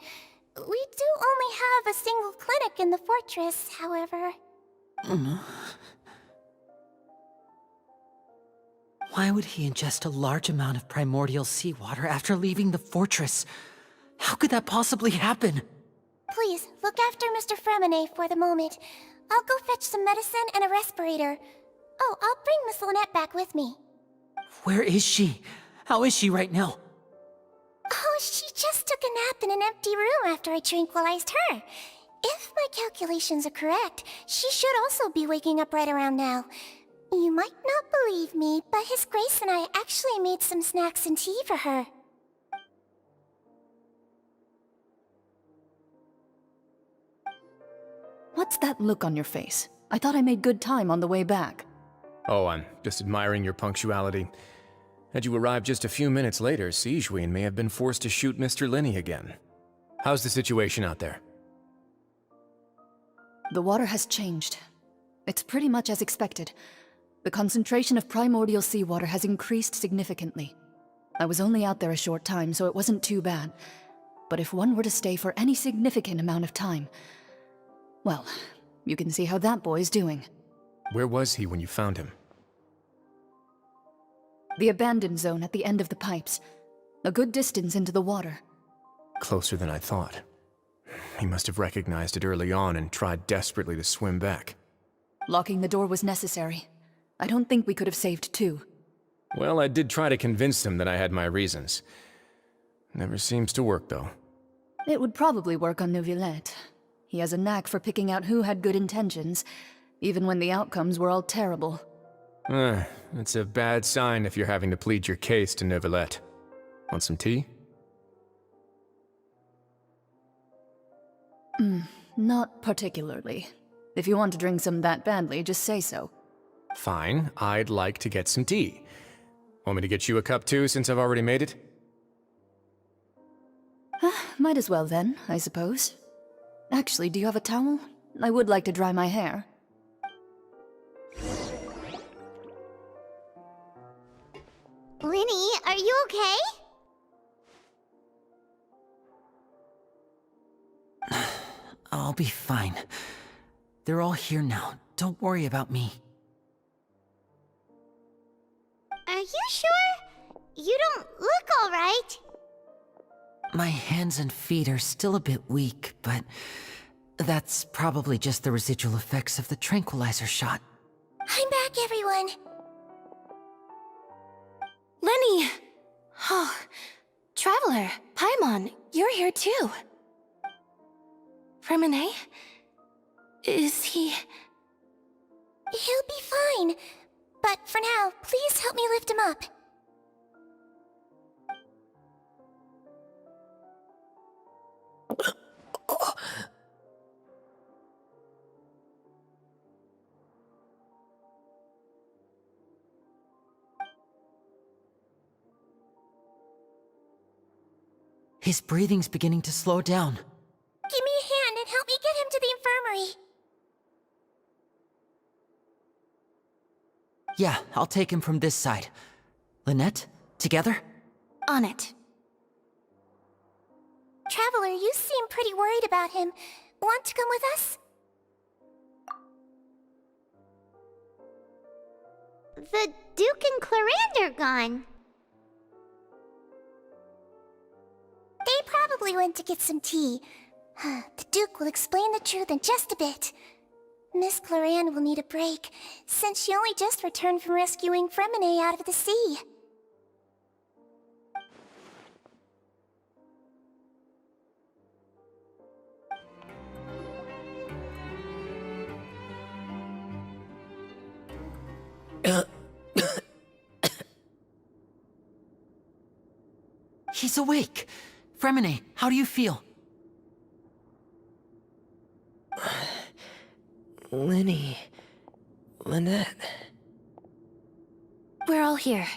We do only have a single clinic in the fortress, however. Why would he ingest a large amount of primordial seawater after leaving the fortress? How could that possibly happen? Please, look after Mr. Fremine for the moment. I'll go fetch some medicine and a respirator. Oh, I'll bring Miss Lynette back with me. Where is she? How is she right now? Oh, she just took a nap in an empty room after I tranquilized her. If my calculations are correct, she should also be waking up right around now. You might not believe me, but His Grace and I actually made some snacks and tea for her. What's that look on your face? I thought I made good time on the way back. Oh, I'm just admiring your punctuality. Had you arrived just a few minutes later, Sigewinne may have been forced to shoot Mr. Linney again. How's the situation out there? The water has changed. It's pretty much as expected. The concentration of primordial seawater has increased significantly. I was only out there a short time, so it wasn't too bad. But if one were to stay for any significant amount of time, well, you can see how that boy's doing. Where was he when you found him? The abandoned zone at the end of the pipes. A good distance into the water. Closer than I thought. He must have recognized it early on and tried desperately to swim back. Locking the door was necessary. I don't think we could have saved two. Well, I did try to convince him that I had my reasons. Never seems to work, though. It would probably work on Neuvillette. He has a knack for picking out who had good intentions, even when the outcomes were all terrible. It's a bad sign if you're having to plead your case to Neuvillette. Want some tea? Not particularly. If you want to drink some that badly, just say so. Fine, I'd like to get some tea. Want me to get you a cup too, since I've already made it? Might as well then, I suppose. Actually, do you have a towel? I would like to dry my hair. Linny, are you okay? I'll be fine. They're all here now. Don't worry about me. Are you sure? You don't look alright. My hands and feet are still a bit weak, but that's probably just the residual effects of the tranquilizer shot. I'm back, everyone. Lenny! Oh, Traveler, Paimon, you're here too. Freminet? Is he... He'll be fine. But for now, please help me lift him up. His breathing's beginning to slow down. Give me a hand and help me get him to the infirmary. Yeah, I'll take him from this side. Lynette, together? On it. Traveler, you seem pretty worried about him. Want to come with us? The Duke and Clarande are gone. They probably went to get some tea. The Duke will explain the truth in just a bit. Miss Clarande will need a break, since she only just returned from rescuing Freminet out of the sea. He's awake. Freminet, how do you feel? Lynette. We're all here.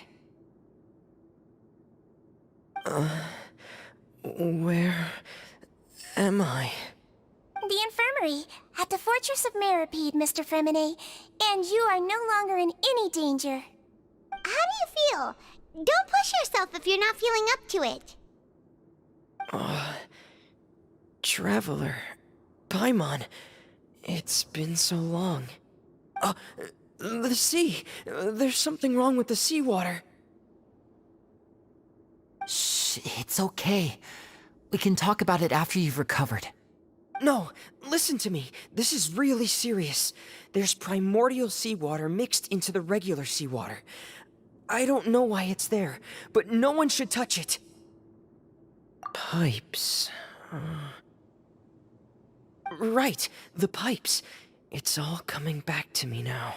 Where am I? The infirmary, at the Fortress of Meripede, Mr. Freminet, and you are no longer in any danger. How do you feel? Don't push yourself if you're not feeling up to it. Traveler. Paimon. It's been so long. The sea. There's something wrong with the seawater. Shh, it's okay. We can talk about it after you've recovered. No, listen to me. This is really serious. There's primordial seawater mixed into the regular seawater. I don't know why it's there, but no one should touch it. Pipes. Right, the pipes. It's all coming back to me now.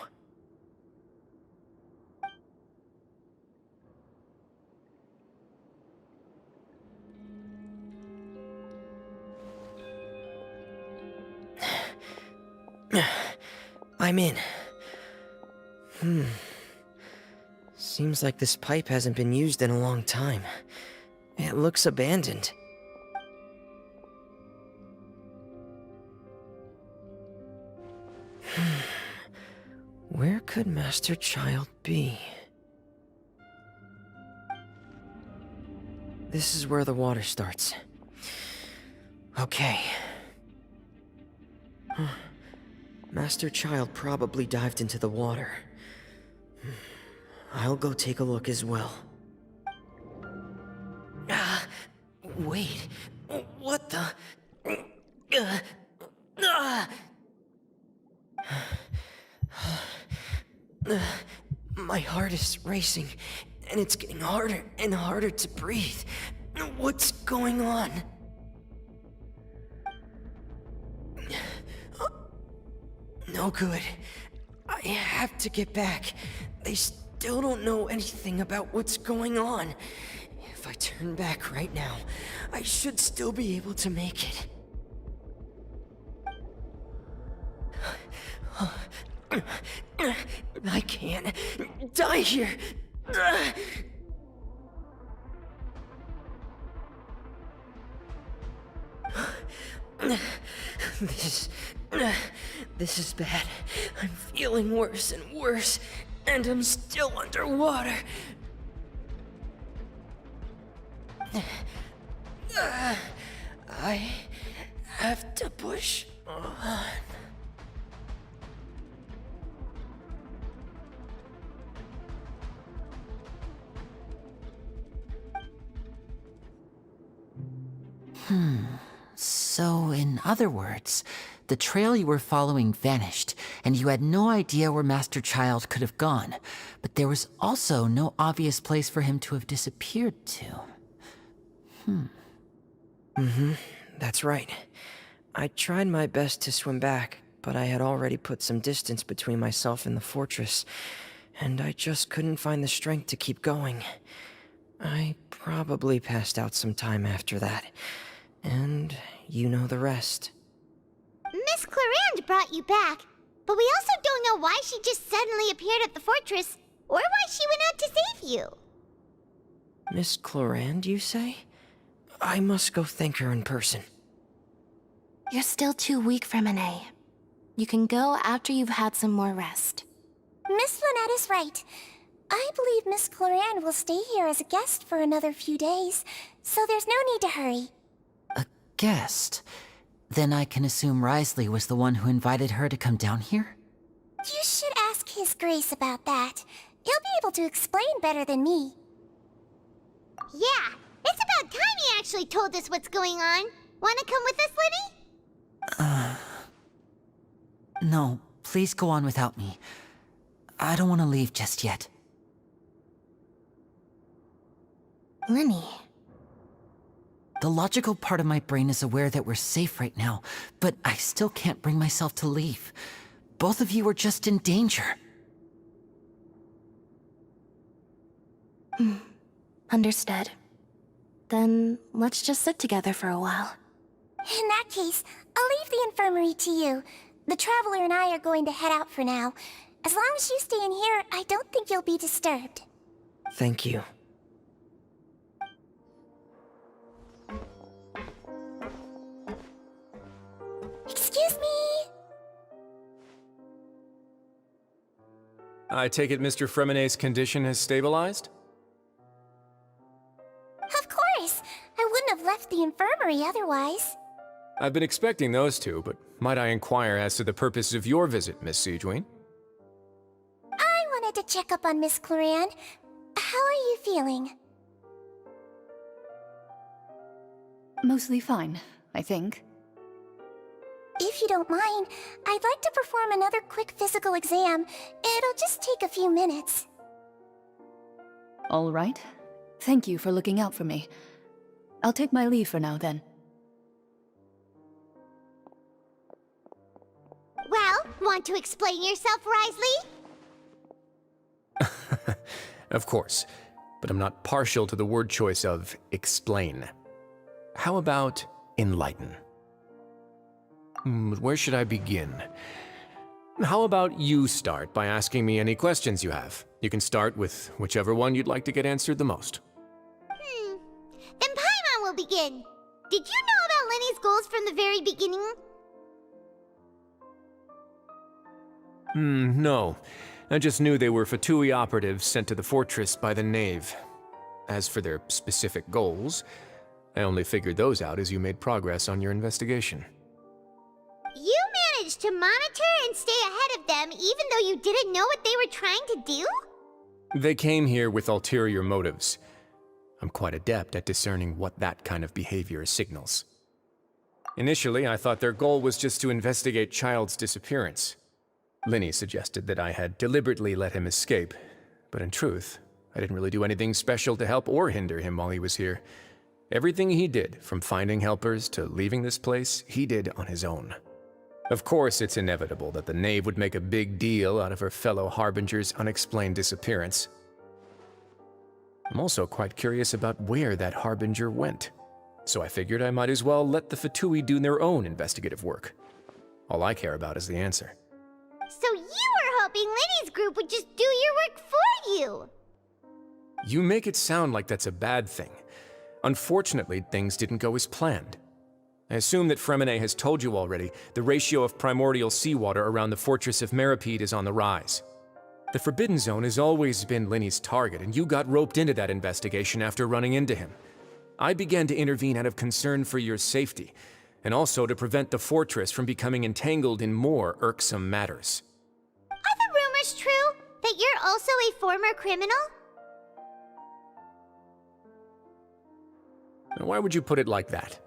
I'm in. Seems like this pipe hasn't been used in a long time. It looks abandoned. Where could Master Child be? This is where the water starts. Okay. Master Child probably dived into the water. I'll go take a look as well. Wait. What the? My heart is racing, and it's getting harder and harder to breathe. What's going on? No good. I have to get back. They still don't know anything about what's going on. If I turn back right now, I should still be able to make it. I can't die here. This is bad. I'm feeling worse and worse, and I'm still underwater. I have to push on. So, in other words, the trail you were following vanished, and you had no idea where Master Child could have gone, but there was also no obvious place for him to have disappeared to. That's right. I tried my best to swim back, but I had already put some distance between myself and the fortress, and I just couldn't find the strength to keep going. I probably passed out some time after that, and you know the rest. Miss Clarande brought you back, but we also don't know why she just suddenly appeared at the fortress, or why she went out to save you. Miss Clarande, you say? I must go thank her in person. You're still too weak, Fremine. You can go after you've had some more rest. Miss Lynette is right. I believe Miss Clarande will stay here as a guest for another few days, so there's no need to hurry. A guest? Then I can assume Risley was the one who invited her to come down here? You should ask His Grace about that. He'll be able to explain better than me. Yeah, it's about time he actually told us what's going on. Wanna come with us, Lenny? No, please go on without me. I don't want to leave just yet. Lenny. The logical part of my brain is aware that we're safe right now, but I still can't bring myself to leave. Both of you are just in danger. Understood. Then let's just sit together for a while. In that case, I'll leave the infirmary to you. The Traveler and I are going to head out for now. As long as you stay in here, I don't think you'll be disturbed. Thank you. Excuse me? I take it Mr. Fremine's condition has stabilized? Of course. I wouldn't have left the infirmary otherwise. I've been expecting those two, but might I inquire as to the purpose of your visit, Miss Sigewinne? I wanted to check up on Miss Clarande. How are you feeling? Mostly fine, I think. If you don't mind, I'd like to perform another quick physical exam. It'll just take a few minutes. All right. Thank you for looking out for me. I'll take my leave for now, then. Well, want to explain yourself, Risley? Of course, but I'm not partial to the word choice of explain. How about enlighten? Where should I begin? How about you start by asking me any questions you have? You can start with whichever one you'd like to get answered the most. Then Paimon will begin. Did you know about Lenny's goals from the very beginning? No. I just knew they were Fatui operatives sent to the fortress by the Knave. As for their specific goals, I only figured those out as you made progress on your investigation. You managed to monitor and stay ahead of them even though you didn't know what they were trying to do? They came here with ulterior motives. I'm quite adept at discerning what that kind of behavior signals. Initially, I thought their goal was just to investigate Child's disappearance. Linny suggested that I had deliberately let him escape, but in truth, I didn't really do anything special to help or hinder him while he was here. Everything he did, from finding helpers to leaving this place, he did on his own. Of course, it's inevitable that the Knave would make a big deal out of her fellow Harbinger's unexplained disappearance. I'm also quite curious about where that Harbinger went, so I figured I might as well let the Fatui do their own investigative work. All I care about is the answer. So you were hoping Lenny's group would just do your work for you! You make it sound like that's a bad thing. Unfortunately, things didn't go as planned. I assume that Fremine has told you already, the ratio of primordial seawater around the fortress of Meropide is on the rise. The Forbidden Zone has always been Linny's target, and you got roped into that investigation after running into him. I began to intervene out of concern for your safety, and also to prevent the fortress from becoming entangled in more irksome matters. Are the rumors true? That you're also a former criminal? Now, why would you put it like that?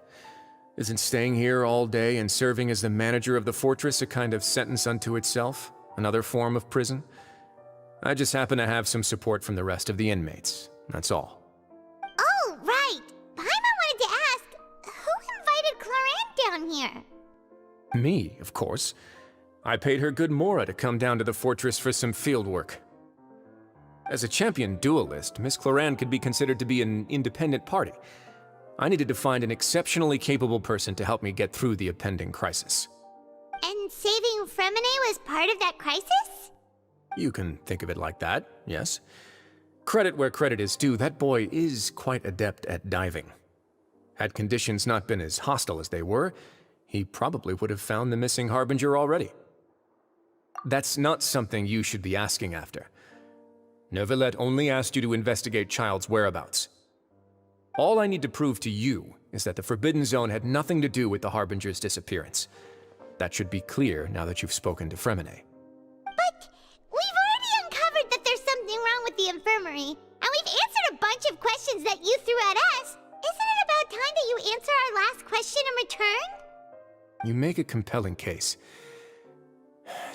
Isn't staying here all day and serving as the manager of the fortress a kind of sentence unto itself? Another form of prison? I just happen to have some support from the rest of the inmates, that's all. Oh, right! Paimon wanted Me, of course. I paid her good mora to come down to the fortress for some field work. As a champion duelist, Miss Cloran could be considered to be an independent party. I needed to find an exceptionally capable person to help me get through the impending crisis. And saving Fremine was part of that crisis? You can think of it like that, yes. Credit where credit is due, that boy is quite adept at diving. Had conditions not been as hostile as they were, he probably would have found the missing Harbinger already. That's not something you should be asking after. Neuvillette only asked you to investigate Child's whereabouts. All I need to prove to you is that the Forbidden Zone had nothing to do with the Harbinger's disappearance. That should be clear now that you've spoken to Fremine. But we've already uncovered that there's something wrong with the infirmary, and we've answered a bunch of questions that you threw at us. Isn't it about time that you answer our last question in return? You make a compelling case.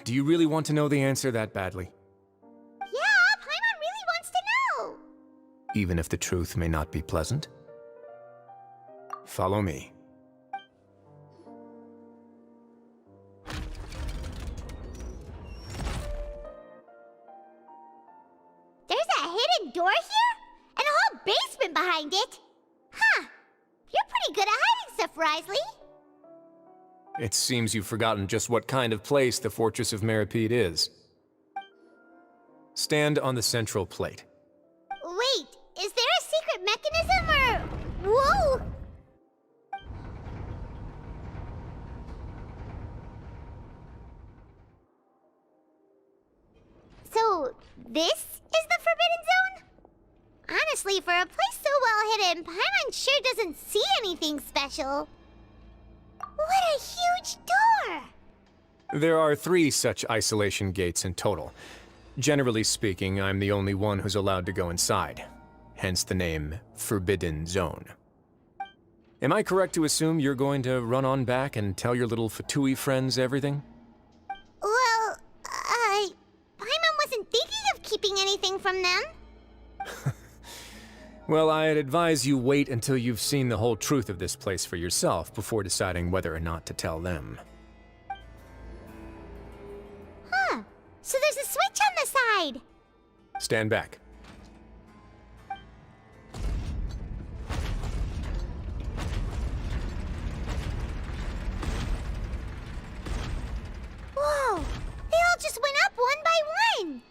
Do you really want to know the answer that badly? Yeah, Paimon really wants to know. Even if the truth may not be pleasant? Follow me. There's a hidden door here? And a whole basement behind it? Huh. You're pretty good at hiding stuff, Risley. It seems you've forgotten just what kind of place the Fortress of Meripede is. Stand on the central plate. Wait, is there a secret mechanism or... Whoa! So, this is the Forbidden Zone? Honestly, for a place so well hidden, Paimon sure doesn't see anything special. What a huge door! There are 3 such isolation gates in total. Generally speaking, I'm the only one who's allowed to go inside. Hence the name Forbidden Zone. Am I correct to assume you're going to run on back and tell your little Fatui friends everything? Well, Paimon wasn't thinking of keeping anything from them. Well, I'd advise you wait until you've seen the whole truth of this place for yourself before deciding whether or not to tell them. Huh. So there's a switch on the side. Stand back. Whoa! They all just went up one by one!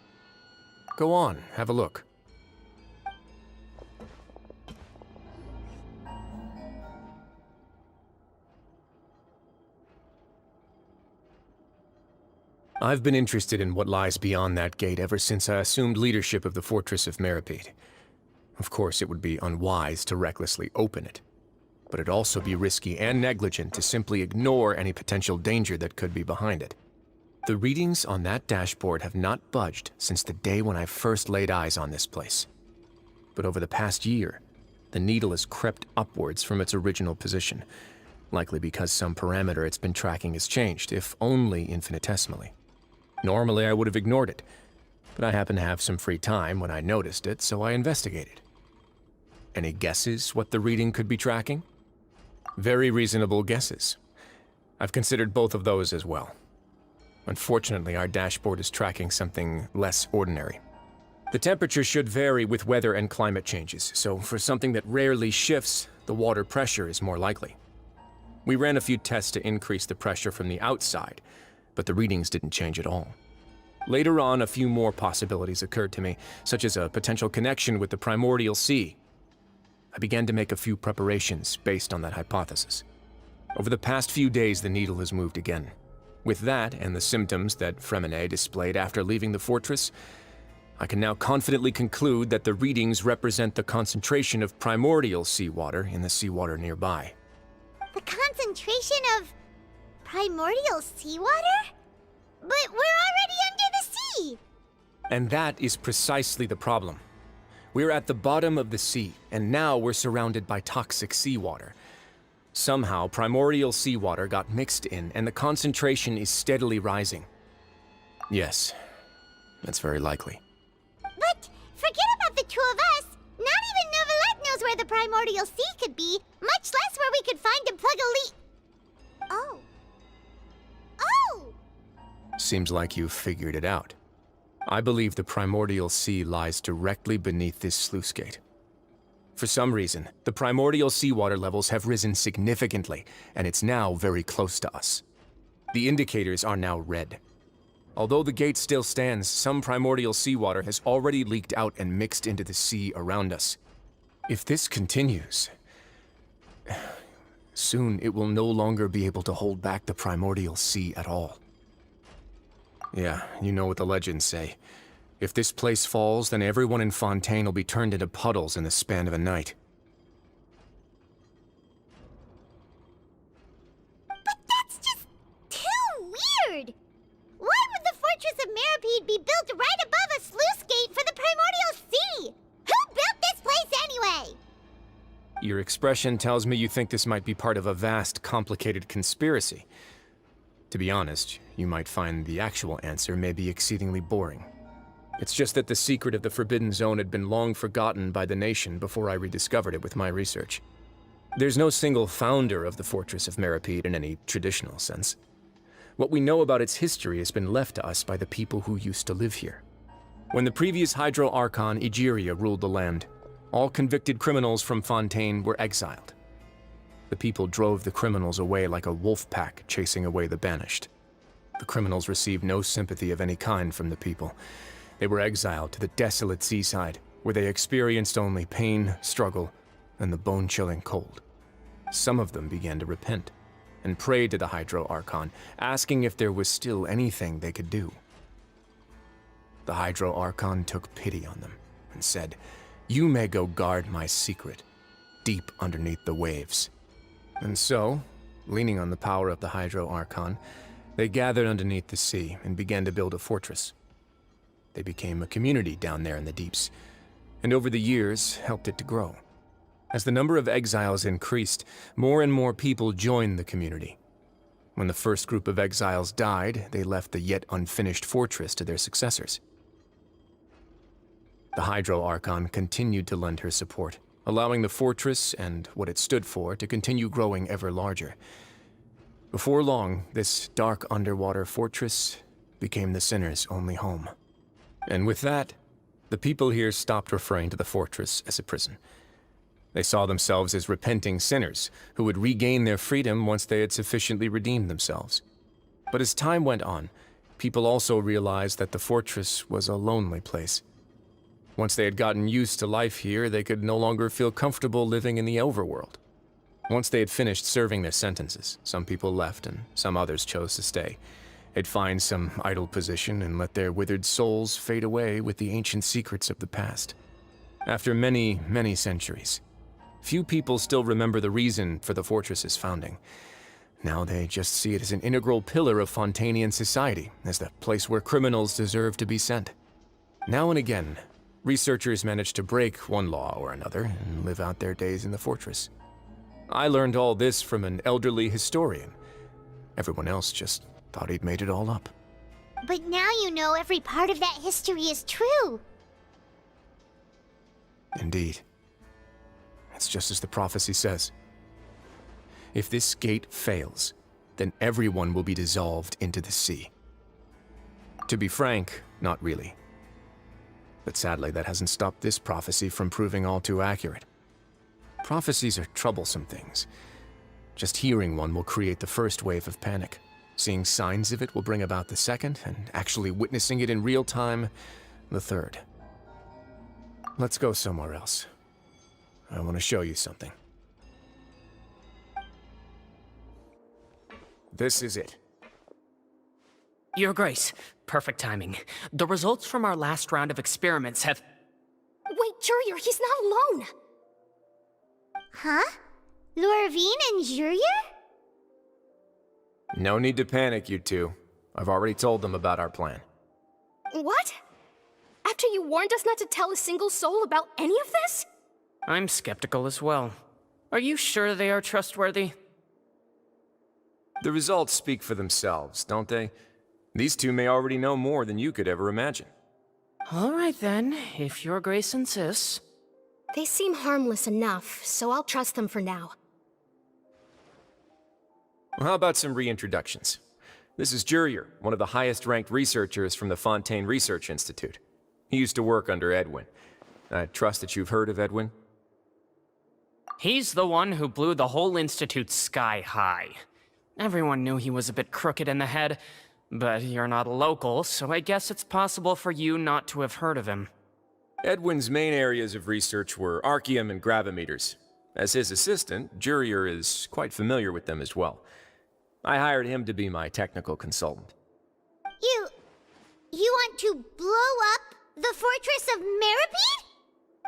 Go on, have a look. I've been interested in what lies beyond that gate ever since I assumed leadership of the Fortress of Meripede. Of course, it would be unwise to recklessly open it, but it'd also be risky and negligent to simply ignore any potential danger that could be behind it. The readings on that dashboard have not budged since the day when I first laid eyes on this place. But over the past year, the needle has crept upwards from its original position, likely because some parameter it's been tracking has changed, if only infinitesimally. Normally, I would have ignored it, but I happened to have some free time when I noticed it, so I investigated. Any guesses what the reading could be tracking? Very reasonable guesses. I've considered both of those as well. Unfortunately, our dashboard is tracking something less ordinary. The temperature should vary with weather and climate changes, so for something that rarely shifts, the water pressure is more likely. We ran a few tests to increase the pressure from the outside, but the readings didn't change at all. Later on, a few more possibilities occurred to me, such as a potential connection with the primordial sea. I began to make a few preparations based on that hypothesis. Over the past few days, the needle has moved again. With that, and the symptoms that Fremine displayed after leaving the fortress, I can now confidently conclude that the readings represent the concentration of primordial seawater in the seawater nearby. The concentration of primordial seawater? But we're already under the sea! And that is precisely the problem. We're at the bottom of the sea, and now we're surrounded by toxic seawater. Somehow, primordial seawater got mixed in, and the concentration is steadily rising. Yes, that's very likely. But forget about the two of us! Not even Neuvillette knows where the primordial sea could be, much less where we could find and plug a leak. Oh. seems like you've figured it out. I believe the primordial sea lies directly beneath this sluice gate. For some reason, the primordial seawater levels have risen significantly, and it's now very close to us. The indicators are now red. Although the gate still stands, some primordial seawater has already leaked out and mixed into the sea around us. If this continues, soon it will no longer be able to hold back the primordial sea at all. Yeah, you know what the legends say. If this place falls, then everyone in Fontaine will be turned into puddles in the span of a night. But that's just too weird! Why would the Fortress of Meropide be built right above a sluice gate for the Primordial Sea? Who built this place anyway? Your expression tells me you think this might be part of a vast, complicated conspiracy. To be honest, you might find the actual answer may be exceedingly boring. It's just that the secret of the Forbidden Zone had been long forgotten by the nation before I rediscovered it with my research. There's no single founder of the Fortress of Meropide in any traditional sense. What we know about its history has been left to us by the people who used to live here. When the previous Hydro Archon Egeria ruled the land, all convicted criminals from Fontaine were exiled. The people drove the criminals away like a wolf pack chasing away the banished. The criminals received no sympathy of any kind from the people. They were exiled to the desolate seaside, where they experienced only pain, struggle, and the bone-chilling cold. Some of them began to repent, and prayed to the Hydro Archon, asking if there was still anything they could do. The Hydro Archon took pity on them, and said, "You may go guard my secret, deep underneath the waves." And so, leaning on the power of the Hydro Archon, they gathered underneath the sea and began to build a fortress. They became a community down there in the deeps, and over the years helped it to grow. As the number of exiles increased, more and more people joined the community. When the first group of exiles died, they left the yet unfinished fortress to their successors. The Hydro Archon continued to lend her support, allowing the fortress and what it stood for to continue growing ever larger. Before long, this dark underwater fortress became the sinner's only home. And with that, the people here stopped referring to the fortress as a prison. They saw themselves as repenting sinners who would regain their freedom once they had sufficiently redeemed themselves. But as time went on, people also realized that the fortress was a lonely place. Once they had gotten used to life here, they could no longer feel comfortable living in the overworld. Once they had finished serving their sentences, some people left and some others chose to stay. They'd find some idle position and let their withered souls fade away with the ancient secrets of the past. After many, many centuries, few people still remember the reason for the fortress's founding. Now they just see it as an integral pillar of Fontainian society, as the place where criminals deserve to be sent. Now and again, researchers manage to break one law or another and live out their days in the fortress. I learned all this from an elderly historian. Everyone else just thought he'd made it all up. But now you know every part of that history is true. Indeed. It's just as the prophecy says. If this gate fails, then everyone will be dissolved into the sea. To be frank, not really. But sadly, that hasn't stopped this prophecy from proving all too accurate. Prophecies are troublesome things. Just hearing one will create the first wave of panic. Seeing signs of it will bring about the second, and actually witnessing it in real time, the third. Let's go somewhere else. I want to show you something. This is it. Your Grace, perfect timing. The results from our last round of experiments have... Wait, Jurier, he's not alone! Huh? Lorvine and Jurier? No need to panic, you two. I've already told them about our plan. What? After you warned us not to tell a single soul about any of this? I'm skeptical as well. Are you sure they are trustworthy? The results speak for themselves, don't they? These two may already know more than you could ever imagine. All right then, if Your Grace insists. They seem harmless enough, so I'll trust them for now. Well, how about some reintroductions? This is Jurier, one of the highest-ranked researchers from the Fontaine Research Institute. He used to work under Edwin. I trust that you've heard of Edwin? He's the one who blew the whole institute sky high. Everyone knew he was a bit crooked in the head, but you're not a local, so I guess it's possible for you not to have heard of him. Edwin's main areas of research were archeum and gravimeters. As his assistant, Jurier is quite familiar with them as well. I hired him to be my technical consultant. You want to blow up the fortress of Meripede?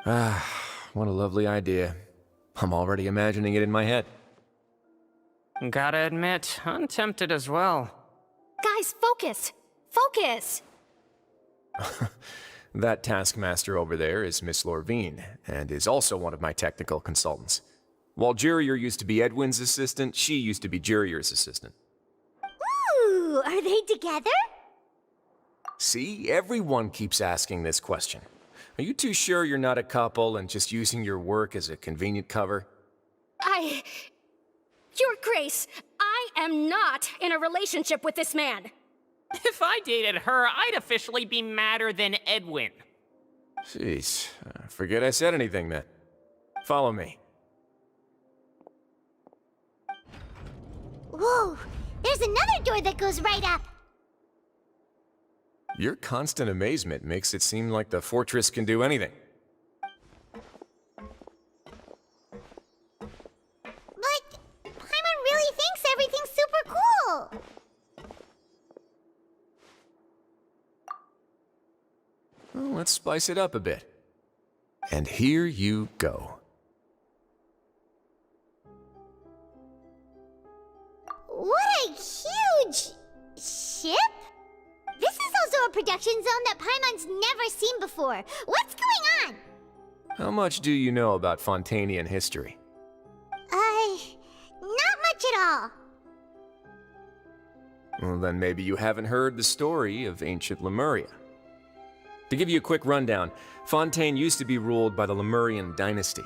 Ah, what a lovely idea. I'm already imagining it in my head. Gotta admit, I'm tempted as well. Guys, focus! Focus! That taskmaster over there is Miss Lorvine, and is also one of my technical consultants. While Jurier used to be Edwin's assistant, she used to be Jurier's assistant. Ooh, are they together? See, everyone keeps asking this question. Are you too sure you're not a couple and just using your work as a convenient cover? Your Grace, I am not in a relationship with this man. If I dated her, I'd officially be madder than Edwin. Jeez, forget I said anything then. Follow me. Whoa, there's another door that goes right up. Your constant amazement makes it seem like the fortress can do anything. But Paimon really thinks everything's super cool. Well, let's spice it up a bit. And here you go. What a huge ship! This is also a production zone that Paimon's never seen before. What's going on? How much do you know about Fontainian history? Not much at all. Well, then maybe you haven't heard the story of ancient Lemuria. To give you a quick rundown, Fontaine used to be ruled by the Lemurian dynasty.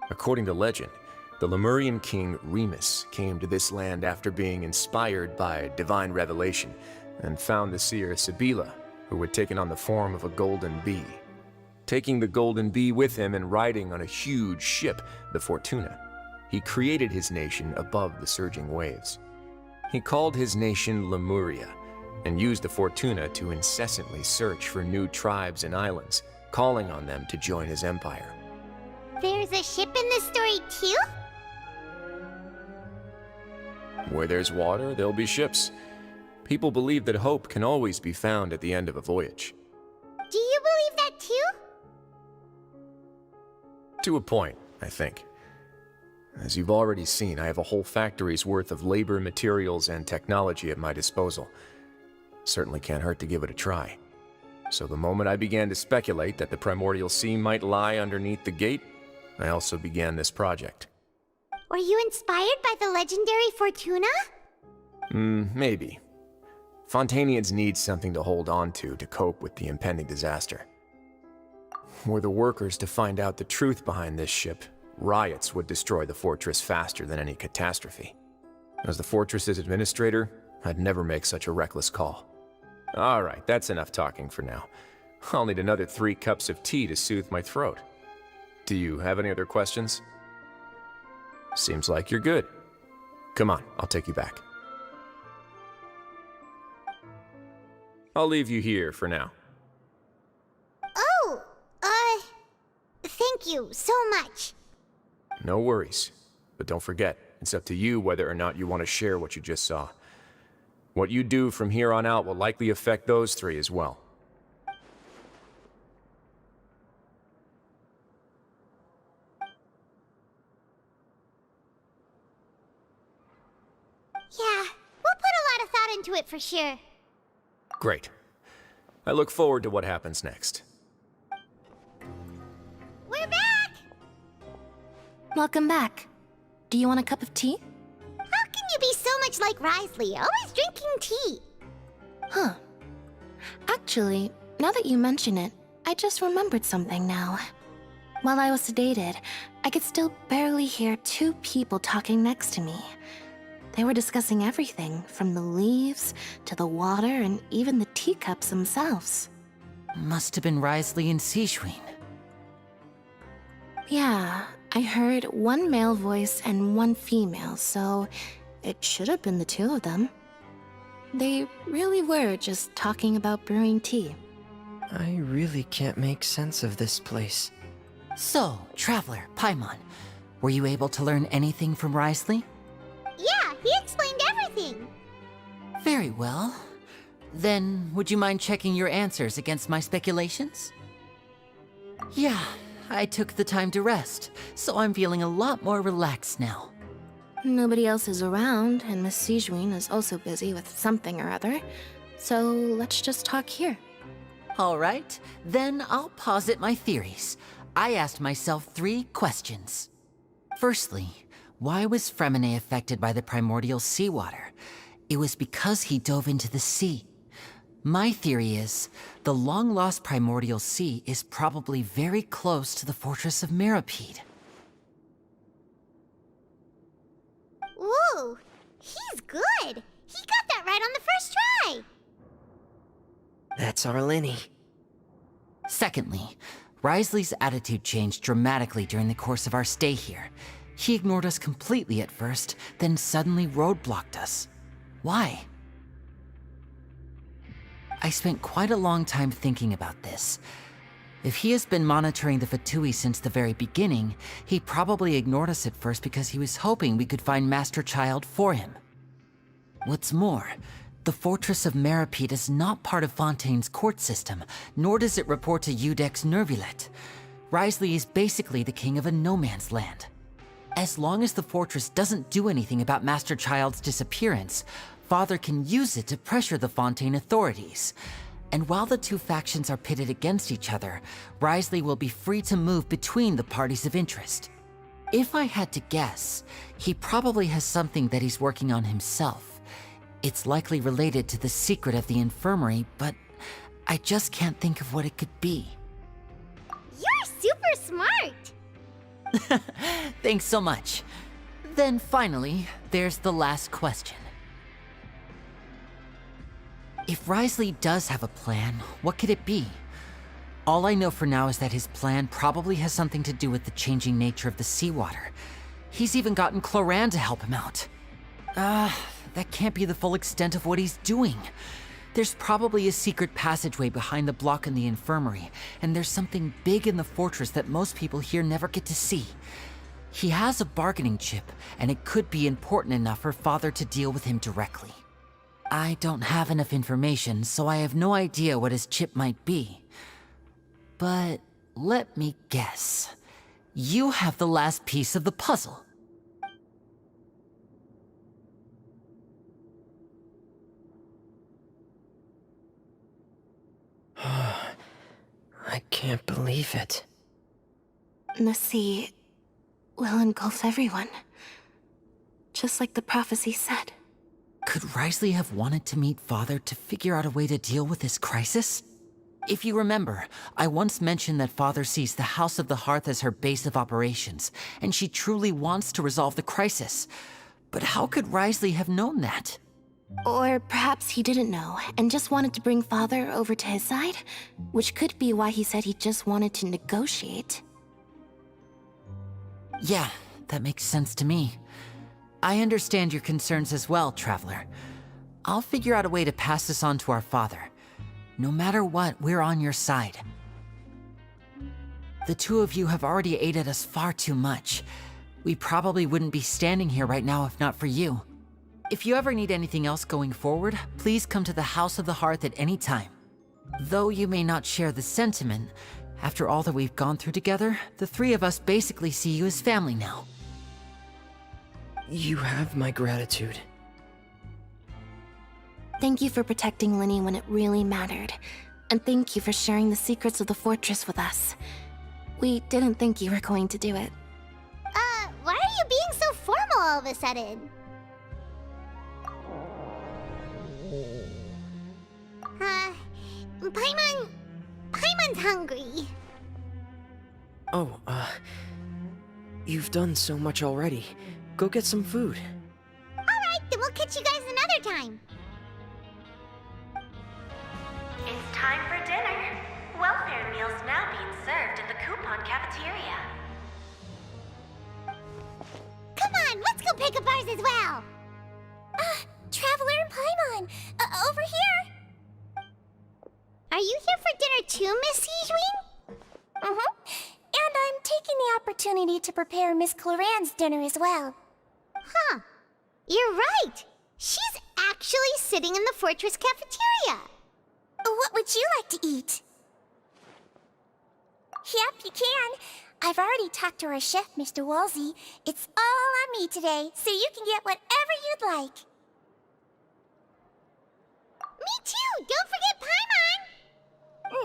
According to legend, the Lemurian king Remus came to this land after being inspired by divine revelation and found the seer Sibila, who had taken on the form of a golden bee. Taking the golden bee with him and riding on a huge ship, the Fortuna, he created his nation above the surging waves. He called his nation Lemuria, and used the Fortuna to incessantly search for new tribes and islands, calling on them to join his empire. There's a ship in this story too? Where there's water, there'll be ships. People believe that hope can always be found at the end of a voyage. Do you believe that too? To a point, I think. As you've already seen, I have a whole factory's worth of labor, materials, and technology at my disposal. Certainly can't hurt to give it a try. So the moment I began to speculate that the primordial sea might lie underneath the gate, I also began this project. Were you inspired by the legendary Fortuna? Maybe. Fontainians need something to hold on to cope with the impending disaster. Were the workers to find out the truth behind this ship, riots would destroy the fortress faster than any catastrophe. As the fortress's administrator, I'd never make such a reckless call. Alright, that's enough talking for now. I'll need another 3 cups of tea to soothe my throat. Do you have any other questions? Seems like you're good. Come on, I'll take you back. I'll leave you here for now. Oh, thank you so much. No worries. But don't forget, it's up to you whether or not you want to share what you just saw. What you do from here on out will likely affect those 3 as well. Yeah, we'll put a lot of thought into it for sure. Great. I look forward to what happens next. We're back! Welcome back. Do you want a cup of tea? How can you be so much like Risley, always drinking tea? Huh. Actually, now that you mention it, I just remembered something now. While I was sedated, I could still barely hear 2 people talking next to me. They were discussing everything, from the leaves to the water and even the teacups themselves. Must have been Risley and Seashween. Yeah, I heard one male voice and one female, so it should have been the two of them. They really were just talking about brewing tea. I really can't make sense of this place. So, Traveler, Paimon, were you able to learn anything from Risley? Yeah, he explained everything. Very well. Then, would you mind checking your answers against my speculations? Yeah, I took the time to rest, so I'm feeling a lot more relaxed now. Nobody else is around, and Miss Sejuin is also busy with something or other, so let's just talk here. All right, then I'll posit my theories. I asked myself 3 questions. Firstly, why was Fremine affected by the primordial seawater? It was because he dove into the sea. My theory is, the long-lost primordial sea is probably very close to the fortress of Meropide. Ooh, he's good. He got that right on the first try. That's our Lenny. Secondly, Risley's attitude changed dramatically during the course of our stay here. He ignored us completely at first, then suddenly roadblocked us. Why? I spent quite a long time thinking about this. If he has been monitoring the Fatui since the very beginning, he probably ignored us at first because he was hoping we could find Master Child for him. What's more, the Fortress of Meropide is not part of Fontaine's court system, nor does it report to Eudex Nervulet. Risley is basically the king of a no-man's land. As long as the fortress doesn't do anything about Master Child's disappearance, Father can use it to pressure the Fontaine authorities. And while the 2 factions are pitted against each other, Risley will be free to move between the parties of interest. If I had to guess, he probably has something that he's working on himself. It's likely related to the secret of the infirmary, but I just can't think of what it could be. You're super smart. Thanks so much. Then finally, there's the last question. If Risley does have a plan, what could it be? All I know for now is that his plan probably has something to do with the changing nature of the seawater. He's even gotten Cloran to help him out. That can't be the full extent of what he's doing. There's probably a secret passageway behind the block in the infirmary, and there's something big in the fortress that most people here never get to see. He has a bargaining chip, and it could be important enough for Father to deal with him directly. I don't have enough information, so I have no idea what his chip might be. But let me guess. You have the last piece of the puzzle. I can't believe it. The sea will engulf everyone, just like the prophecy said. Could Risley have wanted to meet Father to figure out a way to deal with this crisis? If you remember, I once mentioned that Father sees the House of the Hearth as her base of operations, and she truly wants to resolve the crisis. But how could Risley have known that? Or perhaps he didn't know, and just wanted to bring Father over to his side? Which could be why he said he just wanted to negotiate. Yeah, that makes sense to me. I understand your concerns as well, Traveler. I'll figure out a way to pass this on to our father. No matter what, we're on your side. The 2 of you have already aided us far too much. We probably wouldn't be standing here right now if not for you. If you ever need anything else going forward, please come to the House of the Hearth at any time. Though you may not share the sentiment, after all that we've gone through together, the 3 of us basically see you as family now. You have my gratitude. Thank you for protecting Lenny when it really mattered. And thank you for sharing the secrets of the fortress with us. We didn't think you were going to do it. Why are you being so formal all of a sudden? Paimon's hungry. Oh, you've done so much already. Go get some food. Alright I'll catch you guys another time. It's time for dinner. Welfare meals now being served in the coupon cafeteria. Come on, let's go pick up ours as well. Traveler and Paimon, over here. Are you here for dinner too, Miss Sijwin? Mm-hmm. And I'm taking the opportunity to prepare Miss Cloran's dinner as well. Huh. You're right. She's actually sitting in the fortress cafeteria. What would you like to eat? Yep, you can. I've already talked to our chef, Mr. Wolsey. It's all on me today, so you can get whatever you'd like. Me too! Don't forget Paimon!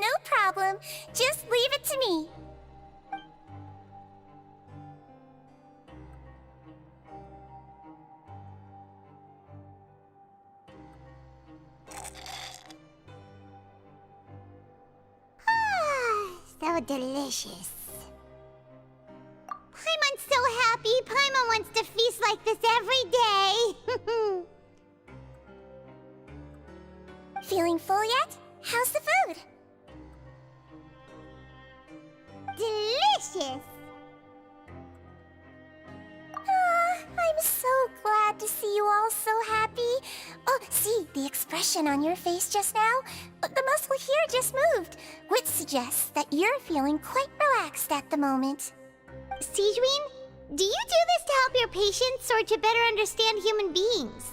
No problem. Just leave it to me. So delicious. Paimon's so happy. Paimon wants to feast like this every day. Feeling full yet? How's the food? Delicious. I'm so glad to see you all so happy. Oh, see, the expression on your face just now? The muscle here just moved, which suggests that you're feeling quite relaxed at the moment. Sijwin, do you do this to help your patients or to better understand human beings?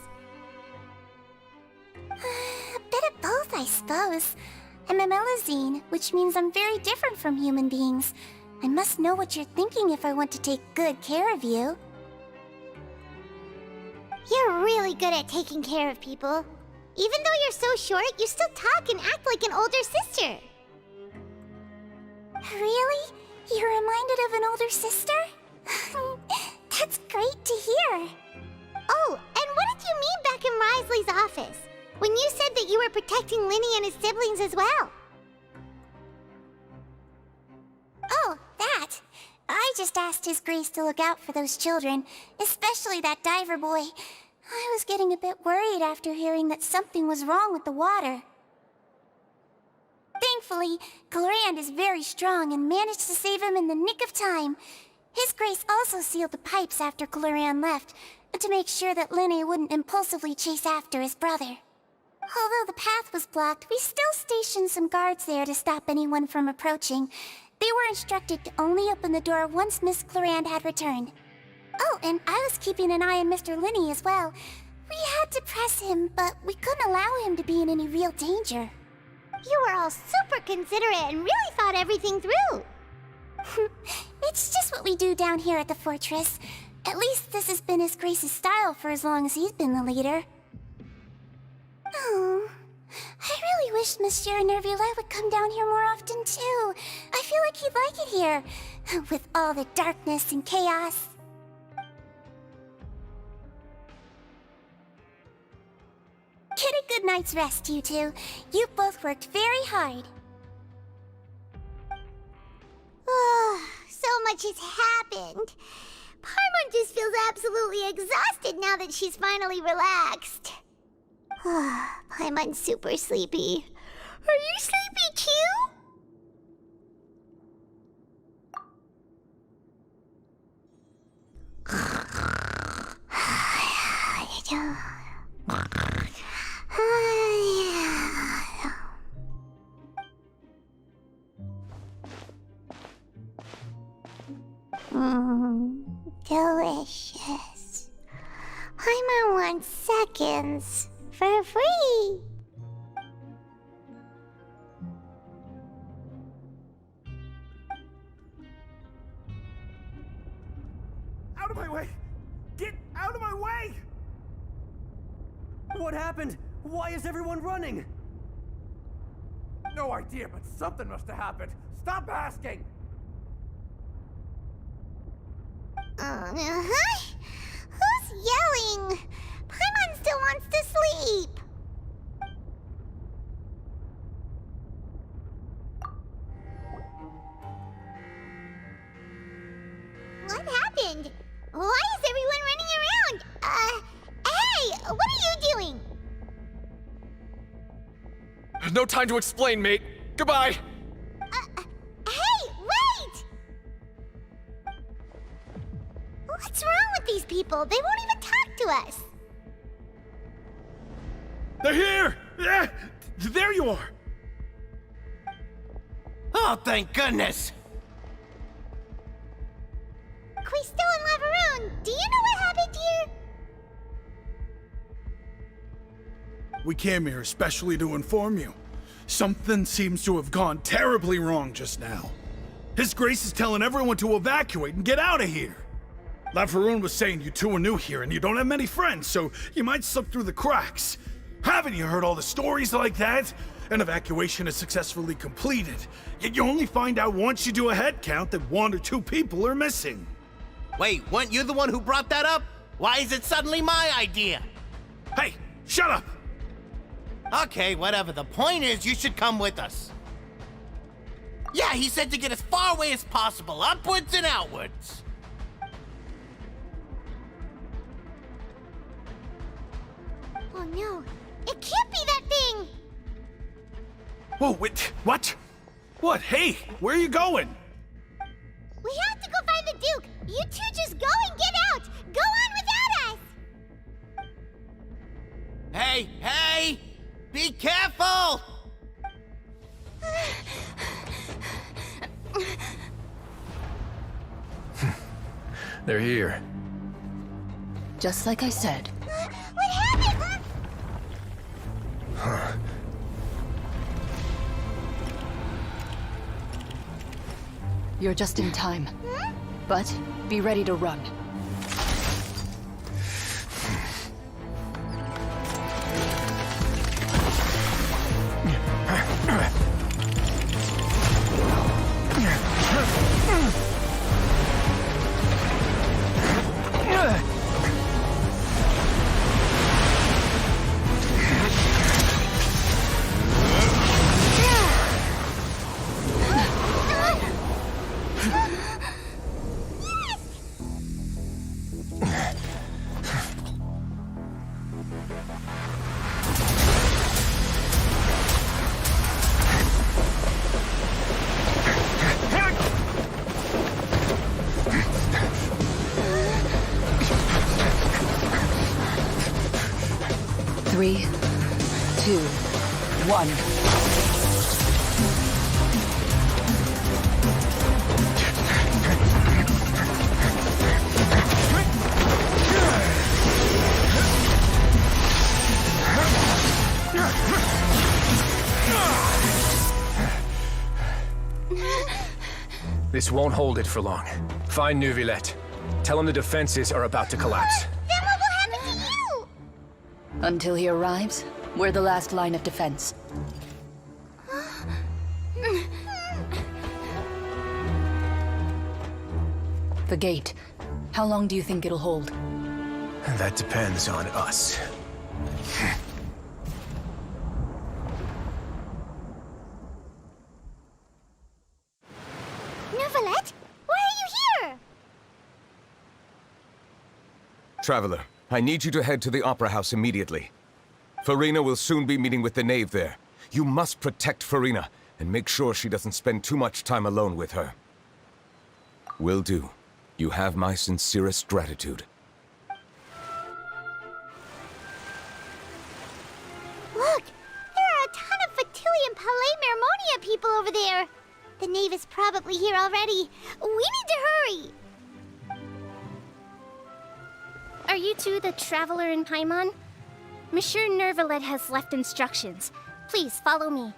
A bit of both, I suppose. I'm a Melazine, which means I'm very different from human beings. I must know what you're thinking if I want to take good care of you. You're really good at taking care of people. Even though you're so short, you still talk and act like an older sister. Really? You're reminded of an older sister? That's great to hear. Oh, and what did you mean back in Risley's office? When you said that you were protecting Linny and his siblings as well? Oh, that. I just asked His Grace to look out for those children, especially that diver boy. I was getting a bit worried after hearing that something was wrong with the water. Thankfully, Clorand is very strong and managed to save him in the nick of time. His Grace also sealed the pipes after Clorand left, to make sure that Linny wouldn't impulsively chase after his brother. Although the path was blocked, we still stationed some guards there to stop anyone from approaching. They were instructed to only open the door once Miss Clorand had returned. Oh, and I was keeping an eye on Mr. Linny as well. We had to press him, but we couldn't allow him to be in any real danger. You were all super considerate and really thought everything through. It's just what we do down here at the fortress. At least this has been His Grace's style for as long as he's been the leader. Oh, I really wish Monsieur Nervula would come down here more often too. I feel like he'd like it here, with all the darkness and chaos. Get a good night's rest, you two. You both worked very hard. Oh, so much has happened. Paimon just feels absolutely exhausted now that she's finally relaxed. Paimon's super sleepy. Are you sleepy too? Delicious. Paimon wants seconds for free. Out of my way! Get out of my way! What happened? Why is everyone running? No idea, but something must have happened. Stop asking! Who's yelling? Paimon still wants to sleep. What happened? Why is everyone running around? Hey, what are no time to explain, mate. Goodbye! Hey, wait! What's wrong with these people? They won't even talk to us. They're here! Yeah, there you are! Oh, thank goodness! Quisto and Lavaroon, do you know what happened here? We came here especially to inform you. Something seems to have gone terribly wrong just now. His Grace is telling everyone to evacuate and get out of here. Lavaroon was saying you two are new here and you don't have many friends, so you might slip through the cracks. Haven't you heard all the stories like that? An evacuation is successfully completed, yet you only find out once you do a head count that 1 or 2 people are missing. Wait, weren't you the one who brought that up? Why is it suddenly my idea? Hey, shut up! Okay, whatever. The point is, you should come with us. Yeah, he said to get as far away as possible, upwards and outwards. Oh no, it can't be that thing! Whoa, wait, what? What? Hey, where are you going? We have to go find the Duke! You two just go and get out! Go on without us! Hey, hey! Be careful! They're here. Just like I said. What happened? Huh. You're just in time. But be ready to run. Three, 2, 1. This won't hold it for long. Find Neuvillette. Tell him the defenses are about to collapse. Then what will happen to you? Until he arrives, we're the last line of defense. The gate. How long do you think it'll hold? That depends on us. Neuvillette? Why are you here? Traveler, I need you to head to the Opera House immediately. Farina will soon be meeting with the knave there. You must protect Farina, and make sure she doesn't spend too much time alone with her. Will do. You have my sincerest gratitude. Look! There are a ton of Fatilian Palais Mermonia people over there! The knave is probably here already. We need to hurry! Are you two the Traveler in Paimon? Monsieur Neuvillette has left instructions. Please follow me.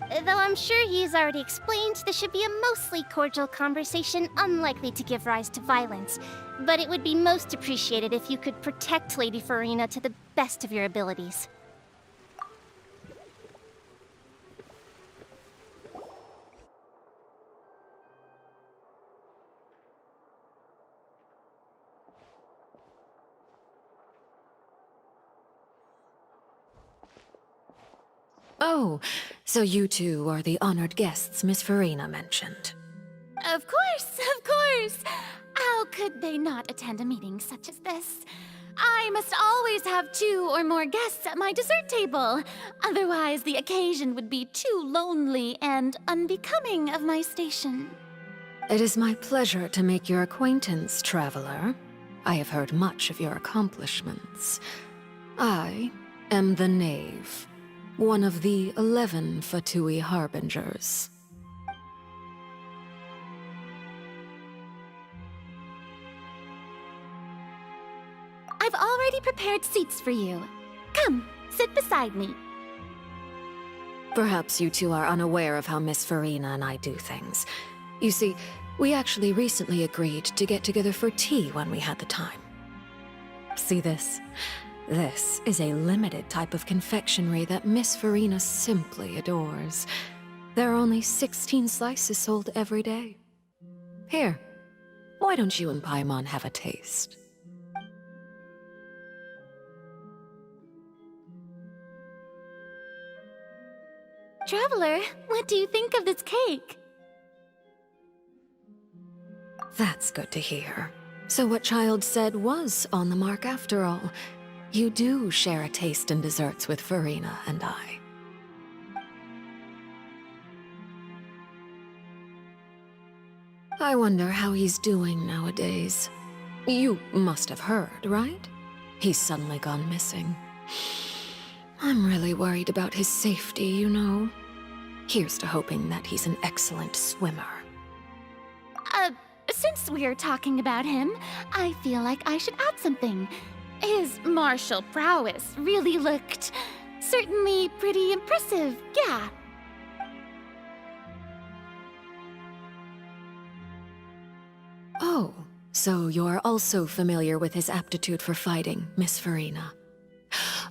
Though I'm sure he's already explained, this should be a mostly cordial conversation, unlikely to give rise to violence. But it would be most appreciated if you could protect Lady Farina to the best of your abilities. Oh, so you two are the honored guests Miss Farina mentioned. Of course, of course! How could they not attend a meeting such as this? I must always have 2 or more guests at my dessert table. Otherwise, the occasion would be too lonely and unbecoming of my station. It is my pleasure to make your acquaintance, traveler. I have heard much of your accomplishments. I am the Knave, one of the 11 Fatui Harbingers. I've already prepared seats for you. Come, sit beside me. Perhaps you two are unaware of how Miss Farina and I do things. You see, we actually recently agreed to get together for tea when we had the time. See this? This is a limited type of confectionery that Miss Farina simply adores. There are only 16 slices sold every day. Here, why don't you and Paimon have a taste? Traveler, what do you think of this cake? That's good to hear. So what Child said was on the mark after all. You do share a taste in desserts with Farina and I. I wonder how he's doing nowadays. You must have heard, right? He's suddenly gone missing. I'm really worried about his safety, you know. Here's to hoping that he's an excellent swimmer. Since we're talking about him, I feel like I should add something. His martial prowess really looked certainly pretty impressive, yeah. Oh, so you're also familiar with his aptitude for fighting, Miss Farina.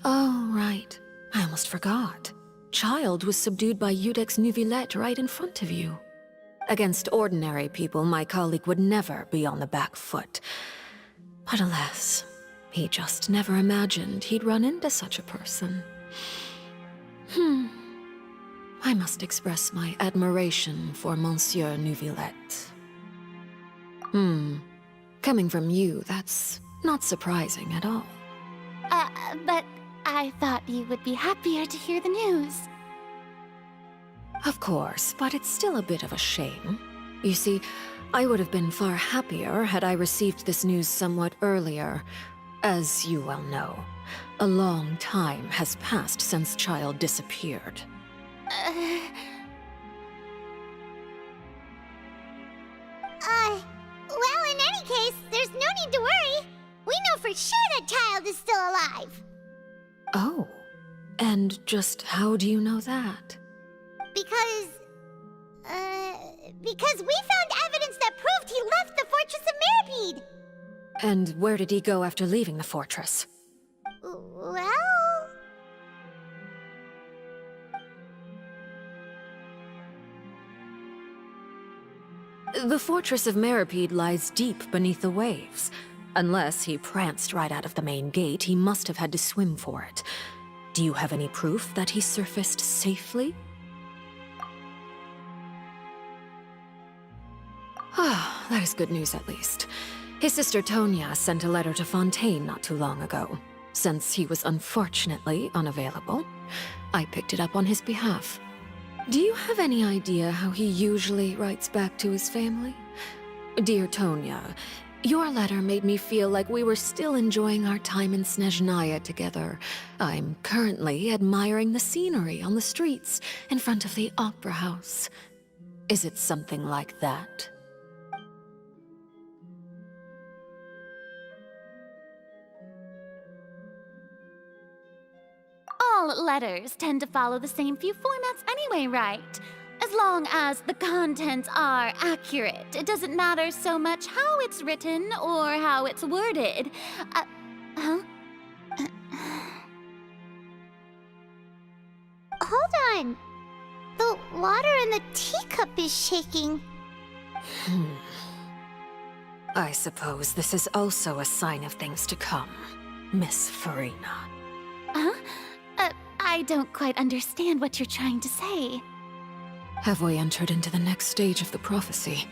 Oh, right. I almost forgot. Child was subdued by Udex Nuvillette right in front of you. Against ordinary people, my colleague would never be on the back foot. But alas, he just never imagined he'd run into such a person. I must express my admiration for Monsieur Nuvillette. Coming from you, that's not surprising at all. But I thought you would be happier to hear the news. Of course, but it's still a bit of a shame. You see, I would have been far happier had I received this news somewhat earlier. As you well know, a long time has passed since Child disappeared. Well, in any case, there's no need to worry. We know for sure that Child is still alive. Oh, and just how do you know that? Because we found evidence that proved he left the Fortress of Meripede. And where did he go after leaving the fortress? Well... The Fortress of Meripede lies deep beneath the waves. Unless he pranced right out of the main gate, he must have had to swim for it. Do you have any proof that he surfaced safely? Ah, that is good news at least. His sister Tonya sent a letter to Fontaine not too long ago. Since he was unfortunately unavailable, I picked it up on his behalf. Do you have any idea how he usually writes back to his family? Dear Tonya, your letter made me feel like we were still enjoying our time in Snezhnaya together. I'm currently admiring the scenery on the streets in front of the Opera House. Is it something like that? All letters tend to follow the same few formats anyway, right? As long as the contents are accurate, it doesn't matter so much how it's written or how it's worded. Huh? Hold on. The water in the teacup is shaking. I suppose this is also a sign of things to come, Miss Farina. Huh? I don't quite understand what you're trying to say. Have we entered into the next stage of the prophecy?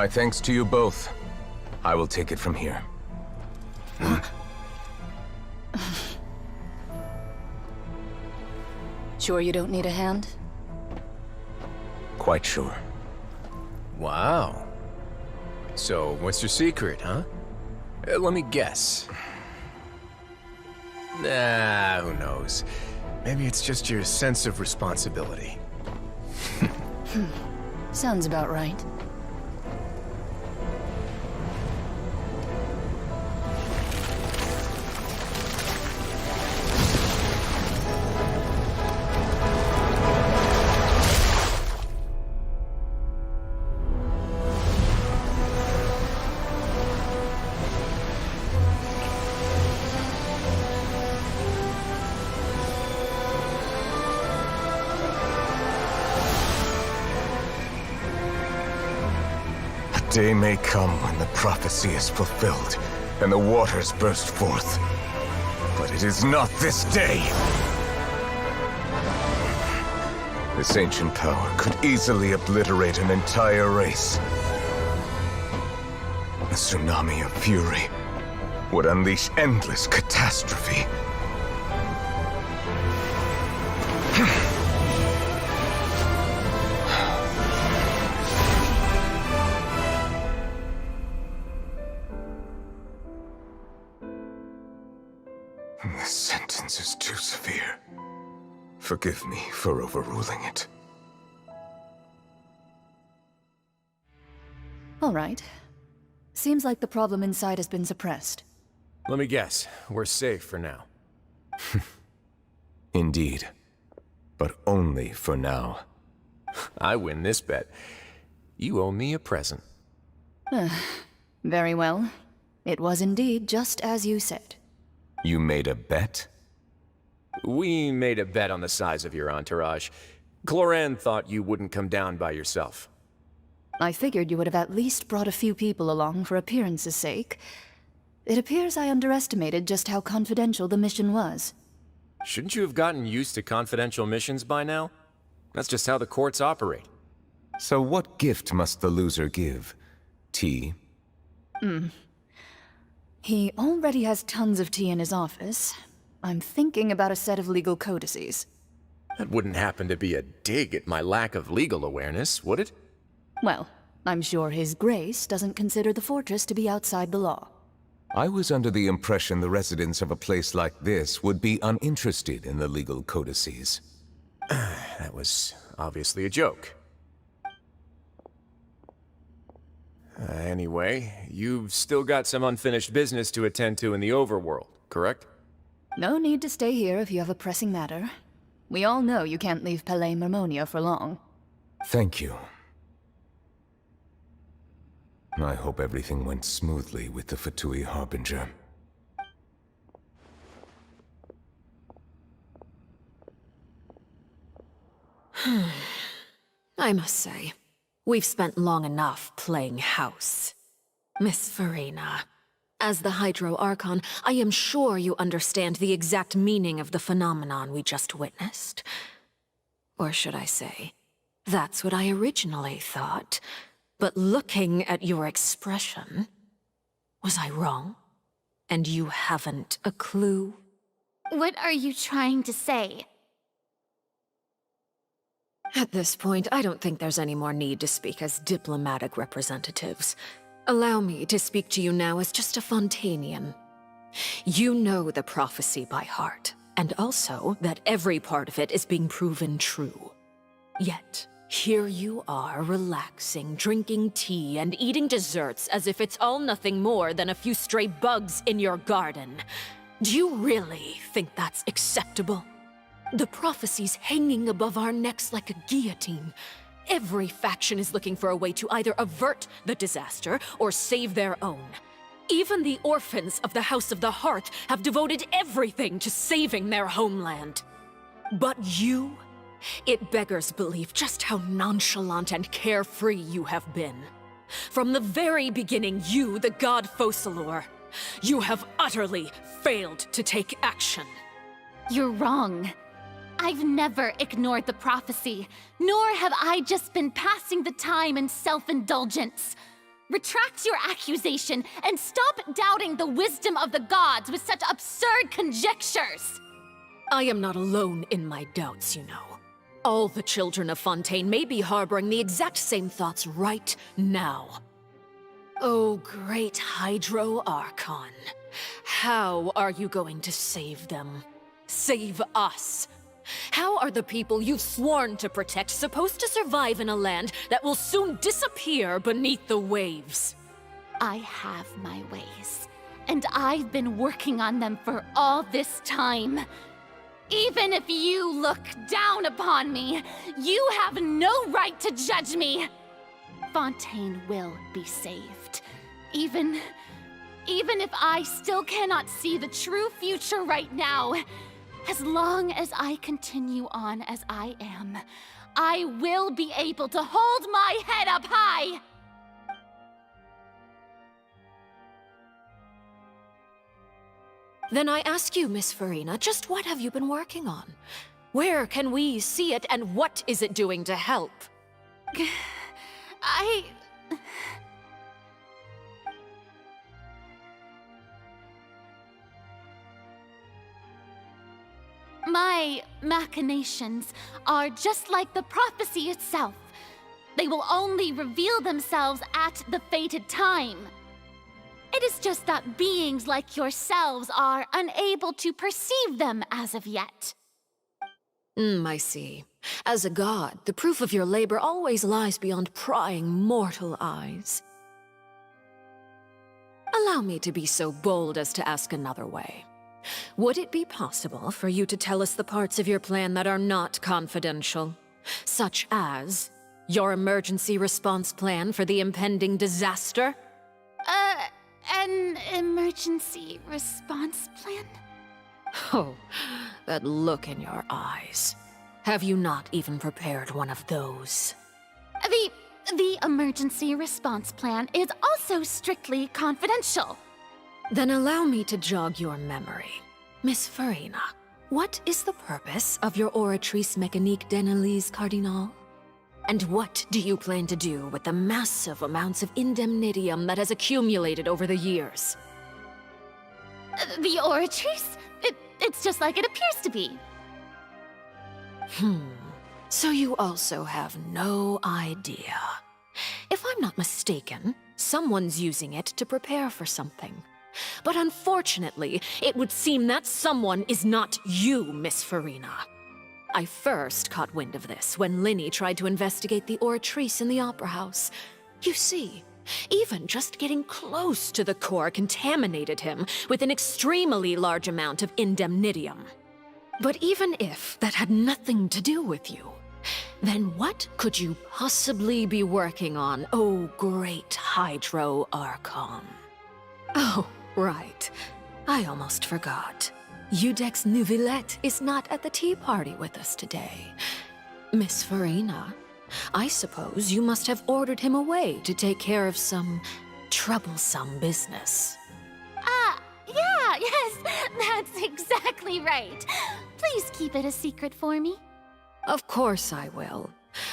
My thanks to you both. I will take it from here. Sure you don't need a hand? Quite sure. Wow. So, what's your secret, huh? Let me guess. Nah, who knows? Maybe it's just your sense of responsibility. Sounds about right. Day may come when the prophecy is fulfilled, and the waters burst forth. But it is not this day! This ancient power could easily obliterate an entire race. A tsunami of fury would unleash endless catastrophe. This sentence is too severe. Forgive me for overruling it. All right. Seems like the problem inside has been suppressed. Let me guess, we're safe for now. Indeed. But only for now. I win this bet. You owe me a present. Very well. It was indeed just as you said. You made a bet? We made a bet on the size of your entourage. Cloran thought you wouldn't come down by yourself. I figured you would have at least brought a few people along for appearance's sake. It appears I underestimated just how confidential the mission was. Shouldn't you have gotten used to confidential missions by now? That's just how the courts operate. So what gift must the loser give? Tea? He already has tons of tea in his office. I'm thinking about a set of legal codices. That wouldn't happen to be a dig at my lack of legal awareness, would it? Well, I'm sure His Grace doesn't consider the fortress to be outside the law. I was under the impression the residents of a place like this would be uninterested in the legal codices. That was obviously a joke. Anyway, you've still got some unfinished business to attend to in the overworld, correct? No need to stay here if you have a pressing matter. We all know you can't leave Palais Mermonia for long. Thank you. I hope everything went smoothly with the Fatui Harbinger. I must say, we've spent long enough playing house. Miss Farina, as the Hydro Archon, I am sure you understand the exact meaning of the phenomenon we just witnessed. Or should I say, that's what I originally thought. But looking at your expression, was I wrong? And you haven't a clue? What are you trying to say? At this point, I don't think there's any more need to speak as diplomatic representatives. Allow me to speak to you now as just a Fontanian. You know the prophecy by heart, and also that every part of it is being proven true. Yet, here you are, relaxing, drinking tea, and eating desserts as if it's all nothing more than a few stray bugs in your garden. Do you really think that's acceptable? The prophecy's hanging above our necks like a guillotine. Every faction is looking for a way to either avert the disaster or save their own. Even the orphans of the House of the Hearth have devoted everything to saving their homeland. But you? It beggars belief just how nonchalant and carefree you have been. From the very beginning, you, the god Focalor, you have utterly failed to take action. You're wrong. I've never ignored the prophecy, nor have I just been passing the time in self-indulgence. Retract your accusation and stop doubting the wisdom of the gods with such absurd conjectures! I am not alone in my doubts, you know. All the children of Fontaine may be harboring the exact same thoughts right now. Oh, great Hydro Archon. How are you going to save them? Save us? How are the people you've sworn to protect supposed to survive in a land that will soon disappear beneath the waves? I have my ways, and I've been working on them for all this time. Even if you look down upon me, you have no right to judge me! Fontaine will be saved. Even if I still cannot see the true future right now, as long as I continue on as I am, I will be able to hold my head up high! Then I ask you, Miss Farina, just what have you been working on? Where can we see it, and what is it doing to help? My machinations are just like the prophecy itself. They will only reveal themselves at the fated time. It is just that beings like yourselves are unable to perceive them as of yet. I see. As a god, the proof of your labor always lies beyond prying mortal eyes. Allow me to be so bold as to ask another way. Would it be possible for you to tell us the parts of your plan that are not confidential? Such as your emergency response plan for the impending disaster? An emergency response plan? Oh, that look in your eyes. Have you not even prepared one of those? The emergency response plan is also strictly confidential. Then allow me to jog your memory. Miss Farina, what is the purpose of your Oratrice Mécanique d'Analyse Cardinal? And what do you plan to do with the massive amounts of indemnitium that has accumulated over the years? The Oratrice? It's just like it appears to be. So you also have no idea. If I'm not mistaken, someone's using it to prepare for something. But unfortunately, it would seem that someone is not you, Miss Farina. I first caught wind of this when Linny tried to investigate the Oratrice in the Opera House. You see, even just getting close to the core contaminated him with an extremely large amount of indemnitium. But even if that had nothing to do with you, then what could you possibly be working on, oh great Hydro Archon? Oh, right. I almost forgot. Udex Neuvillette is not at the tea party with us today. Miss Farina, I suppose you must have ordered him away to take care of some troublesome business. Yeah, yes, that's exactly right. Please keep it a secret for me. Of course I will.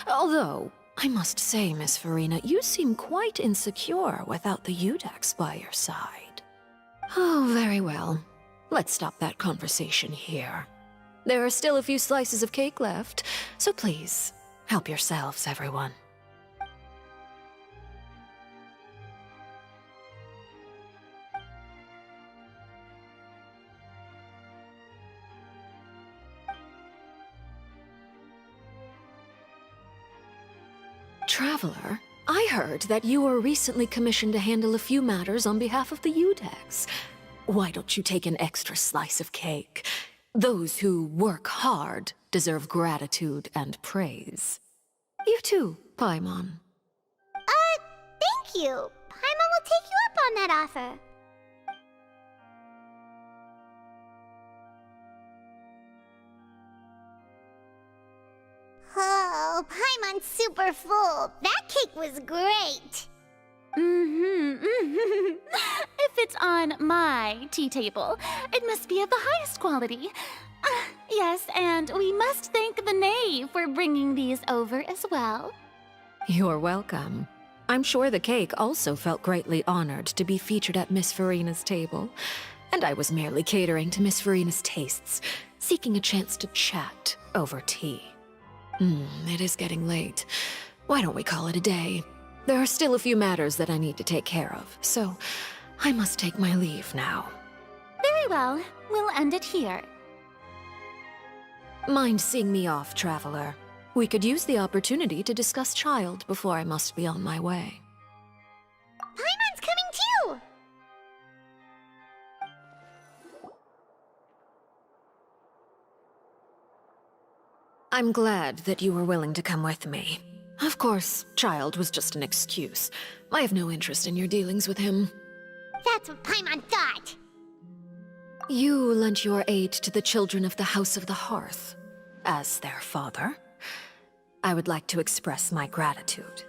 Although, I must say, Miss Farina, you seem quite insecure without the Udex by your side. Oh, very well. Let's stop that conversation here. There are still a few slices of cake left, so please, help yourselves, everyone. Traveler, I heard that you were recently commissioned to handle a few matters on behalf of the Udex. Why don't you take an extra slice of cake? Those who work hard deserve gratitude and praise. You too, Paimon. Thank you. Paimon will take you up on that offer. Oh, Paimon's super full. That cake was great. If it's on my tea table, it must be of the highest quality. Yes, and we must thank the knave for bringing these over as well. You're welcome. I'm sure the cake also felt greatly honored to be featured at Miss Farina's table. And I was merely catering to Miss Farina's tastes, seeking a chance to chat over tea. It is getting late. Why don't we call it a day? There are still a few matters that I need to take care of, so I must take my leave now. Very well. We'll end it here. Mind seeing me off, traveler? We could use the opportunity to discuss Child before I must be on my way. Paimon's coming too! I'm glad that you were willing to come with me. Of course, Child was just an excuse. I have no interest in your dealings with him. That's what Paimon thought! You lent your aid to the children of the House of the Hearth. As their father, I would like to express my gratitude.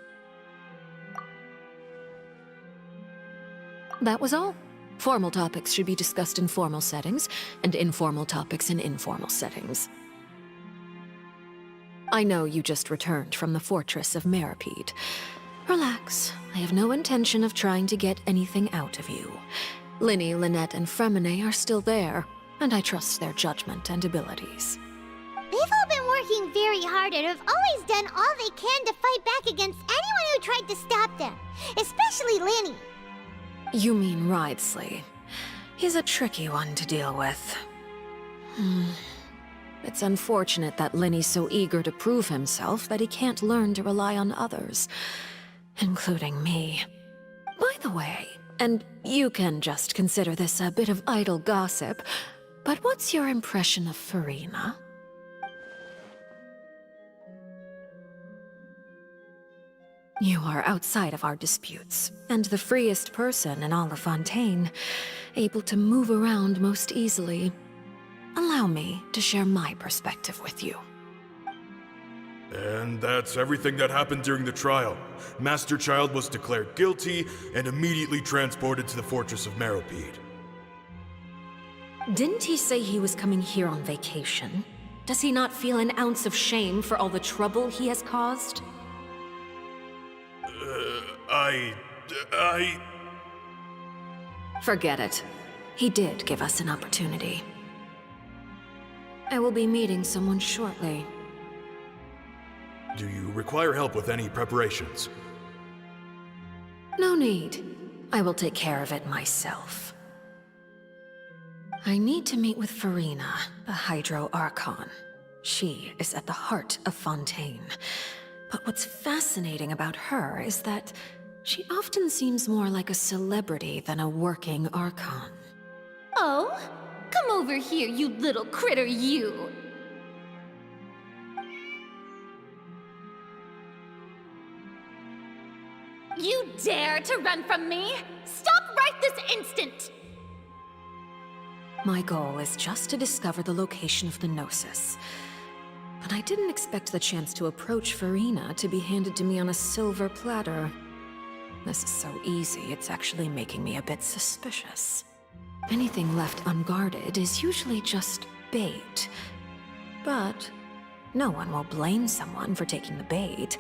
That was all. Formal topics should be discussed in formal settings, and informal topics in informal settings. I know you just returned from the fortress of Meripede. Relax. I have no intention of trying to get anything out of you. Linny, Lynette, and Fremine are still there, and I trust their judgment and abilities. They've all been working very hard and have always done all they can to fight back against anyone who tried to stop them, especially Linny. You mean Ridesley. He's a tricky one to deal with. It's unfortunate that Linny's so eager to prove himself that he can't learn to rely on others, including me. By the way, and you can just consider this a bit of idle gossip, but what's your impression of Farina? You are outside of our disputes, and the freest person in all of Fontaine, able to move around most easily. Allow me to share my perspective with you. And that's everything that happened during the trial. Master Child was declared guilty and immediately transported to the Fortress of Meripede. Didn't he say he was coming here on vacation? Does he not feel an ounce of shame for all the trouble he has caused? Forget it. He did give us an opportunity. I will be meeting someone shortly. Do you require help with any preparations? No need. I will take care of it myself. I need to meet with Farina, the Hydro Archon. She is at the heart of Fontaine. But what's fascinating about her is that she often seems more like a celebrity than a working Archon. Oh? Come over here, you little critter, you! You dare to run from me? Stop right this instant! My goal is just to discover the location of the Gnosis. But I didn't expect the chance to approach Farina to be handed to me on a silver platter. This is so easy, it's actually making me a bit suspicious. Anything left unguarded is usually just bait. But no one will blame someone for taking the bait.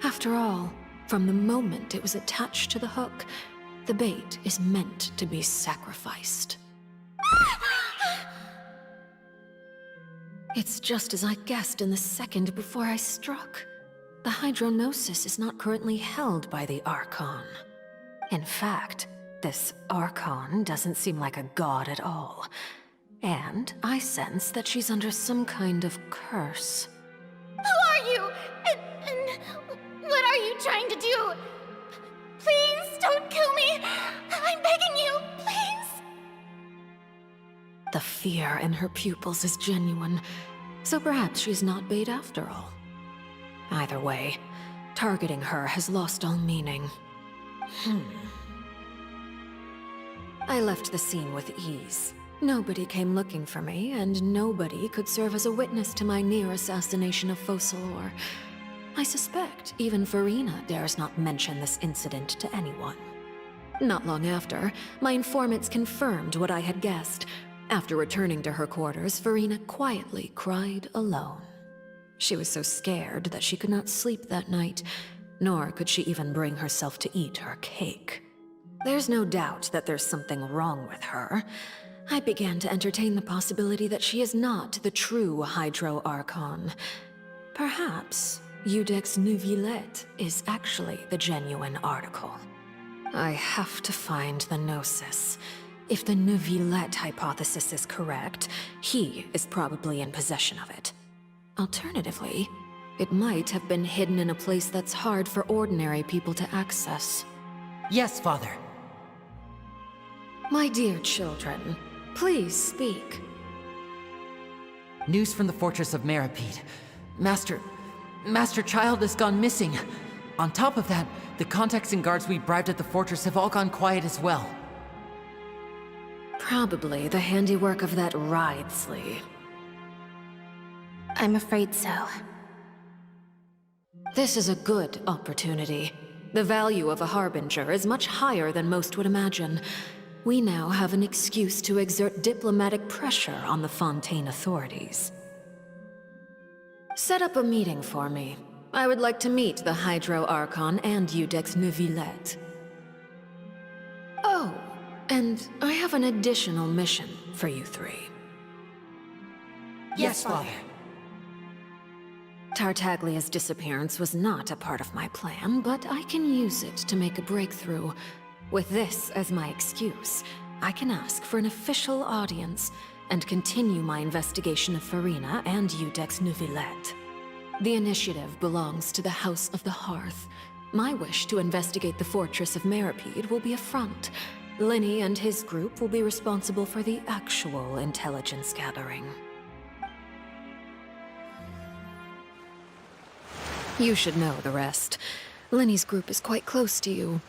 After all, from the moment it was attached to the hook, the bait is meant to be sacrificed. It's just as I guessed in the second before I struck. The Hydronosis is not currently held by the Archon. In fact, this Archon doesn't seem like a god at all. And I sense that she's under some kind of curse. Who are you? And what are you trying to do? Please don't kill me! I'm begging you, please! The fear in her pupils is genuine, so perhaps she's not bait after all. Either way, targeting her has lost all meaning. I left the scene with ease. Nobody came looking for me, and nobody could serve as a witness to my near assassination of Focalor. I suspect even Farina dares not mention this incident to anyone. Not long after, my informants confirmed what I had guessed. After returning to her quarters, Farina quietly cried alone. She was so scared that she could not sleep that night, nor could she even bring herself to eat her cake. There's no doubt that there's something wrong with her. I began to entertain the possibility that she is not the true Hydro Archon. Perhaps Iudex Neuvillette is actually the genuine article. I have to find the Gnosis. If the Neuvillette hypothesis is correct, he is probably in possession of it. Alternatively, it might have been hidden in a place that's hard for ordinary people to access. Yes, Father. My dear children, please speak. News from the fortress of Meripede. Master Child has gone missing. On top of that, the contacts and guards we bribed at the fortress have all gone quiet as well. Probably the handiwork of that Ridesley. I'm afraid so. This is a good opportunity. The value of a Harbinger is much higher than most would imagine. We now have an excuse to exert diplomatic pressure on the Fontaine authorities. Set up a meeting for me. I would like to meet the Hydro Archon and Iudex Neuvillette. Oh, and I have an additional mission for you three. Yes, Father. Tartaglia's disappearance was not a part of my plan, but I can use it to make a breakthrough. With this as my excuse, I can ask for an official audience and continue my investigation of Farina and Iudex Neuvillette. The initiative belongs to the House of the Hearth. My wish to investigate the fortress of Meripede will be a front. Lenny and his group will be responsible for the actual intelligence gathering. You should know the rest. Lenny's group is quite close to you,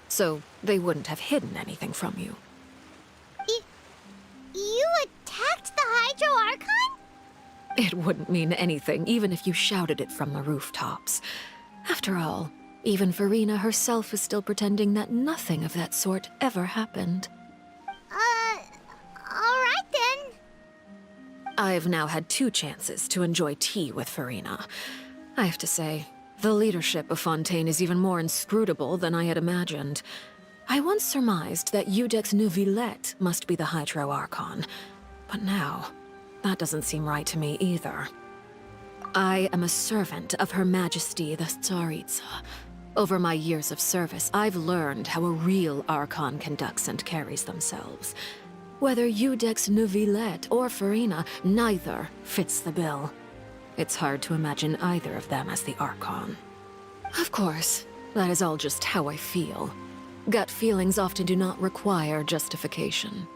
so they wouldn't have hidden anything from you. You attacked the Hydro Archon? It wouldn't mean anything, even if you shouted it from the rooftops. After all, even Farina herself is still pretending that nothing of that sort ever happened. Alright then. I've now had 2 chances to enjoy tea with Farina. I have to say, the leadership of Fontaine is even more inscrutable than I had imagined. I once surmised that Iudex Neuvillette must be the Hydro Archon, but now, that doesn't seem right to me either. I am a servant of Her Majesty the Tsaritsa. Over my years of service, I've learned how a real Archon conducts and carries themselves. Whether Iudex Neuvillette or Farina, neither fits the bill. It's hard to imagine either of them as the Archon. Of course, that is all just how I feel. Gut feelings often do not require justification.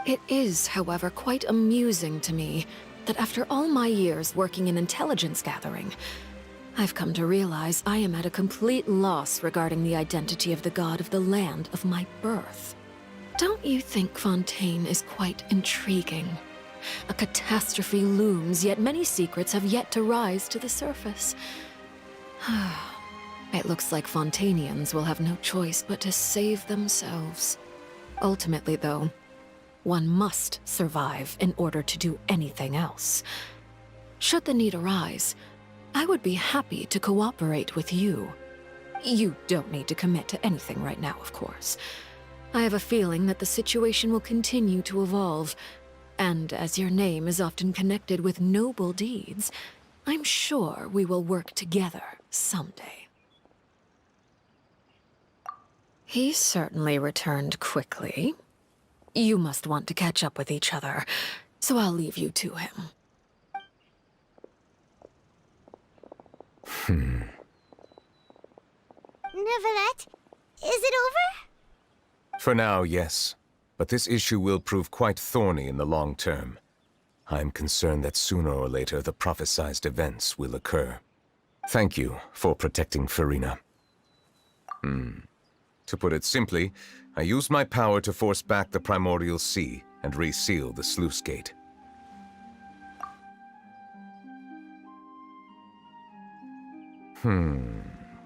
It is, however, quite amusing to me that after all my years working in intelligence gathering, I've come to realize I am at a complete loss regarding the identity of the god of the land of my birth. Don't you think Fontaine is quite intriguing? A catastrophe looms, yet many secrets have yet to rise to the surface. It looks like Fontainians will have no choice but to save themselves. Ultimately, though, one must survive in order to do anything else. Should the need arise, I would be happy to cooperate with you. You don't need to commit to anything right now, of course. I have a feeling that the situation will continue to evolve, and as your name is often connected with noble deeds, I'm sure we will work together someday. He certainly returned quickly. You must want to catch up with each other, so I'll leave you to him. Neuvillette, is it over? For now, yes. But this issue will prove quite thorny in the long term. I'm concerned that sooner or later the prophesized events will occur. Thank you for protecting Farina. To put it simply, I used my power to force back the Primordial Sea and reseal the sluice gate.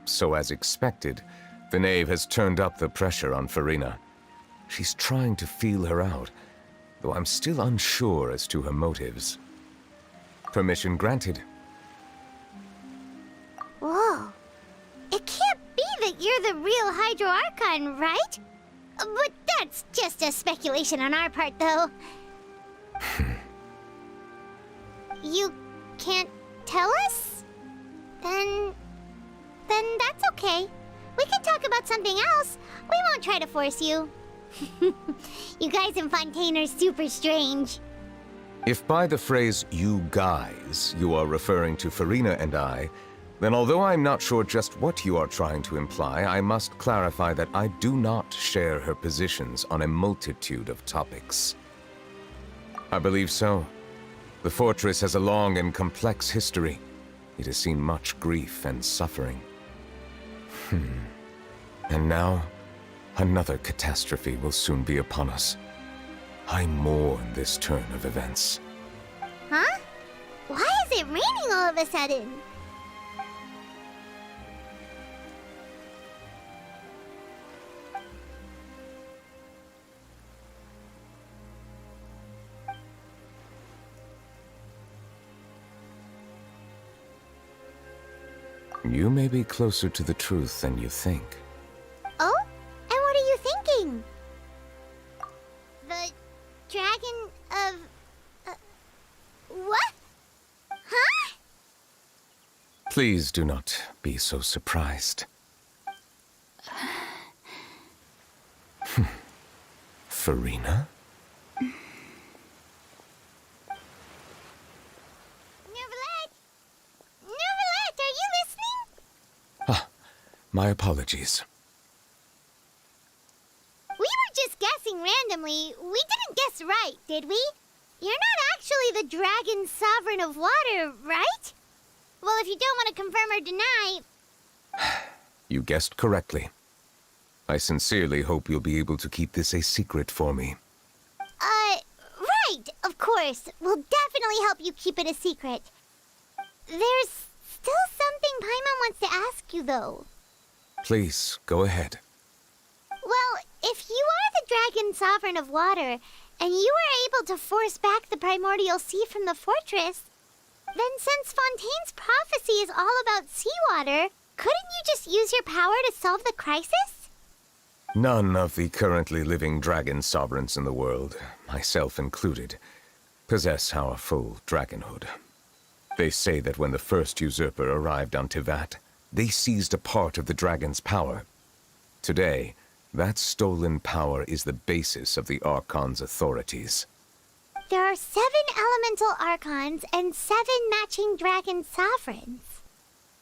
So as expected, the knave has turned up the pressure on Farina. She's trying to feel her out, though I'm still unsure as to her motives. Permission granted. Whoa. It can't that you're the real Hydro Archon, right? But that's just a speculation on our part, though. You can't tell us? Then that's okay. We can talk about something else. We won't try to force you. You guys in Fontaine are super strange. If by the phrase, you guys, you are referring to Farina and I, then although I'm not sure just what you are trying to imply, I must clarify that I do not share her positions on a multitude of topics. I believe so. The fortress has a long and complex history. It has seen much grief and suffering. And now, another catastrophe will soon be upon us. I mourn this turn of events. Huh? Why is it raining all of a sudden? You may be closer to the truth than you think. Oh? And what are you thinking? The dragon of... what? Huh? Please do not be so surprised. Farina? My apologies. We were just guessing randomly. We didn't guess right, did we? You're not actually the Dragon Sovereign of Water, right? Well, if you don't want to confirm or deny... You guessed correctly. I sincerely hope you'll be able to keep this a secret for me. Right, of course. We'll definitely help you keep it a secret. There's still something Paimon wants to ask you, though. Please, go ahead. Well, if you are the Dragon Sovereign of Water, and you were able to force back the primordial sea from the fortress, then since Fontaine's prophecy is all about seawater, couldn't you just use your power to solve the crisis? None of the currently living dragon sovereigns in the world, myself included, possess our full dragonhood. They say that when the first usurper arrived on Tivat, they seized a part of the dragon's power. Today, that stolen power is the basis of the Archon's authorities. There are 7 elemental Archons and 7 matching dragon sovereigns.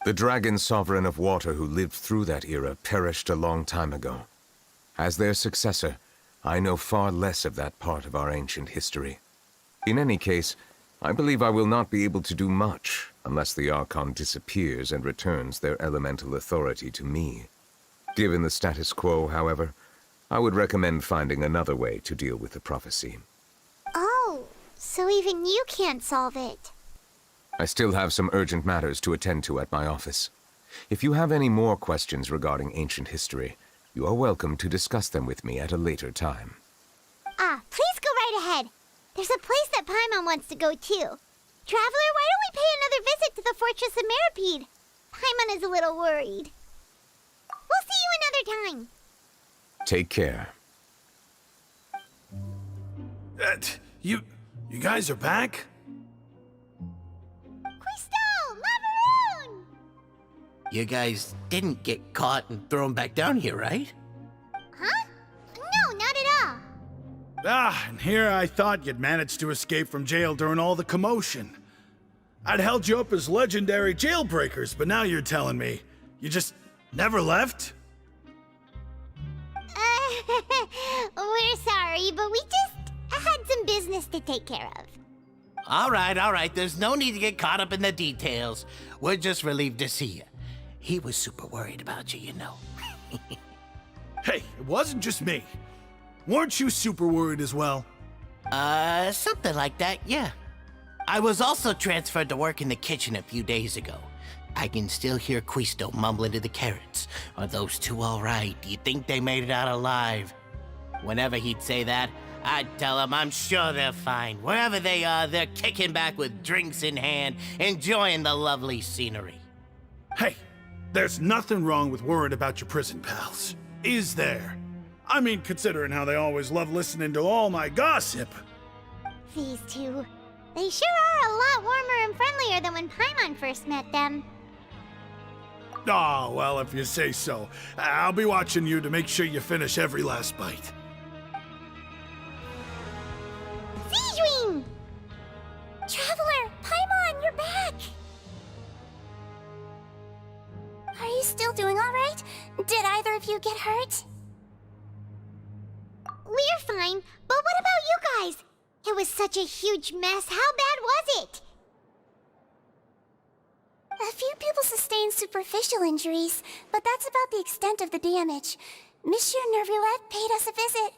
The dragon sovereign of water who lived through that era perished a long time ago. As their successor, I know far less of that part of our ancient history. In any case, I believe I will not be able to do much unless the Archon disappears and returns their elemental authority to me. Given the status quo, however, I would recommend finding another way to deal with the prophecy. Oh, so even you can't solve it. I still have some urgent matters to attend to at my office. If you have any more questions regarding ancient history, you are welcome to discuss them with me at a later time. Please go right ahead. There's a place that Paimon wants to go too. Traveler, why don't we pay another visit to the Fortress of Meropide? Paimon is a little worried. We'll see you another time. Take care. You guys are back? Crystal! Macaroon! You guys didn't get caught and thrown back down here, right? Huh? No, not at all. And here I thought you'd managed to escape from jail during all the commotion. I'd held you up as legendary jailbreakers, but now you're telling me you just never left? We're sorry, but we just had some business to take care of. All right. There's no need to get caught up in the details. We're just relieved to see you. He was super worried about you, you know. Hey, it wasn't just me. Weren't you super worried as well? Something like that, yeah. I was also transferred to work in the kitchen a few days ago. I can still hear Quisto mumbling to the carrots. Are those two all right? Do you think they made it out alive? Whenever he'd say that, I'd tell him I'm sure they're fine. Wherever they are, they're kicking back with drinks in hand, enjoying the lovely scenery. Hey, There's nothing wrong with worrying about your prison pals, is there? I mean, considering how they always love listening to all my gossip. These two. They sure are a lot warmer and friendlier than when Paimon first met them. Oh, well, if you say so. I'll be watching you to make sure you finish every last bite. Zijwing! Traveler, Paimon, you're back! Are you still doing alright? Did either of you get hurt? We're fine, but what about you guys? It was such a huge mess. How bad was it? A few people sustained superficial injuries, but that's about the extent of the damage. Monsieur Nervulette paid us a visit.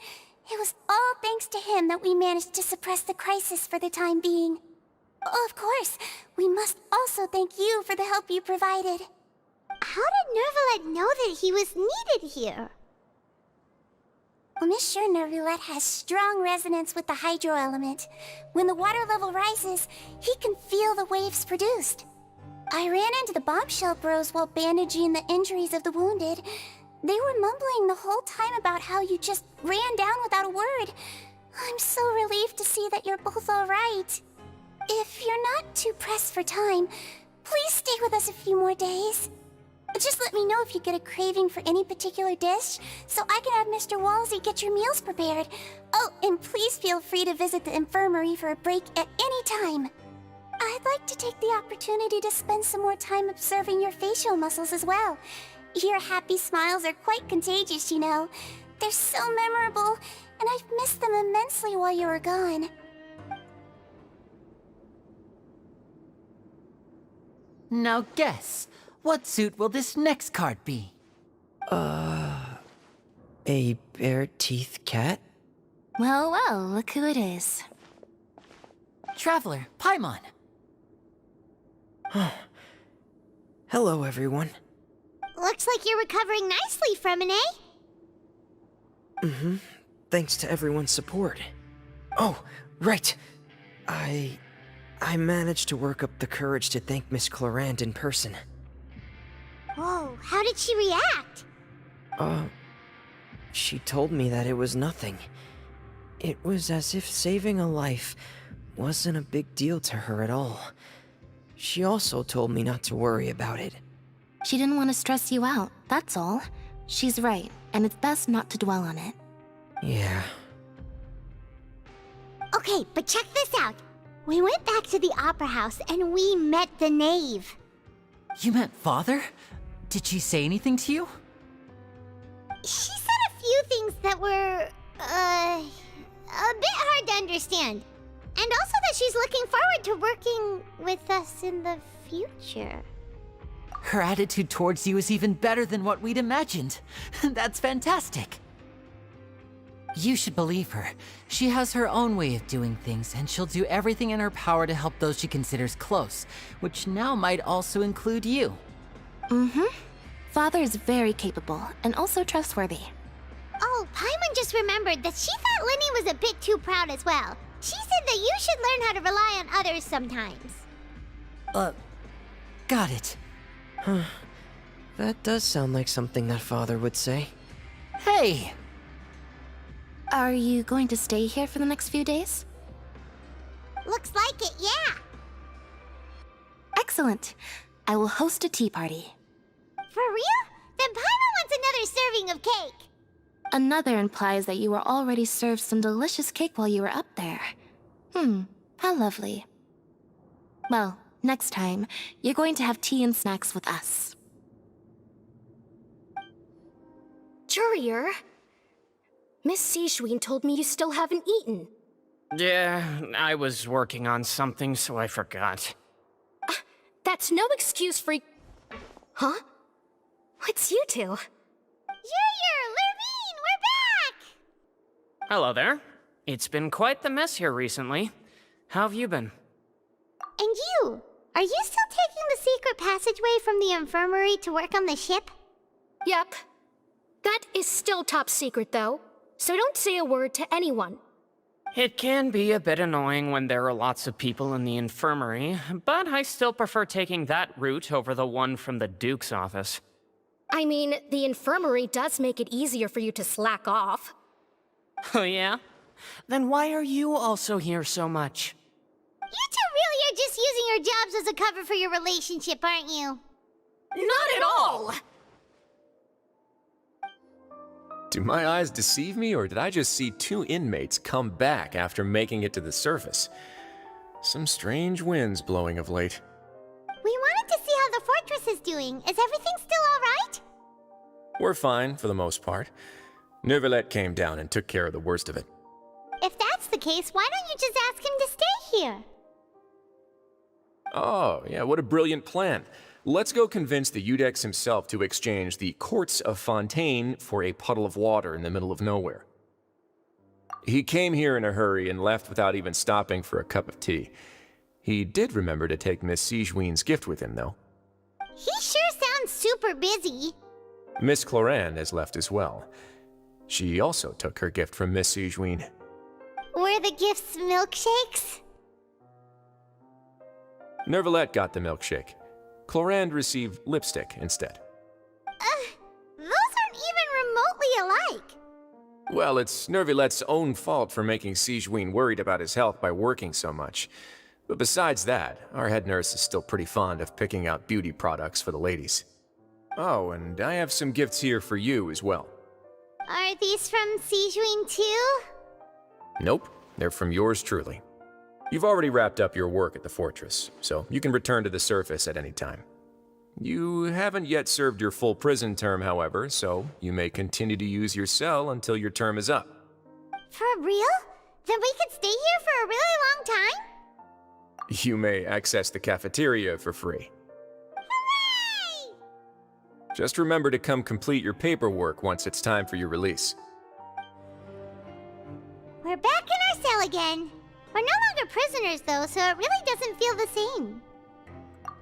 It was all thanks to him that we managed to suppress the crisis for the time being. Of course, we must also thank you for the help you provided. How did Nervulette know that he was needed here? Well, Monsieur Nervulette has strong resonance with the hydro element. When the water level rises, he can feel the waves produced. I ran into the bombshell bros while bandaging the injuries of the wounded. They were mumbling the whole time about how you just ran down without a word. I'm so relieved to see that you're both alright. If you're not too pressed for time, please stay with us a few more days. Just let me know if you get a craving for any particular dish, so I can have Mr. Walsey get your meals prepared. Oh, and please feel free to visit the infirmary for a break at any time. I'd like to take the opportunity to spend some more time observing your facial muscles as well. Your happy smiles are quite contagious, you know. They're so memorable, and I've missed them immensely while you were gone. Now guess, what suit will this next card be? A bare-teeth cat? Well, well, look who it is. Traveler, Paimon. Hello, everyone. Looks like you're recovering nicely from it, eh? Mm-hmm. Thanks to everyone's support. Oh, right. I managed to work up the courage to thank Miss Clorand in person. Whoa, how did she react? She told me that it was nothing. It was as if saving a life wasn't a big deal to her at all. She also told me not to worry about it. She didn't want to stress you out, that's all. She's right, and it's best not to dwell on it. Yeah. Okay, but check this out. We went back to the Opera House and we met the knave. You met Father? Did she say anything to you? She said a few things that were, a bit hard to understand. And also that she's looking forward to working with us in the future. Her attitude towards you is even better than what we'd imagined. That's fantastic. You should believe her. She has her own way of doing things, and she'll do everything in her power to help those she considers close, which now might also include you. Mm-hmm. Father is very capable, and also trustworthy. Oh, Paimon just remembered that she thought Linny was a bit too proud as well. She said that you should learn how to rely on others sometimes. Got it. Huh. That does sound like something that Father would say. Hey! Are you going to stay here for the next few days? Looks like it, yeah. Excellent. I will host a tea party. For real? Then Paimon wants another serving of cake. Another implies that you were already served some delicious cake while you were up there. How lovely. Well, next time, you're going to have tea and snacks with us. Courier? Miss Zijwing told me you still haven't eaten. Yeah, I was working on something, so I forgot. That's no excuse for... Huh? It's you two. Courier, Lurvine, we're back! Hello there. It's been quite the mess here recently. How have you been? And you? Are you still taking the secret passageway from the infirmary to work on the ship? Yep. That is still top secret, though. So don't say a word to anyone. It can be a bit annoying when there are lots of people in the infirmary, but I still prefer taking that route over the one from the Duke's office. I mean, the infirmary does make it easier for you to slack off. Oh yeah? Then why are you also here so much? You two really are just using your jobs as a cover for your relationship, aren't you? Not at all! Do my eyes deceive me, or did I just see two inmates come back after making it to the surface? Some strange winds blowing of late. We wanted to see how the fortress is doing. Is everything still alright? We're fine, for the most part. Neuvillette came down and took care of the worst of it. If that's the case, why don't you just ask him to stay here? Oh, yeah, what a brilliant plan. Let's go convince the Eudex himself to exchange the Courts of Fontaine for a puddle of water in the middle of nowhere. He came here in a hurry and left without even stopping for a cup of tea. He did remember to take Miss Sigewinne's gift with him, though. He sure sounds super busy. Miss Cloran has left as well. She also took her gift from Miss Sigewinne. Were the gifts milkshakes? Neuvillette got the milkshake. Clorand received lipstick instead. Those aren't even remotely alike. Well, it's Neuvillette's own fault for making Sigewinne worried about his health by working so much. But besides that, our head nurse is still pretty fond of picking out beauty products for the ladies. Oh, and I have some gifts here for you as well. Are these from Sigewinne too? Nope, they're from yours truly. You've already wrapped up your work at the fortress, so you can return to the surface at any time. You haven't yet served your full prison term, however, so you may continue to use your cell until your term is up. For real? Then we could stay here for a really long time? You may access the cafeteria for free. Hooray! Just remember to come complete your paperwork once it's time for your release. We're back in our cell again. We're no longer prisoners, though, so it really doesn't feel the same.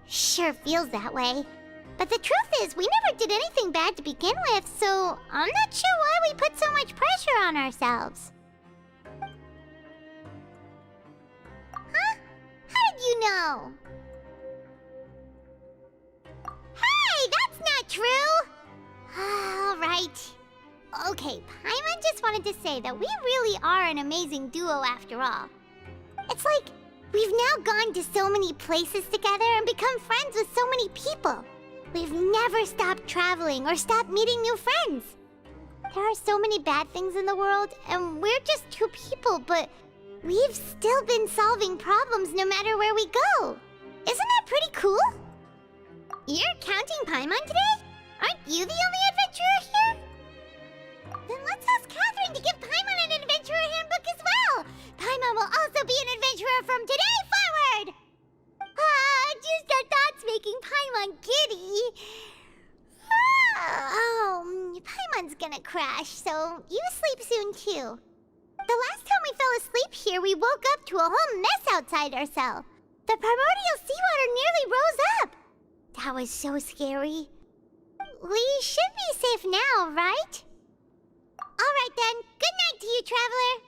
Sure feels that way. But the truth is, we never did anything bad to begin with, so I'm not sure why we put so much pressure on ourselves. Huh? How did you know? Hey, that's not true! All right. Okay, Paimon just wanted to say that we really are an amazing duo after all. It's like, we've now gone to so many places together and become friends with so many people. We've never stopped traveling or stopped meeting new friends. There are so many bad things in the world, and we're just two people, but we've still been solving problems no matter where we go. Isn't that pretty cool? You're counting Paimon today? Aren't you the only adventurer here? Then let's ask Catherine to give Paimon an adventurer handbook as well. Paimon will also be an adventurer from today forward. Just our thoughts making Paimon giddy. Paimon's gonna crash, so you sleep soon too. The last time we fell asleep here, we woke up to a whole mess outside our cell. The primordial seawater nearly rose up. That was so scary. We should be safe now, right? All right then. Good night to you, traveler.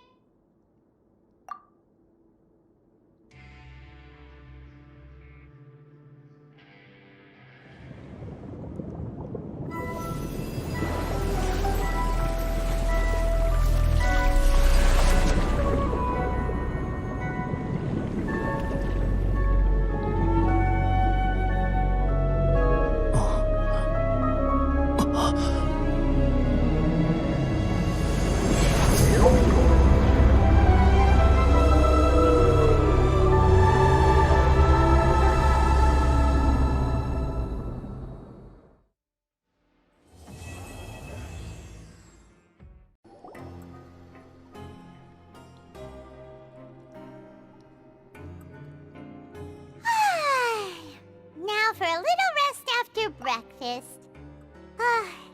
Now for a little rest after breakfast.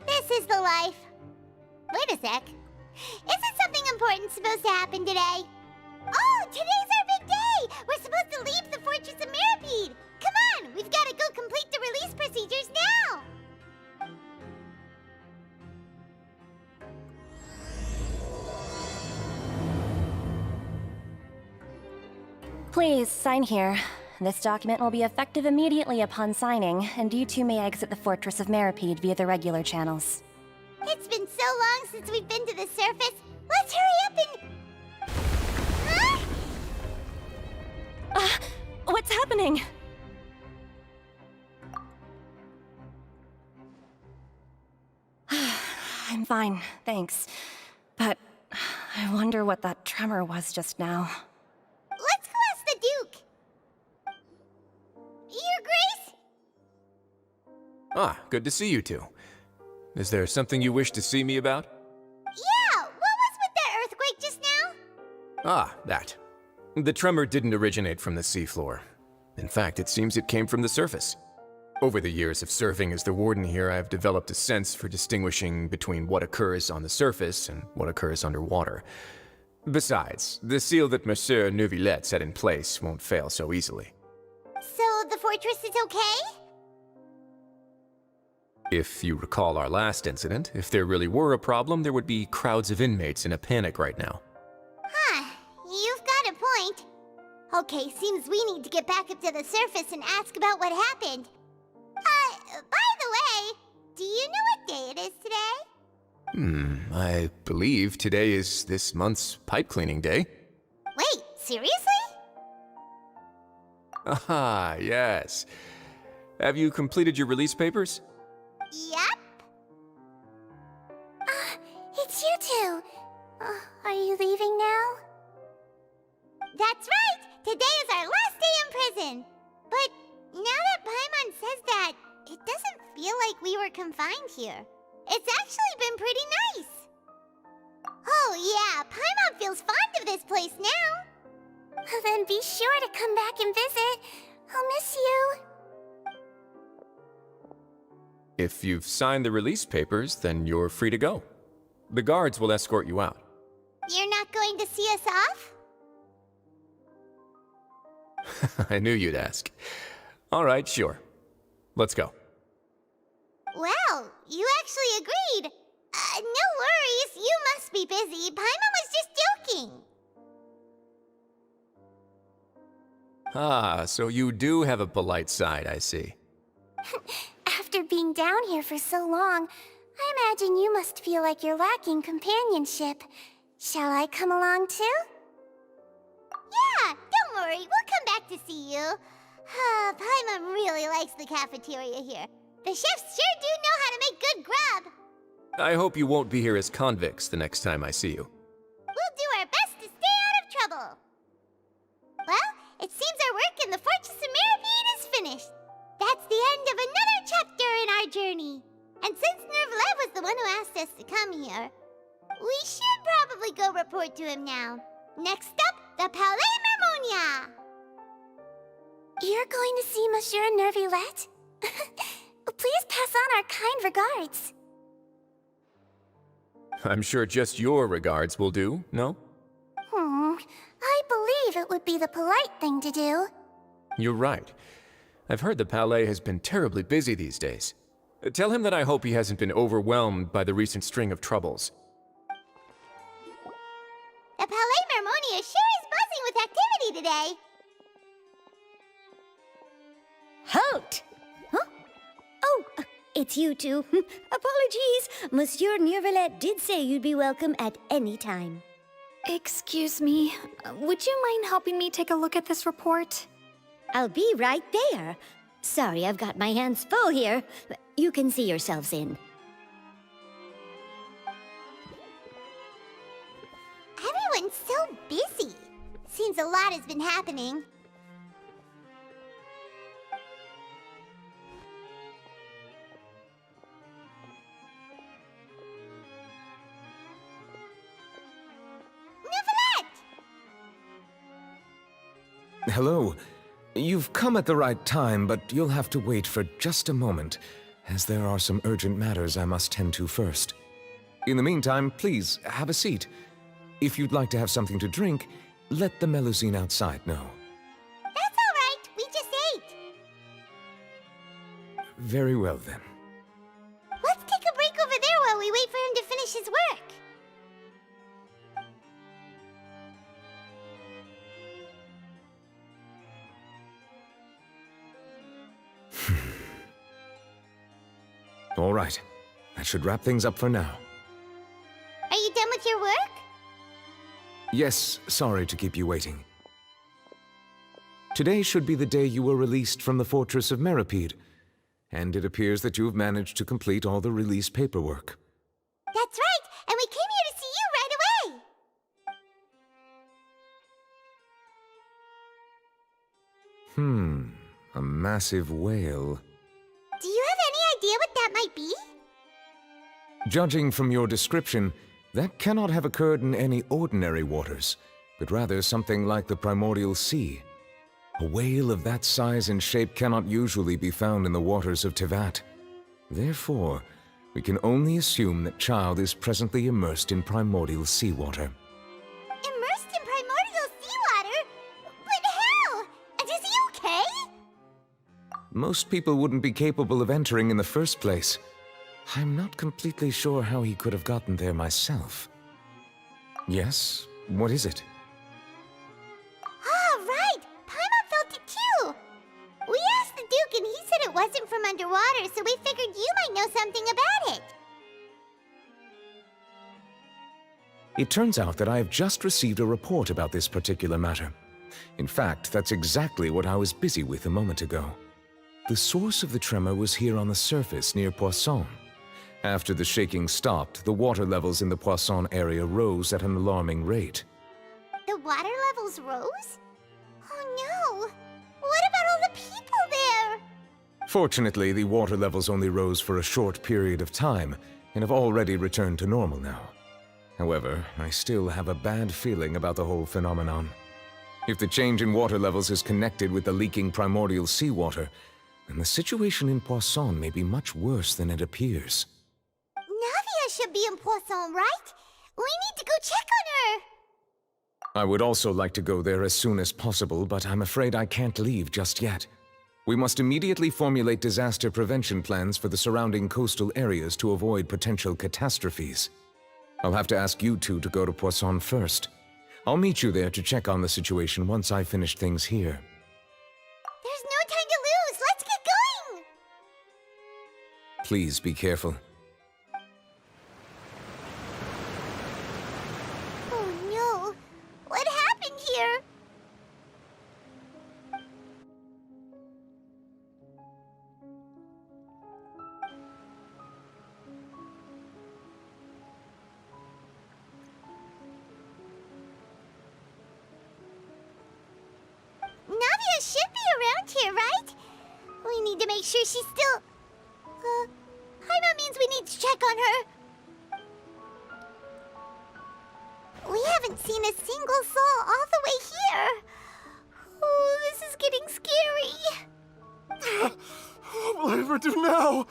This is the life. Wait a sec. Isn't something important supposed to happen today? Oh, today's our big day! We're supposed to leave the Fortress of Meropide! Come on, we've got to go complete the release procedures now! Please, sign here. This document will be effective immediately upon signing, and you two may exit the Fortress of Meripede via the regular channels. It's been so long since we've been to the surface. Let's hurry up and... Huh? What's happening? I'm fine, thanks. But I wonder what that tremor was just now. Let's go ask the Duke. Your Grace? Ah, good to see you two. Is there something you wish to see me about? Yeah, what was with that earthquake just now? Ah, that. The tremor didn't originate from the seafloor. In fact, it seems it came from the surface. Over the years of serving as the warden here, I've developed a sense for distinguishing between what occurs on the surface and what occurs underwater. Besides, the seal that Monsieur Neuvillette set in place won't fail so easily. So the fortress is okay? If you recall our last incident, if there really were a problem, there would be crowds of inmates in a panic right now. Huh, you've got a point. Okay, seems we need to get back up to the surface and ask about what happened. By the way, do you know what day it is today? I believe today is this month's pipe cleaning day. Wait, seriously? Ah, yes. Have you completed your release papers? Yep. It's you two. Are you leaving now? That's right! Today is our last day in prison! But now that Paimon says that, it doesn't feel like we were confined here. It's actually been pretty nice. Oh yeah, Paimon feels fond of this place now. Then be sure to come back and visit. I'll miss you. If you've signed the release papers, then you're free to go. The guards will escort you out. You're not going to see us off? I knew you'd ask. All right, sure. Let's go. Well, you actually agreed. No worries, you must be busy. Paimon was just joking. Ah, so you do have a polite side, I see. After being down here for so long, I imagine you must feel like you're lacking companionship. Shall I come along too? Yeah, don't worry, we'll come back to see you. Paimon really likes the cafeteria here. The chefs sure do know how to make good grub. I hope you won't be here as convicts the next time I see you. We'll do our best to stay out of trouble. Well, it seems our work in the Fortress of Meripede is finished. That's the end of another chapter in our journey. And since Neuvillette was the one who asked us to come here, we should probably go report to him now. Next up, the Palais Mermonia. You're going to see Monsieur Neuvillette? Please pass on our kind regards. I'm sure just your regards will do, no? I believe it would be the polite thing to do. You're right. I've heard the Palais has been terribly busy these days. Tell him that I hope he hasn't been overwhelmed by the recent string of troubles. The Palais Mermonia sure is buzzing with activity today. Halt! Huh? Oh, it's you two. Apologies. Monsieur Neuvillette did say you'd be welcome at any time. Excuse me. Would you mind helping me take a look at this report? I'll be right there. Sorry, I've got my hands full here. You can see yourselves in. Everyone's so busy. Seems a lot has been happening. Hello. You've come at the right time, but you'll have to wait for just a moment, as there are some urgent matters I must tend to first. In the meantime, please, have a seat. If you'd like to have something to drink, let the Melusine outside know. That's all right. We just ate. Very well, then. Let's take a break over there while we wait for him to finish his work. All right. That should wrap things up for now. Are you done with your work? Yes, sorry to keep you waiting. Today should be the day you were released from the Fortress of Meripede, and it appears that you have managed to complete all the release paperwork. That's right, and we came here to see you right away! A massive whale. Do you have any idea what that might be? Judging from your description, that cannot have occurred in any ordinary waters, but rather something like the primordial sea. A whale of that size and shape cannot usually be found in the waters of Tevat. Therefore, we can only assume that Child is presently immersed in primordial seawater. Immersed in primordial seawater? But how? And is he okay? Most people wouldn't be capable of entering in the first place. I'm not completely sure how he could have gotten there myself. Yes? What is it? Ah, right! Paimon felt it too! We asked the Duke and he said it wasn't from underwater, so we figured you might know something about it. It turns out that I have just received a report about this particular matter. In fact, that's exactly what I was busy with a moment ago. The source of the tremor was here on the surface near Poisson. After the shaking stopped, the water levels in the Poisson area rose at an alarming rate. The water levels rose? Oh no! What about all the people there? Fortunately, the water levels only rose for a short period of time and have already returned to normal now. However, I still have a bad feeling about the whole phenomenon. If the change in water levels is connected with the leaking primordial seawater, then the situation in Poisson may be much worse than it appears. Navia should be in Poisson, right? We need to go check on her! I would also like to go there as soon as possible, but I'm afraid I can't leave just yet. We must immediately formulate disaster prevention plans for the surrounding coastal areas to avoid potential catastrophes. I'll have to ask you two to go to Poisson first. I'll meet you there to check on the situation once I finish things here. There's no time to lose! Let's get going! Please be careful. Oh no! What happened here? Navia should be around here, right? We need to make sure she's still... Paimon means we need to check on her. We haven't seen a single soul all the way here. Oh, this is getting scary. What will I ever do now?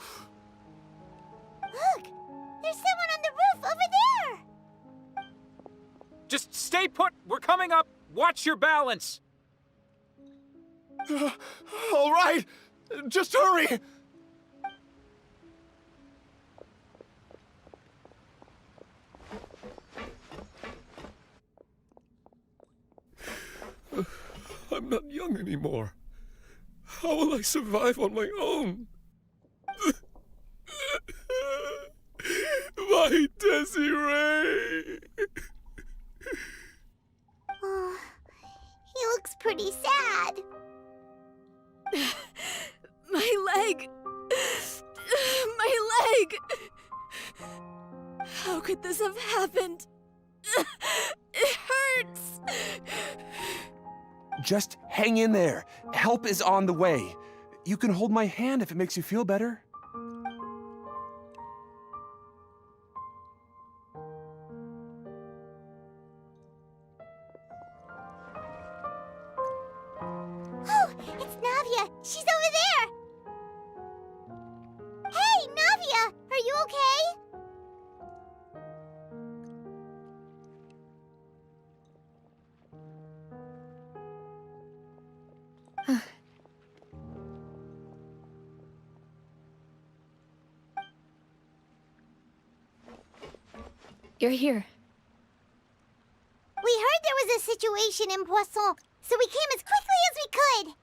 Look, there's someone on the roof over there. Just stay put. We're coming up. Watch your balance. All right, just hurry. I'm not young anymore. How will I survive on my own? My Desiree! Oh, he looks pretty sad. My leg! My leg! How could this have happened? It hurts! Just hang in there. Help is on the way. You can hold my hand if it makes you feel better. Oh, it's Navia. She's over there. Hey, Navia, are you okay? You're here. We heard there was a situation in Poisson, so we came as quickly as we could.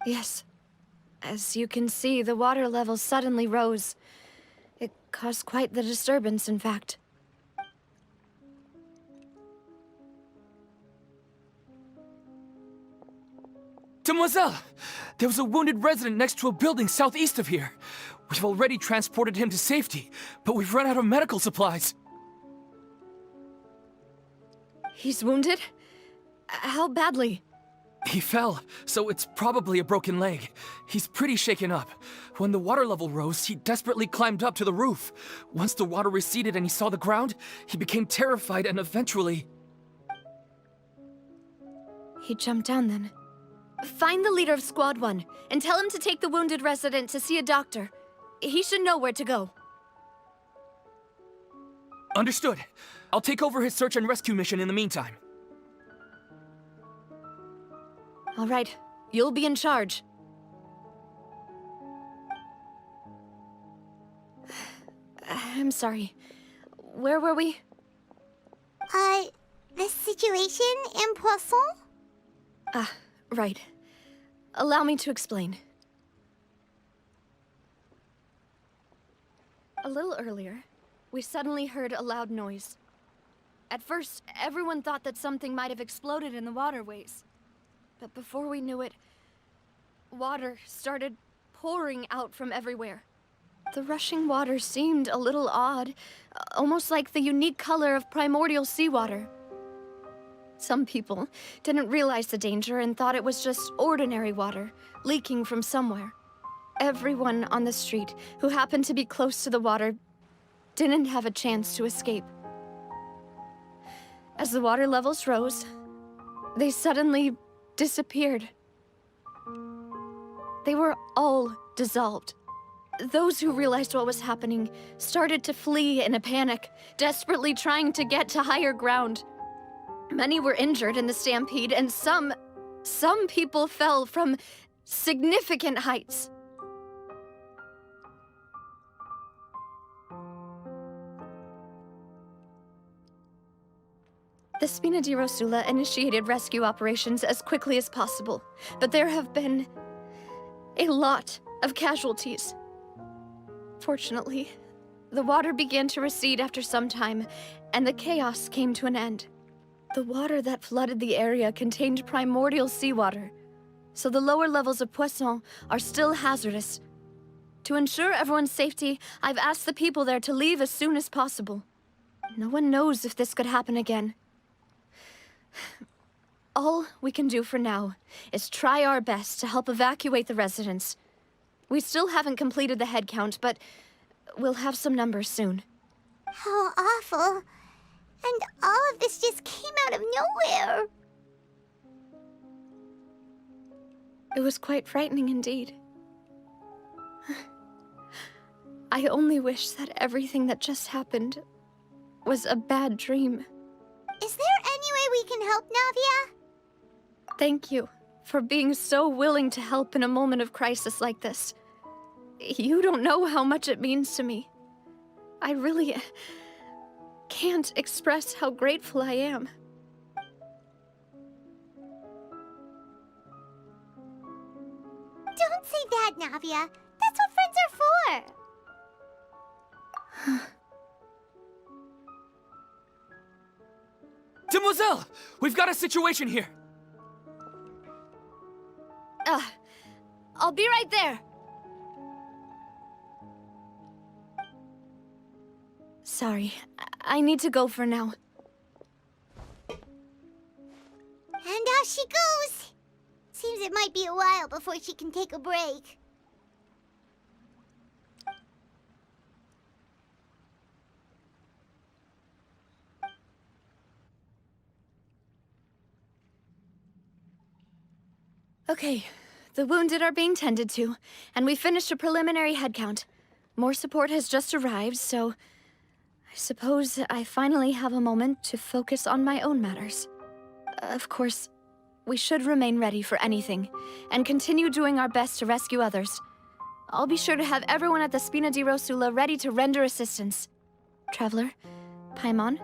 Yes. As you can see, the water level suddenly rose. It caused quite the disturbance, in fact. Demoiselle! There was a wounded resident next to a building southeast of here. We've already transported him to safety, but we've run out of medical supplies. He's wounded? How badly? He fell, so it's probably a broken leg. He's pretty shaken up. When the water level rose, he desperately climbed up to the roof. Once the water receded and he saw the ground, he became terrified and eventually... He jumped down then. Find the leader of Squad 1 and tell him to take the wounded resident to see a doctor. He should know where to go. Understood. I'll take over his search and rescue mission in the meantime. All right, you'll be in charge. I'm sorry. Where were we? The situation in Poisson? Ah, right. Allow me to explain. A little earlier, we suddenly heard a loud noise. At first, everyone thought that something might have exploded in the waterways. But before we knew it, water started pouring out from everywhere. The rushing water seemed a little odd, almost like the unique color of primordial seawater. Some people didn't realize the danger and thought it was just ordinary water, leaking from somewhere. Everyone on the street who happened to be close to the water didn't have a chance to escape. As the water levels rose, they suddenly disappeared. They were all dissolved. Those who realized what was happening started to flee in a panic, desperately trying to get to higher ground. Many were injured in the stampede, and some people fell from significant heights. The Spina di Rosula initiated rescue operations as quickly as possible, but there have been a lot of casualties. Fortunately, the water began to recede after some time, and the chaos came to an end. The water that flooded the area contained primordial seawater, so the lower levels of Poisson are still hazardous. To ensure everyone's safety, I've asked the people there to leave as soon as possible. No one knows if this could happen again. All we can do for now is try our best to help evacuate the residents. We still haven't completed the head count, but we'll have some numbers soon. How awful. And all of this just came out of nowhere. It was quite frightening indeed. I only wish that everything that just happened was a bad dream. Is there any way we can help, Navia? Thank you for being so willing to help in a moment of crisis like this. You don't know how much it means to me. I really can't express how grateful I am. Don't say that, Navia. That's what friends are for. Demoiselle! We've got a situation here! I'll be right there. Sorry, I need to go for now. And off she goes! Seems it might be a while before she can take a break. Okay, the wounded are being tended to, and we finished a preliminary head count. More support has just arrived, so I suppose I finally have a moment to focus on my own matters. Of course, we should remain ready for anything, and continue doing our best to rescue others. I'll be sure to have everyone at the Spina di Rosula ready to render assistance. Traveler, Paimon,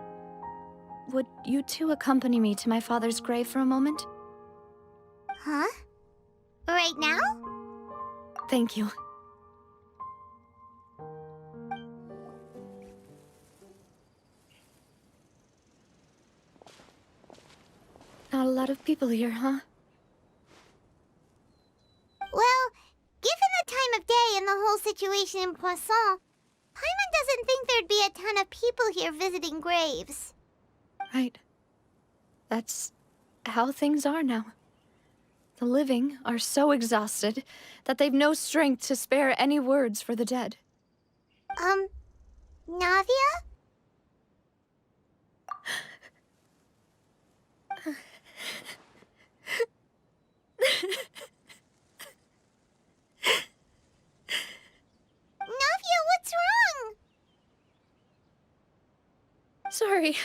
would you two accompany me to my father's grave for a moment? Huh? Right now? Thank you. lot of people here, huh? Well, given the time of day and the whole situation in Poisson, Paimon doesn't think there'd be a ton of people here visiting graves. Right. That's how things are now. The living are so exhausted that they've no strength to spare any words for the dead. Navia? Navia, what's wrong? Sorry.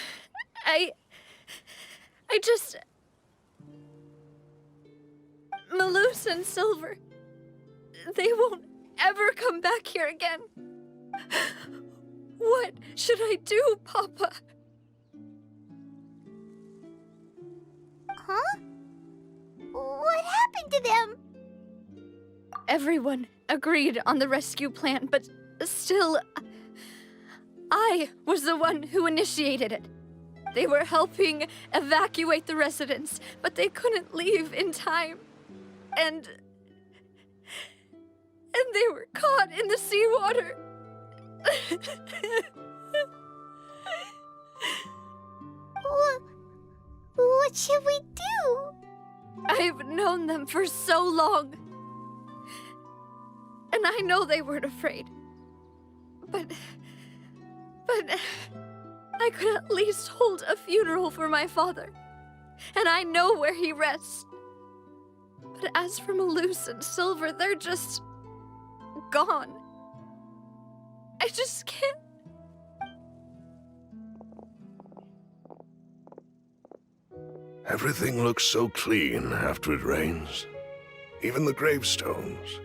I just... Malus and Silver. They won't ever come back here again. What should I do, Papa? Huh? What happened to them? Everyone agreed on the rescue plan, but still, I was the one who initiated it. They were helping evacuate the residents, but they couldn't leave in time. And they were caught in the seawater. What should we do? I've known them for so long. And I know they weren't afraid. But I could at least hold a funeral for my father. And I know where he rests. But as for Malus and Silver, they're just gone. I just can't. Everything looks so clean after it rains. Even the gravestones.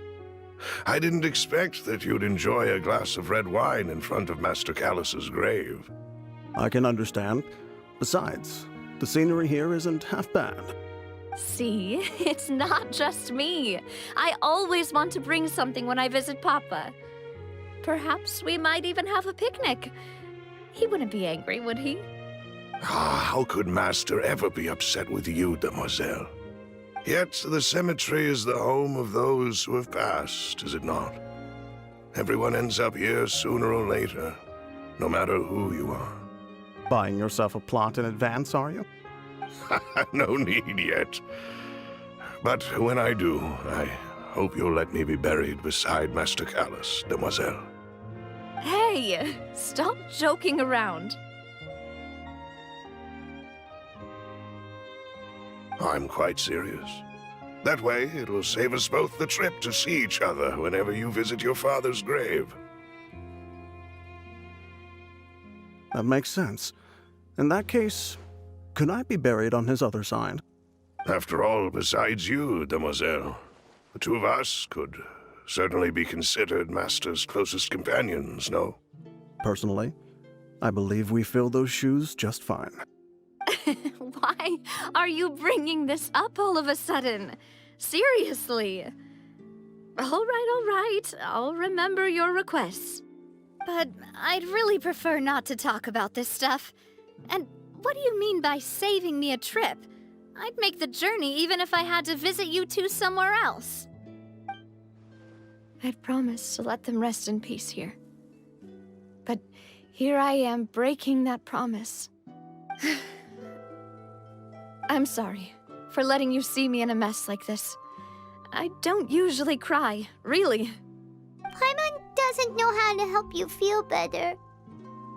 I didn't expect that you'd enjoy a glass of red wine in front of Master Callus's grave. I can understand. Besides, the scenery here isn't half bad. See, it's not just me. I always want to bring something when I visit Papa. Perhaps we might even have a picnic. He wouldn't be angry, would he? How could Master ever be upset with you, Demoiselle? Yet the cemetery is the home of those who have passed, is it not? Everyone ends up here sooner or later, no matter who you are. Buying yourself a plot in advance, are you? No need yet. But when I do, I hope you'll let me be buried beside Master Callus, Demoiselle. Hey, stop joking around. I'm quite serious. That way, it'll save us both the trip to see each other whenever you visit your father's grave. That makes sense. In that case, could I be buried on his other side? After all, besides you, Demoiselle, the two of us could certainly be considered Master's closest companions, no? Personally, I believe we fill those shoes just fine. Why are you bringing this up all of a sudden? Seriously. All right. I'll remember your requests. But I'd really prefer not to talk about this stuff. And what do you mean by saving me a trip? I'd make the journey even if I had to visit you two somewhere else. I'd promised to let them rest in peace here. But here I am breaking that promise. I'm sorry for letting you see me in a mess like this. I don't usually cry, really. Paimon doesn't know how to help you feel better.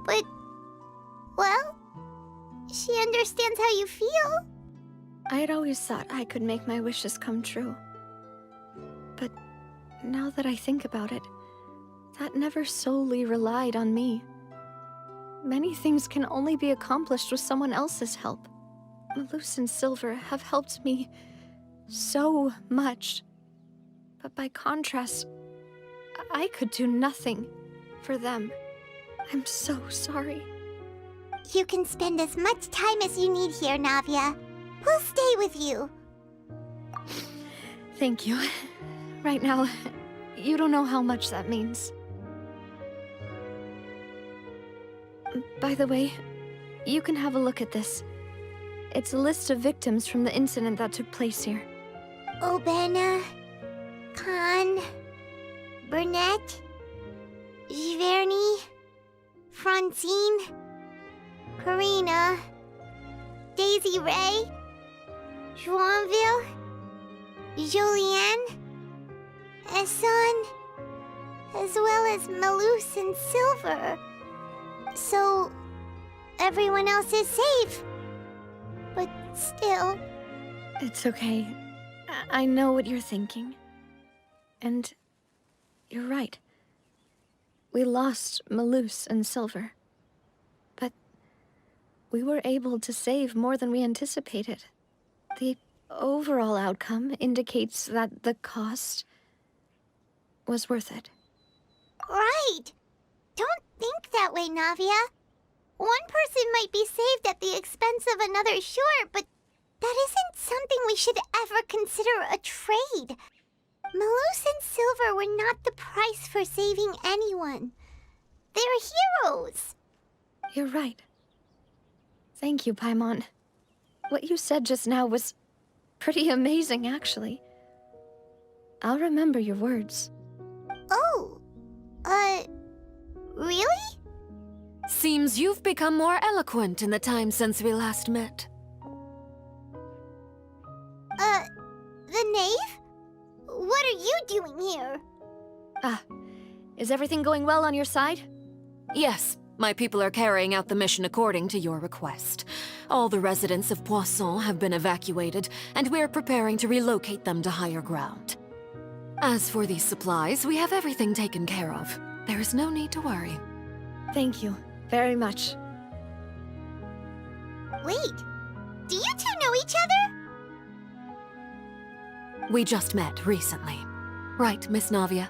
But, well, she understands how you feel. I'd always thought I could make my wishes come true. But now that I think about it, that never solely relied on me. Many things can only be accomplished with someone else's help. Malus and Silver have helped me so much. But by contrast, I could do nothing for them. I'm so sorry. You can spend as much time as you need here, Navia. We'll stay with you. Thank you. Right now, you don't know how much that means. By the way, you can have a look at this. It's a list of victims from the incident that took place here. Obena, Khan, Burnett, Giverny, Francine, Karina, Daisy Ray, Joinville, Julianne, Esson, as well as Malus and Silver. So, everyone else is safe. But still... It's okay. I know what you're thinking. And you're right. We lost Malus and Silver. But we were able to save more than we anticipated. The overall outcome indicates that the cost was worth it. Right! Don't think that way, Navia. One person might be saved at the expense of another, sure, but that isn't something we should ever consider a trade. Malus and Silver were not the price for saving anyone. They're heroes. You're right. Thank you, Paimon. What you said just now was pretty amazing, actually. I'll remember your words. Oh, really? Seems you've become more eloquent in the time since we last met. The knave? What are you doing here? Is everything going well on your side? Yes, my people are carrying out the mission according to your request. All the residents of Poisson have been evacuated, and we're preparing to relocate them to higher ground. As for these supplies, we have everything taken care of. There is no need to worry. Thank you very much. Wait, do you two know each other? We just met recently. Right, Miss Navia?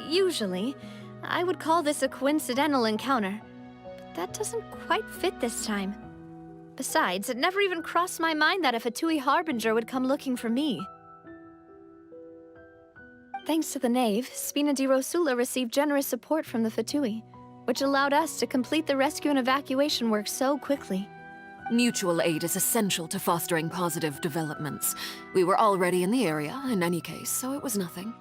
Usually, I would call this a coincidental encounter. But that doesn't quite fit this time. Besides, it never even crossed my mind that a Fatui Harbinger would come looking for me. Thanks to the Knave, Spina di Rosula received generous support from the Fatui, which allowed us to complete the rescue and evacuation work so quickly. Mutual aid is essential to fostering positive developments. We were already in the area, in any case, so it was nothing.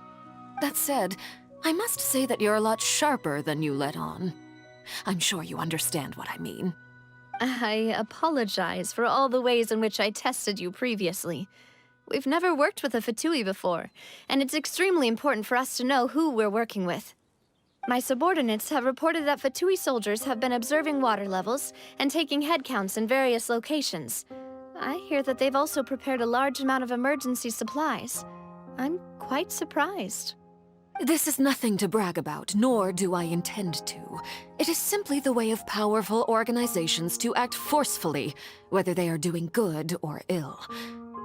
That said, I must say that you're a lot sharper than you let on. I'm sure you understand what I mean. I apologize for all the ways in which I tested you previously. We've never worked with a Fatui before, and it's extremely important for us to know who we're working with. My subordinates have reported that Fatui soldiers have been observing water levels and taking head counts in various locations. I hear that they've also prepared a large amount of emergency supplies. I'm quite surprised. This is nothing to brag about, nor do I intend to. It is simply the way of powerful organizations to act forcefully, whether they are doing good or ill.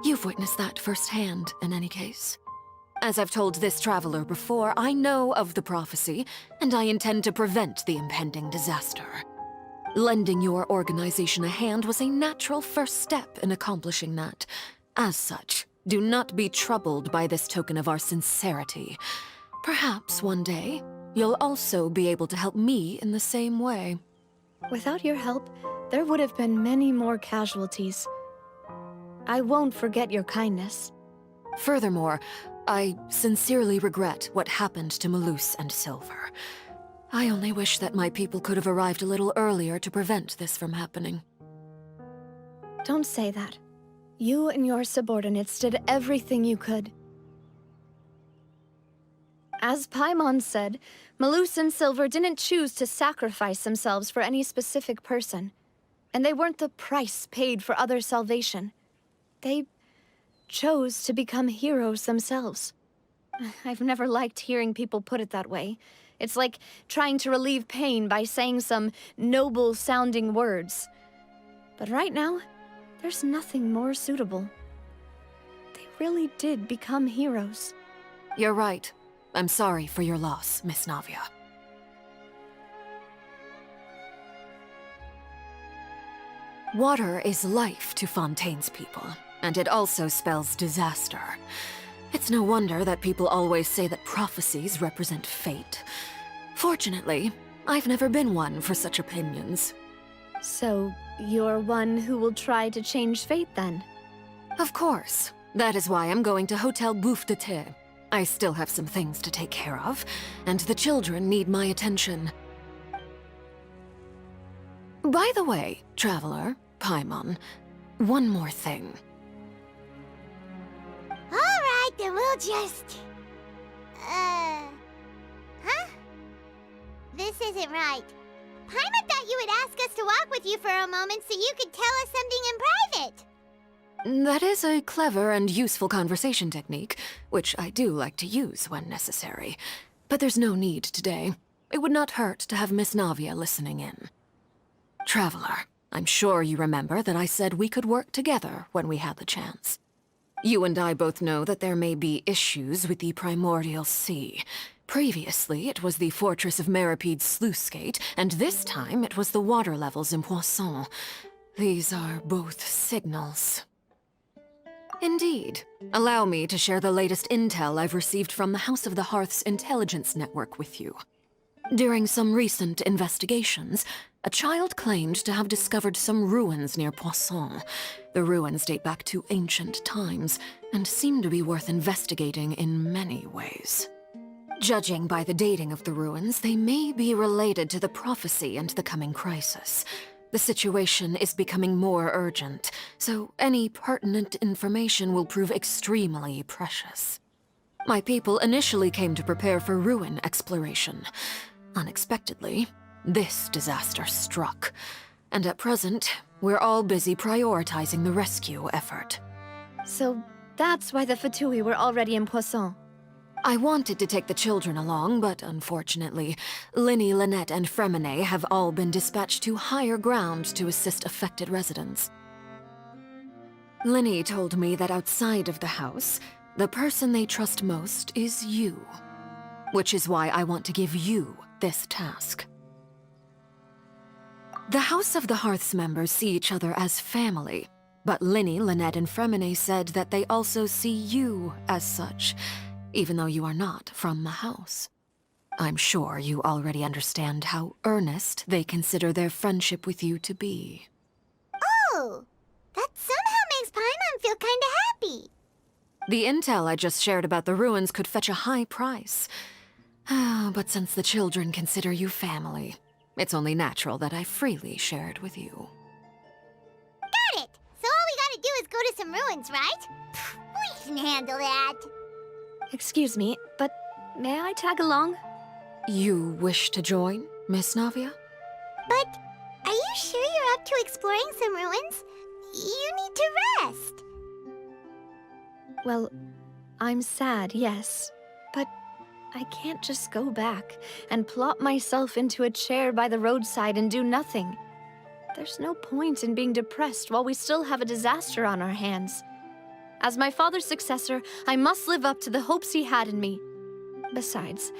You've witnessed that firsthand, in any case. As I've told this traveler before, I know of the prophecy, and I intend to prevent the impending disaster. Lending your organization a hand was a natural first step in accomplishing that. As such, do not be troubled by this token of our sincerity. Perhaps one day, you'll also be able to help me in the same way. Without your help, there would have been many more casualties. I won't forget your kindness. Furthermore, I sincerely regret what happened to Malus and Silver. I only wish that my people could have arrived a little earlier to prevent this from happening. Don't say that. You and your subordinates did everything you could. As Paimon said, Malus and Silver didn't choose to sacrifice themselves for any specific person. And they weren't the price paid for other salvation. They chose to become heroes themselves. I've never liked hearing people put it that way. It's like trying to relieve pain by saying some noble-sounding words. But right now, there's nothing more suitable. They really did become heroes. You're right. I'm sorry for your loss, Miss Navia. Water is life to Fontaine's people, and it also spells disaster. It's no wonder that people always say that prophecies represent fate. Fortunately, I've never been one for such opinions. So, you're one who will try to change fate then? Of course. That is why I'm going to Hotel Bouffe de Thé. I still have some things to take care of, and the children need my attention. By the way, Traveler, Paimon, one more thing. Alright, then we'll just... Huh? This isn't right. Paimon thought you would ask us to walk with you for a moment so you could tell us something in private. That is a clever and useful conversation technique, which I do like to use when necessary. But there's no need today. It would not hurt to have Miss Navia listening in. Traveler, I'm sure you remember that I said we could work together when we had the chance. You and I both know that there may be issues with the Primordial Sea. Previously, it was the Fortress of Meripede's sluice gate, and this time it was the water levels in Poisson. These are both signals. Indeed. Allow me to share the latest intel I've received from the House of the Hearth's intelligence network with you. During some recent investigations, a child claimed to have discovered some ruins near Poisson. The ruins date back to ancient times, and seem to be worth investigating in many ways. Judging by the dating of the ruins, they may be related to the prophecy and the coming crisis. The situation is becoming more urgent, so any pertinent information will prove extremely precious. My people initially came to prepare for ruin exploration. Unexpectedly, this disaster struck, and at present, we're all busy prioritizing the rescue effort. So that's why the Fatui were already in Poisson. I wanted to take the children along, but unfortunately, Linny, Lynette, and Fremine have all been dispatched to higher ground to assist affected residents. Linny told me that outside of the house, the person they trust most is you. Which is why I want to give you this task. The House of the Hearth's members see each other as family, but Linny, Lynette, and Fremine said that they also see you as such, even though you are not from the house. I'm sure you already understand how earnest they consider their friendship with you to be. Oh, that somehow makes Paimon feel kinda happy. The intel I just shared about the ruins could fetch a high price. But since the children consider you family, it's only natural that I freely share it with you. Got it! So all we gotta do is go to some ruins, right? We can handle that. Excuse me, but may I tag along? You wish to join, Miss Navia? But are you sure you're up to exploring some ruins? You need to rest. Well, I'm sad, yes, but I can't just go back and plop myself into a chair by the roadside and do nothing. There's no point in being depressed while we still have a disaster on our hands. As my father's successor, I must live up to the hopes he had in me. Besides,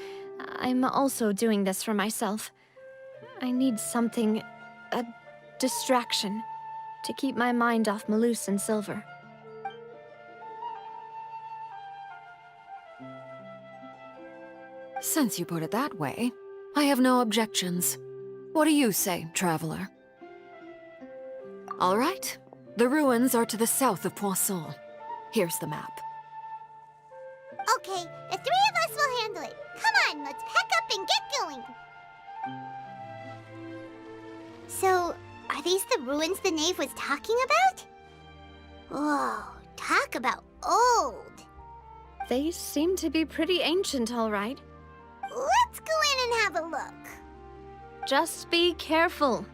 I'm also doing this for myself. I need something, a distraction, to keep my mind off Malus and Silver. Since you put it that way, I have no objections. What do you say, Traveler? All right. The ruins are to the south of Poisson. Here's the map. Okay, the three of us will handle it. Come on, let's pack up and get going. So, are these the ruins the knave was talking about? Whoa, talk about old. They seem to be pretty ancient, all right. Let's go in and have a look. Just be careful.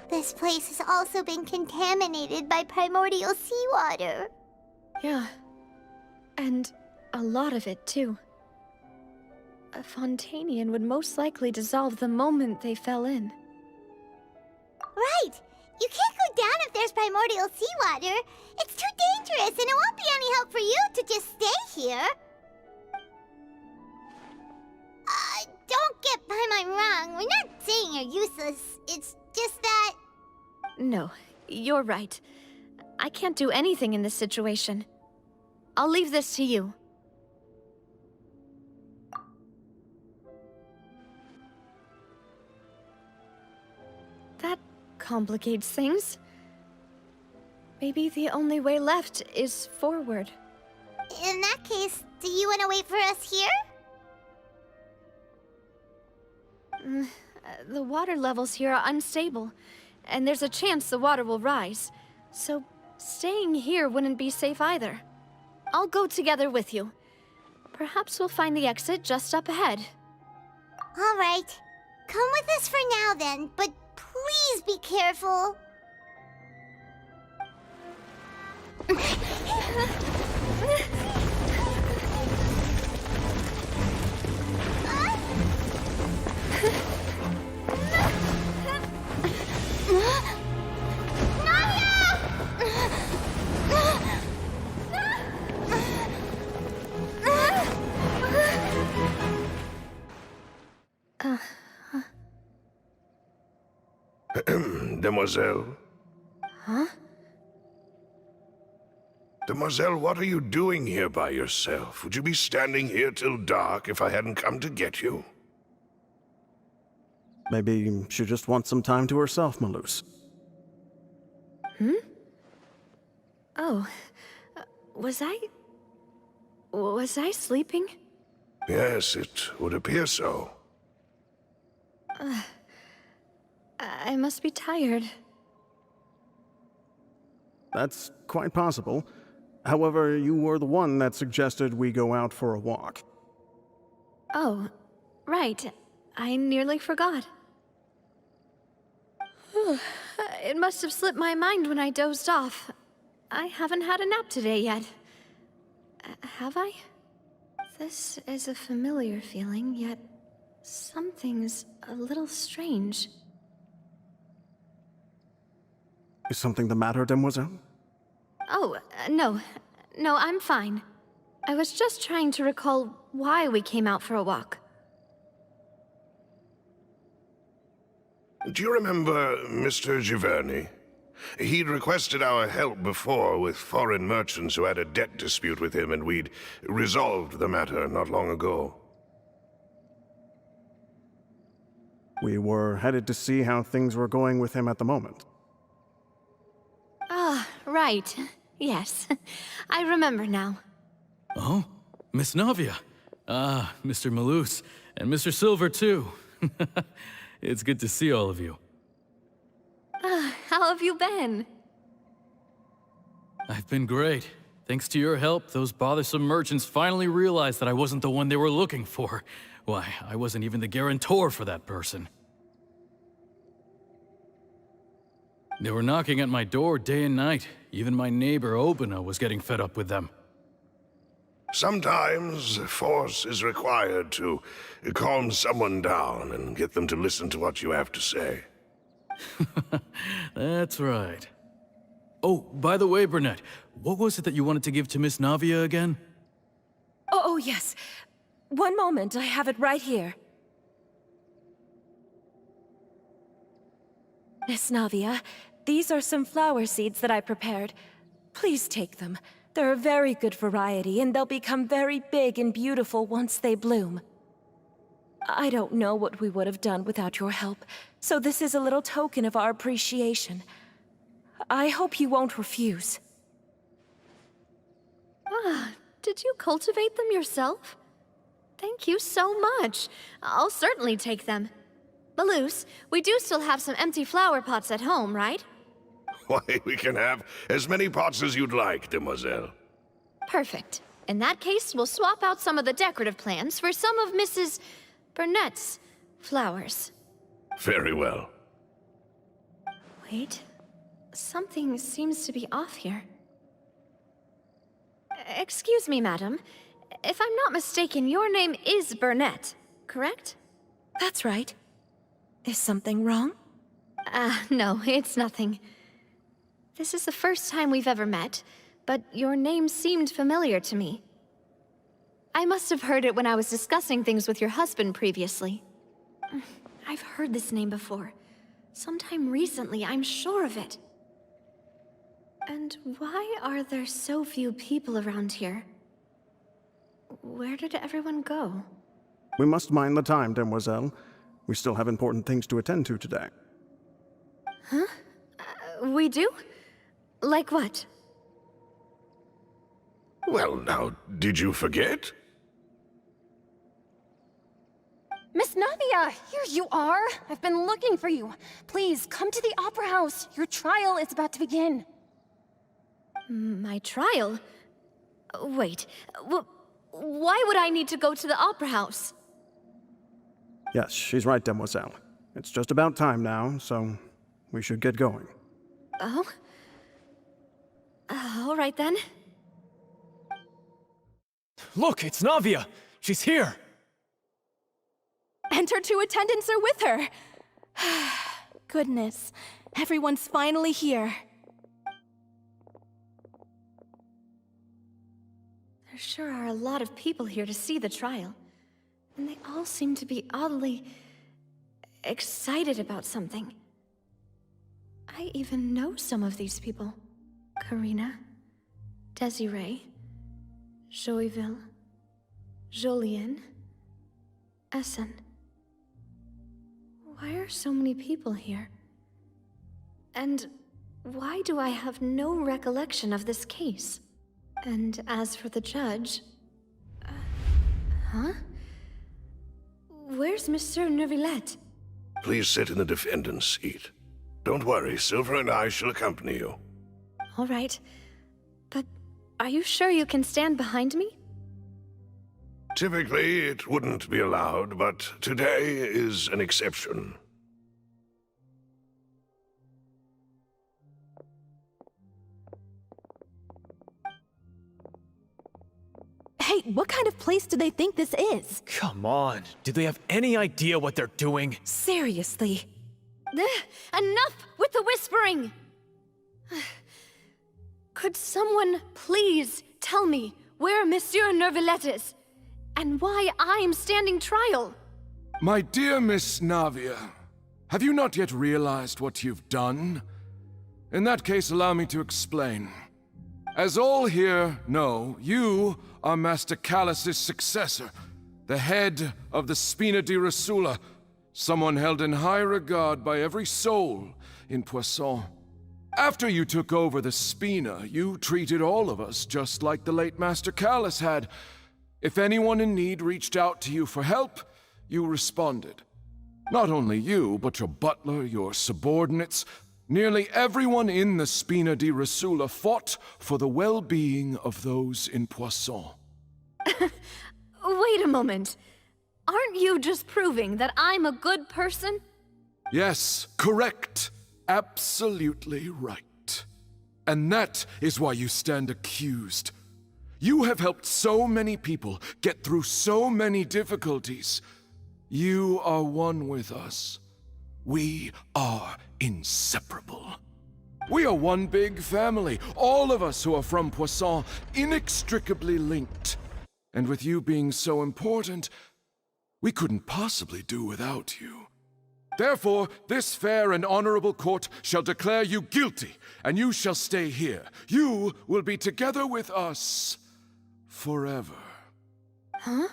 This place has also been contaminated by primordial seawater. Yeah. And a lot of it, too. A Fontanian would most likely dissolve the moment they fell in. Right! You can't go down if there's primordial seawater. It's too dangerous, and it won't be any help for you to just stay here. Don't get Paimon wrong. We're not saying you're useless. It's just that... No, you're right. I can't do anything in this situation. I'll leave this to you. complicates things. Maybe the only way left is forward. In that case, do you want to wait for us here? The water levels here are unstable, and there's a chance the water will rise. So staying here wouldn't be safe either. I'll go together with you. Perhaps we'll find the exit just up ahead. All right. Come with us for now then, but please be careful. Demoiselle? Huh? Demoiselle, what are you doing here by yourself? Would you be standing here till dark if I hadn't come to get you? Maybe she just wants some time to herself, Malus. Oh, was I sleeping? Yes, it would appear so. I must be tired. That's quite possible. However, you were the one that suggested we go out for a walk. Oh, right. I nearly forgot. It must have slipped my mind when I dozed off. I haven't had a nap today yet. Have I? This is a familiar feeling, yet something's a little strange. Is something the matter, Demoiselle? Oh, no. No, I'm fine. I was just trying to recall why we came out for a walk. Do you remember Mr. Giverny? He'd requested our help before with foreign merchants who had a debt dispute with him, and we'd resolved the matter not long ago. We were headed to see how things were going with him at the moment. Ah, right. Yes. I remember now. Oh, Miss Navia. Ah, Mr. Malus. And Mr. Silver, too. It's good to see all of you. How have you been? I've been great. Thanks to your help, those bothersome merchants finally realized that I wasn't the one they were looking for. Why, I wasn't even the guarantor for that person. They were knocking at my door day and night. Even my neighbor, Obina, was getting fed up with them. Sometimes force is required to calm someone down and get them to listen to what you have to say. That's right. Oh, by the way, Burnett, what was it that you wanted to give to Miss Navia again? Oh, yes. One moment, I have it right here. Miss Navia, these are some flower seeds that I prepared. Please take them. They're a very good variety, and they'll become very big and beautiful once they bloom. I don't know what we would have done without your help, so this is a little token of our appreciation. I hope you won't refuse. Ah, did you cultivate them yourself? Thank you so much. I'll certainly take them. Malus, we do still have some empty flower pots at home, right? Why, we can have as many pots as you'd like, Demoiselle. Perfect. In that case, we'll swap out some of the decorative plants for some of Mrs. Burnett's flowers. Very well. Wait. Something seems to be off here. Excuse me, madam. If I'm not mistaken, your name is Burnett, correct? That's right. Is something wrong? No, it's nothing. This is the first time we've ever met, but your name seemed familiar to me. I must have heard it when I was discussing things with your husband previously. I've heard this name before. Sometime recently, I'm sure of it. And why are there so few people around here? Where did everyone go? We must mind the time, Demoiselle. We still have important things to attend to today. Huh? We do? Like what? Well, now, did you forget? Miss Navia, here you are. I've been looking for you. Please, come to the Opera House. Your trial is about to begin. My trial? Wait, why would I need to go to the Opera House? Yes, she's right, Demoiselle. It's just about time now, so we should get going. Oh? All right then. Look, it's Navia! She's here! And her two attendants are with her. Goodness, everyone's finally here. There sure are a lot of people here to see the trial. And they all seem to be oddly excited about something. I even know some of these people. Karina, Desiree, Joyville, Jolien, Essen. Why are so many people here? And why do I have no recollection of this case? And as for the judge... huh? Where's Monsieur Neuvillette? Please sit in the defendant's seat. Don't worry, Silver and I shall accompany you. All right. But are you sure you can stand behind me? Typically, it wouldn't be allowed, but today is an exception. Hey, what kind of place do they think this is? Come on, do they have any idea what they're doing? Seriously. Enough with the whispering! Could someone please tell me where Monsieur Neuvillette is? And why I'm standing trial? My dear Miss Navia, have you not yet realized what you've done? In that case, allow me to explain. As all here know, you are Master Callus's successor, the head of the Spina di Rosula, someone held in high regard by every soul in Poisson. After you took over the Spina, you treated all of us just like the late Master Callus had. If anyone in need reached out to you for help, you responded. Not only you, but your butler, your subordinates, nearly everyone in the Spina di Rosula fought for the well-being of those in Poisson. Wait a moment. Aren't you just proving that I'm a good person? Yes, correct. Absolutely right. And that is why you stand accused. You have helped so many people get through so many difficulties. You are one with us. We are inseparable. We are one big family, all of us who are from Poisson, inextricably linked. And with you being so important, we couldn't possibly do without you. Therefore, this fair and honorable court shall declare you guilty, and you shall stay here. You will be together with us forever. Huh?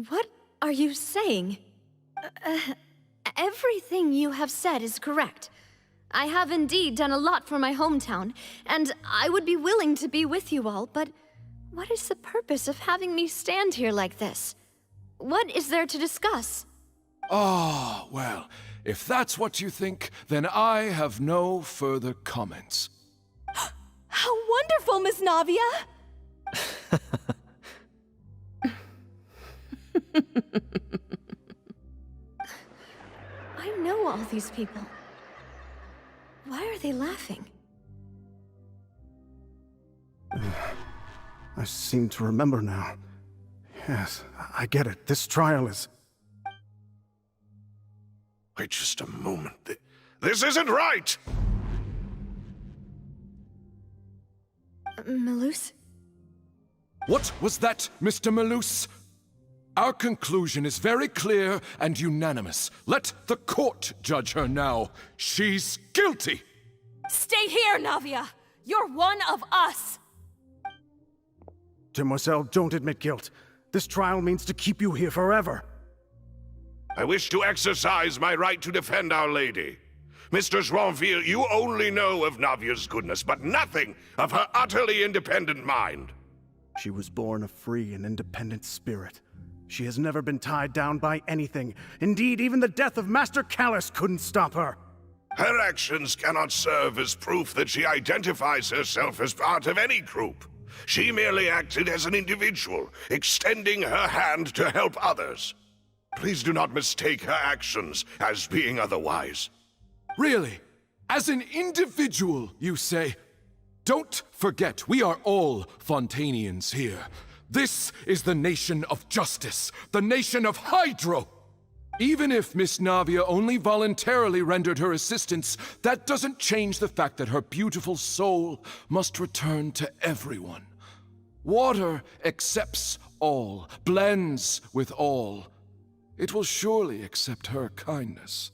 What are you saying? Everything you have said is correct. I have indeed done a lot for my hometown, and I would be willing to be with you all, but what is the purpose of having me stand here like this? What is there to discuss? Ah, well, if that's what you think, then I have no further comments. How wonderful, Miss Navia! I know all these people. Why are they laughing? I seem to remember now. Yes, I get it. This trial is... Wait just a moment. This isn't right! Malus? What was that, Mr. Malus? Our conclusion is very clear and unanimous. Let the court judge her now. She's guilty! Stay here, Navia! You're one of us! Demoiselle, don't admit guilt. This trial means to keep you here forever. I wish to exercise my right to defend Our Lady. Mr. Joinville, you only know of Navia's goodness, but nothing of her utterly independent mind. She was born a free and independent spirit. She has never been tied down by anything. Indeed, even the death of Master Callus couldn't stop her. Her actions cannot serve as proof that she identifies herself as part of any group. She merely acted as an individual, extending her hand to help others. Please do not mistake her actions as being otherwise. Really? As an individual, you say? Don't forget, we are all Fontanians here. This is the nation of justice, the nation of Hydro! Even if Miss Navia only voluntarily rendered her assistance, that doesn't change the fact that her beautiful soul must return to everyone. Water accepts all, blends with all. It will surely accept her kindness.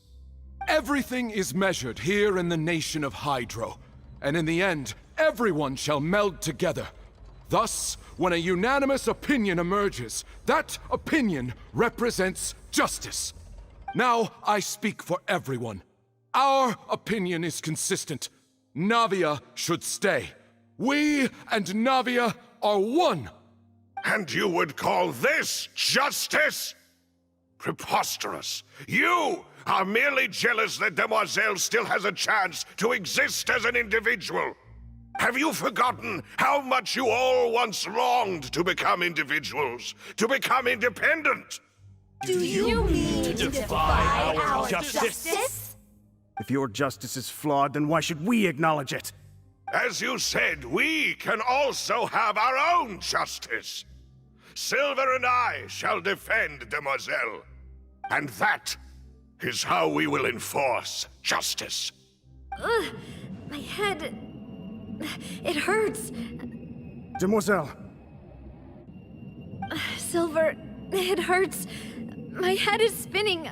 Everything is measured here in the nation of Hydro, and in the end, everyone shall meld together. Thus, when a unanimous opinion emerges, that opinion represents justice. Now I speak for everyone. Our opinion is consistent. Navia should stay. We and Navia are one. And you would call this justice? Preposterous. You are merely jealous that Demoiselle still has a chance to exist as an individual. Have you forgotten how much you all once longed to become individuals, to become independent? Do you mean to defy our justice? If your justice is flawed, then why should we acknowledge it? As you said, we can also have our own justice. Silver and I shall defend Demoiselle. And that is how we will enforce justice. Ugh, my head... It hurts. Demoiselle. Silver, it hurts. My head is spinning.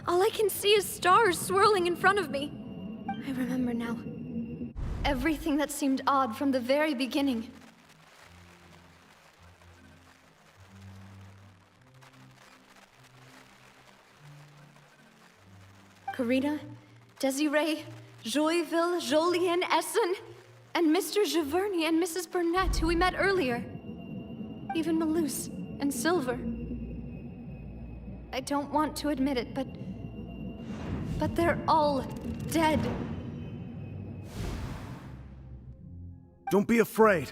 All I can see is stars swirling in front of me. I remember now. Everything that seemed odd from the very beginning. Karina, Desiree, Joyville, Jolien, Essen, and Mr. Giverny and Mrs. Burnett, who we met earlier. Even Malus and Silver. I don't want to admit it, but they're all dead. Don't be afraid,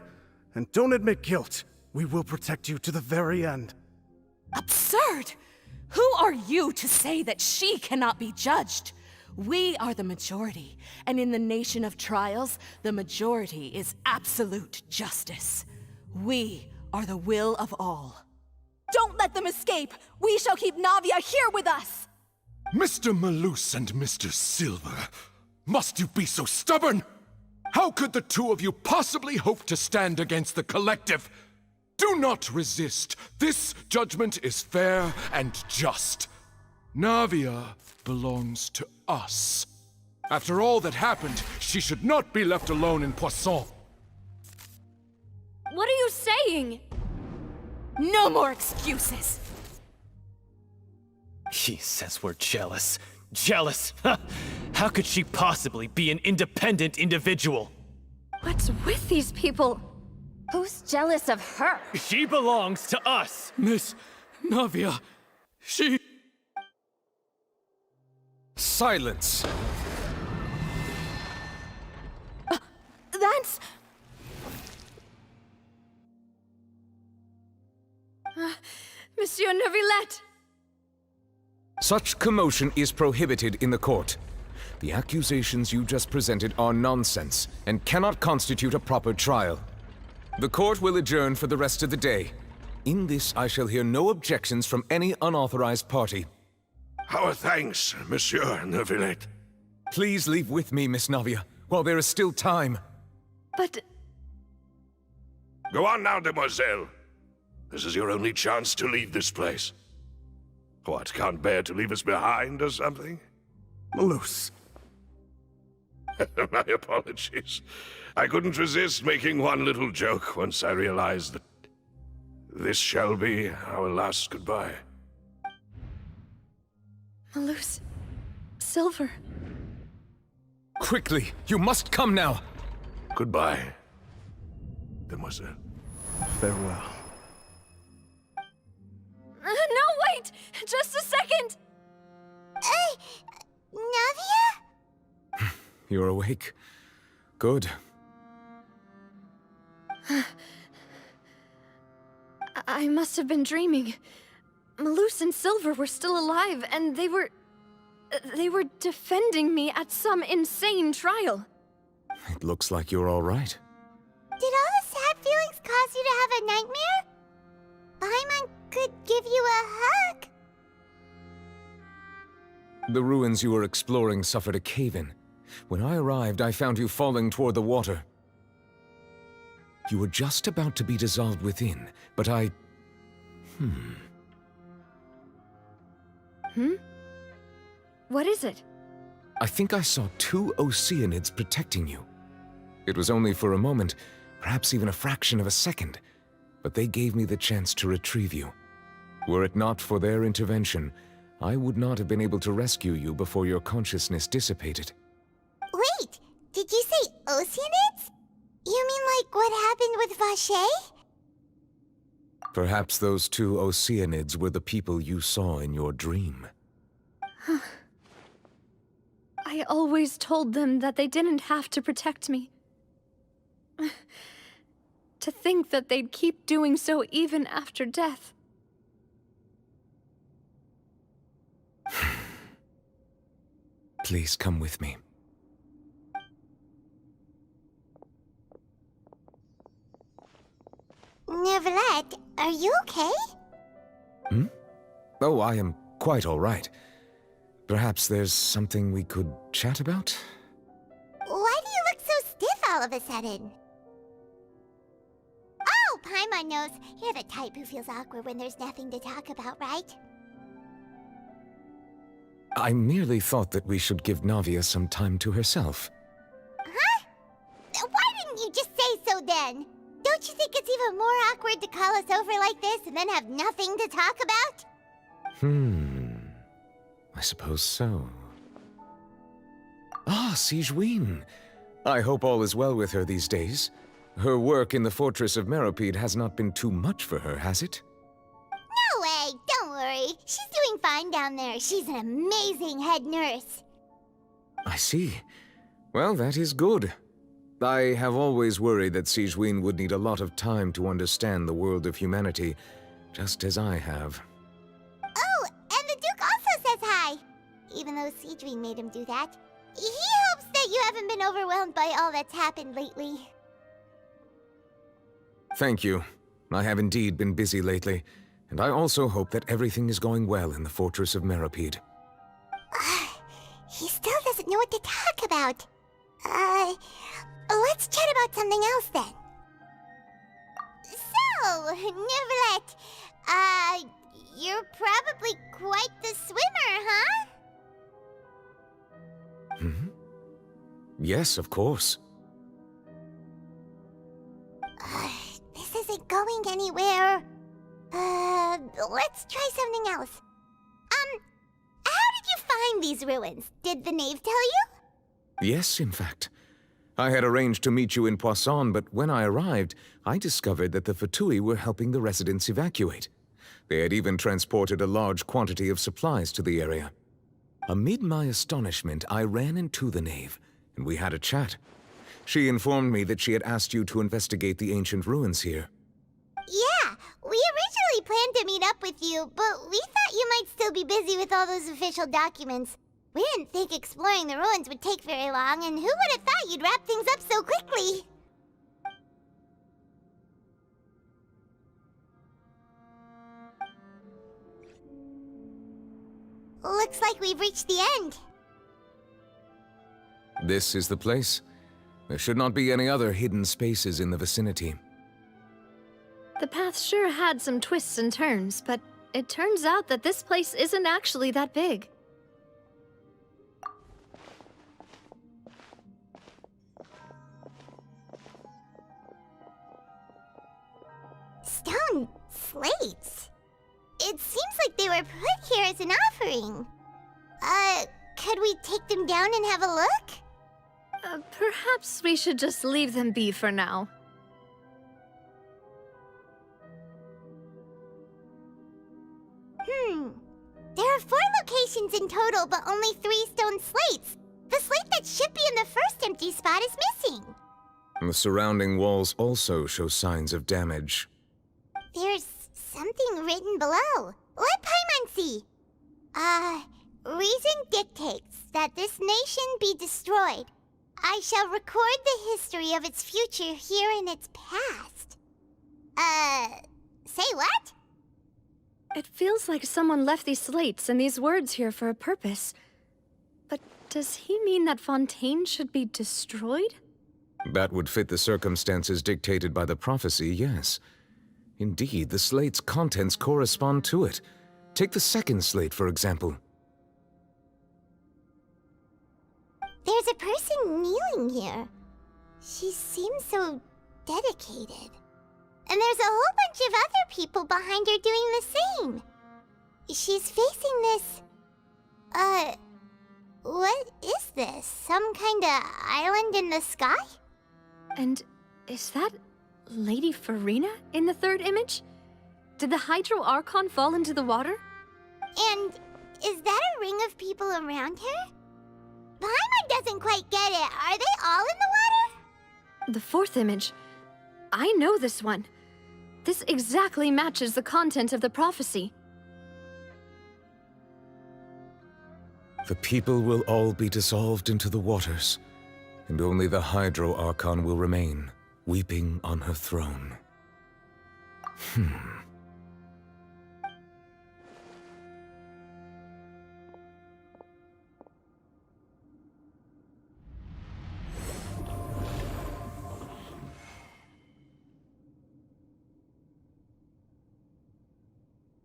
and don't admit guilt. We will protect you to the very end. Absurd! Who are you to say that she cannot be judged? We are the majority, and in the nation of trials, the majority is absolute justice. We are the will of all. Don't let them escape! We shall keep Navia here with us! Mr. Malus and Mr. Silver, must you be so stubborn? How could the two of you possibly hope to stand against the collective? Do not resist. This judgment is fair and just. Navia belongs to us. After all that happened, she should not be left alone in Poisson. What are you saying? No more excuses! He says we're jealous. Jealous? How could she possibly be an independent individual? What's with these people? Who's jealous of her? She belongs to us! Miss Navia, she... Silence! That's... Monsieur Neuvillette! Such commotion is prohibited in the court. The accusations you just presented are nonsense and cannot constitute a proper trial. The court will adjourn for the rest of the day. In this, I shall hear no objections from any unauthorized party. Our thanks, Monsieur Neuvillette. Please leave with me, Miss Navia, while there is still time. But... Go on now, Demoiselle. This is your only chance to leave this place. What, can't bear to leave us behind or something? Malus. My apologies. I couldn't resist making one little joke once I realized that this shall be our last goodbye. Malus. Silver. Quickly! You must come now! Goodbye, demoiselle. Farewell. No, wait! Just a second! Navia? You're awake. Good. I must have been dreaming. Malus and Silver were still alive, and they were defending me at some insane trial. It looks like you're all right. Did all the sad feelings cause you to have a nightmare? Paimon could give you a hug. The ruins you were exploring suffered a cave-in. When I arrived, I found you falling toward the water. You were just about to be dissolved within, but I... What is it? I think I saw 2 Oceanids protecting you. It was only for a moment, perhaps even a fraction of a second, but they gave me the chance to retrieve you. Were it not for their intervention, I would not have been able to rescue you before your consciousness dissipated. Wait, did you say Oceanids? You mean like what happened with Vache? Perhaps those 2 Oceanids were the people you saw in your dream. I always told them that they didn't have to protect me. To think that they'd keep doing so even after death. Please come with me. Neverlet, are you okay? Oh, I am quite all right. Perhaps there's something we could chat about? Why do you look so stiff all of a sudden? Oh, Paimon knows. You're the type who feels awkward when there's nothing to talk about, right? I merely thought that we should give Navia some time to herself. Huh? Why didn't you just say so then? Don't you think it's even more awkward to call us over like this and then have nothing to talk about? I suppose so. Ah, Sigewinne. I hope all is well with her these days. Her work in the Fortress of Meropide has not been too much for her, has it? No way, don't worry. She's doing fine down there. She's an amazing head nurse. I see. Well, that is good. I have always worried that Sigewinne would need a lot of time to understand the world of humanity, just as I have. Oh, and the Duke also says hi. Even though Sigewinne made him do that. He hopes that you haven't been overwhelmed by all that's happened lately. Thank you. I have indeed been busy lately, and I also hope that everything is going well in the Fortress of Meropide. He still doesn't know what to talk about. Let's chat about something else then. So, Neverlet, you're probably quite the swimmer, huh? Yes, of course. This isn't going anywhere. Let's try something else. How did you find these ruins? Did the knave tell you? Yes, in fact. I had arranged to meet you in Poisson, but when I arrived, I discovered that the Fatui were helping the residents evacuate. They had even transported a large quantity of supplies to the area. Amid my astonishment, I ran into the knave, and we had a chat. She informed me that she had asked you to investigate the ancient ruins here. Yeah, we originally planned to meet up with you, but we thought you might still be busy with all those official documents. We didn't think exploring the ruins would take very long, and who would have thought you'd wrap things up so quickly? Looks like we've reached the end. This is the place. There should not be any other hidden spaces in the vicinity. The path sure had some twists and turns, but it turns out that this place isn't actually that big. Stone slates? It seems like they were put here as an offering. Could we take them down and have a look? Perhaps we should just leave them be for now. There are 4 locations in total, but only 3 stone slates. The slate that should be in the first empty spot is missing. The surrounding walls also show signs of damage. There's something written below. Let Paimon see. Reason dictates that this nation be destroyed. I shall record the history of its future here in its past. Say what? It feels like someone left these slates and these words here for a purpose. But does he mean that Fontaine should be destroyed? That would fit the circumstances dictated by the prophecy, yes. Indeed, the slate's contents correspond to it. Take the second slate, for example. There's a person kneeling here. She seems so dedicated. And there's a whole bunch of other people behind her doing the same. She's facing this... what is this? Some kind of island in the sky? And is that Lady Farina in the third image? Did the Hydro Archon fall into the water? And is that a ring of people around her? Paimon doesn't quite get it. Are they all in the water? The fourth image. I know this one. This exactly matches the content of the prophecy. The people will all be dissolved into the waters, and only the Hydro Archon will remain, weeping on her throne.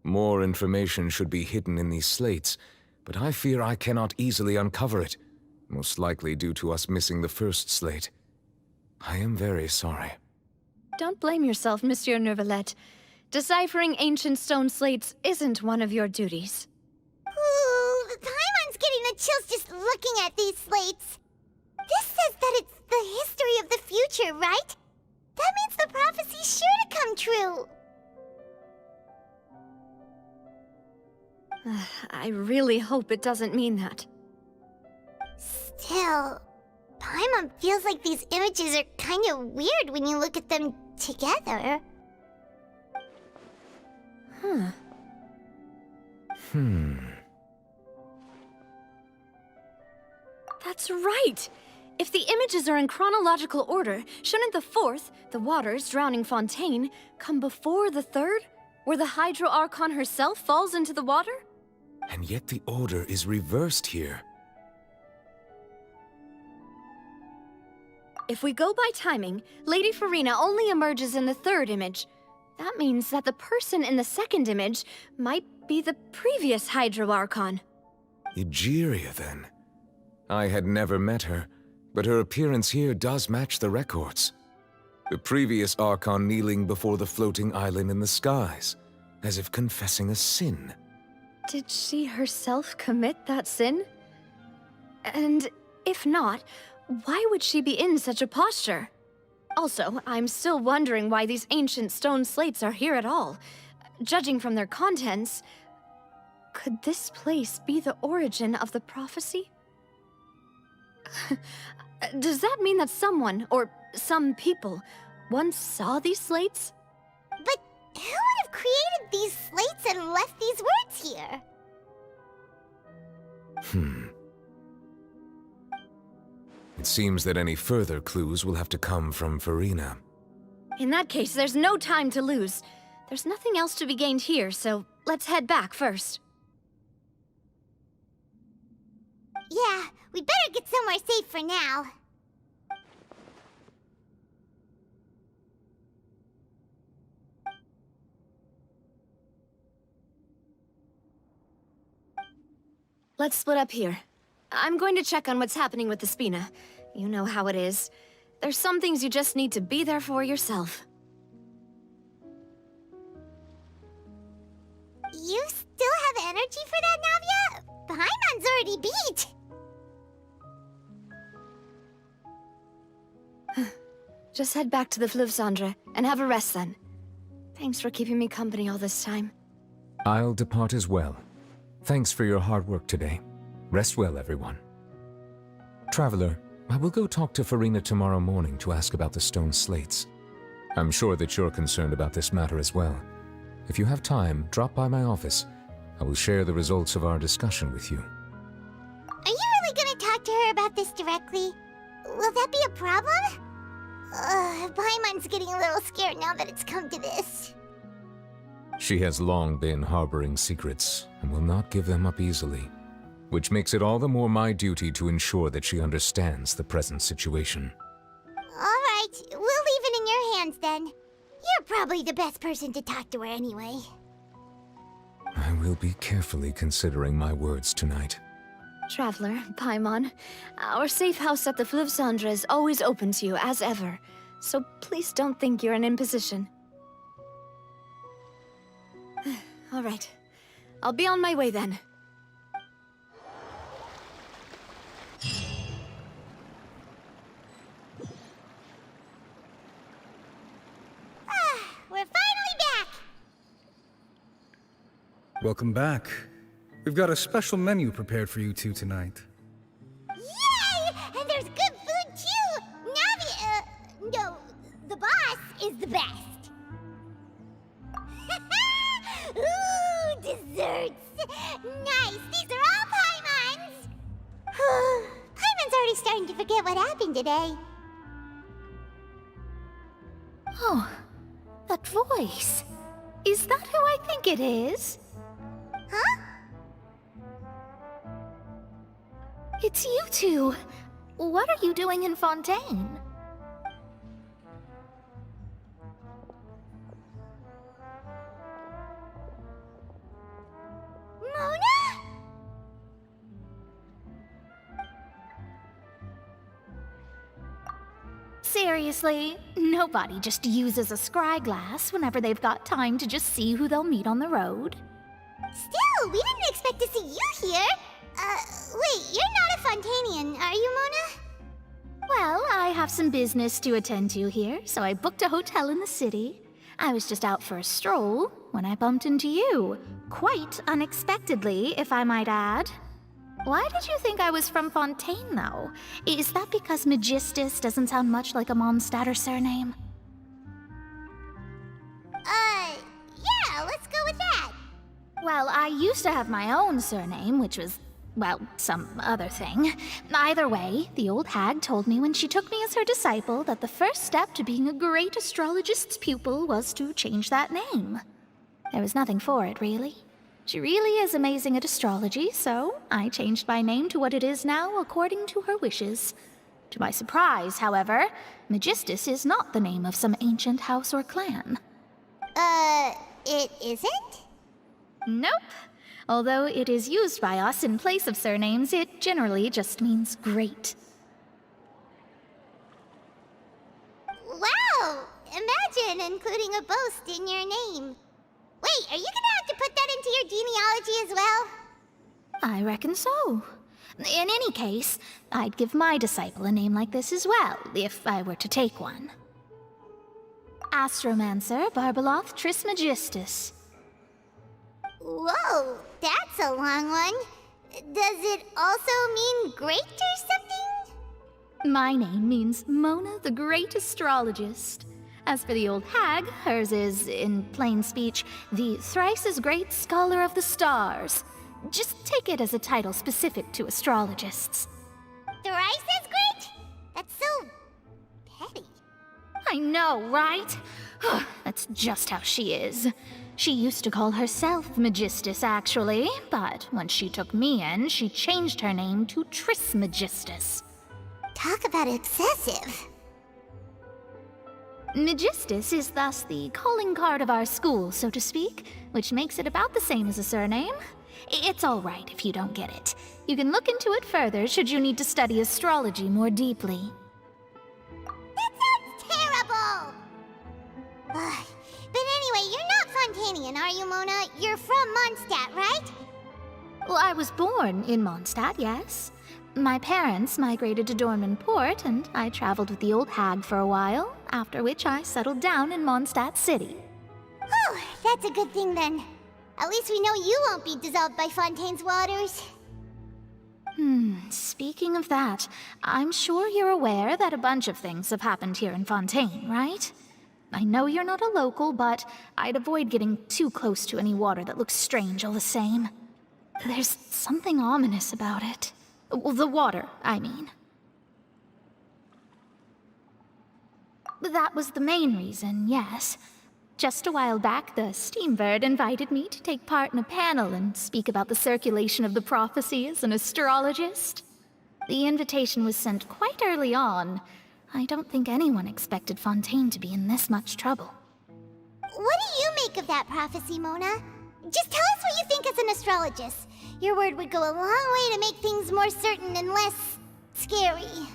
More information should be hidden in these slates, but I fear I cannot easily uncover it, most likely due to us missing the first slate. I am very sorry. Don't blame yourself, Monsieur Neuvillette. Deciphering ancient stone slates isn't one of your duties. Ooh, Paimon's getting the chills just looking at these slates. This says that it's the history of the future, right? That means the prophecy's sure to come true. I really hope it doesn't mean that. Still, Paimon feels like these images are kind of weird when you look at them together. That's right! If the images are in chronological order, shouldn't the fourth, the waters drowning Fontaine, come before the third, where the Hydro Archon herself falls into the water? And yet the order is reversed here. If we go by timing, Lady Farina only emerges in the third image. That means that the person in the second image might be the previous Hydro Archon. Egeria, then. I had never met her, but her appearance here does match the records. The previous Archon kneeling before the floating island in the skies, as if confessing a sin. Did she herself commit that sin? And if not, why would she be in such a posture? Also, I'm still wondering why these ancient stone slates are here at all. Judging from their contents, could this place be the origin of the prophecy? Does that mean that someone, or some people, once saw these slates? But who would have created these slates and left these words here? It seems that any further clues will have to come from Farina. In that case, there's no time to lose. There's nothing else to be gained here, so let's head back first. Yeah, we better get somewhere safe for now. Let's split up here. I'm going to check on what's happening with the Spina. You know how it is. There's some things you just need to be there for yourself. You still have energy for that, Navia? Paimon's already beat. Just head back to the Fluvsandre and have a rest then. Thanks for keeping me company all this time. I'll depart as well. Thanks for your hard work today. Rest well, everyone. Traveler, I will go talk to Farina tomorrow morning to ask about the stone slates. I'm sure that you're concerned about this matter as well. If you have time, drop by my office. I will share the results of our discussion with you. Are you really gonna talk to her about this directly? Will that be a problem? Paimon's getting a little scared now that it's come to this. She has long been harboring secrets and will not give them up easily, which makes it all the more my duty to ensure that she understands the present situation. Alright, we'll leave it in your hands then. You're probably the best person to talk to her anyway. I will be carefully considering my words tonight. Traveler, Paimon, our safe house at the Fluvsandre is always open to you as ever, so please don't think you're an imposition. All right. I'll be on my way then. We're finally back! Welcome back. We've got a special menu prepared for you two tonight. Yay! And there's good food too! Navi, no, the boss is the best. Ooh, desserts! Nice, these are all Paimon's! Paimon's already starting to forget what happened today. Oh, that voice. Is that who I think it is? Huh? It's you two. What are you doing in Fontaine? Mona? Seriously, nobody just uses a scry glass whenever they've got time to just see who they'll meet on the road. Still, we didn't expect to see you here. Wait, you're not a Fontanian, are you, Mona? Well, I have some business to attend to here, so I booked a hotel in the city. I was just out for a stroll when I bumped into you. Quite unexpectedly, if I might add. Why did you think I was from Fontaine, though? Is that because Magistus doesn't sound much like a Mondstadter surname? Yeah, let's go with that. Well, I used to have my own surname, which was, well, some other thing. Either way, the old hag told me when she took me as her disciple that the first step to being a great astrologist's pupil was to change that name. There was nothing for it, really. She really is amazing at astrology, so I changed my name to what it is now according to her wishes. To my surprise, however, Magistus is not the name of some ancient house or clan. It isn't? Nope. Although it is used by us in place of surnames, it generally just means great. Wow! Imagine including a boast in your name. Wait, are you gonna have to put that into your genealogy as well? I reckon so. In any case, I'd give my disciple a name like this as well, if I were to take one. Astromancer Barbeloth Trismegistus. Whoa, that's a long one. Does it also mean great or something? My name means Mona the Great Astrologist. As for the old hag, hers is, in plain speech, the thrice-as-great Scholar of the Stars. Just take it as a title specific to astrologists. Thrice as great? That's so petty. I know, right? That's just how she is. She used to call herself Magistus, actually, but when she took me in, she changed her name to Trismegistus. Talk about excessive. Magistus is thus the calling card of our school, so to speak, which makes it about the same as a surname. It's all right if you don't get it. You can look into it further should you need to study astrology more deeply. That sounds terrible! But anyway, you're not Fontanian, are you, Mona? You're from Mondstadt, right? Well, I was born in Mondstadt, yes. My parents migrated to Dorman Port, and I traveled with the old hag for a while, after which I settled down in Mondstadt City. Oh, that's a good thing then. At least we know you won't be dissolved by Fontaine's waters. Speaking of that, I'm sure you're aware that a bunch of things have happened here in Fontaine, right? I know you're not a local, but I'd avoid getting too close to any water that looks strange all the same. There's something ominous about it. Well, the water, I mean. That was the main reason, yes. Just a while back, the Steambird invited me to take part in a panel and speak about the circulation of the prophecy as an astrologist. The invitation was sent quite early on. I don't think anyone expected Fontaine to be in this much trouble. What do you make of that prophecy, Mona? Just tell us what you think as an astrologist. Your word would go a long way to make things more certain and less scary.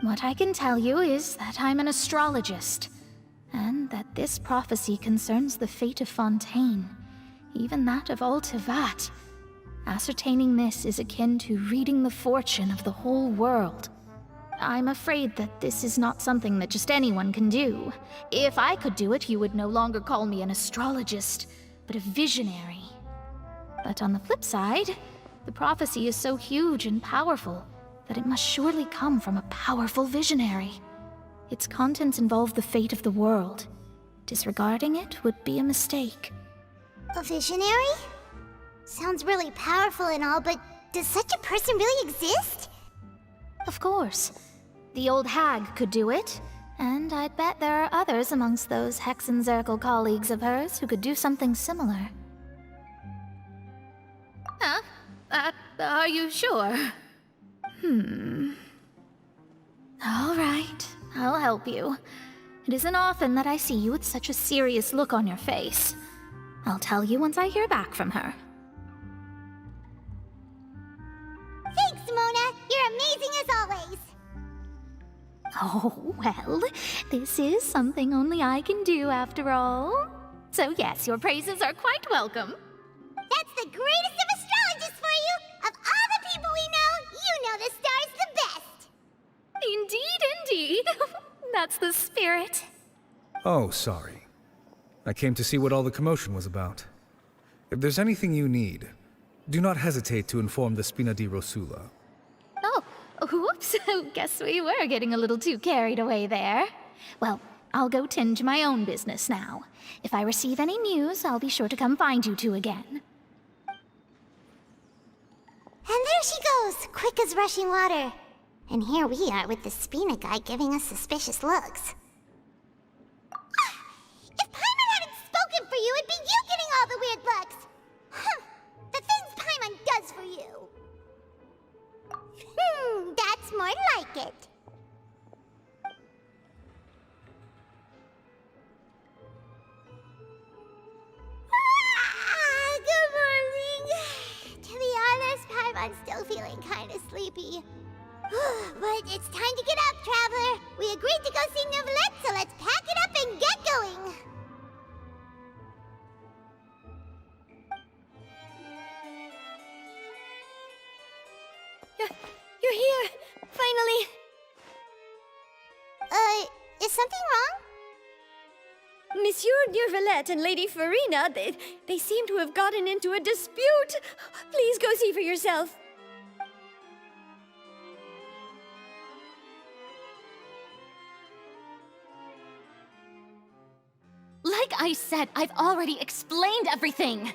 What I can tell you is that I'm an astrologist, and that this prophecy concerns the fate of Fontaine, even that of Ultivat. Ascertaining this is akin to reading the fortune of the whole world. I'm afraid that this is not something that just anyone can do. If I could do it, you would no longer call me an astrologist, but a visionary. But on the flip side, the prophecy is so huge and powerful that it must surely come from a powerful visionary. Its contents involve the fate of the world. Disregarding it would be a mistake. A visionary? Sounds really powerful and all, but does such a person really exist? Of course. The old hag could do it, and I'd bet there are others amongst those Hexenzirkel colleagues of hers who could do something similar. Are you sure? All right, I'll help you. It isn't often that I see you with such a serious look on your face. I'll tell you once I hear back from her. Thanks, Mona! You're amazing as always! Oh, well, this is something only I can do after all. So yes, your praises are quite welcome. That's the greatest of astrologists for you! Of all the people we know, you know the star's the best! Indeed. That's the spirit. Oh, sorry. I came to see what all the commotion was about. If there's anything you need, do not hesitate to inform the Spina di Rosula. Oh, whoops. Guess we were getting a little too carried away there. Well, I'll go tend to my own business now. If I receive any news, I'll be sure to come find you two again. And there she goes, quick as rushing water. And here we are with the Spina guy giving us suspicious looks. If Paimon hadn't spoken for you, it'd be you getting all the weird looks! The things Paimon does for you! That's more like it. Good morning. To be honest, Paimon's still feeling kind of sleepy. But it's time to get up, Traveler. We agreed to go see Neuvillette, so let's pack it up and get going. You're here! Finally! Is something wrong? Monsieur Neuvillette and Lady Farina, they seem to have gotten into a dispute. Please go see for yourself. Like I said, I've already explained everything!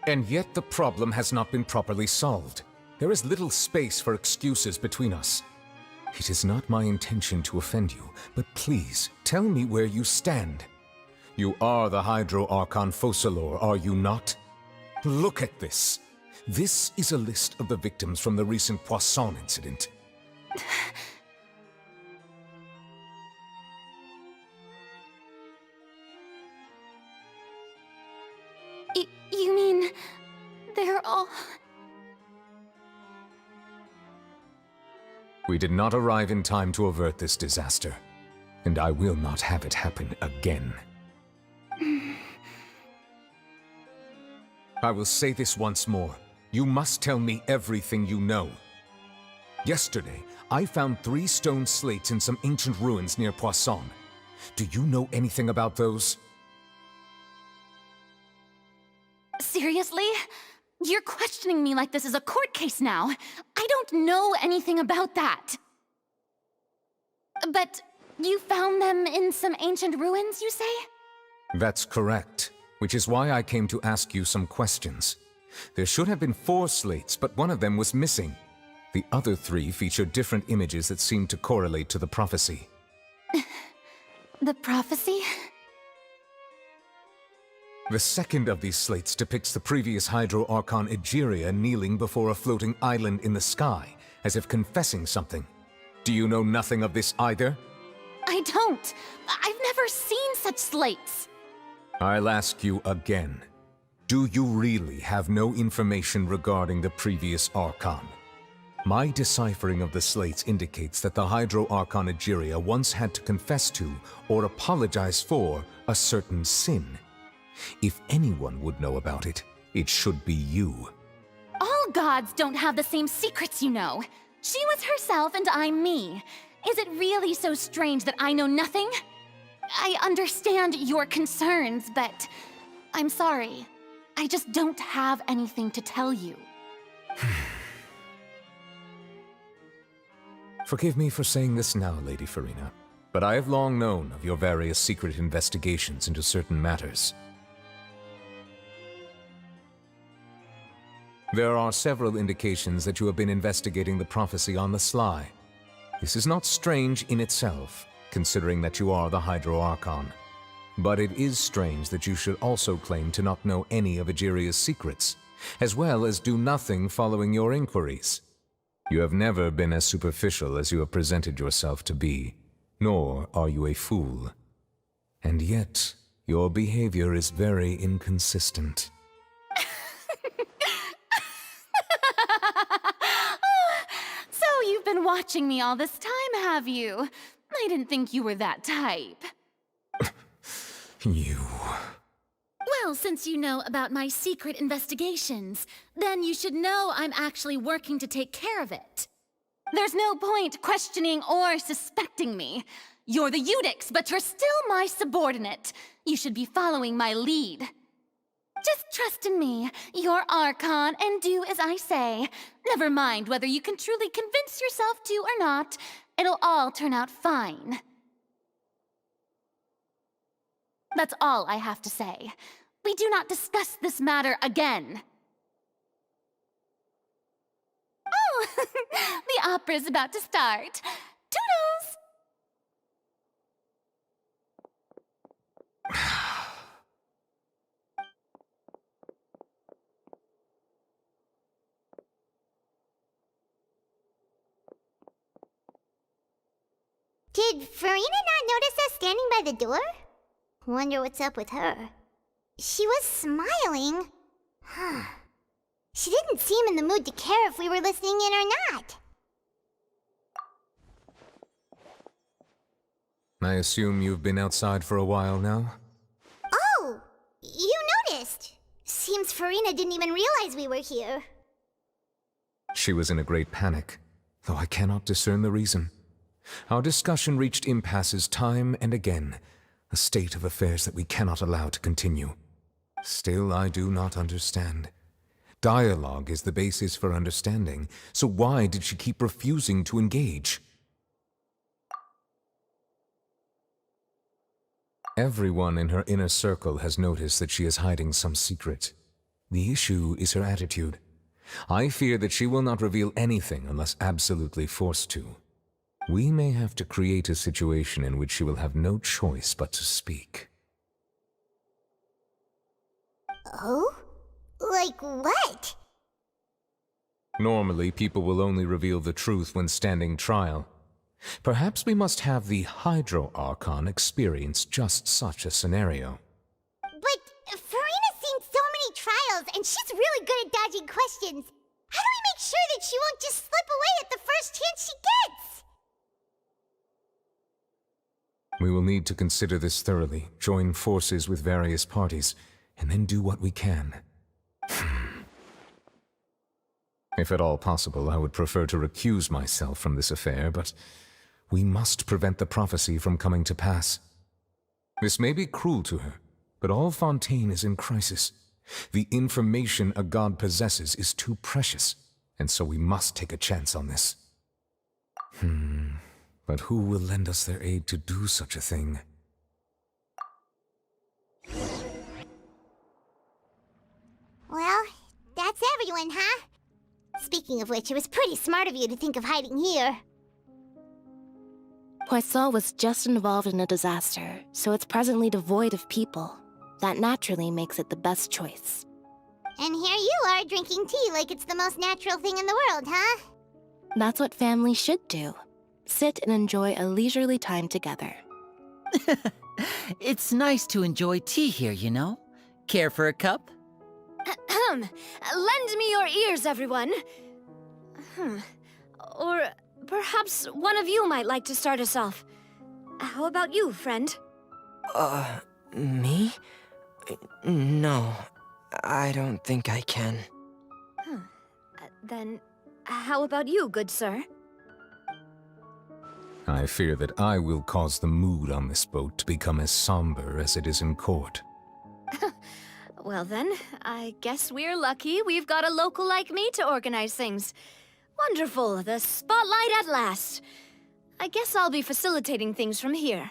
And yet the problem has not been properly solved. There is little space for excuses between us. It is not my intention to offend you, but please, tell me where you stand. You are the Hydro Archon Focalor, are you not? Look at this. This is a list of the victims from the recent Poisson incident. You mean... they're all... We did not arrive in time to avert this disaster, and I will not have it happen again. I will say this once more. You must tell me everything you know. Yesterday, I found 3 stone slates in some ancient ruins near Poisson. Do you know anything about those? Seriously? You're questioning me like this is a court case now. I don't know anything about that. But you found them in some ancient ruins, you say? That's correct, which is why I came to ask you some questions. There should have been 4 slates, but one of them was missing. The other 3 featured different images that seemed to correlate to the prophecy. The prophecy? The second of these slates depicts the previous Hydro Archon Egeria kneeling before a floating island in the sky, as if confessing something. Do you know nothing of this either? I don't. I've never seen such slates. I'll ask you again. Do you really have no information regarding the previous Archon? My deciphering of the slates indicates that the Hydro Archon Egeria once had to confess to, or apologize for, a certain sin. If anyone would know about it, it should be you. All gods don't have the same secrets, you know. She was herself and I'm me. Is it really so strange that I know nothing? I understand your concerns, but I'm sorry. I just don't have anything to tell you. Forgive me for saying this now, Lady Farina, but I have long known of your various secret investigations into certain matters. There are several indications that you have been investigating the prophecy on the sly. This is not strange in itself, considering that you are the Hydro Archon. But it is strange that you should also claim to not know any of Egeria's secrets, as well as do nothing following your inquiries. You have never been as superficial as you have presented yourself to be, nor are you a fool. And yet, your behavior is very inconsistent. So you've been watching me all this time, have you? I didn't think you were that type. You... Well, since you know about my secret investigations, then you should know I'm actually working to take care of it. There's no point questioning or suspecting me. You're the Eudix, but you're still my subordinate. You should be following my lead. Just trust in me, you're Archon, and do as I say. Never mind whether you can truly convince yourself to or not. It'll all turn out fine. That's all I have to say. We do not discuss this matter again. Oh, the opera's about to start. Toodles! Did Farina not notice us standing by the door? Wonder what's up with her. She was smiling. She didn't seem in the mood to care if we were listening in or not. I assume you've been outside for a while now? Oh! You noticed! Seems Farina didn't even realize we were here. She was in a great panic, though I cannot discern the reason. Our discussion reached impasses time and again, a state of affairs that we cannot allow to continue. Still, I do not understand. Dialogue is the basis for understanding, so why did she keep refusing to engage? Everyone in her inner circle has noticed that she is hiding some secret. The issue is her attitude. I fear that she will not reveal anything unless absolutely forced to. We may have to create a situation in which she will have no choice but to speak. Oh? Like what? Normally, people will only reveal the truth when standing trial. Perhaps we must have the Hydro Archon experience just such a scenario. But Farina's seen so many trials, and she's really good at dodging questions. How do we make sure that she won't just slip away at the first chance she gets? We will need to consider this thoroughly, join forces with various parties, and then do what we can. If at all possible, I would prefer to recuse myself from this affair, but we must prevent the prophecy from coming to pass. This may be cruel to her, but all Fontaine is in crisis. The information a god possesses is too precious, and so we must take a chance on this. But who will lend us their aid to do such a thing? Well, that's everyone, huh? Speaking of which, it was pretty smart of you to think of hiding here. Poisson was just involved in a disaster, so it's presently devoid of people. That naturally makes it the best choice. And here you are drinking tea like it's the most natural thing in the world, huh? That's what families should do. Sit and enjoy a leisurely time together. It's nice to enjoy tea here, you know? Care for a cup? Lend me your ears, everyone. Or perhaps one of you might like to start us off. How about you, friend? Me? No, I don't think I can. Then, how about you, good sir? I fear that I will cause the mood on this boat to become as somber as it is in court. Well then, I guess we're lucky we've got a local like me to organize things. Wonderful, the spotlight at last. I guess I'll be facilitating things from here.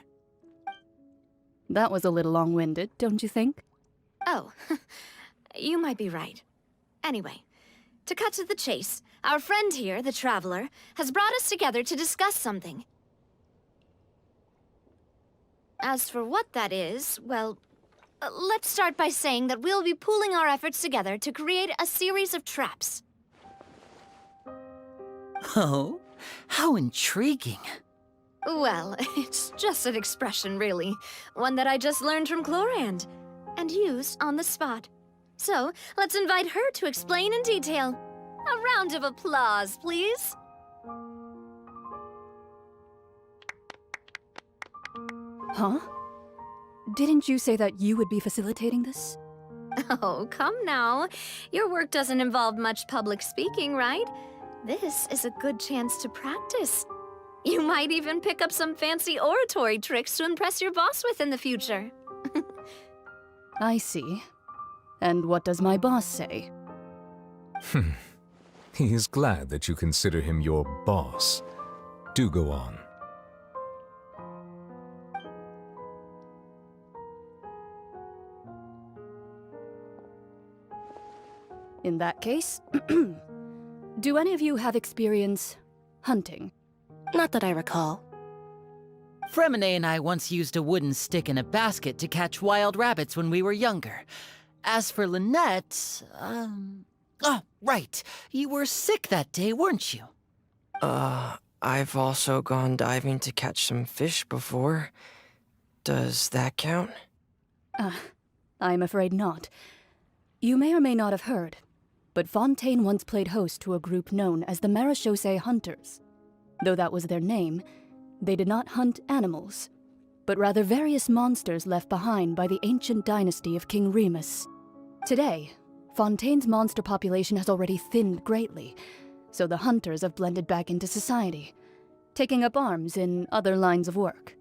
That was a little long-winded, don't you think? Oh, you might be right. Anyway, to cut to the chase, our friend here, the Traveler, has brought us together to discuss something. As for what that is, well, let's start by saying that we'll be pooling our efforts together to create a series of traps. Oh, how intriguing. Well, it's just an expression, really. One that I just learned from Chlorand, and used on the spot. So, let's invite her to explain in detail. A round of applause, please. Huh? Didn't you say that you would be facilitating this? Oh, come now. Your work doesn't involve much public speaking, right? This is a good chance to practice. You might even pick up some fancy oratory tricks to impress your boss with in the future. I see. And what does my boss say? He is glad that you consider him your boss. Do go on. In that case, do any of you have experience hunting? Not that I recall. Fremine and I once used a wooden stick in a basket to catch wild rabbits when we were younger. As for Lynette, oh, right. You were sick that day, weren't you? I've also gone diving to catch some fish before. Does that count? I'm afraid not. You may or may not have heard, but Fontaine once played host to a group known as the Marechaussee Hunters. Though that was their name, they did not hunt animals, but rather various monsters left behind by the ancient dynasty of King Remus. Today, Fontaine's monster population has already thinned greatly, so the hunters have blended back into society, taking up arms in other lines of work.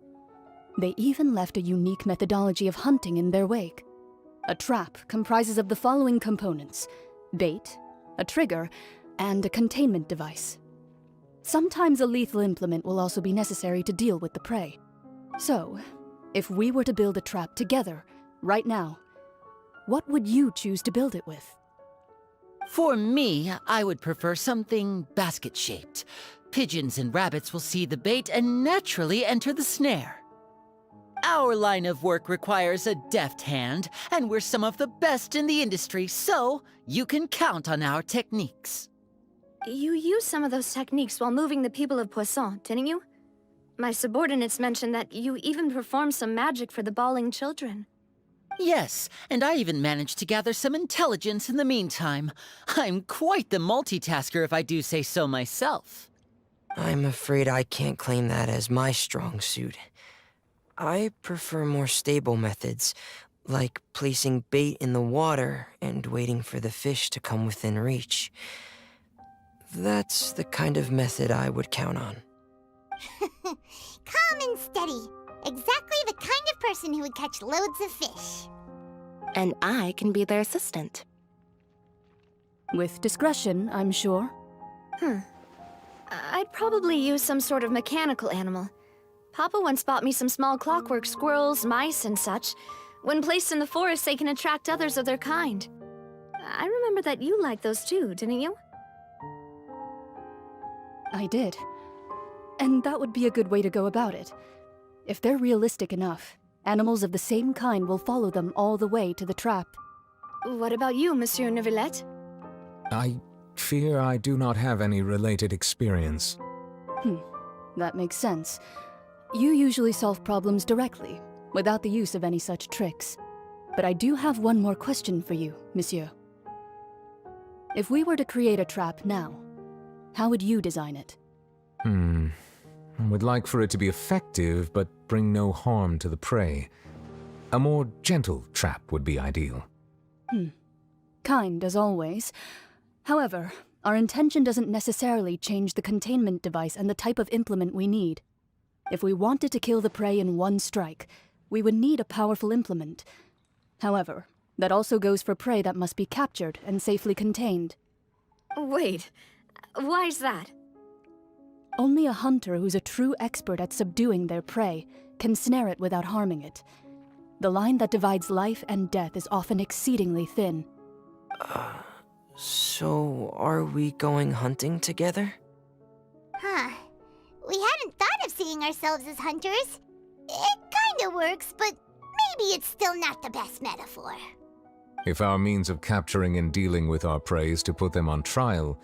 They even left a unique methodology of hunting in their wake. A trap comprises of the following components: bait, a trigger, and a containment device. Sometimes a lethal implement will also be necessary to deal with the prey. So, if we were to build a trap together, right now, what would you choose to build it with? For me, I would prefer something basket-shaped. Pigeons and rabbits will see the bait and naturally enter the snare. Our line of work requires a deft hand, and we're some of the best in the industry, so you can count on our techniques. You used some of those techniques while moving the people of Poisson, didn't you? My subordinates mentioned that you even performed some magic for the bawling children. Yes, and I even managed to gather some intelligence in the meantime. I'm quite the multitasker if I do say so myself. I'm afraid I can't claim that as my strong suit. I prefer more stable methods, like placing bait in the water and waiting for the fish to come within reach. That's the kind of method I would count on. Calm and steady. Exactly the kind of person who would catch loads of fish. And I can be their assistant. With discretion, I'm sure. I'd probably use some sort of mechanical animal. Papa once bought me some small clockwork squirrels, mice, and such. When placed in the forest, they can attract others of their kind. I remember that you liked those too, didn't you? I did. And that would be a good way to go about it. If they're realistic enough, animals of the same kind will follow them all the way to the trap. What about you, Monsieur Neuvillette? I fear I do not have any related experience. That makes sense. You usually solve problems directly, without the use of any such tricks. But I do have one more question for you, monsieur. If we were to create a trap now, how would you design it? I would like for it to be effective, but bring no harm to the prey. A more gentle trap would be ideal. Kind, as always. However, our intention doesn't necessarily change the containment device and the type of implement we need. If we wanted to kill the prey in one strike, we would need a powerful implement. However, that also goes for prey that must be captured and safely contained. Wait, why's that? Only a hunter who's a true expert at subduing their prey can snare it without harming it. The line that divides life and death is often exceedingly thin. So are we going hunting together? We hadn't thought of seeing ourselves as hunters. It kinda works, but maybe it's still not the best metaphor. If our means of capturing and dealing with our prey is to put them on trial,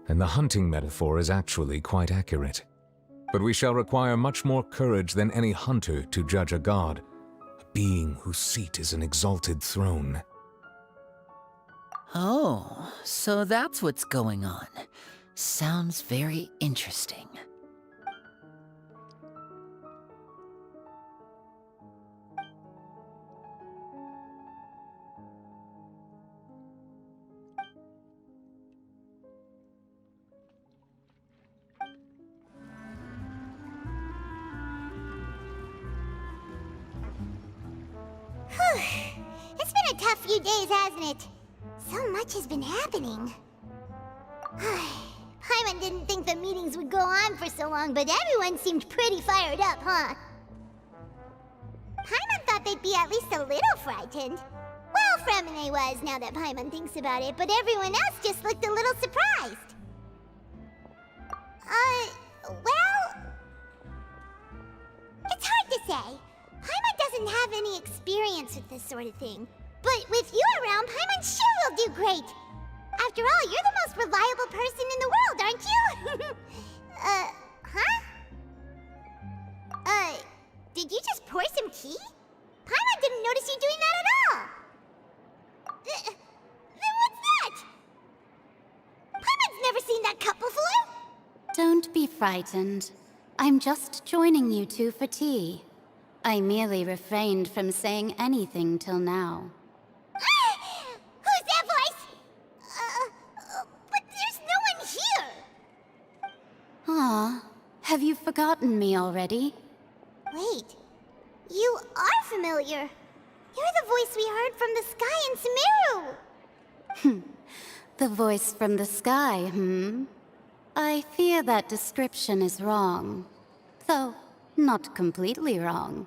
then the hunting metaphor is actually quite accurate. But we shall require much more courage than any hunter to judge a god, a being whose seat is an exalted throne. Oh, so that's what's going on. Sounds very interesting. It's been a tough few days, hasn't it? So much has been happening. Paimon didn't think the meetings would go on for so long, but everyone seemed pretty fired up, huh? Paimon thought they'd be at least a little frightened. Well, Fremine was, now that Paimon thinks about it, but everyone else just looked a little surprised. Well... It's hard to say. Paimon doesn't have any experience with this sort of thing. But with you around, Paimon sure will do great. After all, you're the most reliable person in the world, aren't you? Did you just pour some tea? Paimon didn't notice you doing that at all. Then what's that? Paimon's never seen that cup before. Don't be frightened. I'm just joining you two for tea. I merely refrained from saying anything till now. Who's that voice? But there's no one here. Ah, have you forgotten me already? Wait, you are familiar. You're the voice we heard from the sky in Sumeru. The voice from the sky, I fear that description is wrong. Though, not completely wrong.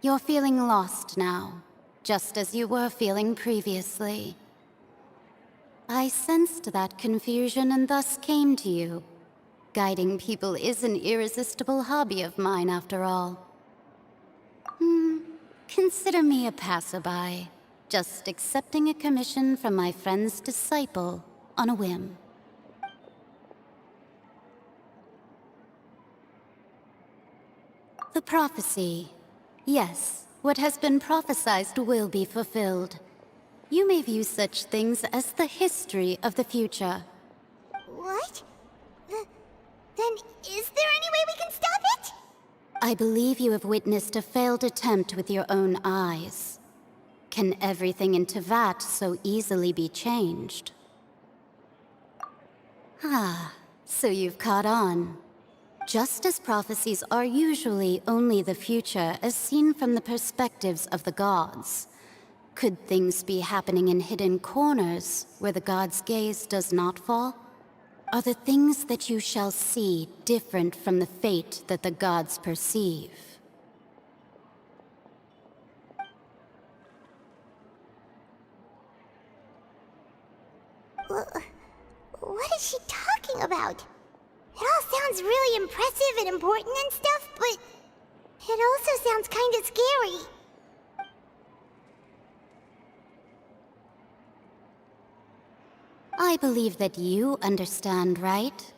You're feeling lost now, just as you were feeling previously. I sensed that confusion and thus came to you. Guiding people is an irresistible hobby of mine, after all. Consider me a passerby, just accepting a commission from my friend's disciple on a whim. The prophecy. Yes, what has been prophesied will be fulfilled. You may view such things as the history of the future. What? Then is there any way we can stop it? I believe you have witnessed a failed attempt with your own eyes. Can everything in Tevat so easily be changed? Ah, so you've caught on. Just as prophecies are usually only the future as seen from the perspectives of the gods, could things be happening in hidden corners where the gods' gaze does not fall? Are the things that you shall see different from the fate that the gods perceive? What is she talking about? It all sounds really impressive and important and stuff, but it also sounds kinda scary. I believe that you understand, right?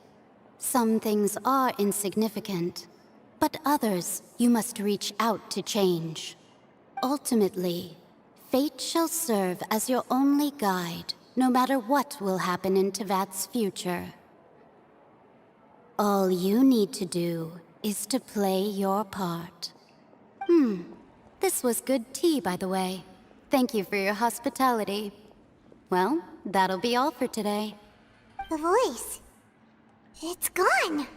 Some things are insignificant, but others you must reach out to change. Ultimately, fate shall serve as your only guide, no matter what will happen in Tevat's future. All you need to do is to play your part. This was good tea, by the way. Thank you for your hospitality. Well, that'll be all for today. The voice. It's gone.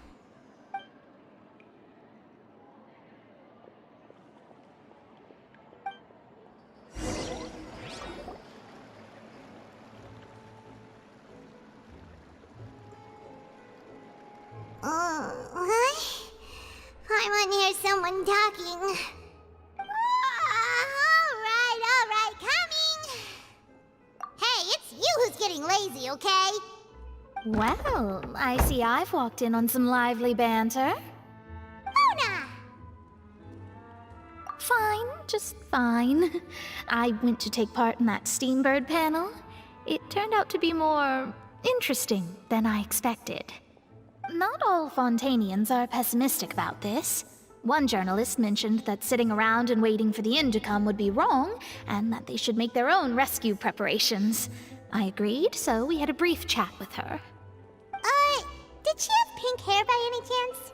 What? I want to hear someone talking. All right, coming. Hey, it's you who's getting lazy, okay? Well, I see I've walked in on some lively banter. Luna! Fine, just fine. I went to take part in that Steambird panel. It turned out to be more interesting than I expected. Not all Fontanians are pessimistic about this. One journalist mentioned that sitting around and waiting for the end to come would be wrong, and that they should make their own rescue preparations. I agreed, so we had a brief chat with her. Did she have pink hair by any chance?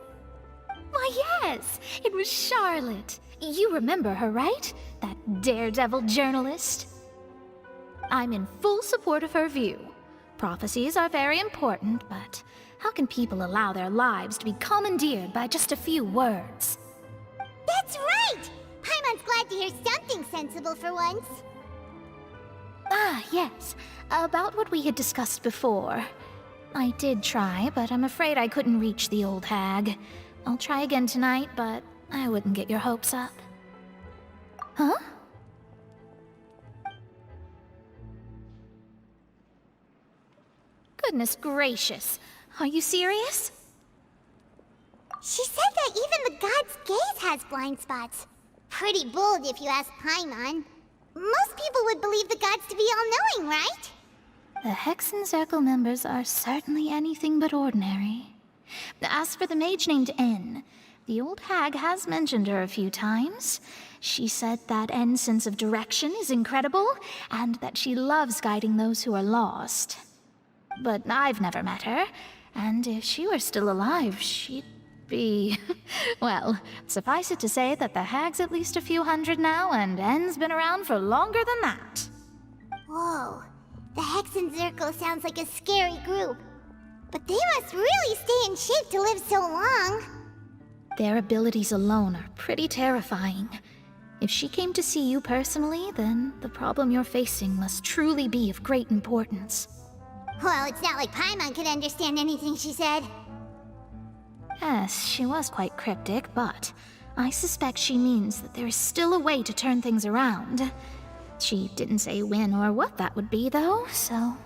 Why, yes! It was Charlotte. You remember her, right? That daredevil journalist? I'm in full support of her view. Prophecies are very important, but how can people allow their lives to be commandeered by just a few words? That's right! Paimon's glad to hear something sensible for once. Ah, yes. About what we had discussed before. I did try, but I'm afraid I couldn't reach the old hag. I'll try again tonight, but I wouldn't get your hopes up. Huh? Goodness gracious. Are you serious? She said that even the god's gaze has blind spots. Pretty bold if you ask Paimon. Most people would believe the gods to be all-knowing, right? The Hexen Circle members are certainly anything but ordinary. As for the mage named N, the old hag has mentioned her a few times. She said that N's sense of direction is incredible, and that she loves guiding those who are lost. But I've never met her, and if she were still alive, she'd be... well, suffice it to say that the hag's at least a few hundred now, and N's been around for longer than that. Whoa. The Hexen Circle sounds like a scary group. But they must really stay in shape to live so long. Their abilities alone are pretty terrifying. If she came to see you personally, then the problem you're facing must truly be of great importance. Well, it's not like Paimon could understand anything she said. Yes, she was quite cryptic, but I suspect she means that there is still a way to turn things around. She didn't say when or what that would be, though, so...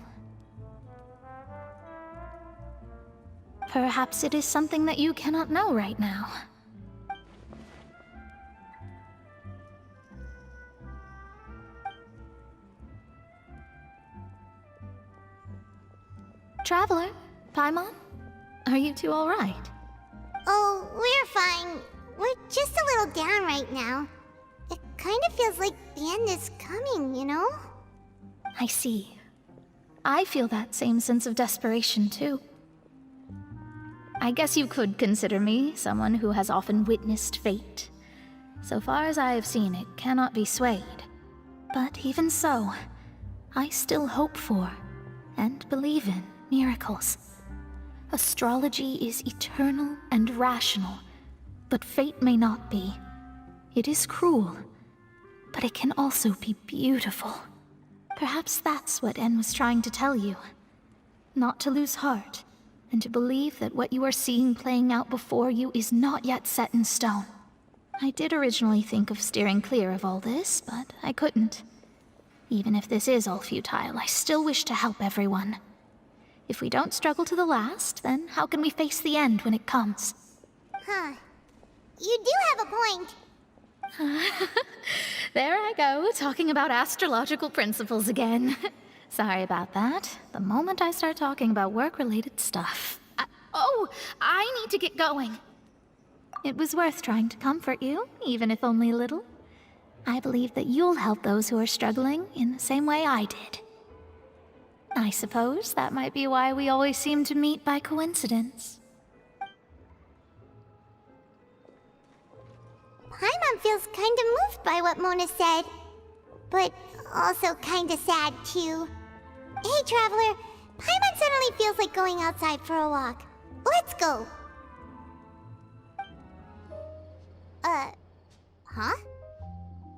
perhaps it is something that you cannot know right now. Traveler, Paimon, are you two all right? Oh, we're fine. We're just a little down right now. It kind of feels like the end is coming, you know? I see. I feel that same sense of desperation, too. I guess you could consider me someone who has often witnessed fate. So far as I have seen, it cannot be swayed. But even so, I still hope for, and believe in, miracles. Astrology is eternal and rational, but fate may not be. It is cruel, but it can also be beautiful. Perhaps that's what En was trying to tell you. Not to lose heart, and to believe that what you are seeing playing out before you is not yet set in stone. I did originally think of steering clear of all this, but I couldn't. Even if this is all futile, I still wish to help everyone. If we don't struggle to the last, then how can we face the end when it comes? Huh. You do have a point. There I go, talking about astrological principles again. Sorry about that. The moment I start talking about work-related stuff. I need to get going. It was worth trying to comfort you, even if only a little. I believe that you'll help those who are struggling in the same way I did. I suppose that might be why we always seem to meet by coincidence. Paimon feels kinda moved by what Mona said, but also kinda sad too. Hey, Traveler, Paimon suddenly feels like going outside for a walk. Let's go! Huh?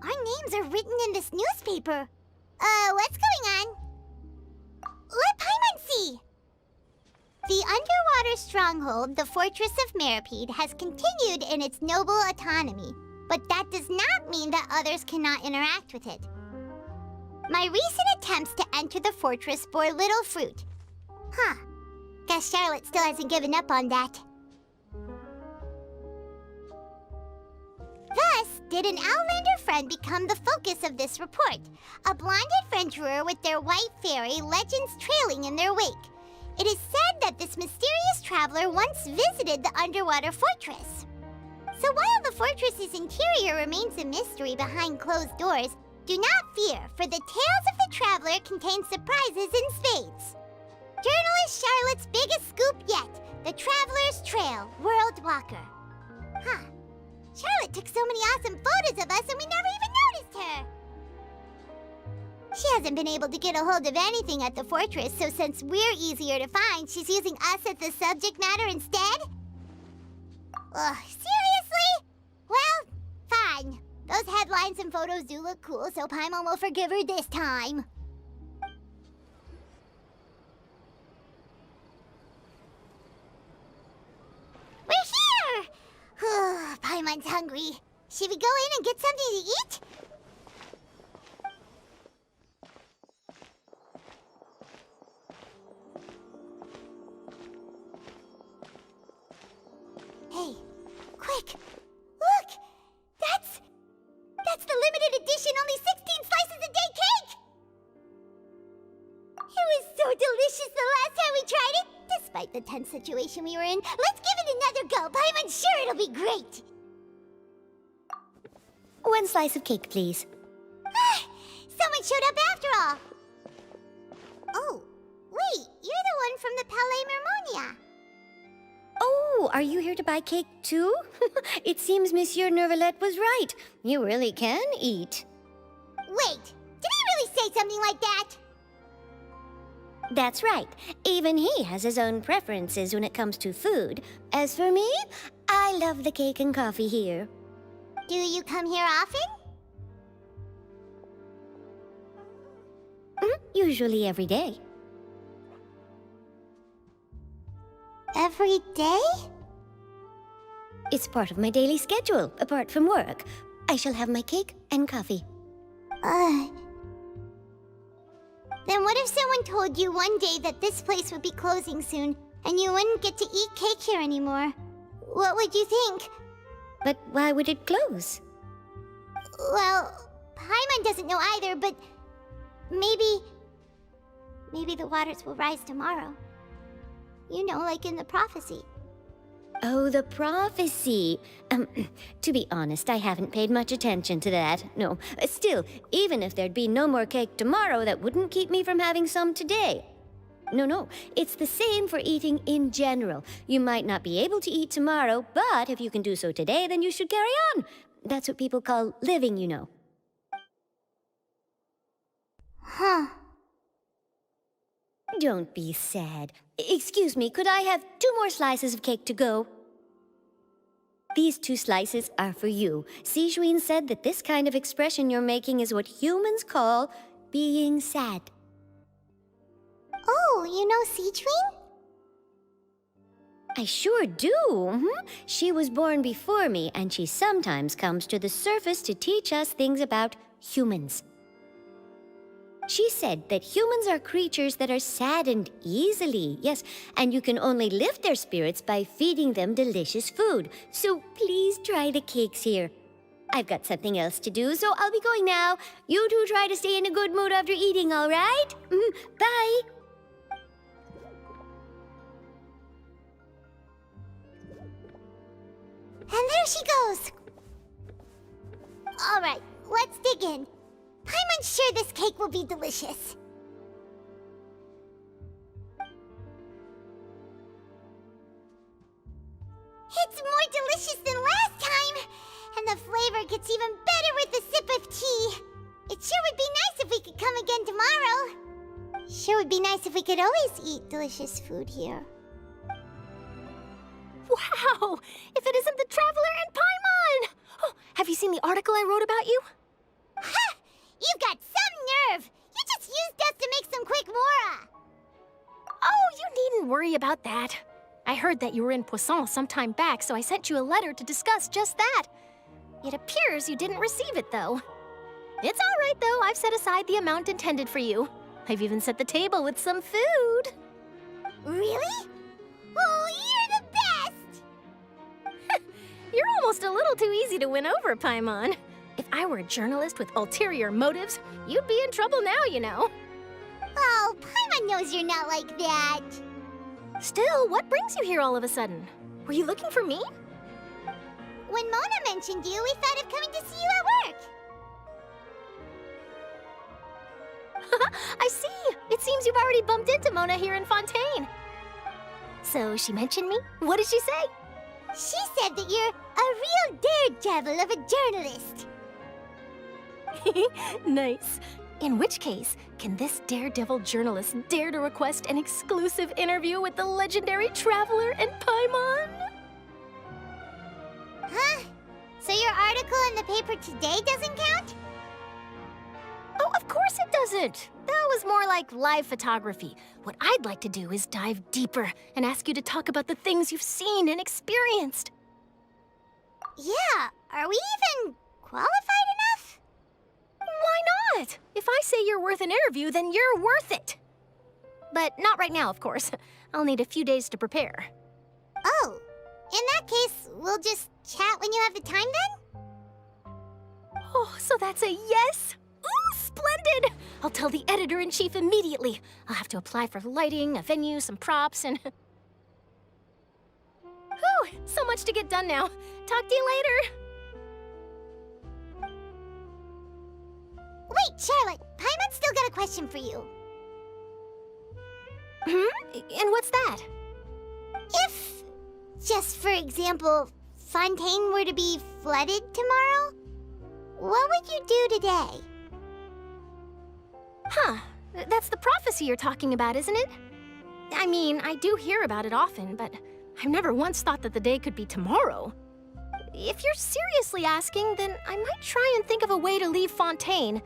Our names are written in this newspaper. What's going on? Let Paimon see! The underwater stronghold, the Fortress of Meripede, has continued in its noble autonomy, but that does not mean that others cannot interact with it. My recent attempts to enter the fortress bore little fruit. Huh. Guess Charlotte still hasn't given up on that. Thus, did an Outlander friend become the focus of this report? A blonde adventurer with their white fairy, legends trailing in their wake. It is said that this mysterious traveler once visited the underwater fortress. So while the fortress's interior remains a mystery behind closed doors, do not fear, for the tales of the traveler contain surprises in spades. Journalist Charlotte's biggest scoop yet, the Traveler's Trail, World Walker. Huh. Charlotte took so many awesome photos of us and we never even noticed her! She hasn't been able to get a hold of anything at the fortress, so since we're easier to find, she's using us as the subject matter instead? Ugh, seriously? Well, fine. Those headlines and photos do look cool, so Paimon will forgive her this time. We're here! Paimon's hungry. Should we go in and get something to eat? Hey, quick! Look! That's the limited edition, only 16 slices a day cake! It was so delicious the last time we tried it! Despite the tense situation we were in, let's give it another go! Paimon's sure it'll be great! One slice of cake, please. Someone showed up after all! Oh, wait, you're the one from the Palais Mermonia. Oh, are you here to buy cake too? It seems Monsieur Nervalet was right. You really can eat. Wait, did he really say something like that? That's right. Even he has his own preferences when it comes to food. As for me, I love the cake and coffee here. Do you come here often? Usually every day. Every day? It's part of my daily schedule, apart from work. I shall have my cake and coffee. Then what if someone told you one day that this place would be closing soon, and you wouldn't get to eat cake here anymore? What would you think? But why would it close? Well, Paimon doesn't know either, but maybe the waters will rise tomorrow. You know, like in the prophecy. Oh, the prophecy. To be honest, I haven't paid much attention to that. No, still, even if there'd be no more cake tomorrow, that wouldn't keep me from having some today. No, it's the same for eating in general. You might not be able to eat tomorrow, but if you can do so today, then you should carry on. That's what people call living, you know. Huh. Don't be sad. Excuse me, could I have 2 more slices of cake to go? These 2 slices are for you. Sijuin said that this kind of expression you're making is what humans call being sad. Oh, you know Sijuin? I sure do. She was born before me, and she sometimes comes to the surface to teach us things about humans. She said that humans are creatures that are saddened easily, yes, and you can only lift their spirits by feeding them delicious food. So please try the cakes here. I've got something else to do, so I'll be going now. You two try to stay in a good mood after eating, all right? Bye. And there she goes. All right, let's dig in. Paimon's sure this cake will be delicious. It's more delicious than last time, and the flavor gets even better with a sip of tea. It sure would be nice if we could come again tomorrow. Sure would be nice if we could always eat delicious food here. Wow! If it isn't the Traveler and Paimon! Oh, have you seen the article I wrote about you? Ha! You've got some nerve! You just used us to make some quick mora! Oh, you needn't worry about that. I heard that you were in Poisson some time back, so I sent you a letter to discuss just that. It appears you didn't receive it, though. It's all right, though. I've set aside the amount intended for you. I've even set the table with some food. Really? Oh, you're the best! You're almost a little too easy to win over, Paimon. If I were a journalist with ulterior motives, you'd be in trouble now, you know. Oh, Paimon knows you're not like that. Still, what brings you here all of a sudden? Were you looking for me? When Mona mentioned you, we thought of coming to see you at work. I see. It seems you've already bumped into Mona here in Fontaine. So she mentioned me? What did she say? She said that you're a real daredevil of a journalist. Nice. In which case, can this daredevil journalist dare to request an exclusive interview with the legendary Traveler and Paimon? Huh? So your article in the paper today doesn't count? Oh, of course it doesn't. That was more like live photography. What I'd like to do is dive deeper and ask you to talk about the things you've seen and experienced. Yeah, are we even qualified enough? Why not? If I say you're worth an interview, then you're worth it. But not right now, of course. I'll need a few days to prepare. Oh, in that case, we'll just chat when you have the time then? Oh, so that's a yes? Ooh, splendid! I'll tell the editor-in-chief immediately. I'll have to apply for lighting, a venue, some props, and... Whew, so much to get done now. Talk to you later. Wait, Charlotte, Paimon's still got a question for you. And what's that? If, just for example, Fontaine were to be flooded tomorrow, what would you do today? Huh, that's the prophecy you're talking about, isn't it? I mean, I do hear about it often, but I've never once thought that the day could be tomorrow. If you're seriously asking, then I might try and think of a way to leave Fontaine.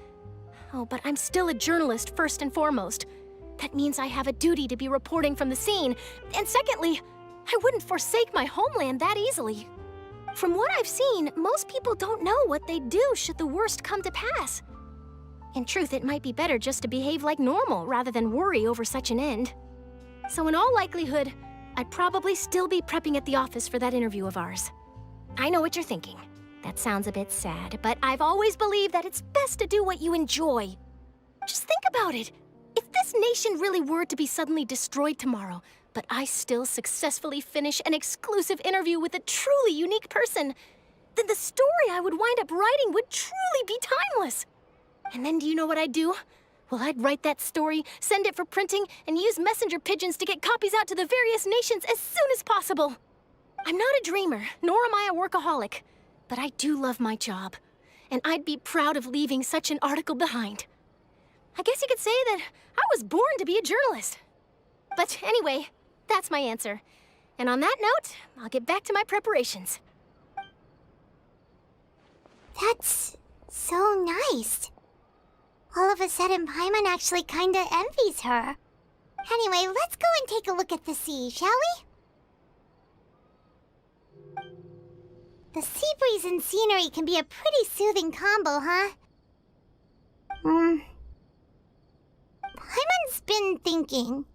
Oh, but I'm still a journalist first and foremost. That means I have a duty to be reporting from the scene. And secondly, I wouldn't forsake my homeland that easily. From what I've seen, most people don't know what they'd do should the worst come to pass. In truth, it might be better just to behave like normal rather than worry over such an end. So in all likelihood, I'd probably still be prepping at the office for that interview of ours. I know what you're thinking. That sounds a bit sad, but I've always believed that it's best to do what you enjoy. Just think about it. If this nation really were to be suddenly destroyed tomorrow, but I still successfully finish an exclusive interview with a truly unique person, then the story I would wind up writing would truly be timeless. And then do you know what I'd do? Well, I'd write that story, send it for printing, and use messenger pigeons to get copies out to the various nations as soon as possible. I'm not a dreamer, nor am I a workaholic, but I do love my job, and I'd be proud of leaving such an article behind. I guess you could say that I was born to be a journalist. But anyway, that's my answer. And on that note, I'll get back to my preparations. That's so nice. All of a sudden, Paimon actually kinda envies her. Anyway, let's go and take a look at the sea, shall we? The sea breeze and scenery can be a pretty soothing combo, huh? Paimon's been thinking.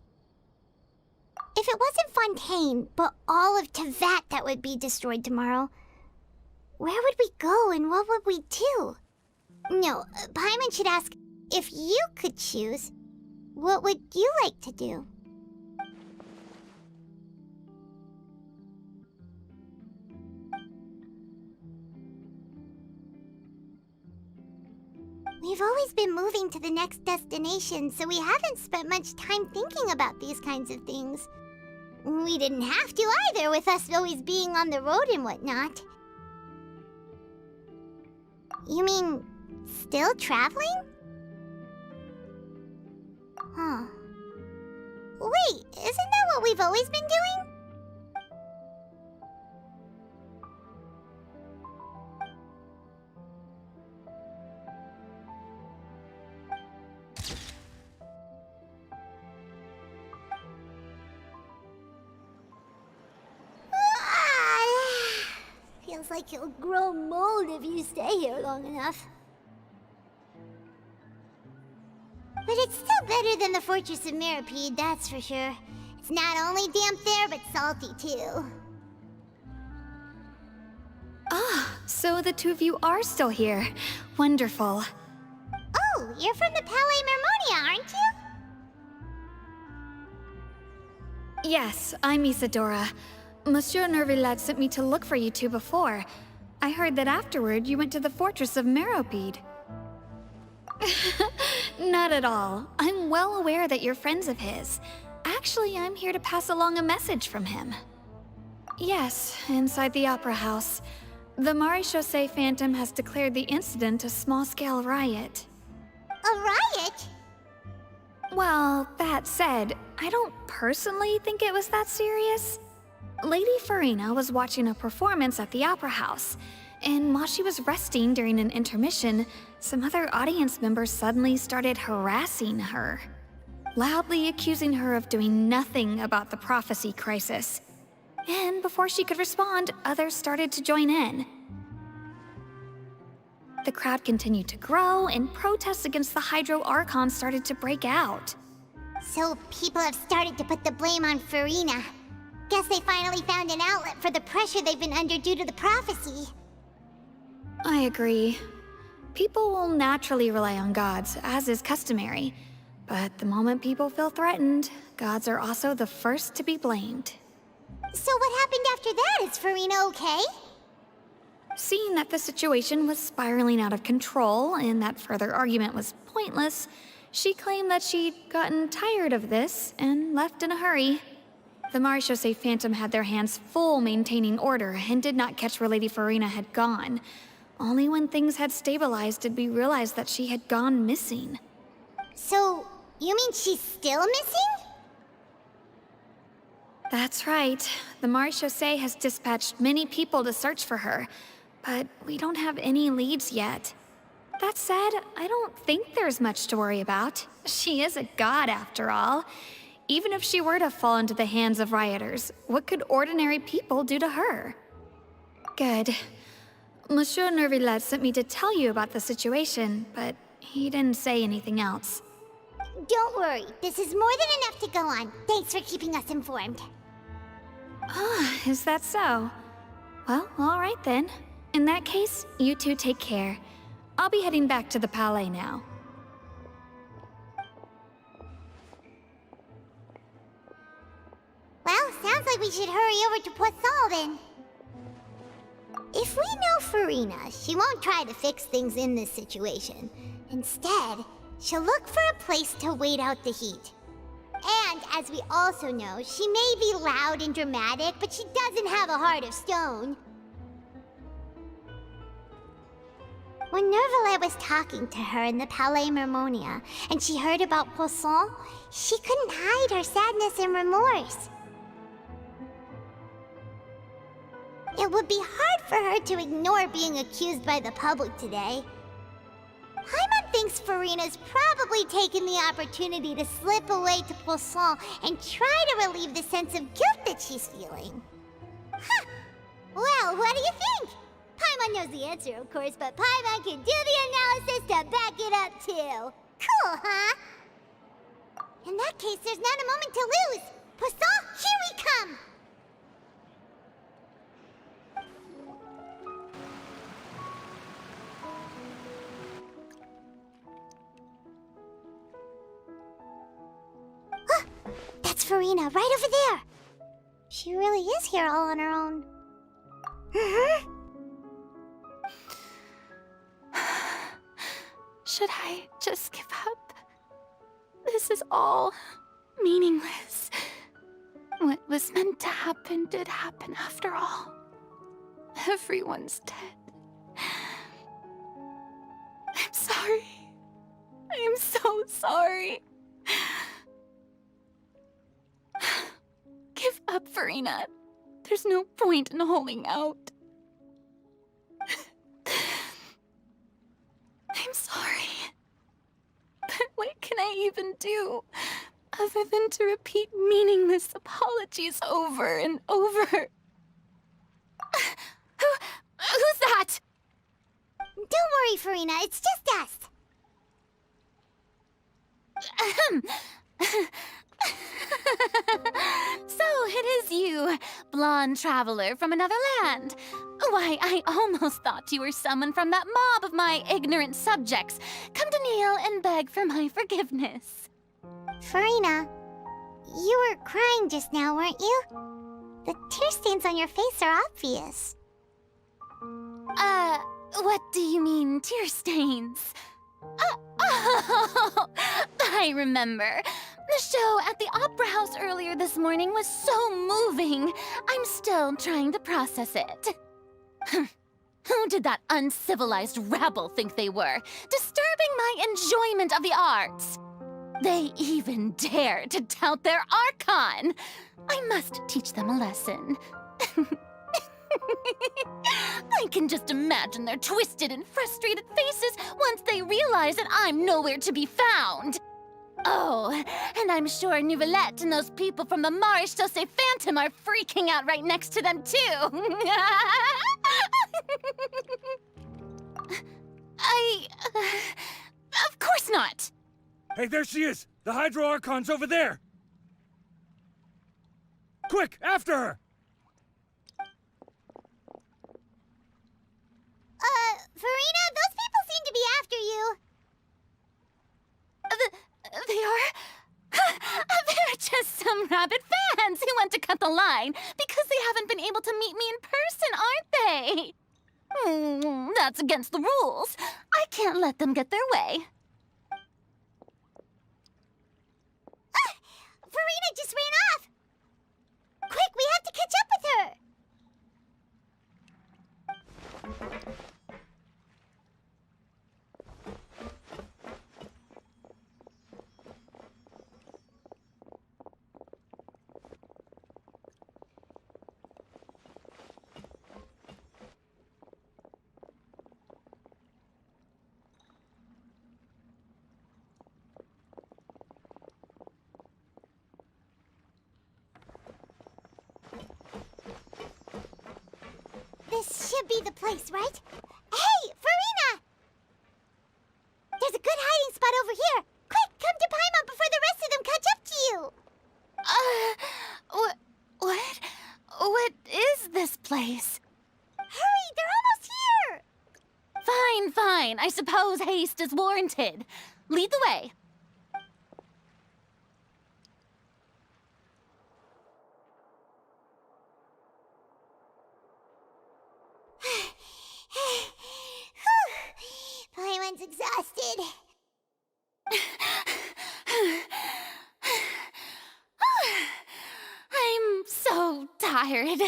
If it wasn't Fontaine, but all of Tevat that would be destroyed tomorrow, where would we go and what would we do? No, Paimon should ask, if you could choose, what would you like to do? We've always been moving to the next destination, so we haven't spent much time thinking about these kinds of things. We didn't have to either, with us always being on the road and whatnot. You mean, still traveling? Huh. Wait, isn't that what we've always been doing? Feels like you'll grow mold if you stay here long enough. But it's still better than the Fortress of Meripede, that's for sure. It's not only damp there, but salty too. Ah, so the two of you are still here. Wonderful. Oh, you're from the Palais Mermonia, aren't you? Yes, I'm Isadora. Monsieur Nervillet sent me to look for you two before. I heard that afterward you went to the Fortress of Meropide. Not at all. I'm well aware that you're friends of his. Actually, I'm here to pass along a message from him. Yes, inside the Opera House. The Maréchaussée Phantom has declared the incident a small-scale riot. A riot? Well, that said, I don't personally think it was that serious. Lady Farina was watching a performance at the Opera House, and while she was resting during an intermission, some other audience members suddenly started harassing her, loudly accusing her of doing nothing about the prophecy crisis. And before she could respond, others started to join in. The crowd continued to grow, and protests against the Hydro Archon started to break out. So people have started to put the blame on Farina. Guess they finally found an outlet for the pressure they've been under due to the prophecy. I agree. People will naturally rely on gods, as is customary. But the moment people feel threatened, gods are also the first to be blamed. So what happened after that? Is Farina okay? Seeing that the situation was spiraling out of control and that further argument was pointless, she claimed that she'd gotten tired of this and left in a hurry. The Maréchaussée Phantom had their hands full maintaining order and did not catch where Lady Farina had gone. Only when things had stabilized did we realize that she had gone missing. So, you mean she's still missing? That's right. The Maréchaussée has dispatched many people to search for her, but we don't have any leads yet. That said, I don't think there's much to worry about. She is a god after all. Even if she were to fall into the hands of rioters, what could ordinary people do to her? Good. Monsieur Nervillet sent me to tell you about the situation, but he didn't say anything else. Don't worry, this is more than enough to go on. Thanks for keeping us informed. Ah, is that so? Well, all right then. In that case, you two take care. I'll be heading back to the Palais now. Well, sounds like we should hurry over to Poisson then. If we know Farina, she won't try to fix things in this situation. Instead, she'll look for a place to wait out the heat. And as we also know, she may be loud and dramatic, but she doesn't have a heart of stone. When Nervalet was talking to her in the Palais Mermonia, and she heard about Poisson, she couldn't hide her sadness and remorse. It would be hard for her to ignore being accused by the public today. Paimon thinks Furina's probably taken the opportunity to slip away to Poisson and try to relieve the sense of guilt that she's feeling. Huh. Well, what do you think? Paimon knows the answer, of course, but Paimon can do the analysis to back it up, too. Cool, huh? In that case, there's not a moment to lose. Poisson, here we come! That's Furina, right over there. She really is here all on her own. Should I just give up? This is all meaningless. What was meant to happen did happen after all. Everyone's dead. I'm sorry. I am so sorry. Give up, Furina. There's no point in holding out. I'm sorry. But what can I even do other than to repeat meaningless apologies over and over? Who's that? Don't worry, Furina. It's just us. So it is you, blonde traveler from another land. Why, I almost thought you were someone from that mob of my ignorant subjects, come to kneel and beg for my forgiveness. Furina, you were crying just now, weren't you? The tear stains on your face are obvious. What do you mean, tear stains? Oh, I remember. The show at the Opera House earlier this morning was so moving. I'm still trying to process it. Who did that uncivilized rabble think they were, disturbing my enjoyment of the arts? They even dare to tout their Archon. I must teach them a lesson. I can just imagine their twisted and frustrated faces once they realize that I'm nowhere to be found. Oh, and I'm sure Nouvellette and those people from the Marish Chaussee Phantom are freaking out right next to them, too. Of course not. Hey, there she is! The Hydro Archon's over there! Quick, after her! Furina, those people seem to be after you. They are? They're just some rabid fans who want to cut the line because they haven't been able to meet me in person, aren't they? That's against the rules. I can't let them get their way. Furina just ran off! Quick, we have to catch up with her! This should be the place, right? Hey, Furina! There's a good hiding spot over here. Quick, come to Paimon before the rest of them catch up to you. What? What is this place? Hurry, they're almost here! Fine, fine. I suppose haste is warranted. Lead the way. Paimon's exhausted. I'm so tired.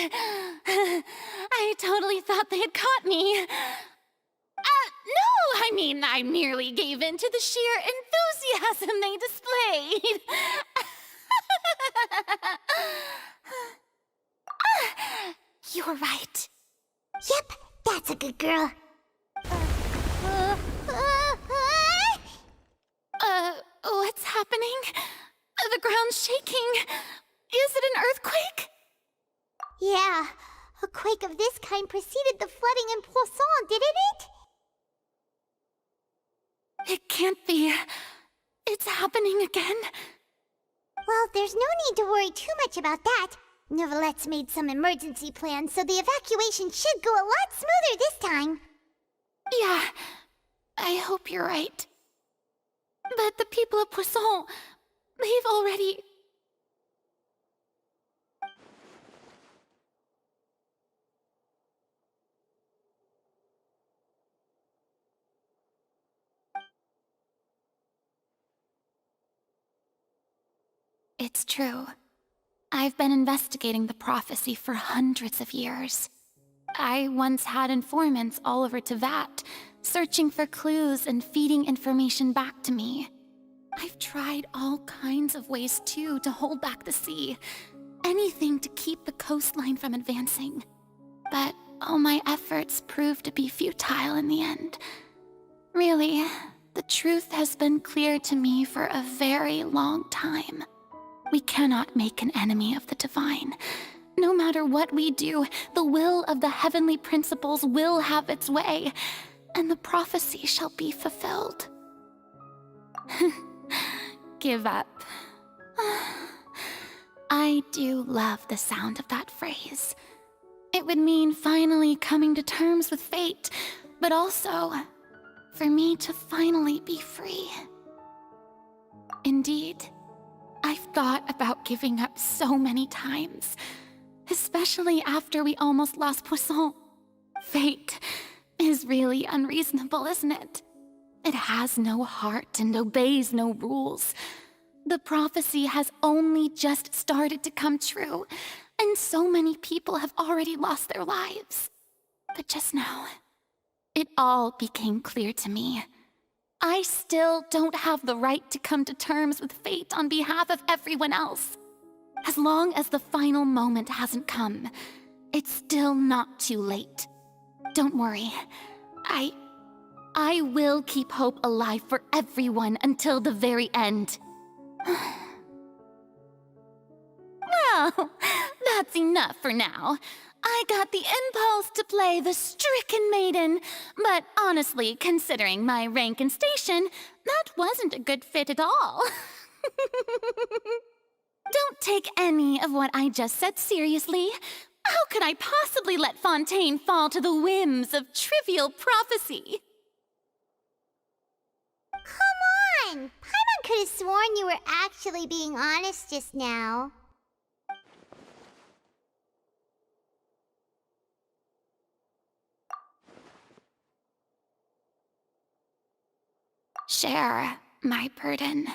I totally thought they had caught me. No! mean, I merely gave in to the sheer enthusiasm they displayed. You're right. Yep, that's a good girl. What's happening? The ground's shaking. Is it an earthquake? Yeah, a quake of this kind preceded the flooding in Poisson, didn't it? It can't be. It's happening again. Well, there's no need to worry too much about that. Neuvillette made some emergency plans, so the evacuation should go a lot smoother this time. Yeah, I hope you're right. But the people of Poisson, they've already... It's true. I've been investigating the prophecy for hundreds of years. I once had informants all over Tevat, searching for clues and feeding information back to me. I've tried all kinds of ways, too, to hold back the sea. Anything to keep the coastline from advancing. But all my efforts proved to be futile in the end. Really, the truth has been clear to me for a very long time. We cannot make an enemy of the divine. No matter what we do, the will of the heavenly principles will have its way, and the prophecy shall be fulfilled. Give up. I do love the sound of that phrase. It would mean finally coming to terms with fate, but also for me to finally be free. Indeed, I've thought about giving up so many times, especially after we almost lost Poisson. Fate is really unreasonable, isn't it? It has no heart and obeys no rules. The prophecy has only just started to come true, and so many people have already lost their lives. But just now, it all became clear to me. I still don't have the right to come to terms with fate on behalf of everyone else. As long as the final moment hasn't come, it's still not too late. Don't worry. I will keep hope alive for everyone until the very end. Well, that's enough for now. I got the impulse to play the stricken maiden, but honestly, considering my rank and station, that wasn't a good fit at all. Don't take any of what I just said seriously. How could I possibly let Fontaine fall to the whims of trivial prophecy? Come on! Paimon could have sworn you were actually being honest just now. Share my burden.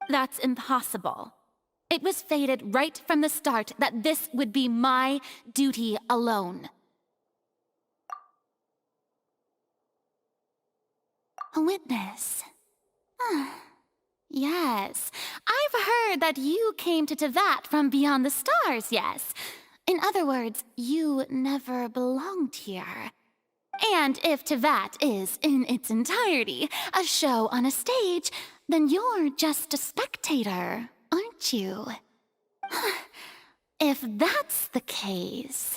That's impossible. It was fated right from the start that this would be my duty alone. A witness. Yes, I've heard that you came to Tevat from beyond the stars, yes. In other words, you never belonged here. And if Tevat is, in its entirety, a show on a stage, then you're just a spectator, aren't you? If that's the case...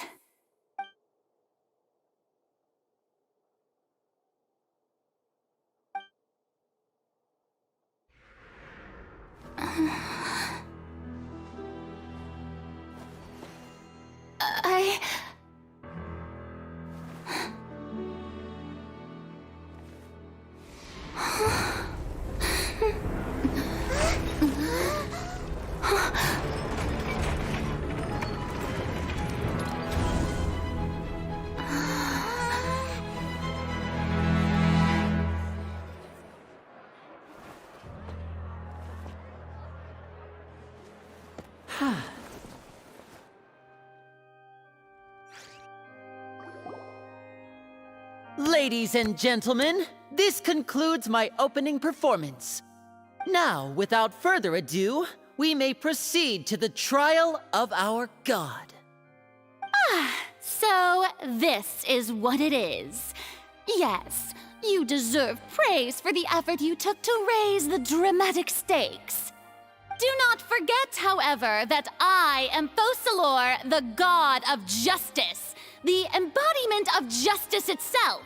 Ladies and gentlemen, this concludes my opening performance. Now, without further ado, we may proceed to the trial of our god. So this is what it is. Yes, you deserve praise for the effort you took to raise the dramatic stakes. Do not forget, however, that I am Focalor, the god of justice, the embodiment of justice itself.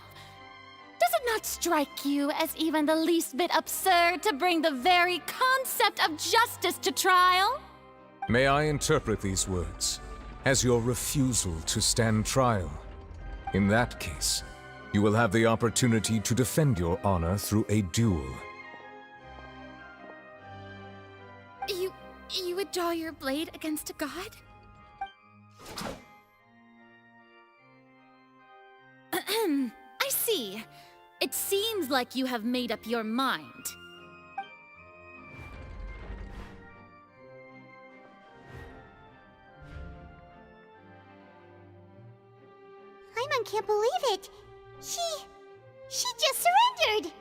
Does it not strike you as even the least bit absurd to bring the very concept of justice to trial? May I interpret these words as your refusal to stand trial? In that case, you will have the opportunity to defend your honor through a duel. You would draw your blade against a god? I see. It seems like you have made up your mind. Paimon can't believe it. She just surrendered.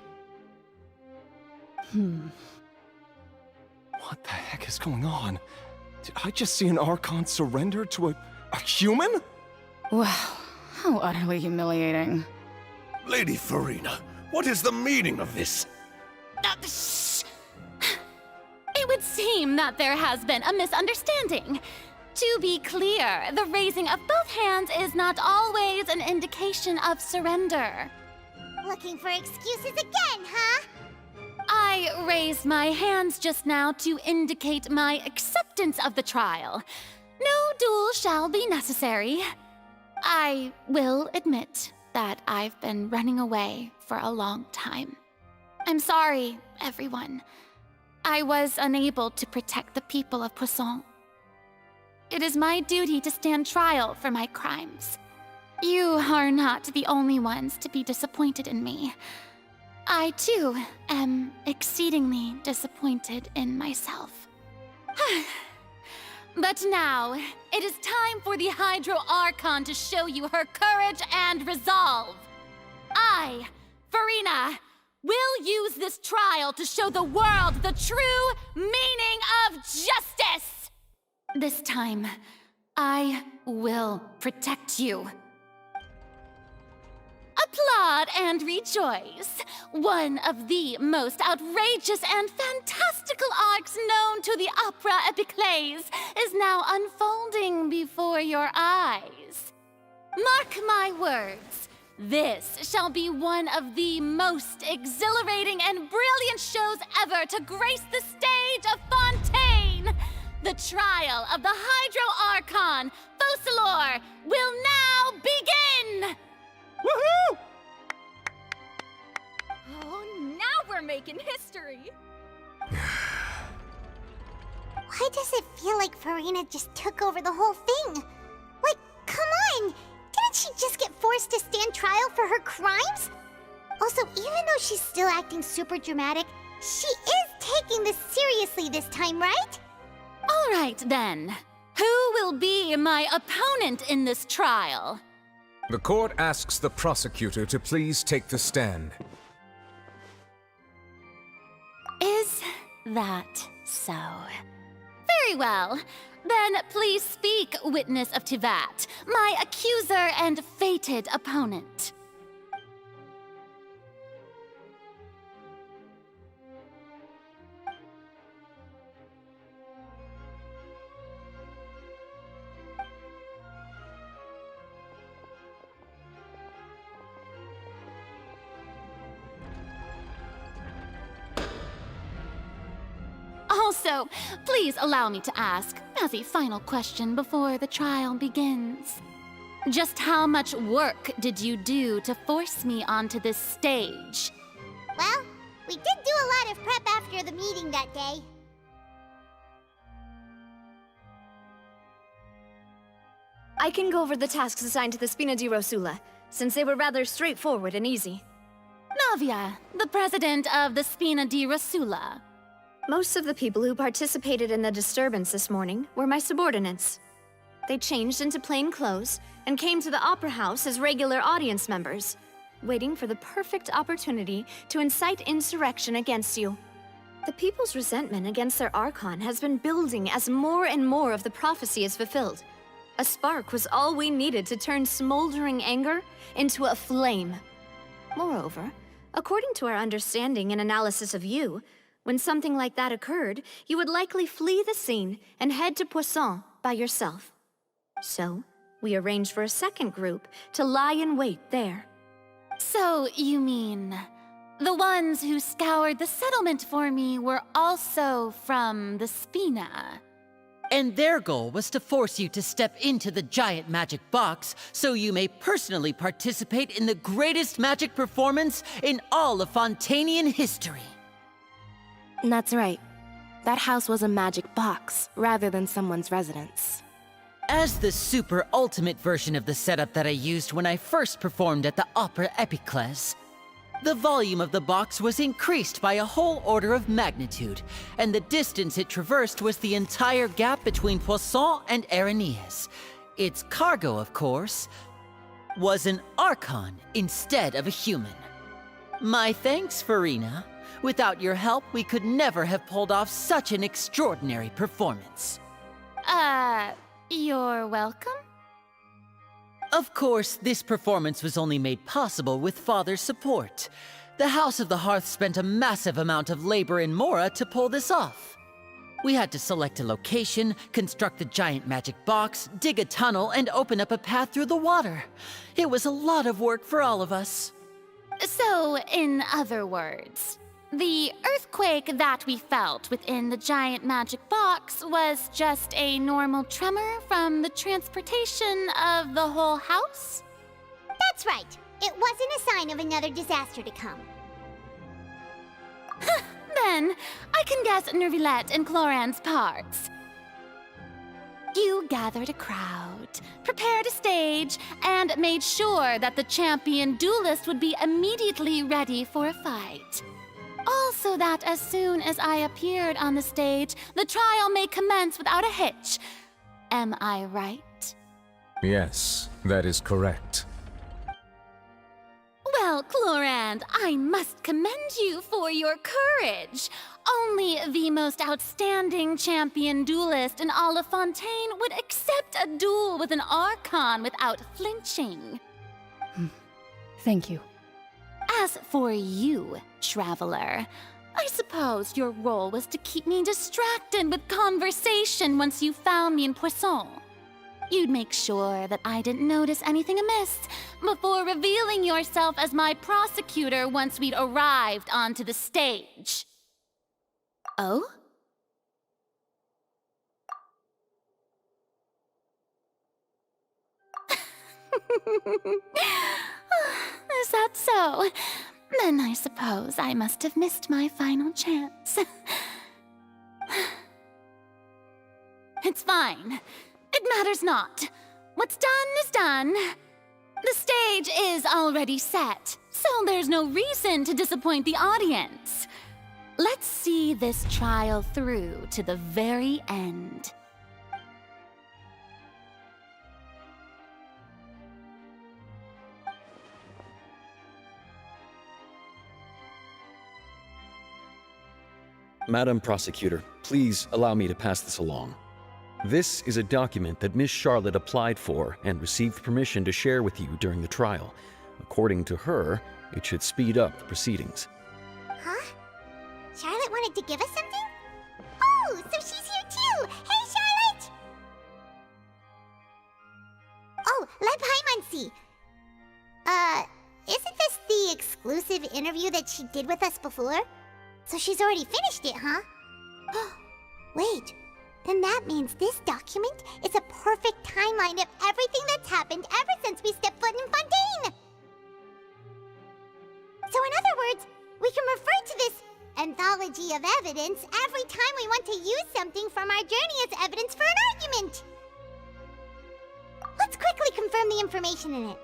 What the heck is going on? Did I just see an Archon surrender to a human? Wow, how utterly humiliating. Lady Farina, what is the meaning of this? Shh! It would seem that there has been a misunderstanding. To be clear, the raising of both hands is not always an indication of surrender. Looking for excuses again, huh? I raised my hands just now to indicate my acceptance of the trial. No duel shall be necessary. I will admit that I've been running away for a long time. I'm sorry, everyone. I was unable to protect the people of Poisson. It is my duty to stand trial for my crimes. You are not the only ones to be disappointed in me. I, too, am exceedingly disappointed in myself. But now, it is time for the Hydro Archon to show you her courage and resolve. I, Farina, will use this trial to show the world the true meaning of justice! This time, I will protect you. Applaud and rejoice! One of the most outrageous and fantastical arcs known to the opera epiclese is now unfolding before your eyes. Mark my words, this shall be one of the most exhilarating and brilliant shows ever to grace the stage of Fontaine! The trial of the Hydro Archon, Focalor, will now begin! Woohoo! Oh, now we're making history! Why does it feel like Farina just took over the whole thing? Like, come on! Didn't she just get forced to stand trial for her crimes? Also, even though she's still acting super dramatic, she is taking this seriously this time, right? All right, then. Who will be my opponent in this trial? The court asks the prosecutor to please take the stand. Is that so? Very well. Then please speak, witness of Tivat, my accuser and fated opponent. Also, please allow me to ask, as a final question before the trial begins. Just how much work did you do to force me onto this stage? Well, we did do a lot of prep after the meeting that day. I can go over the tasks assigned to the Spina di Rosula, since they were rather straightforward and easy. Navia, the president of the Spina di Rosula. Most of the people who participated in the disturbance this morning were my subordinates. They changed into plain clothes and came to the Opera House as regular audience members. waiting for the perfect opportunity to incite insurrection against you. The people's resentment against their Archon has been building as more and more of the prophecy is fulfilled. A spark was all we needed to turn smoldering anger into a flame. Moreover, according to our understanding and analysis of you, when something like that occurred, you would likely flee the scene and head to Poisson by yourself. So, we arranged for a second group to lie in wait there. So, you mean, the ones who scoured the settlement for me were also from the Spina? And their goal was to force you to step into the giant magic box so you may personally participate in the greatest magic performance in all of Fontanian history. That's right. That house was a magic box, rather than someone's residence. As the super ultimate version of the setup that I used when I first performed at the Opera Epiclese, the volume of the box was increased by a whole order of magnitude, and the distance it traversed was the entire gap between Poisson and Aranias. Its cargo, of course, was an Archon instead of a human. My thanks, Farina. Without your help, we could never have pulled off such an extraordinary performance. You're welcome? Of course, this performance was only made possible with Father's support. The House of the Hearth spent a massive amount of labor in Mora to pull this off. We had to select a location, construct the giant magic box, dig a tunnel, and open up a path through the water. It was a lot of work for all of us. So, in other words, the earthquake that we felt within the giant magic box was just a normal tremor from the transportation of the whole house? That's right. It wasn't a sign of another disaster to come. Then, I can guess Nervilette and Cloran's parts. You gathered a crowd, prepared a stage, and made sure that the champion duelist would be immediately ready for a fight. Also that as soon as I appeared on the stage, the trial may commence without a hitch. Am I right? Yes, that is correct. Well, Clorand, I must commend you for your courage. Only the most outstanding champion duelist in all of Fontaine would accept a duel with an Archon without flinching. Thank you. As for you, Traveler, I suppose your role was to keep me distracted with conversation once you found me in Poisson. You'd make sure that I didn't notice anything amiss before revealing yourself as my prosecutor once we'd arrived onto the stage. Oh? Is that so? Then I suppose I must have missed my final chance. It's fine. It matters not. What's done is done. The stage is already set, so there's no reason to disappoint the audience. Let's see this trial through to the very end. Madam Prosecutor, please allow me to pass this along. This is a document that Miss Charlotte applied for and received permission to share with you during the trial. According to her, it should speed up the proceedings. Huh? Charlotte wanted to give us something? Oh, so she's here too! Hey, Charlotte! Oh, let Paimon see. Isn't this the exclusive interview that she did with us before? So she's already finished it, huh? Wait, then that means this document is a perfect timeline of everything that's happened ever since we stepped foot in Fontaine! So in other words, we can refer to this anthology of evidence every time we want to use something from our journey as evidence for an argument! Let's quickly confirm the information in it.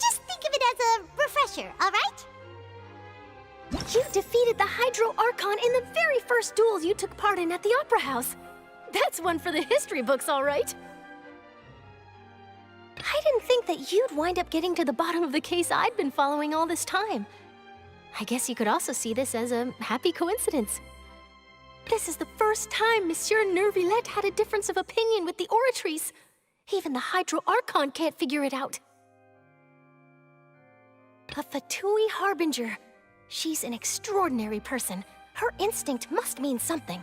Just think of it as a refresher, alright? You defeated the Hydro Archon in the very first duels you took part in at the Opera House. That's one for the history books, all right. I didn't think that you'd wind up getting to the bottom of the case I'd been following all this time. I guess you could also see this as a happy coincidence. This is the first time Monsieur Nervillette had a difference of opinion with the Oratrice. Even the Hydro Archon can't figure it out. A Fatui Harbinger. She's an extraordinary person. Her instinct must mean something.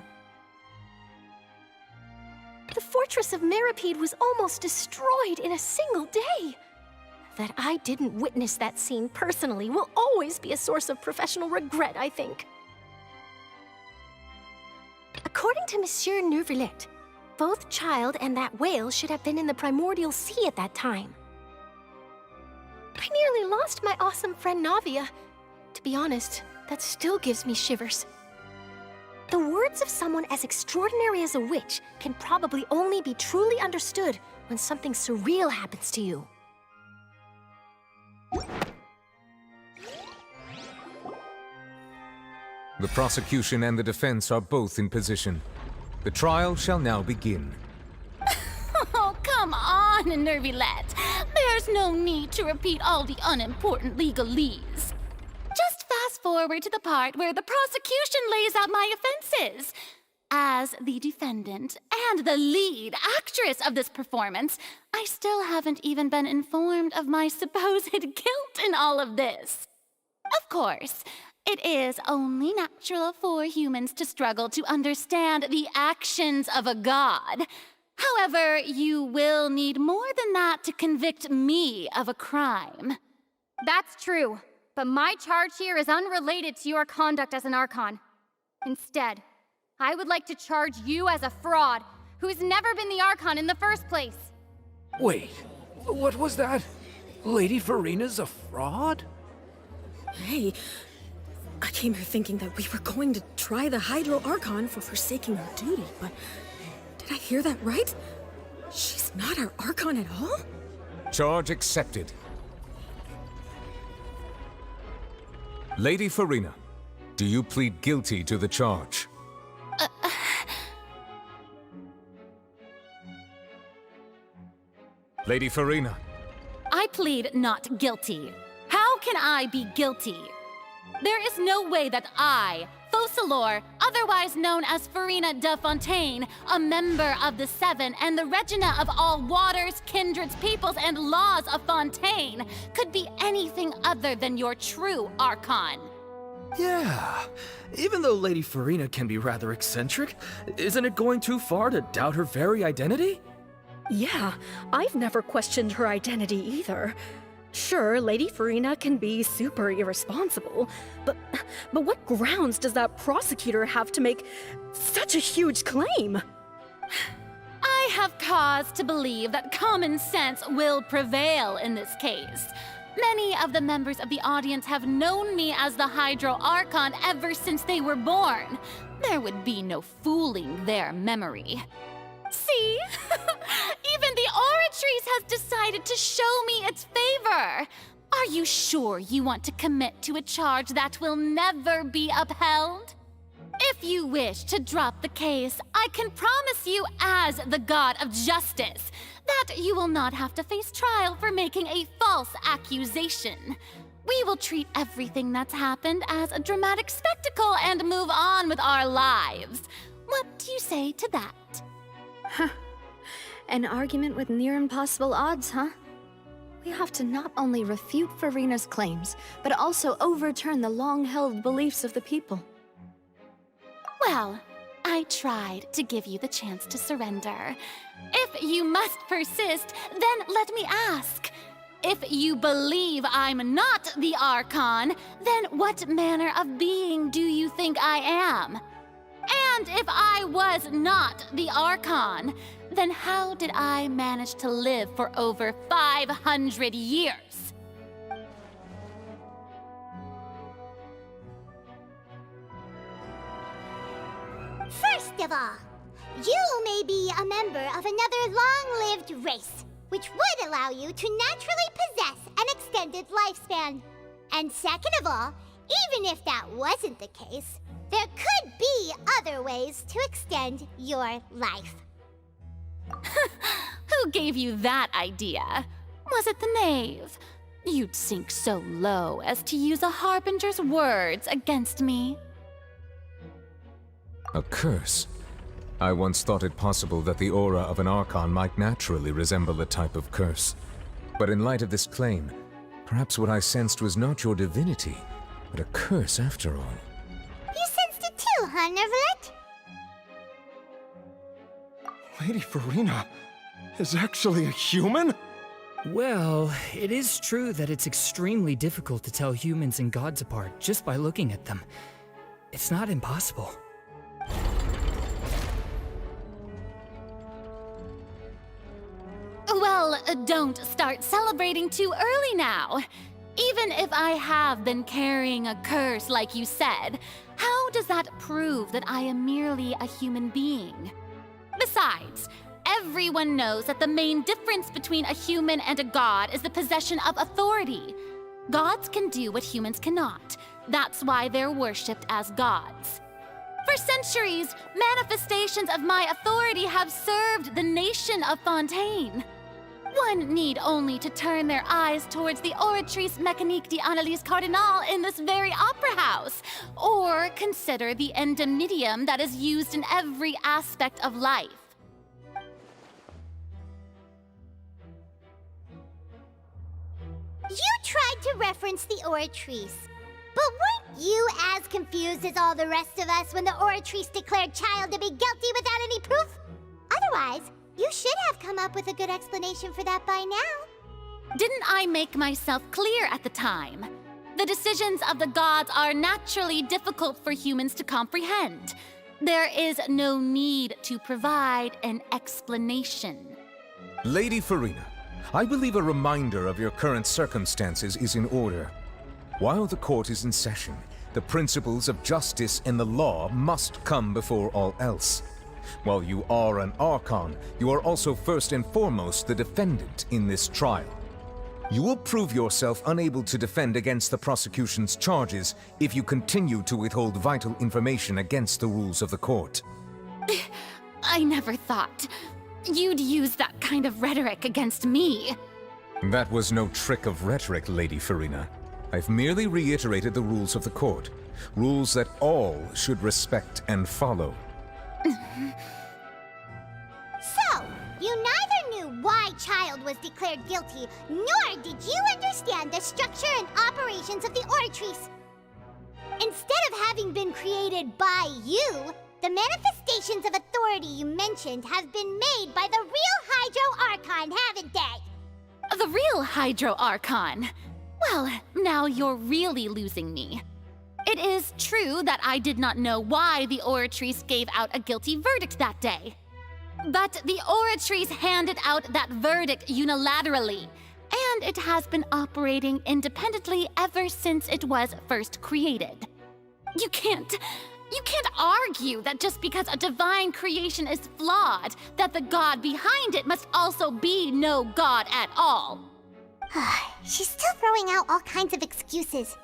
The fortress of Meripede was almost destroyed in a single day. That I didn't witness that scene personally will always be a source of professional regret, I think. According to Monsieur Nervillette, both Child and that whale should have been in the Primordial Sea at that time. I nearly lost my awesome friend Navia. To be honest, that still gives me shivers. The words of someone as extraordinary as a witch can probably only be truly understood when something surreal happens to you. The prosecution and the defense are both in position. The trial shall now begin. Oh, come on, Nervillette. There's no need to repeat all the unimportant legalese. Just fast forward to the part where the prosecution lays out my offenses. As the defendant and the lead actress of this performance, I still haven't even been informed of my supposed guilt in all of this. Of course, it is only natural for humans to struggle to understand the actions of a god. However, you will need more than that to convict me of a crime. That's true, but my charge here is unrelated to your conduct as an Archon. Instead, I would like to charge you as a fraud who's never been the Archon in the first place. Wait, what was that? Lady Farina's a fraud? Hey, I came here thinking that we were going to try the Hydro Archon for forsaking her duty, but did I hear that right? She's not our Archon at all? Charge accepted. Lady Farina, do you plead guilty to the charge? Lady Farina. I plead not guilty. How can I be guilty? There is no way that I, Focalor, otherwise known as Farina de Fontaine, a member of the Seven and the Regina of all waters, kindreds, peoples, and laws of Fontaine, could be anything other than your true Archon. Yeah, even though Lady Farina can be rather eccentric, isn't it going too far to doubt her very identity? Yeah, I've never questioned her identity either. Sure, Lady Farina can be super irresponsible, but what grounds does that prosecutor have to make such a huge claim? I have cause to believe that common sense will prevail in this case. Many of the members of the audience have known me as the Hydro Archon ever since they were born. There would be no fooling their memory. See? Even the Oratrice has decided to show me its favor. Are you sure you want to commit to a charge that will never be upheld? If you wish to drop the case, I can promise you as the God of Justice that you will not have to face trial for making a false accusation. We will treat everything that's happened as a dramatic spectacle and move on with our lives. What do you say to that? Huh. An argument with near impossible odds, huh? We have to not only refute Farina's claims, but also overturn the long-held beliefs of the people. Well, I tried to give you the chance to surrender. If you must persist, then let me ask. If you believe I'm not the Archon, then what manner of being do you think I am? And if I was not the Archon, then how did I manage to live for over 500 years? First of all, you may be a member of another long-lived race, which would allow you to naturally possess an extended lifespan. And second of all, even if that wasn't the case, there could be other ways to extend your life. Who gave you that idea? Was it the knave? You'd sink so low as to use a harbinger's words against me. A curse? I once thought it possible that the aura of an Archon might naturally resemble a type of curse. But in light of this claim, perhaps what I sensed was not your divinity, but a curse after all. You sensed it too, huh, Nervalet? Lady Farina is actually a human? Well, it is true that it's extremely difficult to tell humans and gods apart just by looking at them. It's not impossible. Well, don't start celebrating too early now. Even if I have been carrying a curse like you said, how does that prove that I am merely a human being? Besides, everyone knows that the main difference between a human and a god is the possession of authority. Gods can do what humans cannot. That's why they're worshipped as gods. For centuries, manifestations of my authority have served the nation of Fontaine. One need only to turn their eyes towards the Oratrice Mécanique d'Analyse Cardinal in this very opera house, or consider the indemnitium that is used in every aspect of life. You tried to reference the Oratrice. But weren't you as confused as all the rest of us when the Oratrice declared Child to be guilty without any proof? Otherwise, you should have come up with a good explanation for that by now. Didn't I make myself clear at the time? The decisions of the gods are naturally difficult for humans to comprehend. There is no need to provide an explanation. Lady Farina, I believe a reminder of your current circumstances is in order. While the court is in session, the principles of justice and the law must come before all else. While you are an Archon, you are also first and foremost the defendant in this trial. You will prove yourself unable to defend against the prosecution's charges if you continue to withhold vital information against the rules of the court. I never thought you'd use that kind of rhetoric against me. That was no trick of rhetoric, Lady Farina. I've merely reiterated the rules of the court, rules that all should respect and follow. So, you neither knew why Child was declared guilty, nor did you understand the structure and operations of the Oratrice. Instead of having been created by you, the manifestations of authority you mentioned have been made by the real Hydro Archon, haven't they? The real Hydro Archon? Well, now you're really losing me. It is true that I did not know why the Oratrice gave out a guilty verdict that day. But the Oratrice handed out that verdict unilaterally, and it has been operating independently ever since it was first created. You can't argue that just because a divine creation is flawed, that the god behind it must also be no god at all. She's still throwing out all kinds of excuses.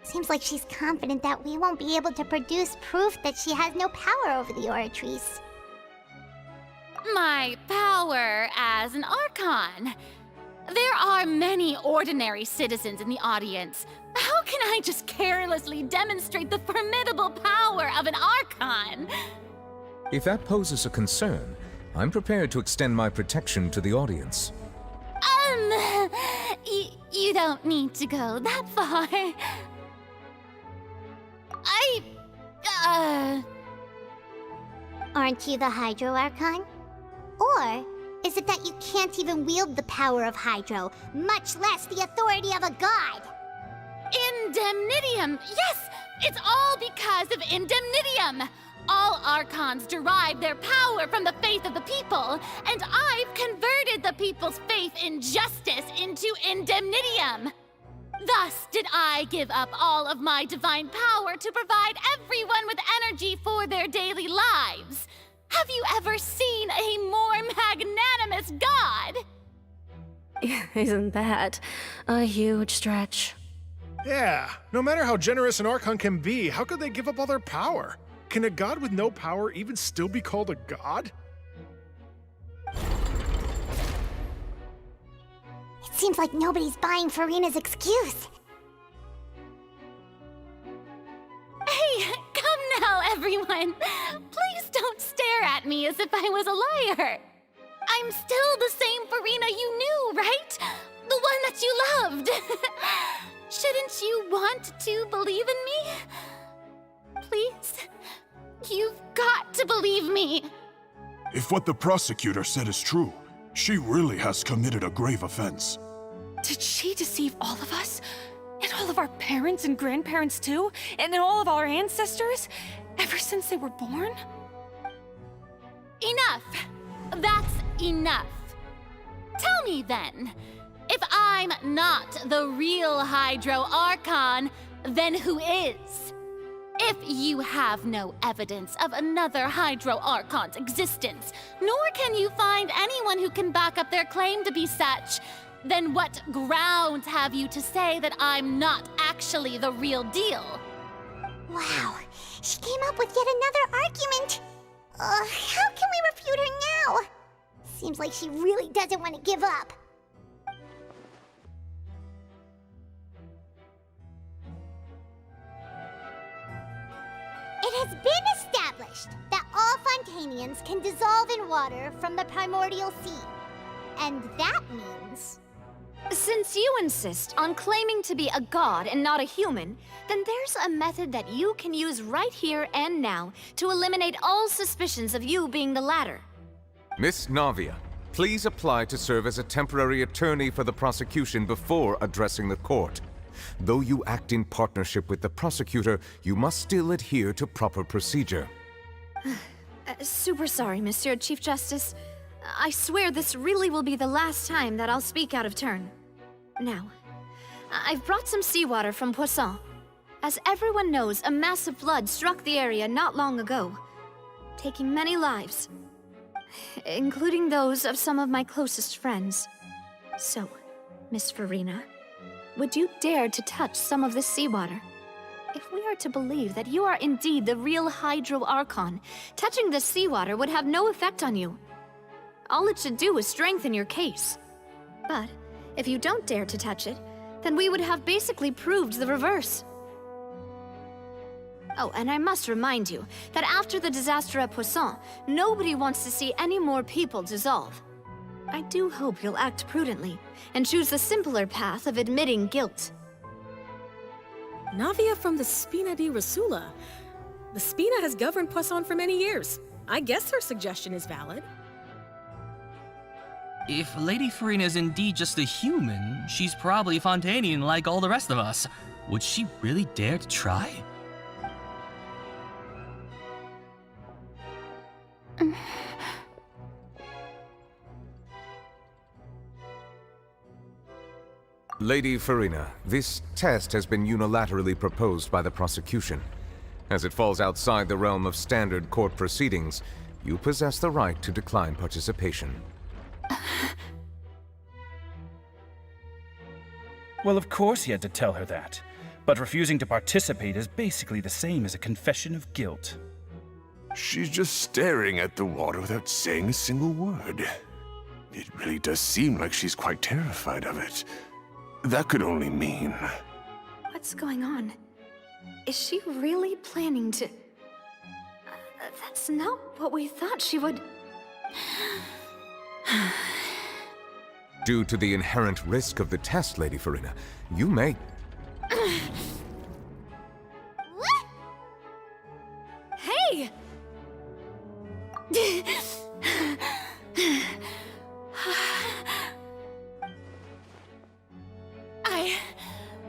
Seems like she's confident that we won't be able to produce proof that she has no power over the Oratrice. My power as an Archon. There are many ordinary citizens in the audience. How can I just carelessly demonstrate the formidable power of an Archon? If that poses a concern, I'm prepared to extend my protection to the audience. You don't need to go that far. Aren't you the Hydro Archon? Or is it that you can't even wield the power of Hydro, much less the authority of a god? Indemnitium! Yes! It's all because of Indemnitium! All Archons derive their power from the faith of the people, and I've converted the people's faith in justice into Indemnitium! Thus did I give up all of my divine power to provide everyone with energy for their daily lives. Have you ever seen a more magnanimous god? Isn't that a huge stretch? Yeah, no matter how generous an Archon can be, how could they give up all their power? Can a god with no power even still be called a god? It's Seems like nobody's buying Furina's excuse. Hey, come now, everyone. Please don't stare at me as if I was a liar. I'm still the same Furina you knew, right? The one that you loved. Shouldn't you want to believe in me? Please? You've got to believe me. If what the prosecutor said is true, she really has committed a grave offense. Did she deceive all of us? And all of our parents and grandparents too? And then all of our ancestors? Ever since they were born? Enough! That's enough. Tell me then, if I'm not the real Hydro Archon, then who is? If you have no evidence of another Hydro Archon's existence, nor can you find anyone who can back up their claim to be such, then what grounds have you to say that I'm not actually the real deal? Wow, she came up with yet another argument. How can we refute her now? Seems like she really doesn't want to give up. It has been established that all Fontanians can dissolve in water from the primordial sea. And that means... Since you insist on claiming to be a god and not a human, then there's a method that you can use right here and now to eliminate all suspicions of you being the latter. Miss Navia, please apply to serve as a temporary attorney for the prosecution before addressing the court. Though you act in partnership with the prosecutor, you must still adhere to proper procedure. Super sorry, Monsieur Chief Justice. I swear this really will be the last time that I'll speak out of turn. Now, I've brought some seawater from Poisson. As everyone knows, a massive flood struck the area not long ago, taking many lives, including those of some of my closest friends. So, Miss Furina, would you dare to touch some of this seawater? If we are to believe that you are indeed the real Hydro Archon, touching this seawater would have no effect on you. All it should do is strengthen your case. But if you don't dare to touch it, then we would have basically proved the reverse. Oh, and I must remind you that after the disaster at Poisson, nobody wants to see any more people dissolve. I do hope you'll act prudently and choose the simpler path of admitting guilt. Navia from the Spina di Rosula. The Spina has governed Poisson for many years. I guess her suggestion is valid. If Lady Furina is indeed just a human, she's probably Fontanian like all the rest of us. Would she really dare to try? Lady Furina, this test has been unilaterally proposed by the prosecution. As it falls outside the realm of standard court proceedings, you possess the right to decline participation. Well, of course he had to tell her that. But refusing to participate is basically the same as a confession of guilt. She's just staring at the water without saying a single word. It really does seem like she's quite terrified of it. That could only mean... What's going on? Is she really planning to... That's not what we thought she would... Due to the inherent risk of the test, Lady Furina, you may... What? Hey!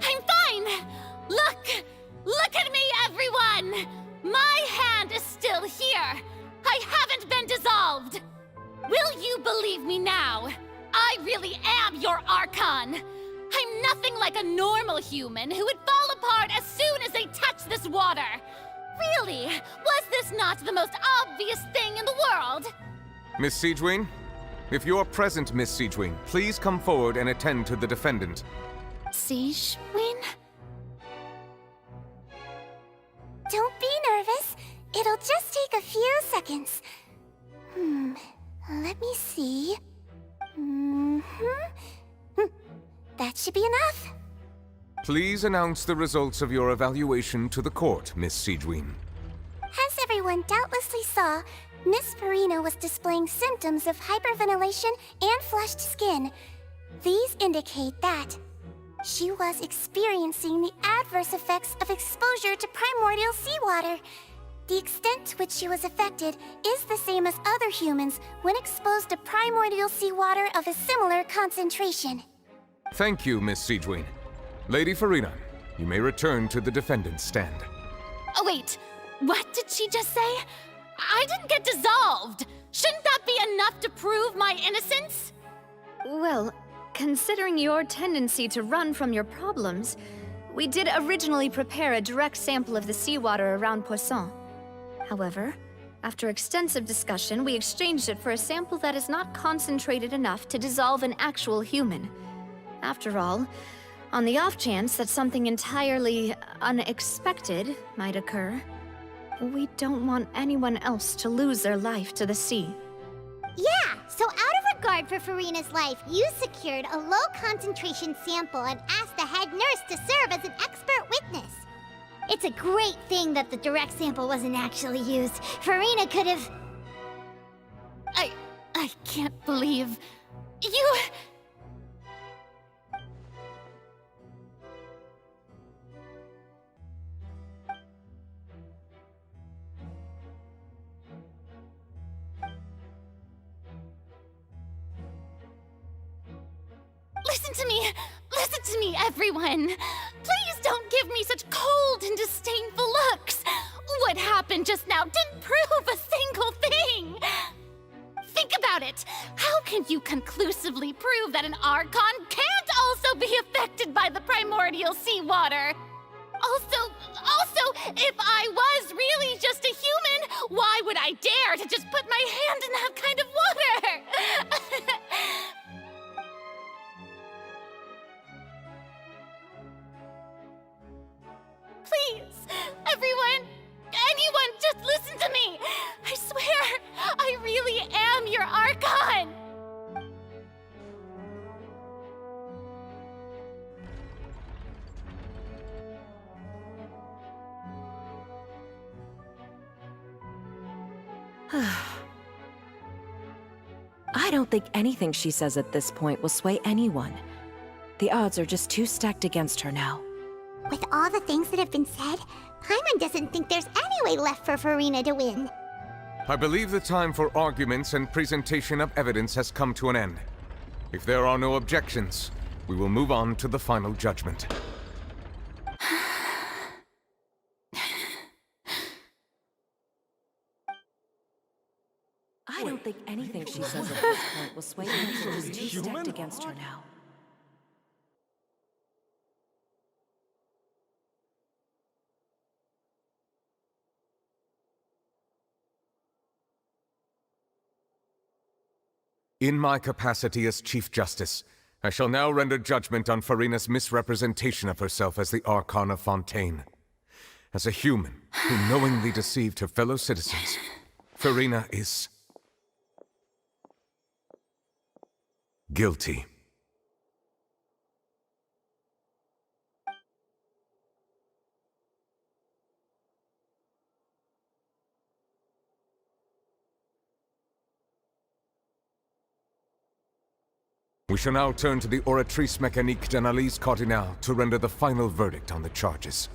I'm fine! Look at me, everyone! My hand is still here! I haven't been dissolved! Will you believe me now? I really am your Archon! I'm nothing like a normal human who would fall apart as soon as they touch this water! Really? Was this not the most obvious thing in the world? Miss Siegewing? If you're present, Miss Siegewing, please come forward and attend to the defendant. Siegewing? Don't be nervous. It'll just take a few seconds. Let me see. That should be enough. Please announce the results of your evaluation to the court, Miss Siegewien. As everyone doubtlessly saw, Miss Farina was displaying symptoms of hyperventilation and flushed skin. These indicate that she was experiencing the adverse effects of exposure to primordial seawater. The extent to which she was affected is the same as other humans when exposed to primordial seawater of a similar concentration. Thank you, Miss Siegewien. Lady Farina, you may return to the defendant's stand. Oh, wait. What did she just say? I didn't get dissolved. Shouldn't that be enough to prove my innocence? Well, considering your tendency to run from your problems, we did originally prepare a direct sample of the seawater around Poisson. However, after extensive discussion, we exchanged it for a sample that is not concentrated enough to dissolve an actual human. After all, on the off chance that something entirely unexpected might occur, we don't want anyone else to lose their life to the sea. Yeah, so out of regard for Farina's life, you secured a low-concentration sample and asked the head nurse to serve as an expert witness. It's a great thing that the direct sample wasn't actually used. Farina could have... I can't believe... You... Listen to me, everyone! Please don't give me such cold and disdainful looks! What happened just now didn't prove a single thing! Think about it! How can you conclusively prove that an Archon can't also be affected by the primordial seawater? Also, if I was really just a human, why would I dare to just put my hand in that kind of water? Please, everyone, anyone, just listen to me! I swear, I really am your Archon! I don't think anything she says at this point will sway anyone. The odds are just too stacked against her now. With all the things that have been said, Paimon doesn't think there's any way left for Farina to win. I believe the time for arguments and presentation of evidence has come to an end. If there are no objections, we will move on to the final judgment. I don't think anything she says at this point will sway anyone. She's too stacked against her now. In my capacity as Chief Justice, I shall now render judgment on Farina's misrepresentation of herself as the Archon of Fontaine. As a human who knowingly deceived her fellow citizens, Farina is... guilty. We shall now turn to the Oratrice Mécanique d'Analyse Cardinale to render the final verdict on the charges.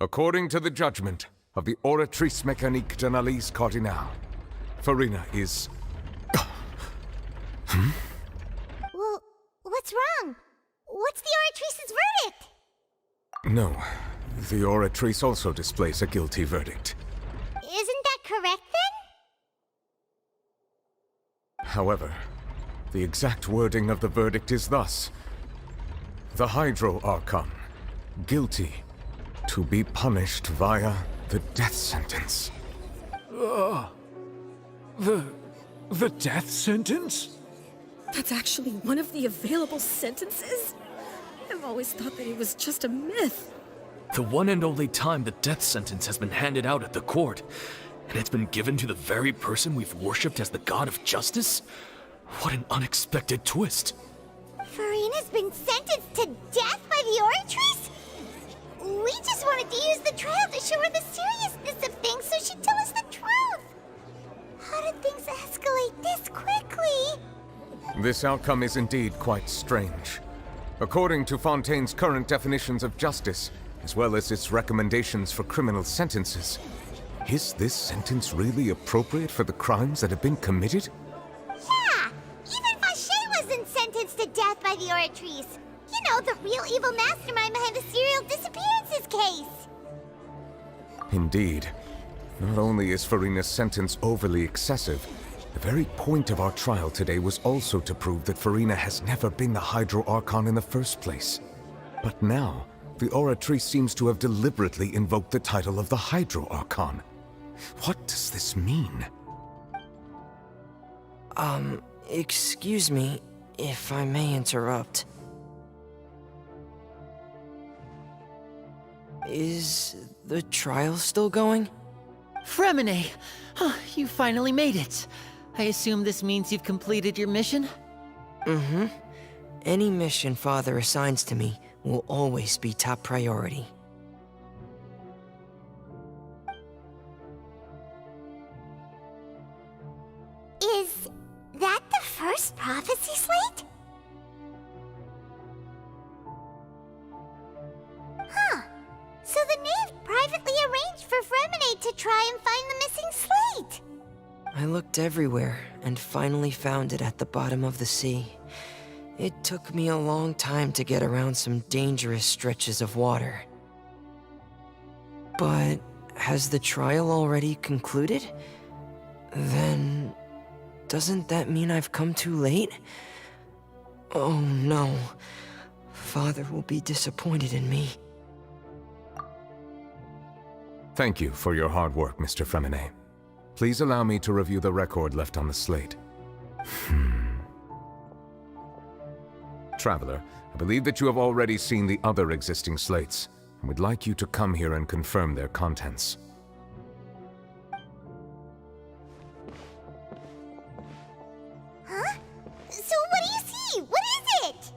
According to the judgment of the Oratrice Mécanique d'Analyse Cardinale, Farina is... Well, what's wrong? What's the Oratrice's verdict? No, the Oratrice also displays a guilty verdict. Isn't that correct then? However, the exact wording of the verdict is thus: the Hydro Archon, guilty, to be punished via the death sentence. The death sentence? That's actually one of the available sentences? Have always thought that he was just a myth. The one and only time the death sentence has been handed out at the court, and it's been given to the very person we've worshipped as the god of justice? What an unexpected twist. Furina's been sentenced to death by the Oratrice? We just wanted to use the trial to show her the seriousness of things so she'd tell us the truth. How did things escalate this quickly? This outcome is indeed quite strange. According to Fontaine's current definitions of justice, as well as its recommendations for criminal sentences, is this sentence really appropriate for the crimes that have been committed? Yeah! Even Vacher wasn't sentenced to death by the Oratrice. You know, the real evil mastermind behind the serial disappearances case. Indeed. Not only is Furina's sentence overly excessive, the very point of our trial today was also to prove that Furina has never been the Hydro Archon in the first place. But now, the Oratrice seems to have deliberately invoked the title of the Hydro Archon. What does this mean? Excuse me, if I may interrupt. Is the trial still going? Fremine! You finally made it. I assume this means you've completed your mission? Mm-hmm. Any mission Father assigns to me will always be top priority. Is that the first prophecy slate? Huh. So the knave privately arranged for Fremine to try and find the missing slate. I looked everywhere and finally found it at the bottom of the sea. It took me a long time to get around some dangerous stretches of water. But has the trial already concluded? Then doesn't that mean I've come too late? Oh no. Father will be disappointed in me. Thank you for your hard work, Mr. Fremine. Please allow me to review the record left on the slate. Traveler, I believe that you have already seen the other existing slates, and would like you to come here and confirm their contents. Huh? So what do you see? What is it?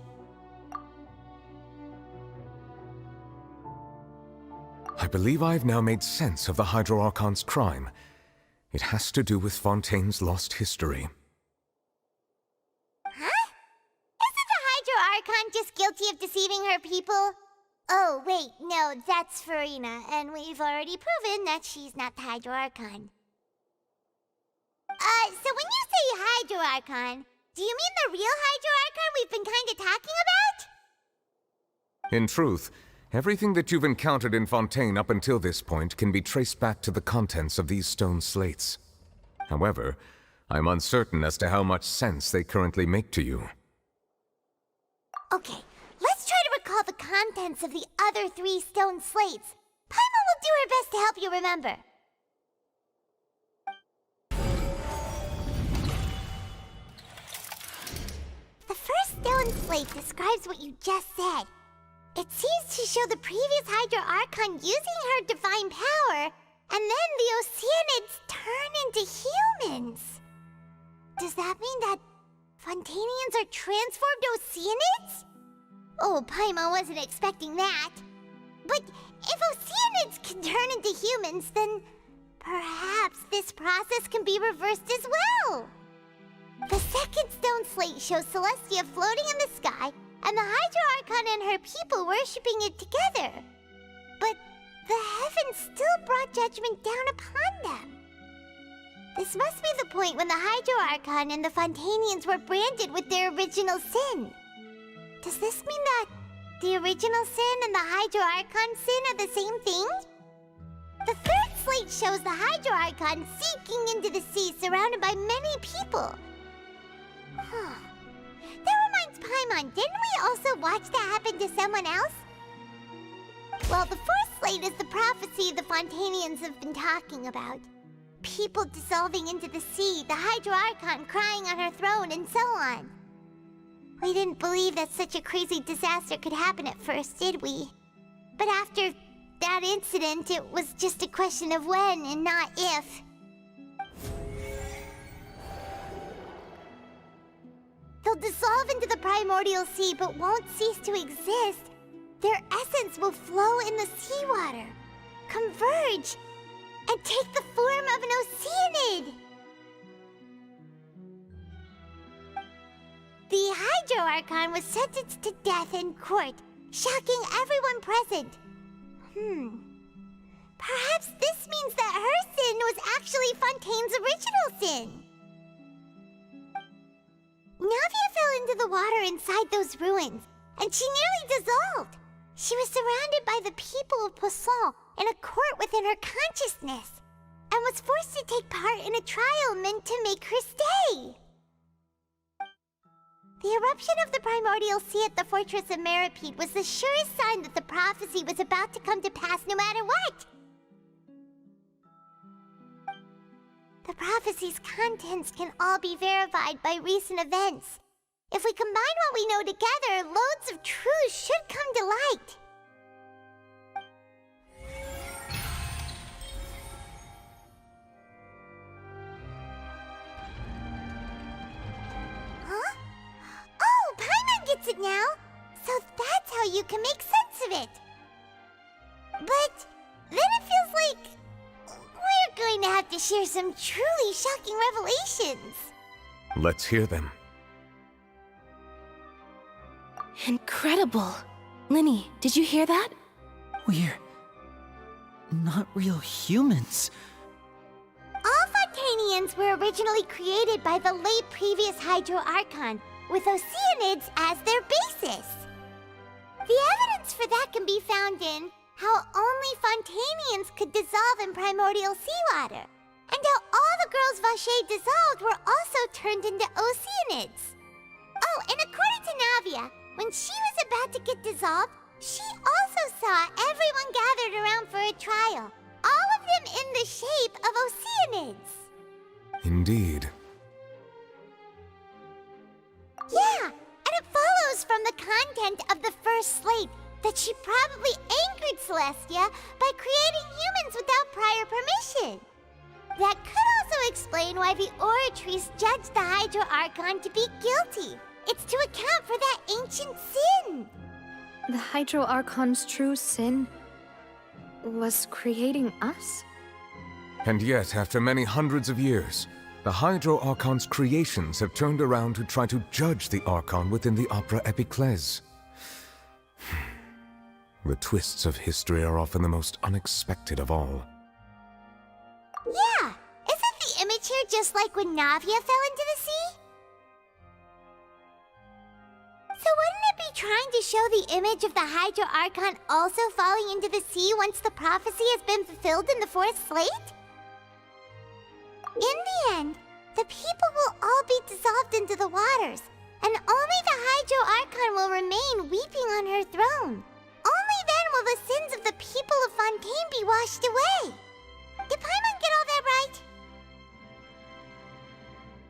I believe I've now made sense of the Hydro Archon's crime. It has to do with Fontaine's lost history. Huh? Isn't the Hydro Archon just guilty of deceiving her people? Oh, wait, no, that's Furina, and we've already proven that she's not the Hydro Archon. So when you say Hydro Archon, do you mean the real Hydro Archon we've been kinda talking about? In truth, everything that you've encountered in Fontaine up until this point can be traced back to the contents of these stone slates. However, I'm uncertain as to how much sense they currently make to you. Okay, let's try to recall the contents of the other 3 stone slates. Paimon will do her best to help you remember. The first stone slate describes what you just said. It seems to show the previous Hydro Archon using her divine power, and then the Oceanids turn into humans. Does that mean that Fontainians are transformed Oceanids? Oh, Paimon wasn't expecting that. But if Oceanids can turn into humans, then perhaps this process can be reversed as well. The second stone slate shows Celestia floating in the sky, and the Hydro Archon and her people worshipping it together. But the heavens still brought judgment down upon them. This must be the point when the Hydro Archon and the Fontainians were branded with their original sin. Does this mean that the original sin and the Hydro Archon sin are the same thing? The third slate shows the Hydro Archon sinking into the sea surrounded by many people. Huh. That reminds Paimon, didn't we also watch that happen to someone else? Well, the fourth slate is the prophecy the Fontainians have been talking about. People dissolving into the sea, the Hydro Archon crying on her throne, and so on. We didn't believe that such a crazy disaster could happen at first, did we? But after that incident, it was just a question of when and not if. They'll dissolve into the primordial sea but won't cease to exist. Their essence will flow in the seawater, converge, and take the form of an oceanid. The Hydro Archon was sentenced to death in court, shocking everyone present. Perhaps this means that her sin was actually Fontaine's original sin. Navia fell into the water inside those ruins, and she nearly dissolved. She was surrounded by the people of Poisson in a court within her consciousness, and was forced to take part in a trial meant to make her stay. The eruption of the primordial sea at the fortress of Meripede was the surest sign that the prophecy was about to come to pass no matter what. The prophecy's contents can all be verified by recent events. If we combine what we know together, loads of truths should come to light. Huh? Oh, Paimon gets it now! So that's how you can make sense of it! But then it feels like we're going to have to share some truly shocking revelations. Let's hear them. Incredible. Linny, did you hear that? We're not real humans. All Fontanians were originally created by the late previous Hydro Archon, with Oceanids as their basis. The evidence for that can be found in how only Fontanians could dissolve in primordial seawater, and how all the girls Vacher dissolved were also turned into Oceanids. Oh, and according to Navia, when she was about to get dissolved, she also saw everyone gathered around for a trial, all of them in the shape of Oceanids. Indeed. Yeah, and it follows from the content of the first slate that she probably angered Celestia by creating humans without prior permission. That could also explain why the Oratrice judged the Hydro Archon to be guilty. It's to account for that ancient sin. The Hydro Archon's true sin was creating us? And yet, after many hundreds of years, the Hydro Archon's creations have turned around to try to judge the Archon within the Opera Epiclese. The twists of history are often the most unexpected of all. Yeah, isn't the image here just like when Navia fell into the sea? So wouldn't it be trying to show the image of the Hydro Archon also falling into the sea once the prophecy has been fulfilled in the fourth slate? In the end, the people will all be dissolved into the waters, and only the Hydro Archon will remain weeping on her throne. Only then will the sins of the people of Fontaine be washed away. Did Paimon get all that right?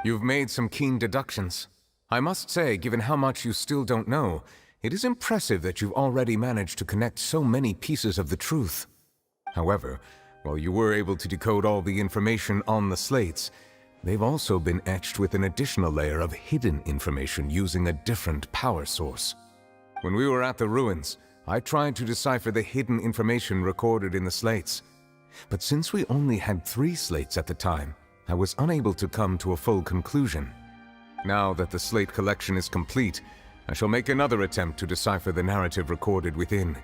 You've made some keen deductions. I must say, given how much you still don't know, it is impressive that you've already managed to connect so many pieces of the truth. However, while you were able to decode all the information on the slates, they've also been etched with an additional layer of hidden information using a different power source. When we were at the ruins, I tried to decipher the hidden information recorded in the slates. But since we only had 3 slates at the time, I was unable to come to a full conclusion. Now that the slate collection is complete, I shall make another attempt to decipher the narrative recorded within.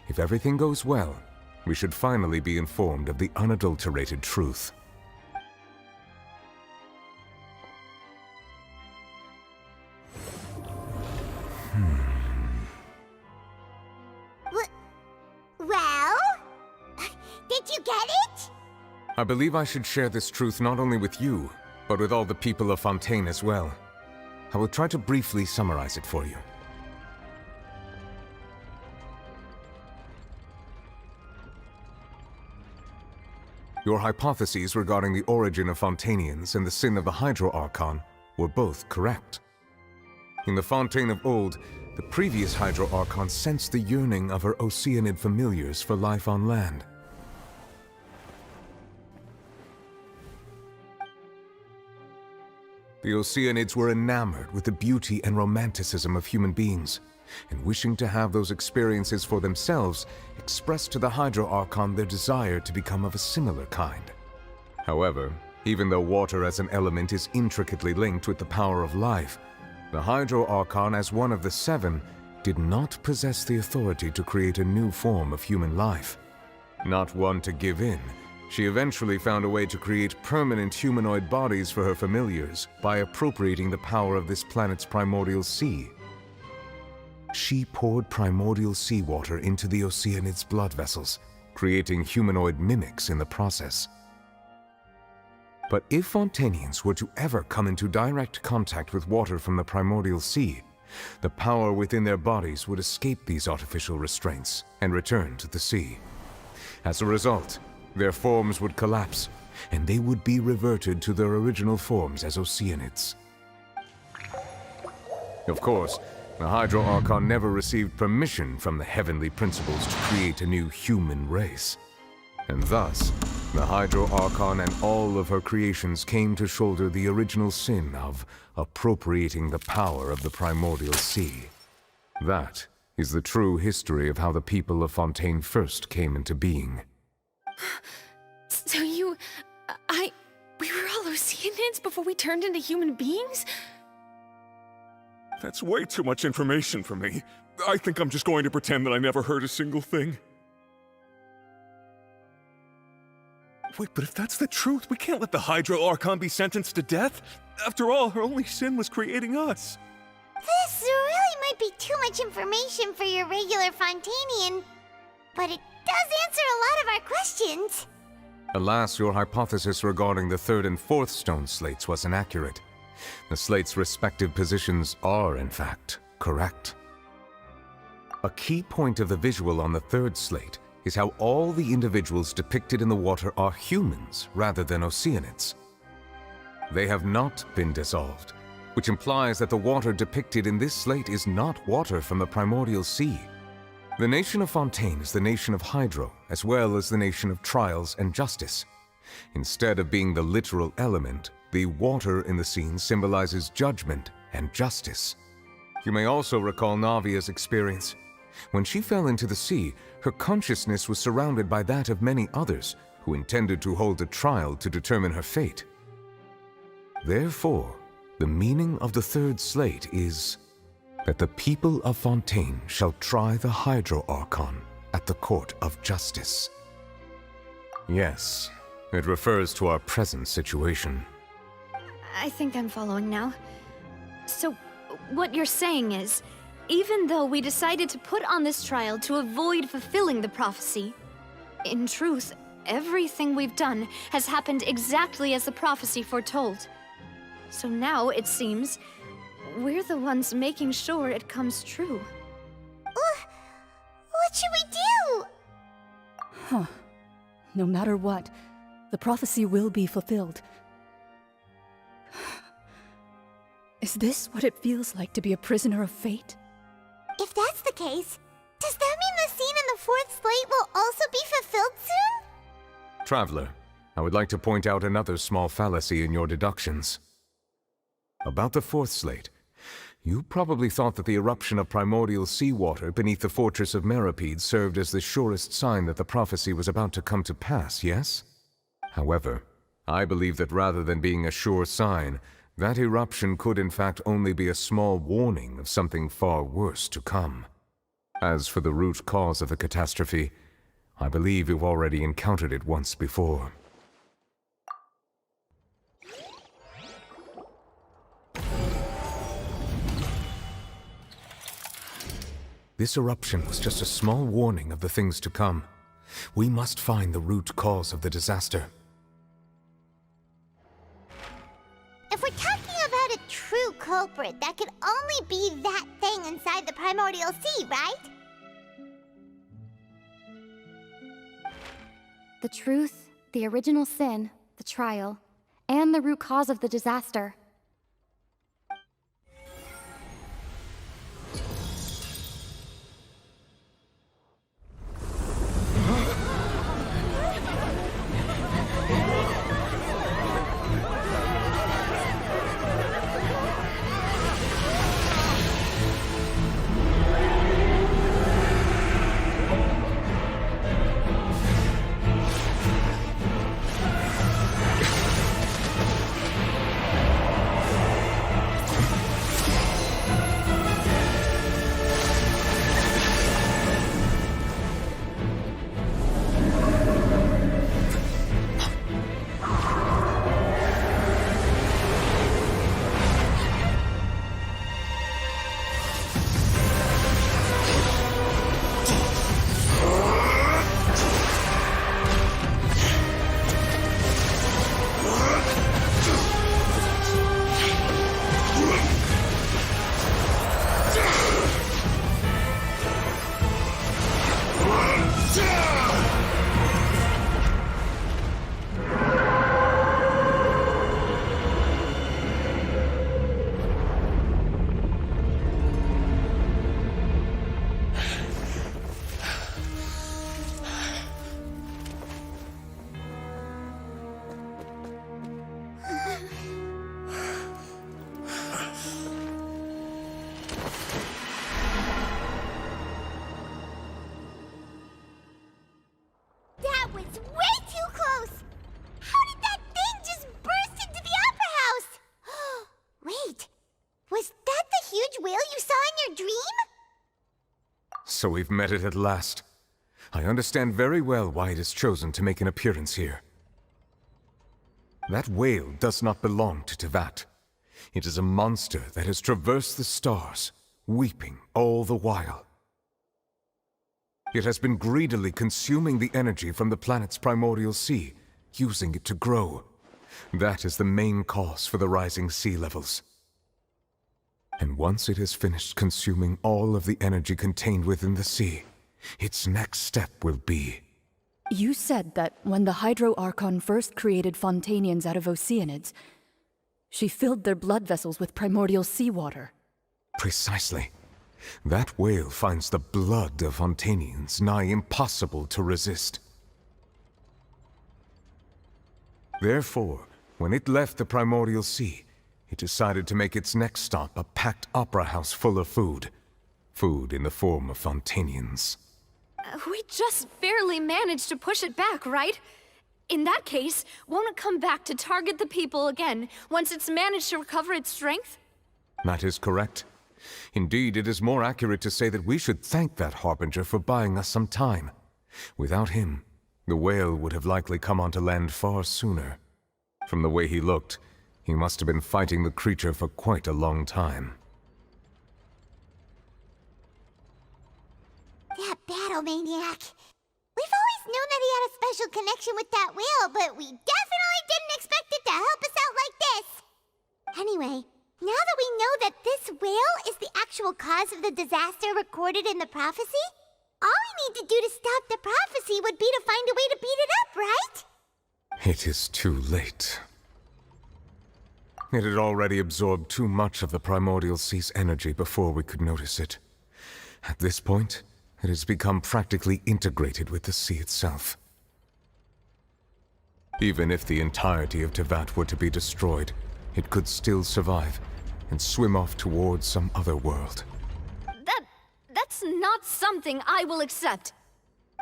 If everything goes well, we should finally be informed of the unadulterated truth. Well? Did you get it? I believe I should share this truth not only with you, but with all the people of Fontaine as well. I will try to briefly summarize it for you. Your hypotheses regarding the origin of Fontainians and the sin of the Hydro Archon were both correct. In the Fontaine of old, the previous Hydro Archon sensed the yearning of her Oceanid familiars for life on land. The Oceanids were enamored with the beauty and romanticism of human beings, and wishing to have those experiences for themselves, expressed to the Hydro Archon their desire to become of a similar kind. However, even though water as an element is intricately linked with the power of life, the Hydro Archon, as one of the seven, did not possess the authority to create a new form of human life. Not one to give in, she eventually found a way to create permanent humanoid bodies for her familiars by appropriating the power of this planet's primordial sea. She poured primordial seawater into the Oceanids' blood vessels, creating humanoid mimics in the process. But if Fontainians were to ever come into direct contact with water from the primordial sea, the power within their bodies would escape these artificial restraints and return to the sea. As a result, their forms would collapse, and they would be reverted to their original forms as Oceanids. Of course, the Hydro Archon never received permission from the heavenly principles to create a new human race. And thus, the Hydro Archon and all of her creations came to shoulder the original sin of appropriating the power of the primordial sea. That is the true history of how the people of Fontaine first came into being. So we were all Oceanids before we turned into human beings? That's way too much information for me. I think I'm just going to pretend that I never heard a single thing. Wait, but if that's the truth, we can't let the Hydro Archon be sentenced to death. After all, her only sin was creating us. This really might be too much information for your regular Fontainian, but it does answer a lot of our questions. Alas, your hypothesis regarding the third and fourth stone slates was inaccurate. The slates' respective positions are, in fact, correct. A key point of the visual on the third slate is how all the individuals depicted in the water are humans rather than Oceanids. They have not been dissolved, which implies that the water depicted in this slate is not water from the primordial sea. The nation of Fontaine is the nation of Hydro, as well as the nation of trials and justice. Instead of being the literal element, the water in the scene symbolizes judgment and justice. You may also recall Navia's experience. When she fell into the sea, her consciousness was surrounded by that of many others who intended to hold a trial to determine her fate. Therefore, the meaning of the third slate is that the people of Fontaine shall try the Hydro Archon at the court of justice. Yes, it refers to our present situation. I think I'm following now. So, what you're saying is, even though we decided to put on this trial to avoid fulfilling the prophecy, in truth, everything we've done has happened exactly as the prophecy foretold. So now, it seems, we're the ones making sure it comes true. What should we do? Huh. No matter what, the prophecy will be fulfilled. Is this what it feels like to be a prisoner of fate? If that's the case, does that mean the scene in the fourth slate will also be fulfilled soon? Traveler, I would like to point out another small fallacy in your deductions. About the fourth slate, you probably thought that the eruption of primordial seawater beneath the fortress of Meripede served as the surest sign that the prophecy was about to come to pass, yes? However, I believe that rather than being a sure sign, that eruption could in fact only be a small warning of something far worse to come. As for the root cause of the catastrophe, I believe you've already encountered it once before. This eruption was just a small warning of the things to come. We must find the root cause of the disaster. If we're talking about a true culprit, that could only be that thing inside the primordial sea, right? The truth, the original sin, the trial, and the root cause of the disaster. your dream? So we've met it at last. I understand very well why it has chosen to make an appearance here. That whale does not belong to Tevat. It is a monster that has traversed the stars, weeping all the while. It has been greedily consuming the energy from the planet's primordial sea, using it to grow. That is the main cause for the rising sea levels. And once it has finished consuming all of the energy contained within the sea, its next step will be... You said that when the Hydro Archon first created Fontanians out of Oceanids, she filled their blood vessels with primordial seawater. Precisely. That whale finds the blood of Fontanians nigh impossible to resist. Therefore, when it left the primordial sea, it decided to make its next stop a packed opera house full of food. Food in the form of Fontanians. We just barely managed to push it back, right? In that case, won't it come back to target the people again once it's managed to recover its strength? That is correct. Indeed, it is more accurate to say that we should thank that Harbinger for buying us some time. Without him, the whale would have likely come onto land far sooner. From the way he looked, he must have been fighting the creature for quite a long time. That battle maniac. We've always known that he had a special connection with that whale, but we definitely didn't expect it to help us out like this. Anyway, now that we know that this whale is the actual cause of the disaster recorded in the prophecy, all we need to do to stop the prophecy would be to find a way to beat it up, right? It is too late. It had already absorbed too much of the primordial sea's energy before we could notice it. At this point, it has become practically integrated with the sea itself. Even if the entirety of Tevat were to be destroyed, it could still survive and swim off towards some other world. That's not something I will accept.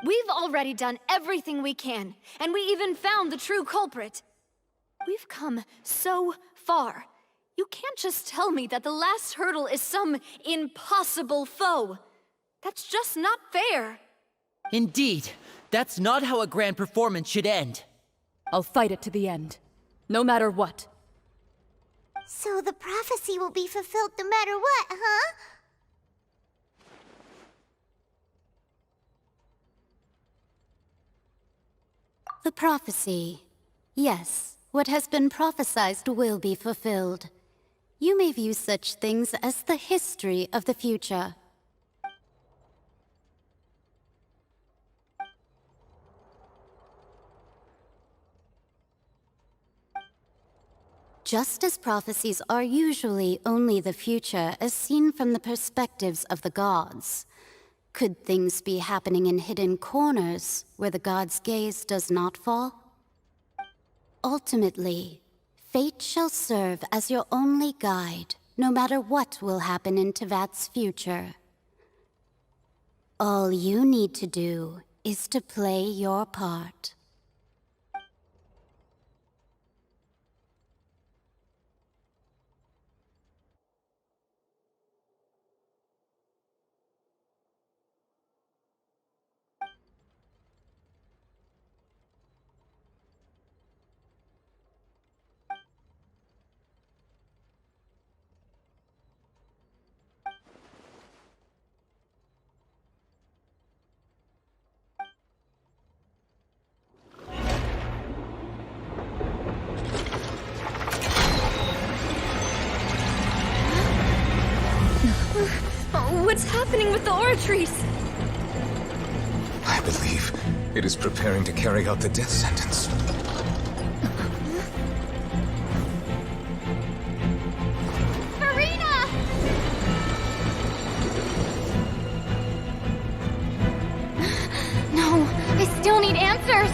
We've already done everything we can, and we even found the true culprit. We've come so far. You can't just tell me that the last hurdle is some impossible foe. That's just not fair. Indeed, that's not how a grand performance should end. I'll fight it to the end, no matter what. So the prophecy will be fulfilled no matter what, huh? The prophecy. Yes, what has been prophesied will be fulfilled. You may view such things as the history of the future. Just as prophecies are usually only the future as seen from the perspectives of the gods, could things be happening in hidden corners where the gods' gaze does not fall? Ultimately, fate shall serve as your only guide, no matter what will happen in Tevat's future. All you need to do is to play your part. What's happening with the oratories? I believe it is preparing to carry out the death sentence. Farina! No, I still need answers.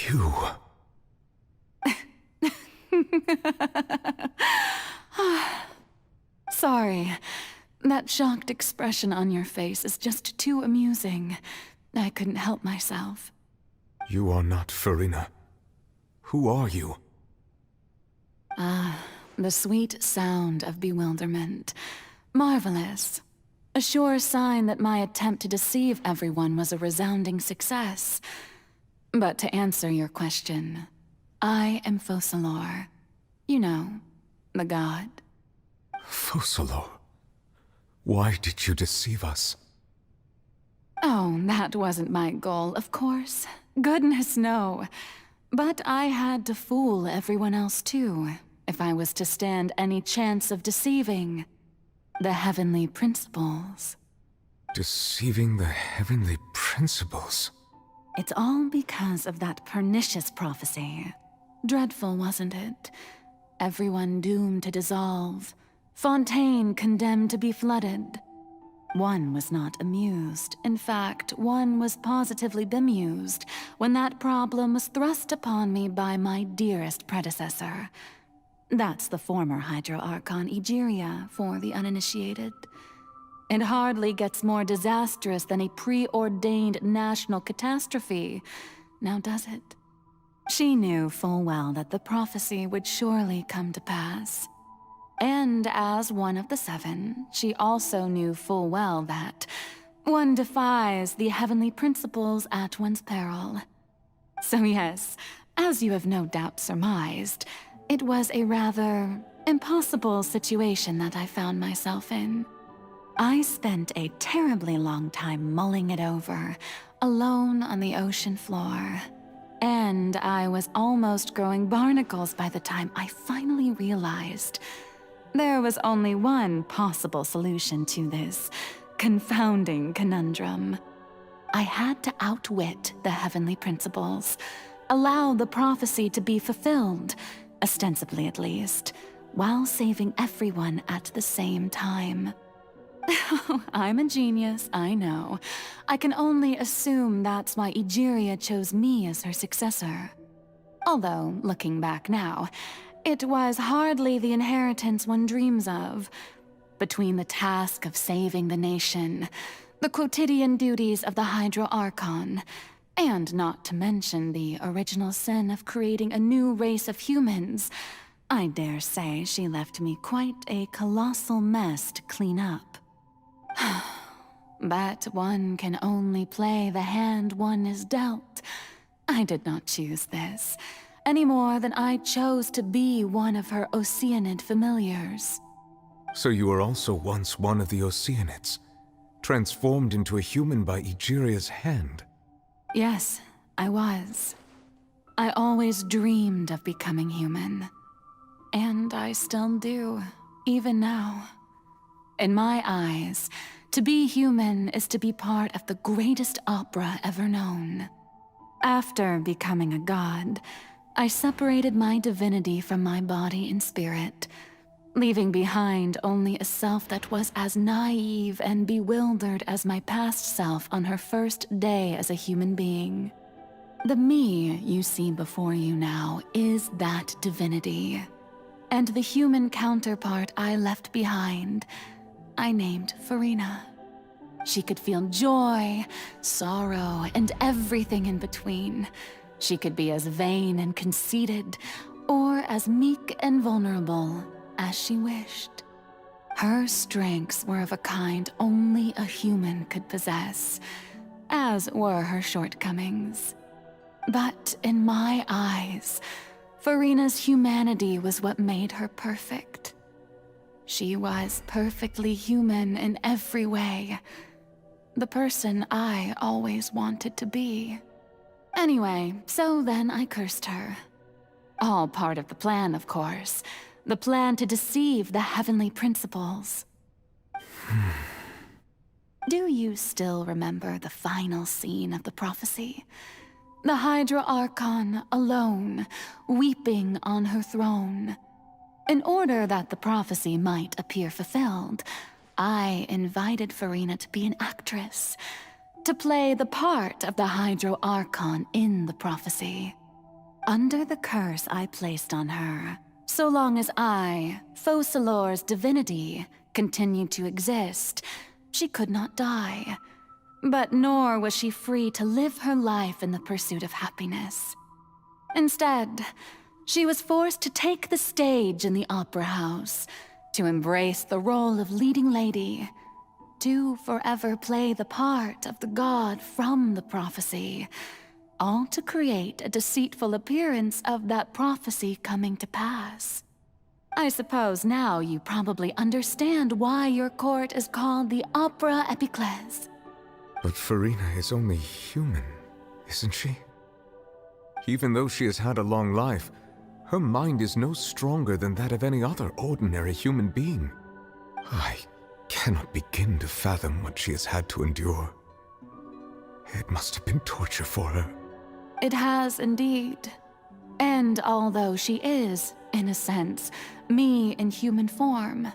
You... Sorry. That shocked expression on your face is just too amusing. I couldn't help myself. You are not Farina. Who are you? The sweet sound of bewilderment. Marvelous. A sure sign that my attempt to deceive everyone was a resounding success. But to answer your question, I am Focalor. You know, the god. Focalor? Why did you deceive us? Oh, that wasn't my goal, of course. Goodness, no. But I had to fool everyone else too, if I was to stand any chance of deceiving the heavenly principles. Deceiving the heavenly principles? It's all because of that pernicious prophecy. Dreadful, wasn't it? Everyone doomed to dissolve. Fontaine condemned to be flooded. One was not amused. In fact, one was positively bemused when that problem was thrust upon me by my dearest predecessor. That's the former Hydro Archon Egeria, for the uninitiated. It hardly gets more disastrous than a preordained national catastrophe, now does it? She knew full well that the prophecy would surely come to pass. And as one of the seven, she also knew full well that one defies the heavenly principles at one's peril. So yes, as you have no doubt surmised, it was a rather impossible situation that I found myself in. I spent a terribly long time mulling it over, alone on the ocean floor. And I was almost growing barnacles by the time I finally realized there was only one possible solution to this confounding conundrum. I had to outwit the heavenly principles, allow the prophecy to be fulfilled, ostensibly at least, while saving everyone at the same time. I'm a genius, I know. I can only assume that's why Egeria chose me as her successor. Although, looking back now, it was hardly the inheritance one dreams of. Between the task of saving the nation, the quotidian duties of the Hydro Archon, and not to mention the original sin of creating a new race of humans, I dare say she left me quite a colossal mess to clean up. But one can only play the hand one is dealt. I did not choose this, any more than I chose to be one of her Oceanid familiars. So you were also once one of the Oceanids, transformed into a human by Egeria's hand? Yes, I was. I always dreamed of becoming human. And I still do, even now. In my eyes, to be human is to be part of the greatest opera ever known. After becoming a god, I separated my divinity from my body and spirit, leaving behind only a self that was as naive and bewildered as my past self on her first day as a human being. The me you see before you now is that divinity, and the human counterpart I left behind, I named Farina. She could feel joy, sorrow, and everything in between. She could be as vain and conceited, or as meek and vulnerable as she wished. Her strengths were of a kind only a human could possess, as were her shortcomings. But in my eyes, Farina's humanity was what made her perfect. She was perfectly human in every way. The person I always wanted to be. Anyway, so then I cursed her. All part of the plan, of course. The plan to deceive the heavenly principles. Do you still remember the final scene of the prophecy? The Hydra Archon alone, weeping on her throne. In order that the prophecy might appear fulfilled, I invited Farina to be an actress, to play the part of the Hydro Archon in the prophecy. Under the curse I placed on her, so long as I, Focalor's divinity, continued to exist, she could not die. But nor was she free to live her life in the pursuit of happiness. Instead, she was forced to take the stage in the opera house, to embrace the role of leading lady, to forever play the part of the god from the prophecy, all to create a deceitful appearance of that prophecy coming to pass. I suppose now you probably understand why your court is called the Opera Epiclese. But Farina is only human, isn't she? Even though she has had a long life, her mind is no stronger than that of any other ordinary human being. I cannot begin to fathom what she has had to endure. It must have been torture for her. It has indeed. And although she is, in a sense, me in human form,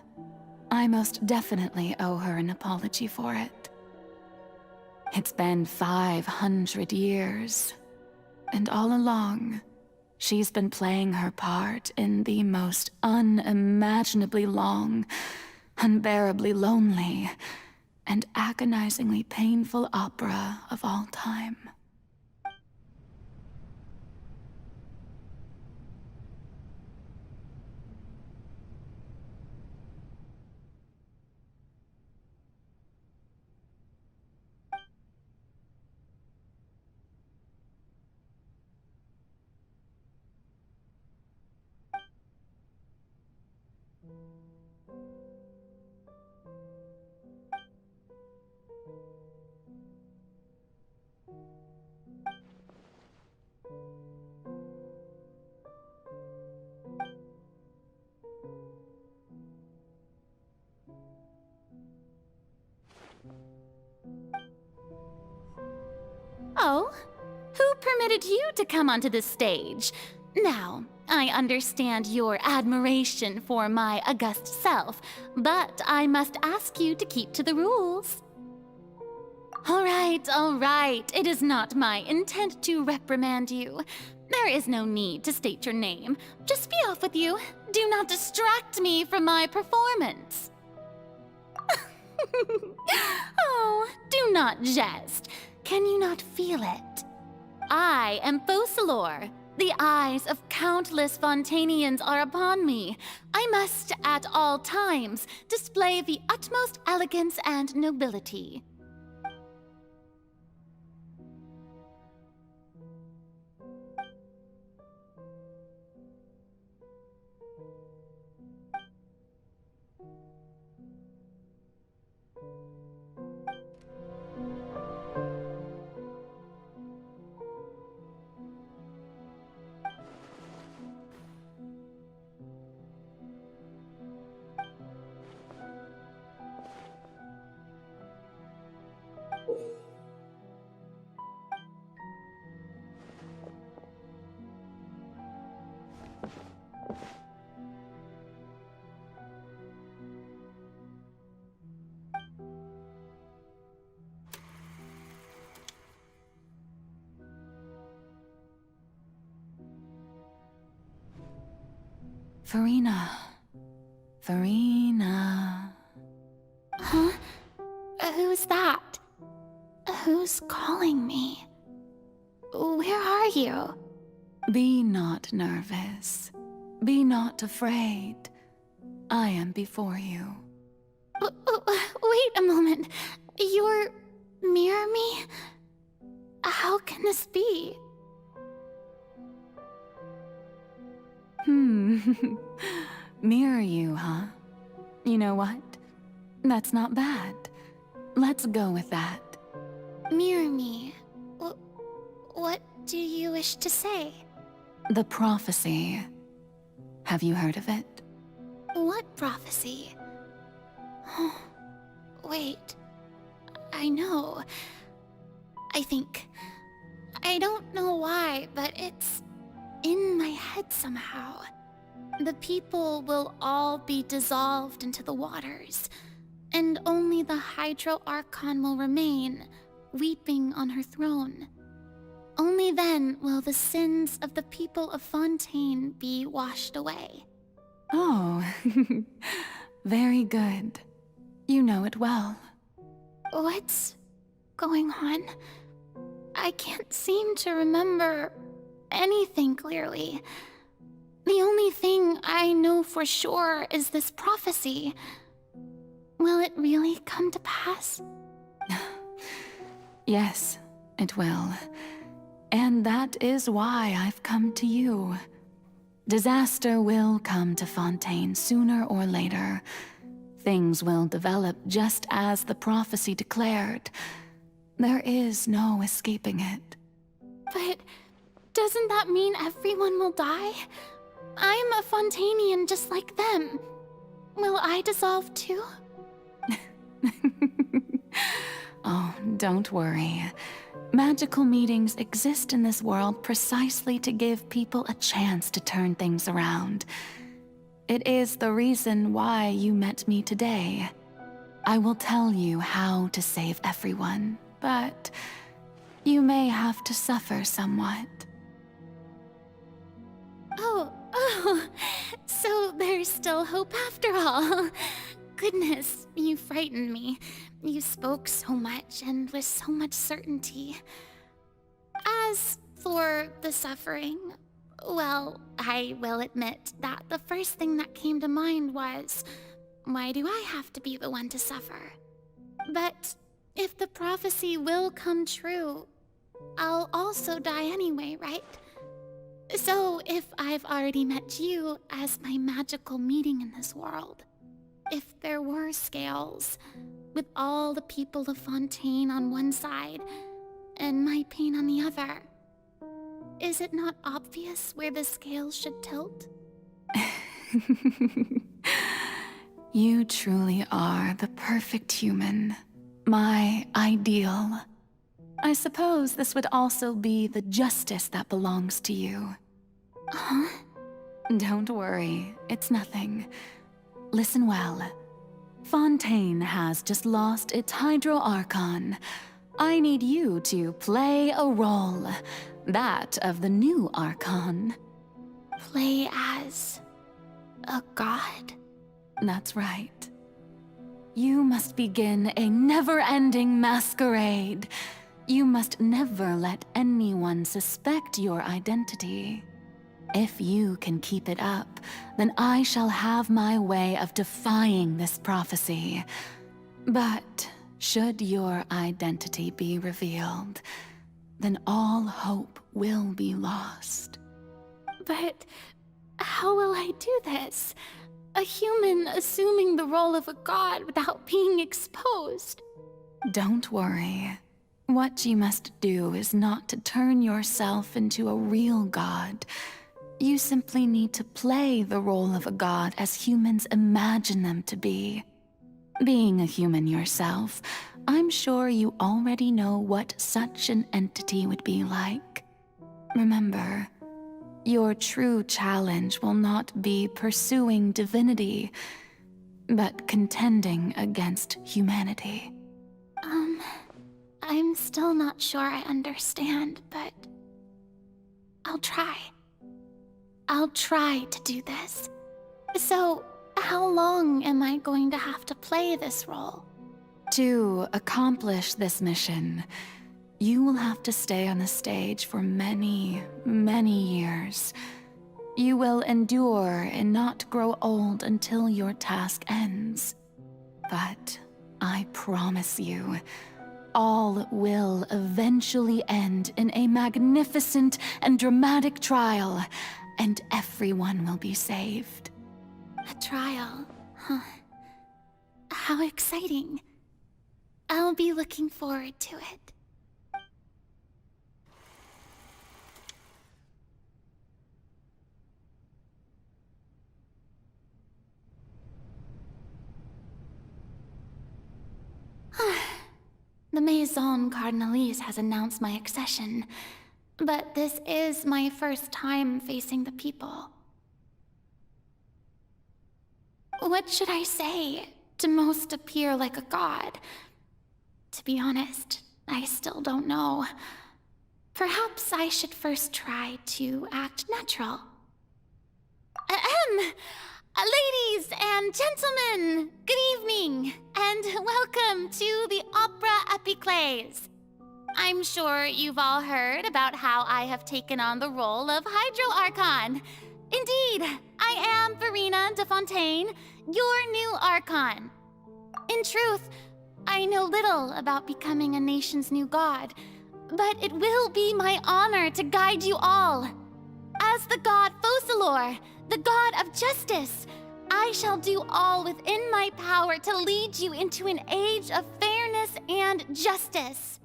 I most definitely owe her an apology for it. It's been 500 years, and all along, she's been playing her part in the most unimaginably long, unbearably lonely, and agonizingly painful opera of all time. Oh, who permitted you to come onto the stage? Now, I understand your admiration for my august self, but I must ask you to keep to the rules. All right. It is not my intent to reprimand you. There is no need to state your name. Just be off with you. Do not distract me from my performance. Oh, do not jest. Can you not feel it? I am Focalor. The eyes of countless Fontanians are upon me. I must, at all times, display the utmost elegance and nobility. Farina. Huh? Who's that? Who's calling me? Where are you? Be not nervous. Be not afraid. I am before you. Wait a moment. You're mirror me? How can this be? Mirror you, huh? You know what? That's not bad. Let's go with that. Mirror me. What do you wish to say? The prophecy. Have you heard of it? What prophecy? Wait. I know. I think. I don't know why, but it's in my head somehow. The people will all be dissolved into the waters, and only the Hydro Archon will remain, weeping on her throne. Only then will the sins of the people of Fontaine be washed away. Oh, very good. You know it well. What's going on? I can't seem to remember anything clearly. The only thing I know for sure is this prophecy. Will it really come to pass? Yes, it will. And that is why I've come to you. Disaster will come to Fontaine sooner or later. Things will develop just as the prophecy declared. There is no escaping it. But doesn't that mean everyone will die? I'm a Fontainian just like them. Will I dissolve too? Oh, don't worry. Magical meetings exist in this world precisely to give people a chance to turn things around. It is the reason why you met me today. I will tell you how to save everyone, but you may have to suffer somewhat. Oh, so there's still hope after all. Goodness, you frightened me. You spoke so much and with so much certainty. As for the suffering, well, I will admit that the first thing that came to mind was, why do I have to be the one to suffer? But if the prophecy will come true, I'll also die anyway, right? So if I've already met you as my magical meeting in this world, if there were scales, with all the people of Fontaine on one side and my pain on the other, is it not obvious where the scales should tilt? You truly are the perfect human. My ideal. I suppose this would also be the justice that belongs to you. Huh? Don't worry, it's nothing. Listen well. Fontaine has just lost its Hydro Archon. I need you to play a role. That of the new Archon. Play as a god? That's right. You must begin a never-ending masquerade. You must never let anyone suspect your identity. If you can keep it up, then I shall have my way of defying this prophecy. But should your identity be revealed, then all hope will be lost. But how will I do this? A human assuming the role of a god without being exposed? Don't worry. What you must do is not to turn yourself into a real god. You simply need to play the role of a god as humans imagine them to be. Being a human yourself, I'm sure you already know what such an entity would be like. Remember, your true challenge will not be pursuing divinity, but contending against humanity. I'm still not sure I understand, but I'll try. I'll try to do this. So, how long am I going to have to play this role? To accomplish this mission, you will have to stay on the stage for many, many years. You will endure and not grow old until your task ends. But I promise you, all will eventually end in a magnificent and dramatic trial, and everyone will be saved. A trial, huh? How exciting. I'll be looking forward to it. The Maison Cardinalise has announced my accession, but this is my first time facing the people. What should I say to most appear like a god? To be honest, I still don't know. Perhaps I should first try to act natural. Ladies and gentlemen, good evening, and welcome to the Opera Epiclese. I'm sure you've all heard about how I have taken on the role of Hydro Archon. Indeed, I am Verena de Fontaine, your new Archon. In truth, I know little about becoming a nation's new god, but it will be my honor to guide you all. As the god Focalor, the god of justice, I shall do all within my power to lead you into an age of fairness and justice.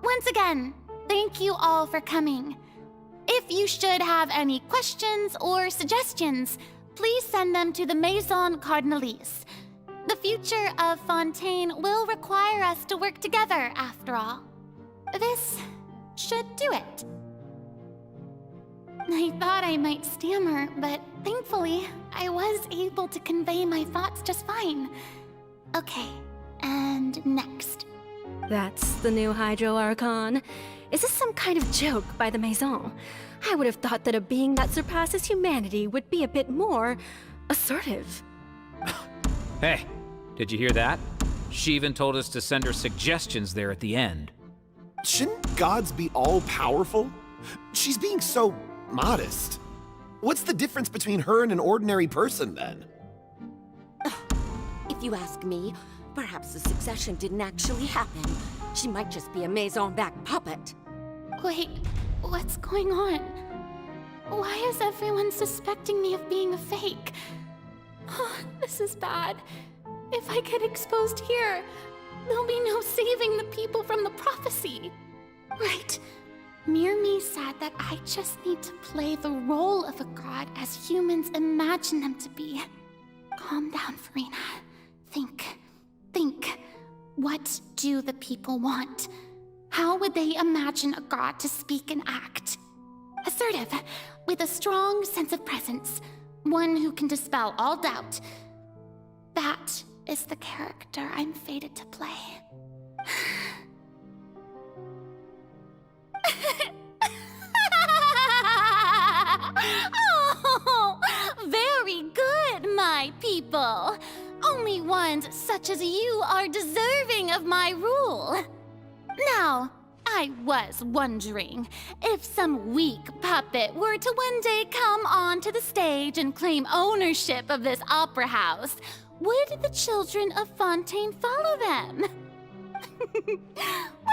Once again, thank you all for coming. If you should have any questions or suggestions, please send them to the Maison Cardinalise. The future of Fontaine will require us to work together, after all. This should do it. I thought I might stammer, but thankfully, I was able to convey my thoughts just fine. Okay, and next. That's the new Hydro Archon. Is this some kind of joke by the Maison? I would have thought that a being that surpasses humanity would be a bit more assertive. Hey, did you hear that? She even told us to send her suggestions there at the end. Shouldn't gods be all-powerful? She's being so modest. What's the difference between her and an ordinary person, then? If you ask me, perhaps the succession didn't actually happen. She might just be a Maison-backed puppet. Wait, what's going on? Why is everyone suspecting me of being a fake? Oh, this is bad. If I get exposed here, there'll be no saving the people from the prophecy. Right. Mirmi said that I just need to play the role of a god as humans imagine them to be. Calm down, Verena. Think. What do the people want? How would they imagine a god to speak and act? Assertive, with a strong sense of presence. One who can dispel all doubt. That is the character I'm fated to play. Oh, very good, my people. Only ones such as you are deserving of my rule. Now, I was wondering if some weak puppet were to one day come onto the stage and claim ownership of this opera house, would the children of Fontaine follow them?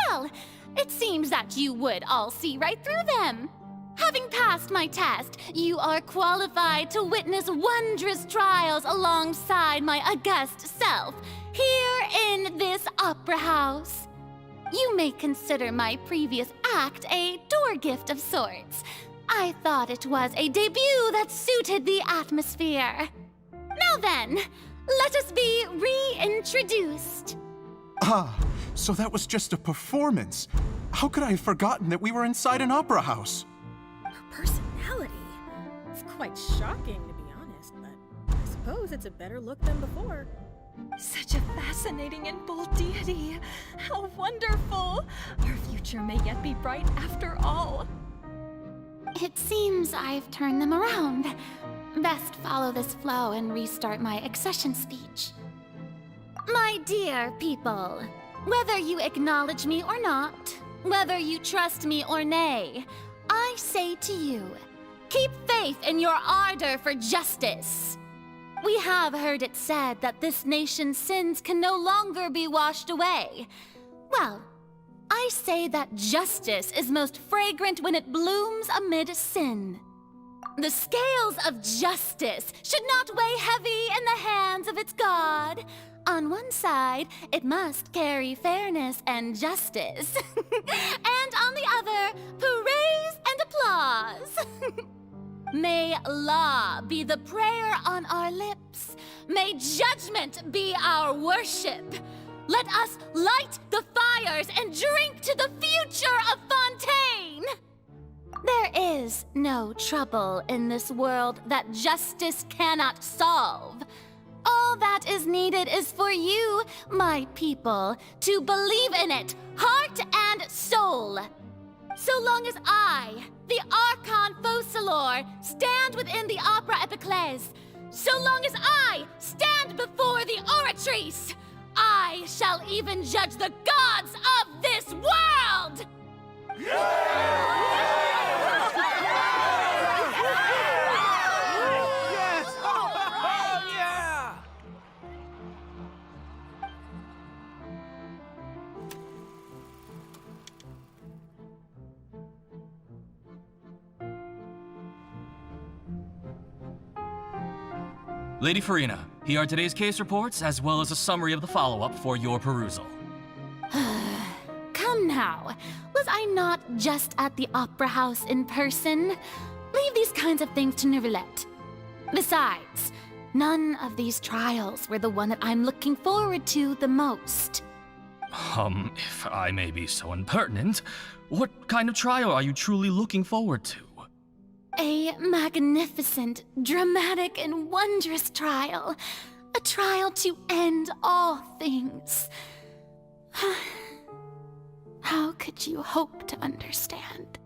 Well, it seems that you would all see right through them. Having passed my test, you are qualified to witness wondrous trials alongside my august self, here in this opera house. You may consider my previous act a door gift of sorts. I thought it was a debut that suited the atmosphere. Now then, let us be reintroduced. Ah, so that was just a performance. How could I have forgotten that we were inside an opera house? Her personality. It's quite shocking, to be honest, but I suppose it's a better look than before. Such a fascinating and bold deity. How wonderful! Our future may yet be bright after all. It seems I've turned them around. Best follow this flow and restart my accession speech. My dear people, whether you acknowledge me or not, whether you trust me or nay, I say to you, keep faith in your ardor for justice. We have heard it said that this nation's sins can no longer be washed away. Well, I say that justice is most fragrant when it blooms amid sin. The scales of justice should not weigh heavy in the hands of its God. On one side, it must carry fairness and justice. And on the other, praise and applause. May law be the prayer on our lips. May judgment be our worship. Let us light the fires and drink to the future of Fontaine. There is no trouble in this world that justice cannot solve. All that is needed is for you, my people, to believe in it, heart and soul. So long as I, the Archon Focalor, stand within the Opera Epiclese, so long as I stand before the Oratrice, I shall even judge the gods of this world! Lady Farina, here are today's case reports, as well as a summary of the follow-up for your perusal. Come now, was I not just at the Opera House in person? Leave these kinds of things to Neuvillette. Besides, none of these trials were the one that I'm looking forward to the most. If I may be so impertinent, what kind of trial are you truly looking forward to? A magnificent, dramatic, and wondrous trial. A trial to end all things. How could you hope to understand?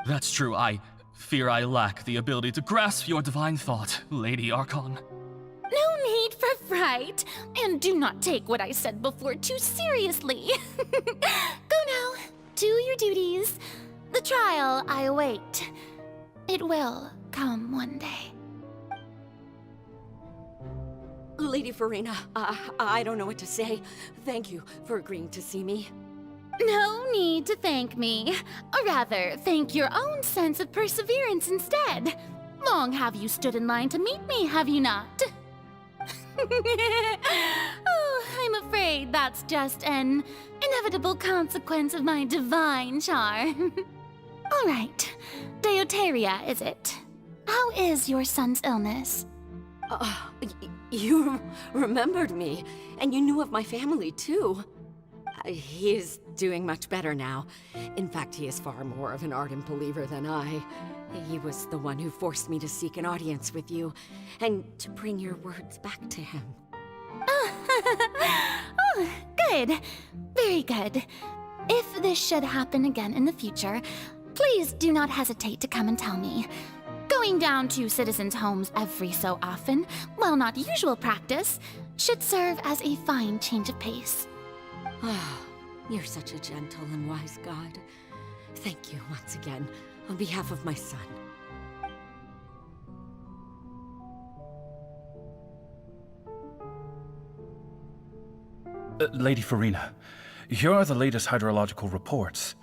That's true. I fear I lack the ability to grasp your divine thought, Lady Archon. No need for fright, and do not take what I said before too seriously. Go now, do your duties. The trial I await. It will come one day. Lady Farina, I don't know what to say. Thank you for agreeing to see me. No need to thank me. Or rather, thank your own sense of perseverance instead. Long have you stood in line to meet me, have you not? Oh, I'm afraid that's just an inevitable consequence of my divine charm. All right. Deuteria, is it? How is your son's illness? You remembered me, and you knew of my family, too. He is doing much better now. In fact, he is far more of an ardent believer than I. He was the one who forced me to seek an audience with you, and to bring your words back to him. Oh, good. Very good. If this should happen again in the future, please do not hesitate to come and tell me. Going down to citizens' homes every so often, while not usual practice, should serve as a fine change of pace. You're such a gentle and wise god. Thank you once again, on behalf of my son. Lady Farina, here are the latest hydrological reports.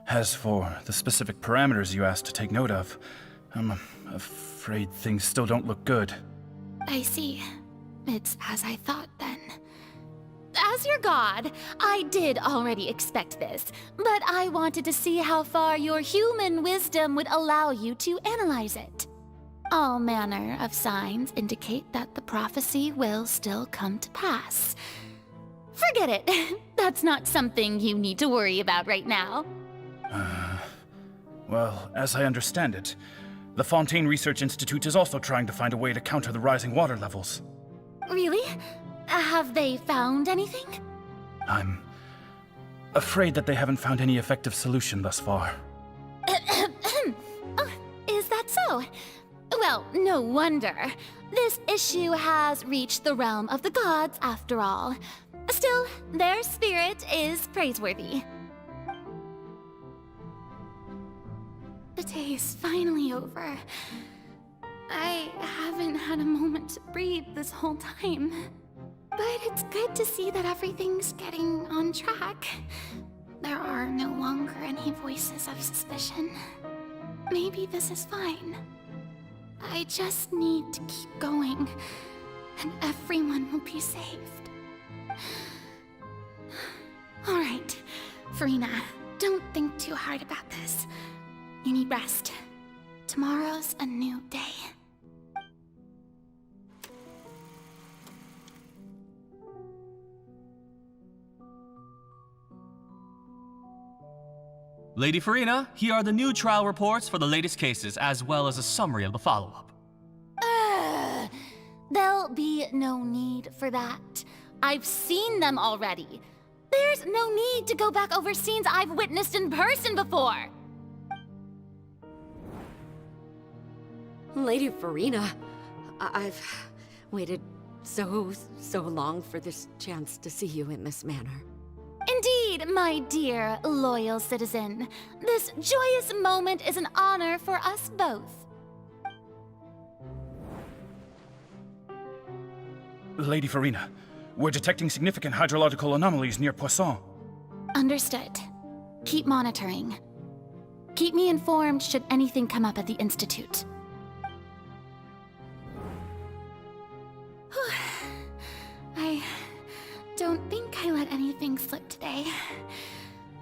As for the specific parameters you asked to take note of, I'm afraid things still don't look good. I see. It's as I thought then. As your god, I did already expect this, but I wanted to see how far your human wisdom would allow you to analyze it. All manner of signs indicate that the prophecy will still come to pass. Forget it. That's not something you need to worry about right now. Well, as I understand it, the Fontaine Research Institute is also trying to find a way to counter the rising water levels. Really? Have they found anything? I'm afraid that they haven't found any effective solution thus far. Oh, is that so? Well, no wonder. This issue has reached the realm of the gods, after all. Still, their spirit is praiseworthy. The day is finally over. I haven't had a moment to breathe this whole time. But it's good to see that everything's getting on track. There are no longer any voices of suspicion. Maybe this is fine. I just need to keep going, and everyone will be saved. All right, Farina, don't think too hard about this. You need rest. Tomorrow's a new day. Lady Farina, here are the new trial reports for the latest cases, as well as a summary of the follow-up. There'll be no need for that. I've seen them already. There's no need to go back over scenes I've witnessed in person before. Lady Farina, I've waited so long for this chance to see you in this manner. Indeed, my dear, loyal citizen. This joyous moment is an honor for us both. Lady Farina, we're detecting significant hydrological anomalies near Poisson. Understood. Keep monitoring. Keep me informed should anything come up at the Institute. I don't think I let anything slip today.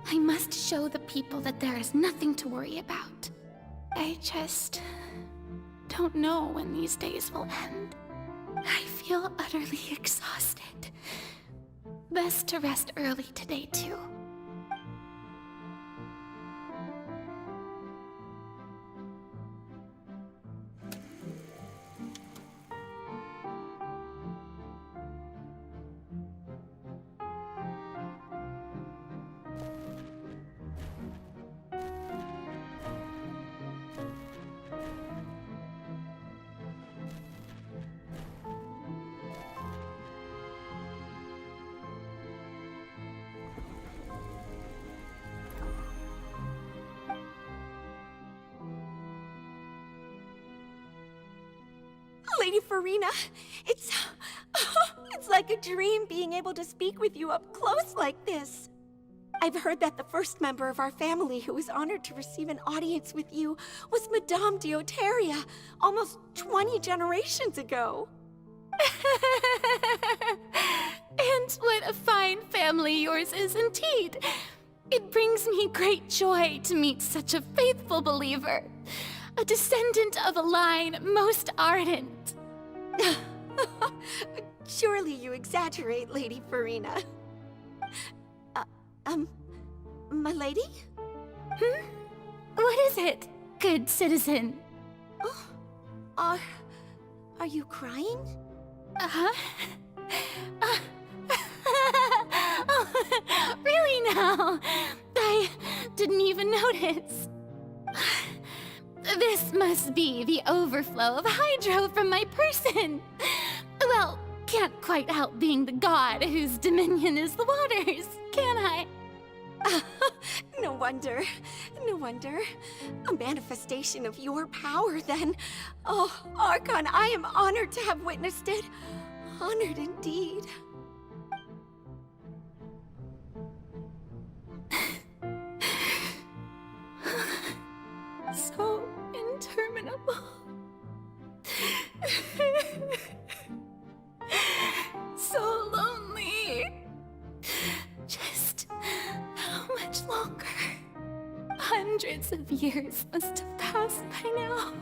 I must show the people that there is nothing to worry about. I just don't know when these days will end. I feel utterly exhausted. Best to rest early today, too. Lady Farina, it's like a dream being able to speak with you up close like this. I've heard that the first member of our family who was honored to receive an audience with you was Madame Deoteria, almost 20 generations ago. And what a fine family yours is indeed. It brings me great joy to meet such a faithful believer. A descendant of a line most ardent. Surely you exaggerate, Lady Farina. My lady? What is it, good citizen? Are you crying? Oh, really now? I didn't even notice. This must be the overflow of hydro from my person. Well, can't quite help being the god whose dominion is the waters, can I? No wonder. No wonder. A manifestation of your power, then. Oh, Archon, I am honored to have witnessed it. Honored indeed. So interminable. So lonely. Just how much longer? Hundreds of years must have passed by now.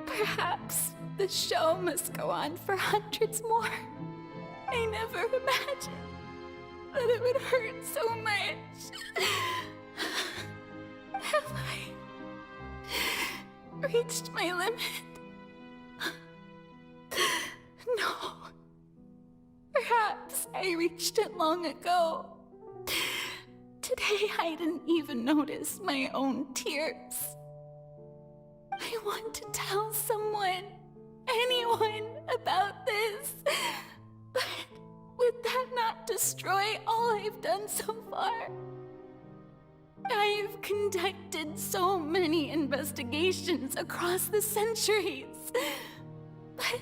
Perhaps the show must go on for hundreds more. I never imagined that it would hurt so much. Have I reached my limit? No. Perhaps I reached it long ago. Today I didn't even notice my own tears. I want to tell someone, anyone, about this. But would that not destroy all I've done so far? I've conducted so many investigations across the centuries, but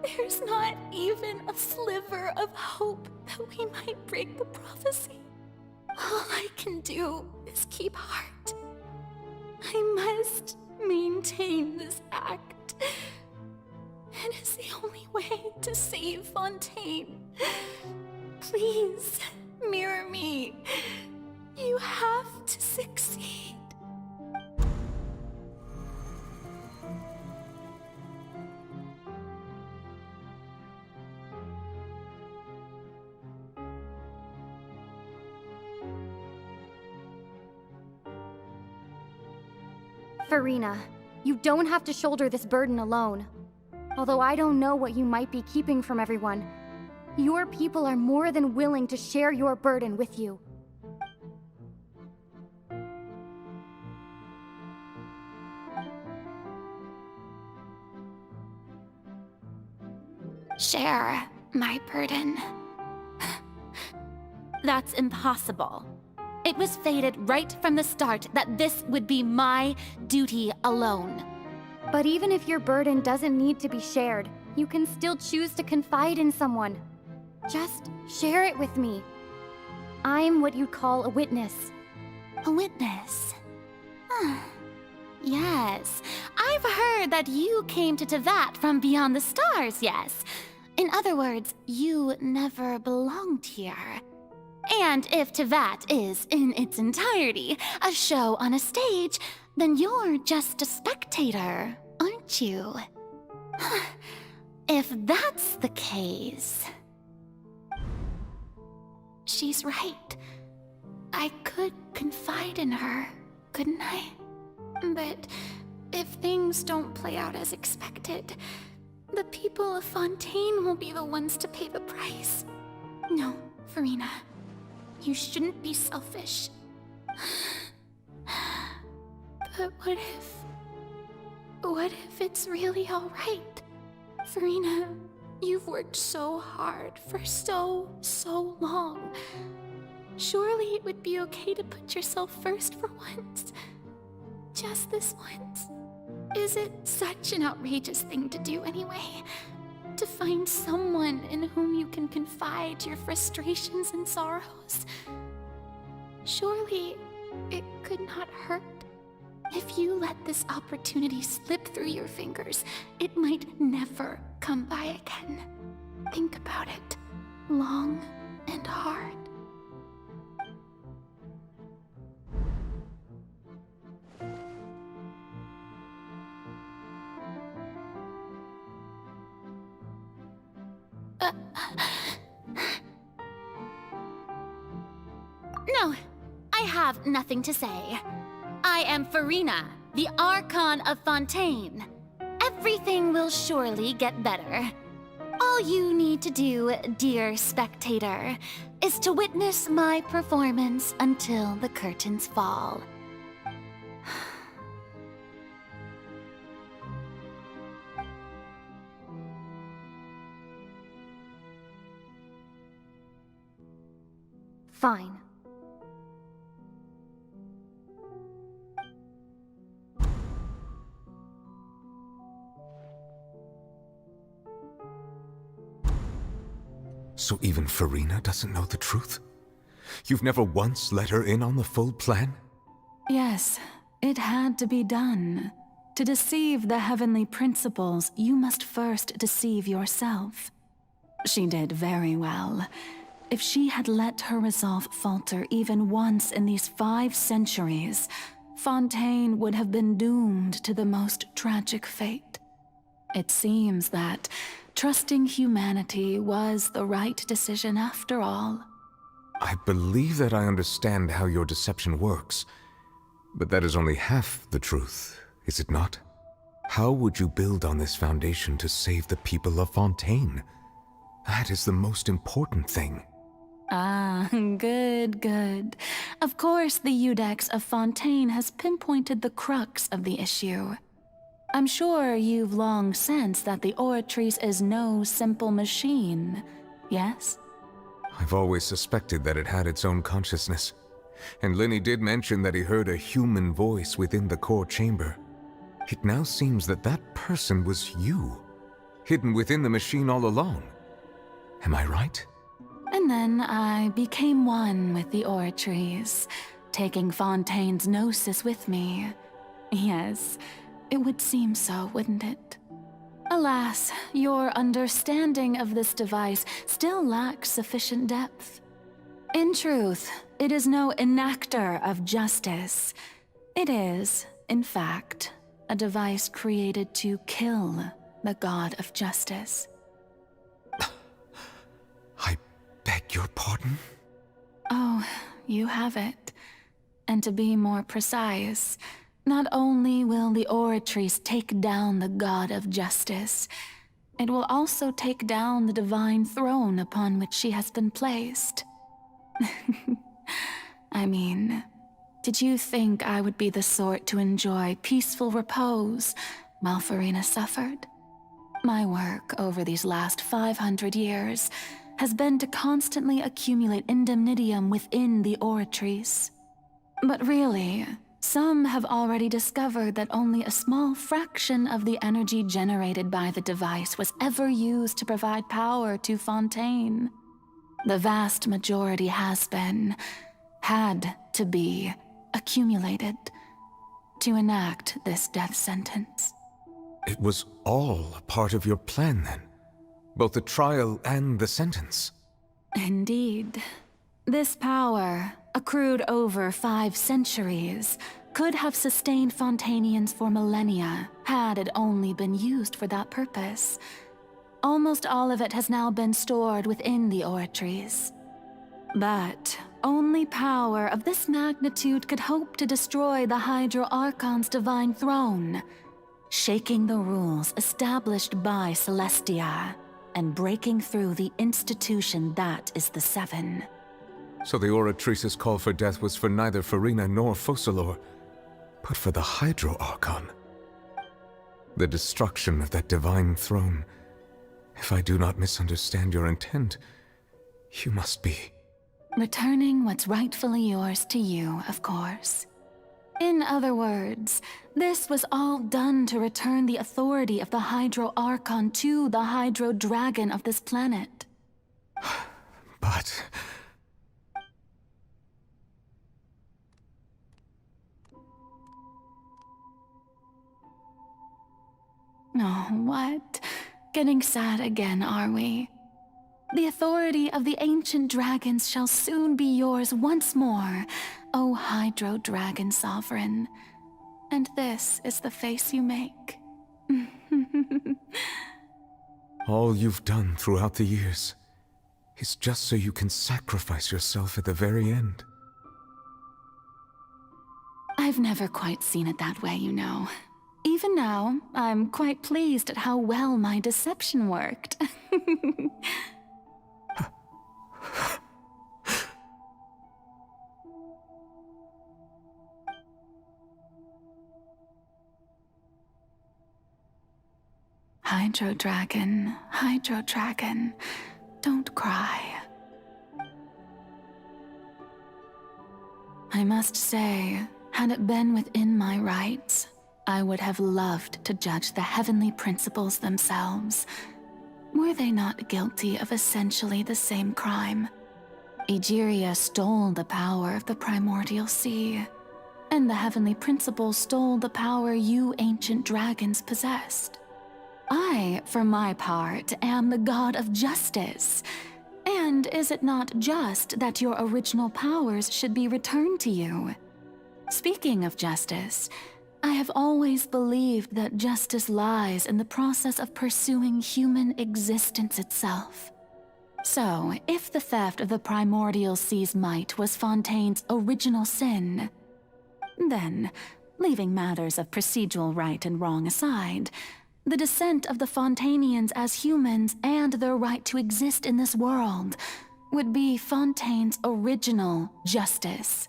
there's not even a sliver of hope that we might break the prophecy. All I can do is keep heart. I must maintain this act. It is the only way to save Fontaine. Please, mirror me. You have to succeed. Farina, you don't have to shoulder this burden alone. Although I don't know what you might be keeping from everyone, your people are more than willing to share your burden with you. share my burden. That's impossible. It was fated right from the start that this would be my duty alone. But even if your burden doesn't need to be shared, you can still choose to confide in someone. Just share it with me. I'm what you'd call a witness. A witness? Yes, I've heard that you came to Tevat from beyond the stars, yes. In other words, you never belonged here. And if Tevat is, in its entirety, a show on a stage, then you're just a spectator, aren't you? If that's the case... She's right. I could confide in her, couldn't I? But if things don't play out as expected, the people of Fontaine will be the ones to pay the price. No, Farina. You shouldn't be selfish. But what if it's really alright? Farina, you've worked so hard for so long. Surely it would be okay to put yourself first for once. Just this once. Is it such an outrageous thing to do anyway? To find someone in whom you can confide your frustrations and sorrows? Surely it could not hurt. If you let this opportunity slip through your fingers, it might never come by again. Think about it long and hard. No, I have nothing to say. I am Farina, the Archon of Fontaine. Everything will surely get better. All you need to do, dear spectator, is to witness my performance until the curtains fall. Fine. So even Farina doesn't know the truth? You've never once let her in on the full plan? Yes, it had to be done. To deceive the heavenly principles, you must first deceive yourself. She did very well. If she had let her resolve falter even once in these 5 centuries, Fontaine would have been doomed to the most tragic fate. It seems that trusting humanity was the right decision after all. I believe that I understand how your deception works, but that is only half the truth, is it not? How would you build on this foundation to save the people of Fontaine? That is the most important thing. Ah, good. Of course, the Iudex of Fontaine has pinpointed the crux of the issue. I'm sure you've long sensed that the Oratrice is no simple machine, yes? I've always suspected that it had its own consciousness, and Lenny did mention that he heard a human voice within the core chamber. It now seems that that person was you, hidden within the machine all along. Am I right? And then I became one with the Oratrice, taking Fontaine's gnosis with me. Yes, it would seem so, wouldn't it? Alas, your understanding of this device still lacks sufficient depth. In truth, it is no enactor of justice. It is, in fact, a device created to kill the god of justice. Beg your pardon? Oh, you have it. And to be more precise, not only will the Oratrice take down the god of justice, it will also take down the divine throne upon which she has been placed. I mean, did you think I would be the sort to enjoy peaceful repose while Farina suffered? My work over these last 500 years has been to constantly accumulate indemnitium within the oratories. But really, some have already discovered that only a small fraction of the energy generated by the device was ever used to provide power to Fontaine. The vast majority had to be, accumulated to enact this death sentence. It was all a part of your plan, then? Both the trial and the sentence? Indeed. This power, accrued over 5 centuries, could have sustained Fontainians for millennia had it only been used for that purpose. Almost all of it has now been stored within the oratories. But only power of this magnitude could hope to destroy the Hydro Archon's divine throne, shaking the rules established by Celestia and breaking through the institution that is the Seven. So the Oratrice's call for death was for neither Farina nor Focalor, but for the Hydro Archon. The destruction of that divine throne. If I do not misunderstand your intent, you must be... Returning what's rightfully yours to you, of course. In other words, this was all done to return the authority of the Hydro Archon to the Hydro Dragon of this planet. But... Oh, what? Getting sad again, are we? The authority of the ancient dragons shall soon be yours once more, O Hydro Dragon Sovereign. And this is the face you make. all you've done throughout the years is just so you can sacrifice yourself at the very end. I've never quite seen it that way, you know. Even now, I'm quite pleased at how well my deception worked. Hydro Dragon, don't cry. I must say, had it been within my rights, I would have loved to judge the heavenly principles themselves. Were they not guilty of essentially the same crime? Egeria stole the power of the primordial sea, and the heavenly principles stole the power you ancient dragons possessed. I, for my part, am the god of justice. And is it not just that your original powers should be returned to you? Speaking of justice, I have always believed that justice lies in the process of pursuing human existence itself. So, if the theft of the primordial sea's might was Fontaine's original sin, then, leaving matters of procedural right and wrong aside, the descent of the Fontainians as humans and their right to exist in this world would be Fontaine's original justice.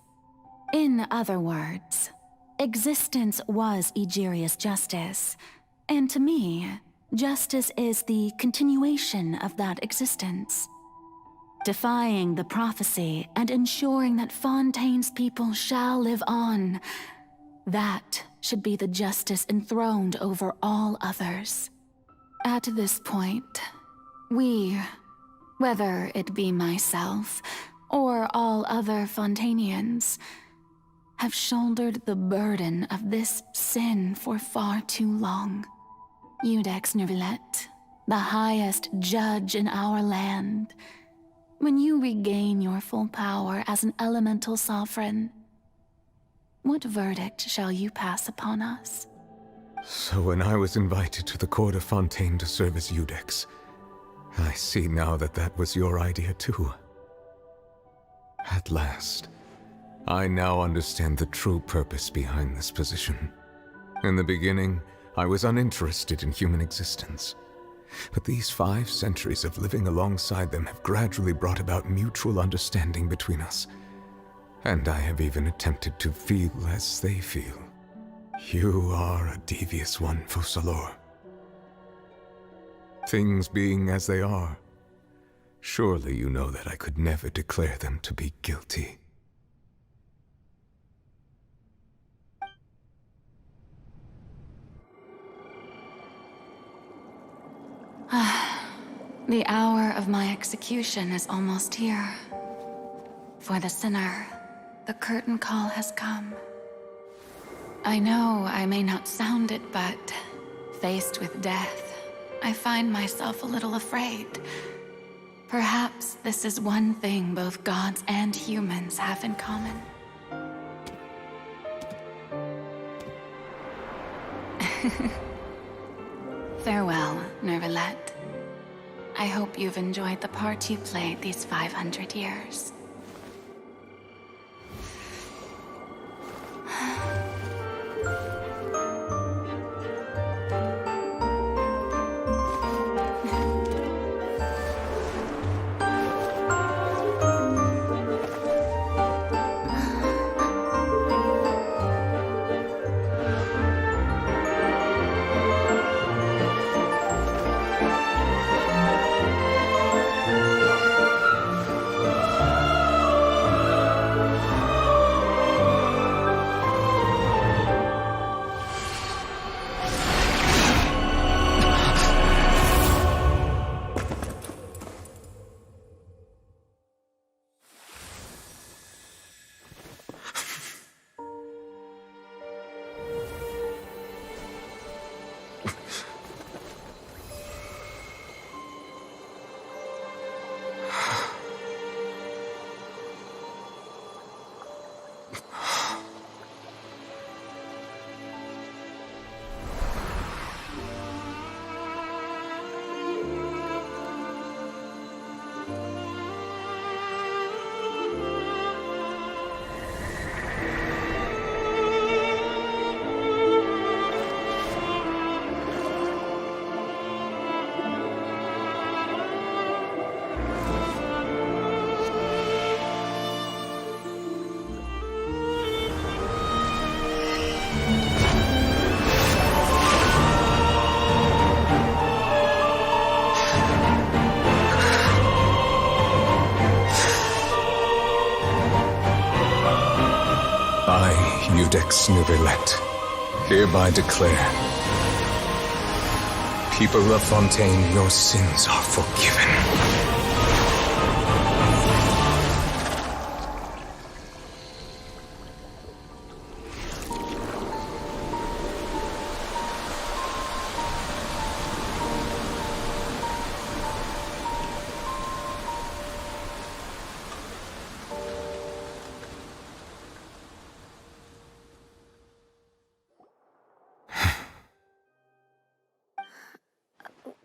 In other words, existence was Egeria's justice, and to me, justice is the continuation of that existence. Defying the prophecy and ensuring that Fontaine's people shall live on, that should be the justice enthroned over all others. At this point, we, whether it be myself or all other Fontainians, have shouldered the burden of this sin for far too long. Iudex Nervillet, the highest judge in our land, when you regain your full power as an elemental sovereign, what verdict shall you pass upon us? So when I was invited to the court of Fontaine to serve as Iudex, I see now that that was your idea too. At last, I now understand the true purpose behind this position. In the beginning, I was uninterested in human existence. But these 5 centuries of living alongside them have gradually brought about mutual understanding between us. And I have even attempted to feel as they feel. You are a devious one, Focalor. Things being as they are, surely you know that I could never declare them to be guilty. The hour of my execution is almost here. For the sinner, the curtain call has come. I know I may not sound it, but faced with death, I find myself a little afraid. Perhaps this is one thing both gods and humans have in common. Farewell, Nervalette. I hope you've enjoyed the part you played these 500 years. Judex Nervalette, hereby declare, people of Fontaine, your sins are forgiven.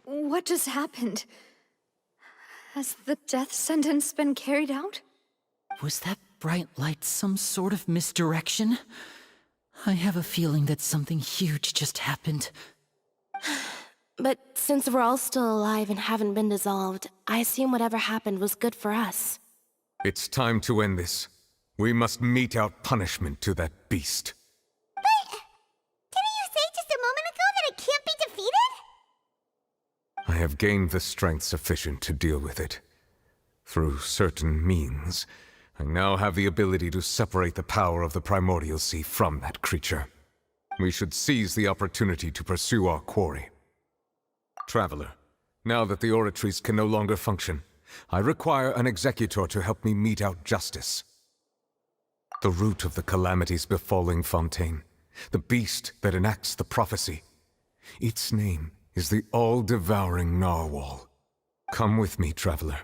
What just happened? Has the death sentence been carried out? Was that bright light some sort of misdirection? I have a feeling that something huge just happened. But since we're all still alive and haven't been dissolved, I assume whatever happened was good for us. It's time to end this. We must mete out punishment to that beast. Didn't you say just a moment ago that it can't be defeated? I have gained the strength sufficient to deal with it. Through certain means, I now have the ability to separate the power of the Primordial Sea from that creature. We should seize the opportunity to pursue our quarry. Traveler, now that the oratories can no longer function, I require an executor to help me mete out justice. The root of the calamities befalling Fontaine, the beast that enacts the prophecy, its name is the all-devouring narwhal. Come with me, traveler.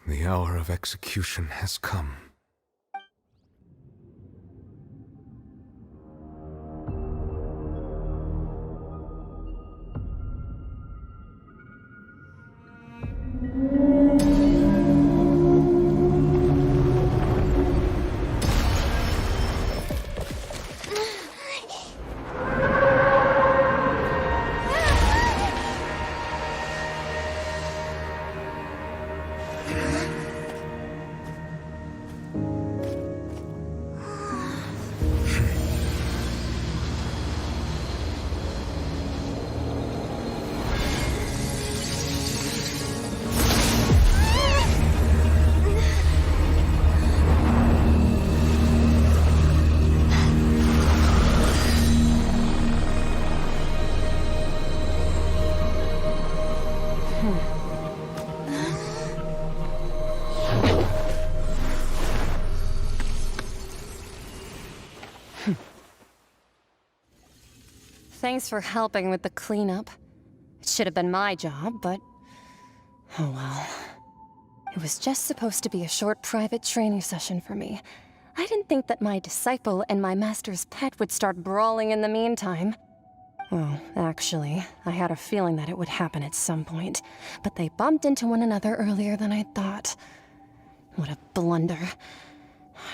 The hour of execution has come. Thanks for helping with the cleanup. It should have been my job, but... oh well. It was just supposed to be a short private training session for me. I didn't think that my disciple and my master's pet would start brawling in the meantime. Well, actually, I had a feeling that it would happen at some point, but they bumped into one another earlier than I thought. What a blunder.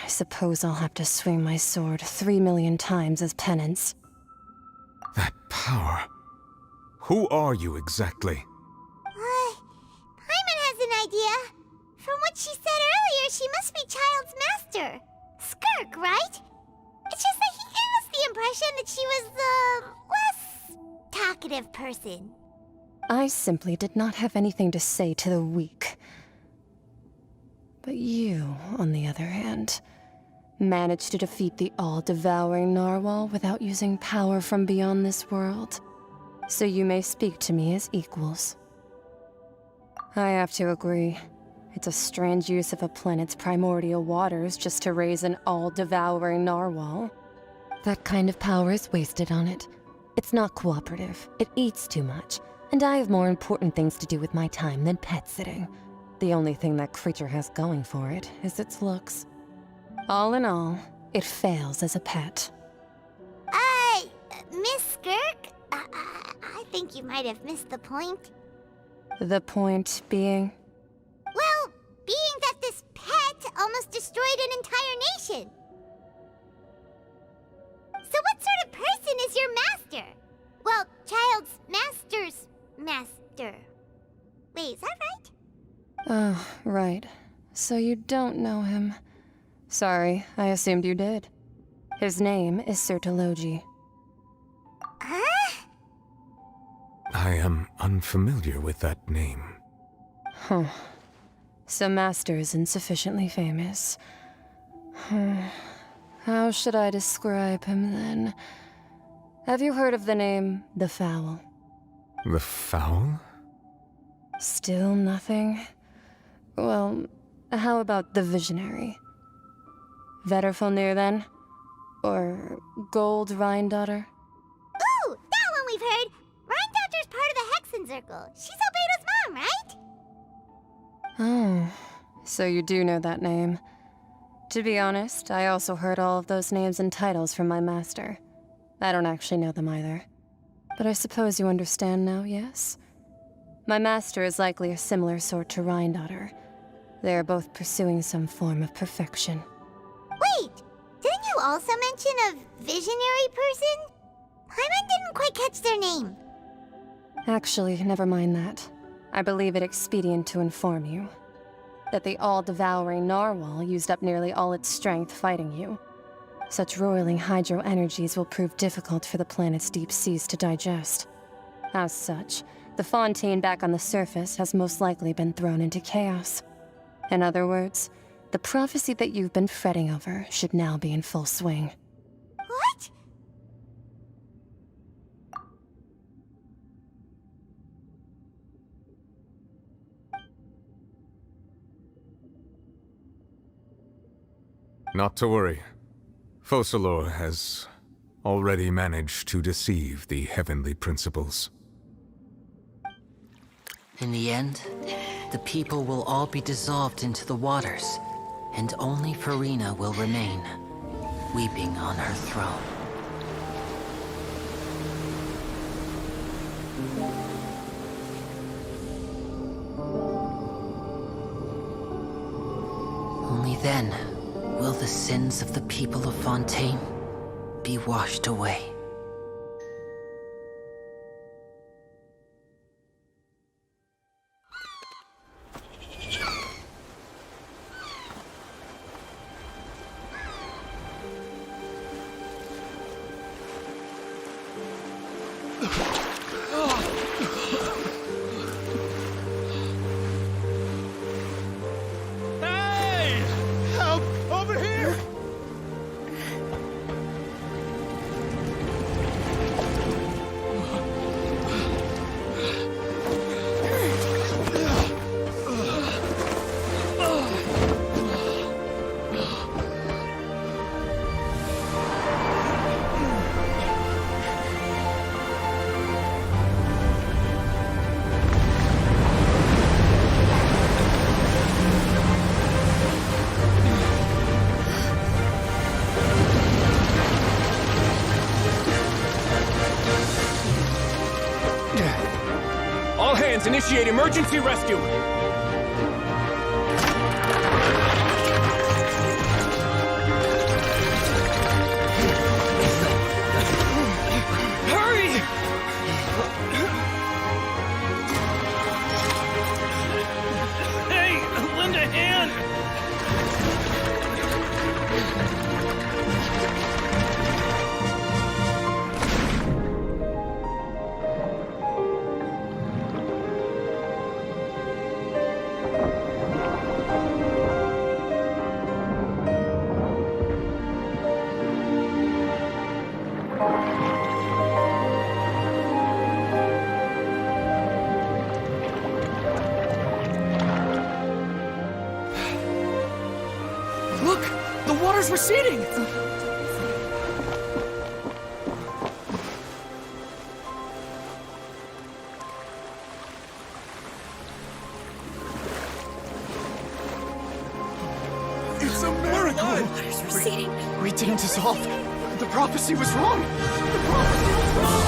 I suppose I'll have to swing my sword 3 million times as penance. That power. Who are you exactly? Paimon has an idea. From what she said earlier, she must be Child's master. Skirk, right? It's just that he gave us the impression that she was the less talkative person. I simply did not have anything to say to the weak. But you, on the other hand, managed to defeat the all-devouring narwhal without using power from beyond this world. So you may speak to me as equals. I have to agree. It's a strange use of a planet's primordial waters just to raise an all-devouring narwhal. That kind of power is wasted on it. It's not cooperative. It eats too much. And I have more important things to do with my time than pet sitting. The only thing that creature has going for it is its looks. All in all, it fails as a pet. Miss Skirk? I think you might have missed the point. The point being? Well, being that this pet almost destroyed an entire nation. So what sort of person is your master? Well, Child's master's master. Wait, is that right? Oh, right. So you don't know him. Sorry, I assumed you did. His name is Sir Taloji. Huh? I am unfamiliar with that name. Huh. So Master isn't sufficiently famous. How should I describe him then? Have you heard of the name The Fowl? The Fowl? Still nothing? Well, how about the Visionary? Vetterfalnir then? Or Gold Rhindaughter? Ooh, that one we've heard! Rhindaughter's part of the Hexen Circle. She's Albedo's mom, right? Oh, so you do know that name. To be honest, I also heard all of those names and titles from my master. I don't actually know them either. But I suppose you understand now, yes? My master is likely a similar sort to Rhindaughter. They are both pursuing some form of perfection. Wait! Didn't you also mention a visionary person? Paimon didn't quite catch their name. Actually, never mind that. I believe it expedient to inform you that the all-devouring narwhal used up nearly all its strength fighting you. Such roiling hydro energies will prove difficult for the planet's deep seas to digest. As such, the fontaine back on the surface has most likely been thrown into chaos. In other words, the prophecy that you've been fretting over should now be in full swing. What? Not to worry. Focalor has already managed to deceive the heavenly principles. In the end, the people will all be dissolved into the waters, and only Furina will remain, weeping on her throne. Only then will the sins of the people of Fontaine be washed away. Hey! Help! Over here! All hands, initiate emergency rescue! Hurry! Hey, lend a hand! Look! The water's receding! It's a miracle! Water's receding. We didn't dissolve. The prophecy was wrong! The prophecy was wrong!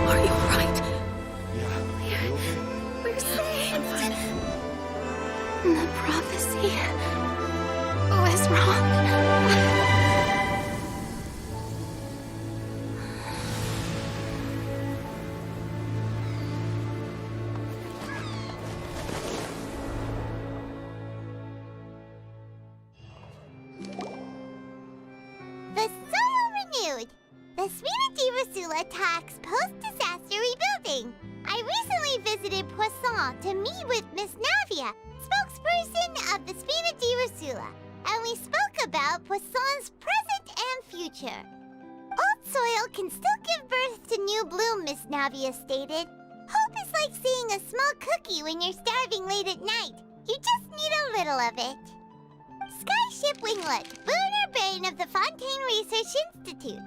Are you alright? We're saved. The prophecy was wrong. The soil renewed. The Svina di Rasula talks post-disaster rebuilding. I recently visited Poisson to meet with Miss Navia, spokesperson of the Svina di Rasula, and we spoke about Poisson's present and future. Old soil can still give birth to new bloom, Miss Navia stated. Hope is like seeing a small cookie when you're starving late at night. You just need a little of it. Skyship Winglet, Booner Brain of the Fontaine Research Institute.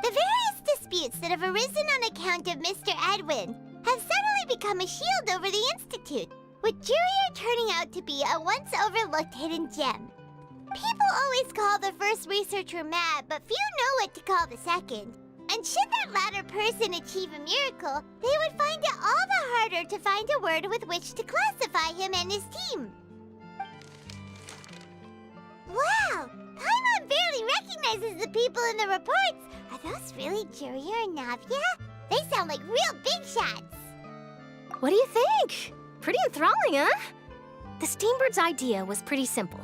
The various disputes that have arisen on account of Mr. Edwin have suddenly become a shield over the Institute, with Jurier turning out to be a once overlooked hidden gem. People always call the first researcher mad, but few know what to call the second. And should that latter person achieve a miracle, they would find it all the harder to find a word with which to classify him and his team. Wow! Paimon barely recognizes the people in the reports. Are those really Jurier and Navia? They sound like real big shots. What do you think? Pretty enthralling, huh? The Steambird's idea was pretty simple.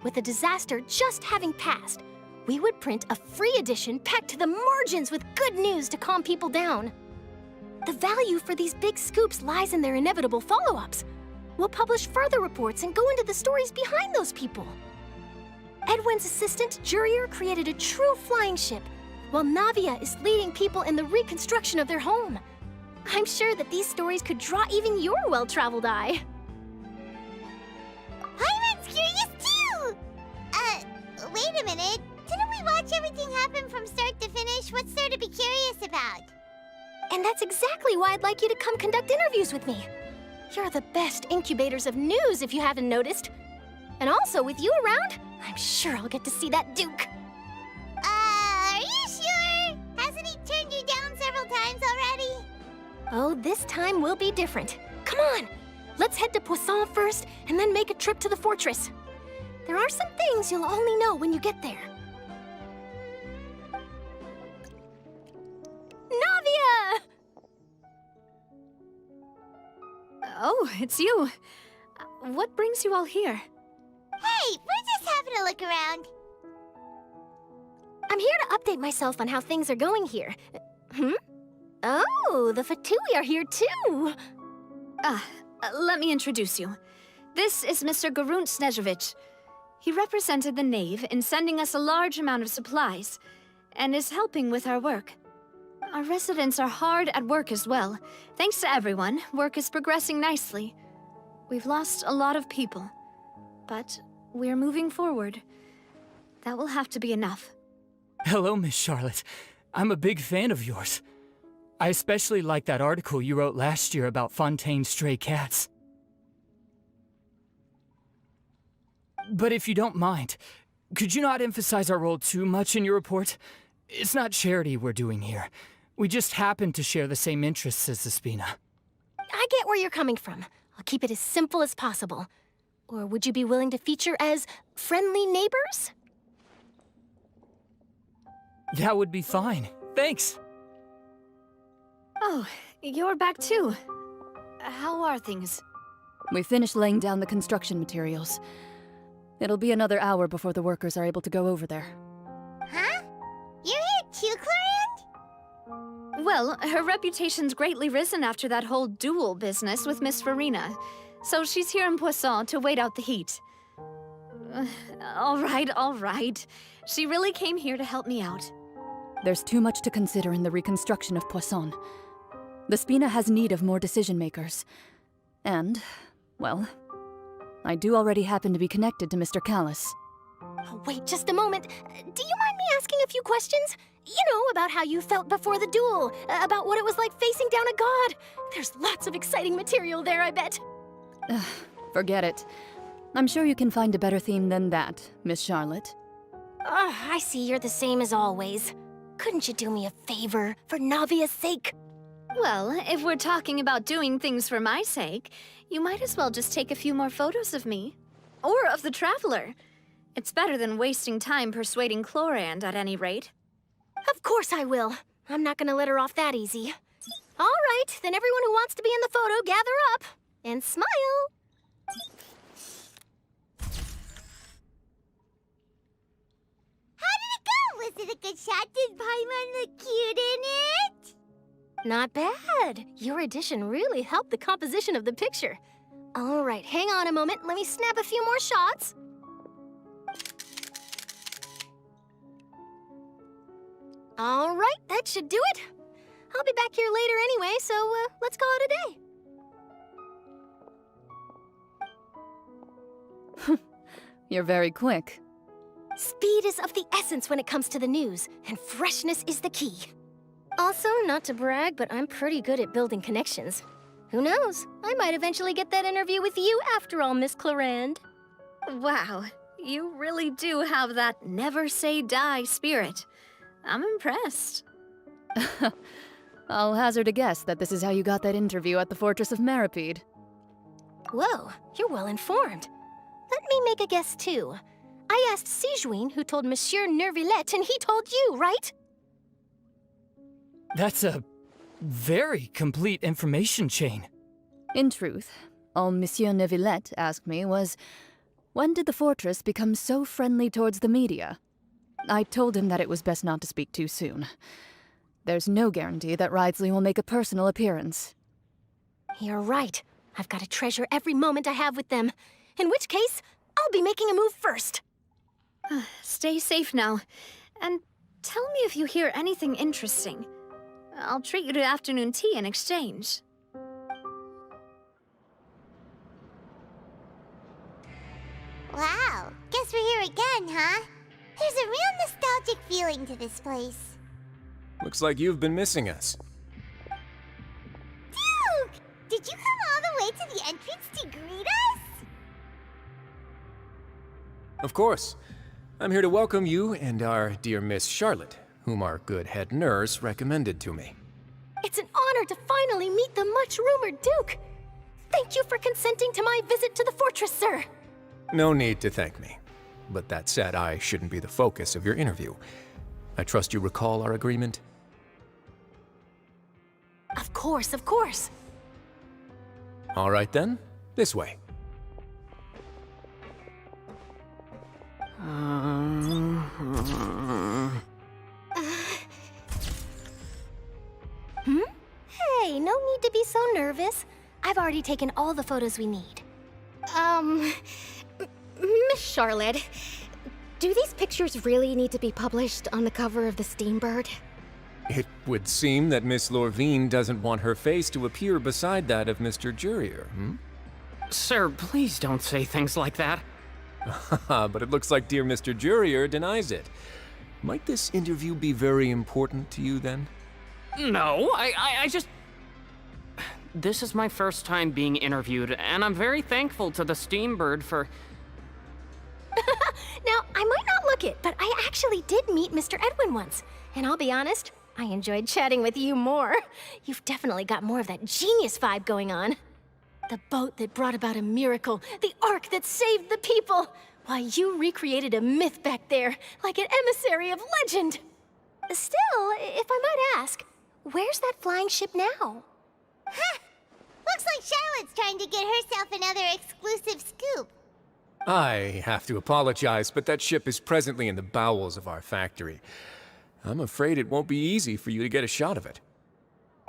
With the disaster just having passed, we would print a free edition packed to the margins with good news to calm people down. The value for these big scoops lies in their inevitable follow-ups. We'll publish further reports and go into the stories behind those people. Edwin's assistant, Jurier, created a true flying ship, while Navia is leading people in the reconstruction of their home. I'm sure that these stories could draw even your well-traveled eye. Paimon's curious too! Wait a minute. Didn't we watch everything happen from start to finish? What's there to be curious about? And that's exactly why I'd like you to come conduct interviews with me. You're the best incubators of news, if you haven't noticed. And also, with you around, I'm sure I'll get to see that Duke. Are you sure? Hasn't he turned you down several times already? Oh, this time will be different. Come on! Let's head to Poisson first, and then make a trip to the fortress. There are some things you'll only know when you get there. Navia! Oh, it's you. What brings you all here? Hey, we're just having a look around. I'm here to update myself on how things are going here. Oh, the Fatui are here too! Let me introduce you. This is Mr. Garunt Snezhevich. He represented the Knave in sending us a large amount of supplies, and is helping with our work. Our residents are hard at work as well. Thanks to everyone, work is progressing nicely. We've lost a lot of people, but we're moving forward. That will have to be enough. Hello, Miss Charlotte. I'm a big fan of yours. I especially like that article you wrote last year about Fontaine's stray cats. But if you don't mind, could you not emphasize our role too much in your report? It's not charity we're doing here. We just happen to share the same interests as the Spina. I get where you're coming from. I'll keep it as simple as possible. Or would you be willing to feature as friendly neighbors? That would be fine. Thanks. Oh, you're back too. How are things? We finished laying down the construction materials. It'll be another hour before the workers are able to go over there. Huh? You're here too, Clorand? Well, her reputation's greatly risen after that whole duel business with Miss Farina. So she's here in Poisson to wait out the heat. All right. She really came here to help me out. There's too much to consider in the reconstruction of Poisson. The Spina has need of more decision-makers. And, well, I do already happen to be connected to Mr. Callis. Oh, wait just a moment. Do you mind me asking a few questions? You know, about how you felt before the duel, about what it was like facing down a god. There's lots of exciting material there, I bet. Forget it. I'm sure you can find a better theme than that, Miss Charlotte. I see you're the same as always. Couldn't you do me a favor, for Navia's sake? Well, if we're talking about doing things for my sake, you might as well just take a few more photos of me. Or of the Traveler. It's better than wasting time persuading Clorand, at any rate. Of course I will. I'm not gonna let her off that easy. All right, then everyone who wants to be in the photo, gather up. And smile. How did it go? Was it a good shot? Did Paimon look cute in it? Not bad. Your addition really helped the composition of the picture. All right, hang on a moment. Let me snap a few more shots. All right, that should do it. I'll be back here later anyway, so let's call it a day. You're very quick. Speed is of the essence when it comes to the news, and freshness is the key. Also, not to brag, but I'm pretty good at building connections. Who knows? I might eventually get that interview with you after all, Miss Clorand. Wow, you really do have that never say die spirit. I'm impressed. I'll hazard a guess that this is how you got that interview at the Fortress of Meripede. Whoa, you're well informed. Let me make a guess too. I asked Sijuin, who told Monsieur Nervillette, and he told you, right? That's a very complete information chain. In truth, all Monsieur Neuvillette asked me was, when did the fortress become so friendly towards the media? I told him that it was best not to speak too soon. There's no guarantee that Ridesley will make a personal appearance. You're right. I've got to treasure every moment I have with them. In which case, I'll be making a move first. Stay safe now. And tell me if you hear anything interesting. I'll treat you to afternoon tea in exchange. Wow, guess we're here again, huh? There's a real nostalgic feeling to this place. Looks like you've been missing us. Duke! Did you come all the way to the entrance to greet us? Of course. I'm here to welcome you and our dear Miss Charlotte, whom our good head nurse recommended to me. It's an honor to finally meet the much-rumored Duke. Thank you for consenting to my visit to the fortress, sir. No need to thank me. But that said, I shouldn't be the focus of your interview. I trust you recall our agreement? Of course, of course. All right then, this way. Hey, no need to be so nervous. I've already taken all the photos we need. Miss Charlotte, do these pictures really need to be published on the cover of the Steambird? It would seem that Miss Lorvine doesn't want her face to appear beside that of Mr. Jurier, Sir, please don't say things like that. But it looks like dear Mr. Jurier denies it. Might this interview be very important to you, then? No, I just... This is my first time being interviewed, and I'm very thankful to the Steambird for... Now, I might not look it, but I actually did meet Mr. Edwin once. And I'll be honest, I enjoyed chatting with you more. You've definitely got more of that genius vibe going on. The boat that brought about a miracle, the ark that saved the people. Why, you recreated a myth back there, like an emissary of legend. Still, if I might ask, where's that flying ship now? Huh! Looks like Charlotte's trying to get herself another exclusive scoop. I have to apologize, but that ship is presently in the bowels of our factory. I'm afraid it won't be easy for you to get a shot of it.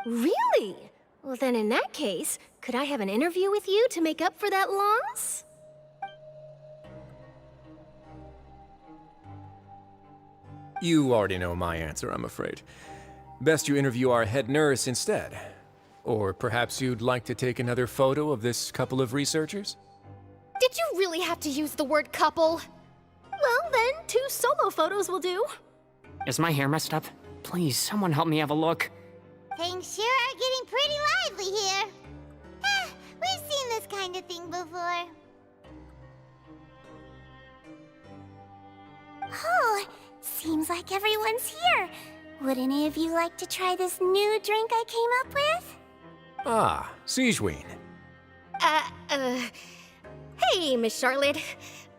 Really? Well, then in that case, could I have an interview with you to make up for that loss? You already know my answer, I'm afraid. Best you interview our head nurse instead. Or perhaps you'd like to take another photo of this couple of researchers? Did you really have to use the word couple? Well, then, 2 solo photos will do. Is my hair messed up? Please, someone help me have a look. Things sure are getting pretty lively here. We've seen this kind of thing before. Oh, seems like everyone's here. Would any of you like to try this new drink I came up with? Ah, Siegeween. Hey, Miss Charlotte.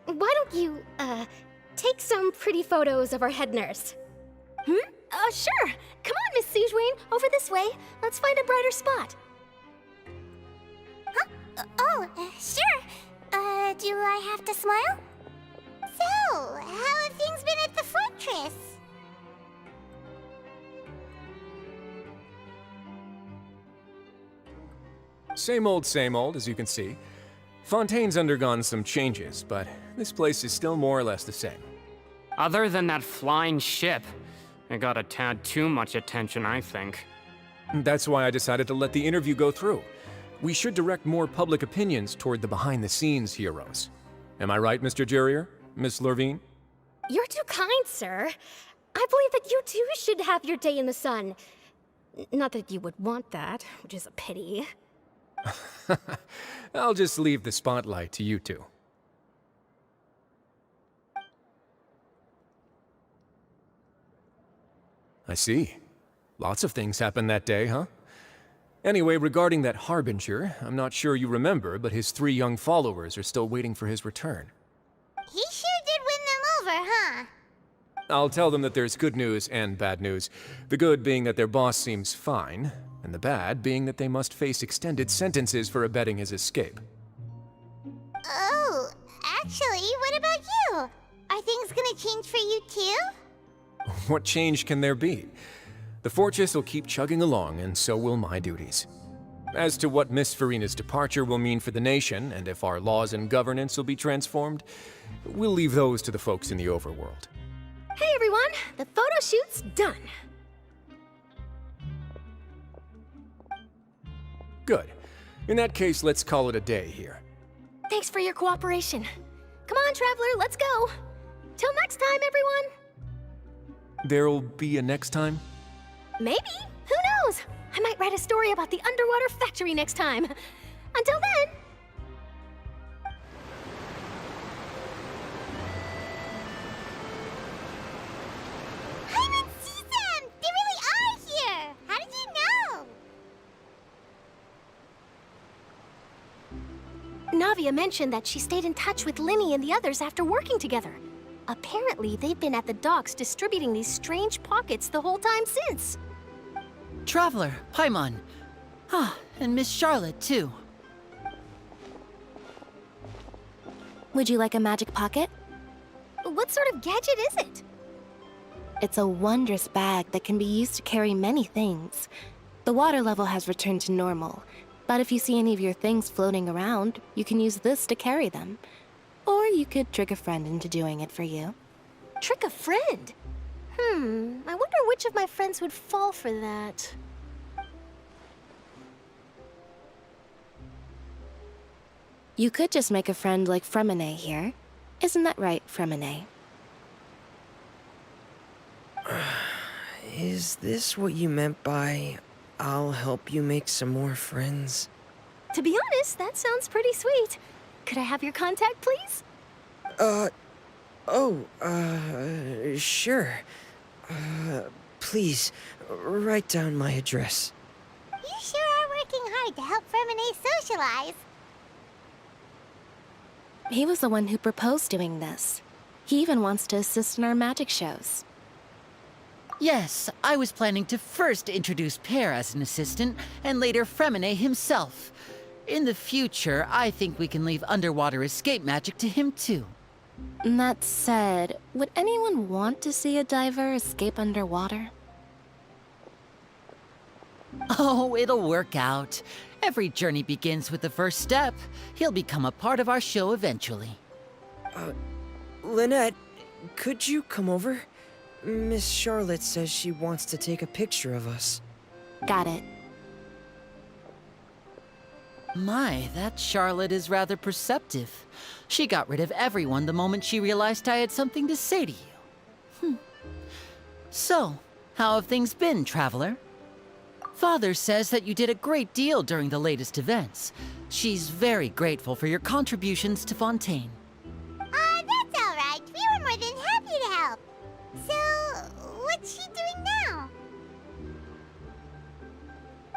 Why don't you, take some pretty photos of our head nurse? Sure. Come on, Miss Siegeween. Over this way. Let's find a brighter spot. Huh? Sure. Do I have to smile? So, how have things been at the fortress? Same old, as you can see. Fontaine's undergone some changes, but this place is still more or less the same. Other than that flying ship, it got a tad too much attention, I think. That's why I decided to let the interview go through. We should direct more public opinions toward the behind-the-scenes heroes. Am I right, Mr. Jurrier? Miss Lurvine? You're too kind, sir. I believe that you too should have your day in the sun. Not that you would want that, which is a pity. I'll just leave the spotlight to you two. I see. Lots of things happened that day, huh? Anyway, regarding that Harbinger, I'm not sure you remember, but his 3 young followers are still waiting for his return. He sure did win them over, huh? I'll tell them that there's good news and bad news. The good being that their boss seems fine, and the bad being that they must face extended sentences for abetting his escape. Oh, actually, what about you? Are things gonna change for you too? What change can there be? The fortress will keep chugging along, and so will my duties. As to what Miss Farina's departure will mean for the nation, and if our laws and governance will be transformed, we'll leave those to the folks in the overworld. Hey everyone, the photo shoot's done. Good. In that case, let's call it a day here. Thanks for your cooperation. Come on, Traveler, let's go. Till next time, everyone. There'll be a next time? Maybe. Who knows? I might write a story about the underwater factory next time. Until then. I didn't see them! They really are here! How did you know? Navia mentioned that she stayed in touch with Linny and the others after working together. Apparently, they've been at the docks distributing these strange pockets the whole time since. Traveler, Paimon. Ah, and Miss Charlotte, too. Would you like a magic pocket? What sort of gadget is it? It's a wondrous bag that can be used to carry many things. The water level has returned to normal, but if you see any of your things floating around, you can use this to carry them. Or you could trick a friend into doing it for you. Trick a friend? I wonder which of my friends would fall for that. You could just make a friend like Fremine here. Isn't that right, Fremine? Is this what you meant by, I'll help you make some more friends? To be honest, that sounds pretty sweet. Could I have your contact, please? Sure. Please, write down my address. You sure are working hard to help Fermine socialize. He was the one who proposed doing this. He even wants to assist in our magic shows. Yes, I was planning to first introduce Pear as an assistant, and later Fremine himself. In the future, I think we can leave underwater escape magic to him too. That said, would anyone want to see a diver escape underwater? Oh, it'll work out. Every journey begins with the first step. He'll become a part of our show eventually. Lynette, could you come over? Miss Charlotte says she wants to take a picture of us. Got it. My, that Charlotte is rather perceptive. She got rid of everyone the moment she realized I had something to say to you. So, how have things been, Traveler? Father says that you did a great deal during the latest events. She's very grateful for your contributions to Fontaine. That's all right. We were more than happy to help. So, what's she doing now?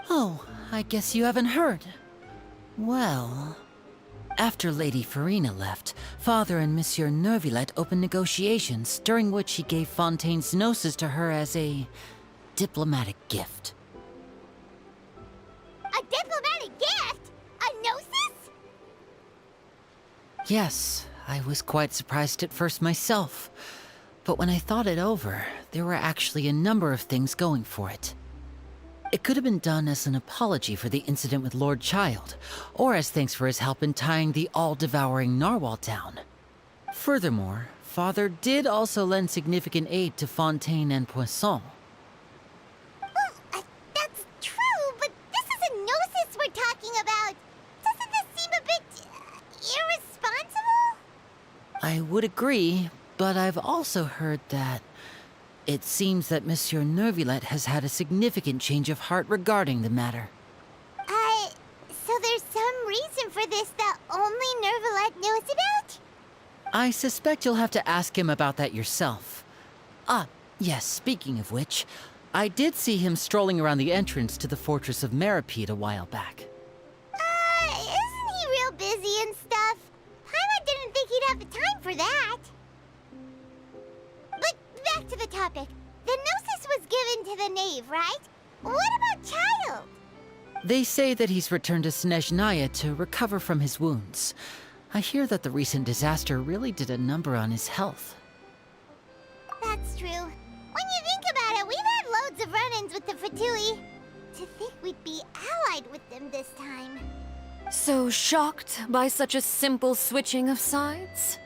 Oh, I guess you haven't heard. Well, after Lady Farina left, Father and Monsieur Neuvillette opened negotiations, during which he gave Fontaine's gnosis to her as a diplomatic gift. A diplomatic gift? A gnosis? Yes, I was quite surprised at first myself. But when I thought it over, there were actually a number of things going for it. It could have been done as an apology for the incident with Lord Child, or as thanks for his help in tying the all-devouring narwhal down. Furthermore, Father did also lend significant aid to Fontaine and Poisson. Well, that's true, but this is a gnosis we're talking about. Doesn't this seem a bit irresponsible? I would agree, but I've also heard that it seems that Monsieur Neuvillette has had a significant change of heart regarding the matter. So there's some reason for this that only Neuvillette knows about? I suspect you'll have to ask him about that yourself. Ah, yes, speaking of which, I did see him strolling around the entrance to the Fortress of Meripede a while back. Isn't he real busy and stuff? Paimon didn't think he'd have the time for that. But back to the topic. The gnosis was given to the knave, right? What about Child? They say that he's returned to Snezhnaya to recover from his wounds. I hear that the recent disaster really did a number on his health. That's true. When you think about it, we've had loads of run-ins with the Fatui. To think we'd be allied with them this time. So shocked by such a simple switching of sides?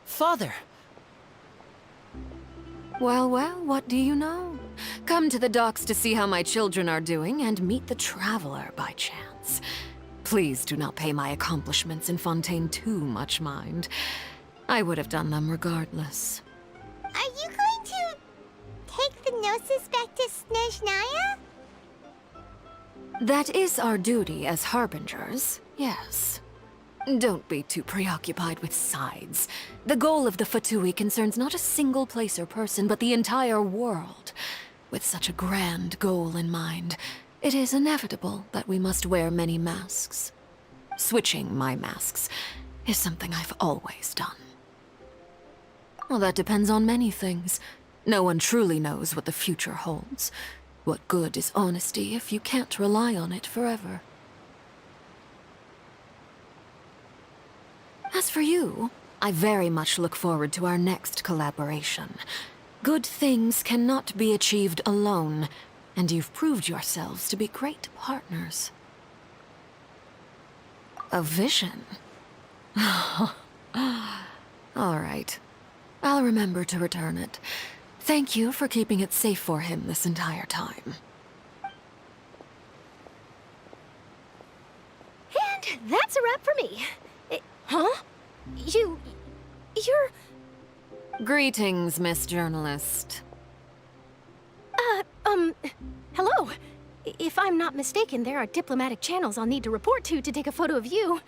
Father! Well, what do you know? Come to the docks to see how my children are doing and meet the Traveler by chance. Please do not pay my accomplishments in Fontaine too much mind. I would have done them regardless. Are you going to take the gnosis back to Snezhnaya? That is our duty as harbingers, yes. Don't be too preoccupied with sides. The goal of the Fatui concerns not a single place or person, but the entire world. With such a grand goal in mind, it is inevitable that we must wear many masks. Switching my masks is something I've always done. Well, that depends on many things. No one truly knows what the future holds. What good is honesty if you can't rely on it forever? As for you, I very much look forward to our next collaboration. Good things cannot be achieved alone, and you've proved yourselves to be great partners. A vision? All right. I'll remember to return it. Thank you for keeping it safe for him this entire time. And that's a wrap for me. Huh? You're... Greetings, Miss Journalist. Hello. If I'm not mistaken, there are diplomatic channels I'll need to report to take a photo of you.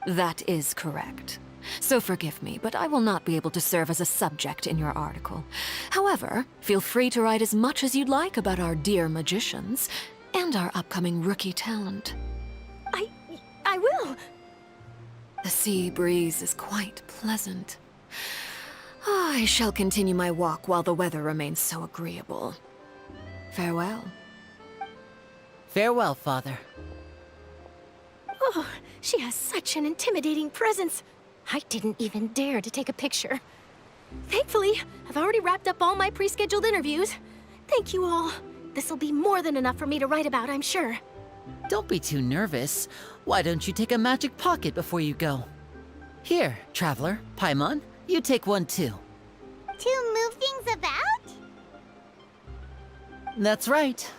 That is correct. So forgive me, but I will not be able to serve as a subject in your article. However, feel free to write as much as you'd like about our dear magicians and our upcoming rookie talent. I will. The sea breeze is quite pleasant. I shall continue my walk while the weather remains so agreeable. Farewell. Farewell, Father. Oh, she has such an intimidating presence. I didn't even dare to take a picture. Thankfully, I've already wrapped up all my pre-scheduled interviews. Thank you all. This'll be more than enough for me to write about, I'm sure. Don't be too nervous. Why don't you take a magic pocket before you go? Here, Traveler, Paimon, you take one too. To move things about? That's right.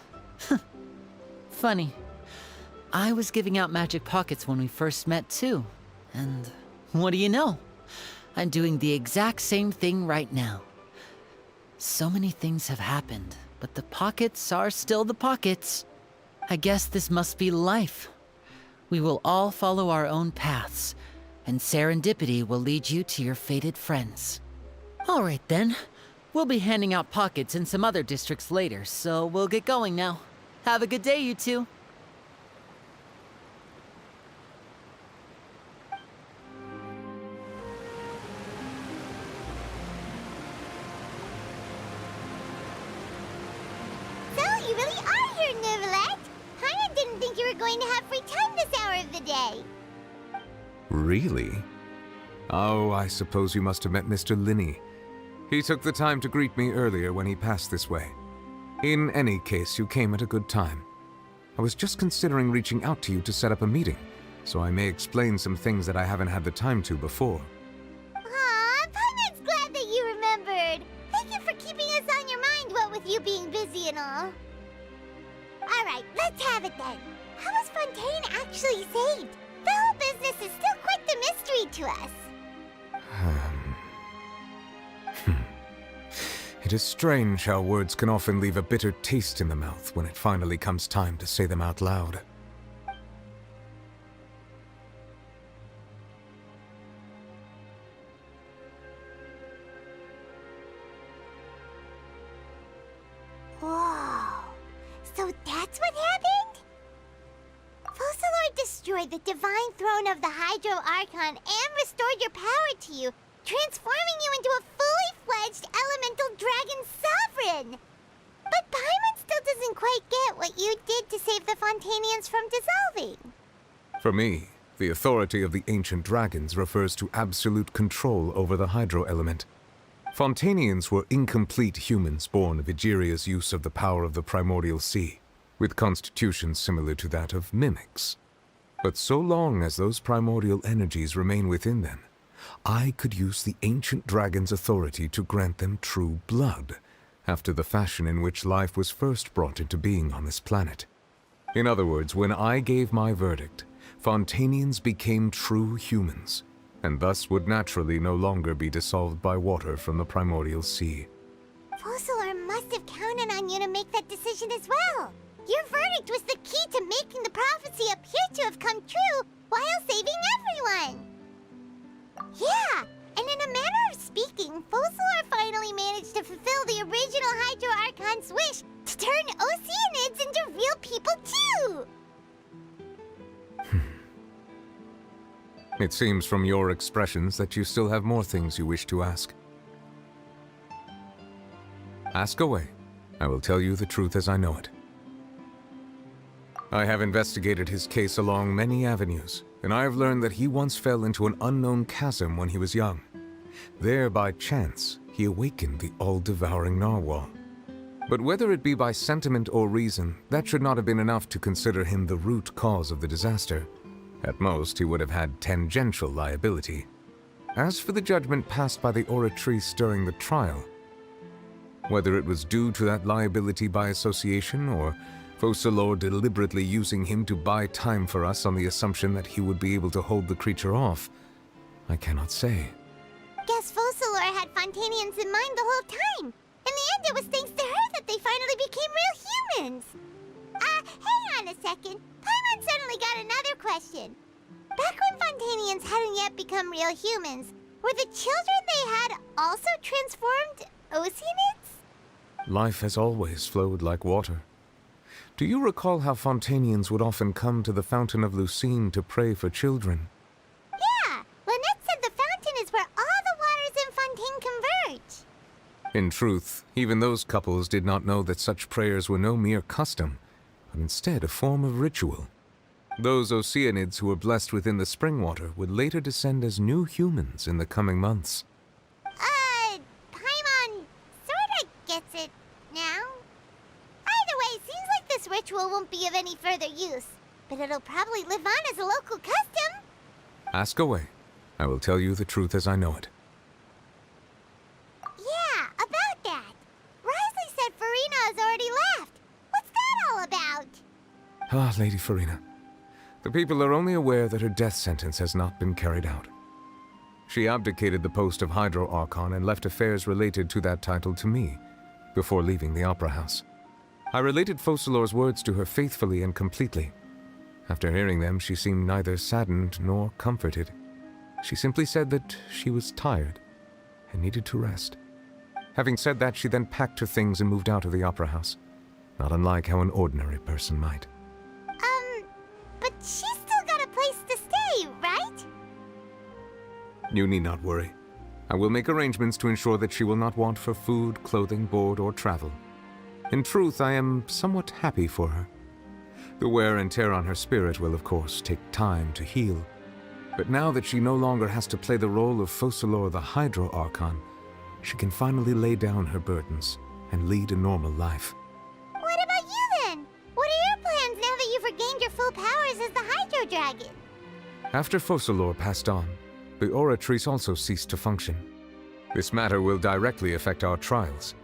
Funny. I was giving out magic pockets when we first met too. And what do you know? I'm doing the exact same thing right now. So many things have happened, but the pockets are still the pockets. I guess this must be life. We will all follow our own paths, and serendipity will lead you to your fated friends. All right then. We'll be handing out pockets in some other districts later, so we'll get going now. Have a good day, you two. So, you really are here, Neuvillette. Paimon didn't think you were going to have free time this hour of the day. Really? Oh, I suppose you must have met Mr. Linney. He took the time to greet me earlier when he passed this way. In any case, you came at a good time. I was just considering reaching out to you to set up a meeting, so I may explain some things that I haven't had the time to before. Aw, Paimon's glad that you remembered. Thank you for keeping us on your mind, what with you being busy and all. Alright, let's have it then. How was Fontaine actually saved? The whole business is still quite the mystery to us. It is strange how words can often leave a bitter taste in the mouth when it finally comes time to say them out loud. Whoa. So that's what happened? Focalor destroyed the divine throne of the Hydro Archon and restored your power to you, transforming you into a fully-fledged elemental dragon sovereign! But Paimon still doesn't quite get what you did to save the Fontanians from dissolving. For me, the authority of the ancient dragons refers to absolute control over the hydro element. Fontanians were incomplete humans born of Egeria's use of the power of the primordial sea, with constitutions similar to that of mimics. But so long as those primordial energies remain within them, I could use the ancient dragon's authority to grant them true blood, after the fashion in which life was first brought into being on this planet. In other words, when I gave my verdict, Fontanians became true humans, and thus would naturally no longer be dissolved by water from the primordial sea. Focalor must have counted on you to make that decision as well. Your verdict was the key to making the prophecy appear to have come true while saving everyone. Yeah, and in a manner of speaking, Focalor finally managed to fulfill the original Hydro Archon's wish to turn Oceanids into real people too! It seems from your expressions that you still have more things you wish to ask. Ask away. I will tell you the truth as I know it. I have investigated his case along many avenues, and I have learned that he once fell into an unknown chasm when he was young. There, by chance, he awakened the all-devouring narwhal. But whether it be by sentiment or reason, that should not have been enough to consider him the root cause of the disaster. At most, he would have had tangential liability. As for the judgment passed by the oratrice during the trial, whether it was due to that liability by association, or Focalor deliberately using him to buy time for us on the assumption that he would be able to hold the creature off, I cannot say. Guess Focalor had Fontanians in mind the whole time. In the end, it was thanks to her that they finally became real humans. Hang on a second. Paimon suddenly got another question. Back when Fontanians hadn't yet become real humans, were the children they had also transformed Oceanids? Life has always flowed like water. Do you recall how Fontanians would often come to the Fountain of Lucine to pray for children? Yeah, Lynette said the fountain is where all the waters in Fontaine converge. In truth, even those couples did not know that such prayers were no mere custom, but instead a form of ritual. Those Oceanids who were blessed within the spring water would later descend as new humans in the coming months. Paimon sorta gets it now. Either way, seems like this ritual won't be of any further use, but it'll probably live on as a local custom. Ask away. I will tell you the truth as I know it. Yeah, about that. Risley said Farina has already left. What's that all about? Ah, Lady Farina. The people are only aware that her death sentence has not been carried out. She abdicated the post of Hydro Archon and left affairs related to that title to me, before leaving the Opera House. I related Focalor's words to her faithfully and completely. After hearing them, she seemed neither saddened nor comforted. She simply said that she was tired and needed to rest. Having said that, she then packed her things and moved out of the Opera House, not unlike how an ordinary person might. But she's still got a place to stay, right? You need not worry. I will make arrangements to ensure that she will not want for food, clothing, board, or travel. In truth, I am somewhat happy for her. The wear and tear on her spirit will, of course, take time to heal. But now that she no longer has to play the role of Focalor the Hydro Archon, she can finally lay down her burdens and lead a normal life. What about you then? What are your plans now that you've regained your full powers as the Hydro Dragon? After Focalor passed on, the Oratrice also ceased to function. This matter will directly affect our trials.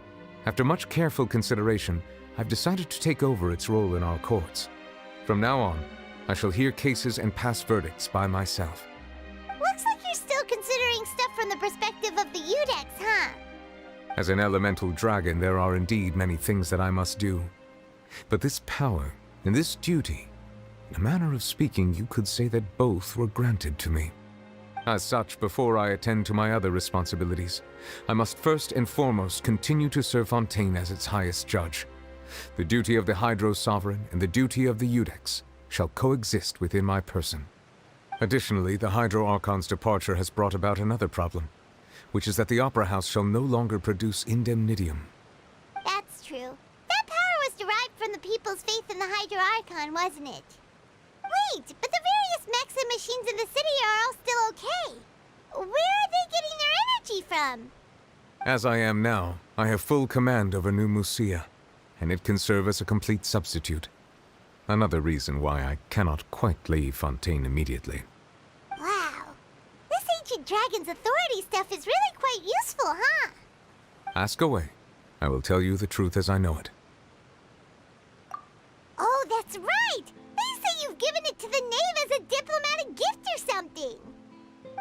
After much careful consideration, I've decided to take over its role in our courts. From now on, I shall hear cases and pass verdicts by myself. Looks like you're still considering stuff from the perspective of the Udex, huh? As an elemental dragon, there are indeed many things that I must do. But this power and this duty, in a manner of speaking, you could say that both were granted to me. As such, before I attend to my other responsibilities, I must first and foremost continue to serve Fontaine as its highest judge. The duty of the Hydro Sovereign and the duty of the Udex shall coexist within my person. Additionally, the Hydro Archon's departure has brought about another problem, which is that the Opera House shall no longer produce indemnitium. That's true. That power was derived from the people's faith in the Hydro Archon, wasn't it? Wait, but the various mechs and machines in the city are all still okay. Where are they getting their energy from? As I am now, I have full command over New Musia, and it can serve as a complete substitute. Another reason why I cannot quite leave Fontaine immediately. Wow. This ancient dragon's authority stuff is really quite useful, huh? Ask away. I will tell you the truth as I know it. Oh, that's right! They say you've given it to the knave as a diplomatic gift or something!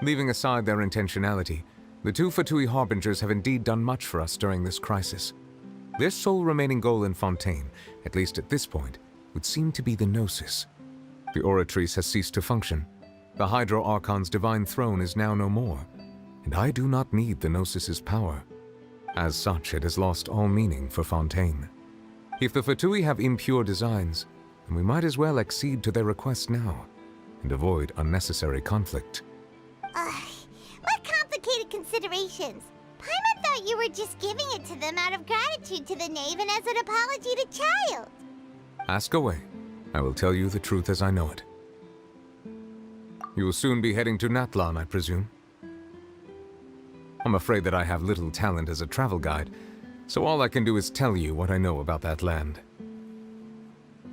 Leaving aside their intentionality, the two Fatui Harbingers have indeed done much for us during this crisis. Their sole remaining goal in Fontaine, at least at this point, would seem to be the Gnosis. The Oratrice has ceased to function. The Hydro Archon's divine throne is now no more, and I do not need the Gnosis's power. As such, it has lost all meaning for Fontaine. If the Fatui have impure designs, then we might as well accede to their request now, and avoid unnecessary conflict. What complicated considerations! Paimon thought you were just giving it to them out of gratitude to the knave and as an apology to Child. Ask away. I will tell you the truth as I know it. You will soon be heading to Natlan, I presume? I'm afraid that I have little talent as a travel guide, so all I can do is tell you what I know about that land.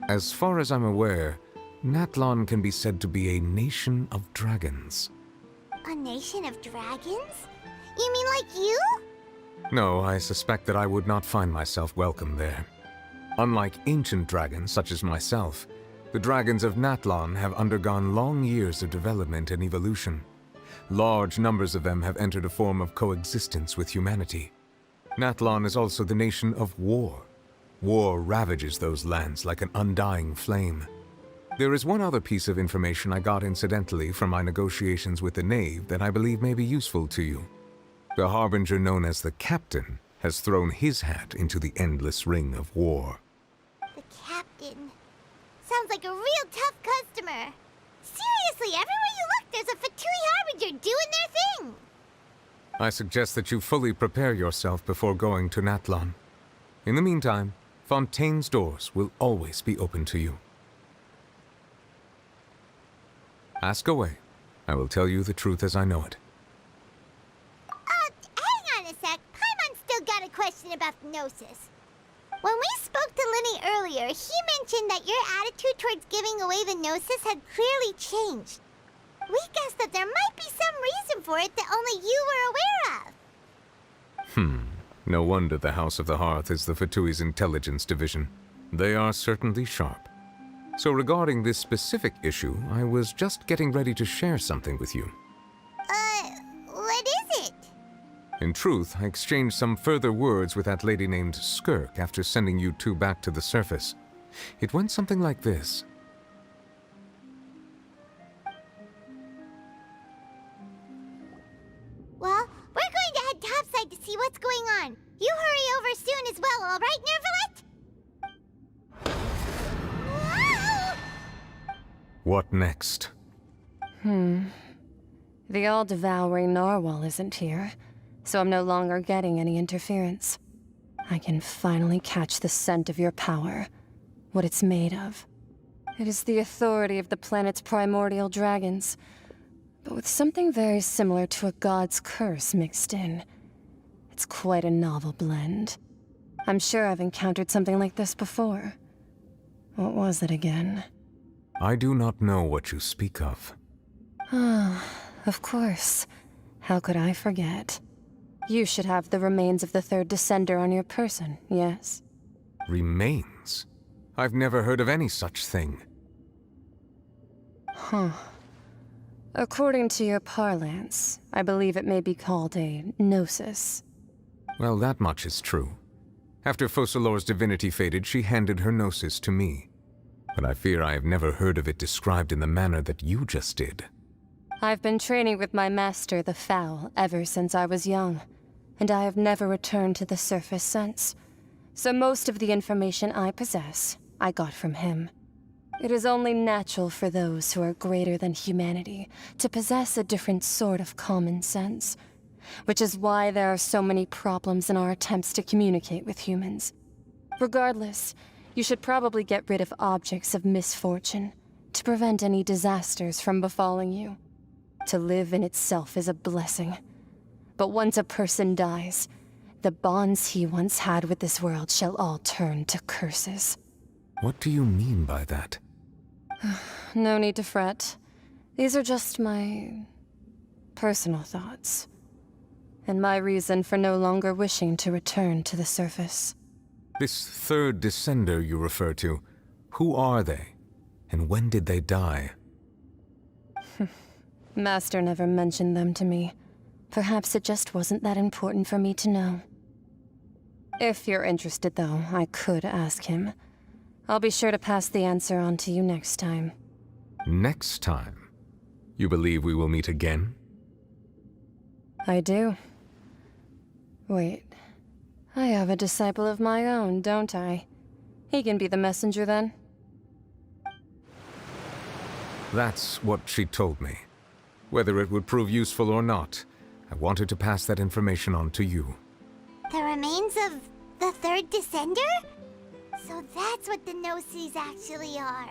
As far as I'm aware, Natlan can be said to be a nation of dragons. A nation of dragons? You mean like you? No, I suspect that I would not find myself welcome there. Unlike ancient dragons such as myself, the dragons of Natlan have undergone long years of development and evolution. Large numbers of them have entered a form of coexistence with humanity. Natlan is also the nation of war. War ravages those lands like an undying flame. There is one other piece of information I got incidentally from my negotiations with the Knave that I believe may be useful to you. The Harbinger known as the Captain has thrown his hat into the endless ring of war. The Captain. Sounds like a real tough customer. Seriously, everywhere you look, there's a Fatui Harbinger doing their thing. I suggest that you fully prepare yourself before going to Natlan. In the meantime, Fontaine's doors will always be open to you. Ask away. I will tell you the truth as I know it. Hang on a sec. Paimon's still got a question about the Gnosis. When we spoke to Linny earlier, he mentioned that your attitude towards giving away the Gnosis had clearly changed. We guessed that there might be some reason for it that only you were aware of. No wonder the House of the Hearth is the Fatui's intelligence division. They are certainly sharp. So regarding this specific issue, I was just getting ready to share something with you. What is it? In truth, I exchanged some further words with that lady named Skirk after sending you two back to the surface. It went something like this. Well, we're going to head topside to see what's going on. You hurry over soon as well, all right, Nervalet? Whoa! What next? The all-devouring narwhal isn't here, so I'm no longer getting any interference. I can finally catch the scent of your power, what it's made of. It is the authority of the planet's primordial dragons, but with something very similar to a god's curse mixed in. It's quite a novel blend. I'm sure I've encountered something like this before. What was it again? I do not know what you speak of. Of course. How could I forget? You should have the remains of the third descender on your person, yes? Remains? I've never heard of any such thing. According to your parlance, I believe it may be called a gnosis. Well, that much is true. After Focalor's divinity faded, she handed her gnosis to me. But I fear I have never heard of it described in the manner that you just did. I've been training with my master, the Foul, ever since I was young, and I have never returned to the surface since. So most of the information I possess, I got from him. It is only natural for those who are greater than humanity to possess a different sort of common sense, which is why there are so many problems in our attempts to communicate with humans. Regardless, you should probably get rid of objects of misfortune to prevent any disasters from befalling you. To live in itself is a blessing. But once a person dies, the bonds he once had with this world shall all turn to curses. What do you mean by that? No need to fret. These are just my personal thoughts, and my reason for no longer wishing to return to the surface. This third descender you refer to, who are they? And when did they die? Master never mentioned them to me. Perhaps it just wasn't that important for me to know. If you're interested, though, I could ask him. I'll be sure to pass the answer on to you next time. Next time? You believe we will meet again? I do. Wait. I have a disciple of my own, don't I? He can be the messenger then. That's what she told me. Whether it would prove useful or not, I wanted to pass that information on to you. The remains of the third descender? So that's what the Gnosis actually are.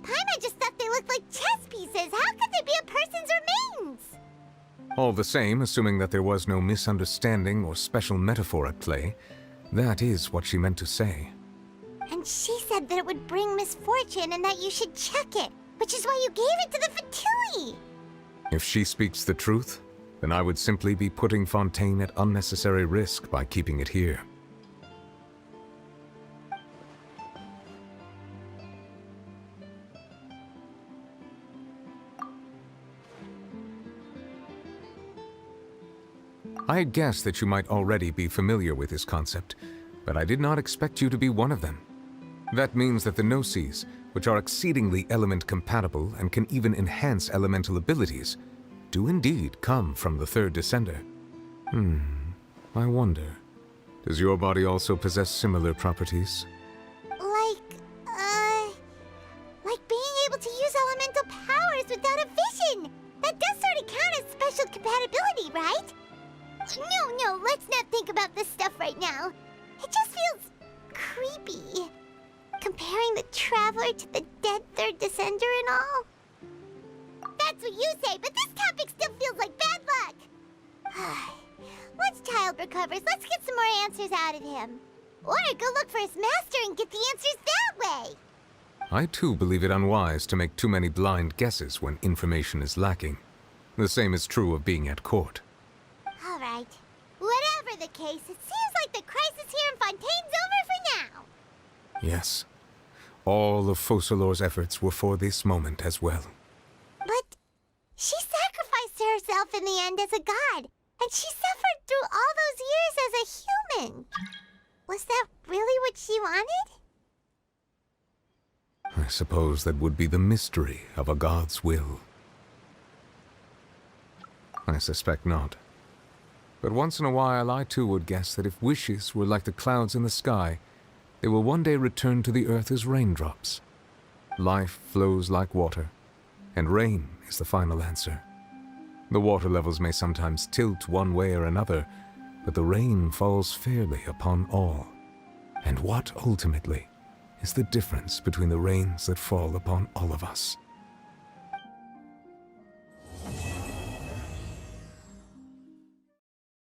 Paimon just thought they looked like chess pieces. How could they be a person's remains? All the same, assuming that there was no misunderstanding or special metaphor at play, that is what she meant to say. And she said that it would bring misfortune and that you should check it, which is why you gave it to the Fatui. If she speaks the truth, then I would simply be putting Fontaine at unnecessary risk by keeping it here. I had guessed that you might already be familiar with this concept, but I did not expect you to be one of them. That means that the Gnosis, which are exceedingly element-compatible and can even enhance elemental abilities, do indeed come from the third Descender. I wonder, does your body also possess similar properties? Like being able to use elemental powers without a vision! That does sort of count as special compatibility, right? No, let's not think about this stuff right now. It just feels creepy. Comparing the Traveler to the dead third Descender and all. That's what you say, but this topic still feels like bad luck. Once Child recovers, let's get some more answers out of him. Or go look for his master and get the answers that way. I too believe it unwise to make too many blind guesses when information is lacking. The same is true of being at court. All right. Whatever the case, it seems like the crisis here in Fontaine's over for now. Yes. All of Focalor's efforts were for this moment as well. But she sacrificed herself in the end as a god, and she suffered through all those years as a human. Was that really what she wanted? I suppose that would be the mystery of a god's will. I suspect not. But once in a while I too would guess that if wishes were like the clouds in the sky, they will one day return to the earth as raindrops. Life flows like water, and rain is the final answer. The water levels may sometimes tilt one way or another, but the rain falls fairly upon all. And what, ultimately, is the difference between the rains that fall upon all of us?